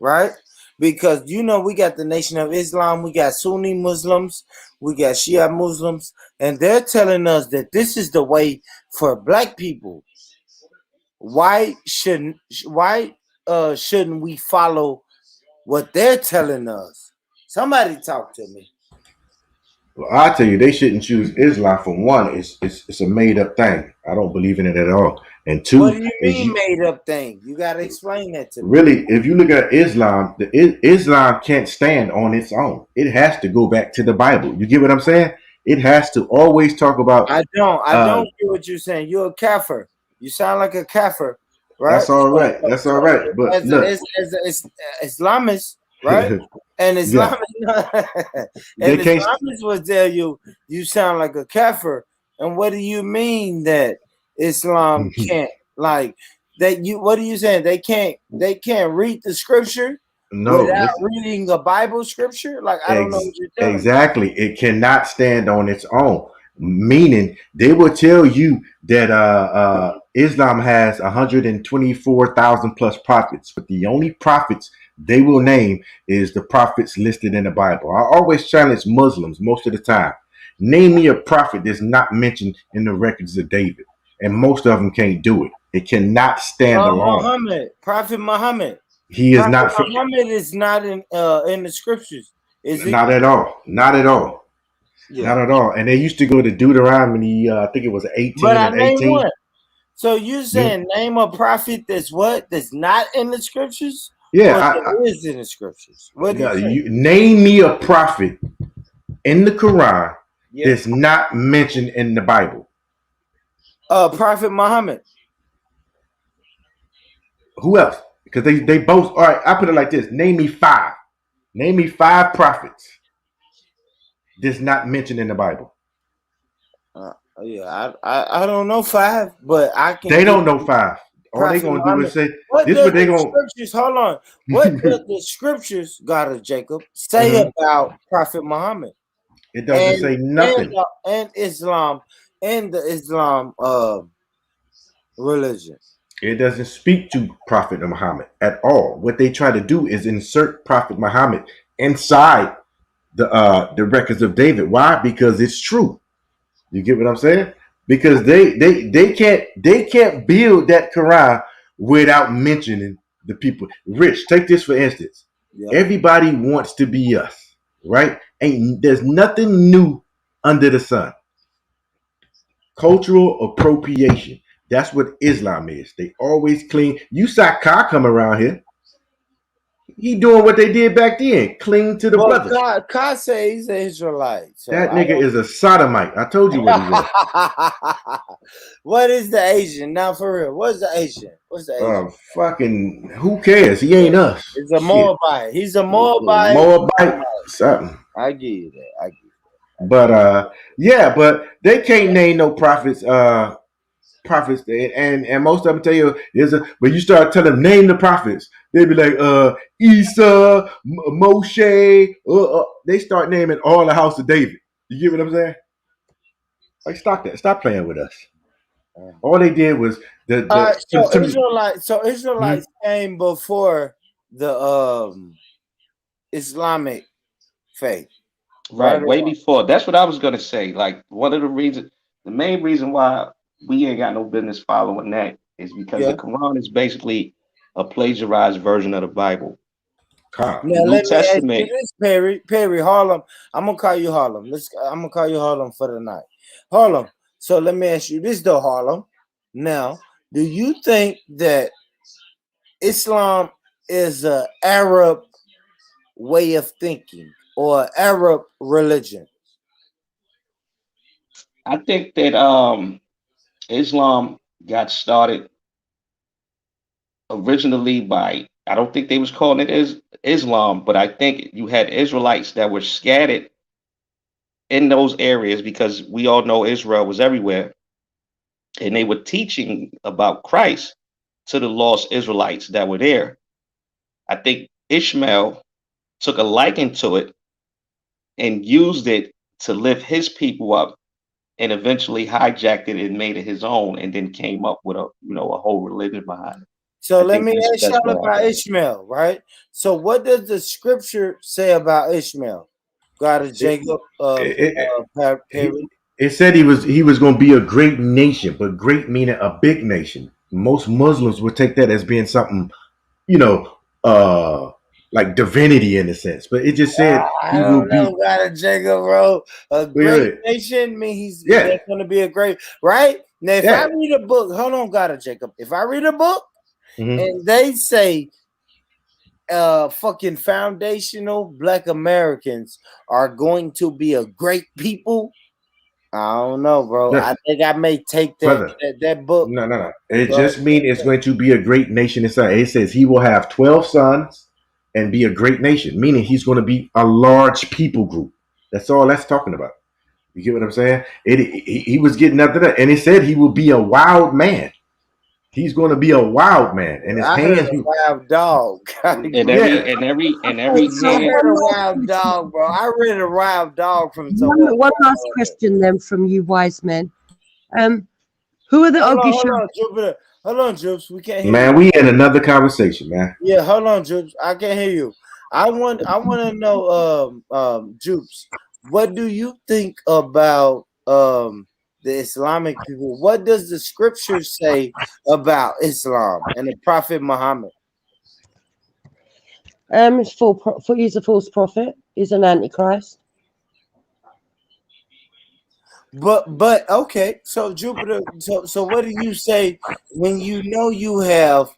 [SPEAKER 3] right? Because you know we got the Nation of Islam, we got Sunni Muslims, we got Shia Muslims, and they're telling us that this is the way for black people. Why shouldn't we follow what they're telling us? Somebody talk to me.
[SPEAKER 11] Well, I tell you, they shouldn't choose Islam. For one, it's a made up thing. I don't believe in it at all. And two,
[SPEAKER 3] what do you mean made up thing? You got to explain that to me.
[SPEAKER 11] Really, if you look at Islam, Islam can't stand on its own. It has to go back to the Bible. You get what I'm saying? It has to always talk about.
[SPEAKER 3] I don't get what you're saying. You're a kafir. You sound like a kafir, right?
[SPEAKER 11] That's all right. That's all right. But
[SPEAKER 3] as Islamists, right? And Islamists, and Islamists will tell you sound like a kafir. And what do you mean that Islam can't like that? What are you saying? They can't read the scripture without reading a Bible scripture? Like, I don't know what you're telling me.
[SPEAKER 11] Exactly. It cannot stand on its own. Meaning they will tell you that Islam has 124,000 plus prophets, but the only prophets they will name is the prophets listed in the Bible. I always challenge Muslims most of the time. Name me a prophet that's not mentioned in the records of David. And most of them can't do it. It cannot stand alone.
[SPEAKER 3] Muhammad, Prophet Muhammad.
[SPEAKER 11] He is
[SPEAKER 3] Prophet
[SPEAKER 11] not.
[SPEAKER 3] Muhammad is not in the scriptures. Is he?
[SPEAKER 11] Not at all. Not at all.
[SPEAKER 3] Yeah.
[SPEAKER 11] Not at all. And they used to go to Deuteronomy, I think it was 18
[SPEAKER 3] But I
[SPEAKER 11] and
[SPEAKER 3] named
[SPEAKER 11] 18.
[SPEAKER 3] one. So you saying name a prophet that's what? That's not in the scriptures?
[SPEAKER 11] Yeah,
[SPEAKER 3] or is in the scriptures? What do you
[SPEAKER 11] name me a prophet in the Quran that's not mentioned in the Bible.
[SPEAKER 3] Prophet Muhammad.
[SPEAKER 11] Who else? Because they both. All right, I put it like this: name me five. Name me five prophets that's not mentioned in the Bible.
[SPEAKER 3] I don't know five, but I can.
[SPEAKER 11] They don't know five. All they gonna do is say this. What they gonna?
[SPEAKER 3] Scriptures? Hold on. What does the scriptures, God of Jacob, say about Prophet Muhammad?
[SPEAKER 11] It doesn't say nothing.
[SPEAKER 3] And Islam and the Islam religion.
[SPEAKER 11] It doesn't speak to Prophet Muhammad at all. What they try to do is insert Prophet Muhammad inside the records of David. Why? Because it's true. You get what I'm saying? Because they can't build that Quran without mentioning the people. Rich, take this for instance. Yeah. Everybody wants to be us, right? There's nothing new under the sun. Cultural appropriation. That's what Islam is. They always cling. You saw Ka come around here. He doing what they did back then. Cling to the brothers.
[SPEAKER 3] Ka say he's an Israelite. So
[SPEAKER 11] that nigga is a sodomite. I told you what he was.
[SPEAKER 3] What is the Asian? Now for real. What's the Asian? What's the Asian?
[SPEAKER 11] Fucking who cares? He ain't us.
[SPEAKER 3] He's a Moabite. He's a Moabite.
[SPEAKER 11] Moabite. Something.
[SPEAKER 3] I give you that.
[SPEAKER 11] But but they can't name no prophets. Prophets and most of them tell you but you start telling them name the prophets, they be like Isa, Moshe, they start naming all the house of David. You get what I'm saying? Like stop that, stop playing with us. All they did was
[SPEAKER 3] Israelites came before the Islamic faith.
[SPEAKER 7] Right, way before. That's what I was gonna say. Like one of the main reason why we ain't got no business following that is because the Quran is basically a plagiarized version of the Bible.
[SPEAKER 3] Now let me ask you this, Perry Harlem. I'm gonna call you Harlem. I'm gonna call you Harlem for the night. Harlem. So let me ask you this though, Harlem. Now, do you think that Islam is an Arab way of thinking or Arab religion?
[SPEAKER 7] I think that Islam got started originally by, I don't think they was calling it Islam, but I think you had Israelites that were scattered in those areas because we all know Israel was everywhere. And they were teaching about Christ to the lost Israelites that were there. I think Ishmael took a liking to it and used it to lift his people up, and eventually hijacked it and made it his own, and then came up with a whole religion behind it.
[SPEAKER 3] So let me ask y'all about Ishmael, right? So what does the scripture say about Ishmael? God of Jacob,
[SPEAKER 11] it said he was going to be a great nation, but great meaning a big nation. Most Muslims would take that as being something, like divinity in a sense, but it just said
[SPEAKER 3] I don't know, God of Jacob, bro. A great nation means he's going to be a great, right? Now, if I read a book, hold on, God of Jacob. If I read a book and they say fucking foundational Black Americans are going to be a great people, I don't know, bro. I think I may take that book.
[SPEAKER 11] No. It just means it's going to be a great nation inside. It says he will have 12 sons and be a great nation, meaning he's going to be a large people group. That's all that's talking about. You get what I'm saying? He was getting after that, and it said he will be a wild man. He's going to be a wild man, and his hands.
[SPEAKER 3] A wild dog.
[SPEAKER 7] and every
[SPEAKER 3] wild dog, bro. I read a wild dog from someone.
[SPEAKER 8] One last question then from you wise men. Who are the
[SPEAKER 3] Hold on, Jupes. We can't hear
[SPEAKER 11] Man,
[SPEAKER 3] you.
[SPEAKER 11] we in another conversation, man.
[SPEAKER 3] Yeah, hold on, Jupes. I can't hear you. I want to know, Jupes, what do you think about the Islamic people? What does the scripture say about Islam and the Prophet Muhammad?
[SPEAKER 8] He's a false prophet. He's an antichrist.
[SPEAKER 3] But okay, so Jupiter, so what do you say when you know you have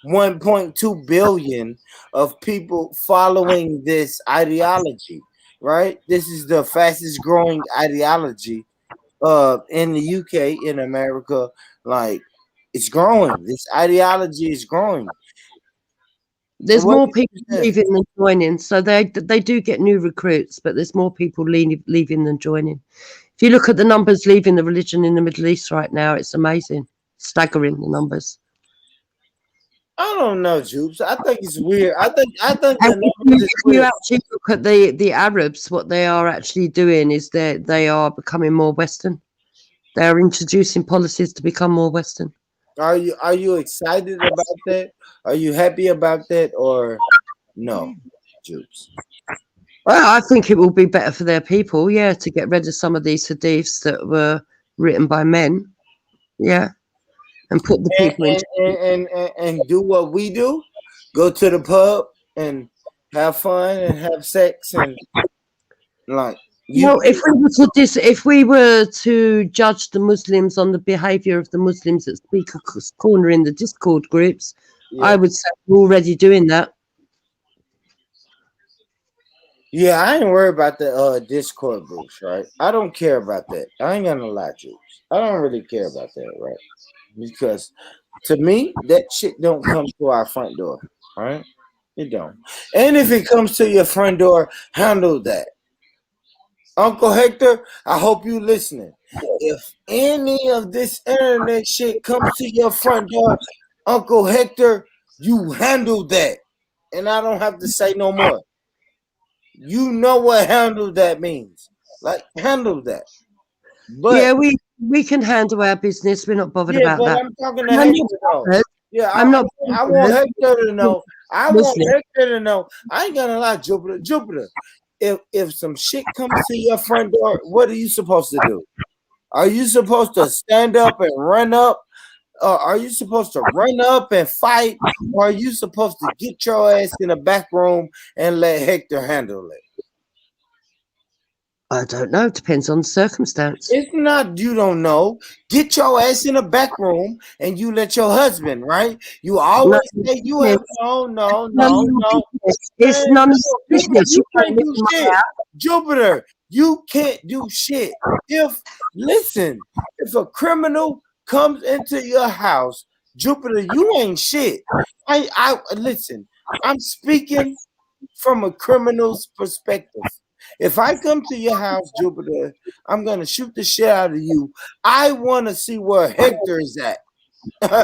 [SPEAKER 3] 1.2 billion of people following this ideology, right? This is the fastest growing ideology in the UK, in America. Like, it's growing. This ideology is growing.
[SPEAKER 8] There's more people leaving than joining, so they do get new recruits, but there's more people leaving than joining. If you look at the numbers leaving the religion in the Middle East right now, it's amazing, staggering the numbers.
[SPEAKER 3] I don't know, Jupes. I think it's weird. I think
[SPEAKER 8] if you actually look at the Arabs, what they are actually doing is they are becoming more Western. They are introducing policies to become more Western.
[SPEAKER 3] Are you excited about that? Are you happy about that, or no, Jupes?
[SPEAKER 8] Well, I think it will be better for their people, yeah, to get rid of some of these hadiths that were written by men, yeah, and put the people
[SPEAKER 3] and do what we do, go to the pub and have fun and have sex and like.
[SPEAKER 8] If we were to judge the Muslims on the behaviour of the Muslims that speak a corner in the Discord groups, I would say we're already doing that.
[SPEAKER 3] Yeah, I ain't worried about the Discord groups, right? I don't care about that. I ain't gonna lie to you. I don't really care about that, right? Because to me, that shit don't come to our front door, right? It don't. And if it comes to your front door, handle that. Uncle Hector, I hope you listening. If any of this internet shit comes to your front door, Uncle Hector, you handle that. And I don't have to say no more. You know what handle that means. Like, handle that. But
[SPEAKER 8] yeah, we can handle our business. We're not bothered about that.
[SPEAKER 3] I'm talking to Hector though. Yeah, I want Hector to know. I want Hector to know. I ain't gonna lie, Jupiter. If some shit comes to your front door, what are you supposed to do? Are you supposed to stand up and run up? Are you supposed to run up and fight? Or are you supposed to get your ass in the back room and let Hector handle it?
[SPEAKER 8] I don't know. It depends on the circumstance.
[SPEAKER 3] It's not you don't know. Get your ass in the back room and you let your husband, right? You always say you have no.
[SPEAKER 8] It's none of your business.
[SPEAKER 3] You can't do shit. Jupiter, you can't do shit. If a criminal comes into your house, Jupiter, you ain't shit. I listen, I'm speaking from a criminal's perspective. If I come to your house, Jupiter, I'm gonna shoot the shit out of you. I want to see where Hector is at.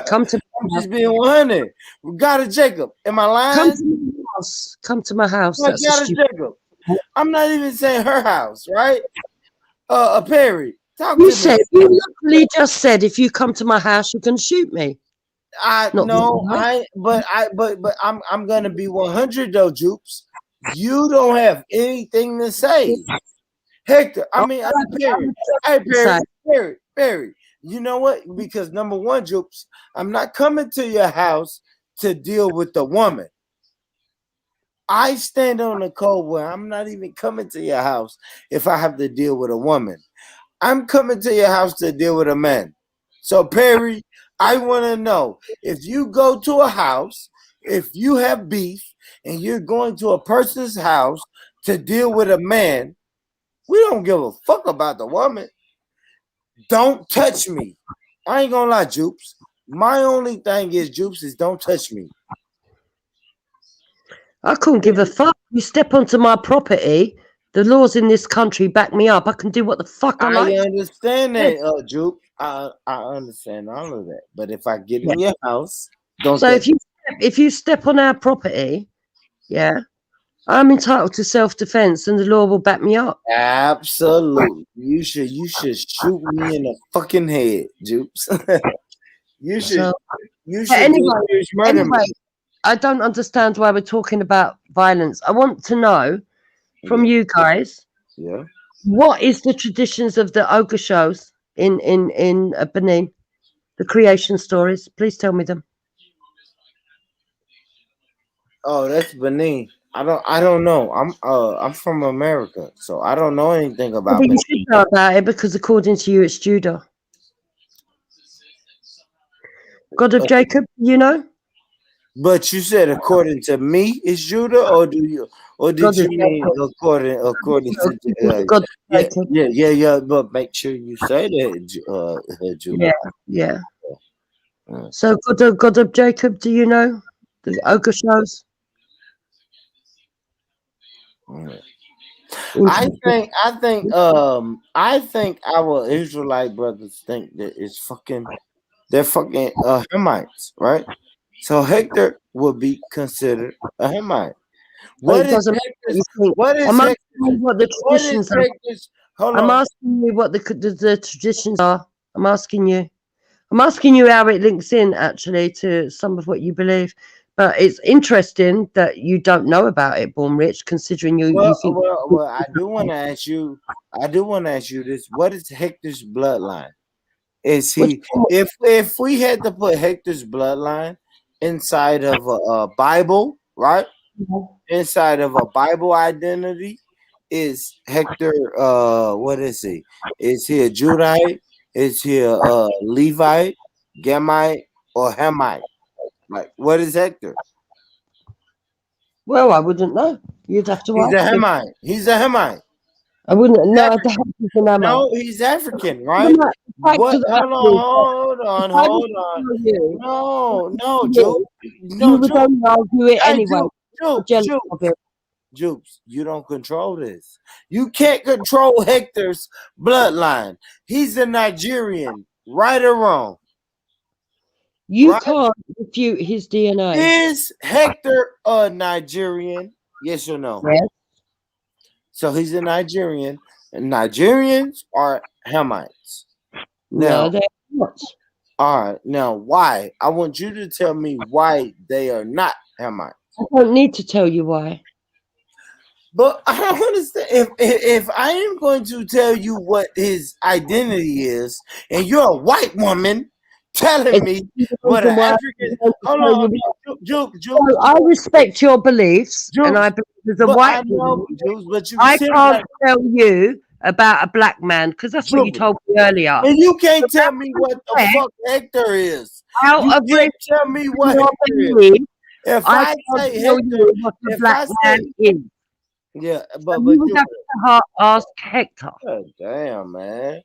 [SPEAKER 8] Come to
[SPEAKER 3] I'm just being 100. We got it, Jacob. Am I lying?
[SPEAKER 8] Come to my house.
[SPEAKER 3] Like, got it, Jacob. I'm not even saying her house, right? Perry, talk
[SPEAKER 8] you
[SPEAKER 3] to
[SPEAKER 8] said
[SPEAKER 3] me.
[SPEAKER 8] you literally just said if you come to my house, you can shoot me.
[SPEAKER 3] But I'm gonna be 100 though, Jupes. You don't have anything to say, Hector. I mean, Perry. You know what? Because number one, Jupes, I'm not coming to your house to deal with the woman. I stand on the code where I'm not even coming to your house if I have to deal with a woman. I'm coming to your house to deal with a man. So, Perry, I want to know if you go to a house, if you have beef, and you're going to a person's house to deal with a man, we don't give a fuck about the woman. Don't touch me. I ain't gonna lie, Jupes. My only thing is, Jupes, is don't touch me.
[SPEAKER 8] I couldn't give a fuck. You step onto my property, the laws in this country back me up. I can do what the fuck I like.
[SPEAKER 3] I understand that, Jupe. I understand all of that. But if I get in your house, don't.
[SPEAKER 8] So if you step on our property, yeah, I'm entitled to self-defense, and the law will back me up.
[SPEAKER 3] Absolutely. You should shoot me in the fucking head, Jupes. You should.
[SPEAKER 8] So,
[SPEAKER 3] You
[SPEAKER 8] but
[SPEAKER 3] should just murder me.
[SPEAKER 8] I don't understand why we're talking about violence. I want to know from you guys,
[SPEAKER 3] Yeah.
[SPEAKER 8] what is the traditions of the ogre shows in Benin, the creation stories? Please tell me them.
[SPEAKER 3] Oh, that's Benin. I don't know. I'm from America, so I don't know anything about
[SPEAKER 8] But you
[SPEAKER 3] Benin.
[SPEAKER 8] should know about it because according to you, it's Judah. God of Jacob, you know?
[SPEAKER 3] But you said according to me it's Judah, or did you mean according to
[SPEAKER 8] God of
[SPEAKER 3] yeah,
[SPEAKER 8] Jacob.
[SPEAKER 3] yeah, but make sure you say that Judah.
[SPEAKER 8] Yeah. So God of Jacob, do you know the ogre shows?
[SPEAKER 3] I think our Israelite brothers think that they're fucking Hamites, right? So Hector would be considered a Hamite. What is Hector's? What is
[SPEAKER 8] I'm asking
[SPEAKER 3] Hector's?
[SPEAKER 8] you what the traditions are.
[SPEAKER 3] Hold
[SPEAKER 8] I'm
[SPEAKER 3] on.
[SPEAKER 8] asking you what the traditions are. I'm asking you how it links in actually to some of what you believe. But it's interesting that you don't know about it, Born Rich, considering you think.
[SPEAKER 3] Well, I do want to ask you this. What is Hector's bloodline? Is he if we had to put Hector's bloodline inside of a Bible, right? Inside of a Bible identity, is Hector what is he? Is he a Judite? Is he a Levite, Gamite, or Hamite? Like, what is Hector?
[SPEAKER 8] Well, I wouldn't know. You'd have to
[SPEAKER 3] He's
[SPEAKER 8] ask
[SPEAKER 3] a
[SPEAKER 8] him.
[SPEAKER 3] Hamite. He's a Hamite.
[SPEAKER 8] I wouldn't know.
[SPEAKER 3] No, he's African, right? What? Hold on. No, Juke.
[SPEAKER 8] You would only argue it anyway.
[SPEAKER 3] Jukes, you don't control this. You can't control Hector's bloodline. He's a Nigerian, right or wrong.
[SPEAKER 8] You can't refute his DNA.
[SPEAKER 3] Is Hector a Nigerian? Yes or no?
[SPEAKER 8] Yes.
[SPEAKER 3] So he's a Nigerian, and Nigerians are Hamites. Now,
[SPEAKER 8] No, they're not.
[SPEAKER 3] All right. Now, why? I want you to tell me why they are not Hamites.
[SPEAKER 8] I don't need to tell you why.
[SPEAKER 3] But I don't understand. If I am going to tell you what his identity is, and you're a white woman telling me what an African. Hold on, Juke.
[SPEAKER 8] I respect your beliefs, and I believe as a white woman, I can't tell you about a black man because that's what you told me earlier.
[SPEAKER 3] And you can't tell me what the fuck Hector is. You can't tell me what Hector is. If I say Hector,
[SPEAKER 8] what a black man is.
[SPEAKER 3] Yeah,
[SPEAKER 8] but you would have to ask Hector.
[SPEAKER 3] God damn, man.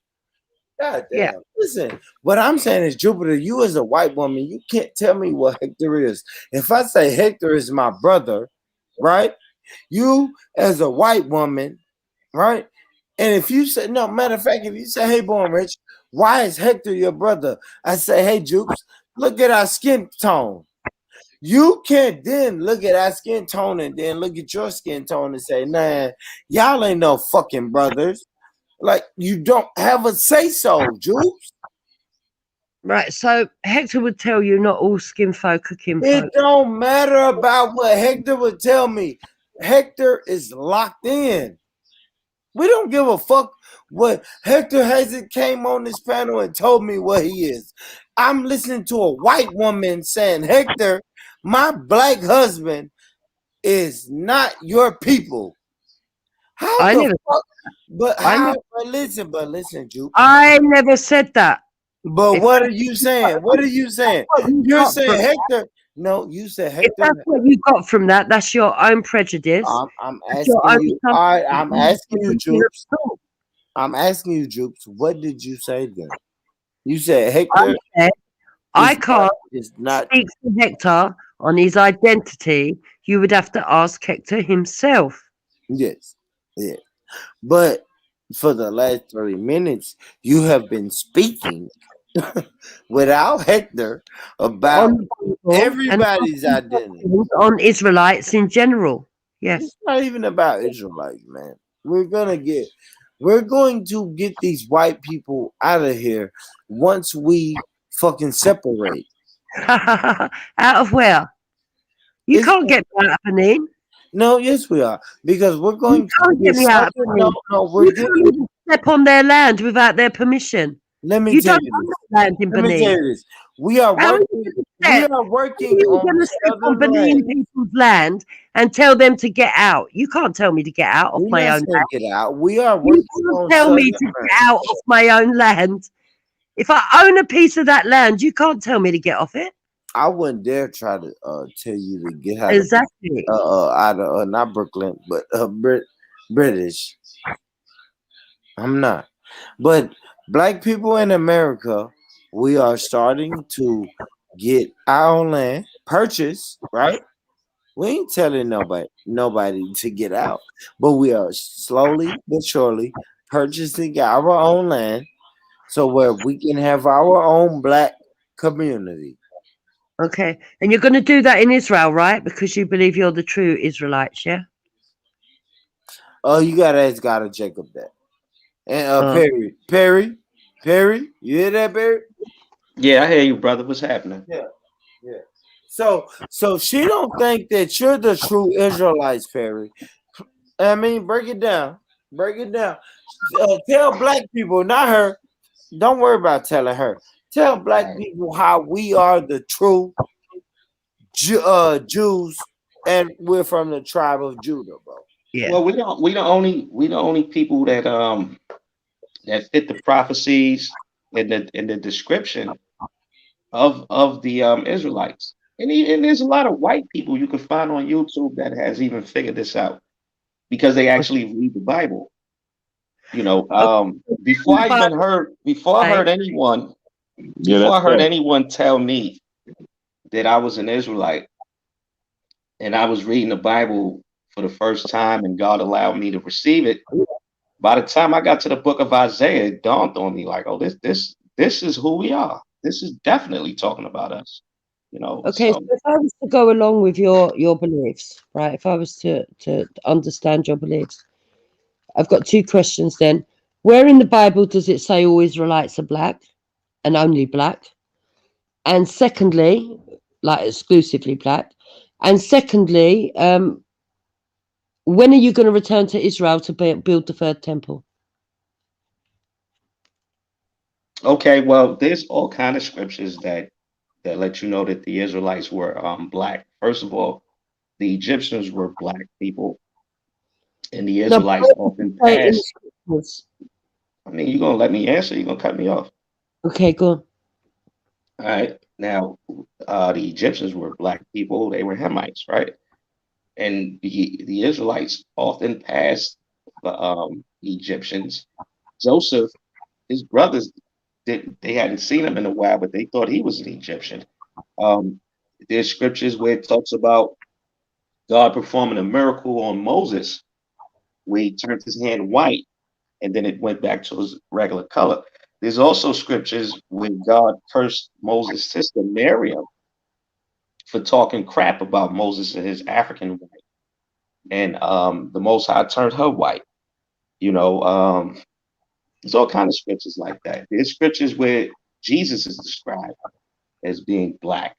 [SPEAKER 3] God damn.
[SPEAKER 8] Yeah.
[SPEAKER 3] Listen, what I'm saying is, Jupiter, you as a white woman, you can't tell me what Hector is. If I say Hector is my brother, right? You as a white woman, right? And if you say, no, matter of fact, if you say, hey, Born Rich, why is Hector your brother? I say, hey, Jukes, look at our skin tone. You can't then look at our skin tone and then look at your skin tone and say, nah, y'all ain't no fucking brothers. Like, you don't have a say-so, Jukes.
[SPEAKER 8] Right, so Hector would tell you not all skin folk are kinfolk.
[SPEAKER 3] It don't matter about what Hector would tell me. Hector is locked in. We don't give a fuck what Hector hasn't came on this panel and told me what he is. I'm listening to a white woman saying, Hector, my black husband is not your people. How
[SPEAKER 8] I
[SPEAKER 3] the
[SPEAKER 8] never,
[SPEAKER 3] fuck? But
[SPEAKER 8] I
[SPEAKER 3] how?
[SPEAKER 8] never,
[SPEAKER 3] But listen, Juke.
[SPEAKER 8] I never said that.
[SPEAKER 3] But what are you saying? What are you saying? You're saying Hector. No, you said Hector.
[SPEAKER 8] If that's what you got from that, that's your own prejudice.
[SPEAKER 3] I'm asking you. All right, I'm asking you, Jukes. I'm asking you, Jukes. What did you say then? You said Hector.
[SPEAKER 8] I can't speak to Hector on his identity. You would have to ask Hector himself.
[SPEAKER 3] Yes. Yeah. But for the last 30 minutes, you have been speaking without Hector about everybody's identity.
[SPEAKER 8] On Israelites in general. Yes.
[SPEAKER 3] It's not even about Israelites, man. We're going to get these white people out of here once we fucking separate.
[SPEAKER 8] Out of where? You can't get me out of Benin.
[SPEAKER 3] No, yes, we are, because we're going
[SPEAKER 8] You can't get me out of Benin.
[SPEAKER 3] we're
[SPEAKER 8] You can't even step on their land without their permission.
[SPEAKER 3] Let me
[SPEAKER 8] You
[SPEAKER 3] tell
[SPEAKER 8] don't
[SPEAKER 3] you
[SPEAKER 8] own
[SPEAKER 3] this.
[SPEAKER 8] that land in
[SPEAKER 3] Let me tell
[SPEAKER 8] Benin.
[SPEAKER 3] you this. We are
[SPEAKER 8] How are
[SPEAKER 3] working.
[SPEAKER 8] you
[SPEAKER 3] We are
[SPEAKER 8] How
[SPEAKER 3] working
[SPEAKER 8] are you
[SPEAKER 3] on
[SPEAKER 8] going to step on Benin people's land and tell them to get out? You can't tell me to get out of
[SPEAKER 3] We're
[SPEAKER 8] my
[SPEAKER 3] not
[SPEAKER 8] own
[SPEAKER 3] saying
[SPEAKER 8] land.
[SPEAKER 3] get out. We are
[SPEAKER 8] You
[SPEAKER 3] working
[SPEAKER 8] can't
[SPEAKER 3] on
[SPEAKER 8] tell me
[SPEAKER 3] Southern
[SPEAKER 8] to get out of my own land. If I own a piece of that land, you can't tell me to get off it.
[SPEAKER 3] I wouldn't dare try to tell you to get out
[SPEAKER 8] Exactly.
[SPEAKER 3] out of not Brooklyn, but British. I'm not. But black people in America, we are starting to get our own land, purchase, right? We ain't telling nobody to get out, but we are slowly but surely purchasing our own land, so where we can have our own black community.
[SPEAKER 8] Okay. And you're going to do that in Israel, right? Because you believe you're the true Israelites, yeah?
[SPEAKER 3] Oh, you gotta ask God and Jacob that. And
[SPEAKER 8] Oh.
[SPEAKER 3] Perry, you hear that, Perry?
[SPEAKER 7] Yeah, I hear you, brother. What's happening?
[SPEAKER 3] Yeah. So she don't think that you're the true Israelites, Perry. I mean, break it down. Break it down. Tell black people, not her. Don't worry about telling her. Tell black people how we are the true Jews, and we're from the tribe of Judah, bro.
[SPEAKER 8] Yeah.
[SPEAKER 7] Well, we the only people that that fit the prophecies and the description of the Israelites. And there's a lot of white people you can find on YouTube that has even figured this out because they actually read the Bible. You know, before I heard anyone tell me that I was an Israelite and I was reading the Bible for the first time and God allowed me to receive it. By the time I got to the book of Isaiah, it dawned on me like, oh, this is who we are. This is definitely talking about us. You know.
[SPEAKER 8] Okay, so if I was to go along with your beliefs, right? If I was to understand your beliefs, I've got two questions then. Where in the Bible does it say all Israelites are black and only black? And secondly, like exclusively black. And secondly, when are you going to return to Israel to build the third temple?
[SPEAKER 7] Okay, well, there's all kind of scriptures that let you know that the Israelites were black. First of all, the Egyptians were black people, and the Israelites often passed. I mean, you're gonna let me answer, you're gonna cut me off.
[SPEAKER 8] Okay, go on.
[SPEAKER 7] All right. Now, the Egyptians were black people, they were Hamites, right? And the Israelites often passed the Egyptians. Joseph, his brothers, they hadn't seen him in a while, but they thought he was an Egyptian. There's scriptures where it talks about God performing a miracle on Moses, where he turned his hand white and then it went back to his regular color. There's also scriptures where God cursed Moses' sister Miriam for talking crap about Moses and his African wife. And the Most High turned her white. You know, there's all kinds of scriptures like that. There's scriptures where Jesus is described as being black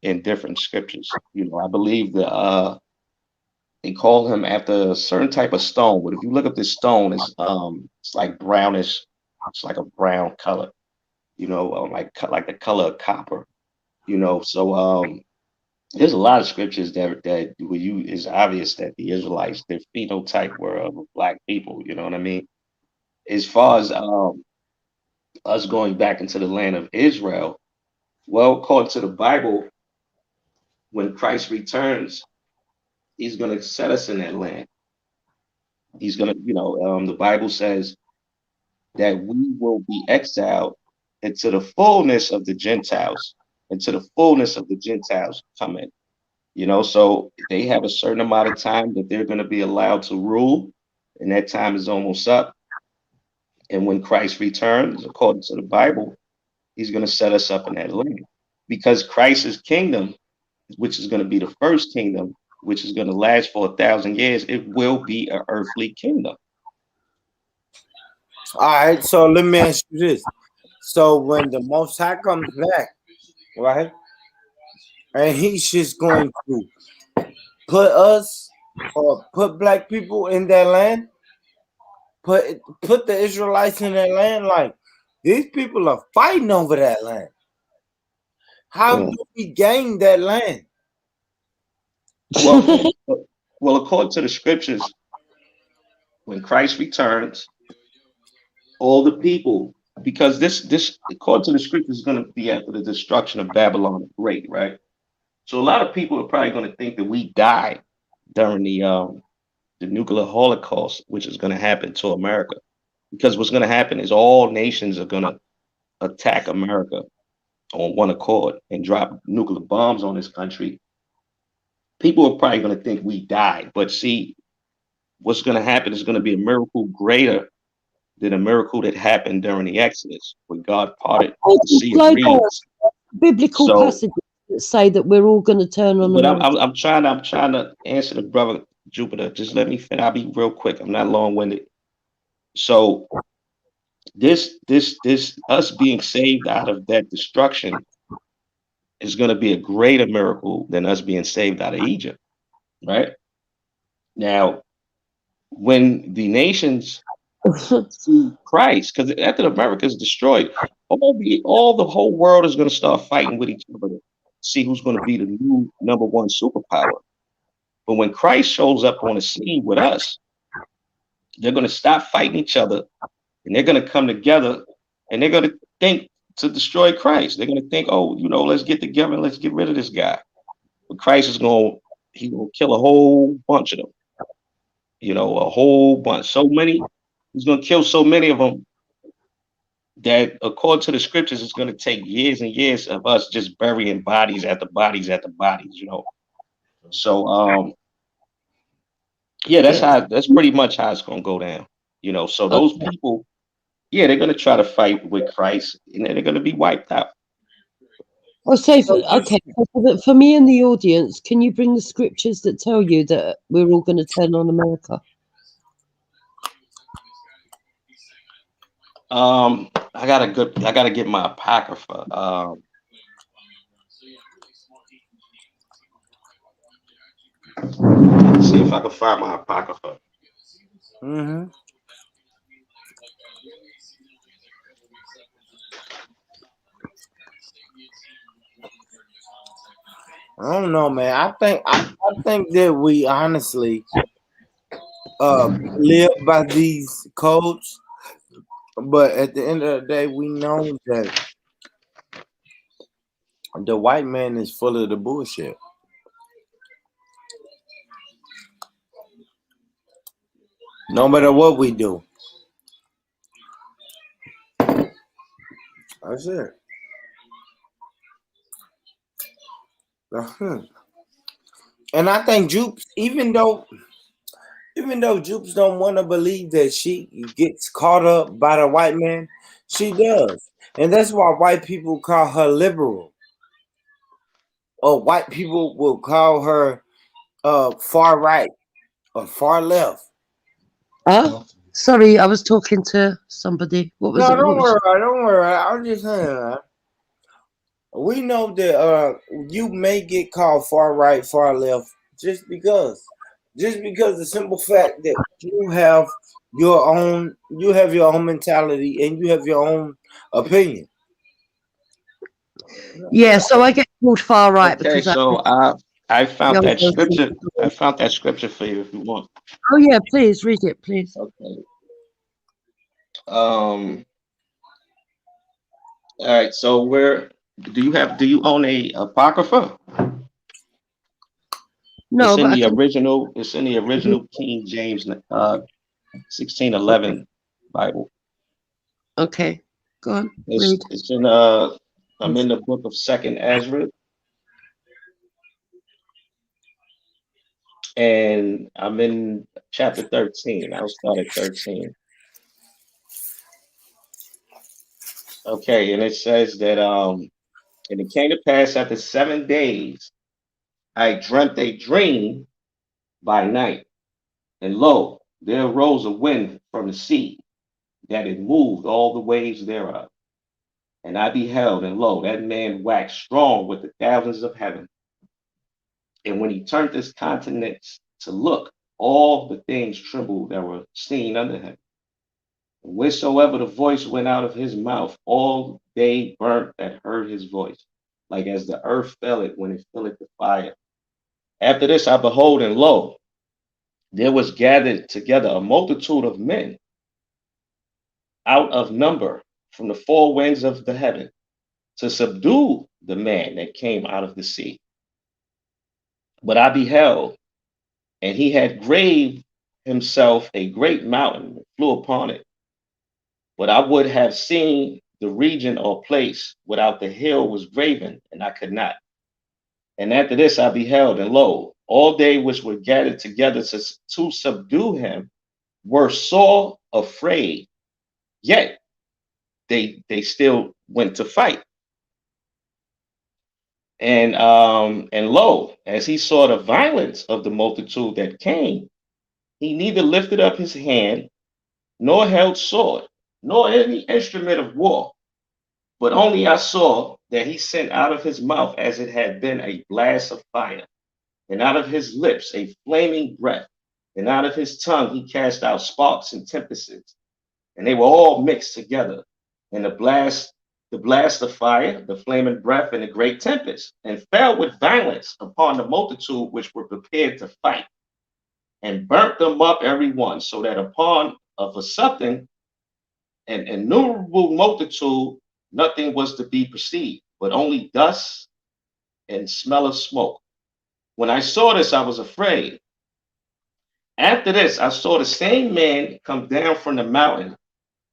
[SPEAKER 7] in different scriptures. You know, I believe they call him after a certain type of stone. But if you look up this stone, it's like brownish. It's like a brown color. You know, like the color of copper. You know, so there's a lot of scriptures that where it's obvious that the Israelites, their phenotype were of black people. You know what I mean? As far as us going back into the land of Israel, well, according to the Bible, when Christ returns, he's going to set us in that land. He's going to, the Bible says that we will be exiled into the fullness of the Gentiles, into the fullness of the Gentiles come in. You know, so they have a certain amount of time that they're going to be allowed to rule, and that time is almost up. And when Christ returns, according to the Bible, he's going to set us up in that land. Because Christ's kingdom, which is going to be the first kingdom, which is going to last for 1,000 years, it will be an earthly kingdom.
[SPEAKER 3] All right, so let me ask you this. So when the Most High comes back, right, and he's just going to put us or put black people in that land, put the Israelites in that land, like these people are fighting over that land. How do we gain that land?
[SPEAKER 7] Well, according to the scriptures, when Christ returns, all the people, because this according to the scriptures is going to be after the destruction of Babylon the Great, right? So a lot of people are probably going to think that we died during the nuclear holocaust, which is going to happen to America, because what's going to happen is all nations are going to attack America on one accord and drop nuclear bombs on this country. People are probably going to think we died, but see, what's going to happen is going to be a miracle greater than a miracle that happened during the Exodus, when God parted the Sea of Reeds.
[SPEAKER 8] Biblical passages that say that we're all going to turn on.
[SPEAKER 7] But I'm trying to answer the brother Jupiter. Just let me finish. I'll be real quick. I'm not long-winded. So this us being saved out of that destruction is going to be a greater miracle than us being saved out of Egypt, right? Now, when the nations see Christ, because after America is destroyed, all the whole world is going to start fighting with each other to see who's going to be the new number one superpower. But when Christ shows up on the scene with us, they're going to stop fighting each other, and they're going to come together, and they're going to think to destroy Christ. They're going to think, oh, let's get together and let's get rid of this guy. But Christ is going to kill a whole bunch of them. A whole bunch. So many. He's going to kill so many of them that, according to the scriptures, it's going to take years and years of us just burying bodies after bodies after bodies. So yeah, that's pretty much how it's going to go down. So those people, yeah, they're going to try to fight with Christ, and then they're going to be wiped out.
[SPEAKER 8] I'll say, for me and the audience, can you bring the scriptures that tell you that we're all going to turn on America?
[SPEAKER 7] I gotta get my apocrypha. See if I can find my apocrypha.
[SPEAKER 3] Mm-hmm. I don't know, man. I think that we honestly live by these codes, but at the end of the day, we know that the white man is full of the bullshit. No matter what we do. That's it. And I think Jupes, even though Jupes don't want to believe that she gets caught up by the white man, she does. And that's why white people call her liberal. Or white people will call her far right or far left.
[SPEAKER 8] Sorry, I was talking to somebody. What was it?
[SPEAKER 3] Don't worry. I'm just saying. We know that you may get called far right, far left, just because the simple fact that you have your own mentality and you have your own opinion.
[SPEAKER 8] Yeah, so I get called far right because
[SPEAKER 7] so I found that scripture. I found that scripture for you if you want.
[SPEAKER 8] Oh yeah, please read it, please.
[SPEAKER 7] Okay. All right. So do you own a apocrypha?
[SPEAKER 8] No,
[SPEAKER 7] it's in the original. It's in the original King James 1611 Bible.
[SPEAKER 8] Okay, go on.
[SPEAKER 7] It's in I'm in the book of 2nd Ezra, and I'm in chapter 13. I'll start at 13. Okay, and it says that and it came to pass after 7 days, I dreamt a dream by night, and lo, there arose a wind from the sea, that it moved all the waves thereof. And I beheld, and lo, that man waxed strong with the thousands of heaven. And when he turned his countenance to look, all the things trembled that were seen under him. And wheresoever the voice went out of his mouth, all they burnt that heard his voice, like as the earth felleth when it filleth the fire. After this I behold, and lo, there was gathered together a multitude of men out of number from the four winds of the heaven to subdue the man that came out of the sea. But I beheld, and he had graved himself a great mountain, and flew upon it. But I would have seen the region or place without the hill was graven, and I could not. And after this I beheld, and lo, all they which were gathered together to subdue him were sore afraid, yet they still went to fight. And lo, as he saw the violence of the multitude that came, he neither lifted up his hand, nor held sword, nor any instrument of war, but only I saw that he sent out of his mouth as it had been a blast of fire, and out of his lips a flaming breath, and out of his tongue he cast out sparks and tempests, and they were all mixed together, and the blast of fire, the flaming breath, and a great tempest, and fell with violence upon the multitude which were prepared to fight, and burnt them up every one, so that upon of a something an innumerable multitude nothing was to be perceived, but only dust and smell of smoke. When I saw this, I was afraid. After this, I saw the same man come down from the mountain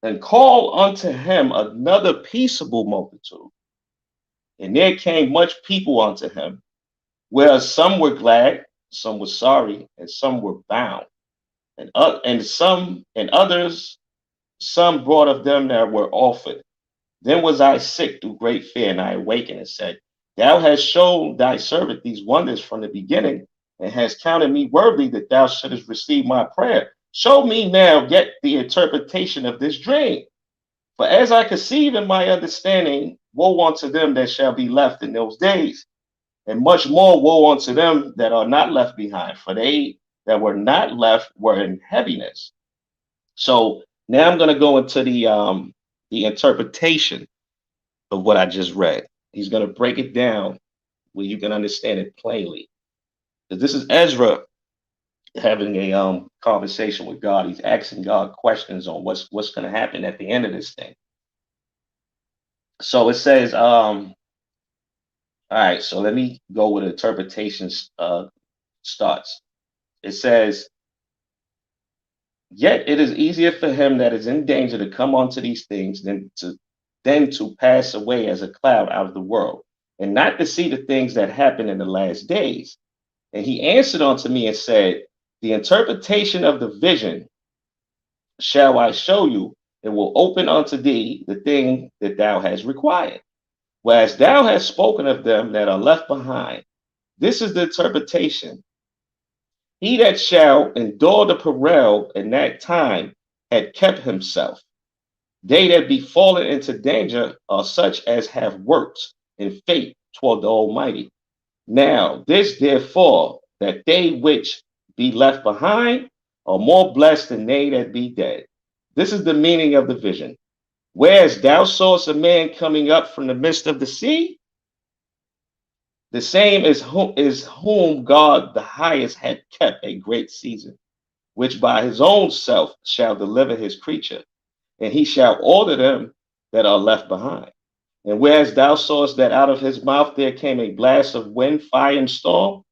[SPEAKER 7] and call unto him another peaceable multitude. And there came much people unto him, whereas some were glad, some were sorry, and some were bound. And others, some brought of them that were offered. Then was I sick through great fear, and I awakened and said, Thou hast shown thy servant these wonders from the beginning, and hast counted me worthy that thou shouldest receive my prayer. Show me now yet the interpretation of this dream. For as I conceive in my understanding, woe unto them that shall be left in those days, and much more woe unto them that are not left behind, for they that were not left were in heaviness. So now I'm going to go into the interpretation of what I just read. He's going to break it down where you can understand it plainly. This is Ezra having a conversation with God. He's asking God questions on what's going to happen at the end of this thing. So it says, all right, so let me go with interpretation starts. It says, yet it is easier for him that is in danger to come onto these things than to pass away as a cloud out of the world, and not to see the things that happen in the last days. And he answered unto me and said, the interpretation of the vision shall I show you, and will open unto thee the thing that thou hast required. Whereas thou hast spoken of them that are left behind, this is the interpretation. He that shall endure the peril in that time had kept himself. They that be fallen into danger are such as have works in faith toward the Almighty. Now this therefore, that they which be left behind are more blessed than they that be dead. This is the meaning of the vision. Whereas thou sawest a man coming up from the midst of the sea, the same is whom God the highest had kept a great season, which by his own self shall deliver his creature, and he shall order them that are left behind. And whereas thou sawest that out of his mouth there came a blast of wind, fire, and storm,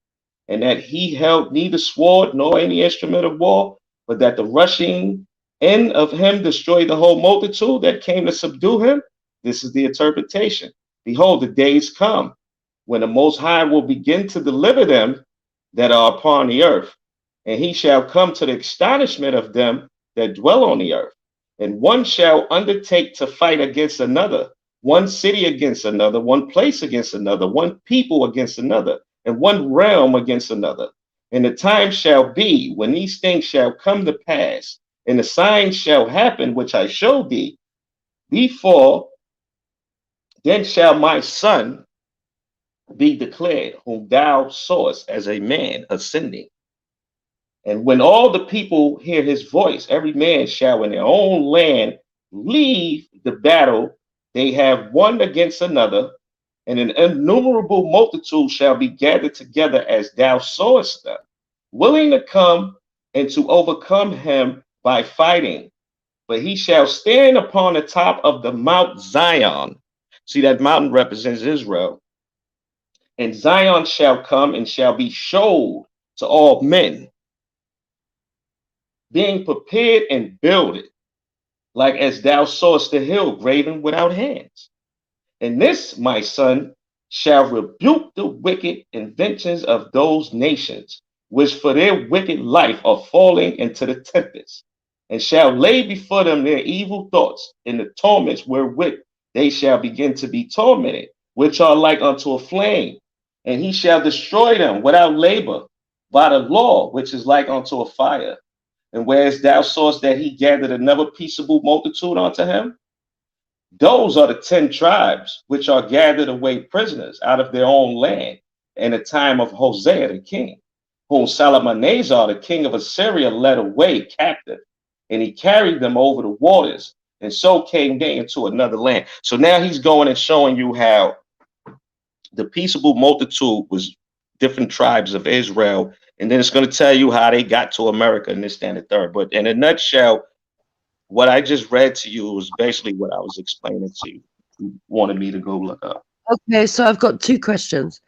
[SPEAKER 7] and that he held neither sword nor any instrument of war, but that the rushing in of him destroyed the whole multitude that came to subdue him, this is the interpretation. Behold, the days come when the Most High will begin to deliver them that are upon the earth, and he shall come to the astonishment of them that dwell on the earth. And one shall undertake to fight against another, one city against another, one place against another, one people against another, and one realm against another. And the time shall be when these things shall come to pass, and the signs shall happen which I showed thee before Then shall my son be declared, whom thou sawest as a man ascending. And when all the people hear his voice, every man shall in their own land leave the battle they have one against another, and an innumerable multitude shall be gathered together as thou sawest them, willing to come and to overcome him by fighting. But he shall stand upon the top of the Mount Zion. See, that mountain represents Israel. And Zion shall come and shall be showed to all men, being prepared and builded, like as thou sawest the hill graven without hands. And this, my son, shall rebuke the wicked inventions of those nations, which for their wicked life are falling into the tempest, and shall lay before them their evil thoughts and the torments wherewith they shall begin to be tormented, which are like unto a flame. And he shall destroy them without labor by the law, which is like unto a fire. And whereas thou sawest that he gathered another peaceable multitude unto him, those are the 10 tribes which are gathered away prisoners out of their own land in the time of Hosea the king, whom Salmanasar the king of Assyria led away captive, and he carried them over the waters, and so came they into another land. So now he's going and showing you how the peaceable multitude was different tribes of Israel, and then it's going to tell you how they got to America and this, that, and the third. But in a nutshell, what I just read to you was basically what I was explaining to you. You wanted me to go look up.
[SPEAKER 8] Okay, so I've got 2 questions.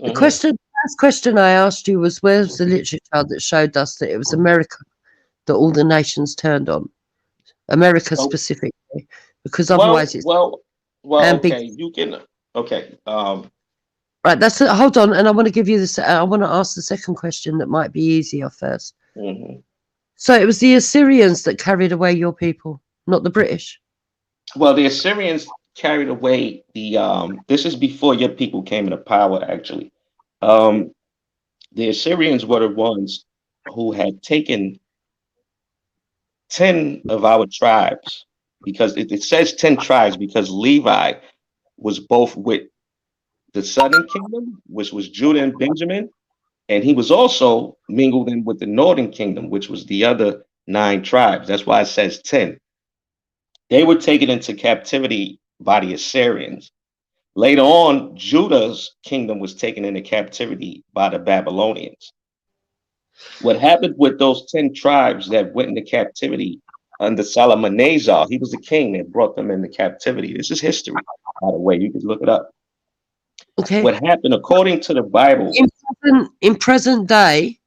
[SPEAKER 8] The first question I asked you was, where's the literature that showed us that it was America that all the nations turned on? America specifically, because otherwise it's
[SPEAKER 7] okay, you can
[SPEAKER 8] right. That's it. Hold on, and I want to give you this. I want to ask the second question that might be easier first. So it was the Assyrians that carried away your people, not the British.
[SPEAKER 7] Well, the Assyrians carried away the this is before your people came into power, actually. The Assyrians were the ones who had taken 10 of our tribes, because it says 10 tribes because Levi was both with the southern kingdom, which was Judah and Benjamin, and he was also mingled in with the northern kingdom, which was the other 9 tribes. That's why it says 10. They were taken into captivity by the Assyrians. Later on, Judah's kingdom was taken into captivity by the Babylonians. What happened with those 10 tribes that went into captivity under Salmanasar, he was the king that brought them into captivity. This is history, by the way. You can look it up.
[SPEAKER 8] Okay.
[SPEAKER 7] What happened, according to the Bible,
[SPEAKER 8] in present day,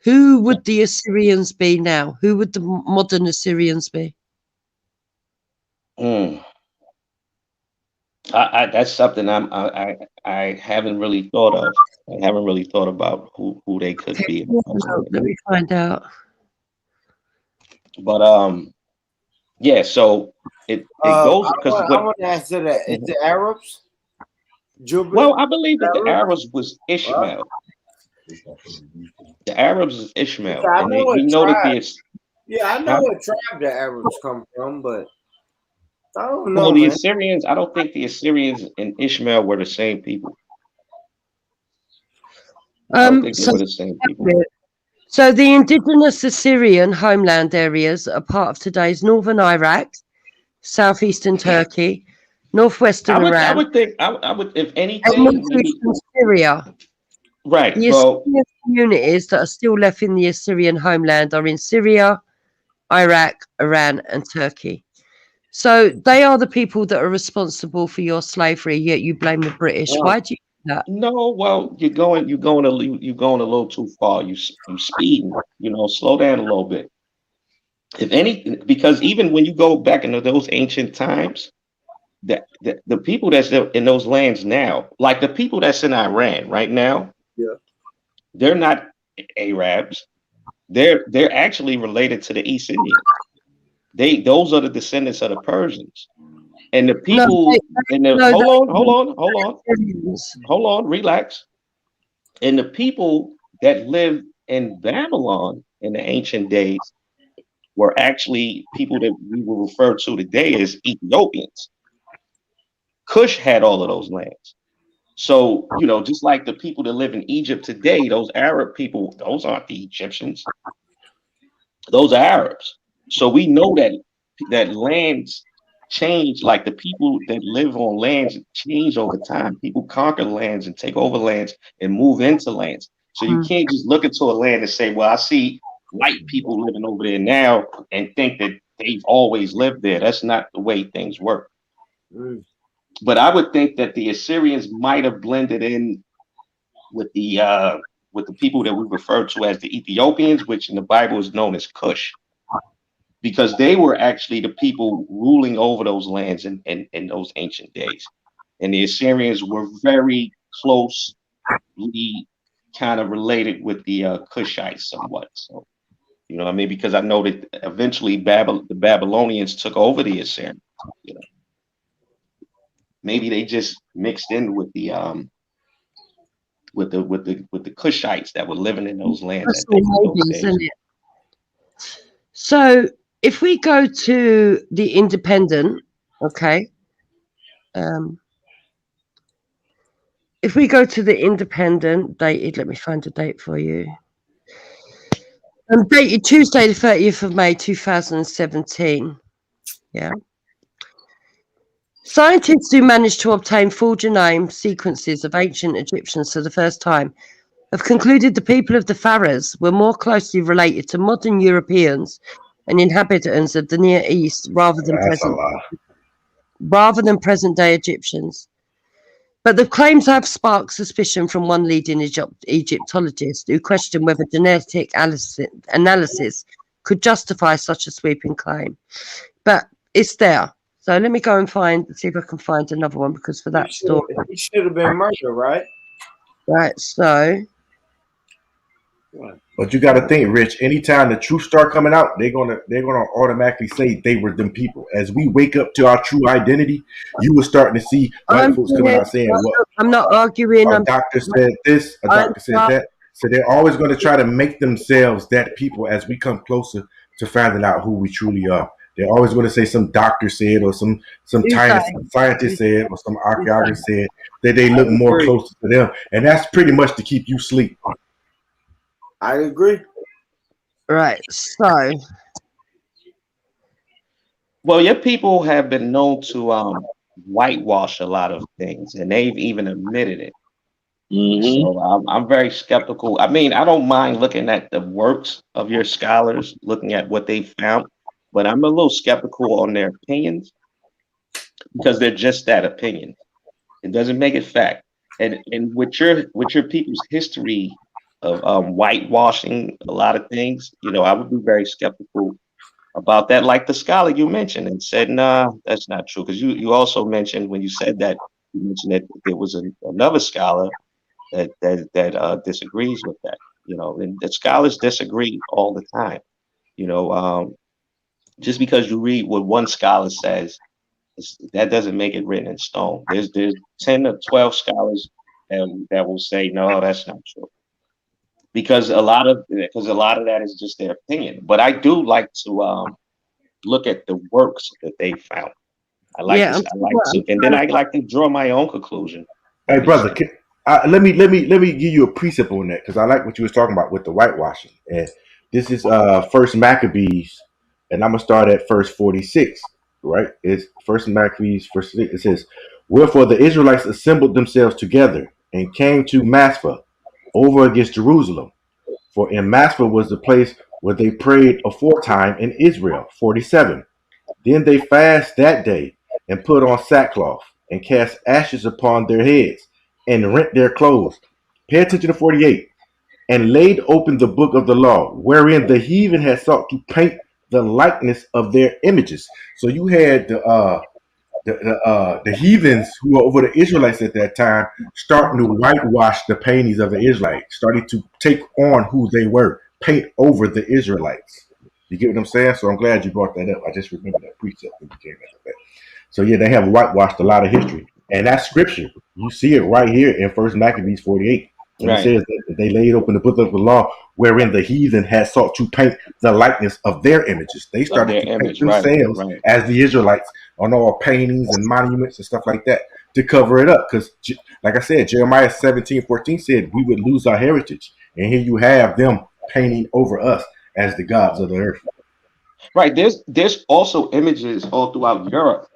[SPEAKER 8] who would the Assyrians be now? Who would the modern Assyrians be?
[SPEAKER 7] That's something I haven't really thought of. I haven't really thought about who they could be.
[SPEAKER 8] Let me find out.
[SPEAKER 7] But yeah. So it goes because
[SPEAKER 3] I want to answer that. It's the Arabs.
[SPEAKER 7] Well, I believe that the Arabs was Ishmael. The Arabs is Ishmael.
[SPEAKER 3] I know what tribe.
[SPEAKER 7] Yeah,
[SPEAKER 3] I know what tribe the Arabs come from, but I don't know.
[SPEAKER 7] Well, the Assyrians, I don't think the Assyrians and Ishmael were the same people. I don't think they were the same people.
[SPEAKER 8] So the indigenous Assyrian homeland areas are part of today's northern Iraq, southeastern Turkey, northwestern Iran.
[SPEAKER 7] I would think, if anything,
[SPEAKER 8] northeastern Syria.
[SPEAKER 7] Right.
[SPEAKER 8] The Assyrian communities that are still left in the Assyrian homeland are in Syria, Iraq, Iran, and Turkey. So they are the people that are responsible for your slavery, yet you blame the British. Why do you do that?
[SPEAKER 7] No, well, you're going a little too far. You speeding. Slow down a little bit. If anything, because even when you go back into those ancient times, the people that's in those lands now, like the people that's in Iran right now, they're not Arabs. They're actually related to the East Indians. Those are the descendants of the Persians. And the people hold on, relax. And the people that lived in Babylon in the ancient days were actually people that we will refer to today as Ethiopians. Cush had all of those lands. So, you know, just like the people that live in Egypt today, those Arab people, those aren't the Egyptians. Those are Arabs. So we know that lands change, like the people that live on lands change over time. People conquer lands and take over lands and move into lands. So you can't just look into a land and say, well, I see white people living over there now and think that they've always lived there. That's not the way things work. But I would think that the Assyrians might have blended in with the people that we refer to as the Ethiopians, which in the Bible is known as Cush, because they were actually the people ruling over those lands in those ancient days. And the Assyrians were very closely kind of related with the Cushites somewhat. So, you know what I mean? Because I know that eventually the Babylonians took over the Assyrians. You know, maybe they just mixed in with the Cushites that were living in those lands.
[SPEAKER 8] Isn't it? So if we go to the Independent, okay. If we go to the Independent, dated, let me find a date for you. Dated Tuesday, the 30th of May, 2017. Yeah. Scientists who managed to obtain full genome sequences of ancient Egyptians for the first time have concluded the people of the Pharaohs were more closely related to modern Europeans and inhabitants of the Near East rather than present-day Egyptians. But the claims have sparked suspicion from one leading Egyptologist who questioned whether genetic analysis could justify such a sweeping claim. But it's there. So let me go and see if I can find another one, because for that story.
[SPEAKER 3] He should have been murdered, right?
[SPEAKER 8] Right, so.
[SPEAKER 11] But you got to think, Rich. Anytime the truth start coming out, they're gonna automatically say they were them people. As we wake up to our true identity, you were starting to see white folks coming out saying, "Well,
[SPEAKER 8] I'm not arguing.
[SPEAKER 11] A doctor said this. A doctor said that." So they're always going to try to make themselves that people as we come closer to finding out who we truly are. They're always going to say some doctor said, or some scientist said, or some archaeologist said that they look more closer to them, and that's pretty much to keep you asleep.
[SPEAKER 3] I agree.
[SPEAKER 8] Right, so.
[SPEAKER 7] Well, your people have been known to whitewash a lot of things, and they've even admitted it. So I'm very skeptical. I mean, I don't mind looking at the works of your scholars, looking at what they found, but I'm a little skeptical on their opinions because they're just that opinion. It doesn't make it fact. And with your people's history of whitewashing a lot of things, you know, I would be very skeptical about that. Like the scholar you mentioned and said, nah, that's not true. Because you also mentioned, when you said that, you mentioned that there was another scholar that disagrees with that. You know, and the scholars disagree all the time. You know, just because you read what one scholar says, that doesn't make it written in stone. There's 10 or 12 scholars that will say, no, that's not true. Because a lot of that is just their opinion. But I do like to look at the works that they found. I like to, and then I like to draw my own conclusion.
[SPEAKER 11] Hey, brother, let me give you a precept on that, because I like what you was talking about with the whitewashing. And this is First Maccabees, and I'm gonna start at verse 46. Right? It's First Maccabees, verse 6. It says, "Wherefore the Israelites assembled themselves together and came to Maspah over against Jerusalem. For in Maspah was the place where they prayed aforetime in Israel." 47. "Then they fast that day and put on sackcloth and cast ashes upon their heads and rent their clothes." Pay attention to 48. "And laid open the book of the law, wherein the heathen had sought to paint the likeness of their images." So you had the heathens who were over the Israelites at that time starting to whitewash the paintings of the Israelites, starting to take on who they were, paint over the Israelites. You get what I'm saying? So I'm glad you brought that up. I just remember that precept when you came after that. So yeah, they have whitewashed a lot of history, and that's scripture. You see it right here in First Maccabees 48. And it says that they laid open the book of the law, wherein the heathen had sought to paint the likeness of their images. They started to paint themselves as the Israelites on all paintings and monuments and stuff like that to cover it up. Because, like I said, Jeremiah 17:14 said we would lose our heritage. And here you have them painting over us as the gods of the earth.
[SPEAKER 7] Right. There's also images all throughout Europe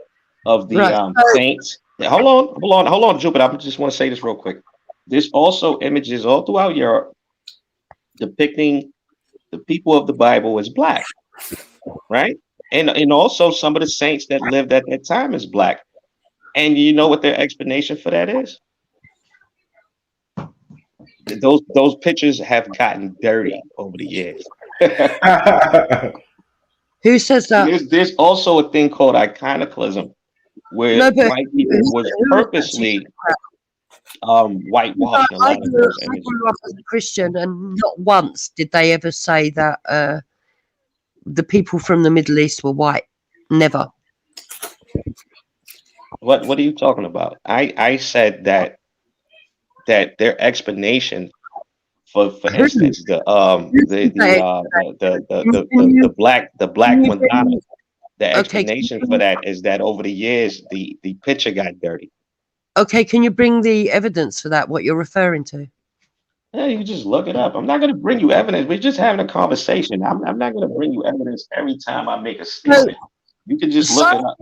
[SPEAKER 7] of the saints. Hold on, Jupiter. I just want to say this real quick. There's also images all throughout Europe depicting the people of the Bible as black, right? And also some of the saints that lived at that time as black. And you know what their explanation for that is? Those pictures have gotten dirty over the years.
[SPEAKER 8] Who says that?
[SPEAKER 7] There's also a thing called iconoclasm, where white people was purposely whitewashing a lot of those images.
[SPEAKER 8] I grew up as a Christian, and not once did they ever say that the people from the Middle East were white. Never.
[SPEAKER 7] What are you talking about? I said that their explanation for instance the black Madonna, the explanation for that is that over the years the picture got dirty.
[SPEAKER 8] Okay, can you bring the evidence for that, what you're referring to?
[SPEAKER 7] Yeah, you can just look it up. I'm not going to bring you evidence. We're just having a conversation. I'm not going to bring you evidence every time I make a statement. You can just look it up.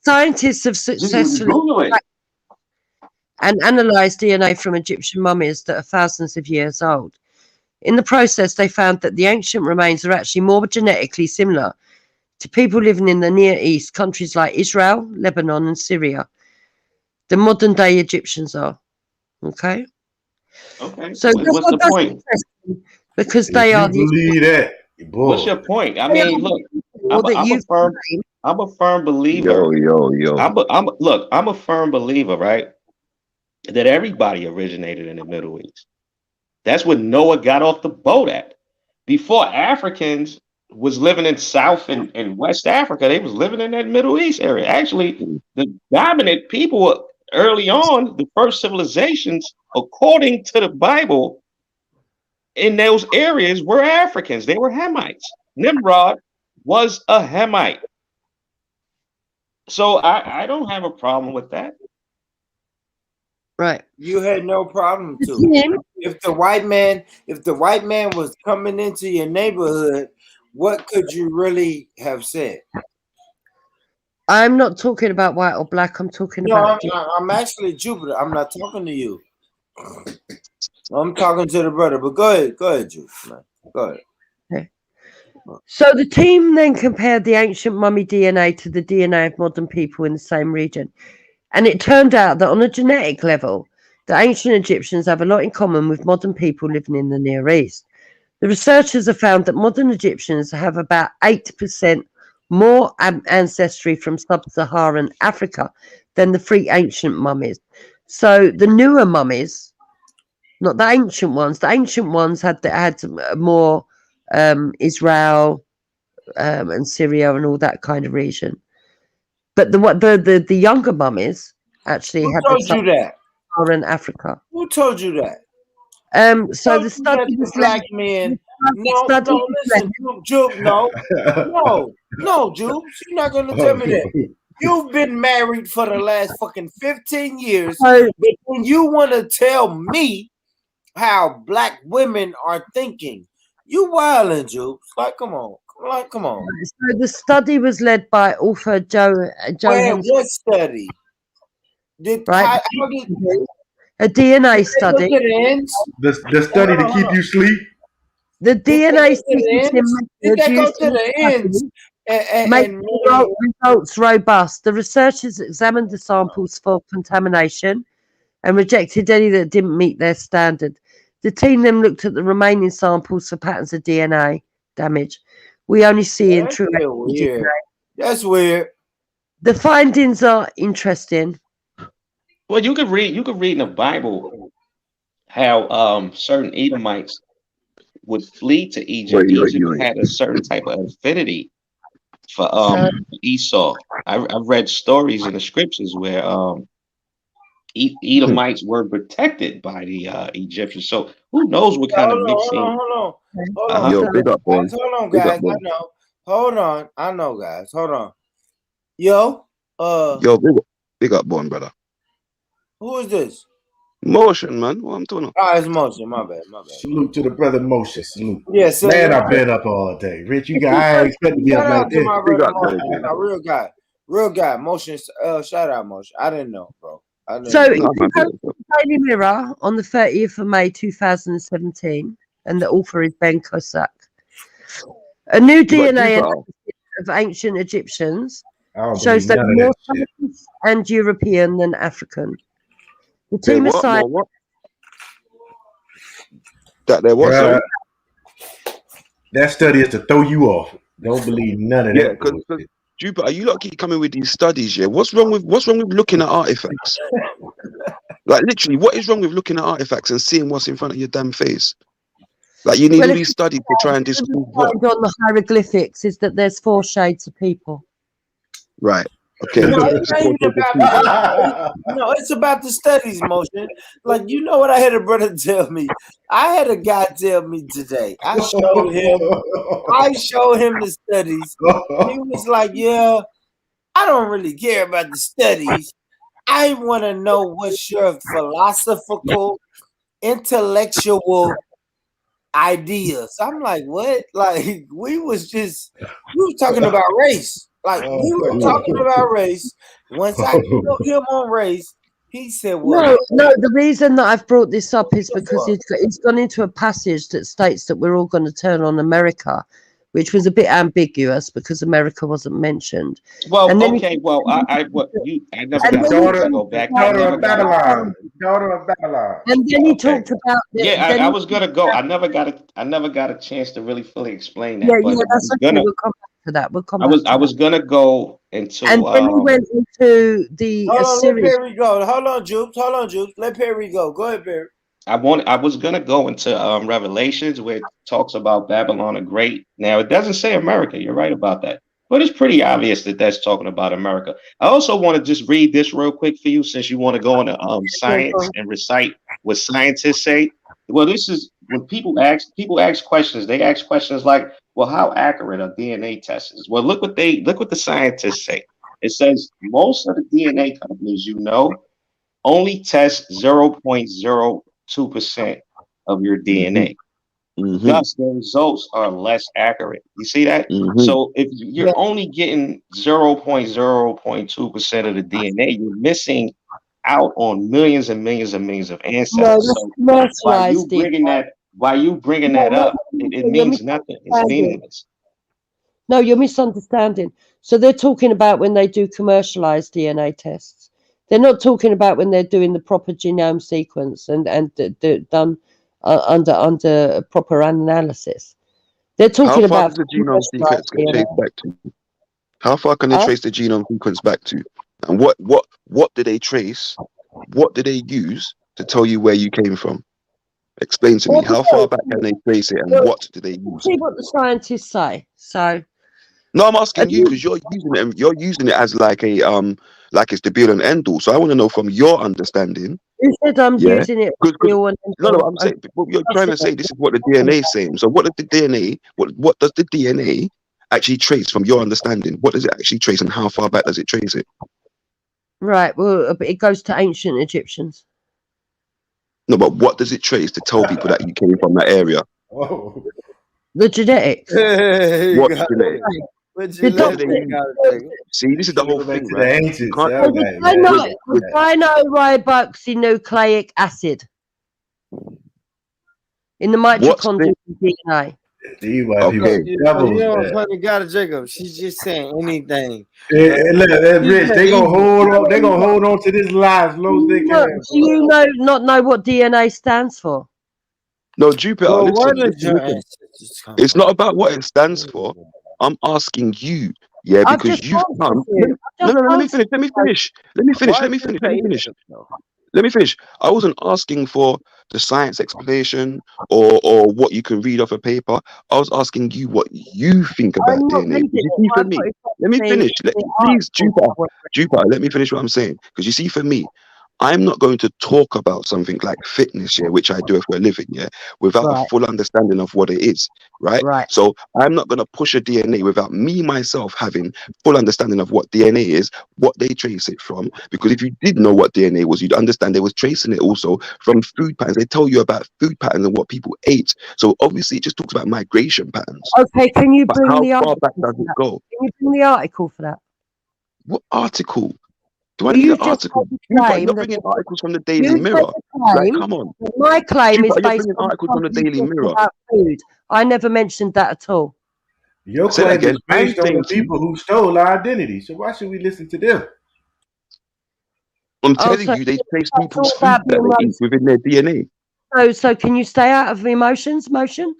[SPEAKER 8] Scientists have successfully and analyzed DNA from Egyptian mummies that are thousands of years old. In the process, they found that the ancient remains are actually more genetically similar to people living in the Near East, countries like Israel, Lebanon, and Syria. The modern day Egyptians are. Okay. So
[SPEAKER 7] what's the point?
[SPEAKER 8] Because they are
[SPEAKER 11] the.
[SPEAKER 7] What's your point? I mean, look, I'm a firm believer. I'm a firm believer, right? That everybody originated in the Middle East. That's what Noah got off the boat at. Before Africans was living in South and West Africa, they was living in that Middle East area. Actually, the dominant people early on, the first civilizations, according to the Bible, in those areas were Africans. They were Hamites. Nimrod was a Hamite. So I don't have a problem with that.
[SPEAKER 8] Right.
[SPEAKER 3] You had no problem to. If the white man was coming into your neighborhood, what could you really have said?
[SPEAKER 8] I'm not talking about white or black. I'm talking about.
[SPEAKER 3] I'm actually Jupiter. I'm not talking to you. I'm talking to the brother. But go ahead, Jupiter. Go ahead.
[SPEAKER 8] Okay. So the team then compared the ancient mummy DNA to the DNA of modern people in the same region, and it turned out that on a genetic level, the ancient Egyptians have a lot in common with modern people living in the Near East. The researchers have found that modern Egyptians have about 8% more ancestry from sub-Saharan Africa than the three ancient mummies. So the newer mummies, not the ancient ones had more Israel and Syria and all that kind of region. But the younger mummies actually had the sub-Saharan Africa.
[SPEAKER 3] Who told you that?
[SPEAKER 8] So the study was
[SPEAKER 3] black men. Listen, Jupe, no, Jupe, you're not gonna tell me that. You've been married for the last fucking 15 years, but when you want to tell me how black women are thinking, you wildin', Jupe. Like, come on.
[SPEAKER 8] So the study was led by author Joe.
[SPEAKER 3] What study?
[SPEAKER 8] A DNA study.
[SPEAKER 11] The study to keep you sleep.
[SPEAKER 8] The DNA make results robust. The researchers examined the samples for contamination and rejected any that didn't meet their standard. The team then looked at the remaining samples for patterns of DNA damage. We only see in true DNA.
[SPEAKER 3] That's weird.
[SPEAKER 8] The findings are interesting.
[SPEAKER 7] Well, you could read in the Bible how certain Edomites would flee to Egypt. Egypt had a certain type of affinity for Esau. I've read stories in the scriptures where Edomites were protected by the Egyptians. So who knows what kind of mixing?
[SPEAKER 3] Hold
[SPEAKER 7] Uh-huh.
[SPEAKER 3] on.
[SPEAKER 12] Yo, big up, boy.
[SPEAKER 3] Hold on,
[SPEAKER 12] Big
[SPEAKER 3] guys.
[SPEAKER 12] up, boy.
[SPEAKER 3] I know. Hold on. I know, guys. Hold on. Yo,
[SPEAKER 12] Yo, big up, born brother.
[SPEAKER 3] who is this?
[SPEAKER 12] Motion, man. What I'm talking about?
[SPEAKER 3] Oh, it's Motion. My bad.
[SPEAKER 11] Salute to the brother Motion. Salute.
[SPEAKER 3] Yeah, so
[SPEAKER 11] Man, I've been up all day. Rich, I ain't expect to be up
[SPEAKER 3] shout
[SPEAKER 11] like
[SPEAKER 3] out to
[SPEAKER 11] this.
[SPEAKER 3] my
[SPEAKER 12] Big
[SPEAKER 3] brother
[SPEAKER 12] up, brother.
[SPEAKER 3] Motion. No, real guy. Motion. Shout out Motion. I didn't know, bro.
[SPEAKER 8] So
[SPEAKER 3] know.
[SPEAKER 8] if you go to the Daily Mirror on the 30th of May 2017, and the author is Ben Cossack, a new DNA analysis of ancient Egyptians shows that more Semitic and European than African. The team of scientists.
[SPEAKER 12] What? That what? Sorry?
[SPEAKER 11] That study is to throw you off. Don't believe none of that.
[SPEAKER 12] Yeah, because Jupiter, you lot keep coming with these studies. Yeah, what's wrong with looking at artifacts? Like literally, what is wrong with looking at artifacts and seeing what's in front of your damn face? Like you need all these studies to try and disprove what?
[SPEAKER 8] On the hieroglyphics is that there's 4 shades of people.
[SPEAKER 12] Right. Okay.
[SPEAKER 3] No, it's about the studies, Motion. Like, you know what I had a brother tell me? I had a guy tell me today. I showed him the studies. He was like, yeah, I don't really care about the studies. I want to know what's your philosophical, intellectual ideas. I'm like, what? Like, we was talking about race. Like, we were talking about race. Once I killed him on race, he said, well,
[SPEAKER 8] No, the reason that I've brought this up is because it's gone into a passage that states that we're all going to turn on America, which was a bit ambiguous because America wasn't mentioned.
[SPEAKER 7] Well,
[SPEAKER 8] and then
[SPEAKER 7] okay, I never got to go back.
[SPEAKER 11] Daughter of Babylon.
[SPEAKER 8] And then he talked about
[SPEAKER 7] I was gonna go. I never got a chance to really fully explain that.
[SPEAKER 8] Yeah,
[SPEAKER 7] but
[SPEAKER 8] that's okay. We'll come back to that.
[SPEAKER 7] I was gonna go into.
[SPEAKER 8] And then he went into the
[SPEAKER 3] let Perry go. Hold on, Jukes. Let Perry go. Go ahead, Perry.
[SPEAKER 7] I was gonna go into Revelations where it talks about Babylon the Great. Now it doesn't say America. You're right about that, but it's pretty obvious that that's talking about America. I also want to just read this real quick for you, since you want to go into science and recite what scientists say. Well, this is when people ask questions. They ask questions like, "Well, how accurate are DNA tests?" Well, look what the scientists say. It says most of the DNA companies, only test 0.02% of your DNA.
[SPEAKER 12] Mm-hmm.
[SPEAKER 7] Thus, the results are less accurate. You see that?
[SPEAKER 12] Mm-hmm.
[SPEAKER 7] So if you're only getting 0.02% of the DNA, you're missing out on millions and millions and millions of ancestors. So why you bringing that up, it means nothing. It's meaningless.
[SPEAKER 8] No, you're misunderstanding. So they're talking about when they do commercialized DNA tests. They're not talking about when they're doing the proper genome sequence and done under proper analysis. They're talking about
[SPEAKER 12] the genome sequence get traced back to. How far can they trace the genome sequence back to? And what do they trace? What do they use to tell you where you came from? Explain to me. How far back can they trace it, and what do they use?
[SPEAKER 8] See what the scientists say. So.
[SPEAKER 12] No, I'm asking you because you're using it as like a like it's the be all and end all. So I want to know from your understanding.
[SPEAKER 8] You said I'm using it.
[SPEAKER 12] No, I'm saying what you're trying to say. This is what the DNA is saying. So what does the DNA? What does the DNA actually trace from your understanding? What does it actually trace, and how far back does it trace it?
[SPEAKER 8] Right. Well, it goes to ancient Egyptians.
[SPEAKER 12] No, but what does it trace to tell people that you came from that area?
[SPEAKER 8] The genetics.
[SPEAKER 12] What genetics? See, this is the whole thing, right?
[SPEAKER 8] Ribosinonucleic acid in the mitochondria of DNA.
[SPEAKER 3] Jacob. She's just saying anything.
[SPEAKER 11] Rich, they gonna hold on to this lie as long as they can.
[SPEAKER 8] Do you not know what DNA stands for?
[SPEAKER 12] No, Jupiter. Listen. It's not about what it stands for. I'm asking you, because you've come. No, let me finish. I wasn't asking for the science explanation or what you can read off a paper. I was asking you what you think about DNA. For me, let me finish. Please, Jupiter, let me finish what I'm saying. Because you see, for me, I'm not going to talk about something like fitness, yeah, which I do for a living, yeah, without a
[SPEAKER 8] Right.
[SPEAKER 12] full understanding of what it is, right?
[SPEAKER 8] Right.
[SPEAKER 12] So I'm not going to push a DNA without me myself having full understanding of what DNA is, what they trace it from. Because if you did know what DNA was, you'd understand they was tracing it also from food patterns. They tell you about food patterns and what people ate. So obviously it just talks about migration patterns.
[SPEAKER 8] Okay, can you
[SPEAKER 12] But
[SPEAKER 8] bring
[SPEAKER 12] how
[SPEAKER 8] the
[SPEAKER 12] far
[SPEAKER 8] article
[SPEAKER 12] back
[SPEAKER 8] for
[SPEAKER 12] does it
[SPEAKER 8] that?
[SPEAKER 12] go?
[SPEAKER 8] Can you bring the article for that?
[SPEAKER 12] What article? Do I
[SPEAKER 8] Well,
[SPEAKER 12] need an
[SPEAKER 8] you've just
[SPEAKER 12] article?
[SPEAKER 8] made the
[SPEAKER 12] You're
[SPEAKER 8] claim that
[SPEAKER 12] bringing articles from the Daily
[SPEAKER 8] you made
[SPEAKER 12] Mirror.
[SPEAKER 8] the
[SPEAKER 12] Like,
[SPEAKER 8] claim
[SPEAKER 12] come on.
[SPEAKER 8] that my claim is
[SPEAKER 12] You're
[SPEAKER 8] based
[SPEAKER 12] bringing
[SPEAKER 8] on
[SPEAKER 12] articles from the
[SPEAKER 8] something
[SPEAKER 12] Daily
[SPEAKER 8] talking
[SPEAKER 12] Mirror.
[SPEAKER 8] about food. I never mentioned that at all.
[SPEAKER 11] Your
[SPEAKER 12] Say that
[SPEAKER 11] claim
[SPEAKER 12] again.
[SPEAKER 11] is
[SPEAKER 12] I'm
[SPEAKER 11] based on
[SPEAKER 12] saying
[SPEAKER 11] the
[SPEAKER 12] to you,
[SPEAKER 11] people who stole our identity. So why should we listen to them?
[SPEAKER 12] I'm
[SPEAKER 8] Oh,
[SPEAKER 12] telling
[SPEAKER 8] so
[SPEAKER 12] you, they trace
[SPEAKER 8] that's
[SPEAKER 12] people's
[SPEAKER 8] all about
[SPEAKER 12] food
[SPEAKER 8] the
[SPEAKER 12] that they eat
[SPEAKER 8] emotions.
[SPEAKER 12] within their DNA.
[SPEAKER 8] So can you stay out of emotions, motion?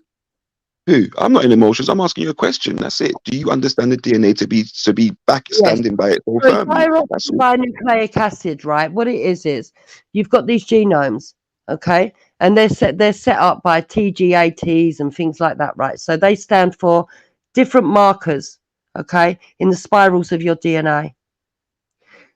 [SPEAKER 12] Who? I'm not in emotions. I'm asking you a question. That's it. Do you understand the DNA to be back
[SPEAKER 8] Yes.
[SPEAKER 12] standing by its own
[SPEAKER 8] So
[SPEAKER 12] firmly? That's all.
[SPEAKER 8] deoxyribonucleic acid, right? What it is you've got these genomes, okay, and they're set up by TGATs and things like that, right? So they stand for different markers, okay, in the spirals of your DNA.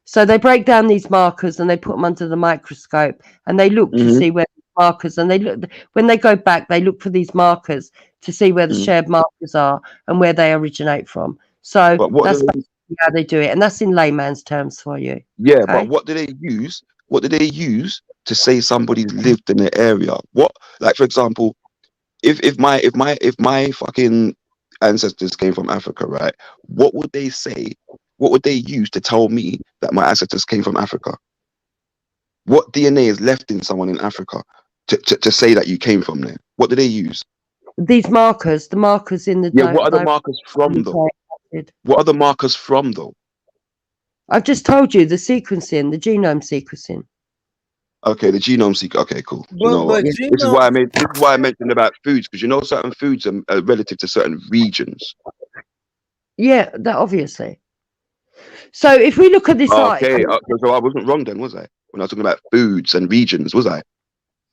[SPEAKER 8] So they break down these markers and they put them under the microscope and they look to see where the markers, and they look when they go back, they look for these markers to see where the shared markers are and where they originate from. So
[SPEAKER 12] But what
[SPEAKER 8] that's
[SPEAKER 12] do they,
[SPEAKER 8] basically how they do it, and that's in layman's terms for you.
[SPEAKER 12] yeah,
[SPEAKER 8] Okay.
[SPEAKER 12] but what do they use? What do they use to say somebody's lived in the area? What, like for example, if my fucking ancestors came from Africa, right? What would they say? What would they use to tell me that my ancestors came from Africa? What DNA is left in someone in Africa to say that you came from there? What do they use?
[SPEAKER 8] These markers, the markers in the
[SPEAKER 12] Yeah, what are the markers from though?
[SPEAKER 8] acid.
[SPEAKER 12] What are the markers from though?
[SPEAKER 8] I've just told you the sequencing, the genome sequencing.
[SPEAKER 12] Okay, the genome sequence. Okay, cool. You know
[SPEAKER 3] But
[SPEAKER 12] what? This is
[SPEAKER 3] genome.
[SPEAKER 12] why I made. This is why I mentioned about foods, because you know certain foods are relative to certain regions.
[SPEAKER 8] Yeah, that obviously. So if we look at this
[SPEAKER 12] Okay,
[SPEAKER 8] article,
[SPEAKER 12] so I wasn't wrong then, was I? When I was talking about foods and regions, was I?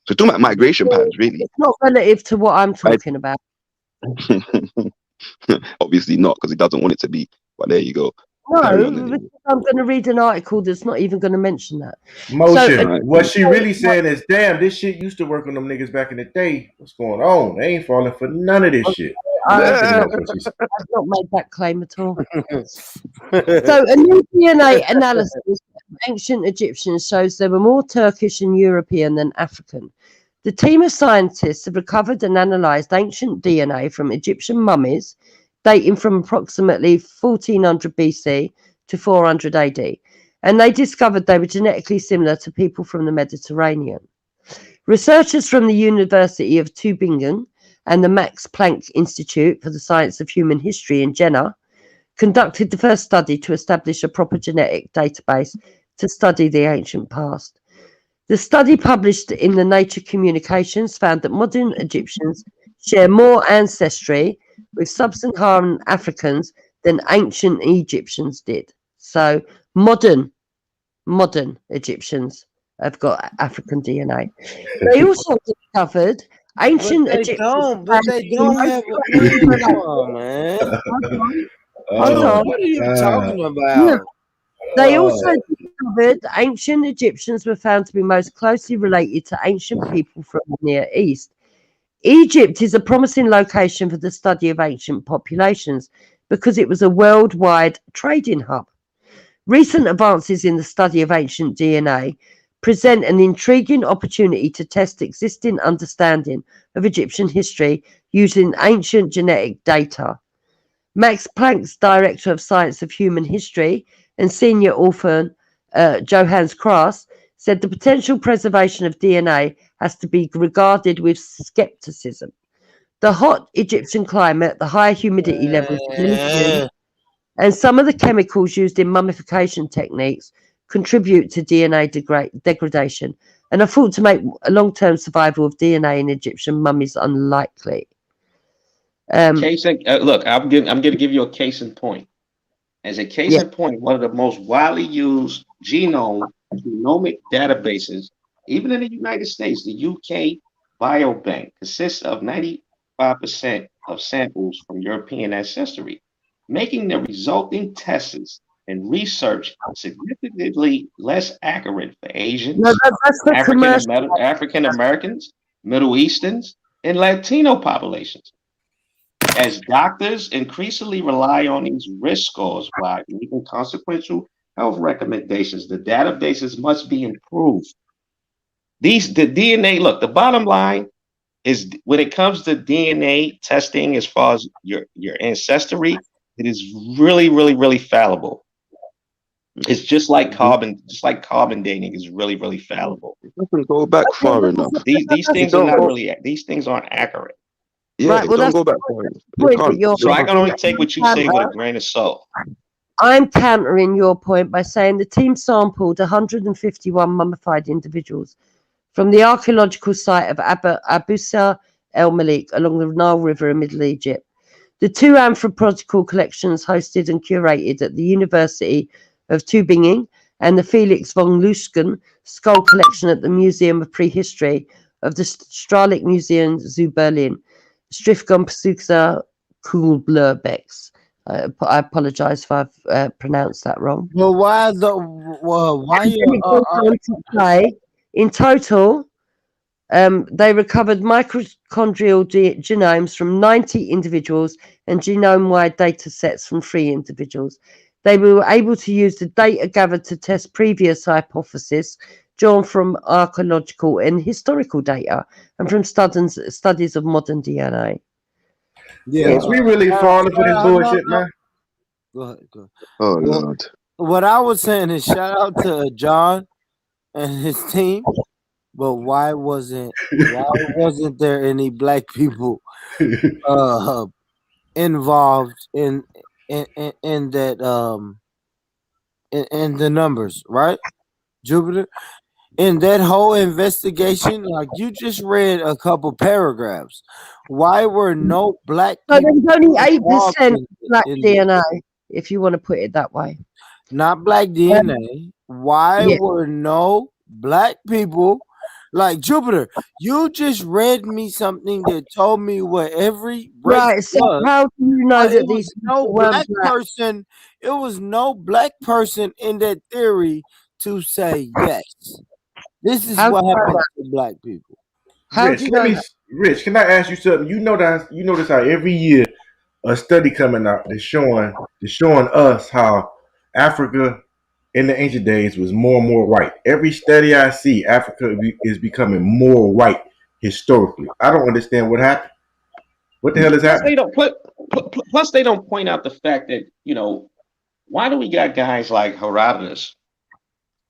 [SPEAKER 12] So talking about migration patterns, really.
[SPEAKER 8] it's not relative to what I'm
[SPEAKER 12] Right?
[SPEAKER 8] talking about.
[SPEAKER 12] Obviously not, because he doesn't want it to be. But there you go. Carry on.
[SPEAKER 8] No,
[SPEAKER 12] Anyway.
[SPEAKER 8] because I'm going to read an article that's not even going to mention that.
[SPEAKER 11] Motion.
[SPEAKER 8] So,
[SPEAKER 12] Right.
[SPEAKER 11] What she really saying is, damn, this shit used to work on them niggas back in the day. What's going on? They ain't falling for none of this shit.
[SPEAKER 8] I've not made that claim at all. So a new DNA analysis of ancient Egyptians shows they were more Turkish and European than African. The team of scientists have recovered and analysed ancient DNA from Egyptian mummies dating from approximately 1400 BC to 400 AD, and they discovered they were genetically similar to people from the Mediterranean. Researchers from the University of Tübingen and the Max Planck Institute for the Science of Human History in Jena conducted the first study to establish a proper genetic database to study the ancient past. The study, published in the Nature Communications, found that modern Egyptians share more ancestry with sub-Saharan Africans than ancient Egyptians did. So modern Egyptians have got African DNA. They also discovered ancient Egyptians.
[SPEAKER 3] But they don't have. Man, come on, man.
[SPEAKER 8] Hold on.
[SPEAKER 3] What are you talking
[SPEAKER 8] Yeah.
[SPEAKER 3] about?
[SPEAKER 8] They also discovered ancient Egyptians were found to be most closely related to ancient people from the Near East. Egypt is a promising location for the study of ancient populations because it was a worldwide trading hub. Recent advances in the study of ancient DNA present an intriguing opportunity to test existing understanding of Egyptian history using ancient genetic data. Max Planck's Director of Science of Human History and senior author Johannes Kraus said the potential preservation of DNA has to be regarded with skepticism. The hot Egyptian climate, the high humidity levels, and some of the chemicals used in mummification techniques contribute to DNA degradation and are thought to make a long-term survival of DNA in Egyptian mummies unlikely.
[SPEAKER 7] Look, I'm going to give you a case in point. As a case in point, one of the most widely used genomic databases, even in the United States, the UK Biobank, consists of 95% of samples from European ancestry, making the resulting tests and research significantly less accurate for Asians,
[SPEAKER 8] No, that's the commercial.
[SPEAKER 7] African Americans, Middle Easterns, and Latino populations. As doctors increasingly rely on these risk scores while making consequential health recommendations, the databases must be improved. The DNA, look, the bottom line is when it comes to DNA testing, as far as your ancestry, it is really, really, really fallible. It's just like carbon dating is really, really fallible.
[SPEAKER 12] It doesn't go back far enough.
[SPEAKER 7] These things are not really, these things aren't accurate.
[SPEAKER 12] Yeah,
[SPEAKER 8] Right,
[SPEAKER 12] it
[SPEAKER 8] well,
[SPEAKER 12] don't
[SPEAKER 8] that's
[SPEAKER 12] go back
[SPEAKER 8] the
[SPEAKER 12] far enough.
[SPEAKER 8] point
[SPEAKER 12] It
[SPEAKER 8] that
[SPEAKER 12] can't.
[SPEAKER 8] you're
[SPEAKER 7] So I can only take what you say with a
[SPEAKER 8] counter.
[SPEAKER 7] grain of salt.
[SPEAKER 8] I'm countering your point by saying the team sampled 151 mummified individuals from the archaeological site of Abusa el Malik along the Nile River in Middle Egypt. The two anthropological collections hosted and curated at the University of Tübingen and the Felix von Lusken skull collection at the Museum of Prehistory of the Strahlik Museum zu Berlin, Strifgombesucher Kuhlblöbecks. I apologize if I've pronounced that wrong.
[SPEAKER 3] Well, why
[SPEAKER 8] in total, they recovered mitochondrial genomes from 90 individuals and genome-wide data sets from 3 individuals. They were able to use the data gathered to test previous hypotheses drawn from archaeological and historical data and from studies of modern DNA.
[SPEAKER 3] Yeah,
[SPEAKER 11] Is we really falling for this bullshit, man?
[SPEAKER 3] Go ahead.
[SPEAKER 12] Oh, Lord.
[SPEAKER 3] What I was saying is shout out to John and his team, but why wasn't there any black people involved in that in the numbers, right, Jupiter? In that whole investigation, like you just read a couple paragraphs, why were no black
[SPEAKER 8] So
[SPEAKER 3] people?
[SPEAKER 8] there's only 8% black DNA, if you want to put it that way.
[SPEAKER 3] Not black DNA. Why were no black people? Like Jupiter, you just read me something that told me what every race
[SPEAKER 8] Right. So
[SPEAKER 3] was.
[SPEAKER 8] how do you know
[SPEAKER 3] But
[SPEAKER 8] that
[SPEAKER 3] it
[SPEAKER 8] these
[SPEAKER 3] was no
[SPEAKER 8] people weren't
[SPEAKER 3] black
[SPEAKER 8] black?
[SPEAKER 3] person. It was no black person in that theory to say yes. This is what happens to black people.
[SPEAKER 11] Rich, can I ask you something? You notice how every year a study coming out is showing us how Africa in the ancient days was more and more white. Every study I see, Africa is becoming more white historically. I don't understand what happened. What the hell is happening?
[SPEAKER 7] Plus, they don't point out the fact that, why do we got guys like Herodotus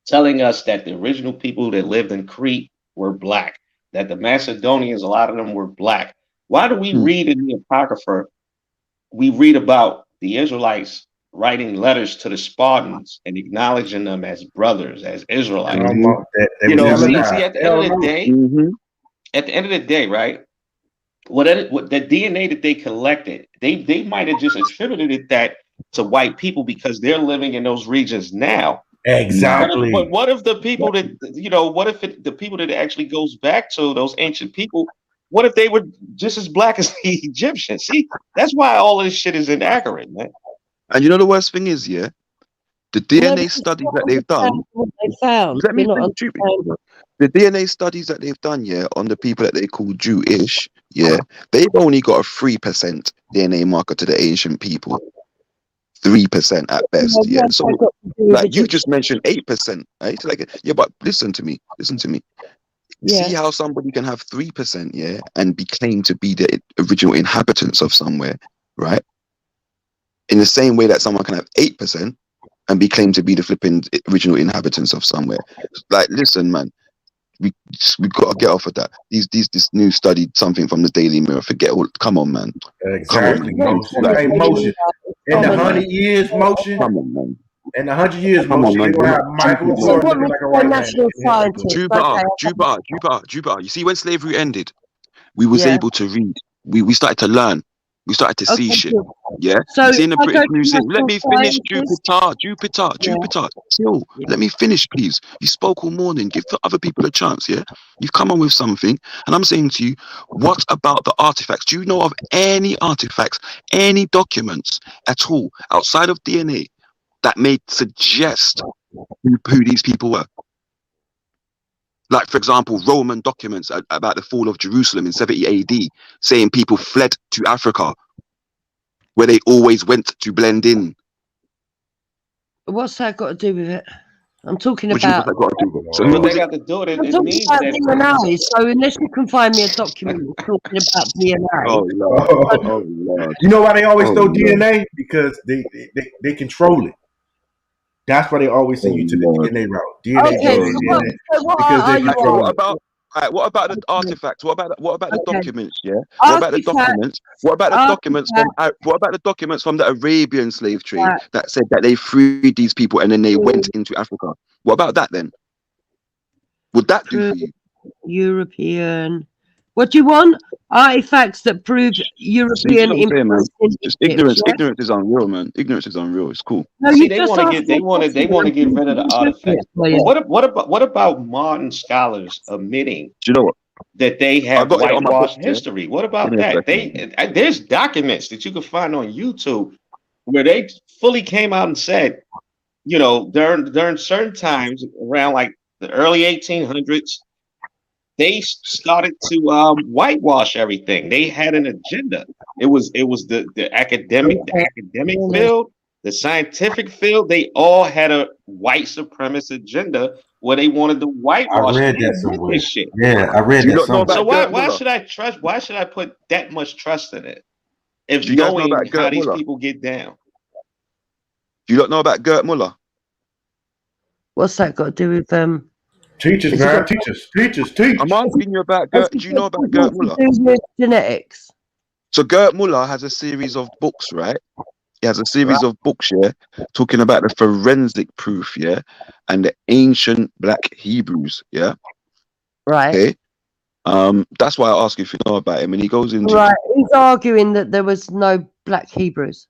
[SPEAKER 7] telling us that the original people that lived in Crete were black, that the Macedonians, a lot of them were black? Why do we read in the Apocrypha, we read about the Israelites writing letters to the Spartans and acknowledging them as brothers, as Israelites? At the end of the day, right? What the DNA that they collected, they might have just attributed that to white people because they're living in those regions now.
[SPEAKER 11] Exactly.
[SPEAKER 7] But what if the people that the people that it actually goes back to, those ancient people, what if they were just as black as the Egyptians? See, that's why all of this shit is inaccurate, man.
[SPEAKER 12] And you know the worst thing is, the DNA studies that they've done. Let me finish. The DNA studies that they've done, on the people that they call Jewish, they've only got a 3% DNA marker to the ancient people. 3% at best, So, like you just mentioned, 8%. Right? It's like, but listen to me. See how somebody can have 3%, and be claimed to be the original inhabitants of somewhere, right? In the same way that someone can have 8% and be claimed to be the flipping original inhabitants of somewhere. Like, listen, man, we got to get off of that. This new study, something from the Daily Mirror. Come on, man.
[SPEAKER 11] Exactly.
[SPEAKER 12] Come on, man.
[SPEAKER 11] Hey, motion. In the 100 years, motion.
[SPEAKER 12] Come on, man.
[SPEAKER 11] In the 100 years,
[SPEAKER 12] Come on, man.
[SPEAKER 11] Michael Jordan looking like a white man.
[SPEAKER 12] Jupiter. You see, when slavery ended, we was able to read. We started to learn. We started to see shit. So see in the British Museum. Let me finish, Jupiter. Chill. Let me finish, please. You spoke all morning. Give other people a chance, You've come on with something. And I'm saying to you, what about the artifacts? Do you know of any artifacts, any documents at all, outside of DNA, that may suggest who these people were. Like, for example, Roman documents about the fall of Jerusalem in 70 AD, saying people fled to Africa, where they always went to blend in.
[SPEAKER 8] What's that got to do with it? I'm talking
[SPEAKER 12] What's that
[SPEAKER 8] about.
[SPEAKER 12] got to do with it? So
[SPEAKER 7] What
[SPEAKER 12] who
[SPEAKER 7] they
[SPEAKER 12] was it?
[SPEAKER 7] got to do with it?
[SPEAKER 8] I'm
[SPEAKER 7] It
[SPEAKER 8] talking
[SPEAKER 7] means
[SPEAKER 8] about
[SPEAKER 7] that
[SPEAKER 8] DNA. So unless you can find me a document talking about DNA,
[SPEAKER 12] Oh Lord! Oh Lord!
[SPEAKER 11] You know why they always
[SPEAKER 12] Oh,
[SPEAKER 11] throw
[SPEAKER 12] Lord.
[SPEAKER 11] DNA? Because they control it. That's why they always send you to the
[SPEAKER 12] Lord.
[SPEAKER 11] DNA route. DNA,
[SPEAKER 8] okay.
[SPEAKER 11] DNA,
[SPEAKER 8] So
[SPEAKER 11] DNA.
[SPEAKER 8] what
[SPEAKER 11] Because
[SPEAKER 8] are
[SPEAKER 11] they
[SPEAKER 8] you
[SPEAKER 11] control
[SPEAKER 12] What
[SPEAKER 11] it.
[SPEAKER 12] about? What about the artifacts? What about the
[SPEAKER 8] Okay.
[SPEAKER 12] documents? Yeah. What about the documents? What about the documents from? What about the documents from the Arabian slave trade that said that they freed these people and then they went into Africa? What about that then? Would that do for you?
[SPEAKER 8] European. What do you want? Artifacts that prove
[SPEAKER 12] See,
[SPEAKER 8] European
[SPEAKER 12] what I'm saying, man?
[SPEAKER 8] influence in
[SPEAKER 12] Just
[SPEAKER 8] Egypt.
[SPEAKER 12] ignorance.
[SPEAKER 8] Yeah?
[SPEAKER 12] Ignorance is unreal, man. Ignorance is unreal. It's cool.
[SPEAKER 8] No,
[SPEAKER 7] See,
[SPEAKER 8] you
[SPEAKER 7] they
[SPEAKER 8] just
[SPEAKER 7] want to
[SPEAKER 8] asked
[SPEAKER 7] get
[SPEAKER 8] me
[SPEAKER 7] they
[SPEAKER 8] a
[SPEAKER 7] want to
[SPEAKER 8] question.
[SPEAKER 7] get rid of the artifacts. But
[SPEAKER 8] Yeah.
[SPEAKER 7] what about modern scholars admitting
[SPEAKER 12] Do you know what?
[SPEAKER 7] that they
[SPEAKER 12] I
[SPEAKER 7] have
[SPEAKER 12] got it on my book.
[SPEAKER 7] whitewashed
[SPEAKER 12] Yeah.
[SPEAKER 7] history? What
[SPEAKER 12] Give
[SPEAKER 7] about
[SPEAKER 12] me a
[SPEAKER 7] that?
[SPEAKER 12] second.
[SPEAKER 7] There's documents that you can find on YouTube where they fully came out and said, you know, during certain times around like the early 1800s, they started to whitewash everything. They had an agenda. It was the academic field, the scientific field. They all had a white supremacist agenda where they wanted to
[SPEAKER 11] I
[SPEAKER 7] whitewash
[SPEAKER 11] read that somewhere.
[SPEAKER 7] this shit.
[SPEAKER 11] Yeah, I read
[SPEAKER 12] Do you
[SPEAKER 11] that
[SPEAKER 12] not know
[SPEAKER 11] somewhere.
[SPEAKER 7] So
[SPEAKER 12] about Gert
[SPEAKER 7] why
[SPEAKER 12] Muller?
[SPEAKER 7] should I trust? Why should I put that much trust in it? If
[SPEAKER 12] Do you guys know
[SPEAKER 7] knowing
[SPEAKER 12] about
[SPEAKER 7] how
[SPEAKER 12] Gert
[SPEAKER 7] these
[SPEAKER 12] Muller?
[SPEAKER 7] people get down.
[SPEAKER 12] Do you not know about Gert Muller?
[SPEAKER 8] What's that got to do with
[SPEAKER 11] Teachers,
[SPEAKER 12] Has it
[SPEAKER 11] man.
[SPEAKER 12] got?
[SPEAKER 11] Teach.
[SPEAKER 12] I'm asking you about
[SPEAKER 8] has
[SPEAKER 12] Gert.
[SPEAKER 8] it
[SPEAKER 12] Do you know
[SPEAKER 8] got
[SPEAKER 12] about Gert
[SPEAKER 8] to
[SPEAKER 12] Muller?
[SPEAKER 8] do with genetics?
[SPEAKER 12] So Gert Muller has a series of books, right? He has a series of books, yeah, talking about the forensic proof, yeah, and the ancient Black Hebrews, yeah.
[SPEAKER 8] Right.
[SPEAKER 12] Okay. That's why I ask if you know about him, and he goes into
[SPEAKER 8] Right. He's arguing that there was no Black Hebrews.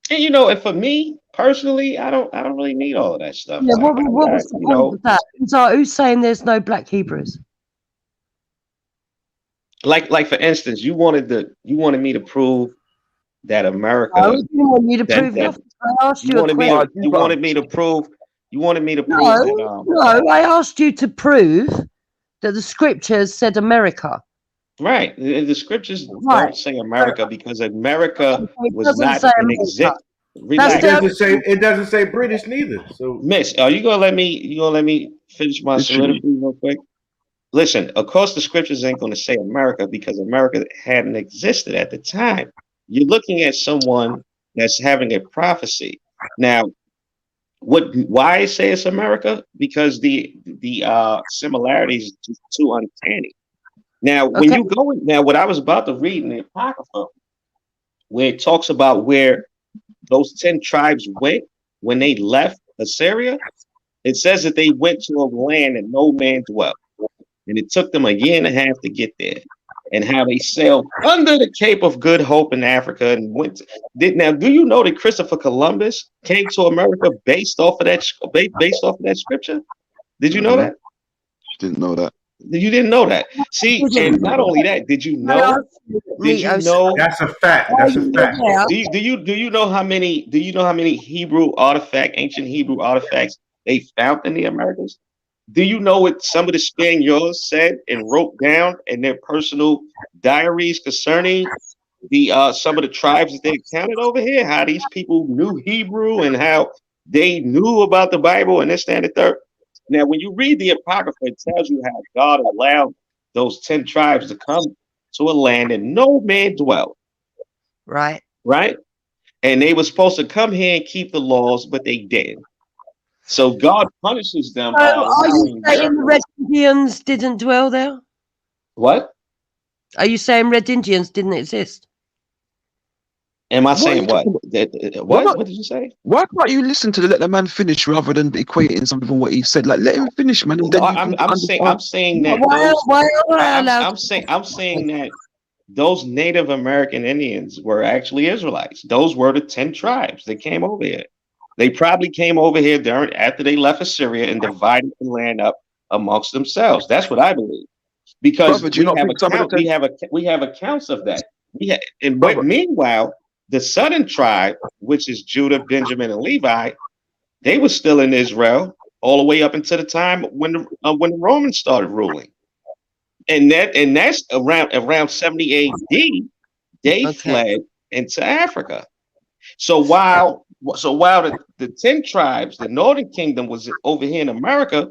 [SPEAKER 7] And you know, and for me personally, I don't really need all of that stuff.
[SPEAKER 8] Yeah.
[SPEAKER 7] Like,
[SPEAKER 8] What was the
[SPEAKER 7] you
[SPEAKER 8] point
[SPEAKER 7] know,
[SPEAKER 8] of that? Who's saying there's no Black Hebrews?
[SPEAKER 7] like for instance, you wanted me to prove that
[SPEAKER 8] I
[SPEAKER 7] America
[SPEAKER 8] didn't want you to
[SPEAKER 7] that
[SPEAKER 8] prove
[SPEAKER 7] that
[SPEAKER 8] nothing. I asked you a
[SPEAKER 7] you
[SPEAKER 8] question.
[SPEAKER 7] wanted me to prove that
[SPEAKER 8] No, I asked you to prove that the scriptures said America.
[SPEAKER 7] right. The scriptures
[SPEAKER 8] Right.
[SPEAKER 7] don't say America because America
[SPEAKER 8] It
[SPEAKER 7] was
[SPEAKER 8] doesn't
[SPEAKER 7] not
[SPEAKER 8] say
[SPEAKER 7] in
[SPEAKER 8] America.
[SPEAKER 7] exist.
[SPEAKER 8] That's
[SPEAKER 7] Relax.
[SPEAKER 11] It doesn't say British neither. So
[SPEAKER 7] Miss, are you gonna let me finish my
[SPEAKER 12] literally.
[SPEAKER 7] soliloquy real quick? Listen, of course the scriptures ain't gonna say America because America hadn't existed at the time. You're looking at someone that's having a prophecy. Now, why I say it's America? Because the similarities are just too uncanny. Now, when
[SPEAKER 8] Okay.
[SPEAKER 7] you go in, now what I was about to read in the Apocrypha, where it talks about where those 10 tribes went when they left Assyria, it says that they went to a land that no man dwelt. And it took them a year and a half to get there. And how they sailed under the Cape of Good Hope in Africa and went now, do you know that Christopher Columbus came to America based off of that scripture? Did you know that?
[SPEAKER 12] Didn't know that.
[SPEAKER 7] You didn't know that. See, and not only that, did you know?
[SPEAKER 11] that's a fact. That's a fact.
[SPEAKER 7] Do you know how many ancient Hebrew artifacts they found in the Americas? Do you know what some of the Spaniards said and wrote down in their personal diaries concerning the some of the tribes that they encountered over here? How these people knew Hebrew and how they knew about the Bible and this, that, and the third. Now, when you read the Apocrypha, it tells you how God allowed those 10 tribes to come to a land that no man dwelt.
[SPEAKER 8] Right.
[SPEAKER 7] Right? And they were supposed to come here and keep the laws, but they didn't. So God punishes them.
[SPEAKER 8] So are you saying the Red Indians didn't dwell there?
[SPEAKER 7] What?
[SPEAKER 8] Are you saying Red Indians didn't exist?
[SPEAKER 7] Am I
[SPEAKER 12] What are
[SPEAKER 7] saying
[SPEAKER 12] you
[SPEAKER 7] what?
[SPEAKER 12] talking about?
[SPEAKER 7] What did you say?
[SPEAKER 12] Why can't you listen to let the man finish rather than equating something from what he said? Like, let him finish, man. And
[SPEAKER 7] No,
[SPEAKER 12] then you can understand.
[SPEAKER 7] I'm saying that I'm saying that those Native American Indians were actually Israelites. Those were the 10 tribes that came over here. They probably came over here after they left Assyria and divided the land up amongst themselves. That's what I believe. Because
[SPEAKER 12] Brother, do you not think some of the
[SPEAKER 7] we have accounts of that.
[SPEAKER 12] Brother.
[SPEAKER 7] Meanwhile, the southern tribe, which is Judah, Benjamin, and Levi, they were still in Israel all the way up until the time when the Romans started ruling. And that's around 70 AD, they fled into Africa. So while the 10 tribes, the northern kingdom was over here in America,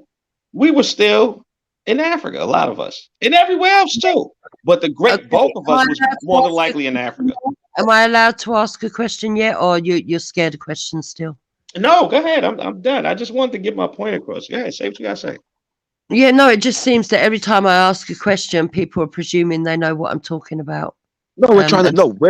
[SPEAKER 7] we were still in Africa, a lot of us, and everywhere else too. But the great bulk of us was more than likely in Africa.
[SPEAKER 8] Am I allowed to ask a question yet, or you're scared of questions still?
[SPEAKER 7] No, go ahead. I'm done. I just wanted to get my point across. Go ahead, say what you gotta say.
[SPEAKER 8] Yeah, no, it just seems that every time I ask a question, people are presuming they know what I'm talking about.
[SPEAKER 12] No, we're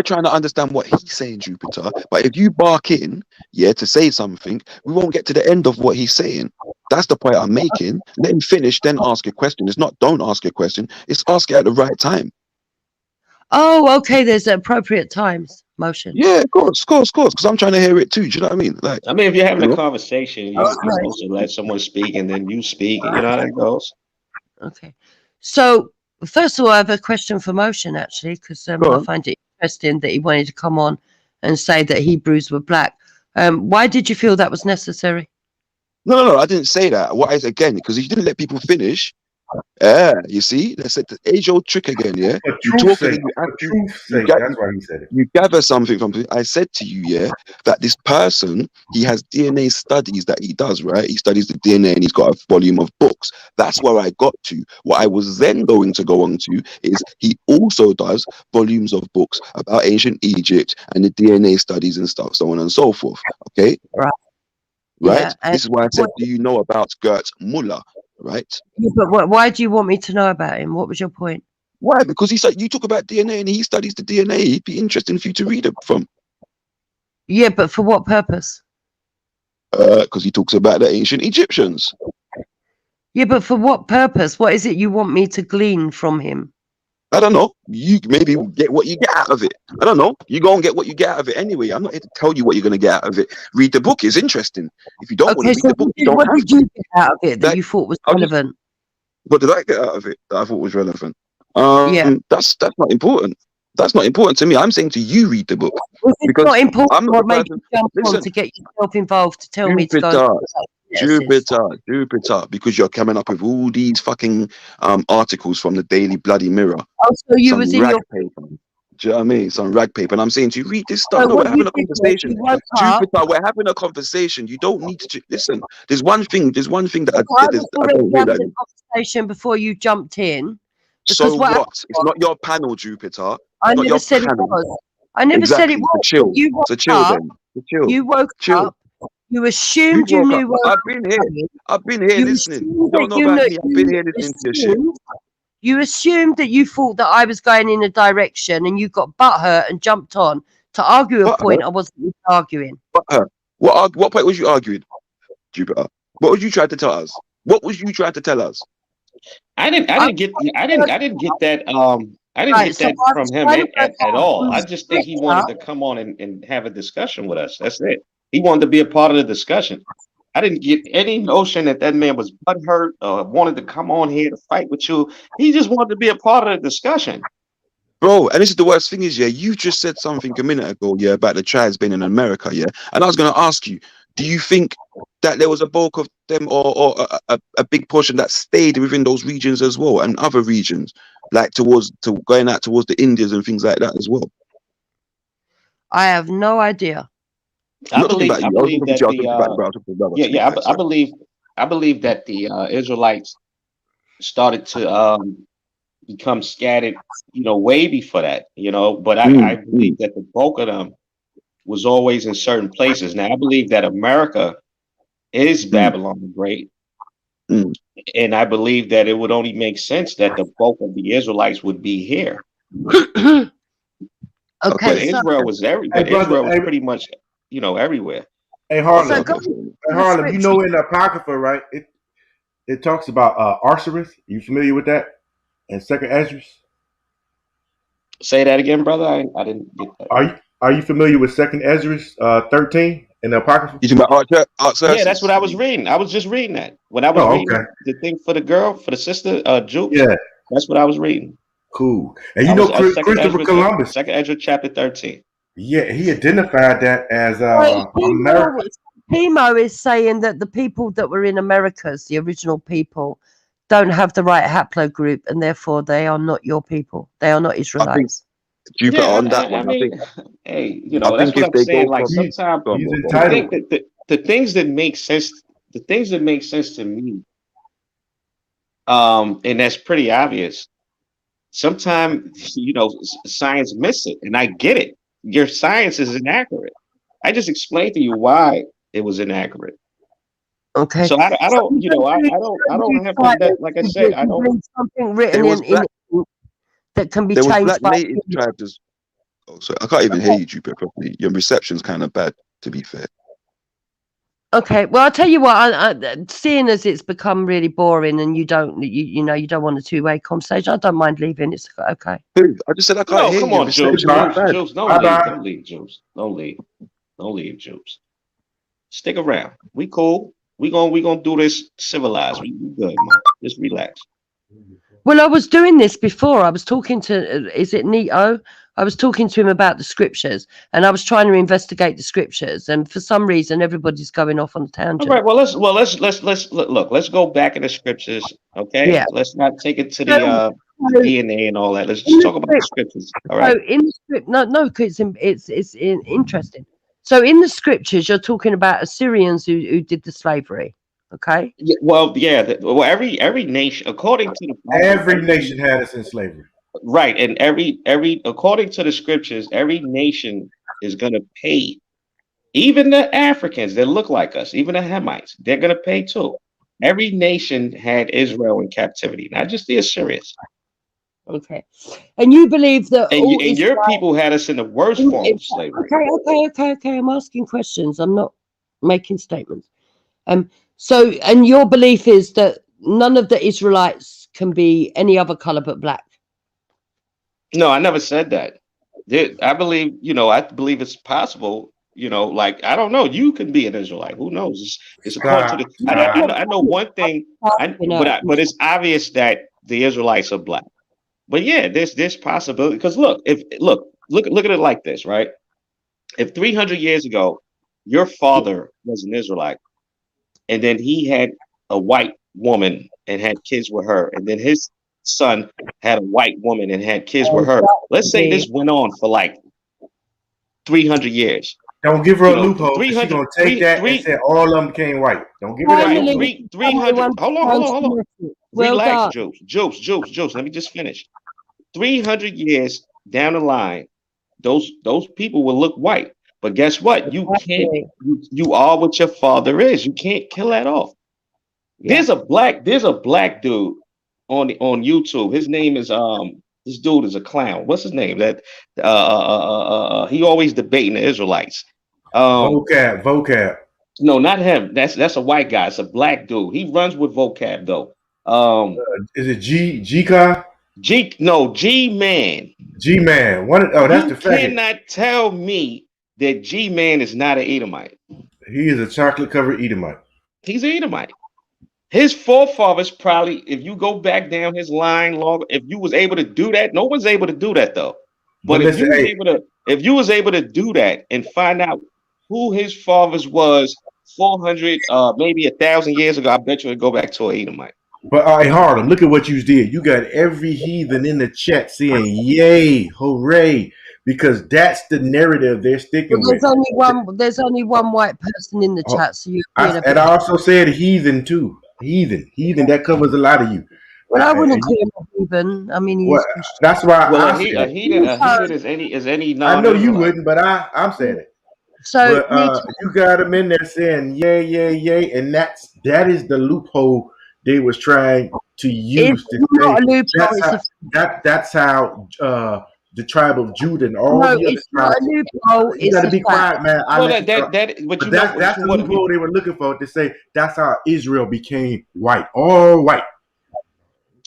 [SPEAKER 12] trying to understand what he's saying, Jupiter. But if you bark in, to say something, we won't get to the end of what he's saying. That's the point I'm making. Let him finish, then ask a question. It's not don't ask a question, it's ask it at the right time.
[SPEAKER 8] Oh, okay. There's appropriate times. Motion.
[SPEAKER 12] Yeah, of course. Because I'm trying to hear it too. Do you know what I mean? Like,
[SPEAKER 7] if you're having a conversation, you're supposed to let someone speak and then you speak. You know how that goes.
[SPEAKER 8] Okay. So first of all, I have a question for Motion actually, because I find it interesting that he wanted to come on and say that Hebrews were black. Why did you feel that was necessary?
[SPEAKER 12] No, I didn't say that. What is again? Because if you didn't let people finish, you see, that's the age-old trick again. Yeah, you talk and
[SPEAKER 11] that's why he said it.
[SPEAKER 12] You gather something from. I said to you, that this person, he has DNA studies that he does, right? He studies the DNA and he's got a volume of books. That's where I got to. What I was then going to go on to is he also does volumes of books about ancient Egypt and the DNA studies and stuff, so on and so forth. Okay,
[SPEAKER 8] right?
[SPEAKER 12] Yeah, this is why I said, do you know about Gert Muller? Right.
[SPEAKER 8] Yeah, but why do you want me to know about him? What was your point?
[SPEAKER 12] Why? Because he said you talk about DNA and he studies the DNA. It'd be interesting for you to read it from.
[SPEAKER 8] Yeah, but for what purpose?
[SPEAKER 12] Because he talks about the ancient Egyptians.
[SPEAKER 8] Yeah, but for what purpose? What is it you want me to glean from him?
[SPEAKER 12] I don't know. You maybe get what you get out of it. I don't know. You go and get what you get out of it anyway. I'm not here to tell you what you're going to get out of it. Read the book. It's interesting. If you don't want to read the book, you don't have to.
[SPEAKER 8] What did you get out of it that you thought was relevant?
[SPEAKER 12] What did I get out of it that I thought was relevant? That's not important. That's not important to me. I'm saying to you, read the book.
[SPEAKER 8] It's not important. What made you jump on to get yourself involved to tell me to go?
[SPEAKER 12] Jupiter, because you're coming up with all these fucking articles from the Daily Bloody Mirror.
[SPEAKER 8] Oh, so you was in your
[SPEAKER 12] paper. Do you know what I mean? Some rag paper. And I'm saying to you, read this stuff. No, we're having a conversation. Jupiter, we're having a conversation. You don't need to listen. There's one thing that I don't realize.
[SPEAKER 8] Conversation before you jumped in.
[SPEAKER 12] So what? It's not your panel, Jupiter.
[SPEAKER 8] I never said it was. I never said it was.
[SPEAKER 12] Chill. So chill then. Chill.
[SPEAKER 8] You woke up. You assumed you knew what
[SPEAKER 12] I've been here. I've been here listening. You don't know about me. I've been here listening to your shit.
[SPEAKER 8] You assumed that you thought that I was going in a direction and you got butthurt and jumped on to argue a point I wasn't arguing.
[SPEAKER 12] What point was you arguing, Jupiter? What was you trying to tell us? What was you trying to tell us?
[SPEAKER 7] I didn't get that from him at all. I just think he wanted to come on and have a discussion with us. That's it. He wanted to be a part of the discussion. I didn't get any notion that man was butthurt or wanted to come on here to fight with you. He just wanted to be a part of the discussion.
[SPEAKER 12] Bro, and this is the worst thing is, you just said something a minute ago, about the tribes being in America, and I was going to ask you, do you think that there was a bulk of them or a big portion that stayed within those regions as well and other regions, like going out towards the Indians and things like that as well?
[SPEAKER 8] I have no idea.
[SPEAKER 7] I believe that the Israelites started to become scattered, way before that, but I believe that the bulk of them was always in certain places. Now I believe that America is Babylon the Great. And I believe that it would only make sense that the bulk of the Israelites would be here.
[SPEAKER 8] Okay,
[SPEAKER 7] Israel was everywhere. Israel was pretty much, everywhere.
[SPEAKER 11] Hey Harlem, in the Apocrypha, right? It talks about Osiris. You familiar with that? And Second Esdras.
[SPEAKER 7] Say that again, brother. I didn't get that.
[SPEAKER 11] Are you familiar with Second Esdras 13 in the Apocrypha?
[SPEAKER 12] You talking about Artaxerxes?
[SPEAKER 7] Yeah, that's what I was reading. I was just reading that when I was reading the thing for the sister, Juke.
[SPEAKER 11] Yeah,
[SPEAKER 7] that's what I was reading.
[SPEAKER 11] Cool. And Christopher Columbus.
[SPEAKER 7] Second Esdras chapter 13.
[SPEAKER 11] Yeah, he identified that as America.
[SPEAKER 8] Pimo is saying that the people that were in Americas, the original people, don't have the right haplogroup, and therefore they are not your people. They are not
[SPEAKER 12] I think
[SPEAKER 8] Israelites.
[SPEAKER 12] Jupiter
[SPEAKER 7] Yeah,
[SPEAKER 12] on that
[SPEAKER 7] I
[SPEAKER 12] one. I
[SPEAKER 7] mean,
[SPEAKER 12] think
[SPEAKER 7] hey,
[SPEAKER 12] I
[SPEAKER 7] that's
[SPEAKER 12] think
[SPEAKER 7] what
[SPEAKER 12] if
[SPEAKER 7] I'm
[SPEAKER 12] they
[SPEAKER 7] saying.
[SPEAKER 12] go
[SPEAKER 7] Like
[SPEAKER 12] from
[SPEAKER 7] sometimes
[SPEAKER 12] go on,
[SPEAKER 11] He's
[SPEAKER 12] bro, go
[SPEAKER 7] the
[SPEAKER 12] on.
[SPEAKER 7] thing
[SPEAKER 11] entitled.
[SPEAKER 7] that the things that make sense, the things that make sense to me, and that's pretty obvious. Sometimes science miss it, and I get it. Your science is inaccurate. I just explained to you why it was inaccurate.
[SPEAKER 8] Okay.
[SPEAKER 7] So I
[SPEAKER 8] So
[SPEAKER 7] don't,
[SPEAKER 8] you don't
[SPEAKER 7] I don't have to.
[SPEAKER 8] silence,
[SPEAKER 7] Like I said, I
[SPEAKER 8] you
[SPEAKER 7] don't.
[SPEAKER 8] believe something written
[SPEAKER 12] There was
[SPEAKER 8] in
[SPEAKER 12] black.
[SPEAKER 8] that can be
[SPEAKER 12] There was
[SPEAKER 8] changed
[SPEAKER 12] black
[SPEAKER 8] by.
[SPEAKER 12] native tribes. Oh, sorry, I can't even hear you, Jupiter. Properly. Your reception's kind of bad, to be fair.
[SPEAKER 8] Okay, well, I'll tell you what. Seeing as it's become really boring, and you don't want a two-way conversation, I don't mind leaving. It's okay.
[SPEAKER 12] Dude, I just said I can't
[SPEAKER 7] No,
[SPEAKER 12] hear
[SPEAKER 7] come
[SPEAKER 12] you. Your
[SPEAKER 7] on, Jobes,
[SPEAKER 12] reception is
[SPEAKER 11] Bye.
[SPEAKER 7] Jobes,
[SPEAKER 12] bad.
[SPEAKER 7] Jobes. Don't
[SPEAKER 11] Bye
[SPEAKER 7] leave,
[SPEAKER 11] bye.
[SPEAKER 7] don't leave, Jobes. Don't leave, Jobes. Stick around. We cool. We gonna do this civilized. We good, man. Just relax.
[SPEAKER 8] Well, I was doing this before. I was talking to, is it Neo? I was talking to him about the scriptures, and I was trying to investigate the scriptures. And for some reason, everybody's going off on a
[SPEAKER 7] All
[SPEAKER 8] tangent.
[SPEAKER 7] right. Well, let's look. Let's go back in the scriptures. Okay.
[SPEAKER 8] Yeah.
[SPEAKER 7] Let's not take it to
[SPEAKER 8] So,
[SPEAKER 7] the DNA and all that. Let's just talk about the scriptures. All right.
[SPEAKER 8] so in the script, no, because it's interesting. So in the scriptures, you're talking about Assyrians who did the slavery. Okay.
[SPEAKER 7] Yeah, well, yeah. Well, every nation, according to the Bible,
[SPEAKER 11] Every nation had us in slavery.
[SPEAKER 7] right, and every according to the scriptures, every nation is gonna pay. Even the Africans that look like us, even the Hamites, they're gonna pay too. Every nation had Israel in captivity, not just the Assyrians.
[SPEAKER 8] Okay. And you believe that
[SPEAKER 7] And
[SPEAKER 8] all
[SPEAKER 7] your people had us in the worst form of slavery.
[SPEAKER 8] Okay. I'm asking questions. I'm not making statements. So, and your belief is that none of the Israelites can be any other color but black.
[SPEAKER 7] No, I never said that. I believe, I believe it's possible. Like I don't know. You can be an Israelite. Who knows? It's according to the. I know one thing. But it's obvious that the Israelites are black. But yeah, there's possibility because look at it like this, right? If 300 years ago your father was an Israelite and then he had a white woman and had kids with her, and then his son had a white woman and had kids with her. Let's say this went on for like 300 years.
[SPEAKER 11] Don't give her a loophole. She's gonna take that and say all of them became white. Don't give her that loophole.
[SPEAKER 7] 300. Hold on.
[SPEAKER 8] Well
[SPEAKER 7] Relax,
[SPEAKER 8] done.
[SPEAKER 7] Jokes. Let me just finish. 300 years down the line, those people will look white. But guess what? You can't. You are what your father is. You can't kill that off. Yeah. There's a black dude on YouTube. His name is This dude is a clown. What's his name? That he always debating the Israelites.
[SPEAKER 11] Vocab.
[SPEAKER 7] No, not him. That's a white guy. It's a black dude. He runs with Vocab though.
[SPEAKER 11] Is it G-Ka?
[SPEAKER 7] G-Man.
[SPEAKER 11] G-Man. That's the faggot.
[SPEAKER 7] You cannot tell me that G-Man is not an Edomite.
[SPEAKER 11] He is a chocolate-covered Edomite.
[SPEAKER 7] He's an Edomite. His forefathers probably, if you go back down his line long, if you was able to do that, no one's able to do that though. But if you was able to do that and find out who his fathers was 400, maybe 1,000 years ago, I bet you would go back to an Edomite.
[SPEAKER 11] But Harlem, look at what you did. You got every heathen in the chat saying yay, hooray, because that's the narrative they're sticking with.
[SPEAKER 8] There's only one white person in the chat, so you.
[SPEAKER 11] I also said heathen too. Heathen. That covers a lot of you.
[SPEAKER 8] Well, I wouldn't call him a heathen. I mean, he's Christian.
[SPEAKER 11] That's why
[SPEAKER 7] a heathen is any non.
[SPEAKER 11] I know you wouldn't, but I'm saying it.
[SPEAKER 8] So
[SPEAKER 11] you got them in there saying yay, and that is the loophole they was trying to use to say that's how the tribe of Judah and all the other tribes. You got to be quiet, man. That's the loophole they were looking for to say that's how Israel became white, all white.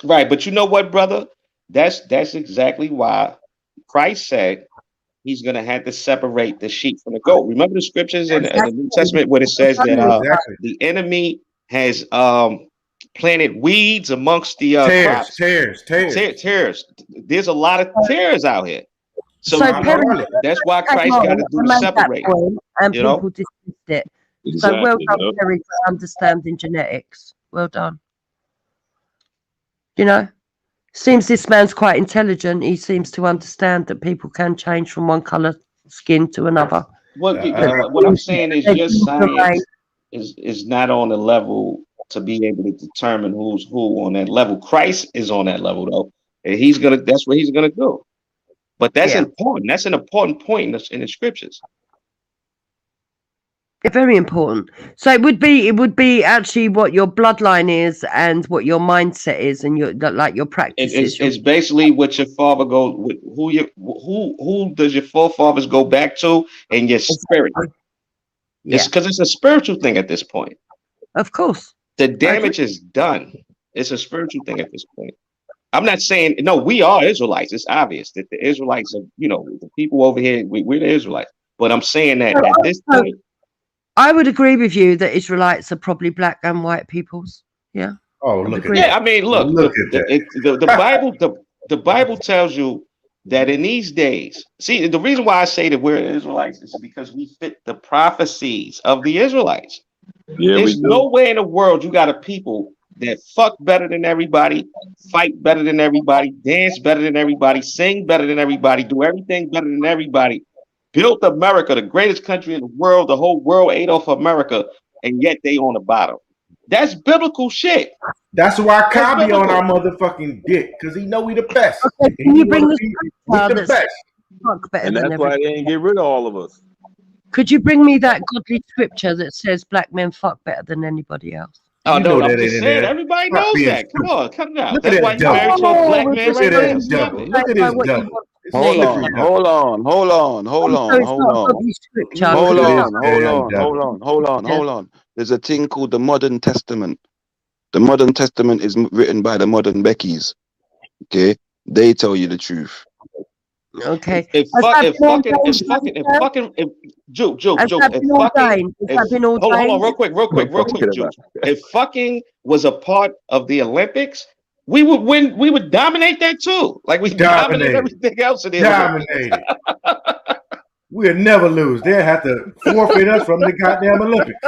[SPEAKER 7] Right, but you know what, brother? That's exactly why Christ said he's going to have to separate the sheep from the goat. Remember the scriptures in the New Testament where it says that the enemy has planted weeds amongst the crops.
[SPEAKER 11] Tares.
[SPEAKER 7] There's a lot of tares out here. So
[SPEAKER 8] So
[SPEAKER 7] you know, that's why Christ got to do the separating.
[SPEAKER 8] And
[SPEAKER 7] You know,
[SPEAKER 8] people dismissed it. So well done, Perry, for understanding genetics. Well done. You know, seems this man's quite intelligent. He seems to understand that people can change from one color skin to another.
[SPEAKER 7] what I'm saying is your science is not on the level to be able to determine who's who on that level. Christ is on that level though, and that's what he's gonna do. But that's important. That's an important point in the scriptures.
[SPEAKER 8] Very important. So it would be actually what your bloodline is and what your mindset is and your practices.
[SPEAKER 7] It's basically what your father goes with, who does your forefathers go back to, and your spirit. It's because it's a spiritual thing at this point.
[SPEAKER 8] Of course.
[SPEAKER 7] The damage is done. It's a spiritual thing at this point. I'm not saying no, we are Israelites. It's obvious that the Israelites are, the people over here, we're the Israelites. But I'm saying that at this point,
[SPEAKER 8] I would agree with you that Israelites are probably black and white peoples. Yeah.
[SPEAKER 11] Oh, look at
[SPEAKER 7] I mean, look the Bible tells you that in these days, see, the reason why I say that we're Israelites is because we fit the prophecies of the Israelites. There's nowhere in the world you got a people that fuck better than everybody, fight better than everybody, dance better than everybody, sing better than everybody, do everything better than everybody, built America, the greatest country in the world, the whole world ate off America, and yet they on the bottom. That's biblical shit.
[SPEAKER 11] That's why Kyle be on our motherfucking dick, because he know we the best.
[SPEAKER 8] Okay, can you bring the
[SPEAKER 11] best.
[SPEAKER 18] And that's why they ain't get rid of all of us.
[SPEAKER 8] Could you bring me that godly scripture that says black men fuck better than anybody else?
[SPEAKER 7] Oh, no, I'm just saying, everybody knows that. Come on, come down. That's why you married to a black man right there.
[SPEAKER 11] Look at this devil.
[SPEAKER 12] Hold on. There's a thing called the Modern Testament. The Modern Testament is written by the modern Beckys. Okay, they tell you the truth.
[SPEAKER 8] Okay.
[SPEAKER 7] Hold on, real quick, Juke. If fucking was a part of the Olympics, we would win. We would dominate that too. Like we dominate everything else in the Olympics.
[SPEAKER 11] We'll never lose. They'll have to forfeit us from the goddamn Olympics.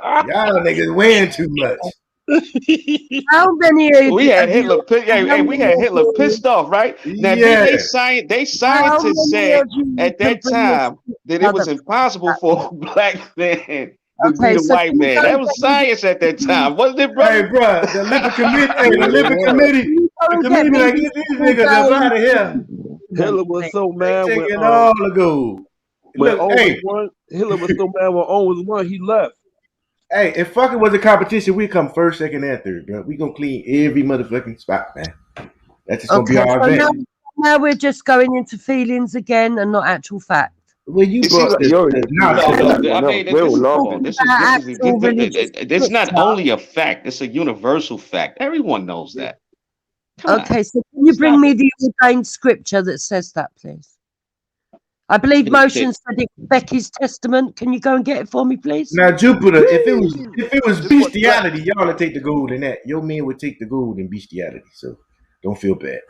[SPEAKER 11] Y'all niggas win too much.
[SPEAKER 8] How many?
[SPEAKER 7] We had Hitler. We had Hitler pissed off, right? Now, they scientists said at that time that it was impossible for a black man to be the white man. That was science at that time, wasn't it, bro?
[SPEAKER 11] Hey, bro, the Olympic committee, be like, get these niggas up out of here.
[SPEAKER 18] Hitler was so mad when
[SPEAKER 11] all the gold.
[SPEAKER 18] When Owen won. Hitler was so mad when Owen won, he left.
[SPEAKER 11] Hey, if fucking was a competition, we come first, second, and third, bro. We gonna clean every motherfucking spot, man. That's just gonna be our event.
[SPEAKER 8] Now we're just going into feelings again and not actual fact.
[SPEAKER 11] Well, you brought
[SPEAKER 7] it's not only a fact; it's a universal fact. Everyone knows that.
[SPEAKER 8] Okay, so can you bring me the ordained scripture that says that, please? I believe Motion said it's Becky's Testament. Can you go and get it for me, please?
[SPEAKER 11] Now, Jupiter, if it was bestiality, y'all would take the gold in that. Your men would take the gold in bestiality, so don't feel bad.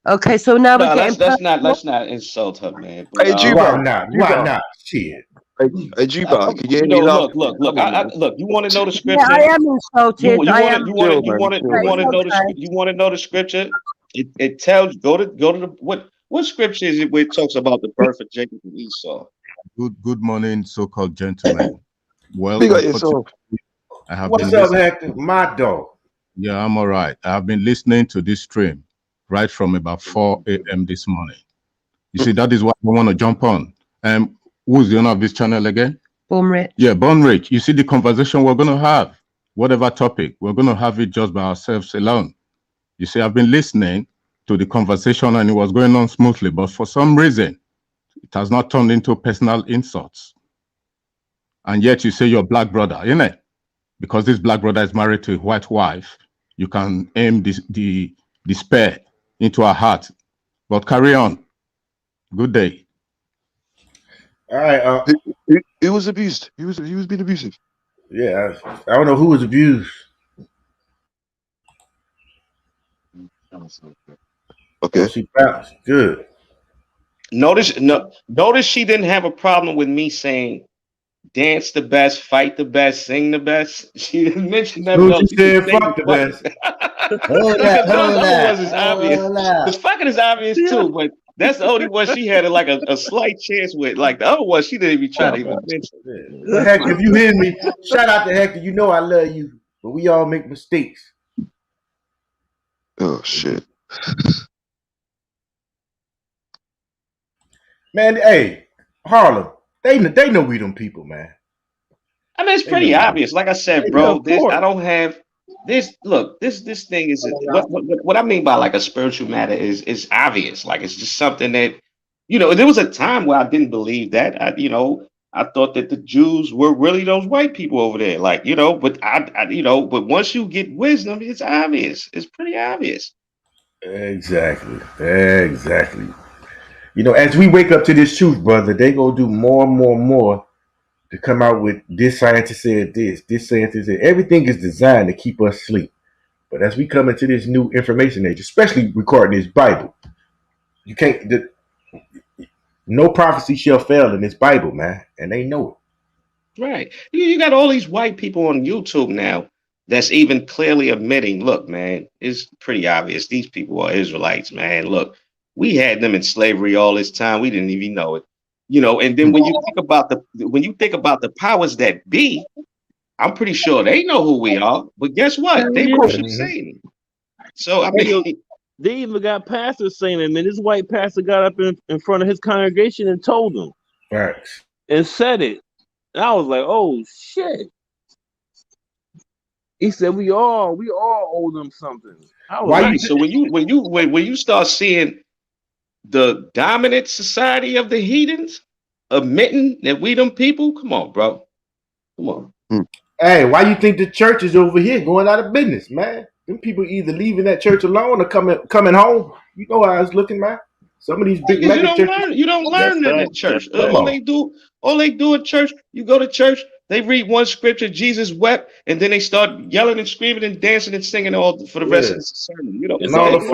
[SPEAKER 8] Okay, so now we're getting.
[SPEAKER 7] Let's not insult her, man. But,
[SPEAKER 11] hey, Juba, why not? Shit.
[SPEAKER 12] Hey, Juba, can you hear
[SPEAKER 7] me? Look. Look. You want to know the scripture?
[SPEAKER 8] Yeah, I am insulted.
[SPEAKER 7] You want to know the scripture? It tells. Go to the what scripture is it where it talks about the birth of Jacob and Esau?
[SPEAKER 9] Good morning, so-called gentlemen. Well, I have
[SPEAKER 11] What's up, Hector? My dog.
[SPEAKER 9] Yeah, I'm all right. I have been listening to this stream right from about 4 a.m. this morning. You see, that is what I want to jump on. Who's the owner of this channel again?
[SPEAKER 8] Born Rich.
[SPEAKER 9] Yeah, Born Rich. You see the conversation we're going to have, whatever topic, we're going to have it just by ourselves alone. You see, I've been listening to the conversation and it was going on smoothly, but for some reason, it has not turned into personal insults. And yet you say you're black brother, isn't it? Because this black brother is married to a white wife, you can aim the despair into her heart. But carry on. Good day.
[SPEAKER 11] All right.
[SPEAKER 12] He was abused. He was being abusive.
[SPEAKER 11] Yeah, I don't know who was abused.
[SPEAKER 12] Okay.
[SPEAKER 11] She good.
[SPEAKER 7] Notice she didn't have a problem with me saying dance the best, fight the best, sing the best. She didn't mention nothing
[SPEAKER 11] Soon as
[SPEAKER 7] else.
[SPEAKER 11] you
[SPEAKER 7] She just
[SPEAKER 11] said
[SPEAKER 7] say
[SPEAKER 11] fuck
[SPEAKER 7] the
[SPEAKER 11] the
[SPEAKER 7] fuck.
[SPEAKER 11] best. Hold that,
[SPEAKER 7] Because those
[SPEAKER 11] hold
[SPEAKER 7] other
[SPEAKER 11] that,
[SPEAKER 7] ones is obvious.
[SPEAKER 11] hold that.
[SPEAKER 7] Because fucking is obvious too, but that's the only one she had like a slight chance with. Like the other one, she didn't even try to even mention.
[SPEAKER 11] Well, Hector, if you hear me, shout out to Hector. You know I love you, but we all make mistakes.
[SPEAKER 12] Oh shit.
[SPEAKER 11] Man, hey, Harlem, they know we them people, man.
[SPEAKER 7] I mean, it's
[SPEAKER 11] They
[SPEAKER 7] pretty
[SPEAKER 11] know we
[SPEAKER 7] obvious. Like I said,
[SPEAKER 11] them.
[SPEAKER 7] bro, I don't have this. Look, this thing is what I mean by like a spiritual matter is obvious. Like it's just something that there was a time where I didn't believe that. I thought that the Jews were really those white people over there. Like but but once you get wisdom, it's obvious. It's pretty obvious.
[SPEAKER 11] Exactly. As we wake up to this truth, brother, they gonna do more and more and more to come out with this scientist said this scientist said. Everything is designed to keep us asleep. But as we come into this new information age, especially regarding this Bible, you can't. No prophecy shall fail in this Bible, man, and they know it.
[SPEAKER 7] Right. You got all these white people on YouTube now that's even clearly admitting, look, man, it's pretty obvious. These people are Israelites, man. Look, we had them in slavery all this time. We didn't even know it. And then when you think about the powers that be, I'm pretty sure they know who we are. But guess what? They worship Satan. So I mean,
[SPEAKER 18] they even got pastors saying it. Man, this white pastor got up in front of his congregation and told them.
[SPEAKER 11] Facts.
[SPEAKER 18] And said it. And I was like, oh shit. He said we all owe them something.
[SPEAKER 7] Right. So when you start seeing the dominant society of the heathens admitting that we them people, come on, bro. Come on.
[SPEAKER 11] Hey, why you think the church is over here going out of business, man? Them people either leaving that church alone or coming home. You know how it's looking, man. Some of these big mega churches.
[SPEAKER 7] You don't learn that in church. All they do at church, you go to church, they read one scripture, Jesus wept, and then they start yelling and screaming and dancing and singing all for the rest of the sermon.
[SPEAKER 18] It's all about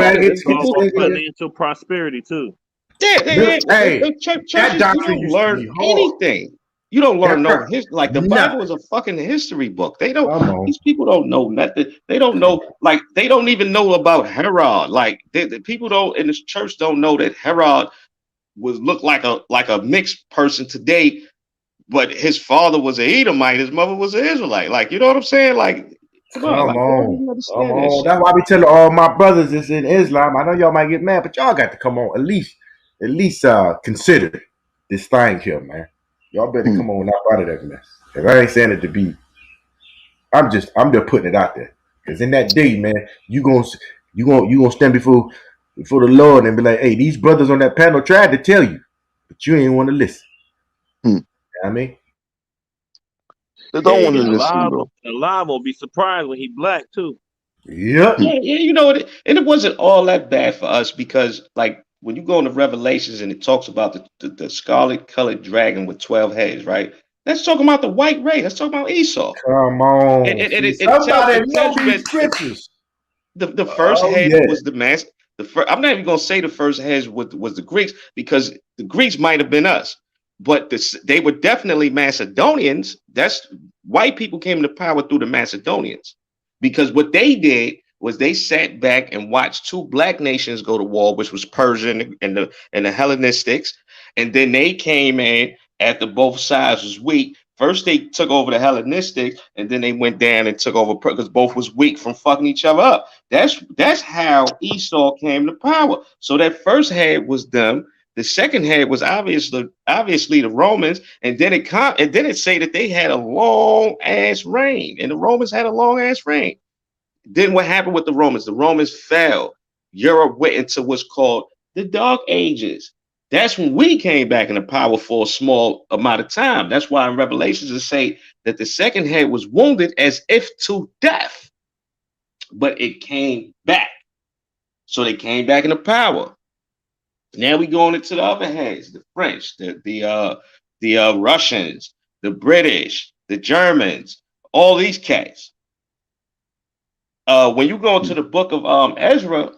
[SPEAKER 18] financial prosperity too.
[SPEAKER 7] Churches, you don't learn anything. You don't learn like the Bible is a fucking history book. These people don't know nothing. They don't know, like they don't even know about Herod. Like the people don't in this church don't know that Herod looked like a mixed person today, but his father was an Edomite, his mother was an Israelite. Like, you know what I'm saying? Like, come on.
[SPEAKER 11] That's why we tell all my brothers that's in Islam. I know y'all might get mad, but y'all got to come on at least consider this thing here, man. Y'all better come on out of that mess. Cause I ain't saying it to be. I'm just putting it out there. Cause in that day, man, you gonna stand before the Lord and be like, hey, these brothers on that panel tried to tell you, but you ain't want to listen. You know what I mean?
[SPEAKER 12] They don't want to listen, bro.
[SPEAKER 18] Allah will be surprised when he black too.
[SPEAKER 11] Yeah.
[SPEAKER 7] You know what? And it wasn't all that bad for us because, like, when you go into Revelations and it talks about the scarlet colored dragon with 12 heads, right? That's talking about the white race. That's talking about Esau.
[SPEAKER 11] Come on.
[SPEAKER 7] It tells you that
[SPEAKER 11] scriptures.
[SPEAKER 7] The first head was the mass. I'm not even gonna say the first head was the Greeks because the Greeks might have been us, but they were definitely Macedonians. That's white people came to power through the Macedonians because what they did was they sat back and watched two black nations go to war, which was Persia and the Hellenistics, and then they came in after both sides was weak. First they took over the Hellenistics, and then they went down and took over because both was weak from fucking each other up. That's how Esau came to power. So that first head was them. The second head was obviously the Romans, and then it say that they had a long ass reign, and the Romans had a long ass reign. Then what happened with the Romans? The Romans fell. Europe went into what's called the Dark Ages. That's when we came back into power for a small amount of time. That's why in Revelations it say that the second head was wounded as if to death, but it came back. So they came back into power. Now we going into the other heads: the French, the Russians, the British, the Germans, all these cats. When you go into the book of Ezra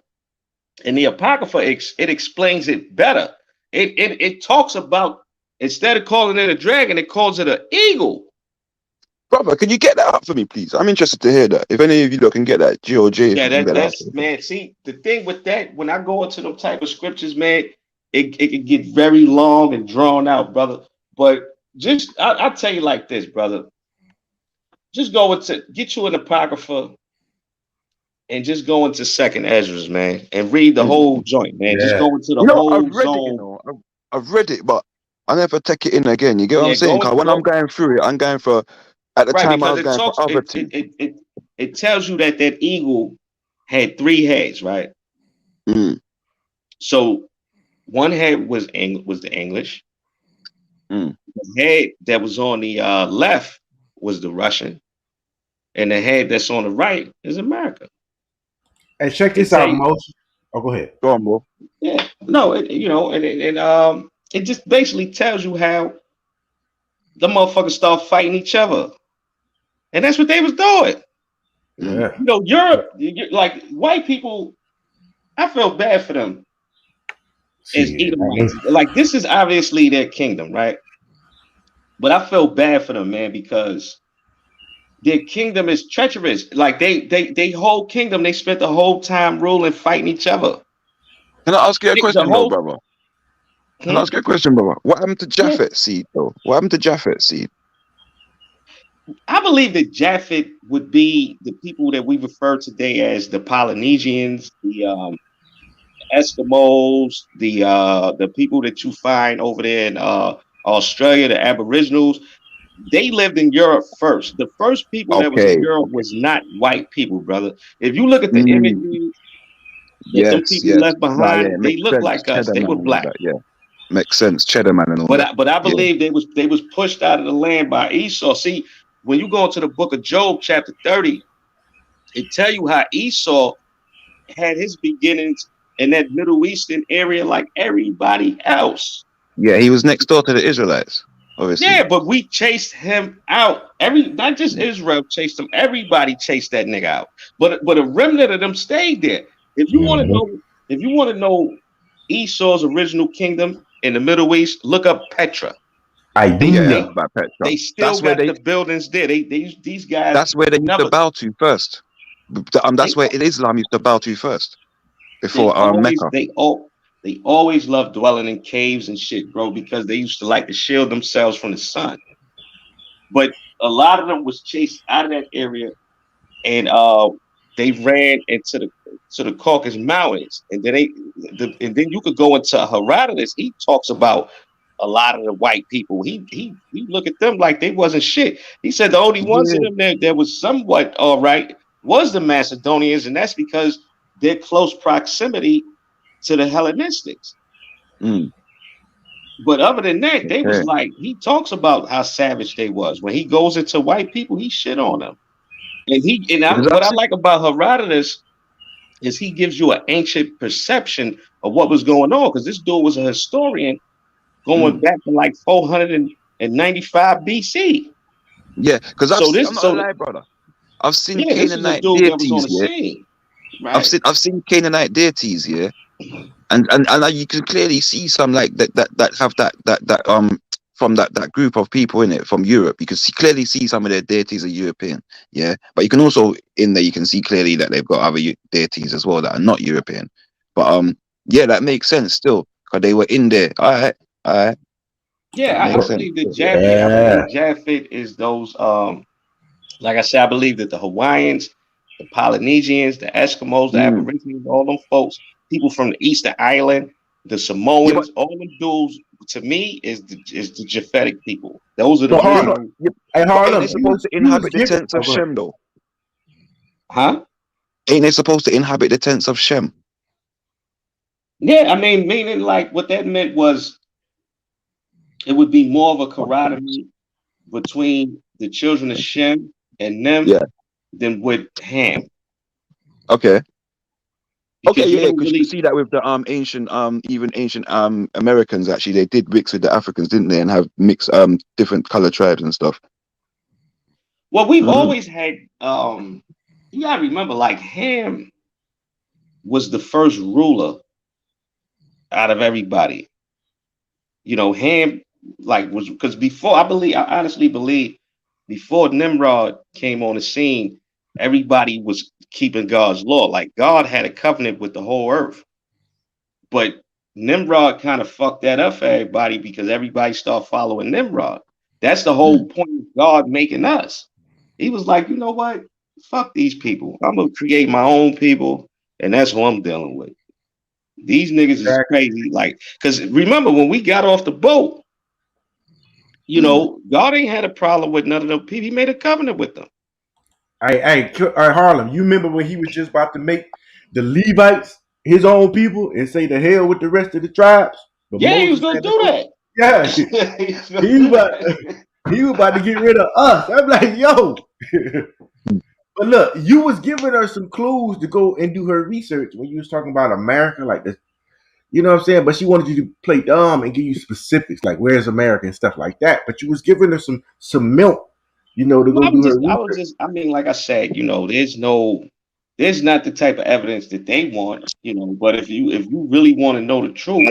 [SPEAKER 7] in the Apocrypha, it explains it better. It talks about, instead of calling it a dragon, it calls it an eagle.
[SPEAKER 12] Brother, can you get that up for me, please? I'm interested to hear that. If any of you look can get that, G or J, if
[SPEAKER 7] Yeah,
[SPEAKER 12] you can get that up.
[SPEAKER 7] that's man. See, the thing with that, when I go into them type of scriptures, man, it can get very long and drawn out, brother. But just I'll tell you like this, brother. Just go into, get you an apocrypha and just go into Second Ezra's, man, and read the whole joint, man. Just go into the
[SPEAKER 12] You know,
[SPEAKER 7] whole
[SPEAKER 12] I've read it, you
[SPEAKER 7] zone.
[SPEAKER 12] know. I've read it, but I never take it in again. You get what I'm saying? Because when I'm going through it, I'm going for, at the
[SPEAKER 7] Right,
[SPEAKER 12] time I
[SPEAKER 7] because
[SPEAKER 12] was going for other things.
[SPEAKER 7] it tells you that eagle had 3 heads, right? So one head was the English. The head that was on the left was the Russian, and the head that's on the right is America.
[SPEAKER 11] Hey, check this out, Moses. Oh, go ahead.
[SPEAKER 12] Go on, bro.
[SPEAKER 7] Yeah, no, you know, and it just basically tells you how the motherfuckers start fighting each other, and that's what they was doing.
[SPEAKER 11] Yeah.
[SPEAKER 7] You know, Europe, like white people, I feel bad for them as Edomites. Like, this is obviously their kingdom, right? But I feel bad for them, man, because their kingdom is treacherous. Like they whole kingdom, they spent the whole time ruling, fighting each other.
[SPEAKER 12] Can I ask you a question, though, brother? Can I ask you a question, brother? What happened to Japhet's seed, though? What happened to Japhet's seed?
[SPEAKER 7] I believe that Japhet would be the people that we refer today as the Polynesians, the Eskimos, the people that you find over there in Australia, the Aboriginals. They lived in Europe first. The first people that was in Europe was not white people, brother. If you look at the images that them people left behind, they look like us. They were black.
[SPEAKER 12] Yeah, makes sense. Cheddar man and all that.
[SPEAKER 7] But I believe they was pushed out of the land by Esau. See, when you go into the book of Job, chapter 30, it tell you how Esau had his beginnings in that Middle Eastern area like everybody else.
[SPEAKER 12] Yeah, he was next door to the Israelites, obviously.
[SPEAKER 7] Yeah, but we chased him out. Not just Israel chased him. Everybody chased that nigga out. But a remnant of them stayed there. If you want to know Esau's original kingdom in the Middle East, look up Petra. They still got the buildings there. These guys.
[SPEAKER 12] That's where they used to bow to first. That's where Islam used to bow to first. Before Mecca.
[SPEAKER 7] They always loved dwelling in caves and shit, bro, because they used to like to shield themselves from the sun. But a lot of them was chased out of that area, and they ran into the Caucasus Mountains, and then then you could go into Herodotus. He talks about a lot of the white people. He look at them like they wasn't shit. He said the only ones in them that was somewhat all right was the Macedonians, and that's because their close proximity to the Hellenistics. But other than that, they was like, he talks about how savage they was. When he goes into white people, he shit on them. And what I like about Herodotus is he gives you an ancient perception of what was going on, because this dude was a historian going back to like 495 BC.
[SPEAKER 12] Yeah, because I'm not gonna lie, brother. I've seen Canaanite deities. Right. I've seen Canaanite deities, and you can clearly see some like that have that from that group of people in it from Europe. You can clearly see some of their deities are European, but you can also in there you can see clearly that they've got other deities as well that are not European. But that makes sense still because they were in there. All right.
[SPEAKER 7] Yeah, I believe that Japhet is those. Like I said, I believe that the Hawaiians, the Polynesians, the Eskimos, the Aborigines, all them folks, people from the Eastern Island, the Samoans, all them dudes, to me, is the Japhetic people. Those are the people.
[SPEAKER 12] Ain't they supposed to inhabit the tents of Shem, though?
[SPEAKER 7] Huh?
[SPEAKER 12] Ain't they supposed to inhabit the tents of Shem?
[SPEAKER 7] Yeah, I mean, meaning like what that meant was it would be more of a camaraderie between the children of Shem and them than with Ham.
[SPEAKER 12] Okay. Because you can see that with the ancient Americans. Actually, they did mix with the Africans, didn't they, and have mixed different color tribes and stuff.
[SPEAKER 7] Well, we've always had you gotta remember, like Ham was the first ruler out of everybody. You know, Ham like was because before I honestly believe before Nimrod came on the scene, everybody was keeping God's law. Like God had a covenant with the whole earth. But Nimrod kind of fucked that up for everybody because everybody started following Nimrod. That's the whole point of God making us. He was like, you know what? Fuck these people. I'm gonna create my own people, and that's who I'm dealing with. These niggas is crazy. Like, because remember when we got off the boat, you know, God ain't had a problem with none of them people. He made a covenant with them.
[SPEAKER 11] Hey, Harlem, you remember when he was just about to make the Levites his own people and say the hell with the rest of the tribes? But
[SPEAKER 7] Yeah,
[SPEAKER 11] Moses
[SPEAKER 7] he was gonna do that.
[SPEAKER 11] Yeah, he was about to get rid of us. I'm like, yo. But look, you was giving her some clues to go and do her research when you was talking about America, like this. You know what I'm saying? But she wanted you to play dumb and give you specifics, like where's America and stuff like that. But you was giving her some milk, you know, to go do her research.
[SPEAKER 7] I mean, like I said, you know, there's not the type of evidence that they want, you know. But if you really want to know the truth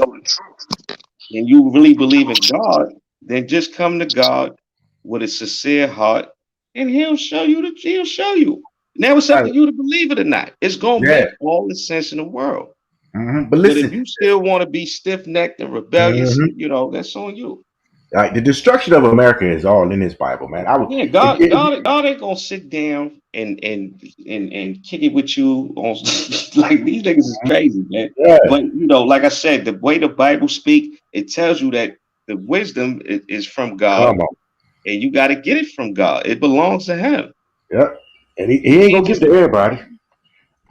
[SPEAKER 7] and you really believe in God, then just come to God with a sincere heart, and He'll show you. Now it's up to you to believe it or not. It's gonna make all the sense in the world.
[SPEAKER 11] But
[SPEAKER 7] But
[SPEAKER 11] listen,
[SPEAKER 7] if you still want to be stiff-necked and rebellious, you know, that's on you.
[SPEAKER 11] Like the destruction of America is all in His Bible, man.
[SPEAKER 7] Yeah, God ain't gonna sit down and kick it with you on like these niggas is crazy, man.
[SPEAKER 11] Yeah.
[SPEAKER 7] But you know, like I said, the way the Bible speak, it tells you that the wisdom is from God,
[SPEAKER 11] Come on.
[SPEAKER 7] and you got to get it from God. It belongs to Him.
[SPEAKER 11] Yep. And he ain't gonna give it to everybody.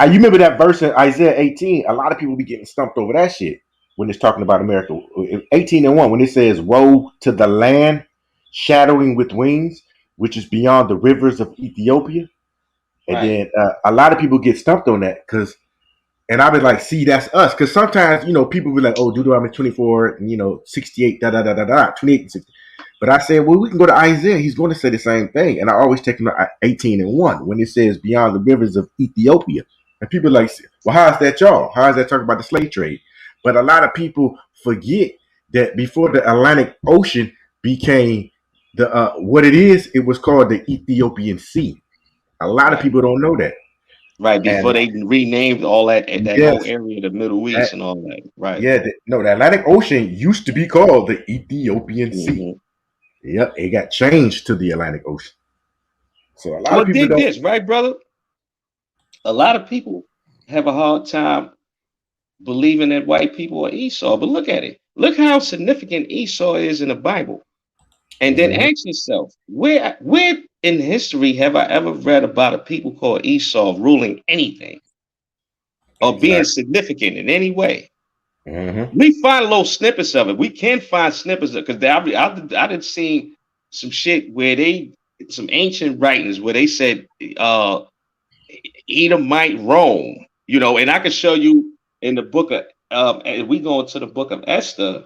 [SPEAKER 11] You remember that verse in Isaiah 18? A lot of people be getting stumped over that shit when it's talking about America. 18:1, when it says, "Woe to the land shadowing with wings, which is beyond the rivers of Ethiopia." And then a lot of people get stumped on that and I be like, see, that's us. Because sometimes, you know, people be like, oh, Deuteronomy 24, and, you know, 68, 28 and 60. But I said, well, we can go to Isaiah. He's going to say the same thing. And I always take him to 18:1 when it says beyond the rivers of Ethiopia. And people are like, well, how is that y'all? How is that talking about the slave trade? But a lot of people forget that before the Atlantic Ocean became the what it is, it was called the Ethiopian Sea. A lot of people don't know that.
[SPEAKER 7] Right, before they renamed all that whole area, the Middle East and all that. Right.
[SPEAKER 11] Yeah, the Atlantic Ocean used to be called the Ethiopian Sea. Yep, it got changed to the Atlantic Ocean. So a lot of people don't.
[SPEAKER 7] This, right, brother? A lot of people have a hard time believing that white people are Esau, but look at it. Look how significant Esau is in the Bible. And then ask yourself, where in history have I ever read about a people called Esau ruling anything or being significant in any way? We find little snippets of it. We can find snippets of it because I did see some shit where some ancient writings where they said Edomite Rome, you know, and I can show you in the book of we go into the book of Esther,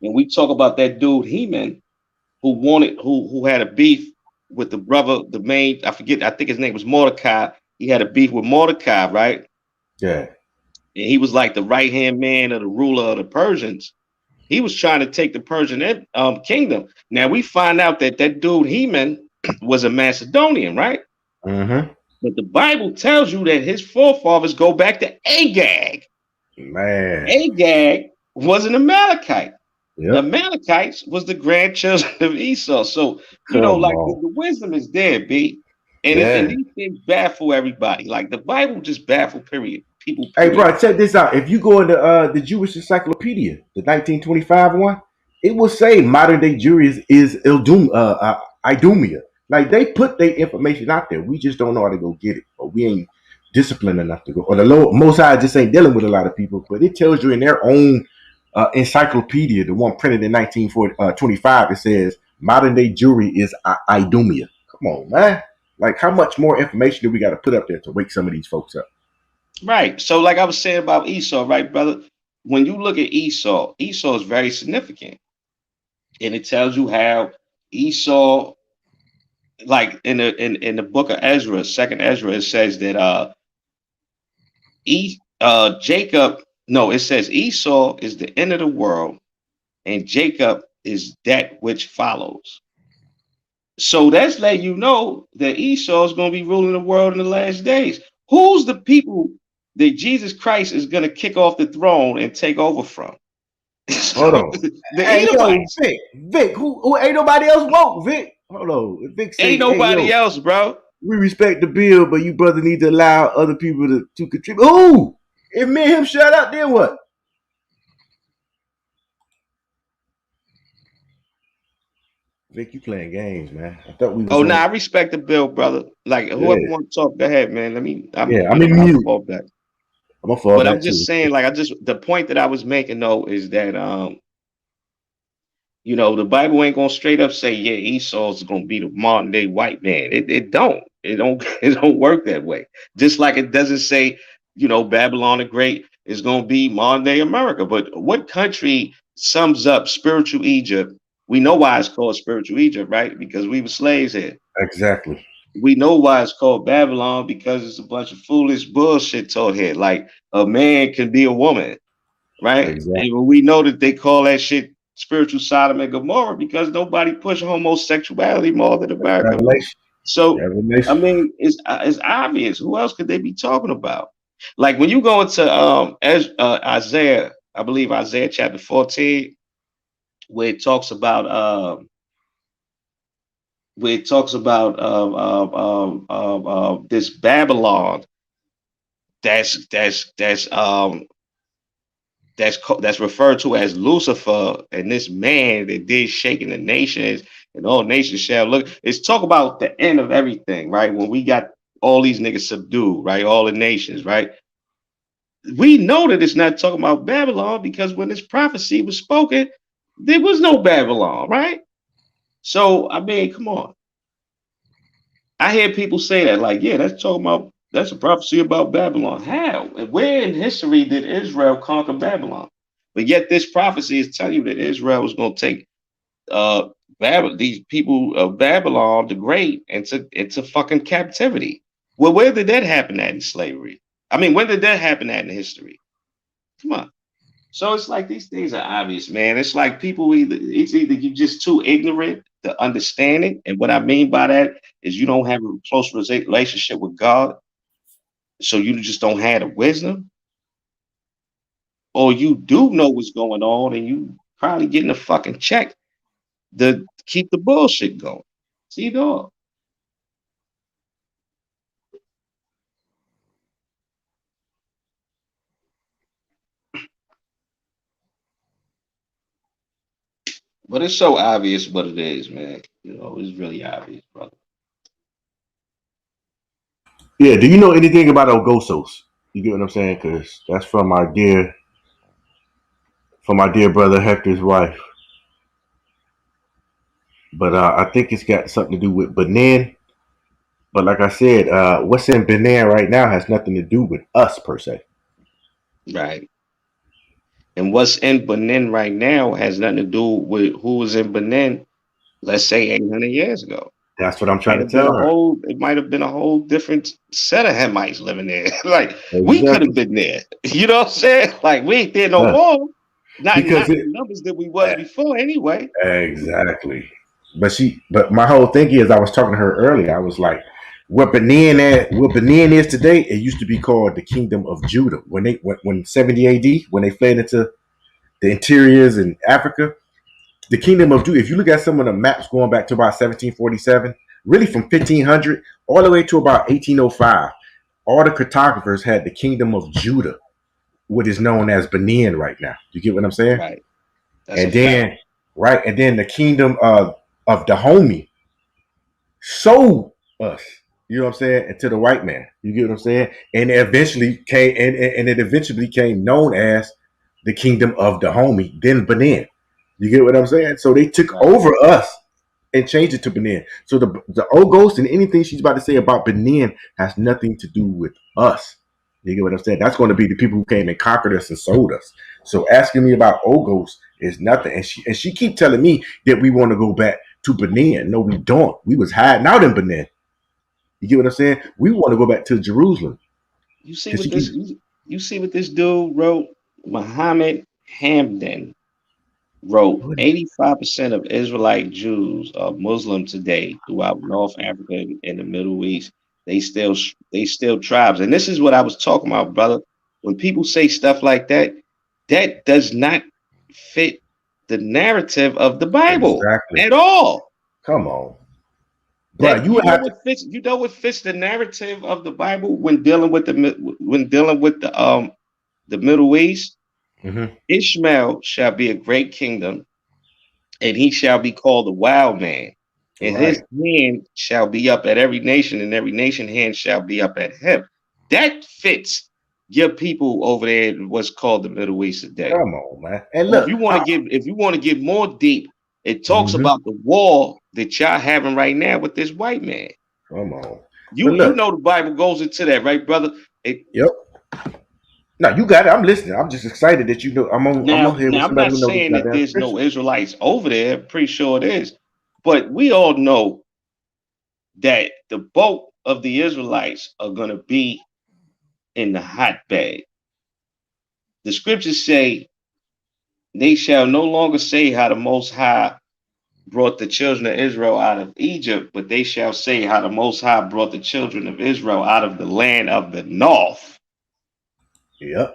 [SPEAKER 7] and we talk about that dude Heman who had a beef with the brother, I think his name was Mordecai. He had a beef with Mordecai, right?
[SPEAKER 11] Yeah.
[SPEAKER 7] And he was like the right-hand man of the ruler of the Persians. He was trying to take the Persian kingdom. Now we find out that dude Heman was a Macedonian, right? But the Bible tells you that his forefathers go back to Agag.
[SPEAKER 11] Man.
[SPEAKER 7] Agag was an Amalekite. Yep. The Amalekites was the grandchildren of Esau. So, you know, like the wisdom is there, B. And these things baffle everybody. Like the Bible just baffle, period. People.
[SPEAKER 11] Hey, bro, check this out. If you go into the Jewish Encyclopedia, the 1925 one, it will say modern day Jewry is Idumea. Like they put their information out there. We just don't know how to go get it, or we ain't disciplined enough to go. Or the Most High just ain't dealing with a lot of people. But it tells you in their own encyclopedia, the one printed in 1925, it says modern day Jewry is Idumea. Come on, man. Like how much more information do we got to put up there to wake some of these folks up?
[SPEAKER 7] Right. So like I was saying about Esau, right, brother? When you look at Esau is very significant. And it tells you how Esau, like in the book of Ezra, second Ezra, it says that it says Esau is the end of the world and Jacob is that which follows. So that's letting you know that Esau is going to be ruling the world in the last days. Who's the people that Jesus Christ is going to kick off the throne and take over from?
[SPEAKER 11] Hold on.
[SPEAKER 7] The
[SPEAKER 11] Hey, yo,
[SPEAKER 7] Edomites.
[SPEAKER 11] Vic, who ain't nobody else woke, Vic? Hold on. Vic say,
[SPEAKER 7] Ain't nobody
[SPEAKER 11] hey, yo,
[SPEAKER 7] else, bro.
[SPEAKER 11] we respect the bill, but you brothers need to allow other people to contribute. Who? If me and him shut up, then what? Vic, you playing games, man. I thought we was
[SPEAKER 7] I respect the bill, brother. Like whoever want to talk, go ahead, man. I'm
[SPEAKER 11] in mute.
[SPEAKER 7] I'll fall back.
[SPEAKER 11] I'm gonna fall
[SPEAKER 7] But
[SPEAKER 11] back
[SPEAKER 7] I'm just
[SPEAKER 11] too.
[SPEAKER 7] saying, like, the point that I was making though is that the Bible ain't gonna straight up say, yeah, Esau's gonna be the modern day white man. It don't work that way. Just like it doesn't say, Babylon the Great is gonna be modern day America. But what country sums up spiritual Egypt? We know why it's called spiritual Egypt, right? Because we were slaves here.
[SPEAKER 11] Exactly.
[SPEAKER 7] We know why it's called Babylon, because it's a bunch of foolish bullshit taught here. Like a man can be a woman, right?
[SPEAKER 11] Exactly.
[SPEAKER 7] And we know that they call that shit spiritual Sodom and Gomorrah because nobody pushed homosexuality more than America.
[SPEAKER 11] Revelation.
[SPEAKER 7] So
[SPEAKER 11] Revelation.
[SPEAKER 7] I mean, it's obvious. Who else could they be talking about? Like when you go into Isaiah, I believe Isaiah chapter 14, where it talks about this Babylon that's referred to as Lucifer, and this man that did shaking the nations, and all nations shall look. It's talk about the end of everything, right? When we got all these niggas subdued, right? All the nations, right? We know that it's not talking about Babylon because when this prophecy was spoken, there was no Babylon, right? So I mean, come on. I hear people say that, like, yeah, that's a prophecy about Babylon. How? And where in history did Israel conquer Babylon? But yet this prophecy is telling you that Israel was going to take these people of Babylon the Great into fucking captivity. Well, where did that happen at in slavery? I mean, when did that happen at in history? Come on. So it's like these things are obvious, man. It's like people either you're just too ignorant to understand it. And what I mean by that is you don't have a close relationship with God. So you just don't have the wisdom. Or you do know what's going on and you probably getting a fucking check to keep the bullshit going. See, dog. But it's so obvious what it is, man. It's really obvious, brother.
[SPEAKER 11] Yeah, do you know anything about Ogosos? You get what I'm saying? Because that's from my dear brother Hector's wife. But I think it's got something to do with Benin. But like I said, what's in Benin right now has nothing to do with us per se.
[SPEAKER 7] Right. And what's in Benin right now has nothing to do with who was in Benin, let's say 800 years ago.
[SPEAKER 11] That's what I'm trying to tell her.
[SPEAKER 7] It might have been a whole different set of Hamites living there. Like, we could have been there. You know what I'm saying? Like, we ain't there no more. Not the numbers that we was before anyway.
[SPEAKER 11] Exactly. But my whole thing is, I was talking to her earlier. I was like, what Benin is today, it used to be called the Kingdom of Judah. When 70 AD, when they fled into the interiors in Africa, the Kingdom of Judah, if you look at some of the maps going back to about 1747, really from 1500 all the way to about 1805, all the cartographers had the Kingdom of Judah, what is known as Benin right now. You get what I'm saying?
[SPEAKER 7] Right.
[SPEAKER 11] And then the Kingdom of Dahomey sold us, you know what I'm saying, and to the white man. You get what I'm saying? And it eventually came known as the Kingdom of Dahomey, then Benin. You get what I'm saying? So they took over us and changed it to Benin. So the old ghost and anything she's about to say about Benin has nothing to do with us. You get what I'm saying? That's going to be the people who came and conquered us and sold us. So asking me about Ogos is nothing. And she keep telling me that we want to go back to Benin. No, we don't. We was hiding out in Benin. You get what I'm saying? We want to go back to Jerusalem.
[SPEAKER 7] You see what this dude wrote? Muhammad Hamdan. wrote 85% of Israelite Jews are Muslim today throughout North Africa and the Middle East. They still tribes. And this is what I was talking about, brother. When people say stuff like that, that does not fit the narrative of the Bible at all.
[SPEAKER 11] Come on. Bro,
[SPEAKER 7] You know what fits the narrative of the Bible when dealing with the Middle East?
[SPEAKER 11] Mm-hmm.
[SPEAKER 7] Ishmael shall be a great kingdom, and he shall be called a wild man, and his hand shall be up at every nation, and every nation hand shall be up at him. That fits your people over there in what's called the Middle East today.
[SPEAKER 11] Come on, man. And look,
[SPEAKER 7] if you want to get more deep, it talks about the war that y'all having right now with this white man.
[SPEAKER 11] Come on.
[SPEAKER 7] You know the Bible goes into that, right, brother?
[SPEAKER 11] Yep. No, you got it. I'm listening. I'm just excited that you know I'm on here with
[SPEAKER 7] I'm
[SPEAKER 11] somebody
[SPEAKER 7] not
[SPEAKER 11] who knows
[SPEAKER 7] saying that there's no Israelites over there. I'm pretty sure it is. But we all know that the bulk of the Israelites are going to be in the hotbed. The scriptures say, they shall no longer say how the Most High brought the children of Israel out of Egypt, but they shall say how the Most High brought the children of Israel out of the land of the north.
[SPEAKER 11] Yep.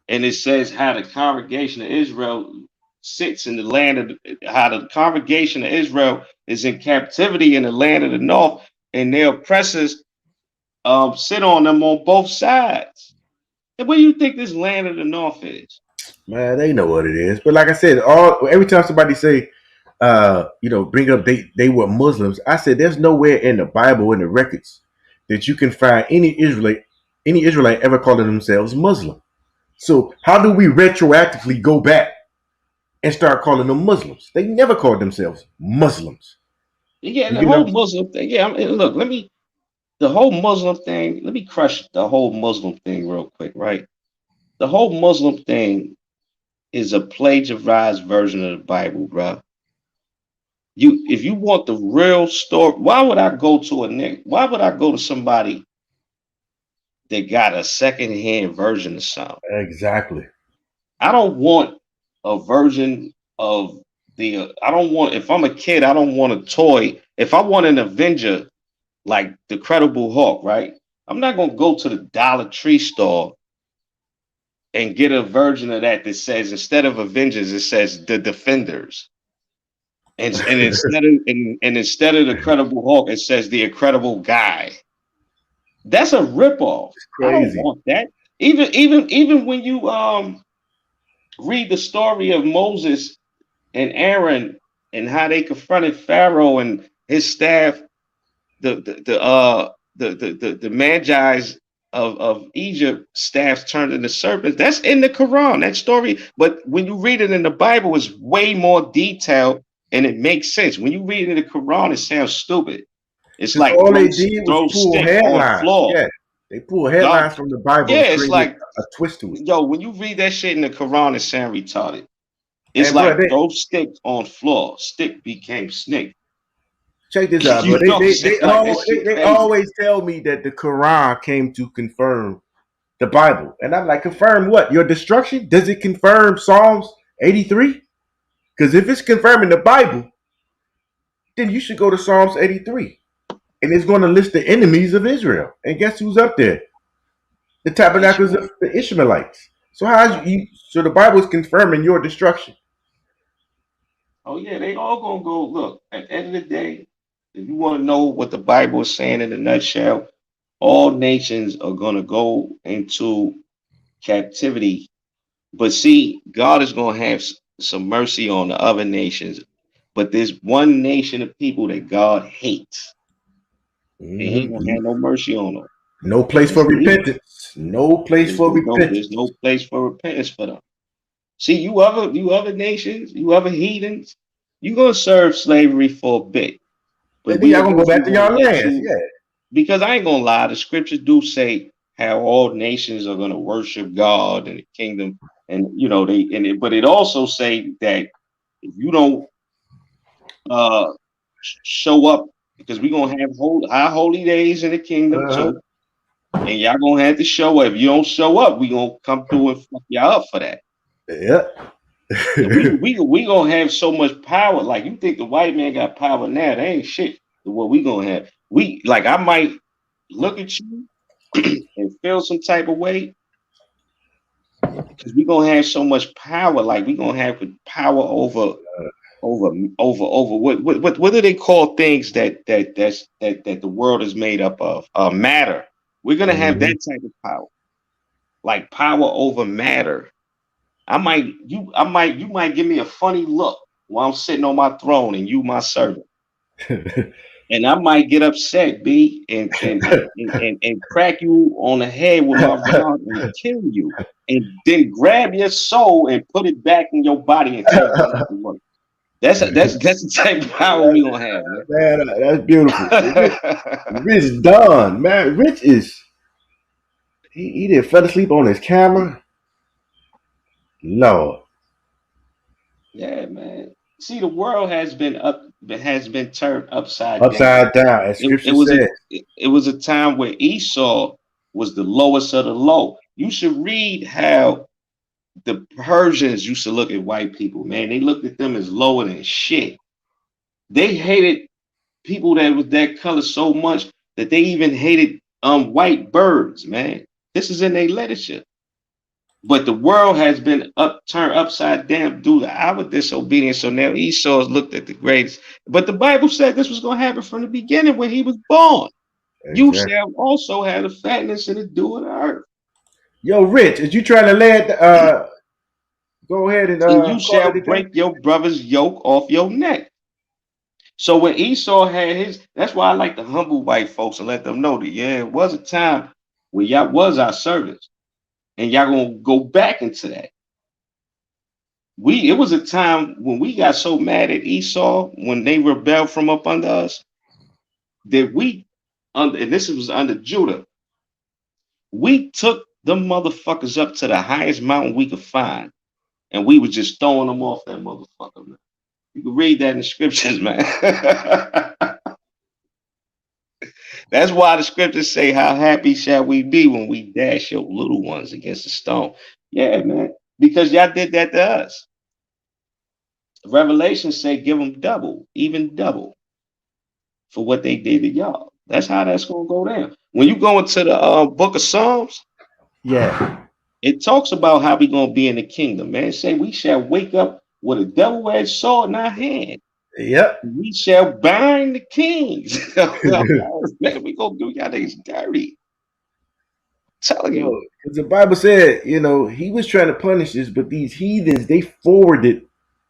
[SPEAKER 7] And it says how the congregation of Israel sits in the land of how the congregation of Israel is in captivity in the land of the north, and their oppressors sit on them on both sides. And what do you think this land of the north is?
[SPEAKER 11] Man, they know what it is. But like I said, every time somebody say, bring up they were Muslims, I said there's nowhere in the Bible, in the records, that you can find any Israelite ever calling themselves Muslim. So how do we retroactively go back and start calling them Muslims? They never called themselves Muslims.
[SPEAKER 7] Yeah, the whole Muslim thing. Yeah, look, the whole Muslim thing, let me crush the whole Muslim thing real quick, right? The whole Muslim thing is a plagiarized version of the Bible, bro. If you want the real story, why would I go to somebody that got a secondhand version of something?
[SPEAKER 11] Exactly.
[SPEAKER 7] I don't want a version of if I'm a kid, I don't want a toy. If I want an Avenger like the Incredible Hulk, right? I'm not gonna go to the Dollar Tree store and get a version of that says, instead of Avengers, it says the Defenders. And instead of the Incredible Hulk, it says the Incredible Guy. That's a ripoff. I don't want that. Even when you read the story of Moses and Aaron and how they confronted Pharaoh and his staff, the Magi's of Egypt staffs turned into serpents. That's in the Quran, that story. But when you read it in the Bible, it's way more detailed and it makes sense. When you read it in the Quran, it sounds stupid. It's like
[SPEAKER 11] all they did was pull headlines.
[SPEAKER 7] Yeah,
[SPEAKER 11] they pull headlines from the Bible.
[SPEAKER 7] Yeah, it's like
[SPEAKER 11] a twist to it.
[SPEAKER 7] Yo, when you read that shit in the Quran, it sounds retarded. It's like throw stick on floor, stick became snake.
[SPEAKER 11] Check this out, bro. They always tell me that the Quran came to confirm the Bible. And I'm like, confirm what? Your destruction? Does it confirm Psalms 83? Because if it's confirming the Bible, then you should go to Psalms 83. And it's going to list the enemies of Israel. And guess who's up there? The tabernacles of the Ishmaelites. So so the Bible is confirming your destruction.
[SPEAKER 7] Oh yeah, they all gonna go. Look, at the end of the day, if you want to know what the Bible is saying in a nutshell, all nations are gonna go into captivity. But see, God is gonna have some mercy on the other nations. But there's one nation of people that God hates. And he ain't gonna have no mercy on them.
[SPEAKER 11] No place for repentance. No place for repentance.
[SPEAKER 7] There's no place for repentance for them. See, you other nations, you other heathens, you gonna serve slavery for a bit.
[SPEAKER 11] But then y'all gonna go back to y'all lands, yeah.
[SPEAKER 7] Because I ain't gonna lie, the scriptures do say how all nations are gonna worship God and the kingdom, and but it also say that if you don't show up, because we're gonna have high holy days in the kingdom too. And y'all gonna have to show up. If you don't show up, we gonna come through and fuck y'all up for that.
[SPEAKER 11] Yeah.
[SPEAKER 7] we gonna have so much power. Like, you think the white man got power now? That ain't shit to what we gonna have. We, like, I might look at you and feel some type of way because we gonna have so much power. Like, we gonna have power over what do they call things that the world is made up of? Matter. We're gonna have that type of power, like power over matter. You might give me a funny look while I'm sitting on my throne and you my servant. And I might get upset, B, and crack you on the head with my rod and kill you. And then grab your soul and put it back in your body and tell you to work. That's the type of power we gonna have, man.
[SPEAKER 11] Man, that's beautiful. Rich done, man. Rich is he did fell asleep on his camera. Lord.
[SPEAKER 7] Yeah, man. See, the world has been turned upside
[SPEAKER 11] down. As scripture says.
[SPEAKER 7] It was a time where Esau was the lowest of the low. You should read how the Persians used to look at white people, man. They looked at them as lower than shit. They hated people that was that color so much that they even hated white birds, man. This is in their literature. But the world has been turned upside down due to our disobedience. So now Esau is looked at the greatest. But the Bible said this was going to happen from the beginning when he was born. Exactly. You shall also have the fatness and the dew of the earth.
[SPEAKER 11] Yo, Rich, is you trying to let go ahead and
[SPEAKER 7] you shall break your brother's yoke off your neck. So when Esau had his, that's why I like to humble white folks and let them know that, yeah, it was a time when y'all was our servants. And y'all gonna go back into that. It was a time when we got so mad at Esau when they rebelled from up under us that and this was under Judah, we took them motherfuckers up to the highest mountain we could find, and we were just throwing them off that motherfucker, man. You can read that in the scriptures, man. That's why the scriptures say, how happy shall we be when we dash your little ones against the stone. Yeah, man, because y'all did that to us. Revelation say give them double, even double for what they did to y'all. That's how that's going to go down. When you go into the book of Psalms,
[SPEAKER 11] yeah,
[SPEAKER 7] it talks about how we going to be in the kingdom, man. It say we shall wake up with a double-edged sword in our hand.
[SPEAKER 11] Yep.
[SPEAKER 7] We shall bind the kings. Man, we gonna do y'all niggas dirty. I'm telling you.
[SPEAKER 11] Because the Bible said, he was trying to punish this, but these heathens, they forwarded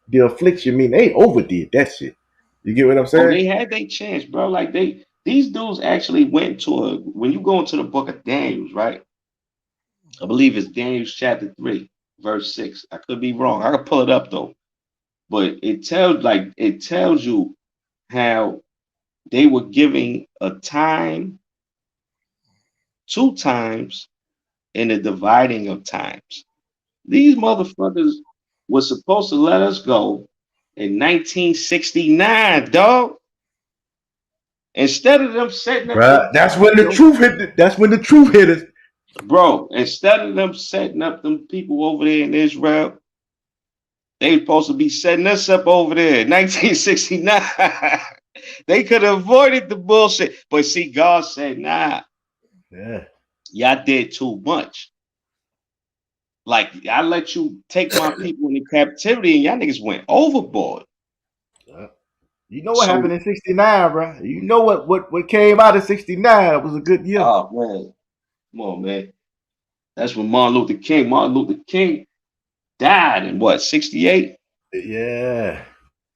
[SPEAKER 11] the affliction. I mean, they overdid that shit. You get what I'm saying?
[SPEAKER 7] Oh, they had their chance, bro. Like these dudes actually went to when you go into the book of Daniel, right? I believe it's Daniel chapter 3, verse 6. I could be wrong. I could pull it up though. But it tells you how they were giving a time, 2 times, and the dividing of times. These motherfuckers were supposed to let us go in 1969, dog. Instead of them setting up,
[SPEAKER 11] that's when the truth hit. That's when the truth hit us,
[SPEAKER 7] bro. Instead of them setting up them people over there in Israel, they supposed to be setting us up over there in 1969. They could have avoided the bullshit, but see, God said, "Nah, y'all did too much. Like, I let you take my people into captivity, and y'all niggas went overboard."
[SPEAKER 11] You know what happened in '69, bro? You know what came out of '69? It was a good year.
[SPEAKER 7] Oh man, come on, man. That's when Martin Luther King died in what, 68?
[SPEAKER 11] Yeah.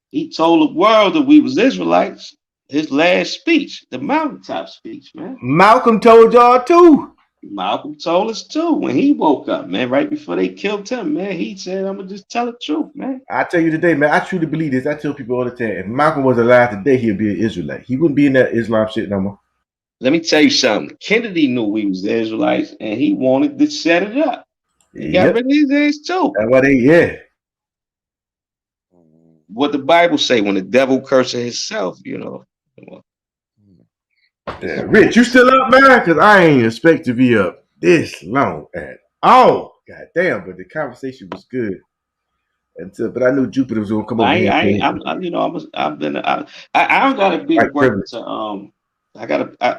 [SPEAKER 7] He told the world that we was Israelites. His last speech, the mountaintop speech, man.
[SPEAKER 11] Malcolm told y'all too.
[SPEAKER 7] Malcolm told us too when he woke up, man. Right before they killed him, man. He said, "I'm gonna just tell the truth, man."
[SPEAKER 11] I tell you today, man. I truly believe this. I tell people all the time. If Malcolm was alive today, he'd be an Israelite. He wouldn't be in that Islam shit no more.
[SPEAKER 7] Let me tell you something. Kennedy knew we was the Israelites, and he wanted to set it up. He got rid of his ass too.
[SPEAKER 11] That's why
[SPEAKER 7] What the Bible say when the devil curses himself,
[SPEAKER 11] Yeah, Rich, you still up, man? Because I ain't expect to be up this long at all. God damn, but the conversation was good. But I knew Jupiter was gonna come over here.
[SPEAKER 7] I've been. I don't gotta be to
[SPEAKER 11] White
[SPEAKER 7] work
[SPEAKER 11] privilege.
[SPEAKER 7] to.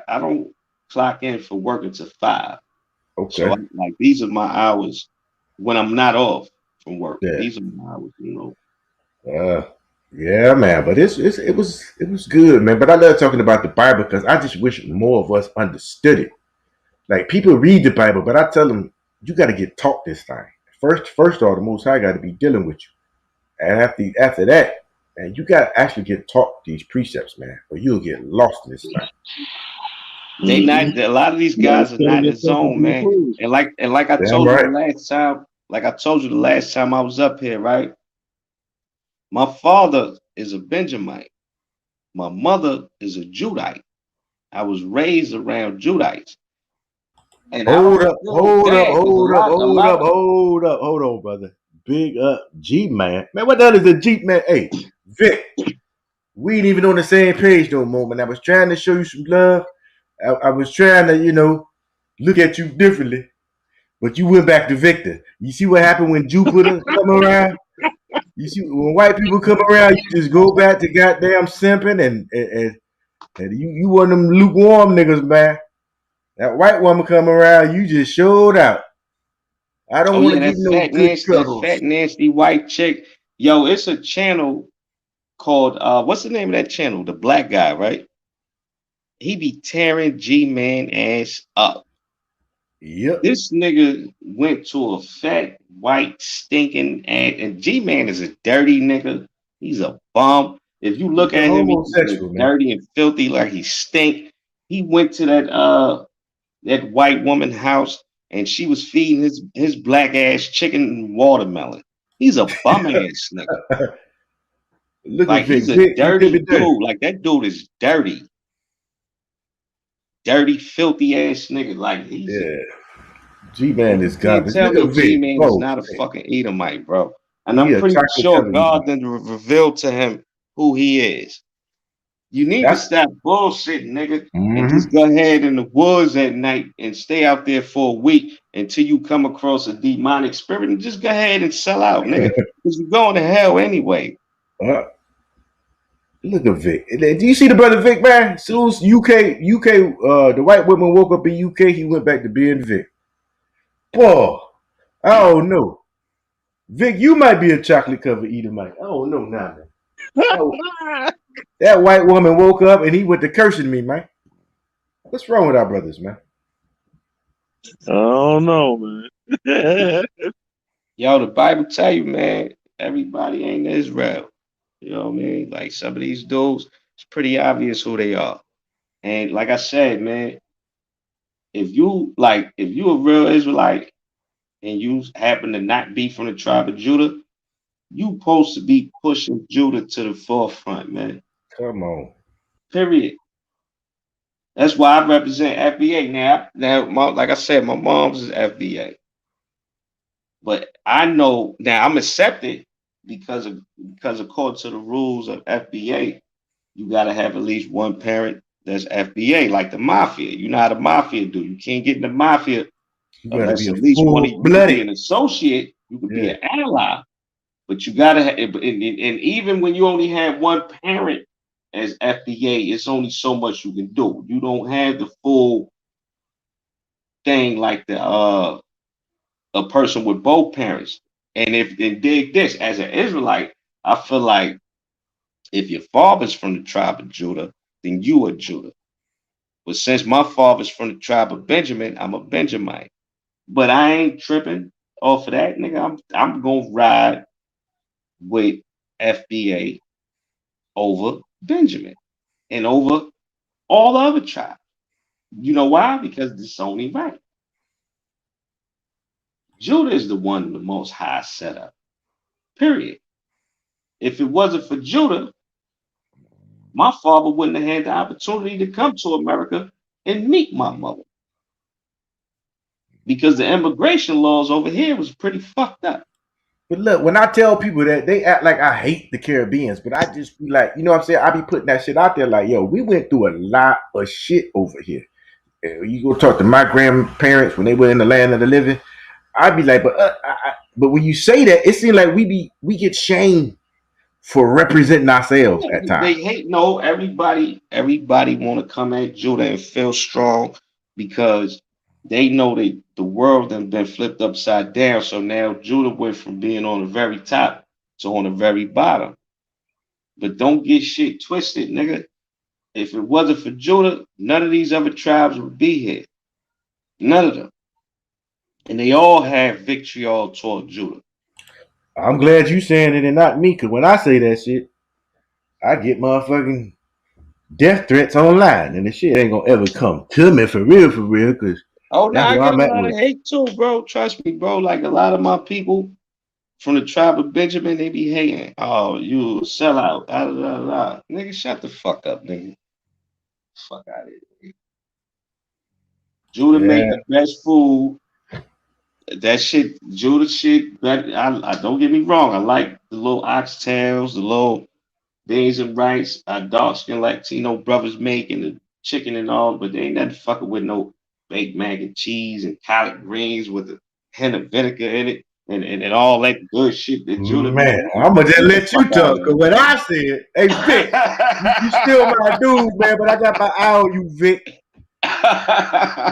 [SPEAKER 7] I don't clock in for work until 5. So
[SPEAKER 11] Okay.
[SPEAKER 7] like these are my hours when I'm not off from work.
[SPEAKER 11] Yeah.
[SPEAKER 7] These are my hours,
[SPEAKER 11] Yeah, man. But it was good, man. But I love talking about the Bible because I just wish more of us understood it. Like people read the Bible, but I tell them you got to get taught this thing. First of all, the Most High got to be dealing with you, and after that, man, you got to actually get taught these precepts, man, or you'll get lost in this thing.
[SPEAKER 7] They not a lot of these guys are not in the zone, man. And like I told you the last time, I was up here, right? My father is a Benjamite. My mother is a Judite. I was raised around Judites. And
[SPEAKER 11] Hold on, brother. Big up G man. Man, what the hell is a G man? Hey, Vic, we ain't even on the same page no more, man. I was trying to show you some love. I was trying to, look at you differently. But you went back to Victor. You see what happened when Jupiter come around? You see when white people come around, you just go back to goddamn simping and you one of them lukewarm niggas, man. That white woman come around, you just showed out. I don't want to give no good cuddles.
[SPEAKER 7] That fat nasty white chick. Yo, it's a channel called what's the name of that channel? The black guy, right? He be tearing G-Man ass up.
[SPEAKER 11] Yep.
[SPEAKER 7] This nigga went to a fat, white, stinking ass, and G-Man is a dirty nigga. He's a bum. If you look at him, he's dirty and filthy, like he stink. He went to that white woman house, and she was feeding his black ass chicken and watermelon. He's a bum ass nigga. Like he's a dirty dude. Like that dude is dirty. Dirty, filthy ass nigga. Like he's
[SPEAKER 11] G-Man is garbage.
[SPEAKER 7] Tell me G-Man is not a fucking Edomite, bro. And I'm pretty sure God then revealed to him who he is. You need to stop bullshitting, nigga, and just go ahead in the woods at night and stay out there for a week until you come across a demonic spirit and just go ahead and sell out, nigga. Because you're going to hell anyway.
[SPEAKER 11] Look at Vic. Do you see the brother Vic, man? As soon as UK, the white woman woke up in UK, he went back to being Vic. Boy, I don't know. Vic, you might be a chocolate covered Edomite. I don't know now, man. That white woman woke up and he went to cursing me, man. What's wrong with our brothers, man?
[SPEAKER 18] I don't know, man.
[SPEAKER 7] Yo, the Bible tell you, man, everybody ain't Israel. You know what I mean? Like some of these dudes, it's pretty obvious who they are. And like I said, man, if you a real Israelite and you happen to not be from the tribe of Judah, you supposed to be pushing Judah to the forefront, man.
[SPEAKER 11] Come on.
[SPEAKER 7] Period. That's why I represent FBA. Now, like I said, my mom's is FBA. But I know now I'm accepted because according to the rules of FBA, you gotta have at least one parent that's FBA, like the mafia. You know how the mafia do. You can't get in the mafia unless at least one of you can be an associate, you can be an ally. But you gotta have, and even when you only have one parent as FBA, it's only so much you can do. You don't have the full thing like a person with both parents. And dig this, as an Israelite, I feel like if your father's from the tribe of Judah, then you are Judah. But since my father's from the tribe of Benjamin, I'm a Benjamite. But I ain't tripping off of that, nigga. I'm gonna ride with FBA over Benjamin and over all the other tribes. You know why? Because it's only right. Judah is the one the Most High set up. Period. If it wasn't for Judah, my father wouldn't have had the opportunity to come to America and meet my mother. Because the immigration laws over here was pretty fucked up.
[SPEAKER 11] But look, when I tell people that, they act like I hate the Caribbeans, but I just be like, you know what I'm saying? I be putting that shit out there like, yo, we went through a lot of shit over here. You go talk to my grandparents when they were in the land of the living. I'd be like, but when you say that, it seems like we get shamed for representing ourselves at
[SPEAKER 7] They
[SPEAKER 11] times.
[SPEAKER 7] hate everybody want to come at Judah and feel strong because they know that the world has been flipped upside down. So now Judah went from being on the very top to on the very bottom. But don't get shit twisted, nigga. If it wasn't for Judah, none of these other tribes would be here. None of them. And they all have vitriol toward Judah.
[SPEAKER 11] I'm glad you saying it and not me, because when I say that shit, I get motherfucking death threats online, and the shit ain't gonna ever come to me for real, because
[SPEAKER 7] Oh no,
[SPEAKER 11] that's
[SPEAKER 7] I
[SPEAKER 11] where
[SPEAKER 7] get
[SPEAKER 11] I'm
[SPEAKER 7] a
[SPEAKER 11] at
[SPEAKER 7] lot
[SPEAKER 11] with
[SPEAKER 7] of
[SPEAKER 11] it.
[SPEAKER 7] hate too, bro. Trust me, bro. Like a lot of my people from the tribe of Benjamin, they be hating. Oh, you a sellout. Da, da, da, da. Nigga, shut the fuck up, nigga. Fuck out of here. Nigga. Judah make
[SPEAKER 11] Yeah.
[SPEAKER 7] the best food. That shit, Judah shit. I don't get me wrong. I like the little oxtails, the little beans and rice. Dark skin Latino brothers making the chicken and all, but they ain't nothing fucking with no baked mac and cheese and collard greens with a hint of vinegar in it and all that good shit that Judah make.
[SPEAKER 11] Man, I'm gonna just
[SPEAKER 7] Get the
[SPEAKER 11] let you
[SPEAKER 7] fuck out
[SPEAKER 11] talk,
[SPEAKER 7] of
[SPEAKER 11] because when I said, hey Vic, you still my dude, man, but I got my eye on you, Vic.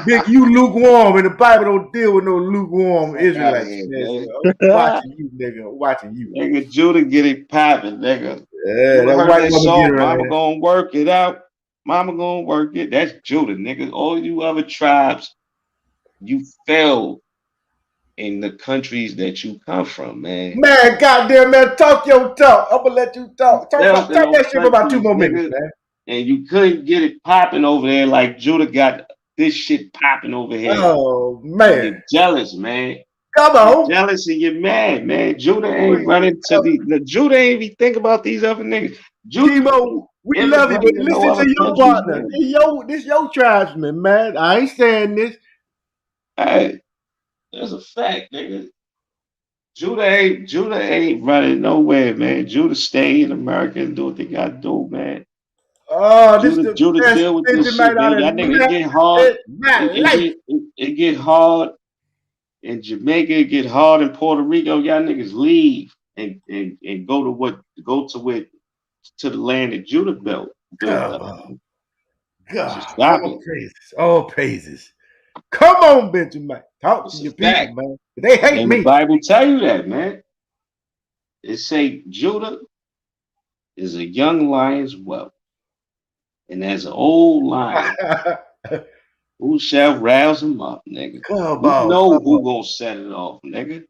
[SPEAKER 11] Vic, you lukewarm, and the Bible don't deal with no lukewarm Israelites,
[SPEAKER 7] here,
[SPEAKER 11] man.
[SPEAKER 7] man.
[SPEAKER 11] So I'm watching you, nigga. I'm watching you.
[SPEAKER 7] Nigga, Judah get it popping, nigga.
[SPEAKER 11] Yeah,
[SPEAKER 7] You ever
[SPEAKER 11] that
[SPEAKER 7] heard
[SPEAKER 11] white
[SPEAKER 7] that
[SPEAKER 11] woman get
[SPEAKER 7] song?
[SPEAKER 11] around
[SPEAKER 7] Mama
[SPEAKER 11] here.
[SPEAKER 7] gonna work it out. Mama gonna work it. That's Judah, nigga. All you other tribes, you failed in the countries that you come from, man.
[SPEAKER 11] Man, goddamn, man, talk your talk. I'm gonna let you talk. Talk
[SPEAKER 7] Failed in those
[SPEAKER 11] that shit for about 2
[SPEAKER 7] countries,
[SPEAKER 11] more minutes,
[SPEAKER 7] nigga.
[SPEAKER 11] man.
[SPEAKER 7] And you couldn't get it popping over there like Judah got this shit popping over here.
[SPEAKER 11] Oh
[SPEAKER 7] And you're
[SPEAKER 11] man,
[SPEAKER 7] jealous, man.
[SPEAKER 11] come
[SPEAKER 7] You're
[SPEAKER 11] on.
[SPEAKER 7] jealous and you're mad, man. Judah ain't running to the Judah ain't even think about these other niggas. Judah
[SPEAKER 11] Chemo, we love you, but
[SPEAKER 7] immigrated to no
[SPEAKER 11] listen
[SPEAKER 7] other
[SPEAKER 11] to your
[SPEAKER 7] countries,
[SPEAKER 11] partner.
[SPEAKER 7] man.
[SPEAKER 11] This your tribesman, man. I ain't saying this.
[SPEAKER 7] Hey, that's a fact, nigga. Judah ain't running nowhere, man. Judah stay in America and do what they gotta do, man.
[SPEAKER 11] Oh, this is the
[SPEAKER 7] Judah
[SPEAKER 11] best
[SPEAKER 7] deal with this
[SPEAKER 11] Benjamin
[SPEAKER 7] shit,
[SPEAKER 11] I
[SPEAKER 7] man.
[SPEAKER 11] done
[SPEAKER 7] Y'all nigga, it
[SPEAKER 11] met
[SPEAKER 7] get hard.
[SPEAKER 11] in my
[SPEAKER 7] It
[SPEAKER 11] life.
[SPEAKER 7] it get hard in Jamaica. It get hard in Puerto Rico. Y'all niggas leave and go to where to the land that Judah built up.
[SPEAKER 11] Oh,
[SPEAKER 7] So
[SPEAKER 11] God,
[SPEAKER 7] stop
[SPEAKER 11] all
[SPEAKER 7] it.
[SPEAKER 11] praises, all praises. Come on, Benjamin. Talk to
[SPEAKER 7] It's a
[SPEAKER 11] your people,
[SPEAKER 7] fact.
[SPEAKER 11] man. They hate
[SPEAKER 7] And the
[SPEAKER 11] me.
[SPEAKER 7] Bible tell you that, man. It say Judah is a young lion's whelp, and as an old lion, who shall rouse him up, nigga?
[SPEAKER 11] Come
[SPEAKER 7] We
[SPEAKER 11] on,
[SPEAKER 7] know
[SPEAKER 11] come
[SPEAKER 7] who
[SPEAKER 11] on.
[SPEAKER 7] gonna set it off, nigga.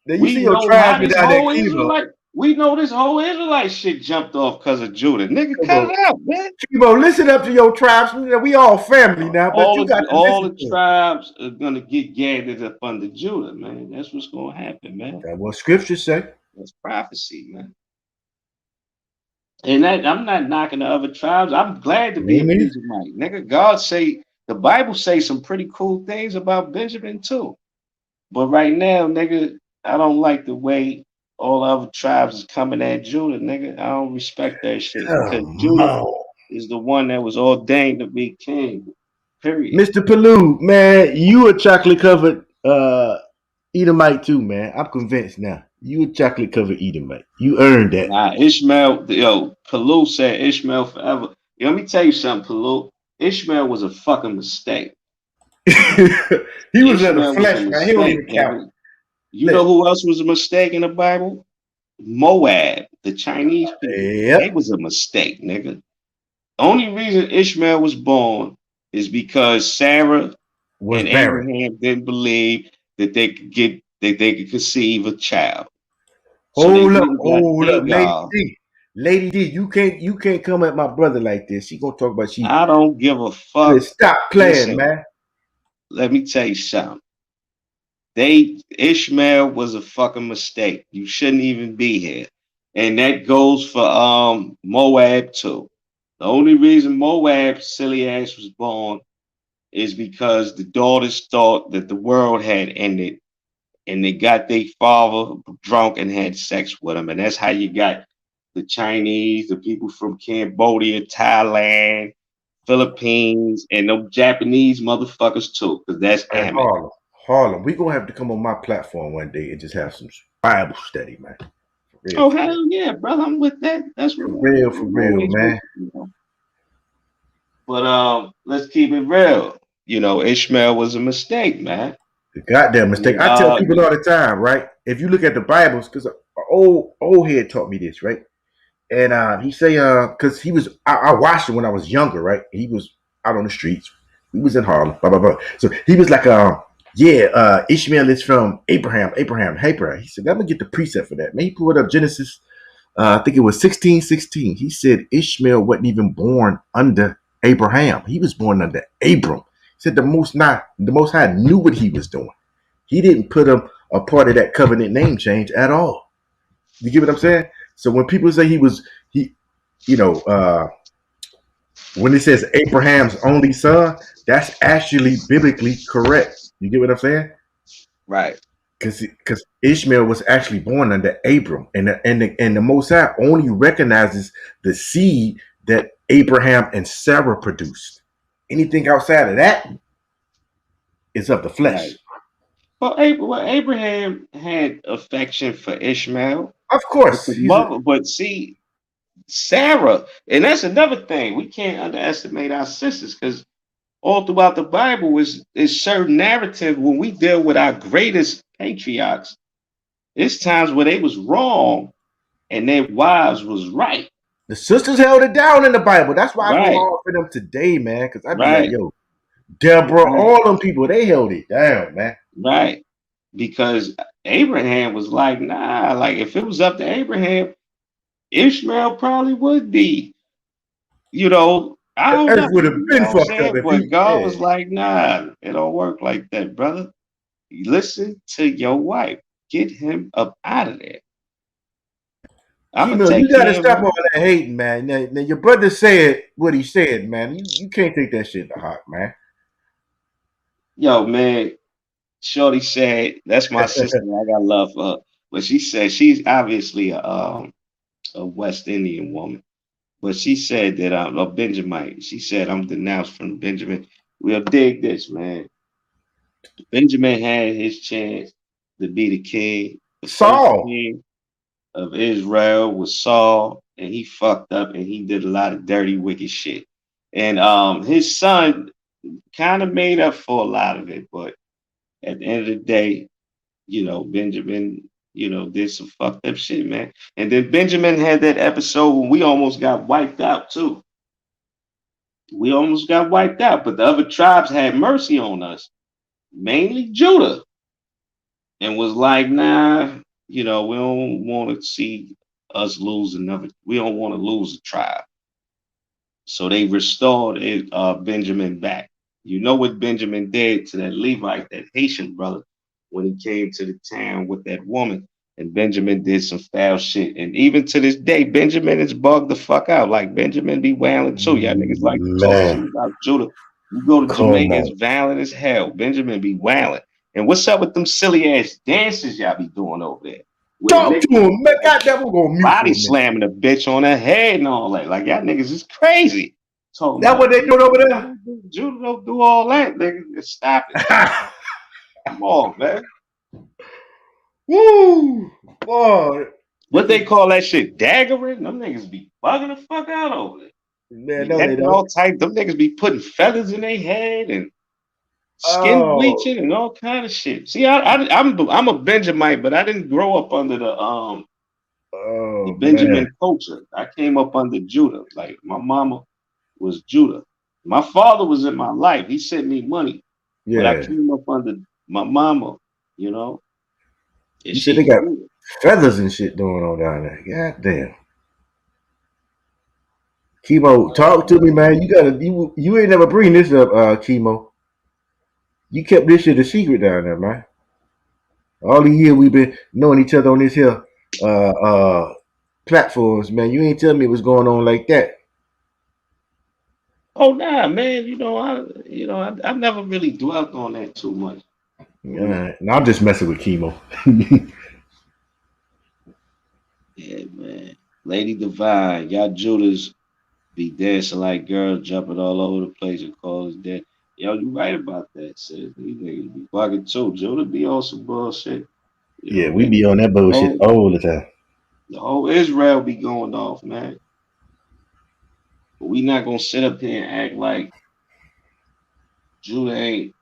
[SPEAKER 11] Now you see
[SPEAKER 7] We
[SPEAKER 11] your
[SPEAKER 7] know how
[SPEAKER 11] tribesman
[SPEAKER 7] this
[SPEAKER 11] down there,
[SPEAKER 7] whole
[SPEAKER 11] Chemo.
[SPEAKER 7] Israelite. We know this whole Israelite shit jumped off because of Judah. Nigga,
[SPEAKER 11] Come
[SPEAKER 7] cut
[SPEAKER 11] on.
[SPEAKER 7] it out, man.
[SPEAKER 11] Chemo, listen up to your tribesman. We all family now, but you got to
[SPEAKER 7] All
[SPEAKER 11] listen
[SPEAKER 7] the
[SPEAKER 11] to him.
[SPEAKER 7] tribes are gonna get gathered up under Judah, man. That's what's gonna happen, man.
[SPEAKER 11] That's what scriptures say.
[SPEAKER 7] That's prophecy, man. And that I'm not knocking the other tribes. I'm glad to be
[SPEAKER 11] Me
[SPEAKER 7] a
[SPEAKER 11] neither.
[SPEAKER 7] Benjamite. Nigga, God say the Bible say some pretty cool things about Benjamin too. But right now, nigga, I don't like the way all other tribes is coming at Judah, nigga. I don't respect that shit because
[SPEAKER 11] Come
[SPEAKER 7] Judah
[SPEAKER 11] on.
[SPEAKER 7] is the one that was ordained to be king. Period.
[SPEAKER 11] Mr. Palou, man, you a chocolate covered Edomite too, man. I'm convinced now. You a chocolate covered Edomite. You earned that.
[SPEAKER 7] Nah, Ishmael, Palou said Ishmael forever. Yo, let me tell you something, Palou. Ishmael was a fucking mistake.
[SPEAKER 11] He was in the
[SPEAKER 7] Ishmael was a
[SPEAKER 11] flesh, man. He don't
[SPEAKER 7] mistake,
[SPEAKER 11] even count.
[SPEAKER 7] nigga. You know who else was a mistake in the Bible? Moab, the Chinese people.
[SPEAKER 11] Yep.
[SPEAKER 7] They was a mistake, nigga. Only reason Ishmael was born is because Sarah
[SPEAKER 11] Was
[SPEAKER 7] and
[SPEAKER 11] barren.
[SPEAKER 7] Abraham didn't believe that they could conceive a child. So they
[SPEAKER 11] Hold up,
[SPEAKER 7] went and got
[SPEAKER 11] hold up, Lady
[SPEAKER 7] Hagar.
[SPEAKER 11] D. Lady D, you can't come at my brother like this. She gonna talk about she.
[SPEAKER 7] I don't give a fuck.
[SPEAKER 11] Stop playing,
[SPEAKER 7] Listen,
[SPEAKER 11] man.
[SPEAKER 7] let me tell you something. Ishmael was a fucking mistake. You shouldn't even be here. And that goes for Moab too. The only reason Moab silly ass was born is because the daughters thought that the world had ended and they got their father drunk and had sex with him. And that's how you got the Chinese, the people from Cambodia, Thailand, Philippines, and them Japanese motherfuckers too, because that's
[SPEAKER 11] And
[SPEAKER 7] Ammon.
[SPEAKER 11] Harlem. We gonna have to come on my platform one day and just have some Bible study, man. For real,
[SPEAKER 7] Oh hell yeah, brother! I'm with that. That's what
[SPEAKER 11] for real, man.
[SPEAKER 7] But let's keep it real. You know, Ishmael was a mistake, man.
[SPEAKER 11] The goddamn mistake. I tell people all the time, right? If you look at the Bibles, because an old head taught me this, right? And he say, because he was, I watched him when I was younger, right? He was out on the streets. He was in Harlem, blah blah blah. So he was like, Ishmael is from Abraham. He said, let me get the precept for that. Man, he pulled up Genesis. I think it was 16:16. He said Ishmael wasn't even born under Abraham. He was born under Abram. He said the Most High knew what he was doing. He didn't put him a part of that covenant name change at all. You get what I'm saying? So when people say when it says Abraham's only son, that's actually biblically correct. You get what I'm saying?
[SPEAKER 7] Right.
[SPEAKER 11] Because Ishmael was actually born under Abram, and the Most High only recognizes the seed that Abraham and Sarah produced. Anything outside of that is of the flesh.
[SPEAKER 7] Right. Well, Abraham had affection for Ishmael,
[SPEAKER 11] of course.
[SPEAKER 7] But see, Sarah, and that's another thing. We can't underestimate our sisters, because all throughout the Bible is certain narrative when we deal with our greatest patriarchs. It's times where they was wrong and their wives was right.
[SPEAKER 11] The sisters held it down in the Bible. That's why I go hard for them today, man. Because I be like, yo, Deborah, all them people, they held it down, man.
[SPEAKER 7] Right. Because Abraham was like, nah, like if it was up to Abraham, Ishmael probably would be, I don't know.
[SPEAKER 11] Would have been fucked up if
[SPEAKER 7] but God was like, nah, it don't work like that, brother. Listen to your wife. Get him up out of there.
[SPEAKER 11] You gotta stop all that hating, man. Now your brother said what he said, man. You can't take that shit to heart, man.
[SPEAKER 7] Yo, man, Shorty said, that's my sister. I got love for her. But she said she's obviously a West Indian woman. But she said that I'm a Benjamite. She said I'm denounced from Benjamin. We'll dig this, man. Benjamin had his chance to be the king. The first king of Israel was Saul, and he fucked up and he did a lot of dirty, wicked shit. And his son kind of made up for a lot of it, but at the end of the day, Benjamin, did some fucked up shit, man. And then Benjamin had that episode when we almost got wiped out too. We almost got wiped out, but the other tribes had mercy on us, mainly Judah, and was like, nah, we don't want to see us lose another. We don't want to lose a tribe. So they restored Benjamin back. You know what Benjamin did to that Levite, that Haitian brother, when he came to the town with that woman, and Benjamin did some foul shit. And even to this day, Benjamin is bugged the fuck out. Like Benjamin be wailing too. Y'all niggas like to talk shit about Judah. You go to Jamaica, it's violent as hell. Benjamin be wailing. And what's up with them silly ass dances y'all be doing over there?
[SPEAKER 11] Talk to him, man. Goddamn, we're gonna mute
[SPEAKER 7] body slamming a bitch on her head and all that. Like y'all niggas is crazy.
[SPEAKER 11] That what they doing over there?
[SPEAKER 7] Judah don't do all that, nigga. Stop it. Come on, man.
[SPEAKER 11] Woo, boy.
[SPEAKER 7] What they call that shit? Daggering? Them niggas be bugging the fuck out over it.
[SPEAKER 11] Man, no, they don't.
[SPEAKER 7] All type. Them niggas be putting feathers in their head and skin bleaching and all kind of shit. See, I'm a Benjamite, but I didn't grow up under the Benjamin culture. I came up under Judah. Like my mama was Judah. My father was in my life. He sent me money.
[SPEAKER 11] Yeah.
[SPEAKER 7] But I came up under my mama,
[SPEAKER 11] You said they got feathers and shit going on down there. God damn. Chemo, talk to me, man. You ain't never bring this up, Chemo. You kept this shit a secret down there, man. All the year we've been knowing each other on this here platforms, man. You ain't telling me what's going on like that.
[SPEAKER 7] Oh nah, man. I never really dwelt on that too much.
[SPEAKER 11] Yeah, and I'm just messing with Chemo.
[SPEAKER 7] Yeah, man. Lady Divine, y'all Judas be dancing like girls, jumping all over the place and call us dead. Yo, you right about that, sis. These niggas be bugging too. Judah be on some bullshit. You know
[SPEAKER 11] Yeah,
[SPEAKER 7] what I
[SPEAKER 11] we
[SPEAKER 7] mean?
[SPEAKER 11] be on that bullshit all the time.
[SPEAKER 7] The whole Israel be going off, man. But we not gonna sit up here and act like Judah ain't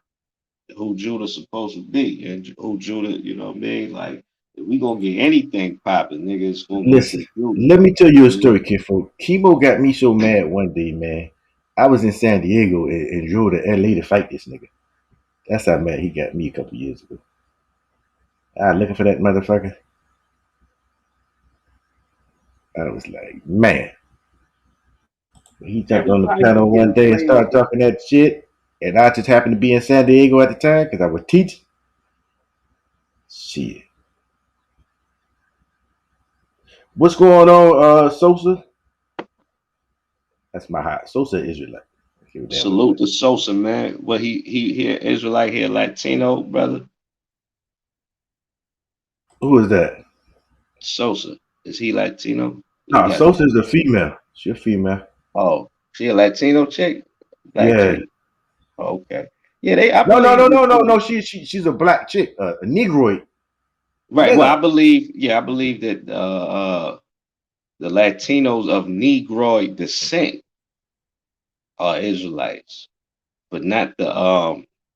[SPEAKER 7] who Judah's supposed to be, and who Judah, you know what I mean? Like, if we gonna get anything popping, nigga, it's gonna go
[SPEAKER 11] Listen,
[SPEAKER 7] through Judah.
[SPEAKER 11] let me tell you a
[SPEAKER 7] You know?
[SPEAKER 11] story, Kinfolk. Chemo got me so mad one day, man. I was in San Diego and drove to LA to fight this nigga. That's how mad he got me a couple years ago. I was looking for that motherfucker. I was like, man. He jumped on the
[SPEAKER 7] Everybody be
[SPEAKER 11] panel one
[SPEAKER 7] getting
[SPEAKER 11] day and
[SPEAKER 7] played
[SPEAKER 11] started
[SPEAKER 7] on.
[SPEAKER 11] talking that shit. And I just happened to be in San Diego at the time because I was teaching. Shit. What's going on, Sosa? That's my hot. Sosa Israelite.
[SPEAKER 7] Salute to Sosa, man. What he Israelite here, Latino brother.
[SPEAKER 11] Who is that?
[SPEAKER 7] Sosa. Is he Latino?
[SPEAKER 11] No, Sosa is a female. She's a female.
[SPEAKER 7] Oh, she a Latino chick? Black
[SPEAKER 11] Yeah.
[SPEAKER 7] chick. Oh, okay. Yeah, they. I
[SPEAKER 11] No.
[SPEAKER 7] believe.
[SPEAKER 11] She's a black chick, a Negroid.
[SPEAKER 7] Right.
[SPEAKER 11] Nigga.
[SPEAKER 7] Well, I believe. Yeah, I believe that the Latinos of Negroid descent are Israelites, but not the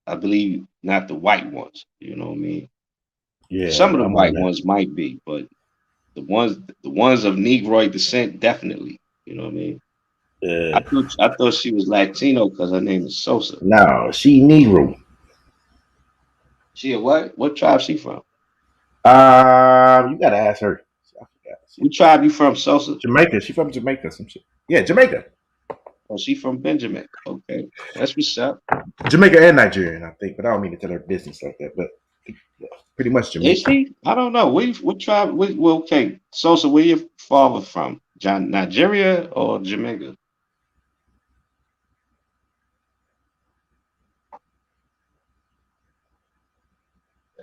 [SPEAKER 7] I believe not the white ones. You know what I mean?
[SPEAKER 11] Yeah.
[SPEAKER 7] Some of the
[SPEAKER 11] I'm
[SPEAKER 7] white
[SPEAKER 11] on that.
[SPEAKER 7] ones might be, but the ones of Negroid descent definitely. You know what I mean? I thought she was Latino because her name is Sosa.
[SPEAKER 11] No, she Negro.
[SPEAKER 7] She a what? What tribe she from?
[SPEAKER 11] You gotta ask her. I forgot.
[SPEAKER 7] What tribe you from, Sosa?
[SPEAKER 11] Jamaica. She from Jamaica. Some shit. Yeah, Jamaica.
[SPEAKER 7] Oh, she from Benjamin. Okay, that's what's up.
[SPEAKER 11] Jamaica and Nigerian, I think, but I don't mean to tell her business like that. But pretty much Jamaica.
[SPEAKER 7] Is she? I don't know. What tribe? Well, okay. Sosa, where your father from? Nigeria or Jamaica?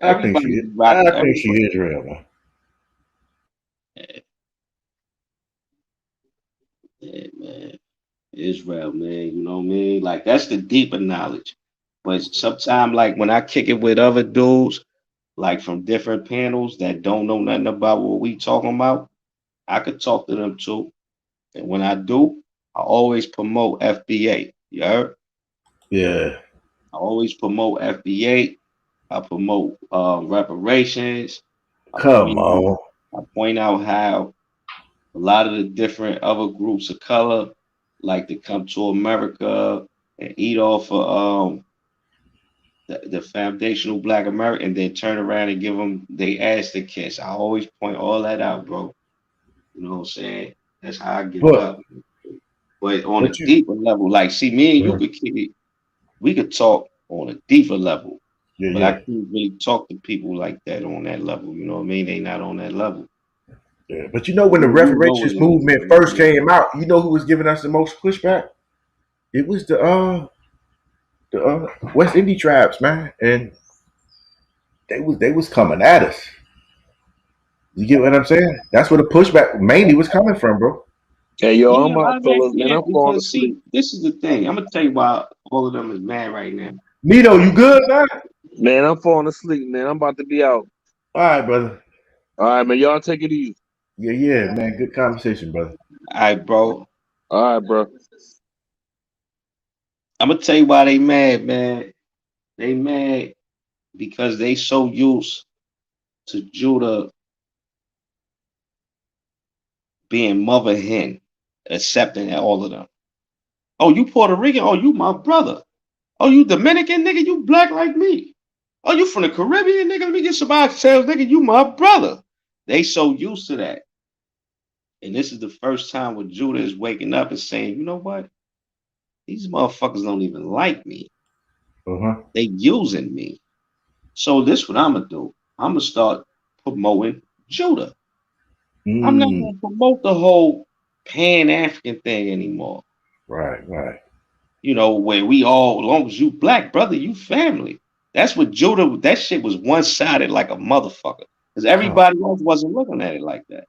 [SPEAKER 11] I think she is real, man.
[SPEAKER 7] Yeah, man. Israel, man. You know what I mean? Like that's the deeper knowledge. But sometimes, like when I kick it with other dudes, like from different panels that don't know nothing about what we talking about, I could talk to them too. And when I do, I always promote FBA. You heard?
[SPEAKER 11] Yeah.
[SPEAKER 7] I always promote FBA. I promote reparations.
[SPEAKER 11] Come on.
[SPEAKER 7] I point out how a lot of the different other groups of color like to come to America and eat off of the foundational Black American, and then turn around and give them they ass to kiss. I always point all that out, bro. You know what I'm saying? That's how I get up. But on a deeper level, like see, me and you could kick it. We could talk on a deeper level.
[SPEAKER 11] Yeah,
[SPEAKER 7] but I can't really talk to people like that on that level. You know what I mean? They not on that level.
[SPEAKER 11] Yeah, but you know when the reparations movement first came out, you know who was giving us the most pushback? It was the West Indian tribes, man, and they was coming at us. You get what I'm saying? That's where the pushback mainly was coming from, bro.
[SPEAKER 18] Hey, yo, I'm out, fellas, man. I'm falling asleep.
[SPEAKER 7] This is the thing. I'm gonna tell you why all of them is mad right now.
[SPEAKER 11] Nito, you good, man?
[SPEAKER 18] Man, I'm falling asleep, man. I'm about to be out.
[SPEAKER 11] All right, brother.
[SPEAKER 18] All right, man. Y'all take it easy.
[SPEAKER 11] Yeah, man. Good conversation, brother.
[SPEAKER 7] All right, bro.
[SPEAKER 18] All right, bro.
[SPEAKER 7] I'm gonna tell you why they mad, man. They mad because they so used to Judah being mother hen, accepting all of them. Oh, you Puerto Rican? Oh, you my brother. Oh, you Dominican, nigga? You black like me. Oh, you from the Caribbean, nigga? Let me get some oxtails, nigga. You my brother. They so used to that. And this is the first time where Judah is waking up and saying, you know what? These motherfuckers don't even like me. They using me. So this what I'm gonna do. I'm gonna start promoting Judah. I'm not gonna promote the whole Pan-African thing anymore.
[SPEAKER 11] Right.
[SPEAKER 7] You know, where we all, as long as you black, brother, you family. That's what Judah, that shit was one-sided like a motherfucker. Because everybody else wasn't looking at it like that.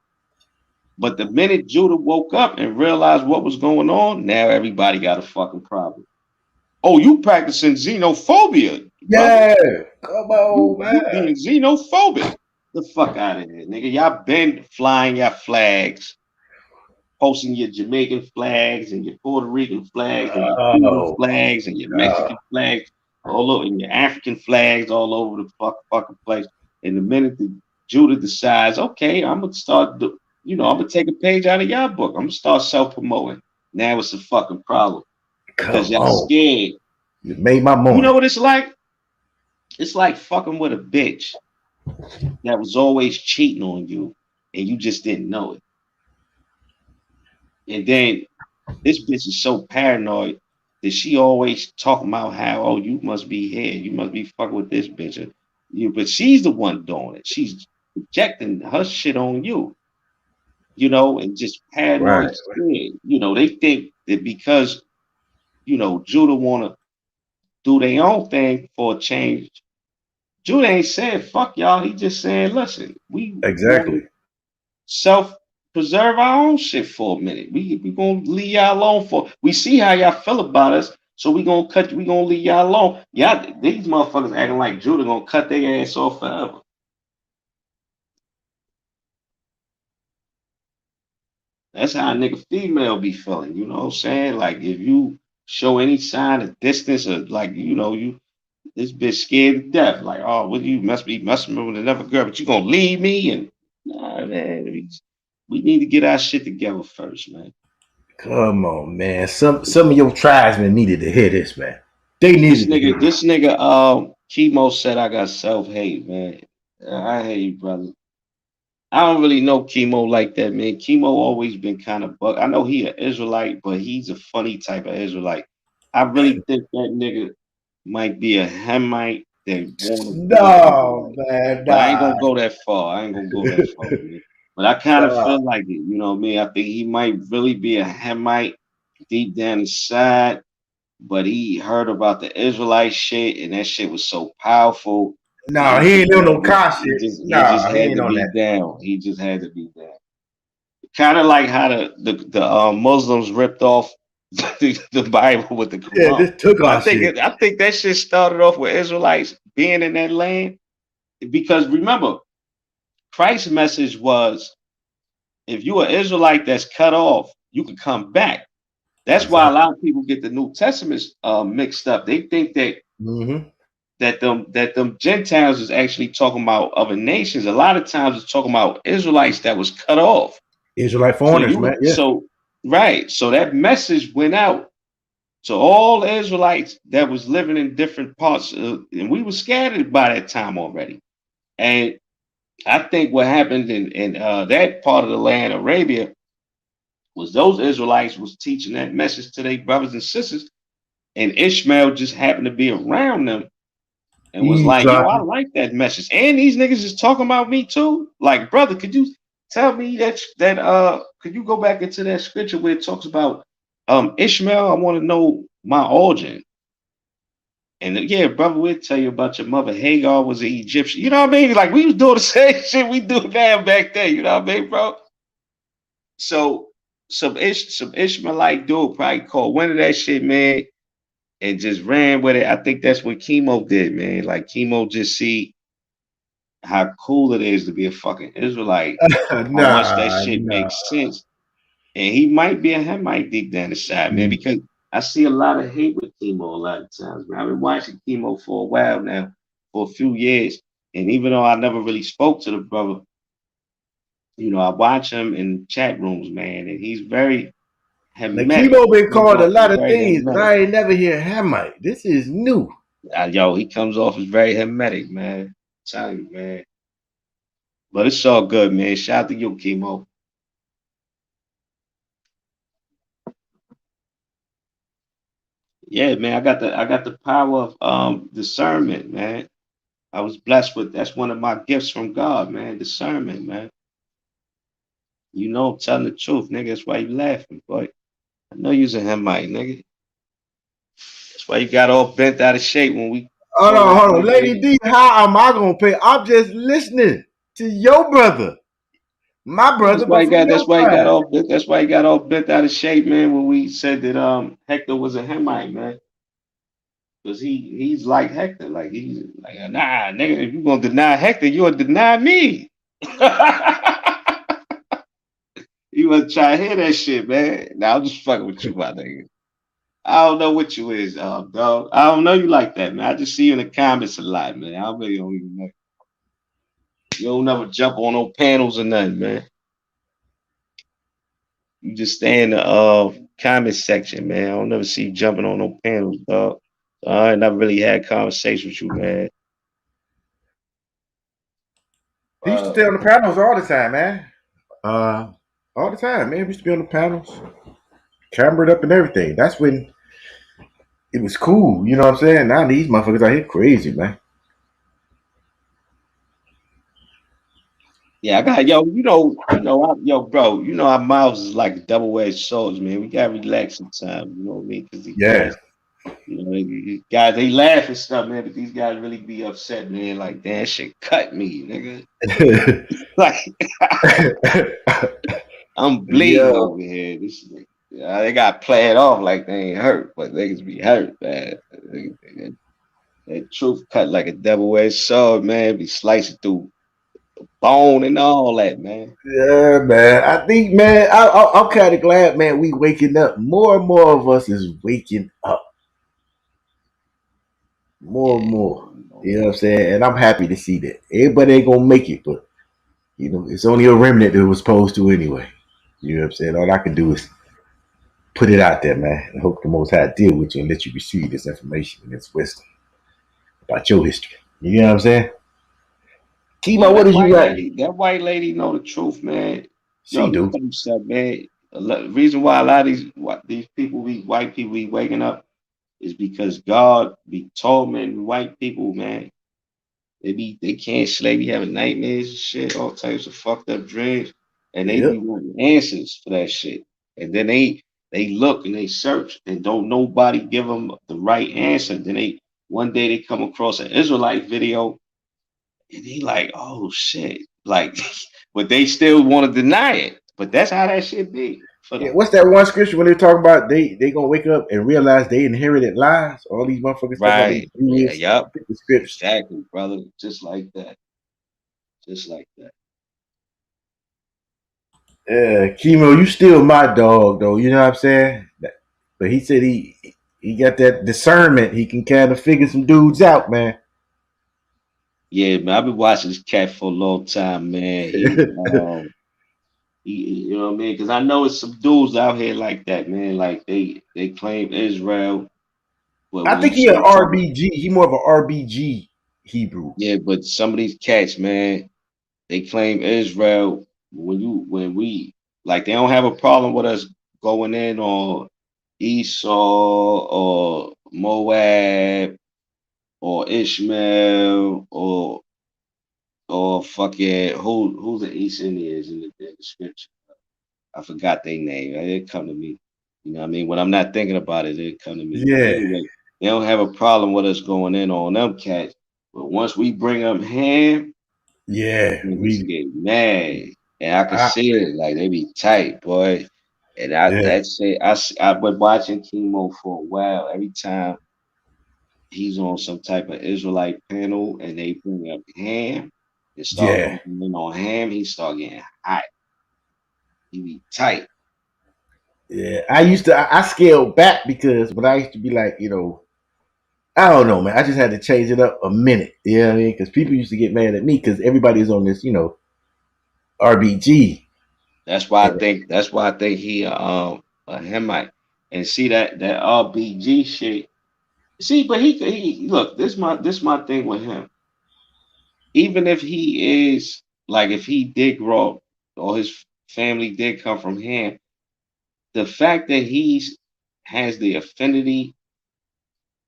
[SPEAKER 7] But the minute Judah woke up and realized what was going on, now everybody got a fucking problem. Oh, you practicing xenophobia,
[SPEAKER 11] Yeah,
[SPEAKER 7] brother.
[SPEAKER 11] come on, man.
[SPEAKER 7] You being xenophobic. The fuck out of here, nigga. Y'all been flying your flags, posting your Jamaican flags and your Puerto Rican flags and your Cuban flags and your Mexican flags all over, and your African flags all over the fucking place. And the minute that Judah decides, okay, I'm gonna start, I'm gonna take a page out of y'all book. I'm gonna start self-promoting. Now it's a fucking problem because
[SPEAKER 11] Come
[SPEAKER 7] y'all
[SPEAKER 11] on.
[SPEAKER 7] scared.
[SPEAKER 11] You made my morning.
[SPEAKER 7] You know what it's like? It's like fucking with a bitch that was always cheating on you and you just didn't know it. And then this bitch is so paranoid that she always talking about how, oh, you must be here. You must be fucking with this bitch. But she's the one doing it. She's projecting her shit on you, and just paranoid.
[SPEAKER 11] Right.
[SPEAKER 7] They think that because, Judah want to do their own thing for a change. Judah ain't saying fuck y'all. He just saying, listen, we
[SPEAKER 11] Exactly.
[SPEAKER 7] self-preserve our own shit for a minute. We gonna leave y'all alone we see how y'all feel about us, so we gonna leave y'all alone. These motherfuckers acting like Judah gonna cut their ass off forever. That's how a nigga female be feeling, you know what I'm saying? Like if you show any sign of distance or like, this bitch scared to death. Like, oh, well, you must be messing with another girl, but you gonna leave me? And nah, man, we need to get our shit together first, man.
[SPEAKER 11] Come on, man. Some of your tribesmen needed to hear this, man. They needed to hear
[SPEAKER 7] this nigga, Chemo said I got self-hate, man. I hate you, brother. I don't really know Chemo like that, man. Chemo always been kind of bug. I know he an Israelite, but he's a funny type of Israelite. I really think that nigga might be a Hamite that
[SPEAKER 11] No, man.
[SPEAKER 7] But I ain't gonna go that far. Man. But I kind of feel like it, you know what I mean? I think he might really be a Hamite deep down inside, but he heard about the Israelite shit, and that shit was so powerful.
[SPEAKER 11] No, he ain't on no car shit.
[SPEAKER 7] He just had to be down. He just had to be down. Kind of like how the Muslims ripped off the Bible with the Quran.
[SPEAKER 11] Yeah, this took our shit.
[SPEAKER 7] I think that shit started off with Israelites being in that land, because remember, Christ's message was, if you are Israelite that's cut off, you can come back. That's why a lot of people get the New Testament mixed up. They think that that them Gentiles is actually talking about other nations. A lot of times it's talking about Israelites that was cut off.
[SPEAKER 11] Israelite foreigners, man. Yeah.
[SPEAKER 7] So that message went out to all Israelites that was living in different parts, and we were scattered by that time already. And I think what happened in that part of the land, Arabia, was those Israelites was teaching that message to their brothers and sisters, and Ishmael just happened to be around them and was like, yo, I like that message. And these niggas is talking about me too. Like, brother, could you tell me that could you go back into that scripture where it talks about Ishmael? I want to know my origin. And yeah, brother, we'll tell you about your mother. Hagar was an Egyptian. You know what I mean? Like, we was doing the same shit we do now back then. You know what I mean, bro? So some Ishmaelite dude probably caught wind of that shit, man, and just ran with it. I think that's what Chemo did, man. Like, Chemo just see how cool it is to be a fucking Israelite. How much that shit makes sense. And he might be a Hamite deep down inside, man, because I see a lot of hate with Chemo a lot of times, man. I've been watching Chemo for a while now, for a few years. And even though I never really spoke to the brother, I watch him in chat rooms, man, and he's very Hamitic.
[SPEAKER 11] Chemo been called a lot of things, but I ain't never hear Hamite. This is new.
[SPEAKER 7] Yo, he comes off as very Hamitic, man. I'm telling you, man. But it's all good, man. Shout out to you, Chemo. Yeah, man, I got the power of discernment, man. I was blessed with, that's one of my gifts from God, man. Discernment, man. I'm telling the truth, nigga. That's why you laughing, boy. I know you's a Hamite, nigga. That's why you got all bent out of shape when we.
[SPEAKER 11] Hold on. Lady D, how am I gonna pay? I'm just listening to your brother. My brother.
[SPEAKER 7] That's why he got all bent out of shape, man, when we said that Hector was a Hamite, man. Because he's like Hector. Like he's like, nah, nigga, if you gonna deny Hector, you gonna deny me. You must try to hear that shit, man. Now I'm just fucking with you, my nigga. I don't know what you is, dog. I don't know you like that, man. I just see you in the comments a lot, man. I really don't even know. You don't never jump on no panels or nothing, man. You just stay in the comment section, man. I don't never see you jumping on no panels, dog. So I never really had conversation with you, man.
[SPEAKER 11] He used to stay on the panels all the time, man. All the time, man. We used to be on the panels, cameraed up and everything. That's when it was cool. You know what I'm saying? Now these motherfuckers out here crazy, man.
[SPEAKER 7] Yeah, I got yo, yo, bro, you know our mouths is like double-edged swords, man. We gotta relax sometimes, you know what I mean? Because these guys, you know, these guys they laugh and stuff, man, but these guys really be upset, man. Like, damn, shit cut me, nigga. Like, I'm bleeding over here. This they got played off like they ain't hurt, but niggas be hurt, man. That truth cut like a double-edged sword, man. Be slicing through bone and all that, man.
[SPEAKER 11] Yeah, man. I think, man, I'm kind of glad, man, we waking up. More and more of us is waking up. More and more. You know what I'm saying? And I'm happy to see that. Everybody ain't gonna make it, but you know, it's only a remnant that was supposed to anyway. You know what I'm saying? All I can do is put it out there, man. And hope the Most High deal with you and let you receive this information and this wisdom about your history. You know what I'm saying? Kimo, what did you got?
[SPEAKER 7] That white lady know the truth, man.
[SPEAKER 11] She do.
[SPEAKER 7] Man. The reason why a lot of these people, white people, be waking up is because God be tormenting white people, man. They can't sleep, be having nightmares and shit, all types of fucked up dreams, and they be wanting answers for that shit. And then they look and they search, and don't nobody give them the right answer. Then one day they come across an Israelite video, and they like, oh shit, like, but they still want to deny it. But that's how that shit be.
[SPEAKER 11] Yeah, what's that one scripture when they talk about they gonna wake up and realize they inherited lies? All these motherfuckers talk about these
[SPEAKER 7] Yeah, yep. Exactly, brother. Just like that. Just like that.
[SPEAKER 11] Yeah, Kimo, you still my dog though. You know what I'm saying? But he said he got that discernment. He can kind of figure some dudes out, man.
[SPEAKER 7] Yeah, man. I've been watching this cat for a long time, man. You know what I mean? Because I know it's some dudes out here like that, man. Like they claim Israel. But
[SPEAKER 11] I think he an RBG. He more of an RBG Hebrew.
[SPEAKER 7] Yeah, but some of these cats, man, they claim Israel. When we like, they don't have a problem with us going in on Esau or Moab or Ishmael or fucking who's the East Indians in the scripture. I forgot their name. It come to me. You know what I mean? When I'm not thinking about it, it come to me.
[SPEAKER 11] Yeah.
[SPEAKER 7] Anyway, they don't have a problem with us going in on them cats. But once we bring up Ham,
[SPEAKER 11] yeah,
[SPEAKER 7] we get mad. And I can see it. Like, they be tight, boy. And that's it. I've been watching Chemo for a while. Every time he's on some type of Israelite panel and they bring up Ham and start going in on Ham, he start getting hot. He be tight.
[SPEAKER 11] Yeah, I scaled back because when I used to be like, you know, I don't know, man. I just had to change it up a minute. You know what I mean? Because people used to get mad at me because everybody's on this, you know, RBG.
[SPEAKER 7] That's why I think he a Hamite. And see that RBG shit. See, but he look, this my thing with him. Even if he is like, if he did grow up or his family did come from him, the fact that has the affinity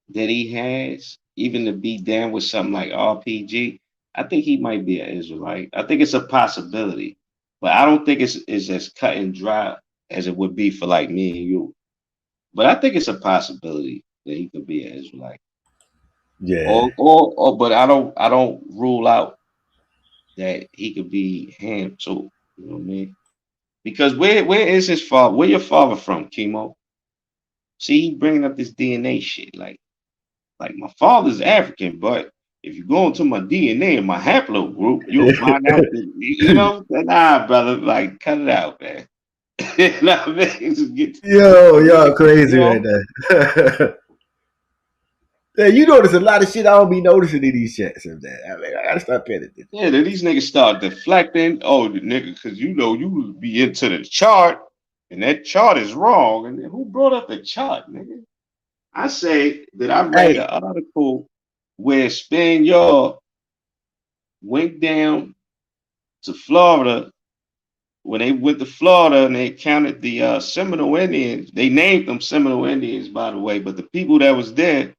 [SPEAKER 7] that he has, even to be down with something like RPG, I think he might be an Israelite. I think it's a possibility, but I don't think it's as cut and dry as it would be for like me and you. But I think it's a possibility that he could be an Israelite.
[SPEAKER 11] Yeah.
[SPEAKER 7] Or but I don't rule out that he could be Ham too. You know what I mean? Because where is his father? Where your father from, Chemo? See, he bringing up this DNA shit. Like Like my father's African, but if you go into my DNA and my haplogroup, you'll find out that nah, brother, like cut it out, man. You know what I mean? Just
[SPEAKER 11] Y'all crazy
[SPEAKER 7] you know?
[SPEAKER 11] right there. Yeah, you notice a lot of shit I don't be noticing in these chats of that. I mean, I gotta start paying attention.
[SPEAKER 7] Yeah, then these niggas start deflecting. Oh, the nigga, because you would be into the chart, and that chart is wrong. And then who brought up the chart, nigga? I say that I read an article where Spaniard went down to Florida. When they went to Florida and they counted the Seminole Indians, they named them Seminole Indians, by the way, but the people that was there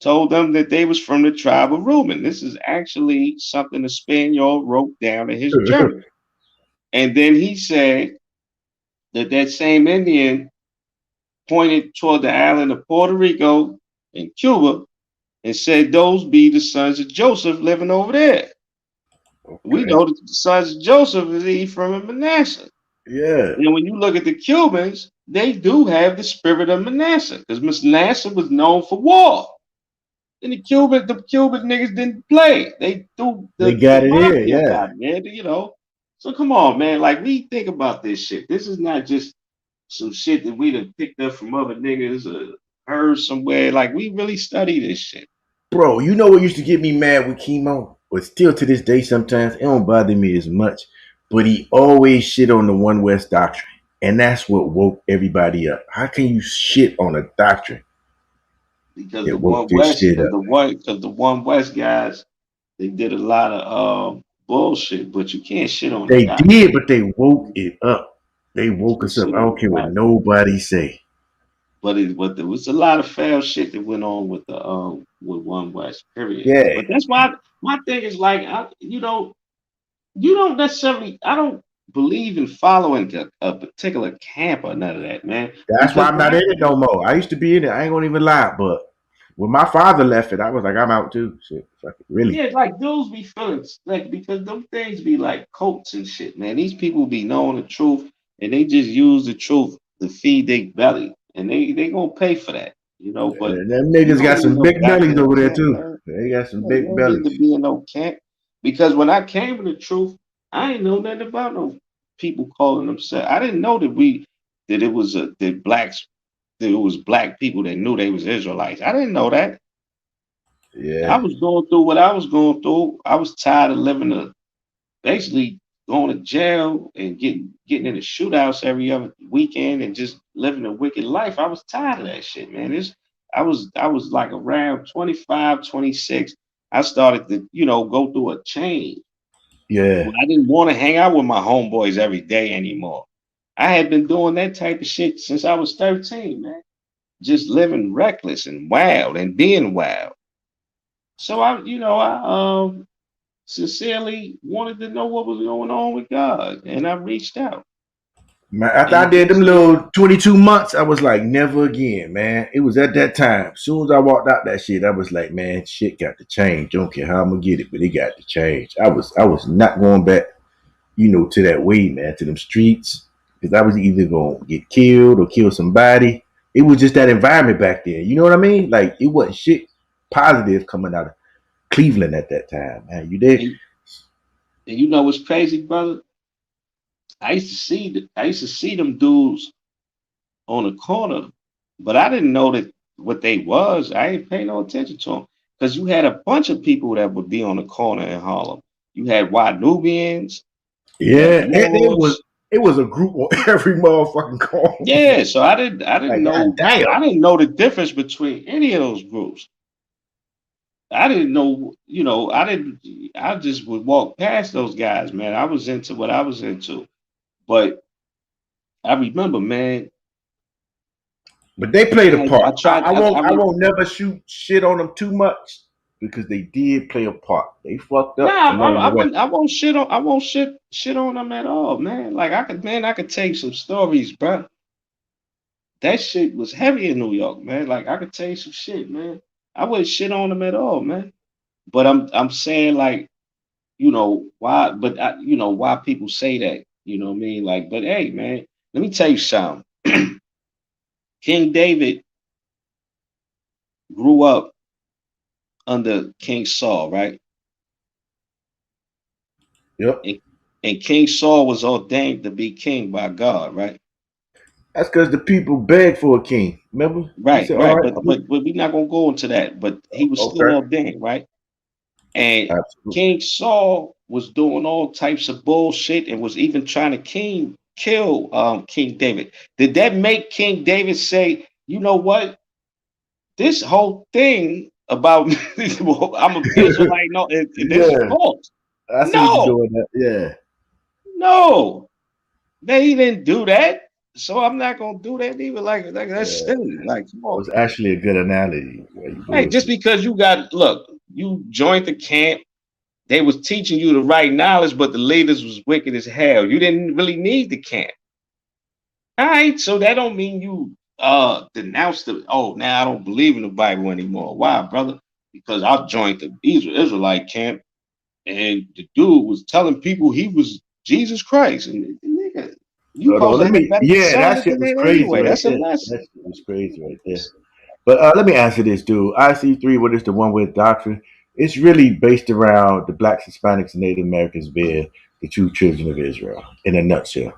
[SPEAKER 7] told them that they was from the tribe of Reuben. This is actually something the Spaniard wrote down in his journal. And then he said that that same Indian pointed toward the island of Puerto Rico and Cuba and said those be the sons of Joseph living over there. Okay. We know that the sons of Joseph is Ephraim and Manasseh.
[SPEAKER 11] Yeah.
[SPEAKER 7] And when you look at the Cubans, they do have the spirit of Manasseh because Manasseh was known for war. And the Cuban niggas didn't play. They threw
[SPEAKER 11] they got it in, yeah.
[SPEAKER 7] Out there, So come on, man. Like, we think about this shit. This is not just some shit that we done picked up from other niggas or heard somewhere. Like, we really study this shit.
[SPEAKER 11] Bro, you know what used to get me mad with Chemo? But still to this day sometimes, it don't bother me as much. But he always shit on the One West doctrine. And that's what woke everybody up. How can you shit on a doctrine?
[SPEAKER 7] Because the One West guys, they did a lot of bullshit, but you can't shit on
[SPEAKER 11] They did, but they woke it up. They woke us up. I don't care what nobody say.
[SPEAKER 7] But there was a lot of foul shit that went on with the with One West, period.
[SPEAKER 11] Yeah.
[SPEAKER 7] But that's why my thing is like, you don't necessarily, I don't believe in following a particular camp or none of that, man.
[SPEAKER 11] That's why I'm not in it no more. I used to be in it. I ain't gonna even lie, but when my father left it, I was like, I'm out too. Shit, really?
[SPEAKER 7] Yeah, like dudes be feeling like, because them things be like cults and shit, man. These people be knowing the truth, and they just use the truth to feed their belly, and they gonna pay for that, But
[SPEAKER 11] them niggas got some big bellies over there too. Man. They got some big bellies.
[SPEAKER 7] Need to be in no camp, because when I came to the truth, I ain't know nothing about no people calling themselves. I didn't know that it was black people that knew they was Israelites. I didn't know that.
[SPEAKER 11] Yeah.
[SPEAKER 7] I was going through what I was going through. I was tired of basically going to jail and getting in the shootouts every other weekend and just living a wicked life. I was tired of that shit, man. I was like around 25, 26. I started to, go through a change.
[SPEAKER 11] Yeah.
[SPEAKER 7] I didn't want to hang out with my homeboys every day anymore. I had been doing that type of shit since I was 13, man. Just living reckless and wild and being wild. So I sincerely wanted to know what was going on with God, and I reached out.
[SPEAKER 11] Man, after I did them little 22 months, I was like, never again, man. It was at that time. As soon as I walked out that shit, I was like, man, shit got to change. Don't care how I'm gonna get it, but it got to change. I was not going back, to that way, man, to them streets, because I was either gonna get killed or kill somebody. It was just that environment back then. You know what I mean? Like, it wasn't shit positive coming out of Cleveland at that time, man. You did.
[SPEAKER 7] And you know what's crazy, brother? I used to see them dudes on the corner, but I didn't know that what they was. I ain't paying no attention to them, because you had a bunch of people that would be on the corner in Harlem. You had white Nubians.
[SPEAKER 11] Yeah, it was a group on every motherfucking corner.
[SPEAKER 7] Yeah, so I didn't know. I didn't know the difference between any of those groups. I didn't know, I just would walk past those guys, man. I was into what I was into. But I remember, man.
[SPEAKER 11] But they played a part. I won't never shoot shit on them too much, because they did play a part. They fucked up.
[SPEAKER 7] Nah, I won't shit on them at all, man. Like, I could tell you some stories, bro. That shit was heavy in New York, man. Like, I could tell you some shit, man. I wouldn't shit on them at all, man. But I'm saying, like, why? But why people say that? You know what I mean? Like, but hey, man, let me tell you something. King David grew up under King Saul, right?
[SPEAKER 11] Yep.
[SPEAKER 7] And King Saul was ordained to be king by God, right?
[SPEAKER 11] That's because the people begged for a king. Remember? He
[SPEAKER 7] Right,
[SPEAKER 11] said, "All
[SPEAKER 7] right.
[SPEAKER 11] right,
[SPEAKER 7] But we're not gonna go into that. But he was still
[SPEAKER 11] okay,
[SPEAKER 7] ordained, right? And
[SPEAKER 11] absolutely."
[SPEAKER 7] King Saul was doing all types of bullshit and was even trying to kill King David. Did that make King David say, you know what? This whole thing about I'm an Israelite, no, this is
[SPEAKER 11] Yeah,
[SPEAKER 7] false.
[SPEAKER 11] I see what you're
[SPEAKER 7] No,
[SPEAKER 11] doing. That. Yeah.
[SPEAKER 7] no, they didn't do that. So I'm not gonna do that either. Like that's
[SPEAKER 11] Yeah,
[SPEAKER 7] silly. Like, come
[SPEAKER 11] that
[SPEAKER 7] on.
[SPEAKER 11] was actually a good analogy.
[SPEAKER 7] Hey, just because you joined the camp, they was teaching you the right knowledge, but the leaders was wicked as hell. You didn't really need the camp. All right, so that don't mean you denounce now I don't believe in the Bible anymore. Why, brother? Because I joined the Israelite camp and the dude was telling people he was Jesus Christ. And nigga, you
[SPEAKER 11] No,
[SPEAKER 7] supposed to
[SPEAKER 11] let
[SPEAKER 7] have
[SPEAKER 11] me.
[SPEAKER 7] better
[SPEAKER 11] Yeah, that
[SPEAKER 7] discernment
[SPEAKER 11] shit
[SPEAKER 7] than
[SPEAKER 11] was
[SPEAKER 7] that
[SPEAKER 11] crazy
[SPEAKER 7] anyway.
[SPEAKER 11] right
[SPEAKER 7] That's a
[SPEAKER 11] there.
[SPEAKER 7] lesson.
[SPEAKER 11] That shit was crazy right there. But let me answer this, dude. IC3, what is the one with doctrine? It's really based around the blacks, Hispanics, and Native Americans being the true children of Israel in a nutshell.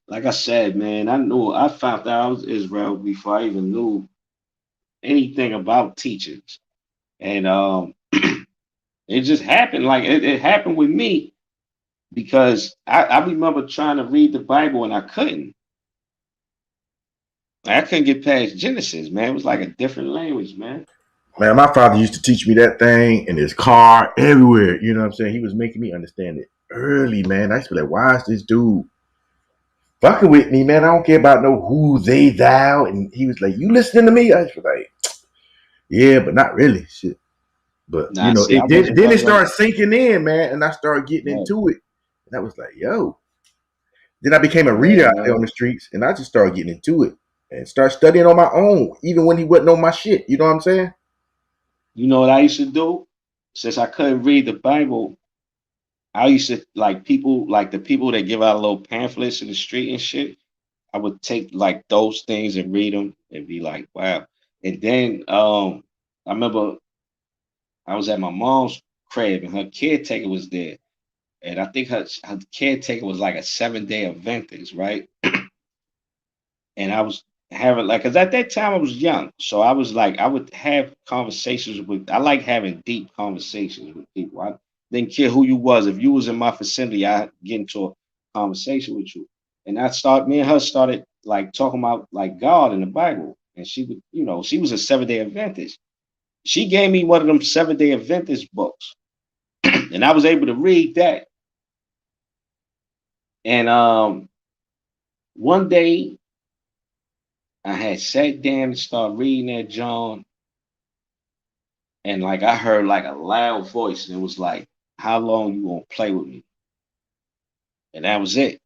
[SPEAKER 7] Like I said, man, I found out I was Israel before I even knew anything about teachers. And it just happened. Like it happened with me because I remember trying to read the Bible and I couldn't. I couldn't get past Genesis, man. It was like a different language, man.
[SPEAKER 11] Man, my father used to teach me that thing in his car, everywhere. You know what I'm saying? He was making me understand it early, man. I used to be like, why is this dude fucking with me, man? I don't care about no who, they, thou. And he was like, you listening to me? I was like, yeah, but not really. Shit. But
[SPEAKER 7] Nah, see, I wasn't
[SPEAKER 11] then it
[SPEAKER 7] really
[SPEAKER 11] started sinking in, man, and I started getting
[SPEAKER 7] right.
[SPEAKER 11] into it. And I was like, yo. Then I became a
[SPEAKER 7] Yeah,
[SPEAKER 11] reader out there on
[SPEAKER 7] man.
[SPEAKER 11] the streets, and I just started getting into it and start studying on my own, even when he wasn't on my shit. You know what I'm saying?
[SPEAKER 7] You know what I used to do? Since I couldn't read the Bible, I used to like the people that give out little pamphlets in the street and shit. I would take like those things and read them and be like, wow. And then I remember I was at my mom's crib and her caretaker was there. And I think her caretaker was like a 7-day Adventist, right? And I was having like, cause at that time I was young, so I was like, I would have conversations with. I like having deep conversations with people. I didn't care who you was. If you was in my vicinity, I get into a conversation with you. And me and her started like talking about like God in the Bible. And she would, she was a 7-day Adventist. She gave me one of them 7-day Adventist books, and I was able to read that. And one day I had sat down and started reading that John, and like I heard like a loud voice, and it was like, "How long you gonna play with me?" And that was it.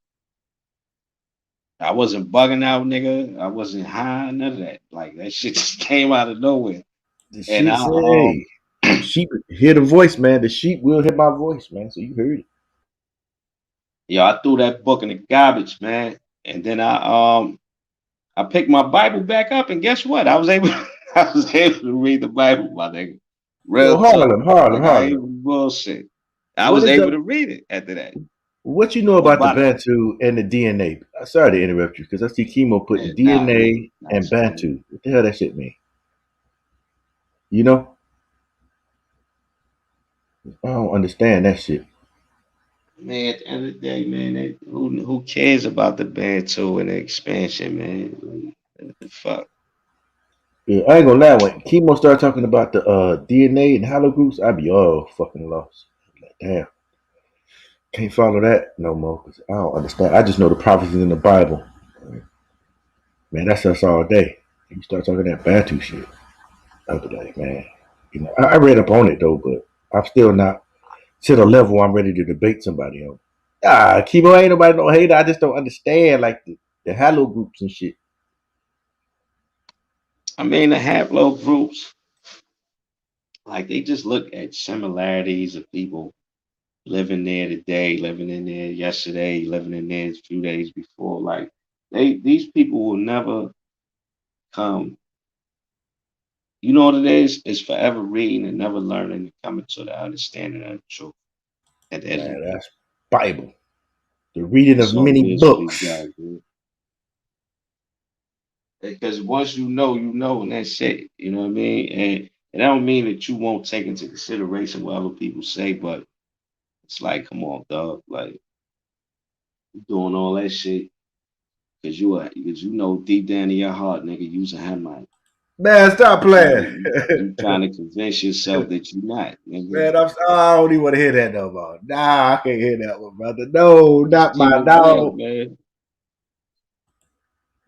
[SPEAKER 7] I wasn't bugging out, nigga. I wasn't high, none of that. Like that shit just came out of nowhere.
[SPEAKER 11] The
[SPEAKER 7] And
[SPEAKER 11] sheep say, sheep hear the voice, man. The sheep will hear my voice, man. So you heard it.
[SPEAKER 7] I threw that book in the garbage, man. And then I picked my Bible back up, and guess what? I was able I was able to read the Bible, my nigga.
[SPEAKER 11] Yo,
[SPEAKER 7] Real talk.
[SPEAKER 11] Harlem.
[SPEAKER 7] Like I ain't even bullshit. I
[SPEAKER 11] What
[SPEAKER 7] was
[SPEAKER 11] is
[SPEAKER 7] able
[SPEAKER 11] up?
[SPEAKER 7] to read it after that.
[SPEAKER 11] What you know
[SPEAKER 7] What
[SPEAKER 11] about the
[SPEAKER 7] about it?
[SPEAKER 11] Bantu and the DNA? Sorry to interrupt you because I see Chemo putting
[SPEAKER 7] Nah,
[SPEAKER 11] DNA and Bantu. What the hell that shit mean? You know? I don't understand that shit.
[SPEAKER 7] Man, at the end of the day, man, who cares about the Bantu and the expansion, man? What the fuck?
[SPEAKER 11] Yeah, I ain't gonna lie. When Chemo started talking about the DNA and haplogroups, I'd be all fucking lost. Like, damn, can't follow that no more because I don't understand. I just know the prophecies in the Bible. Man, that's us all day. You start talking that Bantu shit. I'll be like, man, I read up on it though, but I'm still not to the level I'm ready to debate somebody on. Chemo ain't nobody no hater. I just don't understand like the haplogroups and shit.
[SPEAKER 7] I mean, the haplogroups, like they just look at similarities of people living there today, living in there yesterday, living in there a few days before. Like these people will never come You know what it is? It's forever reading and never learning and coming to the understanding of the truth. At the end of the
[SPEAKER 11] Man,
[SPEAKER 7] day.
[SPEAKER 11] that's Bible. The reading
[SPEAKER 7] That's
[SPEAKER 11] of
[SPEAKER 7] all it
[SPEAKER 11] many
[SPEAKER 7] is for these
[SPEAKER 11] books.
[SPEAKER 7] guys, man. Because once you know, and that's it. You know what I mean? And I don't mean that you won't take into consideration what other people say, but it's like, come on, dog. Like, you doing all that shit because you know deep down in your heart, nigga, you's a Hamite.
[SPEAKER 11] Man, stop playing.
[SPEAKER 7] You trying to convince yourself that you're not, nigga.
[SPEAKER 11] Man, I don't even want to hear that no more. Nah, I can't hear that one, brother. No, not
[SPEAKER 7] Keep
[SPEAKER 11] my
[SPEAKER 7] it real,
[SPEAKER 11] dog.
[SPEAKER 7] man.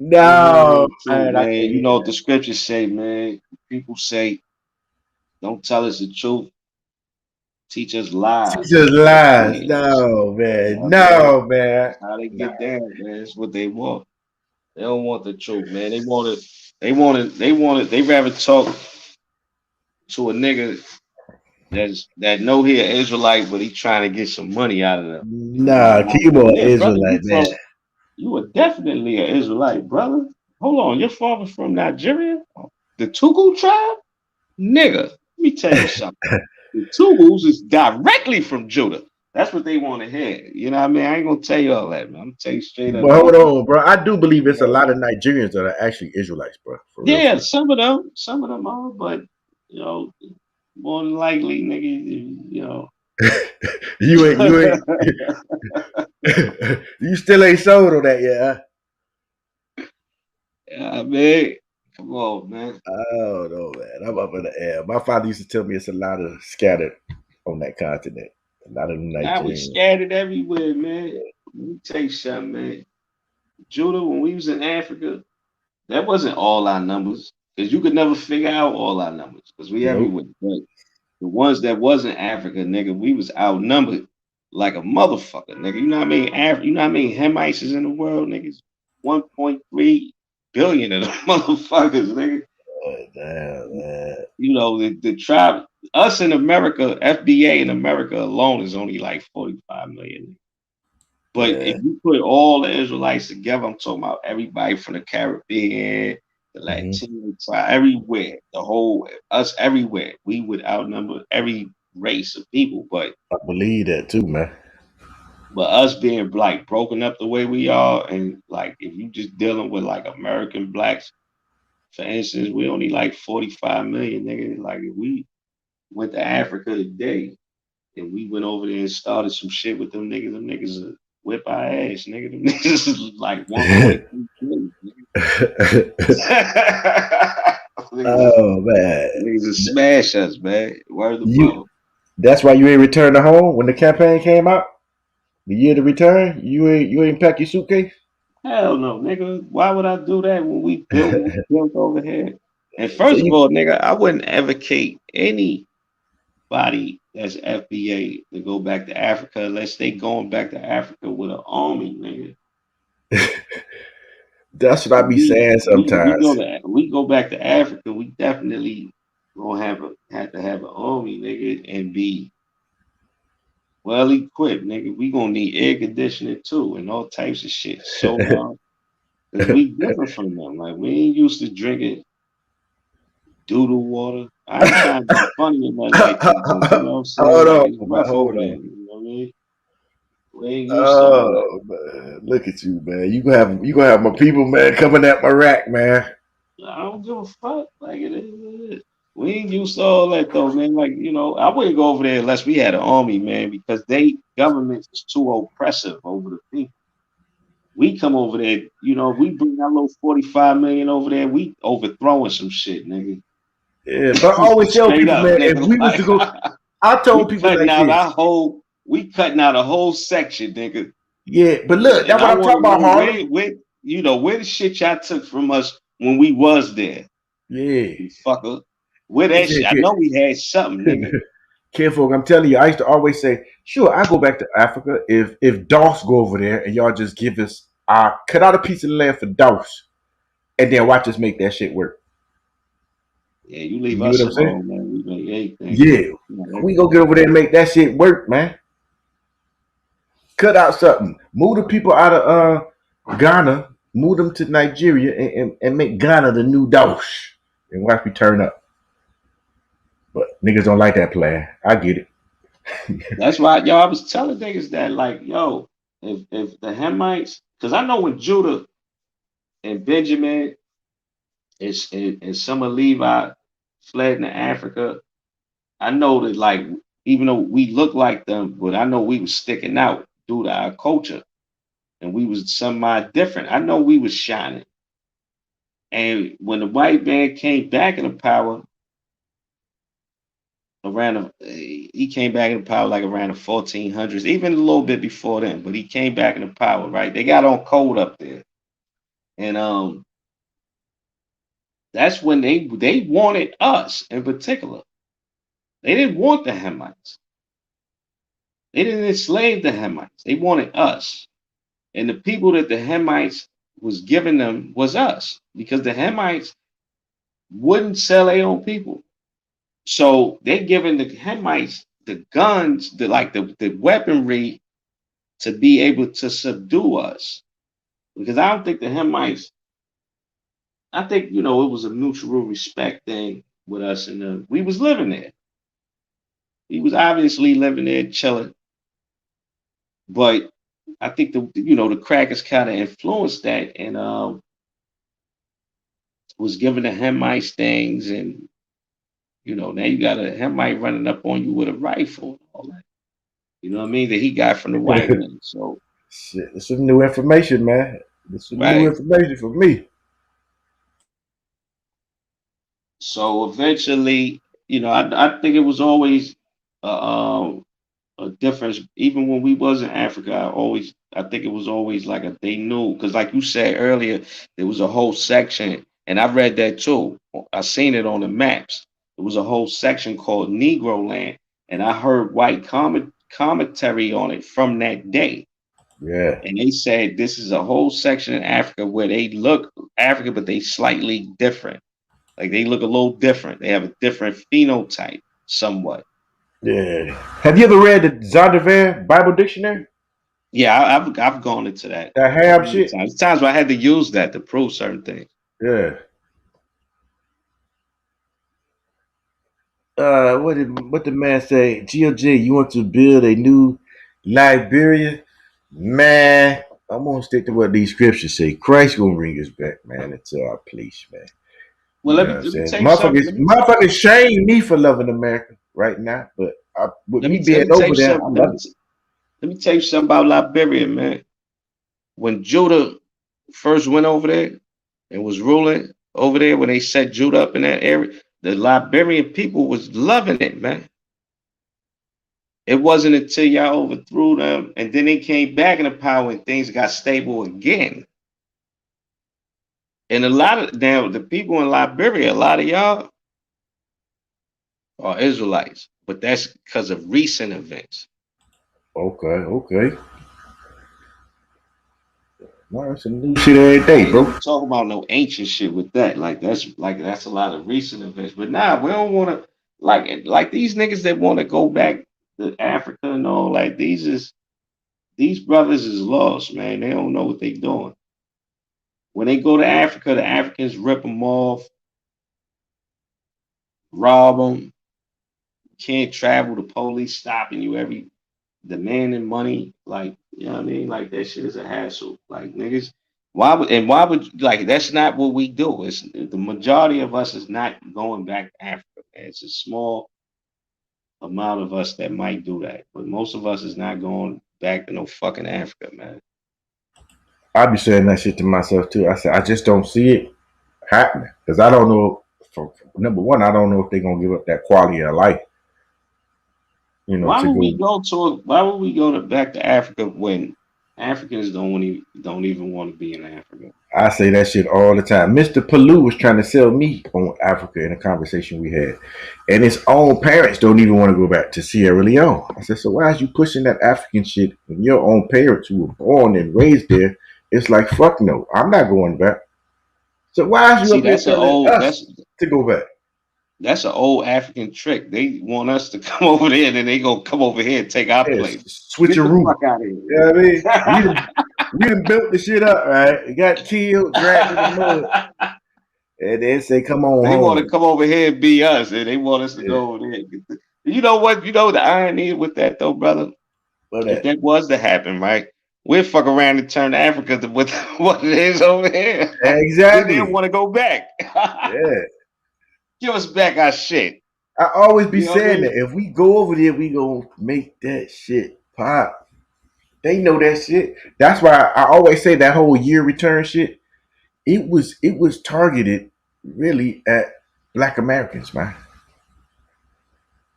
[SPEAKER 11] No,
[SPEAKER 7] True,
[SPEAKER 11] man, I
[SPEAKER 7] man.
[SPEAKER 11] can't
[SPEAKER 7] You
[SPEAKER 11] hear
[SPEAKER 7] know what
[SPEAKER 11] that.
[SPEAKER 7] the scriptures say, man. People say, don't tell us the truth. Teach us lies.
[SPEAKER 11] Teach us lies.
[SPEAKER 7] Yeah.
[SPEAKER 11] No, man.
[SPEAKER 7] Yeah, man.
[SPEAKER 11] No, man.
[SPEAKER 7] How they
[SPEAKER 11] No.
[SPEAKER 7] get down, man. That's what they want. They don't want the truth, man. They rather talk to a nigga that know he an Israelite, but he trying to get some money out of them.
[SPEAKER 11] Nah, keep on
[SPEAKER 7] Yeah, brother,
[SPEAKER 11] Israelite, man.
[SPEAKER 7] you are definitely an Israelite, brother. Hold on, your father from Nigeria? The Tugu tribe? Nigga, let me tell you something. The Tugus is directly from Judah. That's what they want to hear. You know what I mean? I ain't gonna tell you all that, man. I'm gonna tell you straight up.
[SPEAKER 11] But hold on, bro. I do believe it's a lot of Nigerians that are actually Israelites, bro. For real.
[SPEAKER 7] Yeah, some of them are, but you know, more than likely, nigga, you know.
[SPEAKER 11] You ain't you still ain't sold on that yet, huh?
[SPEAKER 7] Yeah, man. Come on, man.
[SPEAKER 11] Oh no, man. I'm up in the air. My father used to tell me it's a lot of scattered on that continent. A lot of them
[SPEAKER 7] Now we
[SPEAKER 11] Nigerians.
[SPEAKER 7] scattered everywhere, man. Let me tell you something, man. Judah, when we was in Africa, that wasn't all our numbers. Because you could never figure out all our numbers. Because we
[SPEAKER 11] Nope.
[SPEAKER 7] everywhere. But the ones that wasn't Africa, nigga, we was outnumbered like a motherfucker, nigga. You know what I mean? You know what I mean? Hamites is in the world, niggas. 1.3 billion of them motherfuckers, nigga.
[SPEAKER 11] Damn, man.
[SPEAKER 7] You know, the tribe, us in America, FBA in America alone is only like 45 million. But
[SPEAKER 11] Yeah.
[SPEAKER 7] if you put all the Israelites together, I'm talking about everybody from the Caribbean, the Latino tribe, everywhere, the whole, us everywhere, we would outnumber every race of people. But
[SPEAKER 11] I believe that too, man.
[SPEAKER 7] But us being like broken up the way we are, and like if you just dealing with like American blacks, for instance, we only like 45 million, nigga. Like if we went to Africa today and we went over there and started some shit with them niggas would whip our ass, nigga. Them niggas is like 1.3 billion,
[SPEAKER 11] Oh man.
[SPEAKER 7] Niggas will smash us, man. Word of
[SPEAKER 11] You
[SPEAKER 7] mouth.
[SPEAKER 11] that's why you ain't returned to home when the campaign came out? The year to return? You ain't pack your suitcase?
[SPEAKER 7] Hell no, nigga. Why would I do that when we built over here? And
[SPEAKER 11] So
[SPEAKER 7] first of all, nigga, I wouldn't advocate anybody that's FBA to go back to Africa unless they going back to Africa with an army, nigga.
[SPEAKER 11] That's what I be saying sometimes.
[SPEAKER 7] We go back to Africa, we definitely gonna have to have an army, nigga, and be well equipped, nigga. We gonna need air conditioning too and all types of shit. So because we different from them. Like we ain't used to drinking doodle water. I ain't trying to be funny or nothing like that, but you know what I'm saying?
[SPEAKER 11] Hold
[SPEAKER 7] Like
[SPEAKER 11] on,
[SPEAKER 7] it's rough
[SPEAKER 11] hold
[SPEAKER 7] over there.
[SPEAKER 11] on.
[SPEAKER 7] You know what I mean? We ain't used to all that.
[SPEAKER 11] Oh man, look at you, man. You gonna have my people, man, coming at my rack, man.
[SPEAKER 7] I don't give a fuck. Like it is what it is. We ain't used to all that though, man. Like, you know, I wouldn't go over there unless we had an army, man, because government is too oppressive over the people. We come over there, you know, we bring that little 45 million over there, we overthrowing some shit, nigga.
[SPEAKER 11] Yeah, but I always tell
[SPEAKER 7] Straight
[SPEAKER 11] people,
[SPEAKER 7] up,
[SPEAKER 11] man, if
[SPEAKER 7] nigga.
[SPEAKER 11] we was to go, I told people like this.
[SPEAKER 7] We cutting out a whole section, nigga.
[SPEAKER 11] Yeah, but look,
[SPEAKER 7] And
[SPEAKER 11] that's what
[SPEAKER 7] I
[SPEAKER 11] I'm
[SPEAKER 7] want
[SPEAKER 11] talking
[SPEAKER 7] to
[SPEAKER 11] about,
[SPEAKER 7] know
[SPEAKER 11] Harlem.
[SPEAKER 7] where the shit y'all took from us when we was there.
[SPEAKER 11] Yeah.
[SPEAKER 7] You fucker. Where that shit? I know we had something, nigga.
[SPEAKER 11] Kinfolk, I'm telling you, I used to always say, sure, I go back to Africa if Doss go over there and y'all just give us cut out a piece of land for Doss and then watch us make that shit work.
[SPEAKER 7] Yeah, you leave
[SPEAKER 11] You
[SPEAKER 7] us
[SPEAKER 11] know what I'm saying?
[SPEAKER 7] alone, man. We make anything.
[SPEAKER 11] Yeah. We go get over there and make that shit work, man. Cut out something. Move the people out of Ghana, move them to Nigeria and make Ghana the new Doss. And watch me turn up. But niggas don't like that plan. I get it.
[SPEAKER 7] That's why, yo, I was telling niggas that, like, yo, if the Hamites, because I know when Judah and Benjamin and some of Levi fled into Africa, I know that, like, even though we look like them, but I know we was sticking out due to our culture, and we was somewhat different. I know we was shining. And when the white man came back into power, he came back into power like around the 1400s, even a little bit before then, but he came back into power, right? They got on code up there. And that's when they wanted us in particular. They didn't want the Hamites. They didn't enslave the Hamites. They wanted us. And the people that the Hamites was giving them was us, because the Hamites wouldn't sell their own people. So they giving the Hamites the guns, the weaponry to be able to subdue us. Because I don't think the Hamites, I think, it was a mutual respect thing with us, and we was living there. He was obviously living there, chilling. But I think the crackers kind of influenced that, and was giving the Hamites things, and now you got a Hamite running up on you with a rifle and all that. You know what I mean? That he got from the white man. So
[SPEAKER 11] shit, it's some new information, man. It's some new information for me.
[SPEAKER 7] So eventually, I think it was always a difference. Even when we was in Africa, I think it was always like they knew, because like you said earlier, there was a whole section, and I read that too. I seen it on the maps. It was a whole section called Negro Land, and I heard white commentary on it from that day.
[SPEAKER 11] Yeah.
[SPEAKER 7] And they said this is a whole section in Africa where they look African, but they slightly different. Like they look a little different. They have a different phenotype, somewhat.
[SPEAKER 11] Yeah. Have you ever read the Zondervan Bible Dictionary?
[SPEAKER 7] Yeah, I've gone into that.
[SPEAKER 11] That ham shit.
[SPEAKER 7] Times where I had to use that to prove certain things.
[SPEAKER 11] Yeah. What the man say? GOG, you want to build a new Liberia? Man, I'm gonna stick to what these scriptures say. Christ gonna bring us back, man, into our place, man.
[SPEAKER 7] Well, let me tell you something.
[SPEAKER 11] Motherfuckers shame me for loving America right now, but with me being over there, I'm loving it.
[SPEAKER 7] Let me tell you something about Liberia, man. When Judah first went over there and was ruling over there, when they set Judah up in that area, the Liberian people was loving it, man. It wasn't until y'all overthrew them and then they came back into power and things got stable again. And a lot of the people in Liberia, a lot of y'all are Israelites, but that's because of recent events.
[SPEAKER 11] Okay. No, it's a new shit every day, bro.
[SPEAKER 7] Talk about no ancient shit with that. That's a lot of recent events. But nah, we don't want to like these niggas that want to go back to Africa and all. Like these brothers is lost, man. They don't know what they doing. When they go to Africa, the Africans rip them off, rob them. Can't travel. The police stopping you demanding money. Like, you know what I mean? Like that shit is a hassle. Like niggas, why would like that's not what we do. It's the majority of us is not going back to Africa. Man. It's a small amount of us that might do that, but most of us is not going back to no fucking Africa, man.
[SPEAKER 11] I be saying that shit to myself too. I said I just don't see it happening because I don't know. Number one, I don't know if they're gonna give up that quality of life.
[SPEAKER 7] Why would we go back to Africa when Africans don't even want to be in Africa?
[SPEAKER 11] I say that shit all the time. Mr. Palou was trying to sell me on Africa in a conversation we had. And his own parents don't even want to go back to Sierra Leone. I said, so why is you pushing that African shit when your own parents who were born and raised there? It's like, fuck no, I'm not going back. So why is you to go back?
[SPEAKER 7] That's an old African trick. They want us to come over there, and then they go come over here and take our place.
[SPEAKER 11] Switch your route. Out of here. You know what I mean? We done built the shit up, right? It got killed, dragged in the mud. And they say, "Come on
[SPEAKER 7] They want to
[SPEAKER 11] home."
[SPEAKER 7] come over here and be us, and they want us to go over there. You know what? You know the irony with that though, brother. If that was to happen, right? We'll fuck around and turn Africa to what what it is over here. Then they'll
[SPEAKER 11] Exactly.
[SPEAKER 7] want to go back.
[SPEAKER 11] Yeah.
[SPEAKER 7] Give us back our shit.
[SPEAKER 11] I always be
[SPEAKER 7] You know what I
[SPEAKER 11] saying
[SPEAKER 7] mean?
[SPEAKER 11] that if we go over there, we gonna make that shit pop. They know that shit. That's why I always say that whole year return shit. It was targeted really at Black Americans, man.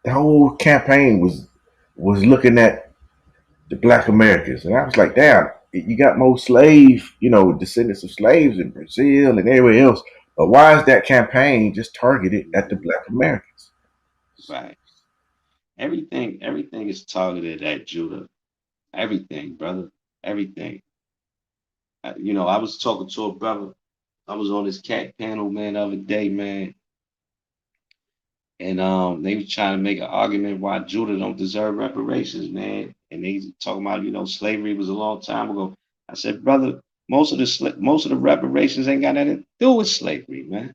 [SPEAKER 11] The whole campaign was looking at the Black Americans, and I was like, damn, you got more descendants of slaves in Brazil and everywhere else. But why is that campaign just targeted at the Black Americans?
[SPEAKER 7] Right. Everything is targeted at Judah. Everything, brother. Everything. I was talking to a brother. I was on this cat panel, man, the other day, man. And they was trying to make an argument why Judah don't deserve reparations, man. And they talking about, slavery was a long time ago. I said, brother, most of the reparations ain't got nothing to do with slavery, man.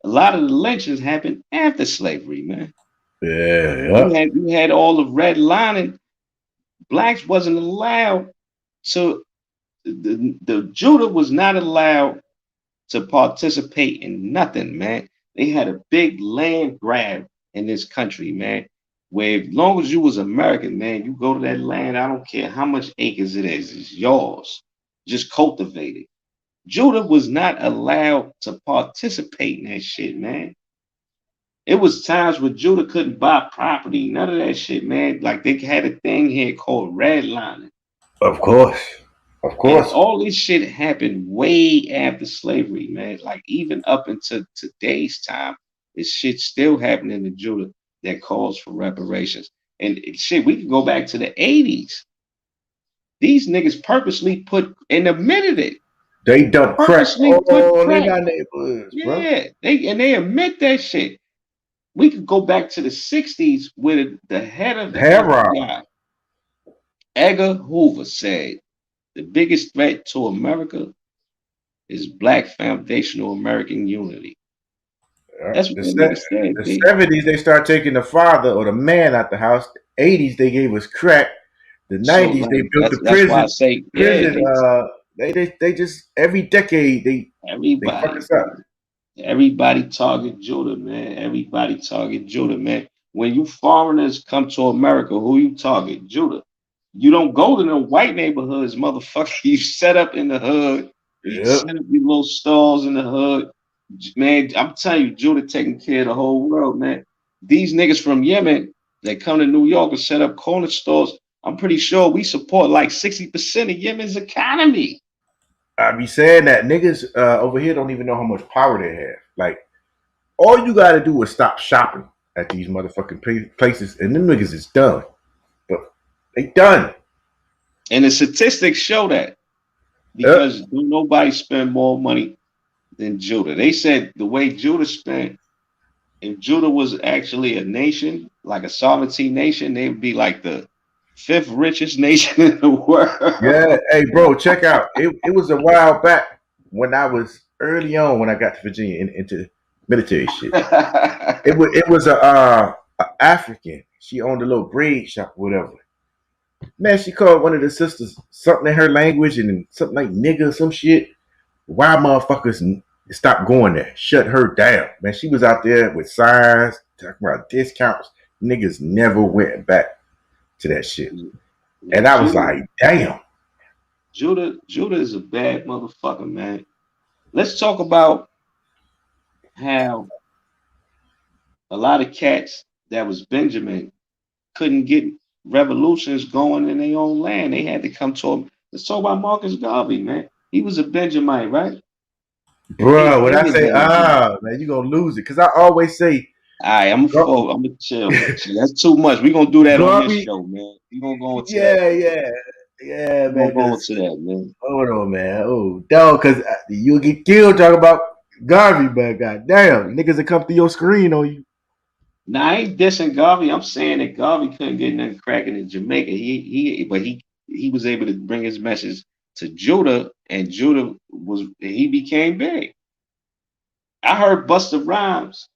[SPEAKER 7] A lot of the lynchings happened after slavery, man.
[SPEAKER 11] Yeah.
[SPEAKER 7] You had all the redlining. Blacks wasn't allowed to. The Judah was not allowed to participate in nothing, man. They had a big land grab in this country, man. Where as long as you was American, man, you go to that land, I don't care how much acres it is, it's yours. Just cultivate it. Judah was not allowed to participate in that shit, man. It was times where Judah couldn't buy property, none of that shit, man. Like they had a thing here called redlining.
[SPEAKER 11] Of course.
[SPEAKER 7] And all this shit happened way after slavery, man. Like even up until today's time, this shit still happening in Judah that calls for reparations. And shit, we can go back to the 80s. These niggas purposely put and admitted it.
[SPEAKER 11] They dumped crack
[SPEAKER 7] Purposely put
[SPEAKER 11] all in
[SPEAKER 7] crack.
[SPEAKER 11] our neighborhoods, bro.
[SPEAKER 7] Yeah, they admit that shit. We could go back to the 60s where the head of the FBI, Edgar Hoover, said the biggest threat to America is Black foundational American unity. That's what
[SPEAKER 11] The
[SPEAKER 7] that nigga said.
[SPEAKER 11] the 70s, they start taking the father or the man out the house. The 80s, they gave us crack. The 90s, they built the
[SPEAKER 7] that's why I
[SPEAKER 11] prison.
[SPEAKER 7] say,
[SPEAKER 11] They just every decade they fuck us up.
[SPEAKER 7] Everybody target Judah, man. Everybody target Judah, man. When you foreigners come to America, who you target? Judah. You don't go to the white neighborhoods, motherfucker. You set up in the hood. You set up your little stalls in the hood. Man, I'm telling you, Judah taking care of the whole world, man. These niggas from Yemen, they come to New York and set up corner stores. I'm pretty sure we support like 60% of Yemen's economy.
[SPEAKER 11] I be saying that niggas over here don't even know how much power they have. Like, all you gotta do is stop shopping at these motherfucking places, and them niggas is done. But they done.
[SPEAKER 7] And the statistics show that because nobody spend more money than Judah. They said the way Judah spent, if Judah was actually a nation, like a sovereignty nation, they would be like the 5th richest nation in the world.
[SPEAKER 11] Yeah, hey bro, check out. It was a while back when I was early on when I got to Virginia into military shit. it was a African. She owned a little braid shop, or whatever. Man, she called one of the sisters something in her language and something like nigga or some shit. Why motherfuckers stopped going there? Shut her down. Man, she was out there with signs talking about discounts. Niggas never went back to that shit. And I was like, damn.
[SPEAKER 7] Judah is a bad motherfucker, man. Let's talk about how a lot of cats that was Benjamin couldn't get revolutions going in their own land. They had to come to him. Let's talk about Marcus Garvey, man. He was a Benjamite, right?
[SPEAKER 11] Bro, when I say man, you gonna lose it. Cause I always say,
[SPEAKER 7] all right, I'm gonna chill. That's too much. We're gonna do that on this show, man. We're gonna go into that.
[SPEAKER 11] Yeah,
[SPEAKER 7] man. Go into that, man.
[SPEAKER 11] Hold on, man. Oh, dog, cause you'll get killed talking about Garvey, but goddamn, niggas that come through your screen on you.
[SPEAKER 7] Nah, I ain't dissing Garvey. I'm saying that Garvey couldn't get nothing cracking in Jamaica. He was able to bring his message to Judah, and Judah he became big. I heard Busta Rhymes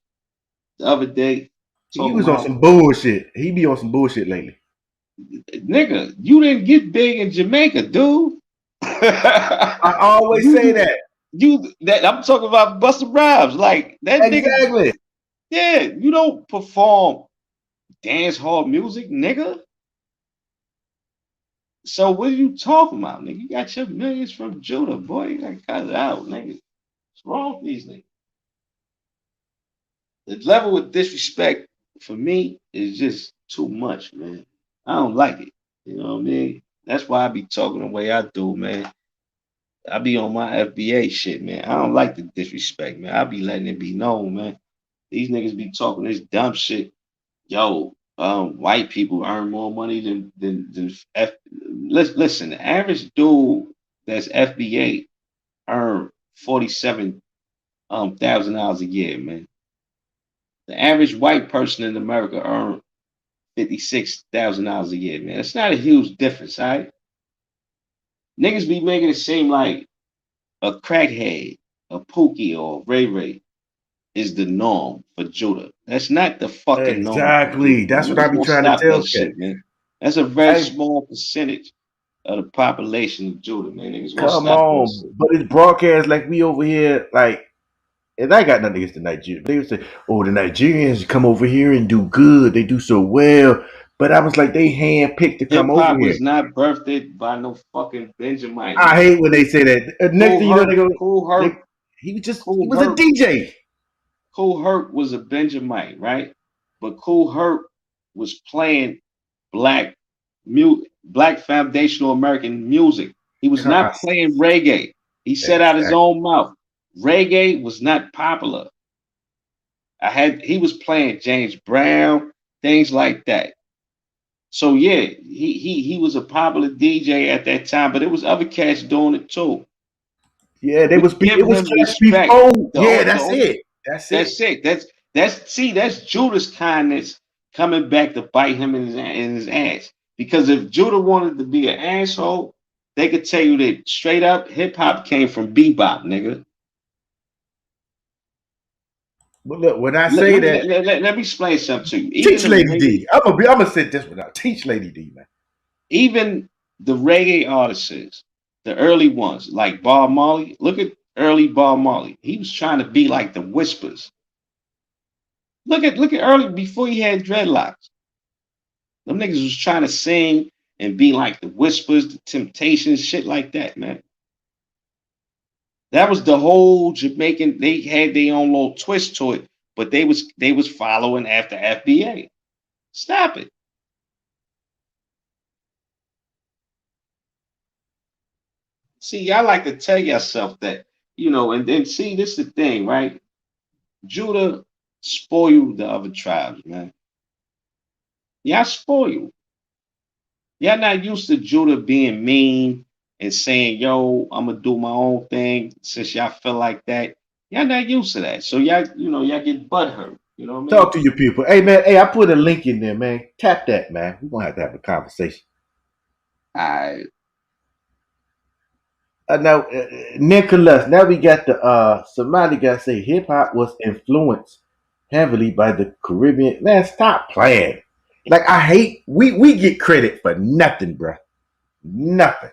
[SPEAKER 7] the other day
[SPEAKER 11] He
[SPEAKER 7] talking
[SPEAKER 11] was on
[SPEAKER 7] about,
[SPEAKER 11] some bullshit. He be on some bullshit lately.
[SPEAKER 7] nigga, you didn't get big in Jamaica, dude.
[SPEAKER 11] I always say that.
[SPEAKER 7] I'm talking about Busta Rhymes. Like that
[SPEAKER 11] Exactly.
[SPEAKER 7] nigga. Yeah, you don't perform dance hall music, nigga. So what are you talking about, nigga? You got your millions from Judah, boy. You gotta cut it out, nigga. What's wrong with these niggas? The level of disrespect for me is just too much, man. I don't like it. You know what I mean? That's why I be talking the way I do, man. I be on my FBA shit, man. I don't like the disrespect, man. I be letting it be known, man. These niggas be talking this dumb shit. Yo, white people earn more money than Listen, the average dude that's FBA earn $47,000 a year, man. The average white person in America earn $56,000 a year, man. It's not a huge difference, all right? Niggas be making it seem like a crackhead, a Pookie, or Ray Ray is the norm for Judah. That's not the fucking norm for
[SPEAKER 11] Exactly.
[SPEAKER 7] Judah.
[SPEAKER 11] That's what I
[SPEAKER 7] Niggas
[SPEAKER 11] be
[SPEAKER 7] gonna
[SPEAKER 11] trying to
[SPEAKER 7] stop
[SPEAKER 11] tell
[SPEAKER 7] that
[SPEAKER 11] cats.
[SPEAKER 7] shit, man. That's a very
[SPEAKER 11] Hey,
[SPEAKER 7] small percentage of the population of Judah, man. Niggas gonna
[SPEAKER 11] come
[SPEAKER 7] stop that
[SPEAKER 11] on.
[SPEAKER 7] shit.
[SPEAKER 11] But it's broadcast like we over here, like, and I got nothing against the Nigerians. They would say, oh, the Nigerians come over here and do good. They do so well. But I was like, they handpicked to come
[SPEAKER 7] Hip
[SPEAKER 11] over
[SPEAKER 7] hop
[SPEAKER 11] here.
[SPEAKER 7] was not birthed by no fucking Benjamin.
[SPEAKER 11] I
[SPEAKER 7] Man.
[SPEAKER 11] hate when they say that. Next thing you know, they go,
[SPEAKER 7] Cool Herc.
[SPEAKER 11] he was a DJ.
[SPEAKER 7] Cool Herc was a Benjamin, right? But Cool Herc was playing black foundational American music. He was not playing reggae. He said out his own mouth, reggae was not popular. He was playing James Brown, things like that. So yeah, he was a popular DJ at that time, but it was other cats doing it too.
[SPEAKER 11] Yeah,
[SPEAKER 7] It was
[SPEAKER 11] cats before. Yeah, that's it.
[SPEAKER 7] That's it. That's Judah's kindness coming back to bite him in his ass. Because if Judah wanted to be an asshole, they could tell you that straight up hip hop came from bebop, nigga.
[SPEAKER 11] But look, when I say that,
[SPEAKER 7] let me explain something to you.
[SPEAKER 11] Teach Lady D. I'm gonna sit this one out. Teach Lady D, man.
[SPEAKER 7] Even the reggae artists, the early ones, like Bob Marley. Look at early Bob Marley. He was trying to be like the Whispers. Look at early before he had dreadlocks. Them niggas was trying to sing and be like the Whispers, the Temptations, shit like that, man. That was the whole Jamaican. They had their own little twist to it, but they was following after FBA. Stop it. See, y'all like to tell yourself that, and then see, this is the thing, right? Judah spoiled the other tribes, man. Y'all spoiled. Y'all not used to Judah being mean and saying, yo, I'm gonna do my own thing since y'all feel like that. Y'all not used to that. So y'all get butthurt. You know what I mean?
[SPEAKER 11] Talk to your people. Hey, man. Hey, I put a link in there, man. Tap that, man. We're gonna have to have a conversation.
[SPEAKER 7] All right.
[SPEAKER 11] Now, Nicholas, now we got the somebody got to say hip hop was influenced heavily by the Caribbean. Man, stop playing. Like, I hate we get credit for nothing, bro. Nothing.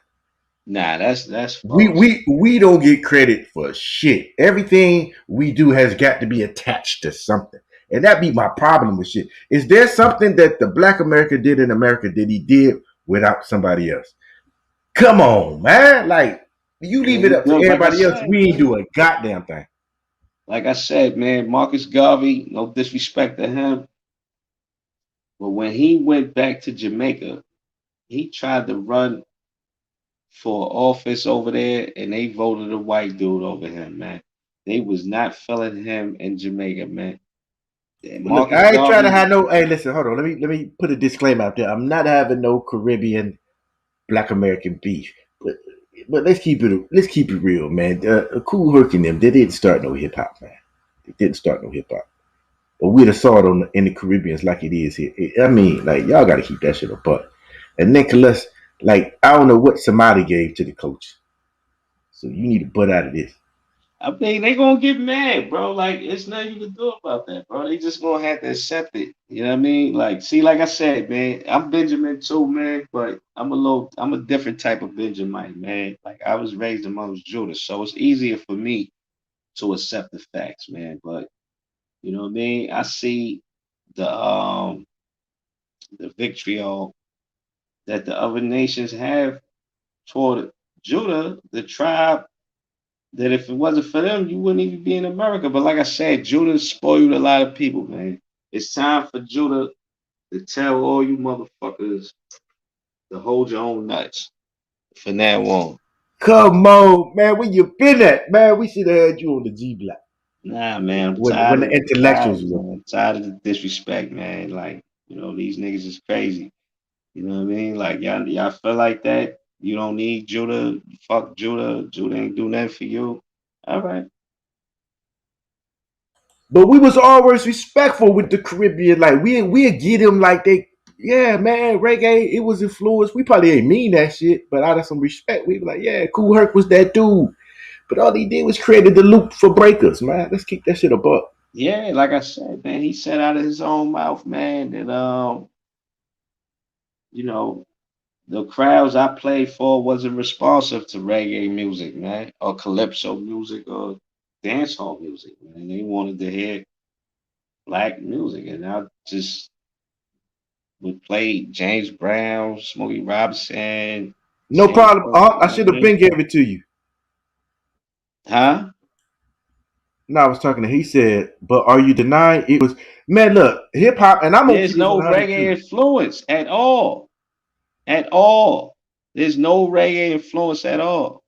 [SPEAKER 7] Nah, that's false.
[SPEAKER 11] We don't get credit for shit. Everything we do has got to be attached to something. And that be my problem with shit. Is there something that the Black America did in America that he did without somebody else? Come on, man. Like, you leave it up to everybody else. We ain't do a goddamn thing.
[SPEAKER 7] Like I said, man, Marcus Garvey, no disrespect to him, but when he went back to Jamaica, he tried to run for office over there, and they voted a white dude over him, man. They was not feeling him in Jamaica, man.
[SPEAKER 11] Look, I ain't trying to have no. Hey, listen, hold on. Let me put a disclaimer out there. I'm not having no Caribbean Black American beef, but let's keep it real, man. Cool Herc and them, they didn't start no hip hop, man. They didn't start no hip hop. But we'd have saw it in the Caribbeans like it is here. I mean, like, y'all got to keep that shit apart. And Nicholas, like, I don't know what somebody gave to the coach. So you need to butt out of this.
[SPEAKER 7] I mean, they gonna get mad, bro. Like, it's nothing you can do about that, bro. They just gonna have to accept it. You know what I mean? Like, see, like I said, man, I'm Benjamin too, man, but I'm a different type of Benjamin, man. Like, I was raised amongst Judah, so it's easier for me to accept the facts, man. But you know what I mean? I see the the vitriol that the other nations have toward Judah, the tribe, that if it wasn't for them, you wouldn't even be in America. But like I said, Judah spoiled a lot of people, man. It's time for Judah to tell all you motherfuckers to hold your own nuts from now on.
[SPEAKER 11] Come on, man. Where you been at, man? We should have had you on the G block.
[SPEAKER 7] Nah, man, I'm
[SPEAKER 11] When
[SPEAKER 7] tired.
[SPEAKER 11] the intellectuals were.
[SPEAKER 7] Man. I'm tired of the disrespect, man. Like, these niggas is crazy. You know what I mean? Like, y'all feel like that? You don't need Judah. Fuck Judah. Judah ain't do nothing for you. All right.
[SPEAKER 11] But we was always respectful with the Caribbean. Like we get them like they, yeah, man, reggae. It was influenced. We probably ain't mean that shit, but out of some respect, we be like, yeah, Kool Herc was that dude. But all he did was created the loop for breakers, man. Let's keep that shit above.
[SPEAKER 7] Yeah, like I said, man, he said out of his own mouth, man, that the crowds I played for wasn't responsive to reggae music, man, or calypso music or dancehall music, man. They wanted to hear black music, and I just would play James Brown, Smokey Robinson.
[SPEAKER 11] No problem. I should have been gave it to you.
[SPEAKER 7] Huh?
[SPEAKER 11] No, I was talking to. He said, "But are you denying it was?" Man, look, hip hop, and I'm gonna
[SPEAKER 7] There's
[SPEAKER 11] keep it
[SPEAKER 7] no
[SPEAKER 11] 100
[SPEAKER 7] reggae
[SPEAKER 11] too.
[SPEAKER 7] influence at all. At all. There's no reggae influence at all.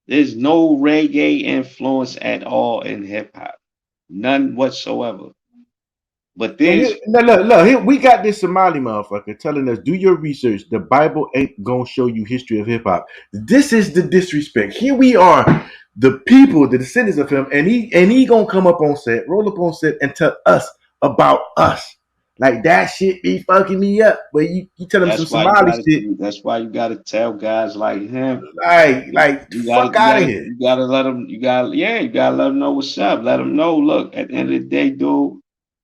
[SPEAKER 7] There's no reggae influence at all in hip hop. None whatsoever. But there's
[SPEAKER 11] Look, here, we got this Somali motherfucker telling us, do your research. The Bible ain't gonna show you history of hip hop. This is the disrespect. Here we are, the people, the descendants of him, and he gonna come up on set, roll up on set, and tell us about us. Like that shit be fucking me up. But you tell him some Somali shit.
[SPEAKER 7] that's why you gotta tell guys like him.
[SPEAKER 11] Like fuck out of here.
[SPEAKER 7] You gotta let them, you gotta let them know what's up. Let them know, look, at the end of the day, dude,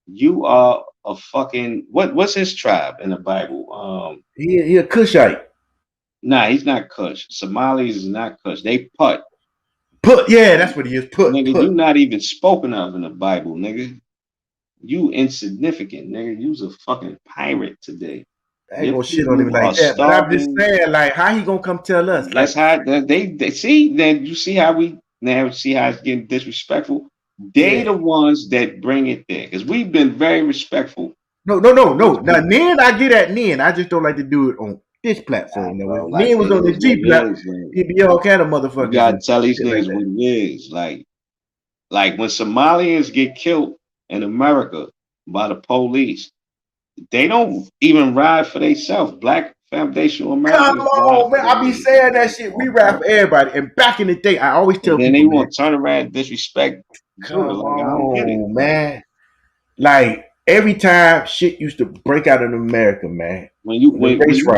[SPEAKER 7] you are a fucking what's his tribe in the Bible?
[SPEAKER 11] He a Cushite.
[SPEAKER 7] Nah, he's not Kush. Somalis is not Kush. They Put.
[SPEAKER 11] Yeah, that's what he is. Put.
[SPEAKER 7] Nigga, you not even spoken of in the Bible, nigga. You insignificant, nigga. You's a fucking pirate today.
[SPEAKER 11] I ain't gonna shit on him like that. But I'm just saying, like, how he gonna come tell us?
[SPEAKER 7] That's how they see. Then you see how we now see how it's getting disrespectful. They the ones that bring it there because we've been very respectful.
[SPEAKER 11] No. Now, Nen, I get at Nen. I just don't like to do it on this platform. Now,
[SPEAKER 7] Like,
[SPEAKER 11] Nen was on the G platform. He'd be all kind of motherfuckers.
[SPEAKER 7] You gotta tell these niggas what it is. Like when Somalians get killed in America by the police, they don't even ride for themselves. Black foundational Americans.
[SPEAKER 11] Come on, man. I be saying that shit. We rap for everybody. And back in the day, I always tell people,
[SPEAKER 7] they want to turn around and disrespect.
[SPEAKER 11] Come on, man. Like every time shit used to break out in America, man.
[SPEAKER 7] When you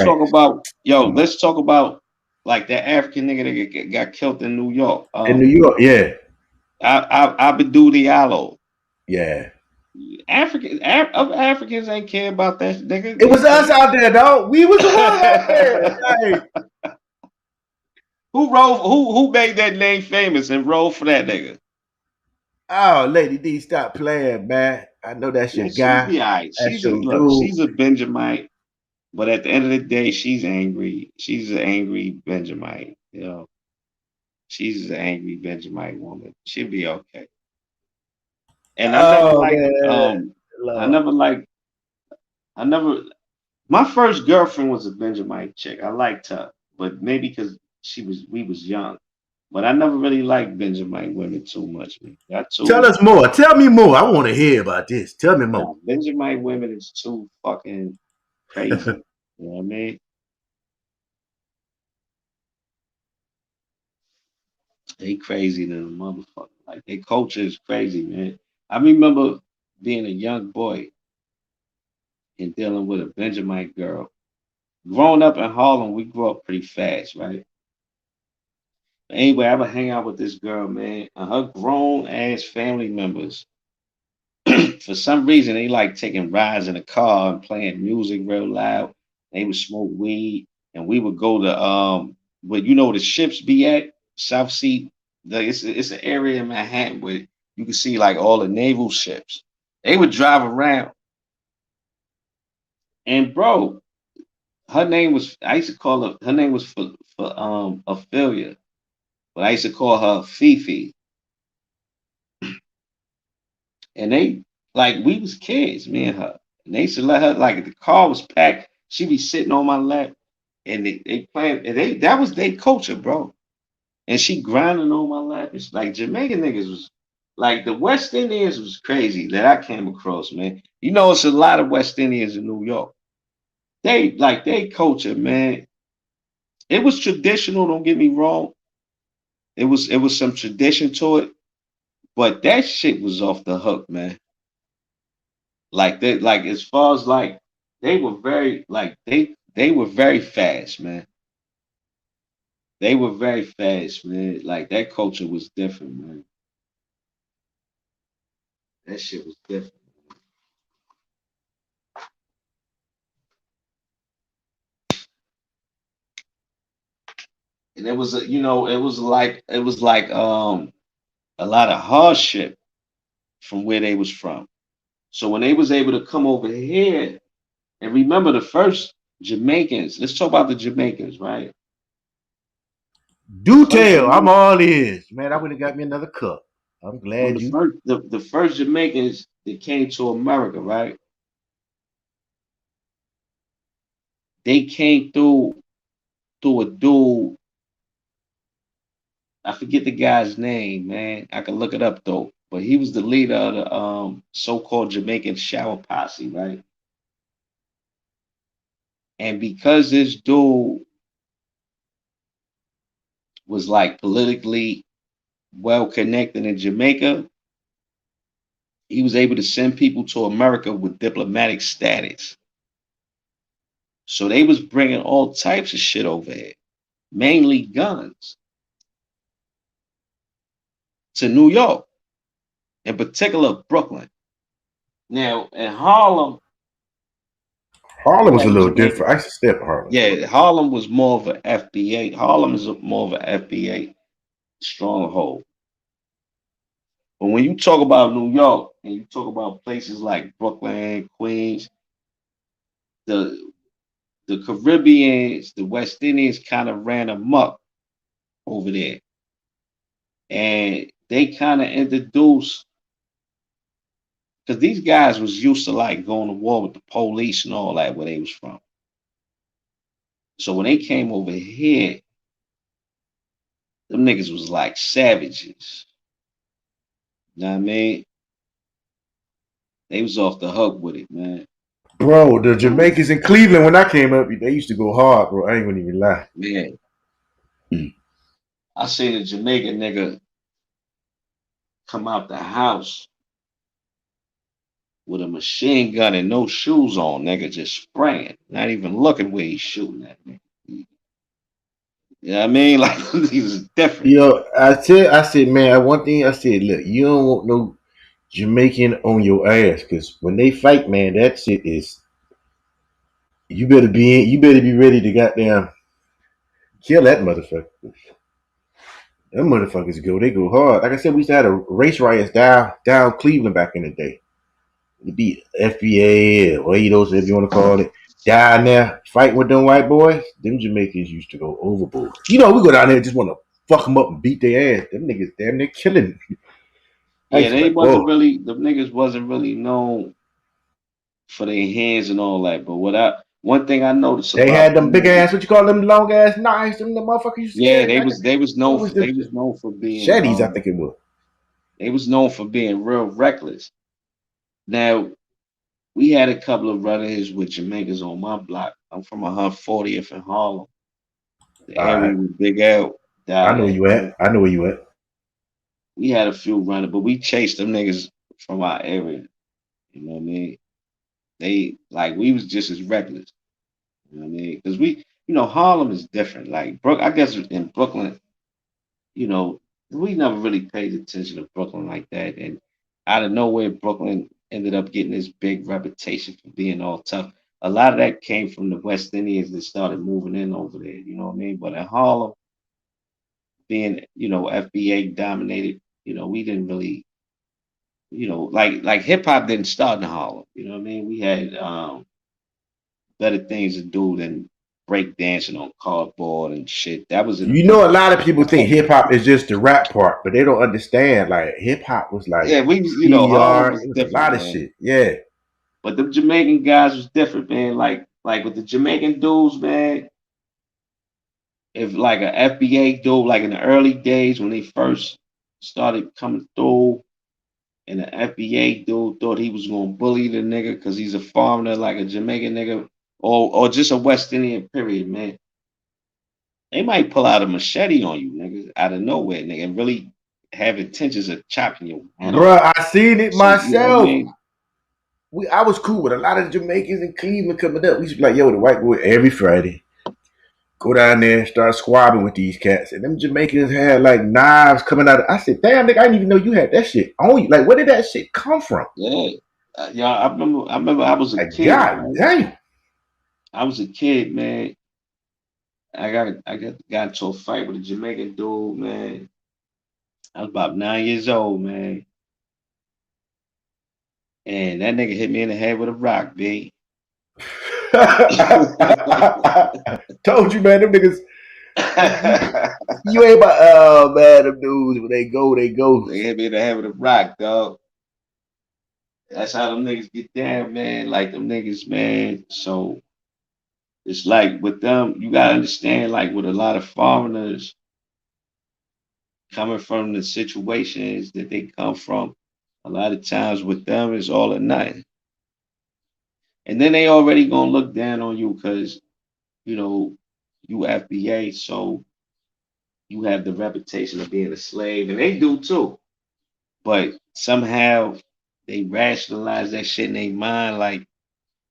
[SPEAKER 7] talk about let's talk about like that African nigga that got killed in New York.
[SPEAKER 11] In New York, yeah.
[SPEAKER 7] Abdul Diallo.
[SPEAKER 11] Yeah.
[SPEAKER 7] Africans ain't care about that nigga.
[SPEAKER 11] It was us out there, dog. We was the ones out there. Like,
[SPEAKER 7] who made that name famous and rolled for that nigga?
[SPEAKER 11] Oh, Lady D, stop playing, man. I know that's your guy.
[SPEAKER 7] Be all right. She's a Benjamite, but at the end of the day, she's angry. She's an angry Benjamite. She's an angry Benjamite woman. She'll be okay. And my first girlfriend was a Benjamite chick. I liked her, but maybe because we was young. But I never really liked Benjamite women too much, man.
[SPEAKER 11] Tell us more. Tell me more. I want to hear about this. Tell me more.
[SPEAKER 7] Benjamite women is too fucking crazy. You know what I mean? They crazy than a motherfucker. Like, their culture is crazy, man. I remember being a young boy and dealing with a Benjamite girl. Growing up in Harlem, we grew up pretty fast, right? Anyway, I would hang out with this girl, man, and her grown ass family members. For some reason, they like taking rides in the car and playing music real loud. They would smoke weed, and we would go to where you know the ships be at South Sea. It's an area in Manhattan where you can see like all the naval ships. They would drive around, and bro, her name was I used to call her. Her name was for Ophelia, but I used to call her Fifi. And they like we was kids, me and her. And they used to let her like if the car was packed, she be sitting on my lap, and they playing and they that was their culture, bro. And she grinding on my lap. It's like Jamaican niggas was like the West Indians was crazy that I came across, man. You know, it's a lot of West Indians in New York. They like they culture, man. It was traditional, don't get me wrong. It was some tradition to it, but that shit was off the hook, man. Like they like as far as like they were very like they were very fast, man. They were very fast, man. Like that culture was different, man. That shit was different. And it was you know, it was like a lot of hardship from where they was from. So when they was able to come over here and remember the first Jamaicans, let's talk about the Jamaicans, right?
[SPEAKER 11] Do tell, I'm all ears. Man, I would have got me another cup. I'm
[SPEAKER 7] Well,
[SPEAKER 11] glad
[SPEAKER 7] the
[SPEAKER 11] you.
[SPEAKER 7] first the first Jamaicans that came to America, right? They came through a dude. I forget the guy's name, man. I can look it up though. But he was the leader of the so-called Jamaican shower posse, right? And because this dude was like politically well connected in Jamaica, he was able to send people to America with diplomatic status. So they was bringing all types of shit over here, mainly guns, to New York, in particular Brooklyn. Now in Harlem,
[SPEAKER 11] Harlem
[SPEAKER 7] you
[SPEAKER 11] was a
[SPEAKER 7] had
[SPEAKER 11] little
[SPEAKER 7] Jamaican.
[SPEAKER 11] different. I used to step Harlem.
[SPEAKER 7] Yeah, Harlem was more of an FBA. Harlem is more of an FBA stronghold. But when you talk about New York and you talk about places like Brooklyn, Queens, the the Caribbeans, the West Indians kind of ran amok over there. And they kind of introduced because these guys was used to like going to war with the police and all that where they was from. So when they came over here, them niggas was like savages. You know what I mean? They was off the hook with it, man.
[SPEAKER 11] Bro, the Jamaicans in Cleveland when I came up, they used to go hard, bro. I ain't gonna even lie.
[SPEAKER 7] Man, I seen a Jamaican nigga come out the house with a machine gun and no shoes on, nigga, just spraying, not even looking where he's shooting at me. You know what I mean? Like he was different.
[SPEAKER 11] Yo, I said, man, one thing I said, look, you don't want no Jamaican on your ass, cause when they fight, man, that shit is you better be ready to goddamn kill that motherfucker. Them motherfuckers they go hard. Like I said, we used to have a race riots down Cleveland back in the day. It'd be FBA or those if you want to call it. Down there fighting with them white boys, them Jamaicans used to go overboard. You know, we go down there and just want to fuck them up and beat their ass. Them niggas damn near killing. I
[SPEAKER 7] Yeah,
[SPEAKER 11] used to
[SPEAKER 7] they
[SPEAKER 11] like,
[SPEAKER 7] wasn't
[SPEAKER 11] whoa.
[SPEAKER 7] really the niggas wasn't really known for their hands and all that. But one thing I noticed
[SPEAKER 11] They
[SPEAKER 7] about
[SPEAKER 11] had them
[SPEAKER 7] them
[SPEAKER 11] big
[SPEAKER 7] niggas,
[SPEAKER 11] ass, what you call them long ass knives, them the motherfuckers used to
[SPEAKER 7] yeah,
[SPEAKER 11] carry.
[SPEAKER 7] they was known
[SPEAKER 11] What was
[SPEAKER 7] for
[SPEAKER 11] them
[SPEAKER 7] they
[SPEAKER 11] shit?
[SPEAKER 7] was known for being
[SPEAKER 11] Shetties, I think it was.
[SPEAKER 7] they was known for being real reckless. Now we had a couple of runners with Jamaicans on my block. I'm from 140th in Harlem. The
[SPEAKER 11] All
[SPEAKER 7] area
[SPEAKER 11] right.
[SPEAKER 7] where Big L
[SPEAKER 11] I
[SPEAKER 7] died
[SPEAKER 11] know
[SPEAKER 7] at.
[SPEAKER 11] you at. I know where you at.
[SPEAKER 7] We had a few runners, but we chased them niggas from our area. You know what I mean? They like we was just as reckless. You know what I mean? Because Harlem is different. Like I guess in Brooklyn, you know, we never really paid attention to Brooklyn like that. And out of nowhere, Brooklyn ended up getting this big reputation for being all tough. A lot of that came from the West Indians that started moving in over there, you know what I mean? But in Harlem, being, you know, FBA dominated, you know, we didn't really, you know, like hip hop didn't start in Harlem, you know what I mean? We had better things to do than break dancing on cardboard and shit. That was in the
[SPEAKER 11] You know, a lot of people think hip hop is just the rap part, but they don't understand. Like hip hop was like
[SPEAKER 7] yeah, we you know, Harlem
[SPEAKER 11] CDR,
[SPEAKER 7] was
[SPEAKER 11] it was a
[SPEAKER 7] different,
[SPEAKER 11] lot of
[SPEAKER 7] man.
[SPEAKER 11] shit. Yeah.
[SPEAKER 7] But the Jamaican guys was different, man. Like with the Jamaican dudes, man. If like a FBA dude, like in the early days when they first started coming through, and the FBA dude thought he was gonna bully the nigga because he's a foreigner, like a Jamaican nigga, or just a West Indian period, man. They might pull out a machete on you, niggas, out of nowhere, nigga, and really have intentions of chopping your head off.
[SPEAKER 11] Bruh, I seen it
[SPEAKER 7] So you know what I
[SPEAKER 11] myself.
[SPEAKER 7] mean?
[SPEAKER 11] I was cool with a lot of Jamaicans in Cleveland coming up. We used to be like, yo, the white boy every Friday. Go down there and start squabbing with these cats. And them Jamaicans had like knives coming out. I said, damn, nigga, I didn't even know you had that shit on you. Like, where did that shit come from?
[SPEAKER 7] Yeah. Yeah, I remember I was a
[SPEAKER 11] Like,
[SPEAKER 7] kid,
[SPEAKER 11] God
[SPEAKER 7] right?
[SPEAKER 11] damn.
[SPEAKER 7] I was a kid, man. I got into a fight with a Jamaican dude, man. I was about 9 years old, man. And that nigga hit me in the head with a rock, B.
[SPEAKER 11] Told you, man, them niggas. You ain't about, oh man, them dudes, when they go, they go.
[SPEAKER 7] They hit me in the head with a rock, dog. That's how them niggas get down, man. Like them niggas, man. So it's like with them, you gotta understand, like with a lot of foreigners coming from the situations that they come from, a lot of times with them it's all or nothing. And then they already gonna look down on you because, you know, you FBA, so you have the reputation of being a slave, and they do too. But somehow they rationalize that shit in their mind like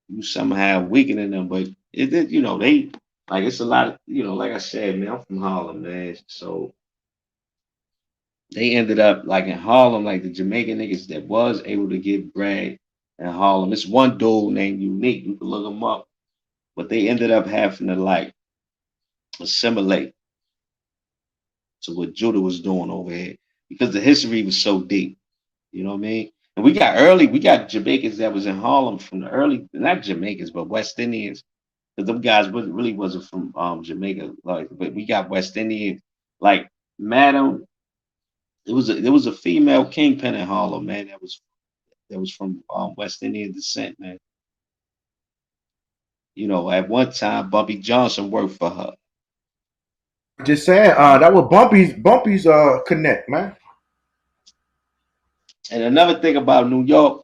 [SPEAKER 7] you somehow weakening them. But you know, they like it's a lot of, you know, like I said, man, I'm from Harlem, man. So they ended up like in Harlem, like the Jamaican niggas that was able to get bread in Harlem. It's one dude named Unique. You can look him up. But they ended up having to like assimilate to what Judah was doing over here because the history was so deep. You know what I mean? And we got Jamaicans that was in Harlem from the early, not Jamaicans, but West Indians. Because them guys really wasn't from Jamaica. Like, but we got West Indians like Madam. There was a female kingpin in Harlem, man. That was from West Indian descent, man. You know, at one time, Bumpy Johnson worked for her.
[SPEAKER 11] Just saying, that was Bumpy's connect, man.
[SPEAKER 7] And another thing about New York,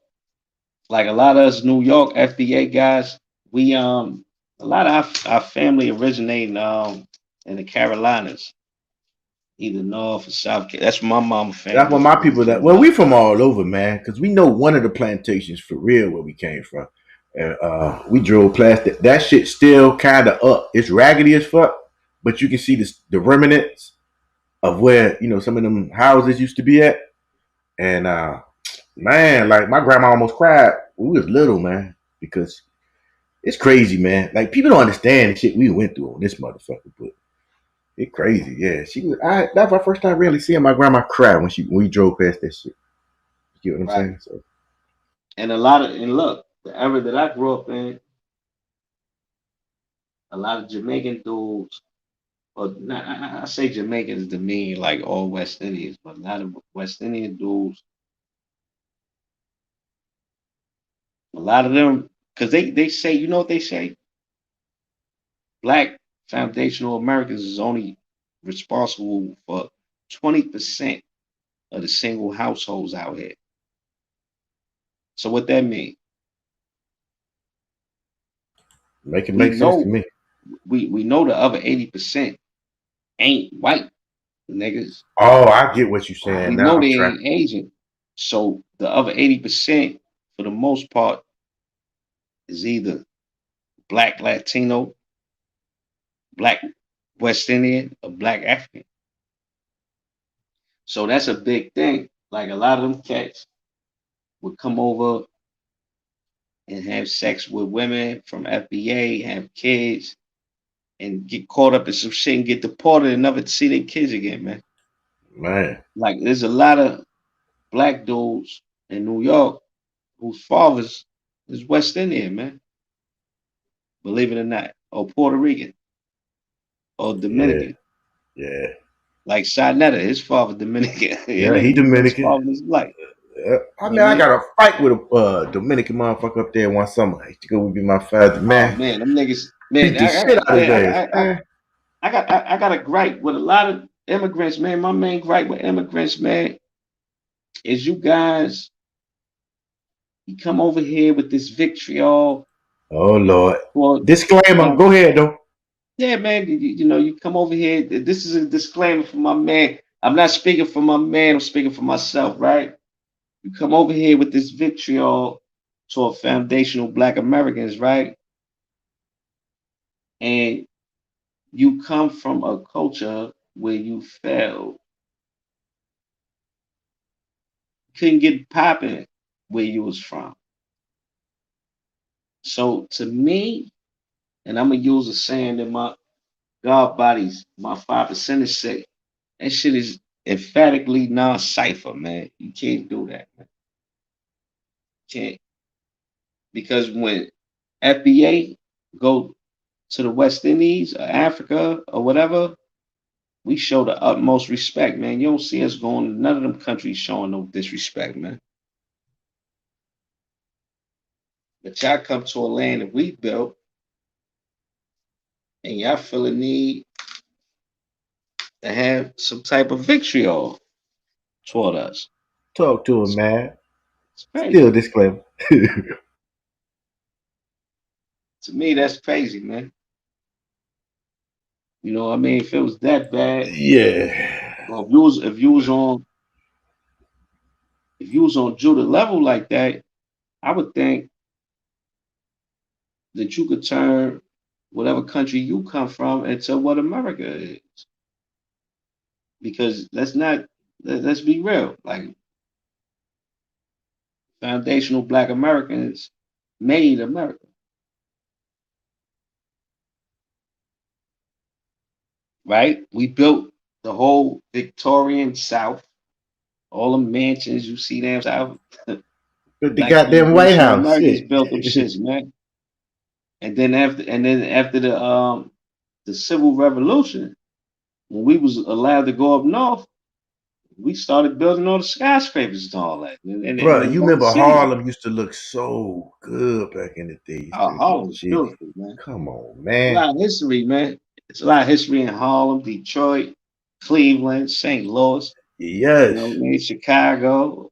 [SPEAKER 7] like a lot of us New York FBA guys, we a lot of our family originating in the Carolinas, either North or South. That's where my mama family.
[SPEAKER 11] That's what my people that. Well, we from all over, man, because we know one of the plantations for real where we came from. And we drove past it. That shit still kind of up. It's raggedy as fuck, but you can see the remnants of where, you know, some of them houses used to be at. And man, like my grandma almost cried when we was little, man, because it's crazy, man. Like people don't understand the shit we went through on this motherfucker, but it's crazy. Yeah, that's my first time really seeing my grandma cry when we drove past that shit. You get what I'm saying? So,
[SPEAKER 7] and look, the era that I grew up in, a lot of Jamaican dudes, or not, I say Jamaicans to mean like all West Indians, but a lot of West Indian dudes, a lot of them, because they say, you know what they say? Black foundational Americans is only responsible for 20% of the single households out here. So what that mean?
[SPEAKER 11] make it make sense to me.
[SPEAKER 7] We know the other 80% ain't white niggas.
[SPEAKER 11] Oh, I get what you're saying.
[SPEAKER 7] We
[SPEAKER 11] Now
[SPEAKER 7] know they ain't Asian. So the other 80%, for the most part, is either Black Latino, Black West Indian, or Black African. So that's a big thing. Like a lot of them cats would come over and have sex with women from FBA, have kids, and get caught up in some shit and get deported and never see their kids again, man.
[SPEAKER 11] Man.
[SPEAKER 7] Like there's a lot of black dudes in New York whose fathers is West Indian, man. Believe it or not, or Puerto Rican, or Dominican.
[SPEAKER 11] Yeah.
[SPEAKER 7] Like Shinetta, his father Dominican.
[SPEAKER 11] Yeah, he Dominican.
[SPEAKER 7] His father is black.
[SPEAKER 11] I mean, I got a fight with a Dominican motherfucker up there one summer. He go be my father, man.
[SPEAKER 7] Oh, man, them niggas, man.
[SPEAKER 11] Beat the shit out of his ass.
[SPEAKER 7] I got a gripe with a lot of immigrants, man. My main gripe with immigrants, man, is you guys. You come over here with this vitriol.
[SPEAKER 11] Oh Lord.
[SPEAKER 7] Well,
[SPEAKER 11] disclaimer. Go ahead though.
[SPEAKER 7] Yeah, man. You know, you come over here. This is a disclaimer for my man. I'm not speaking for my man. I'm speaking for myself, right? You come over here with this vitriol toward foundational Black Americans, right? And you come from a culture where you failed. Couldn't get popping where you was from. So to me, and I'm gonna use a saying that my God bodies, my 5% say, that shit is emphatically non-cipher, man. You can't do that, man. Can't. Because when FBA go to the West Indies or Africa or whatever, we show the utmost respect, man. You don't see us going to none of them countries showing no disrespect, man. But y'all come to a land that we built and y'all feel a need to have some type of vitriol toward us.
[SPEAKER 11] Talk to him, man. Still disclaimer.
[SPEAKER 7] To me, that's crazy, man. You know what I mean? If it was that bad,
[SPEAKER 11] yeah.
[SPEAKER 7] Well, if you was on Judah level like that, I would think that you could turn whatever country you come from into what America is. Because let's be real. Like foundational Black Americans made America. Right? We built the whole Victorian South, all the mansions you see down south.
[SPEAKER 11] But the goddamn White House.
[SPEAKER 7] Americans built them shits, man. And then after the Civil Revolution, when we was allowed to go up north, we started building all the skyscrapers and all that.
[SPEAKER 11] Bro, you remember Harlem used to look so good back in the days.
[SPEAKER 7] Harlem was beautiful, man.
[SPEAKER 11] Come on, man.
[SPEAKER 7] A lot of history, man. It's a lot of history in Harlem, Detroit, Cleveland, St. Louis.
[SPEAKER 11] Yes.
[SPEAKER 7] You know what I mean? Chicago.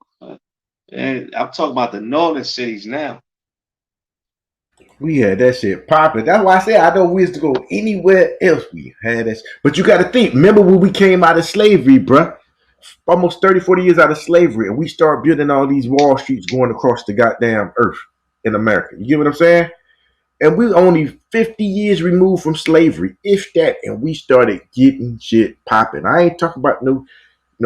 [SPEAKER 7] And I'm talking about the northern cities now.
[SPEAKER 11] We had that shit popping. That's why I say I don't wish to go anywhere else. We had that. But you got to think. Remember when we came out of slavery, bruh? Almost 30, 40 years out of slavery. And we start building all these wall streets going across the goddamn earth in America. You get what I'm saying? And we only 50 years removed from slavery, if that. And we started getting shit popping. I ain't talking about no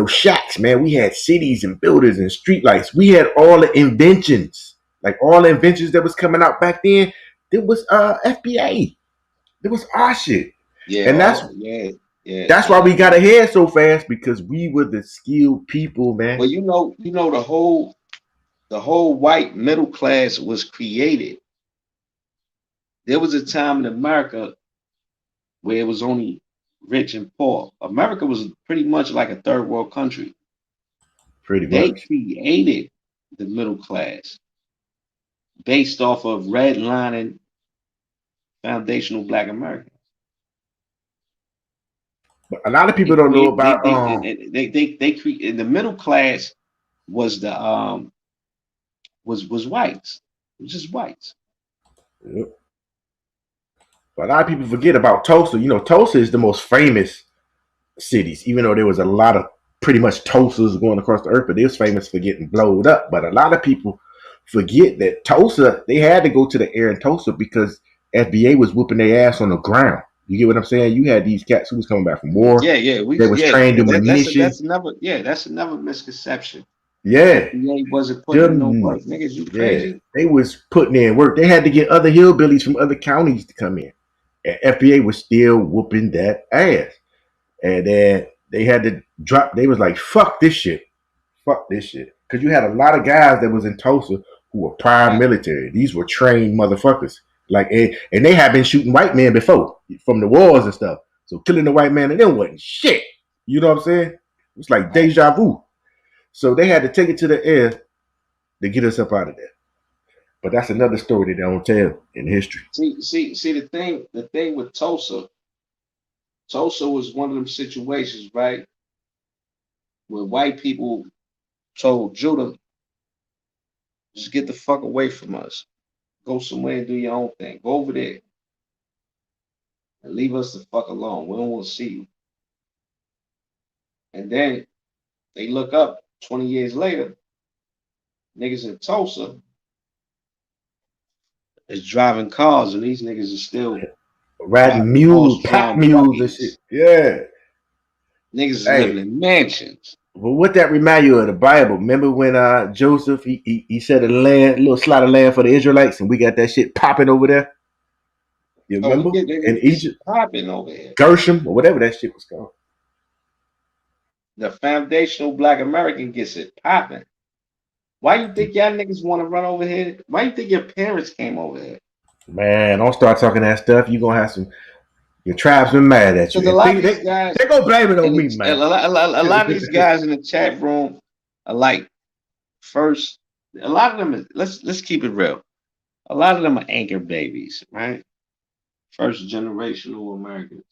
[SPEAKER 11] shacks, man. We had cities and buildings and streetlights. We had all the inventions. Like all the inventions that was coming out back then, it was FBA. It was our shit.
[SPEAKER 7] Yeah,
[SPEAKER 11] and that's why we got ahead so fast, because we were the skilled people, man.
[SPEAKER 7] Well, you know, the whole white middle class was created. There was a time in America where it was only rich and poor. America was pretty much like a third world country. They created the middle class based off of redlining foundational Black Americans.
[SPEAKER 11] But a lot of people don't know about
[SPEAKER 7] they create the middle class was the was whites, just whites.
[SPEAKER 11] Yep. But a lot of people forget about Tulsa. You know, Tulsa is the most famous cities, even though there was a lot of pretty much Tulsas going across the earth, but it was famous for getting blowed up. But a lot of people forget that Tulsa, they had to go to the air in Tulsa because FBA was whooping their ass on the ground. You get what I'm saying? You had these cats who was coming back from war.
[SPEAKER 7] Yeah,
[SPEAKER 11] They was trained in munition.
[SPEAKER 7] That's another misconception.
[SPEAKER 11] Yeah.
[SPEAKER 7] FBA wasn't putting in no
[SPEAKER 11] Them,
[SPEAKER 7] work. Niggas, you
[SPEAKER 11] yeah.
[SPEAKER 7] crazy?
[SPEAKER 11] They was putting in work. They had to get other hillbillies from other counties to come in. And FBA was still whooping that ass. And then they had to drop, they was like, fuck this shit. Fuck this shit. Because you had a lot of guys that was in Tulsa who were prior military. These were trained motherfuckers. Like, and they had been shooting white men before from the wars and stuff. So killing the white man and them wasn't shit. You know what I'm saying? It's like deja vu. So they had to take it to the air to get us up out of there. But that's another story that they don't tell in history.
[SPEAKER 7] See the thing with Tulsa was one of them situations, right? Where white people told Judah, just get the fuck away from us. Go somewhere and do your own thing. Go over there. And leave us the fuck alone. We don't want to see you. And then they look up 20 years later, niggas in Tulsa is driving cars, and these niggas are still
[SPEAKER 11] riding mules, pack mules and shit. Yeah.
[SPEAKER 7] Niggas is living in mansions.
[SPEAKER 11] Well, what that remind you of the Bible? Remember when Joseph he set a little slot of land for the Israelites, and we got that shit popping over there. You remember in Egypt,
[SPEAKER 7] popping over here,
[SPEAKER 11] Gershom or whatever that shit was called.
[SPEAKER 7] The foundational Black American gets it popping. Why you think y'all niggas want to run over here? Why you think your parents came over here?
[SPEAKER 11] Man, don't start talking that stuff. You gonna have your tribesmen mad at you.
[SPEAKER 7] A lot of these guys,
[SPEAKER 11] they gonna blame it on me, man.
[SPEAKER 7] A lot of these guys in the chat room are like, first, a lot of them. Let's keep it real. A lot of them are anchor babies, right? First generational Americans.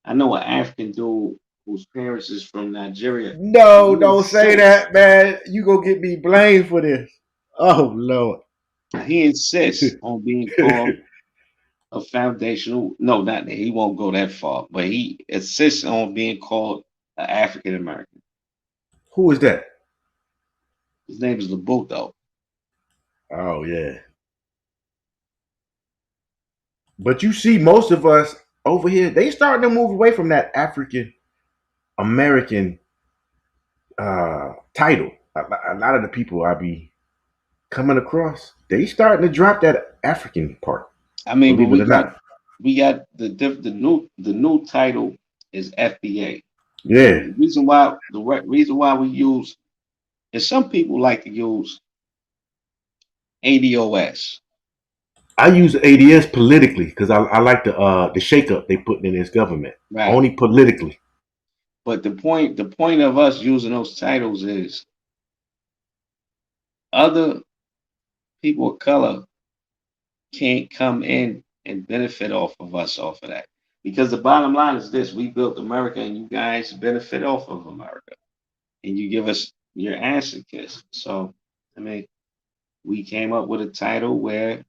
[SPEAKER 7] I know an African dude whose parents is from Nigeria.
[SPEAKER 11] No, don't say that, man. You gonna get me blamed for this. Oh Lord.
[SPEAKER 7] He insists on being called a foundational. No, not that. He won't go that far, but he insists on being called an African American.
[SPEAKER 11] Who is that?
[SPEAKER 7] His name is Labuto.
[SPEAKER 11] Oh yeah. But you see, most of us over here, they starting to move away from that African American title. A lot of the people I be coming across, they starting to drop that African part.
[SPEAKER 7] I mean, but we got the new title is FBA.
[SPEAKER 11] Yeah.
[SPEAKER 7] The reason why we use, and some people like to use ADOS.
[SPEAKER 11] I use ADS politically because I like the shakeup they put in this government.
[SPEAKER 7] Right.
[SPEAKER 11] Only politically.
[SPEAKER 7] But the point of us using those titles is other people of color can't come in and benefit off of us off of that. Because the bottom line is this: we built America, and you guys benefit off of America, and you give us your ass a kiss. So, I mean, we came up with a title where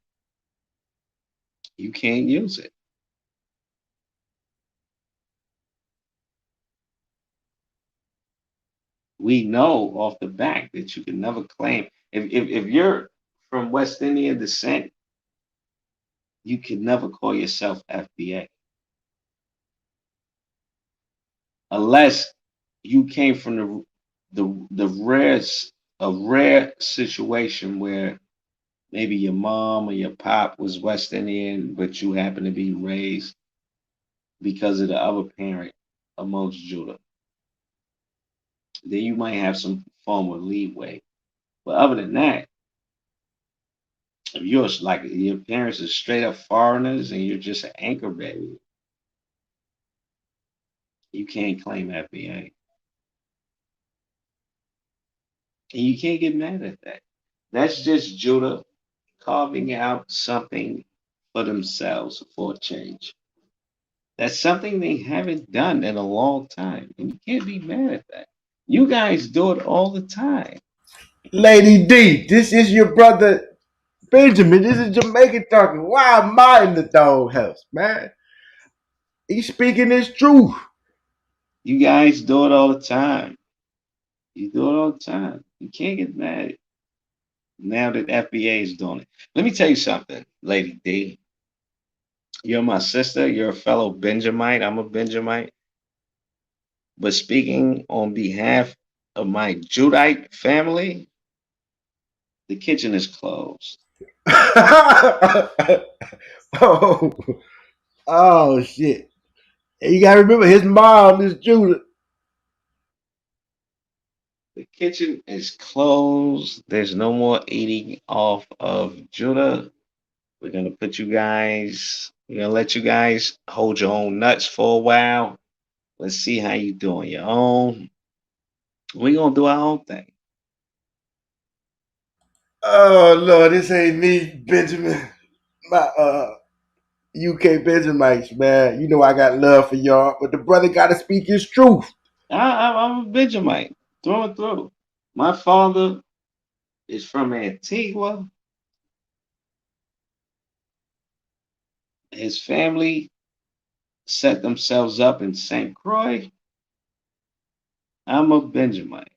[SPEAKER 7] you can't use it. We know off the back that you can never claim if you're from West Indian descent, you can never call yourself FBA unless you came from a rare situation where maybe your mom or your pop was West Indian, but you happen to be raised because of the other parent amongst Judah. Then you might have some form of leeway. But other than that, if you're like your parents are straight up foreigners and you're just an anchor baby, you can't claim FBA. And you can't get mad at that. That's just Judah carving out something for themselves for a change. That's something they haven't done in a long time. And you can't be mad at that. You guys do it all the time.
[SPEAKER 11] Lady D, this is your brother Benjamin. This is Jamaican talking. Why am I in the doghouse, man? He's speaking his truth.
[SPEAKER 7] You guys do it all the time. You do it all the time. You can't get mad now that FBA is doing it. Let me tell you something, Lady D. You're my sister. You're a fellow Benjamite. I'm a Benjamite. But speaking on behalf of my Judite family, the kitchen is closed.
[SPEAKER 11] Oh, oh shit. And you gotta remember his mom is Judah.
[SPEAKER 7] The kitchen is closed. There's no more eating off of Judah. We're gonna let you guys hold your own nuts for a while. Let's see how you do on your own. We're gonna do our own thing.
[SPEAKER 11] Oh Lord, this ain't me, Benjamin. My UK Benjamites, man. You know I got love for y'all, but the brother gotta speak his truth.
[SPEAKER 7] I'm a Benjamite through and through. My father is from Antigua. His family set themselves up in St. Croix. I'm a Benjamite.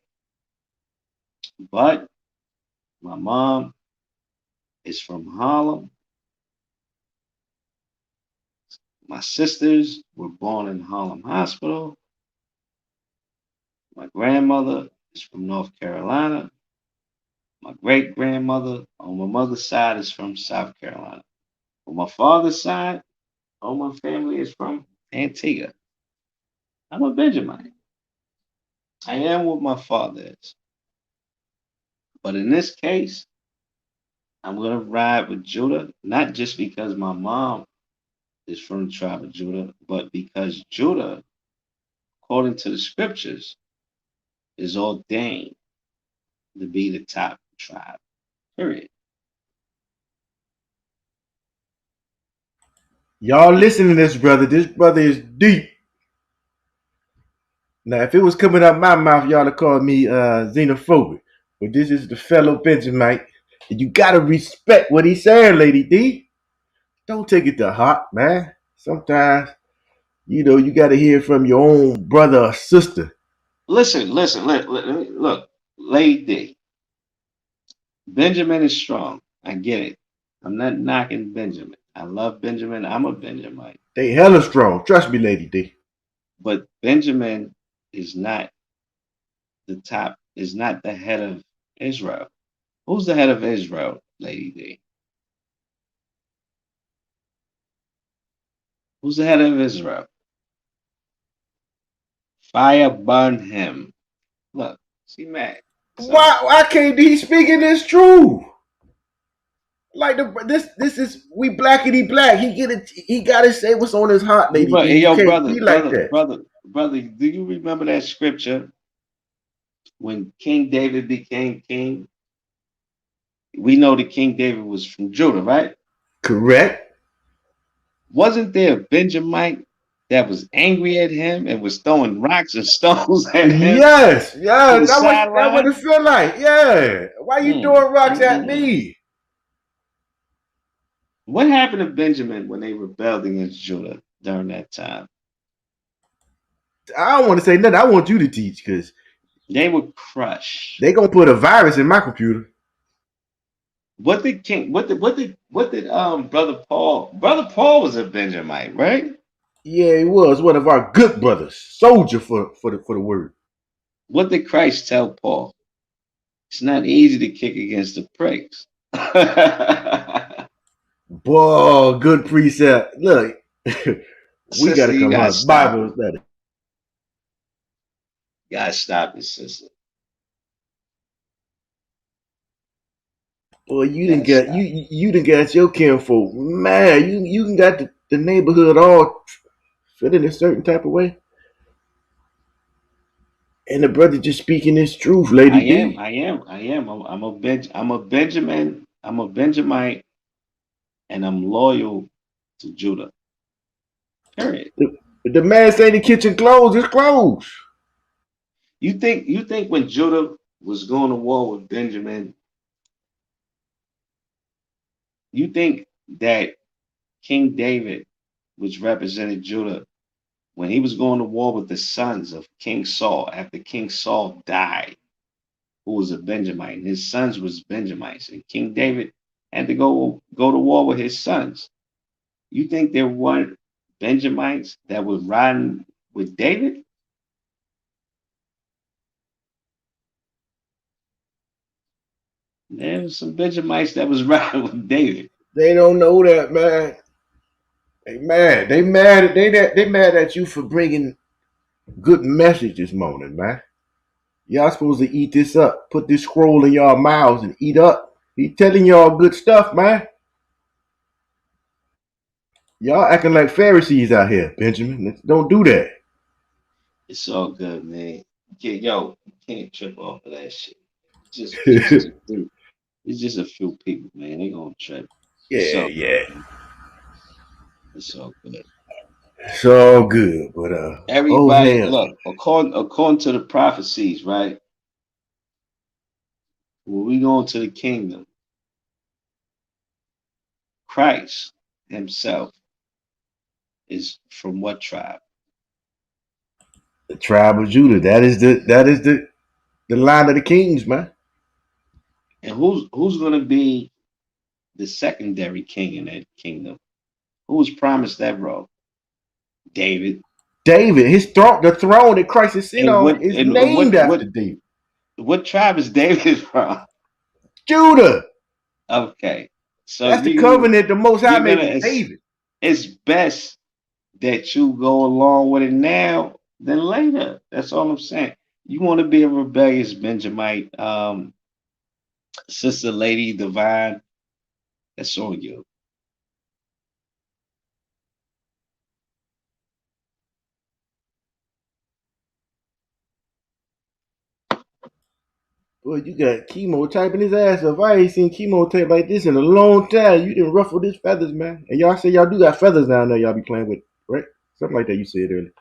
[SPEAKER 7] But my mom is from Harlem. My sisters were born in Harlem Hospital. My grandmother is from North Carolina. My great grandmother on my mother's side is from South Carolina. On my father's side, all my family is from Antigua. I'm a Benjamite. I am what my father is. But in this case, I'm going to ride with Judah, not just because my mom is from the tribe of Judah, but because Judah, according to the scriptures, is ordained to be the top tribe. Period.
[SPEAKER 11] Y'all listen to this brother. This brother is deep. Now, if it was coming out my mouth, y'all would call me xenophobic. But this is the fellow Benjamite. And you gotta respect what he's saying, Lady D. Don't take it to heart, man. Sometimes, you gotta hear from your own brother or sister.
[SPEAKER 7] Listen, look, Lady D. Benjamin is strong. I get it. I'm not knocking Benjamin. I love Benjamin. I'm a Benjamite.
[SPEAKER 11] They hella strong. Trust me, Lady D.
[SPEAKER 7] But Benjamin is not the head of Israel. Who's the head of Israel, Lady D? Who's the head of Israel? Fire burn him. Look, see mad.
[SPEAKER 11] Why can't he speaking this truth? Like this is we blackity black. He gotta say what's on his heart, Lady D.
[SPEAKER 7] Hey,
[SPEAKER 11] You
[SPEAKER 7] yo,
[SPEAKER 11] can't be like that.
[SPEAKER 7] brother, do you remember that scripture when King David became king? We know that King David was from Judah, right?
[SPEAKER 11] Correct.
[SPEAKER 7] Wasn't there a Benjamite that was angry at him and was throwing rocks and stones at him?
[SPEAKER 11] Yes,
[SPEAKER 7] To the
[SPEAKER 11] that what it feel like. Yeah. Why you throwing rocks at me?
[SPEAKER 7] What happened to Benjamin when they rebelled against Judah during that time?
[SPEAKER 11] I don't want to say nothing. I want you to teach because
[SPEAKER 7] they were crushed.
[SPEAKER 11] They gonna put a virus in my computer.
[SPEAKER 7] What did brother Paul? Brother Paul was a Benjamite, right?
[SPEAKER 11] Yeah, he was one of our good brothers, soldier for the word.
[SPEAKER 7] What did Christ tell Paul? It's not easy to kick against the pricks.
[SPEAKER 11] Boy, good precept. Look, we gotta come on Bible study.
[SPEAKER 7] You gotta stop it, sister.
[SPEAKER 11] Boy, you didn't get your kinfolk. Man, you got the neighborhood all feeling a certain type of way. And the brother just speaking his truth, Lady D.
[SPEAKER 7] I am. I'm a Benjamin. I'm a Benjamite, and I'm loyal to Judah. Period.
[SPEAKER 11] The man saying the kitchen closed, it's closed.
[SPEAKER 7] You think when Judah was going to war with Benjamin, you think that King David, which represented Judah, when he was going to war with the sons of King Saul, after King Saul died, who was a Benjamite, and his sons was Benjamites, and King David had to go to war with his sons. You think there weren't Benjamites that were riding with David? There was some Benjamites that was riding with David.
[SPEAKER 11] They don't know that, man. They mad. They mad. They mad at you for bringing good message this morning, man. Y'all supposed to eat this up. Put this scroll in y'all mouths and eat up. He telling y'all good stuff, man. Y'all acting like Pharisees out here, Benjamin. Don't do that.
[SPEAKER 7] It's all good, man. You can't trip off of that shit. It's just a few people, man. They gonna trip.
[SPEAKER 11] Yeah.
[SPEAKER 7] Good, it's all good.
[SPEAKER 11] It's all good, but
[SPEAKER 7] Everybody, look, according to the prophecies, right? When we go into the kingdom, Christ himself is from what tribe?
[SPEAKER 11] The tribe of Judah. That is the line of the kings, man.
[SPEAKER 7] And who's gonna be the secondary king in that kingdom? Who was promised that role? David.
[SPEAKER 11] David, the throne that Christ is sitting on is named after David.
[SPEAKER 7] What tribe is David from?
[SPEAKER 11] Judah.
[SPEAKER 7] Okay. So
[SPEAKER 11] that's the covenant the Most High made with David.
[SPEAKER 7] It's best that you go along with it now than later. That's all I'm saying. You want to be a rebellious Benjamite, Sister Lady Divine, that's on you.
[SPEAKER 11] Boy, you got Chemo typing his ass off. I ain't seen Chemo type like this in a long time. You didn't ruffle his feathers, man. And y'all say y'all do got feathers down there y'all be playing with, right? Something like that you said earlier.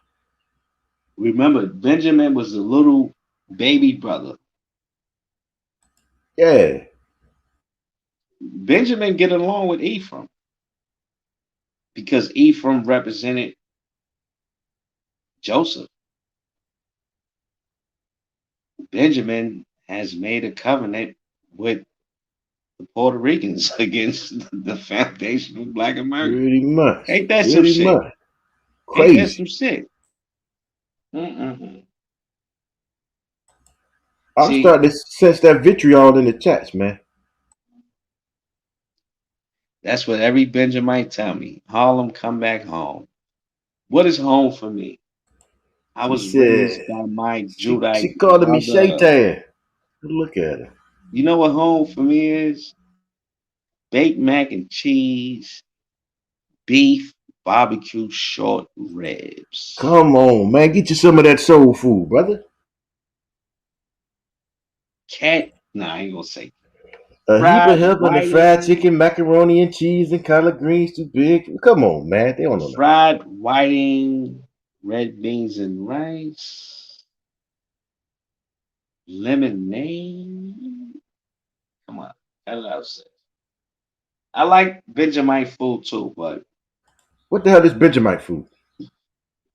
[SPEAKER 7] Remember, Benjamin was the little baby brother.
[SPEAKER 11] Yeah.
[SPEAKER 7] Benjamin get along with Ephraim because Ephraim represented Joseph. Benjamin has made a covenant with the Puerto Ricans against the foundation of Black America.
[SPEAKER 11] Pretty much.
[SPEAKER 7] Ain't that some shit?
[SPEAKER 11] Crazy.
[SPEAKER 7] Ain't that some shit?
[SPEAKER 11] I'm starting to sense that vitriol in the chats, man.
[SPEAKER 7] That's what every Benjamite tell me. Harlem, come back home. What is home for me? I was raised by my Judite.
[SPEAKER 11] She calling me Shaitan. Look at her.
[SPEAKER 7] You know what home for me is? Baked mac and cheese, beef, barbecue, short ribs.
[SPEAKER 11] Come on, man. Get you some of that soul food, brother.
[SPEAKER 7] Nah, I ain't gonna say.
[SPEAKER 11] A heap of help on the fried chicken, macaroni and cheese, and collard greens too big. Come on, man. They don't know that.
[SPEAKER 7] Fried whiting, red beans and rice, lemonade. Come on, I like Benjamite food too, but
[SPEAKER 11] what the hell is Benjamite food?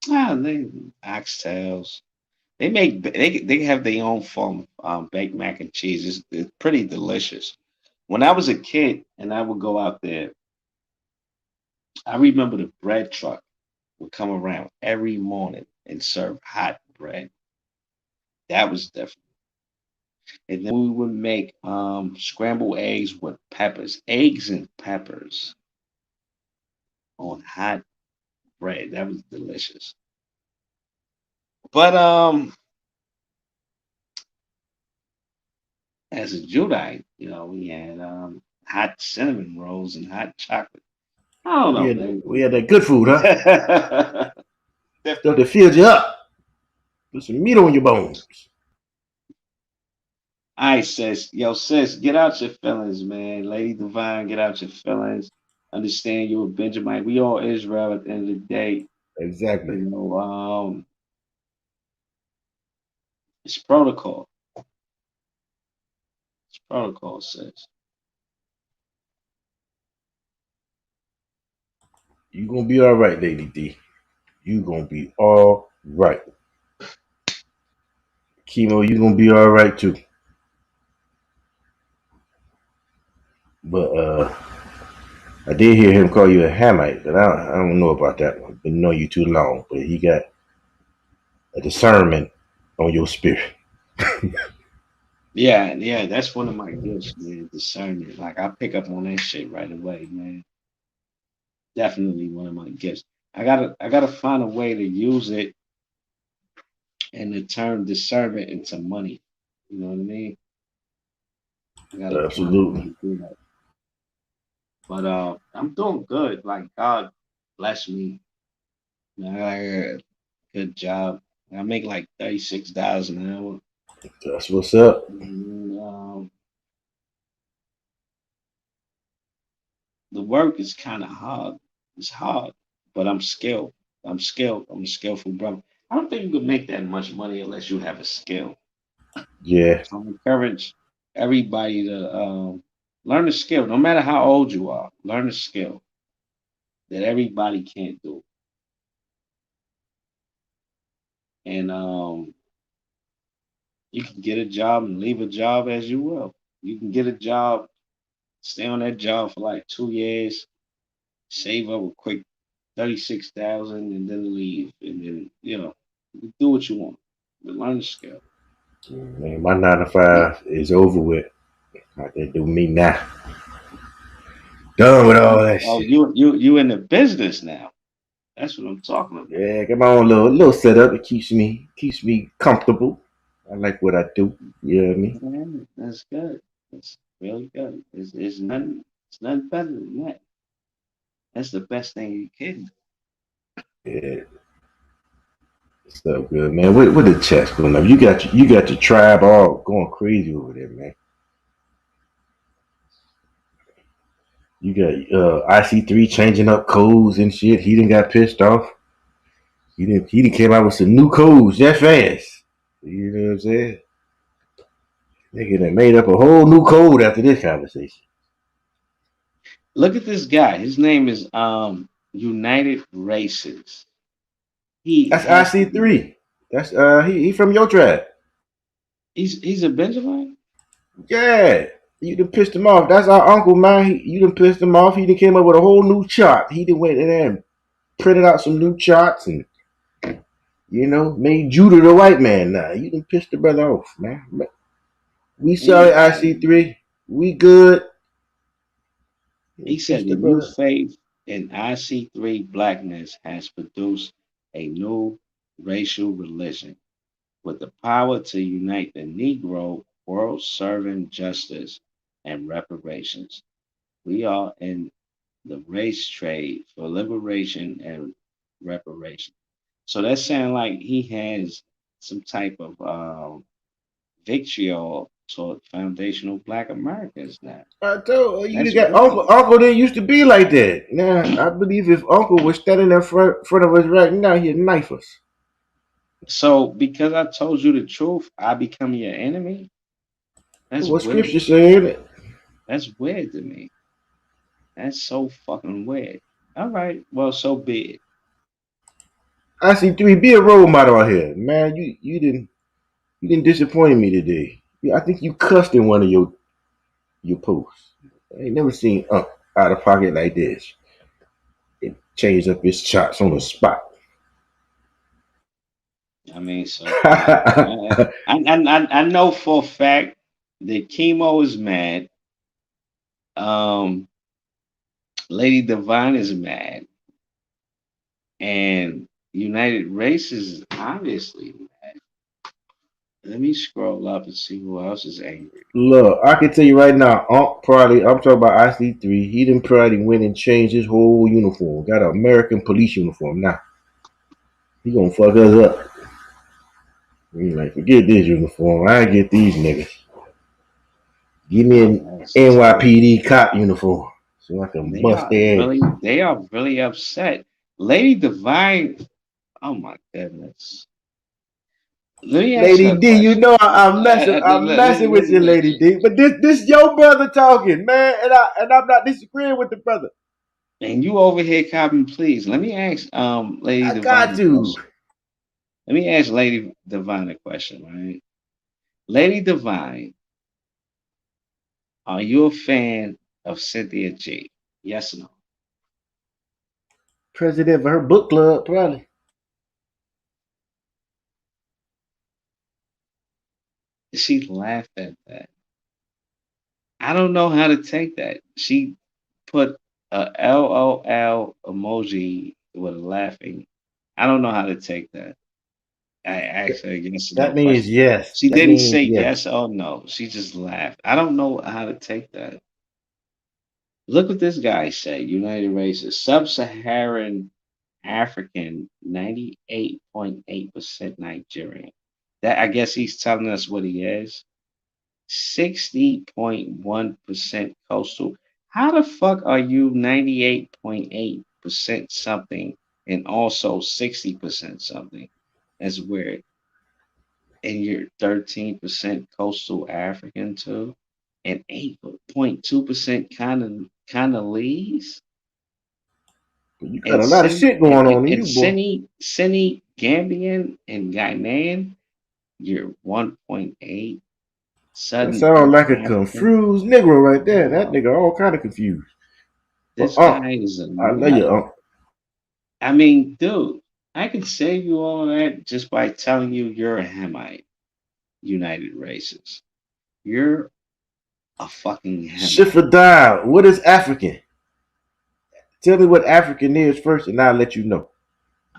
[SPEAKER 7] They oxtails. They have their own form of baked mac and cheese. It's pretty delicious. When I was a kid and I would go out there, I remember the bread truck would come around every morning and serve hot bread. That was different. And then we would make scrambled eggs with peppers, eggs and peppers on hot bread. That was delicious. But as a Judite, we had hot cinnamon rolls and hot chocolate. I don't know, man.
[SPEAKER 11] We had that good food, huh? Stuff that fills you up. Put some meat on your bones.
[SPEAKER 7] All right, sis. Sis, get out your feelings, man. Lady Divine, get out your feelings. Understand you're a Benjamite. We all Israel at the end of the day.
[SPEAKER 11] Exactly.
[SPEAKER 7] It's protocol. It's protocol, sis.
[SPEAKER 11] You gonna be all right, Lady D. You gonna be all right. Chemo, you gonna be all right too. But I did hear him call you a Hamite, but I don't know about that one. Been knowing you too long, but he got a discernment on your spirit.
[SPEAKER 10] Yeah, that's one of my gifts, man. Discernment. Like I pick up on that shit right away, man. Definitely one of my gifts. I gotta find a way to use it and to turn discernment into money. You know what I mean? I gotta find a way
[SPEAKER 11] Absolutely.
[SPEAKER 10] to do that. But I'm doing good. Like God bless me. Man, I got a good job. I make like $36 an hour.
[SPEAKER 11] That's what's up.
[SPEAKER 10] And, the work is kind of hard. It's hard, but I'm skilled. I'm skilled. I'm a skillful brother. I don't think you can make that much money unless you have a skill.
[SPEAKER 11] Yeah.
[SPEAKER 10] So I encourage everybody to learn a skill, no matter how old you are. Learn a skill that everybody can't do, and you can get a job and leave a job as you will. You can get a job, stay on that job for like 2 years, save up a quick 36,000, and then leave, and then you do what you want, but learn the skill.
[SPEAKER 11] Man, my 9 to 5 is over with. I can do me now. Done with all that
[SPEAKER 10] Oh,
[SPEAKER 11] shit.
[SPEAKER 10] you in the business now. That's what I'm talking about.
[SPEAKER 11] Yeah, got my own little setup. It keeps me comfortable. I like what I do. You know what I mean?
[SPEAKER 10] Yeah, that's good. That's really good. It's nothing better than that. That's the best thing you can do.
[SPEAKER 11] Yeah, so good, man. What the chest going up? You got your tribe all going crazy over there, man. You got IC3 changing up codes and shit. He didn't got pissed off. He didn't came out with some new codes that fast. You know what I'm saying? Nigga done made up a whole new code after this conversation.
[SPEAKER 10] Look at this guy. His name is United Races. He
[SPEAKER 11] That's
[SPEAKER 10] has to be.
[SPEAKER 11] IC3. That's he from your tribe.
[SPEAKER 10] He's a Benjamin.
[SPEAKER 11] Yeah. You done pissed him off. That's our uncle, man. You done pissed him off. He done came up with a whole new chart. He done went in there and printed out some new charts and made Judah the white man now. You done pissed the brother off, man. We sorry, IC3. We good.
[SPEAKER 10] He said the new faith in IC3 blackness has produced a new racial religion with the power to unite the Negro world serving justice and reparations. We are in the race trade for liberation and reparation. So that sounds like he has some type of vitriol toward foundational Black Americans now.
[SPEAKER 11] I told you
[SPEAKER 10] That's
[SPEAKER 11] got
[SPEAKER 10] wicked.
[SPEAKER 11] Uncle didn't used to be like that. Now I believe if Uncle was standing in front of us right now, he'd knife us.
[SPEAKER 10] So because I told you the truth, I become your enemy. That's
[SPEAKER 11] What
[SPEAKER 10] weird.
[SPEAKER 11] scripture saying it?
[SPEAKER 10] That's weird to me. That's so fucking weird. All right, well, so be it.
[SPEAKER 11] IC3, be a role model out here, man. You didn't disappoint me today. I think you cussed in one of your posts. I ain't never seen out of pocket like this. It changed up his charts on the spot.
[SPEAKER 10] I mean, so I know for a fact that Chemo is mad. Lady Divine is mad, and United Races is obviously mad. Let me scroll up and see who else is angry.
[SPEAKER 11] Look, I can tell you right now, I'm talking about IC3. He done probably went and changed his whole uniform. Got an American police uniform now. He gonna fuck us up. He like, forget this uniform. I get these niggas. Give me an NYPD cop uniform so I can bust their ass.
[SPEAKER 10] They are really upset. Lady Divine, oh my goodness. Let me ask
[SPEAKER 11] Lady
[SPEAKER 10] her a
[SPEAKER 11] D, you
[SPEAKER 10] question.
[SPEAKER 11] know I'm messing with you, Lady D. But this your brother talking, man, and I'm not disagreeing with the brother.
[SPEAKER 10] And you over here copying, please. Let me ask Lady Divine
[SPEAKER 11] got to.
[SPEAKER 10] question. Let me ask Lady Divine a question, right? Lady Divine, are you a fan of Cynthia G? Yes or no?
[SPEAKER 11] President of her book club, probably.
[SPEAKER 10] She laughed at that. I don't know how to take that. She put a LOL emoji with a laughing. I don't know how to take that. I actually yes or no
[SPEAKER 11] That means
[SPEAKER 10] question.
[SPEAKER 11] yes.
[SPEAKER 10] She
[SPEAKER 11] That
[SPEAKER 10] didn't
[SPEAKER 11] means
[SPEAKER 10] say
[SPEAKER 11] yes.
[SPEAKER 10] yes or no. She just laughed. I don't know how to take that. Look what this guy said. United Races, Sub-Saharan African, 98.8% Nigerian. That I guess he's telling us what he is. 60.1% coastal. How the fuck are you 98.8% something and also 60% something? That's weird. And you're 13% coastal African too, and 8.2% Congolese,
[SPEAKER 11] You got
[SPEAKER 10] and
[SPEAKER 11] a lot of shit going on in you, boy.
[SPEAKER 10] Gambian and Ghanaian, you're 1.8.
[SPEAKER 11] That
[SPEAKER 10] Southern
[SPEAKER 11] sounds
[SPEAKER 10] East
[SPEAKER 11] like a
[SPEAKER 10] African.
[SPEAKER 11] confused Negro right there. That
[SPEAKER 10] Wow,
[SPEAKER 11] nigga all kind of confused. But
[SPEAKER 10] this guy is a
[SPEAKER 11] I love you,
[SPEAKER 10] nut. I mean, dude, I could save you all that just by telling you you're a Hamite. United Races. You're a fucking Hamite.
[SPEAKER 11] Schiffer died. What is African? Tell me what African is first, and I'll let you know.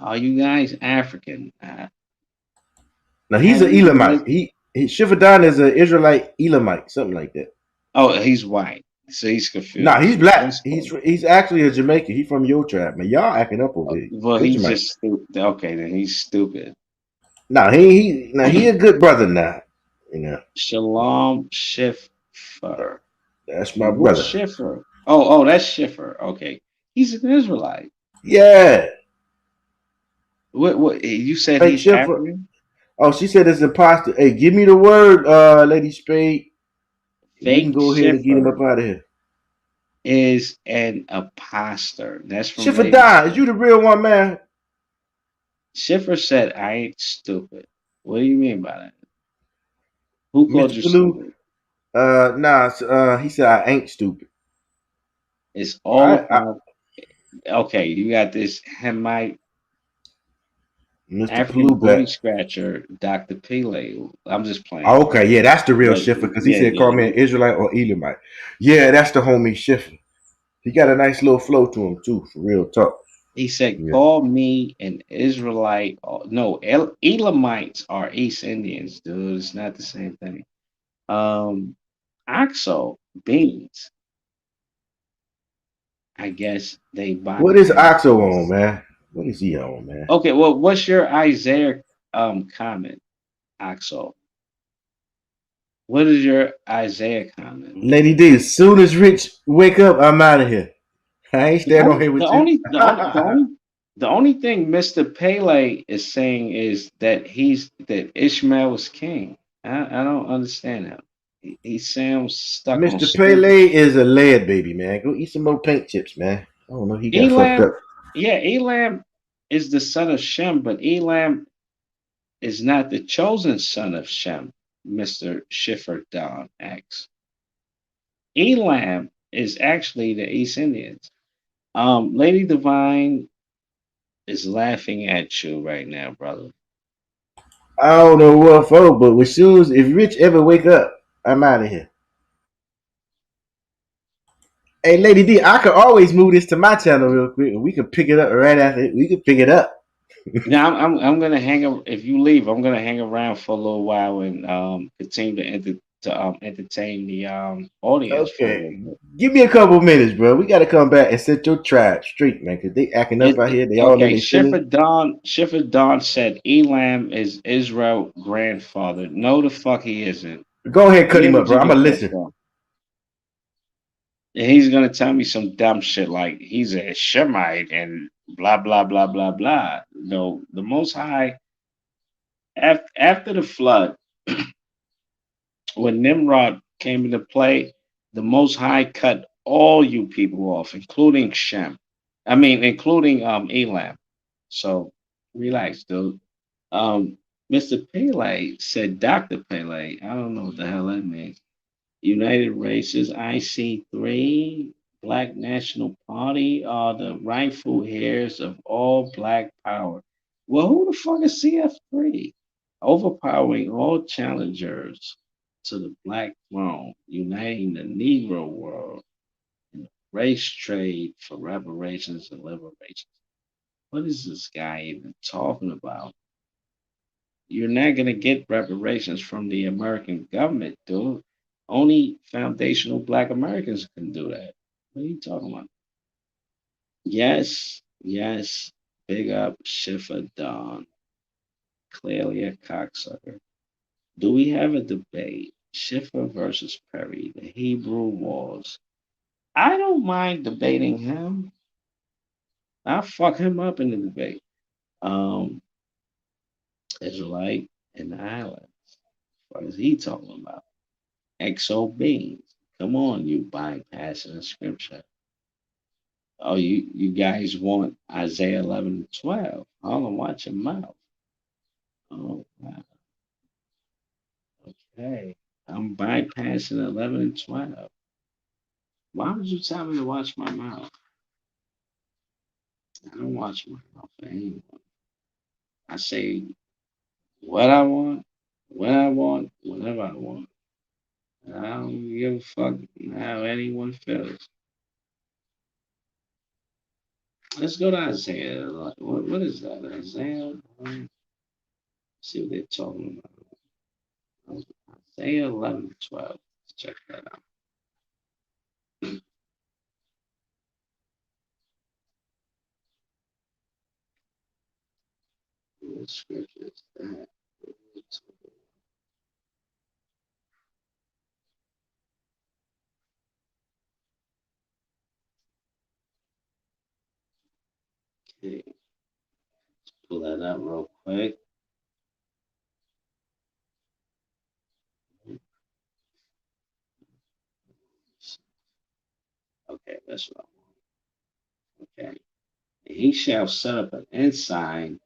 [SPEAKER 10] Are you guys African?
[SPEAKER 11] Now he's
[SPEAKER 10] Have
[SPEAKER 11] an
[SPEAKER 10] you
[SPEAKER 11] Elamite.
[SPEAKER 10] lived?
[SPEAKER 11] He Shifferdan is an Israelite Elamite, something like that.
[SPEAKER 10] Oh, he's white, so he's
[SPEAKER 11] Nah, he's
[SPEAKER 10] confused.
[SPEAKER 11] black.
[SPEAKER 10] That's cool.
[SPEAKER 11] He's actually a Jamaican. He's from your tribe, man. Y'all acting up over here.
[SPEAKER 10] Well, he's
[SPEAKER 11] Vegemite.
[SPEAKER 10] just stupid. Okay, then he's stupid.
[SPEAKER 11] Nah, he a good brother now. You know.
[SPEAKER 10] Shalom Schiffer.
[SPEAKER 11] That's my
[SPEAKER 10] What's
[SPEAKER 11] brother.
[SPEAKER 10] Schiffer? Oh, that's Schiffer. Okay, he's an Israelite.
[SPEAKER 11] Yeah.
[SPEAKER 10] What? You said
[SPEAKER 11] Fake
[SPEAKER 10] he's
[SPEAKER 11] Schiffer.
[SPEAKER 10] African?
[SPEAKER 11] Oh, she said it's imposter. Hey, give me the word, Lady Spade. We can
[SPEAKER 10] Fake
[SPEAKER 11] go ahead and get him up
[SPEAKER 10] Schiffer
[SPEAKER 11] out of here.
[SPEAKER 10] is an imposter. That's from
[SPEAKER 11] Schiffer
[SPEAKER 10] Lady
[SPEAKER 11] died. Is you
[SPEAKER 10] Spade.
[SPEAKER 11] the real one, man?
[SPEAKER 10] Schiffer said, "I ain't stupid." What do you mean by that? Who called
[SPEAKER 11] Mr.
[SPEAKER 10] you
[SPEAKER 11] Palou?
[SPEAKER 10] stupid?
[SPEAKER 11] Nah, he said I ain't stupid.
[SPEAKER 10] It's
[SPEAKER 11] All
[SPEAKER 10] all
[SPEAKER 11] right,
[SPEAKER 10] about. Okay, you got this Hemite
[SPEAKER 11] Mr.
[SPEAKER 10] African
[SPEAKER 11] Palou
[SPEAKER 10] booty
[SPEAKER 11] back.
[SPEAKER 10] scratcher, Dr. Pele. I'm just playing,
[SPEAKER 11] Oh, okay, yeah, that's the real
[SPEAKER 10] but
[SPEAKER 11] Schiffer because he
[SPEAKER 10] yeah,
[SPEAKER 11] said call me an Israelite or Elamite. Yeah, that's the homie Schiffer. He got a nice little flow to him too, for real talk.
[SPEAKER 10] he said,
[SPEAKER 11] Yeah.
[SPEAKER 10] "Call me an Israelite." No, Elamites are East Indians, dude. It's not the same thing. Oxo beans. I guess they
[SPEAKER 11] What is
[SPEAKER 10] bypass
[SPEAKER 11] Oxo on,
[SPEAKER 10] this.
[SPEAKER 11] man? What is he on, man?
[SPEAKER 10] Okay, well, what's your Isaiah comment, Oxo? What is your Isaiah comment?
[SPEAKER 11] Lady D, as soon as Rich wake up, I'm out of here. I ain't
[SPEAKER 10] The
[SPEAKER 11] staying on
[SPEAKER 10] only,
[SPEAKER 11] here
[SPEAKER 10] the
[SPEAKER 11] with you.
[SPEAKER 10] only, the only, the only, the only thing Mr. Pele is saying is that that Ishmael was king. I don't understand him. He sounds stuck on
[SPEAKER 11] Mr.
[SPEAKER 10] stupid.
[SPEAKER 11] Pele is a lead baby, man. Go eat some more paint chips, man. I don't know. He got fucked up.
[SPEAKER 10] Elam, yeah, Elam is the son of Shem, but Elam is not the chosen son of Shem. Mr. Schiffer Don X. Elam is actually the East Indians. Lady Divine is laughing at you right now, brother.
[SPEAKER 11] I don't know what for, but as soon as if Rich ever wake up, I'm out of here. Hey, Lady D, I could always move this to my channel real quick, and we can pick it up right after. We can pick it up.
[SPEAKER 10] Now I'm gonna if you leave, I'm gonna hang around for a little while and continue to entertain the audience for a
[SPEAKER 11] Okay,
[SPEAKER 10] little bit.
[SPEAKER 11] give me a couple minutes, bro. We got to come back and set your tribe straight, man, because they acting up out here. They all in
[SPEAKER 10] Okay,
[SPEAKER 11] their feelings.
[SPEAKER 10] Schiffer Don said Elam is Israel grandfather. No, the fuck he isn't.
[SPEAKER 11] Go ahead, cut
[SPEAKER 10] Where
[SPEAKER 11] him up,
[SPEAKER 10] did
[SPEAKER 11] bro.
[SPEAKER 10] you
[SPEAKER 11] I'm
[SPEAKER 10] get
[SPEAKER 11] gonna
[SPEAKER 10] that
[SPEAKER 11] listen.
[SPEAKER 10] from? And he's gonna tell me some dumb shit like he's a Shemite and blah blah blah blah blah. No, the Most High after the flood, when Nimrod came into play, the Most High cut all you people off, including Shem. I mean, including Elam. So relax, dude. Mr. Pele said Dr. Pele. I don't know what the hell that means. United Races, IC3. Black National Party are the rightful heirs of all black power. Well, who the fuck is CF3? Overpowering all challengers to the black throne, uniting the Negro world in the race trade for reparations and liberation. What is this guy even talking about? You're not going to get reparations from the American government, dude. Only foundational black Americans can do that. What are you talking about? Yes, yes. Big up Schiffer Don. Clearly a cocksucker. Do we have a debate? Schiffer versus Perry, the Hebrew Wars. I don't mind debating him. I'll fuck him up in the debate. Israelite and the islands. What is he talking about? XO beans. Come on, you bypassing the scripture. Oh, you guys want Isaiah 11 and 12. Hold on, watch your mouth. Oh, wow. Okay. I'm bypassing 11 and 12. Why would you tell me to watch my mouth? I don't watch my mouth for anyone. I say what I want, when I want, whenever I want. I don't give a fuck how anyone feels. Let's go to Isaiah. What is that? Isaiah? See what they're talking about. Isaiah 11 12. Let's check that out. What scripture is that? Okay, let's pull that up real quick. Okay, that's what I want. Okay. And he shall set up an ensign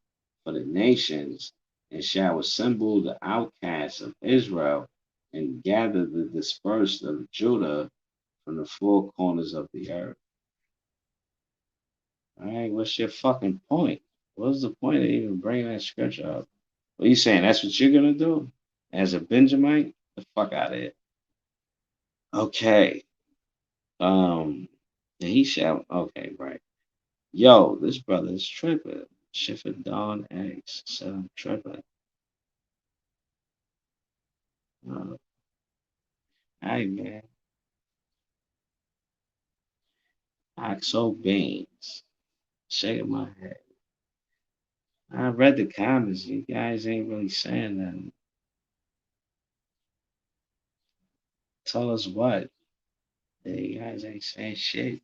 [SPEAKER 10] for the nations, and shall assemble the outcasts of Israel, and gather the dispersed of Judah from the four corners of the earth. All right, what's your fucking point? What's the point of even bringing that scripture up? What are you saying? That's what you're gonna do as a Benjamite? The fuck out of it. Okay. And he shall. Okay, right. Yo, this brother is tripping. Schiffer Don X said I'm tripping. Hey man, Oxo Beans. Shaking my head. I read the comments. You guys ain't really saying nothing. Tell us what. You guys ain't saying shit.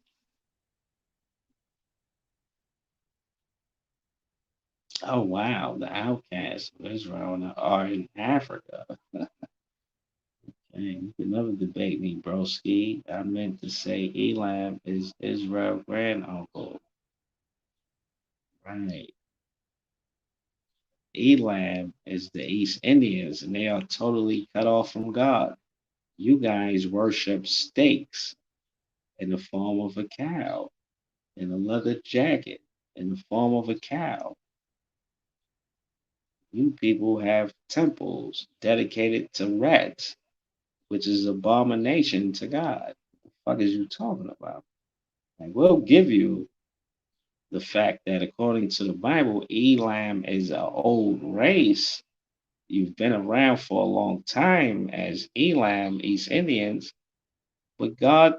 [SPEAKER 10] Oh wow, the outcasts of Israel are in Africa. You can never debate me, broski. I meant to say Elam is Israel granduncle. Right. Elam is the East Indians, and they are totally cut off from God. You guys worship steaks in the form of a cow, in a leather jacket in the form of a cow. You people have temples dedicated to rats, which is abomination to God. What the fuck is you talking about? And we'll give you the fact that according to the Bible, Elam is an old race. You've been around for a long time as Elam, East Indians, but God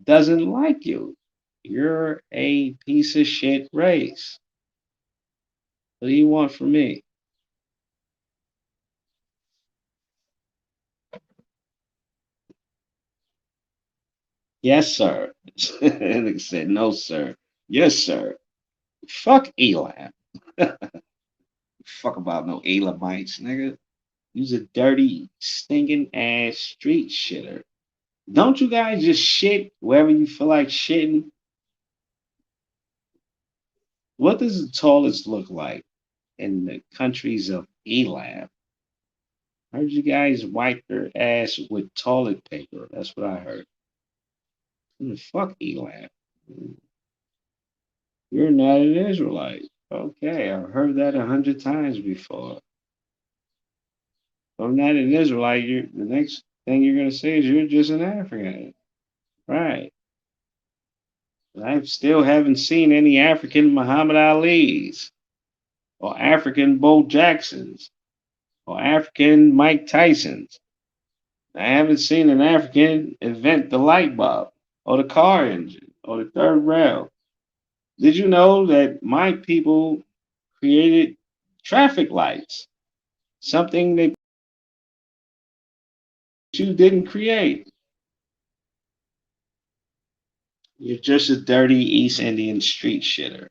[SPEAKER 10] doesn't like you. You're a piece of shit race. What do you want from me? Yes, sir. They said, no, sir. Yes, sir. Fuck Elam. Fuck about no Elamites, nigga. You's a dirty, stinking ass street shitter. Don't you guys just shit wherever you feel like shitting? What does the tallest look like in the countries of Elam? I heard you guys wipe your ass with toilet paper. That's what I heard. Fuck Elam. You're not an Israelite. Okay, I've heard that 100 times before. If I'm not an Israelite, the next thing you're gonna say is you're just an African. Right. I still haven't seen any African Muhammad Ali's or African Bo Jacksons or African Mike Tysons. I haven't seen an African invent the light bulb or the car engine or the third rail. Did you know that my people created traffic lights? Something that you didn't create. You're just a dirty East Indian street shitter.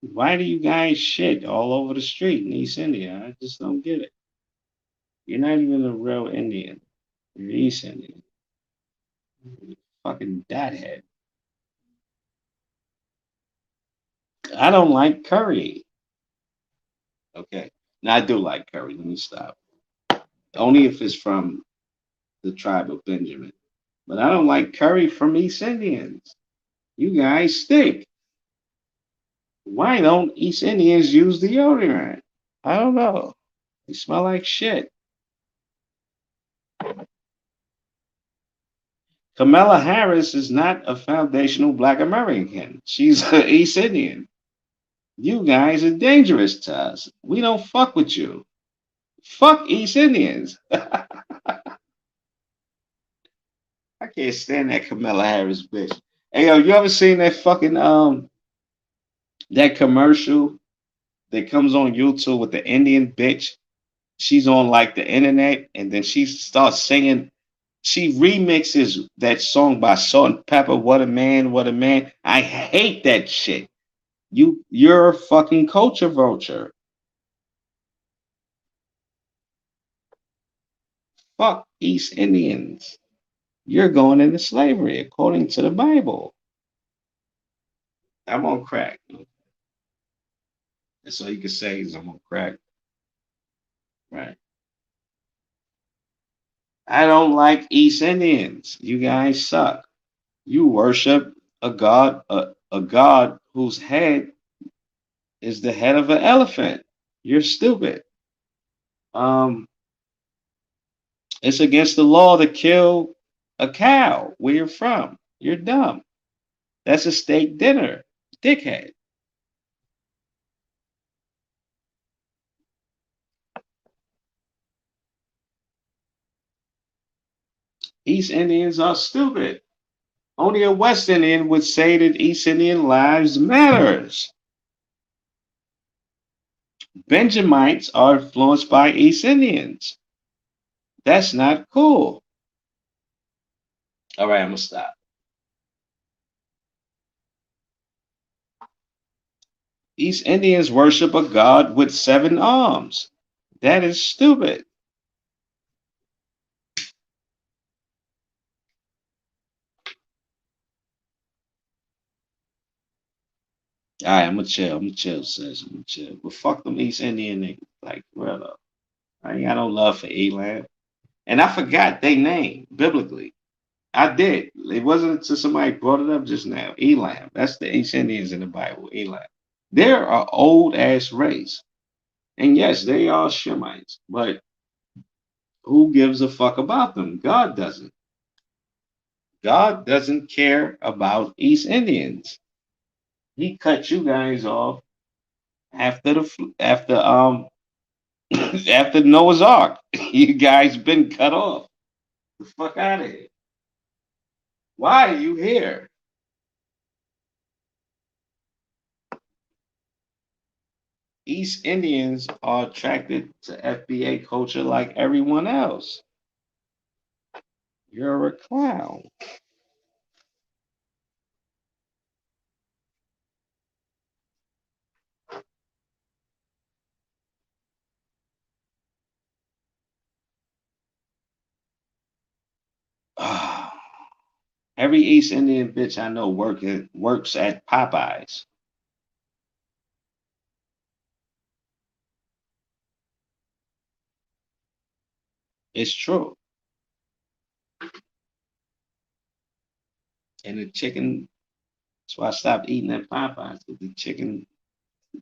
[SPEAKER 10] Why do you guys shit all over the street in East India? I just don't get it. You're not even a real Indian. You're East Indian. You're fucking dathead. I don't like curry. Okay. Now I do like curry. Let me stop. Only if it's from the tribe of Benjamin. But I don't like curry from East Indians. You guys stink. Why don't East Indians use deodorant? I don't know. They smell like shit. Kamala Harris is not a foundational Black American. She's an East Indian. You guys are dangerous to us. We don't fuck with you. Fuck East Indians. I can't stand that Kamala Harris bitch. Hey yo, you ever seen that fucking that commercial that comes on YouTube with the Indian bitch? She's on like the internet and then she starts singing. She remixes that song by Salt and Pepper. What a man, what a man. I hate that shit. You're a fucking culture vulture. Fuck East Indians. You're going into slavery according to the Bible. I'm on crack. That's all you can say is I'm on crack. Right. I don't like East Indians. You guys suck. You worship a god, a god whose head is the head of an elephant. You're stupid. Um, it's against the law to kill a cow where you're from. You're dumb. That's a steak dinner, dickhead. East Indians are stupid. Only a West Indian would say that East Indian lives matters. Benjamites are influenced by East Indians. That's not cool. All right, I'm gonna stop. East Indians worship a god with 7 arms. That is stupid. All right, I'm gonna chill. I'm gonna chill, sis. I'm gonna chill. But fuck them East Indian niggas. Like, real up. I ain't got no love for Elam. And I forgot their name biblically. I did. It wasn't until somebody brought it up just now. Elam. That's the East Indians in the Bible. Elam. They're an old ass race. And yes, they are Shemites. But who gives a fuck about them? God doesn't. God doesn't care about East Indians. He cut you guys off after after Noah's Ark. You guys been cut off. The fuck out of here. Why are you here? East Indians are attracted to FBA culture like everyone else. You're a clown. Every East Indian bitch I know works at Popeyes. It's true. And the chicken, that's why I stopped eating at Popeyes, because the chicken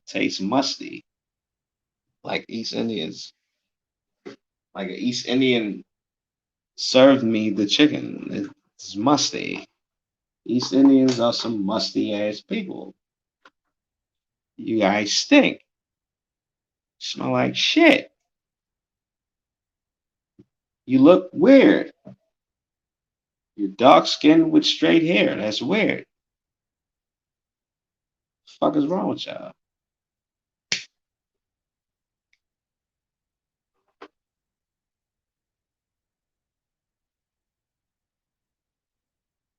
[SPEAKER 10] tastes musty. Like East Indians, like an East Indian served me the chicken. It's musty. East Indians are some musty ass people. You guys stink. Smell like shit. You look weird. You're dark skinned with straight hair. That's weird. The fuck is wrong with y'all?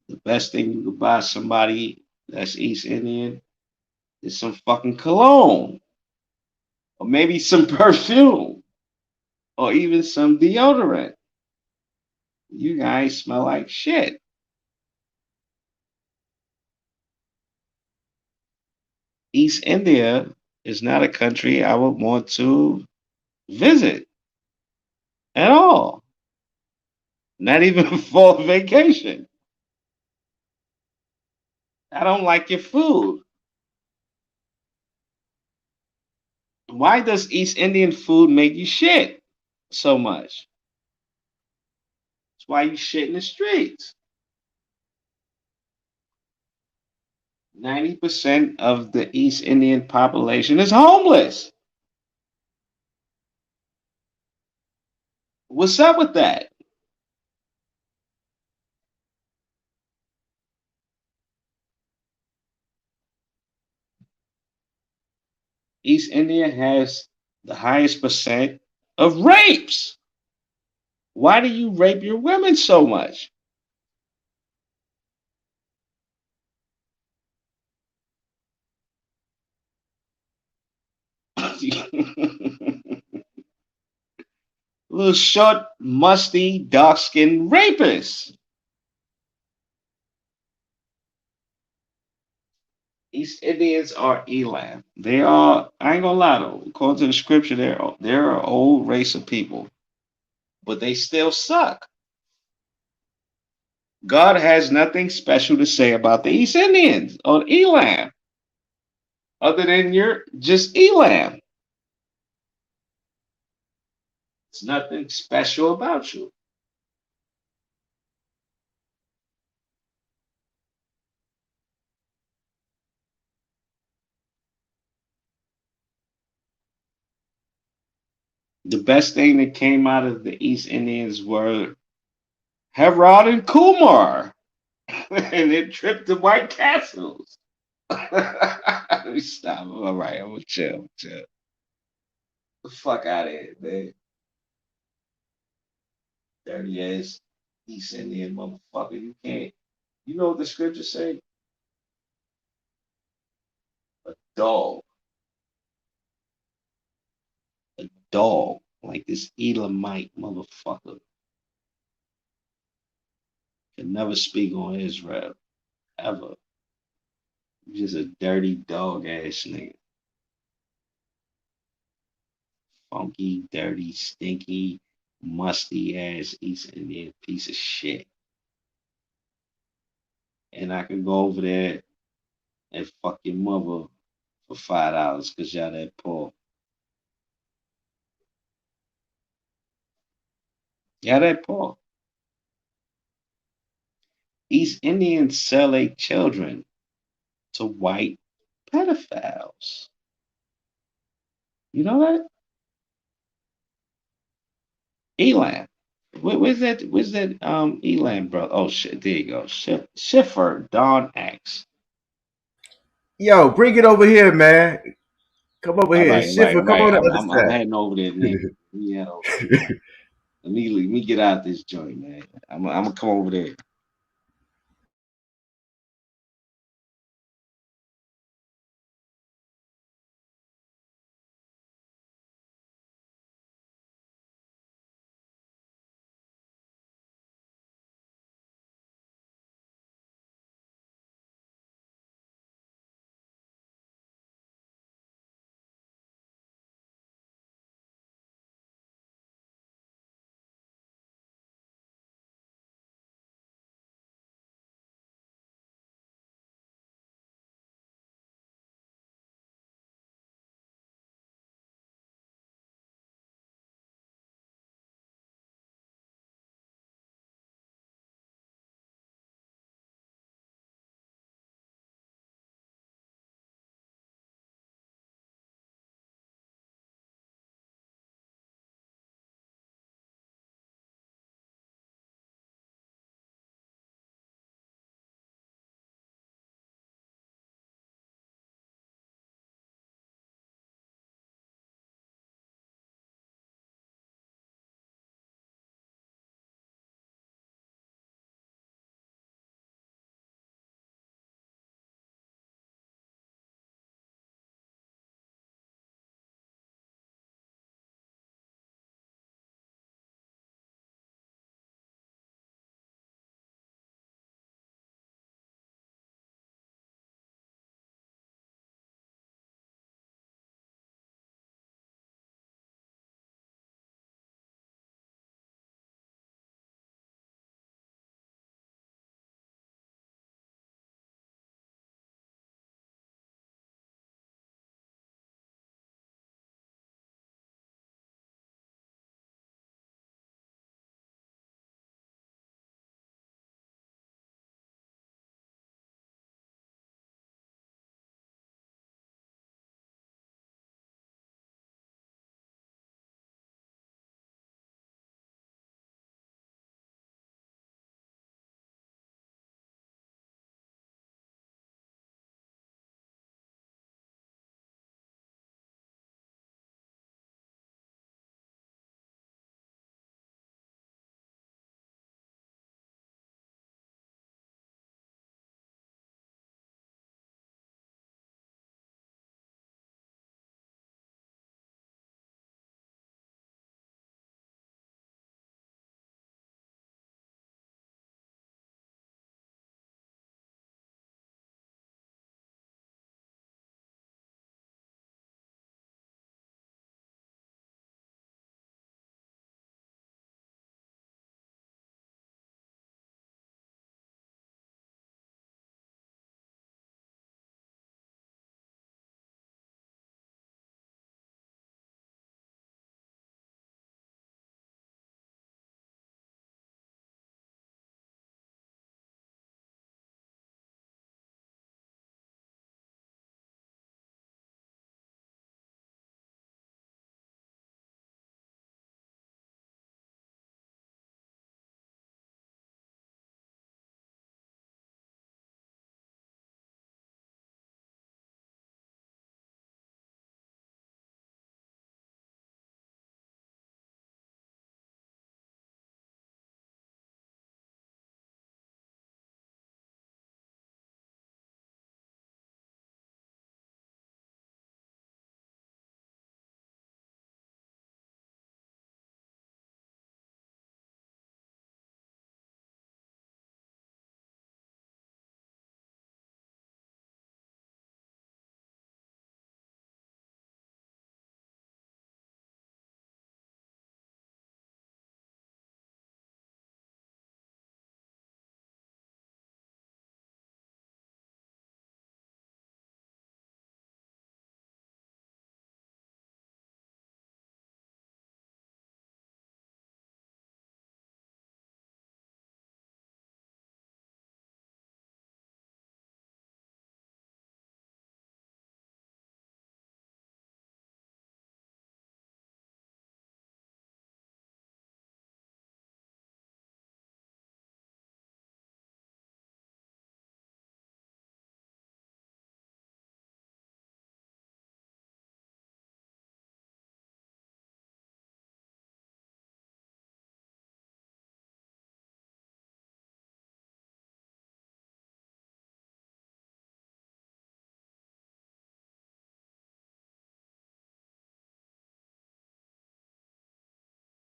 [SPEAKER 10] The best thing you could buy somebody that's East Indian is some fucking cologne. Or maybe some perfume. Or even some deodorant. You guys smell like shit. East India is not a country I would want to visit at all. Not even for vacation. I don't like your food. Why does East Indian food make you shit so much? That's why you shit in the streets. 90% of the East Indian population is homeless. What's up with that? East India has the highest percent of rapes. Why do you rape your women so much? Little short, musty, dark-skinned rapists. East Indians are Elam. They are, I ain't gonna lie though, according to the scripture, they're an old race of people. But they still suck. God has nothing special to say about the East Indians or Elam. Other than you're just Elam. It's nothing special about you. The best thing that came out of the East Indians were Herod and Kumar. And their trip to White Castles. Let me stop. All right, I'm gonna chill. The fuck out of here, man. Dirty ass East Indian motherfucker. You can't. You know what the scriptures say? A dog. A dog. Like this Elamite motherfucker. Can never speak on Israel. Ever. Just a dirty dog ass nigga. Funky, dirty, stinky, musty ass East Indian piece of shit. And I can go over there and fuck your mother for $5 because y'all that poor. Y'all that poor. East Indians sell their children to white pedophiles. You know that? Elam. Where's that Elam, bro? Oh shit, there you go. Schiffer, Don X.
[SPEAKER 11] Yo, bring it over here, man. Come over here. Schiffer, come on the other
[SPEAKER 10] I'm
[SPEAKER 11] side.
[SPEAKER 10] heading over there, nigga. Let me get out this joint, man. I'm gonna come over there.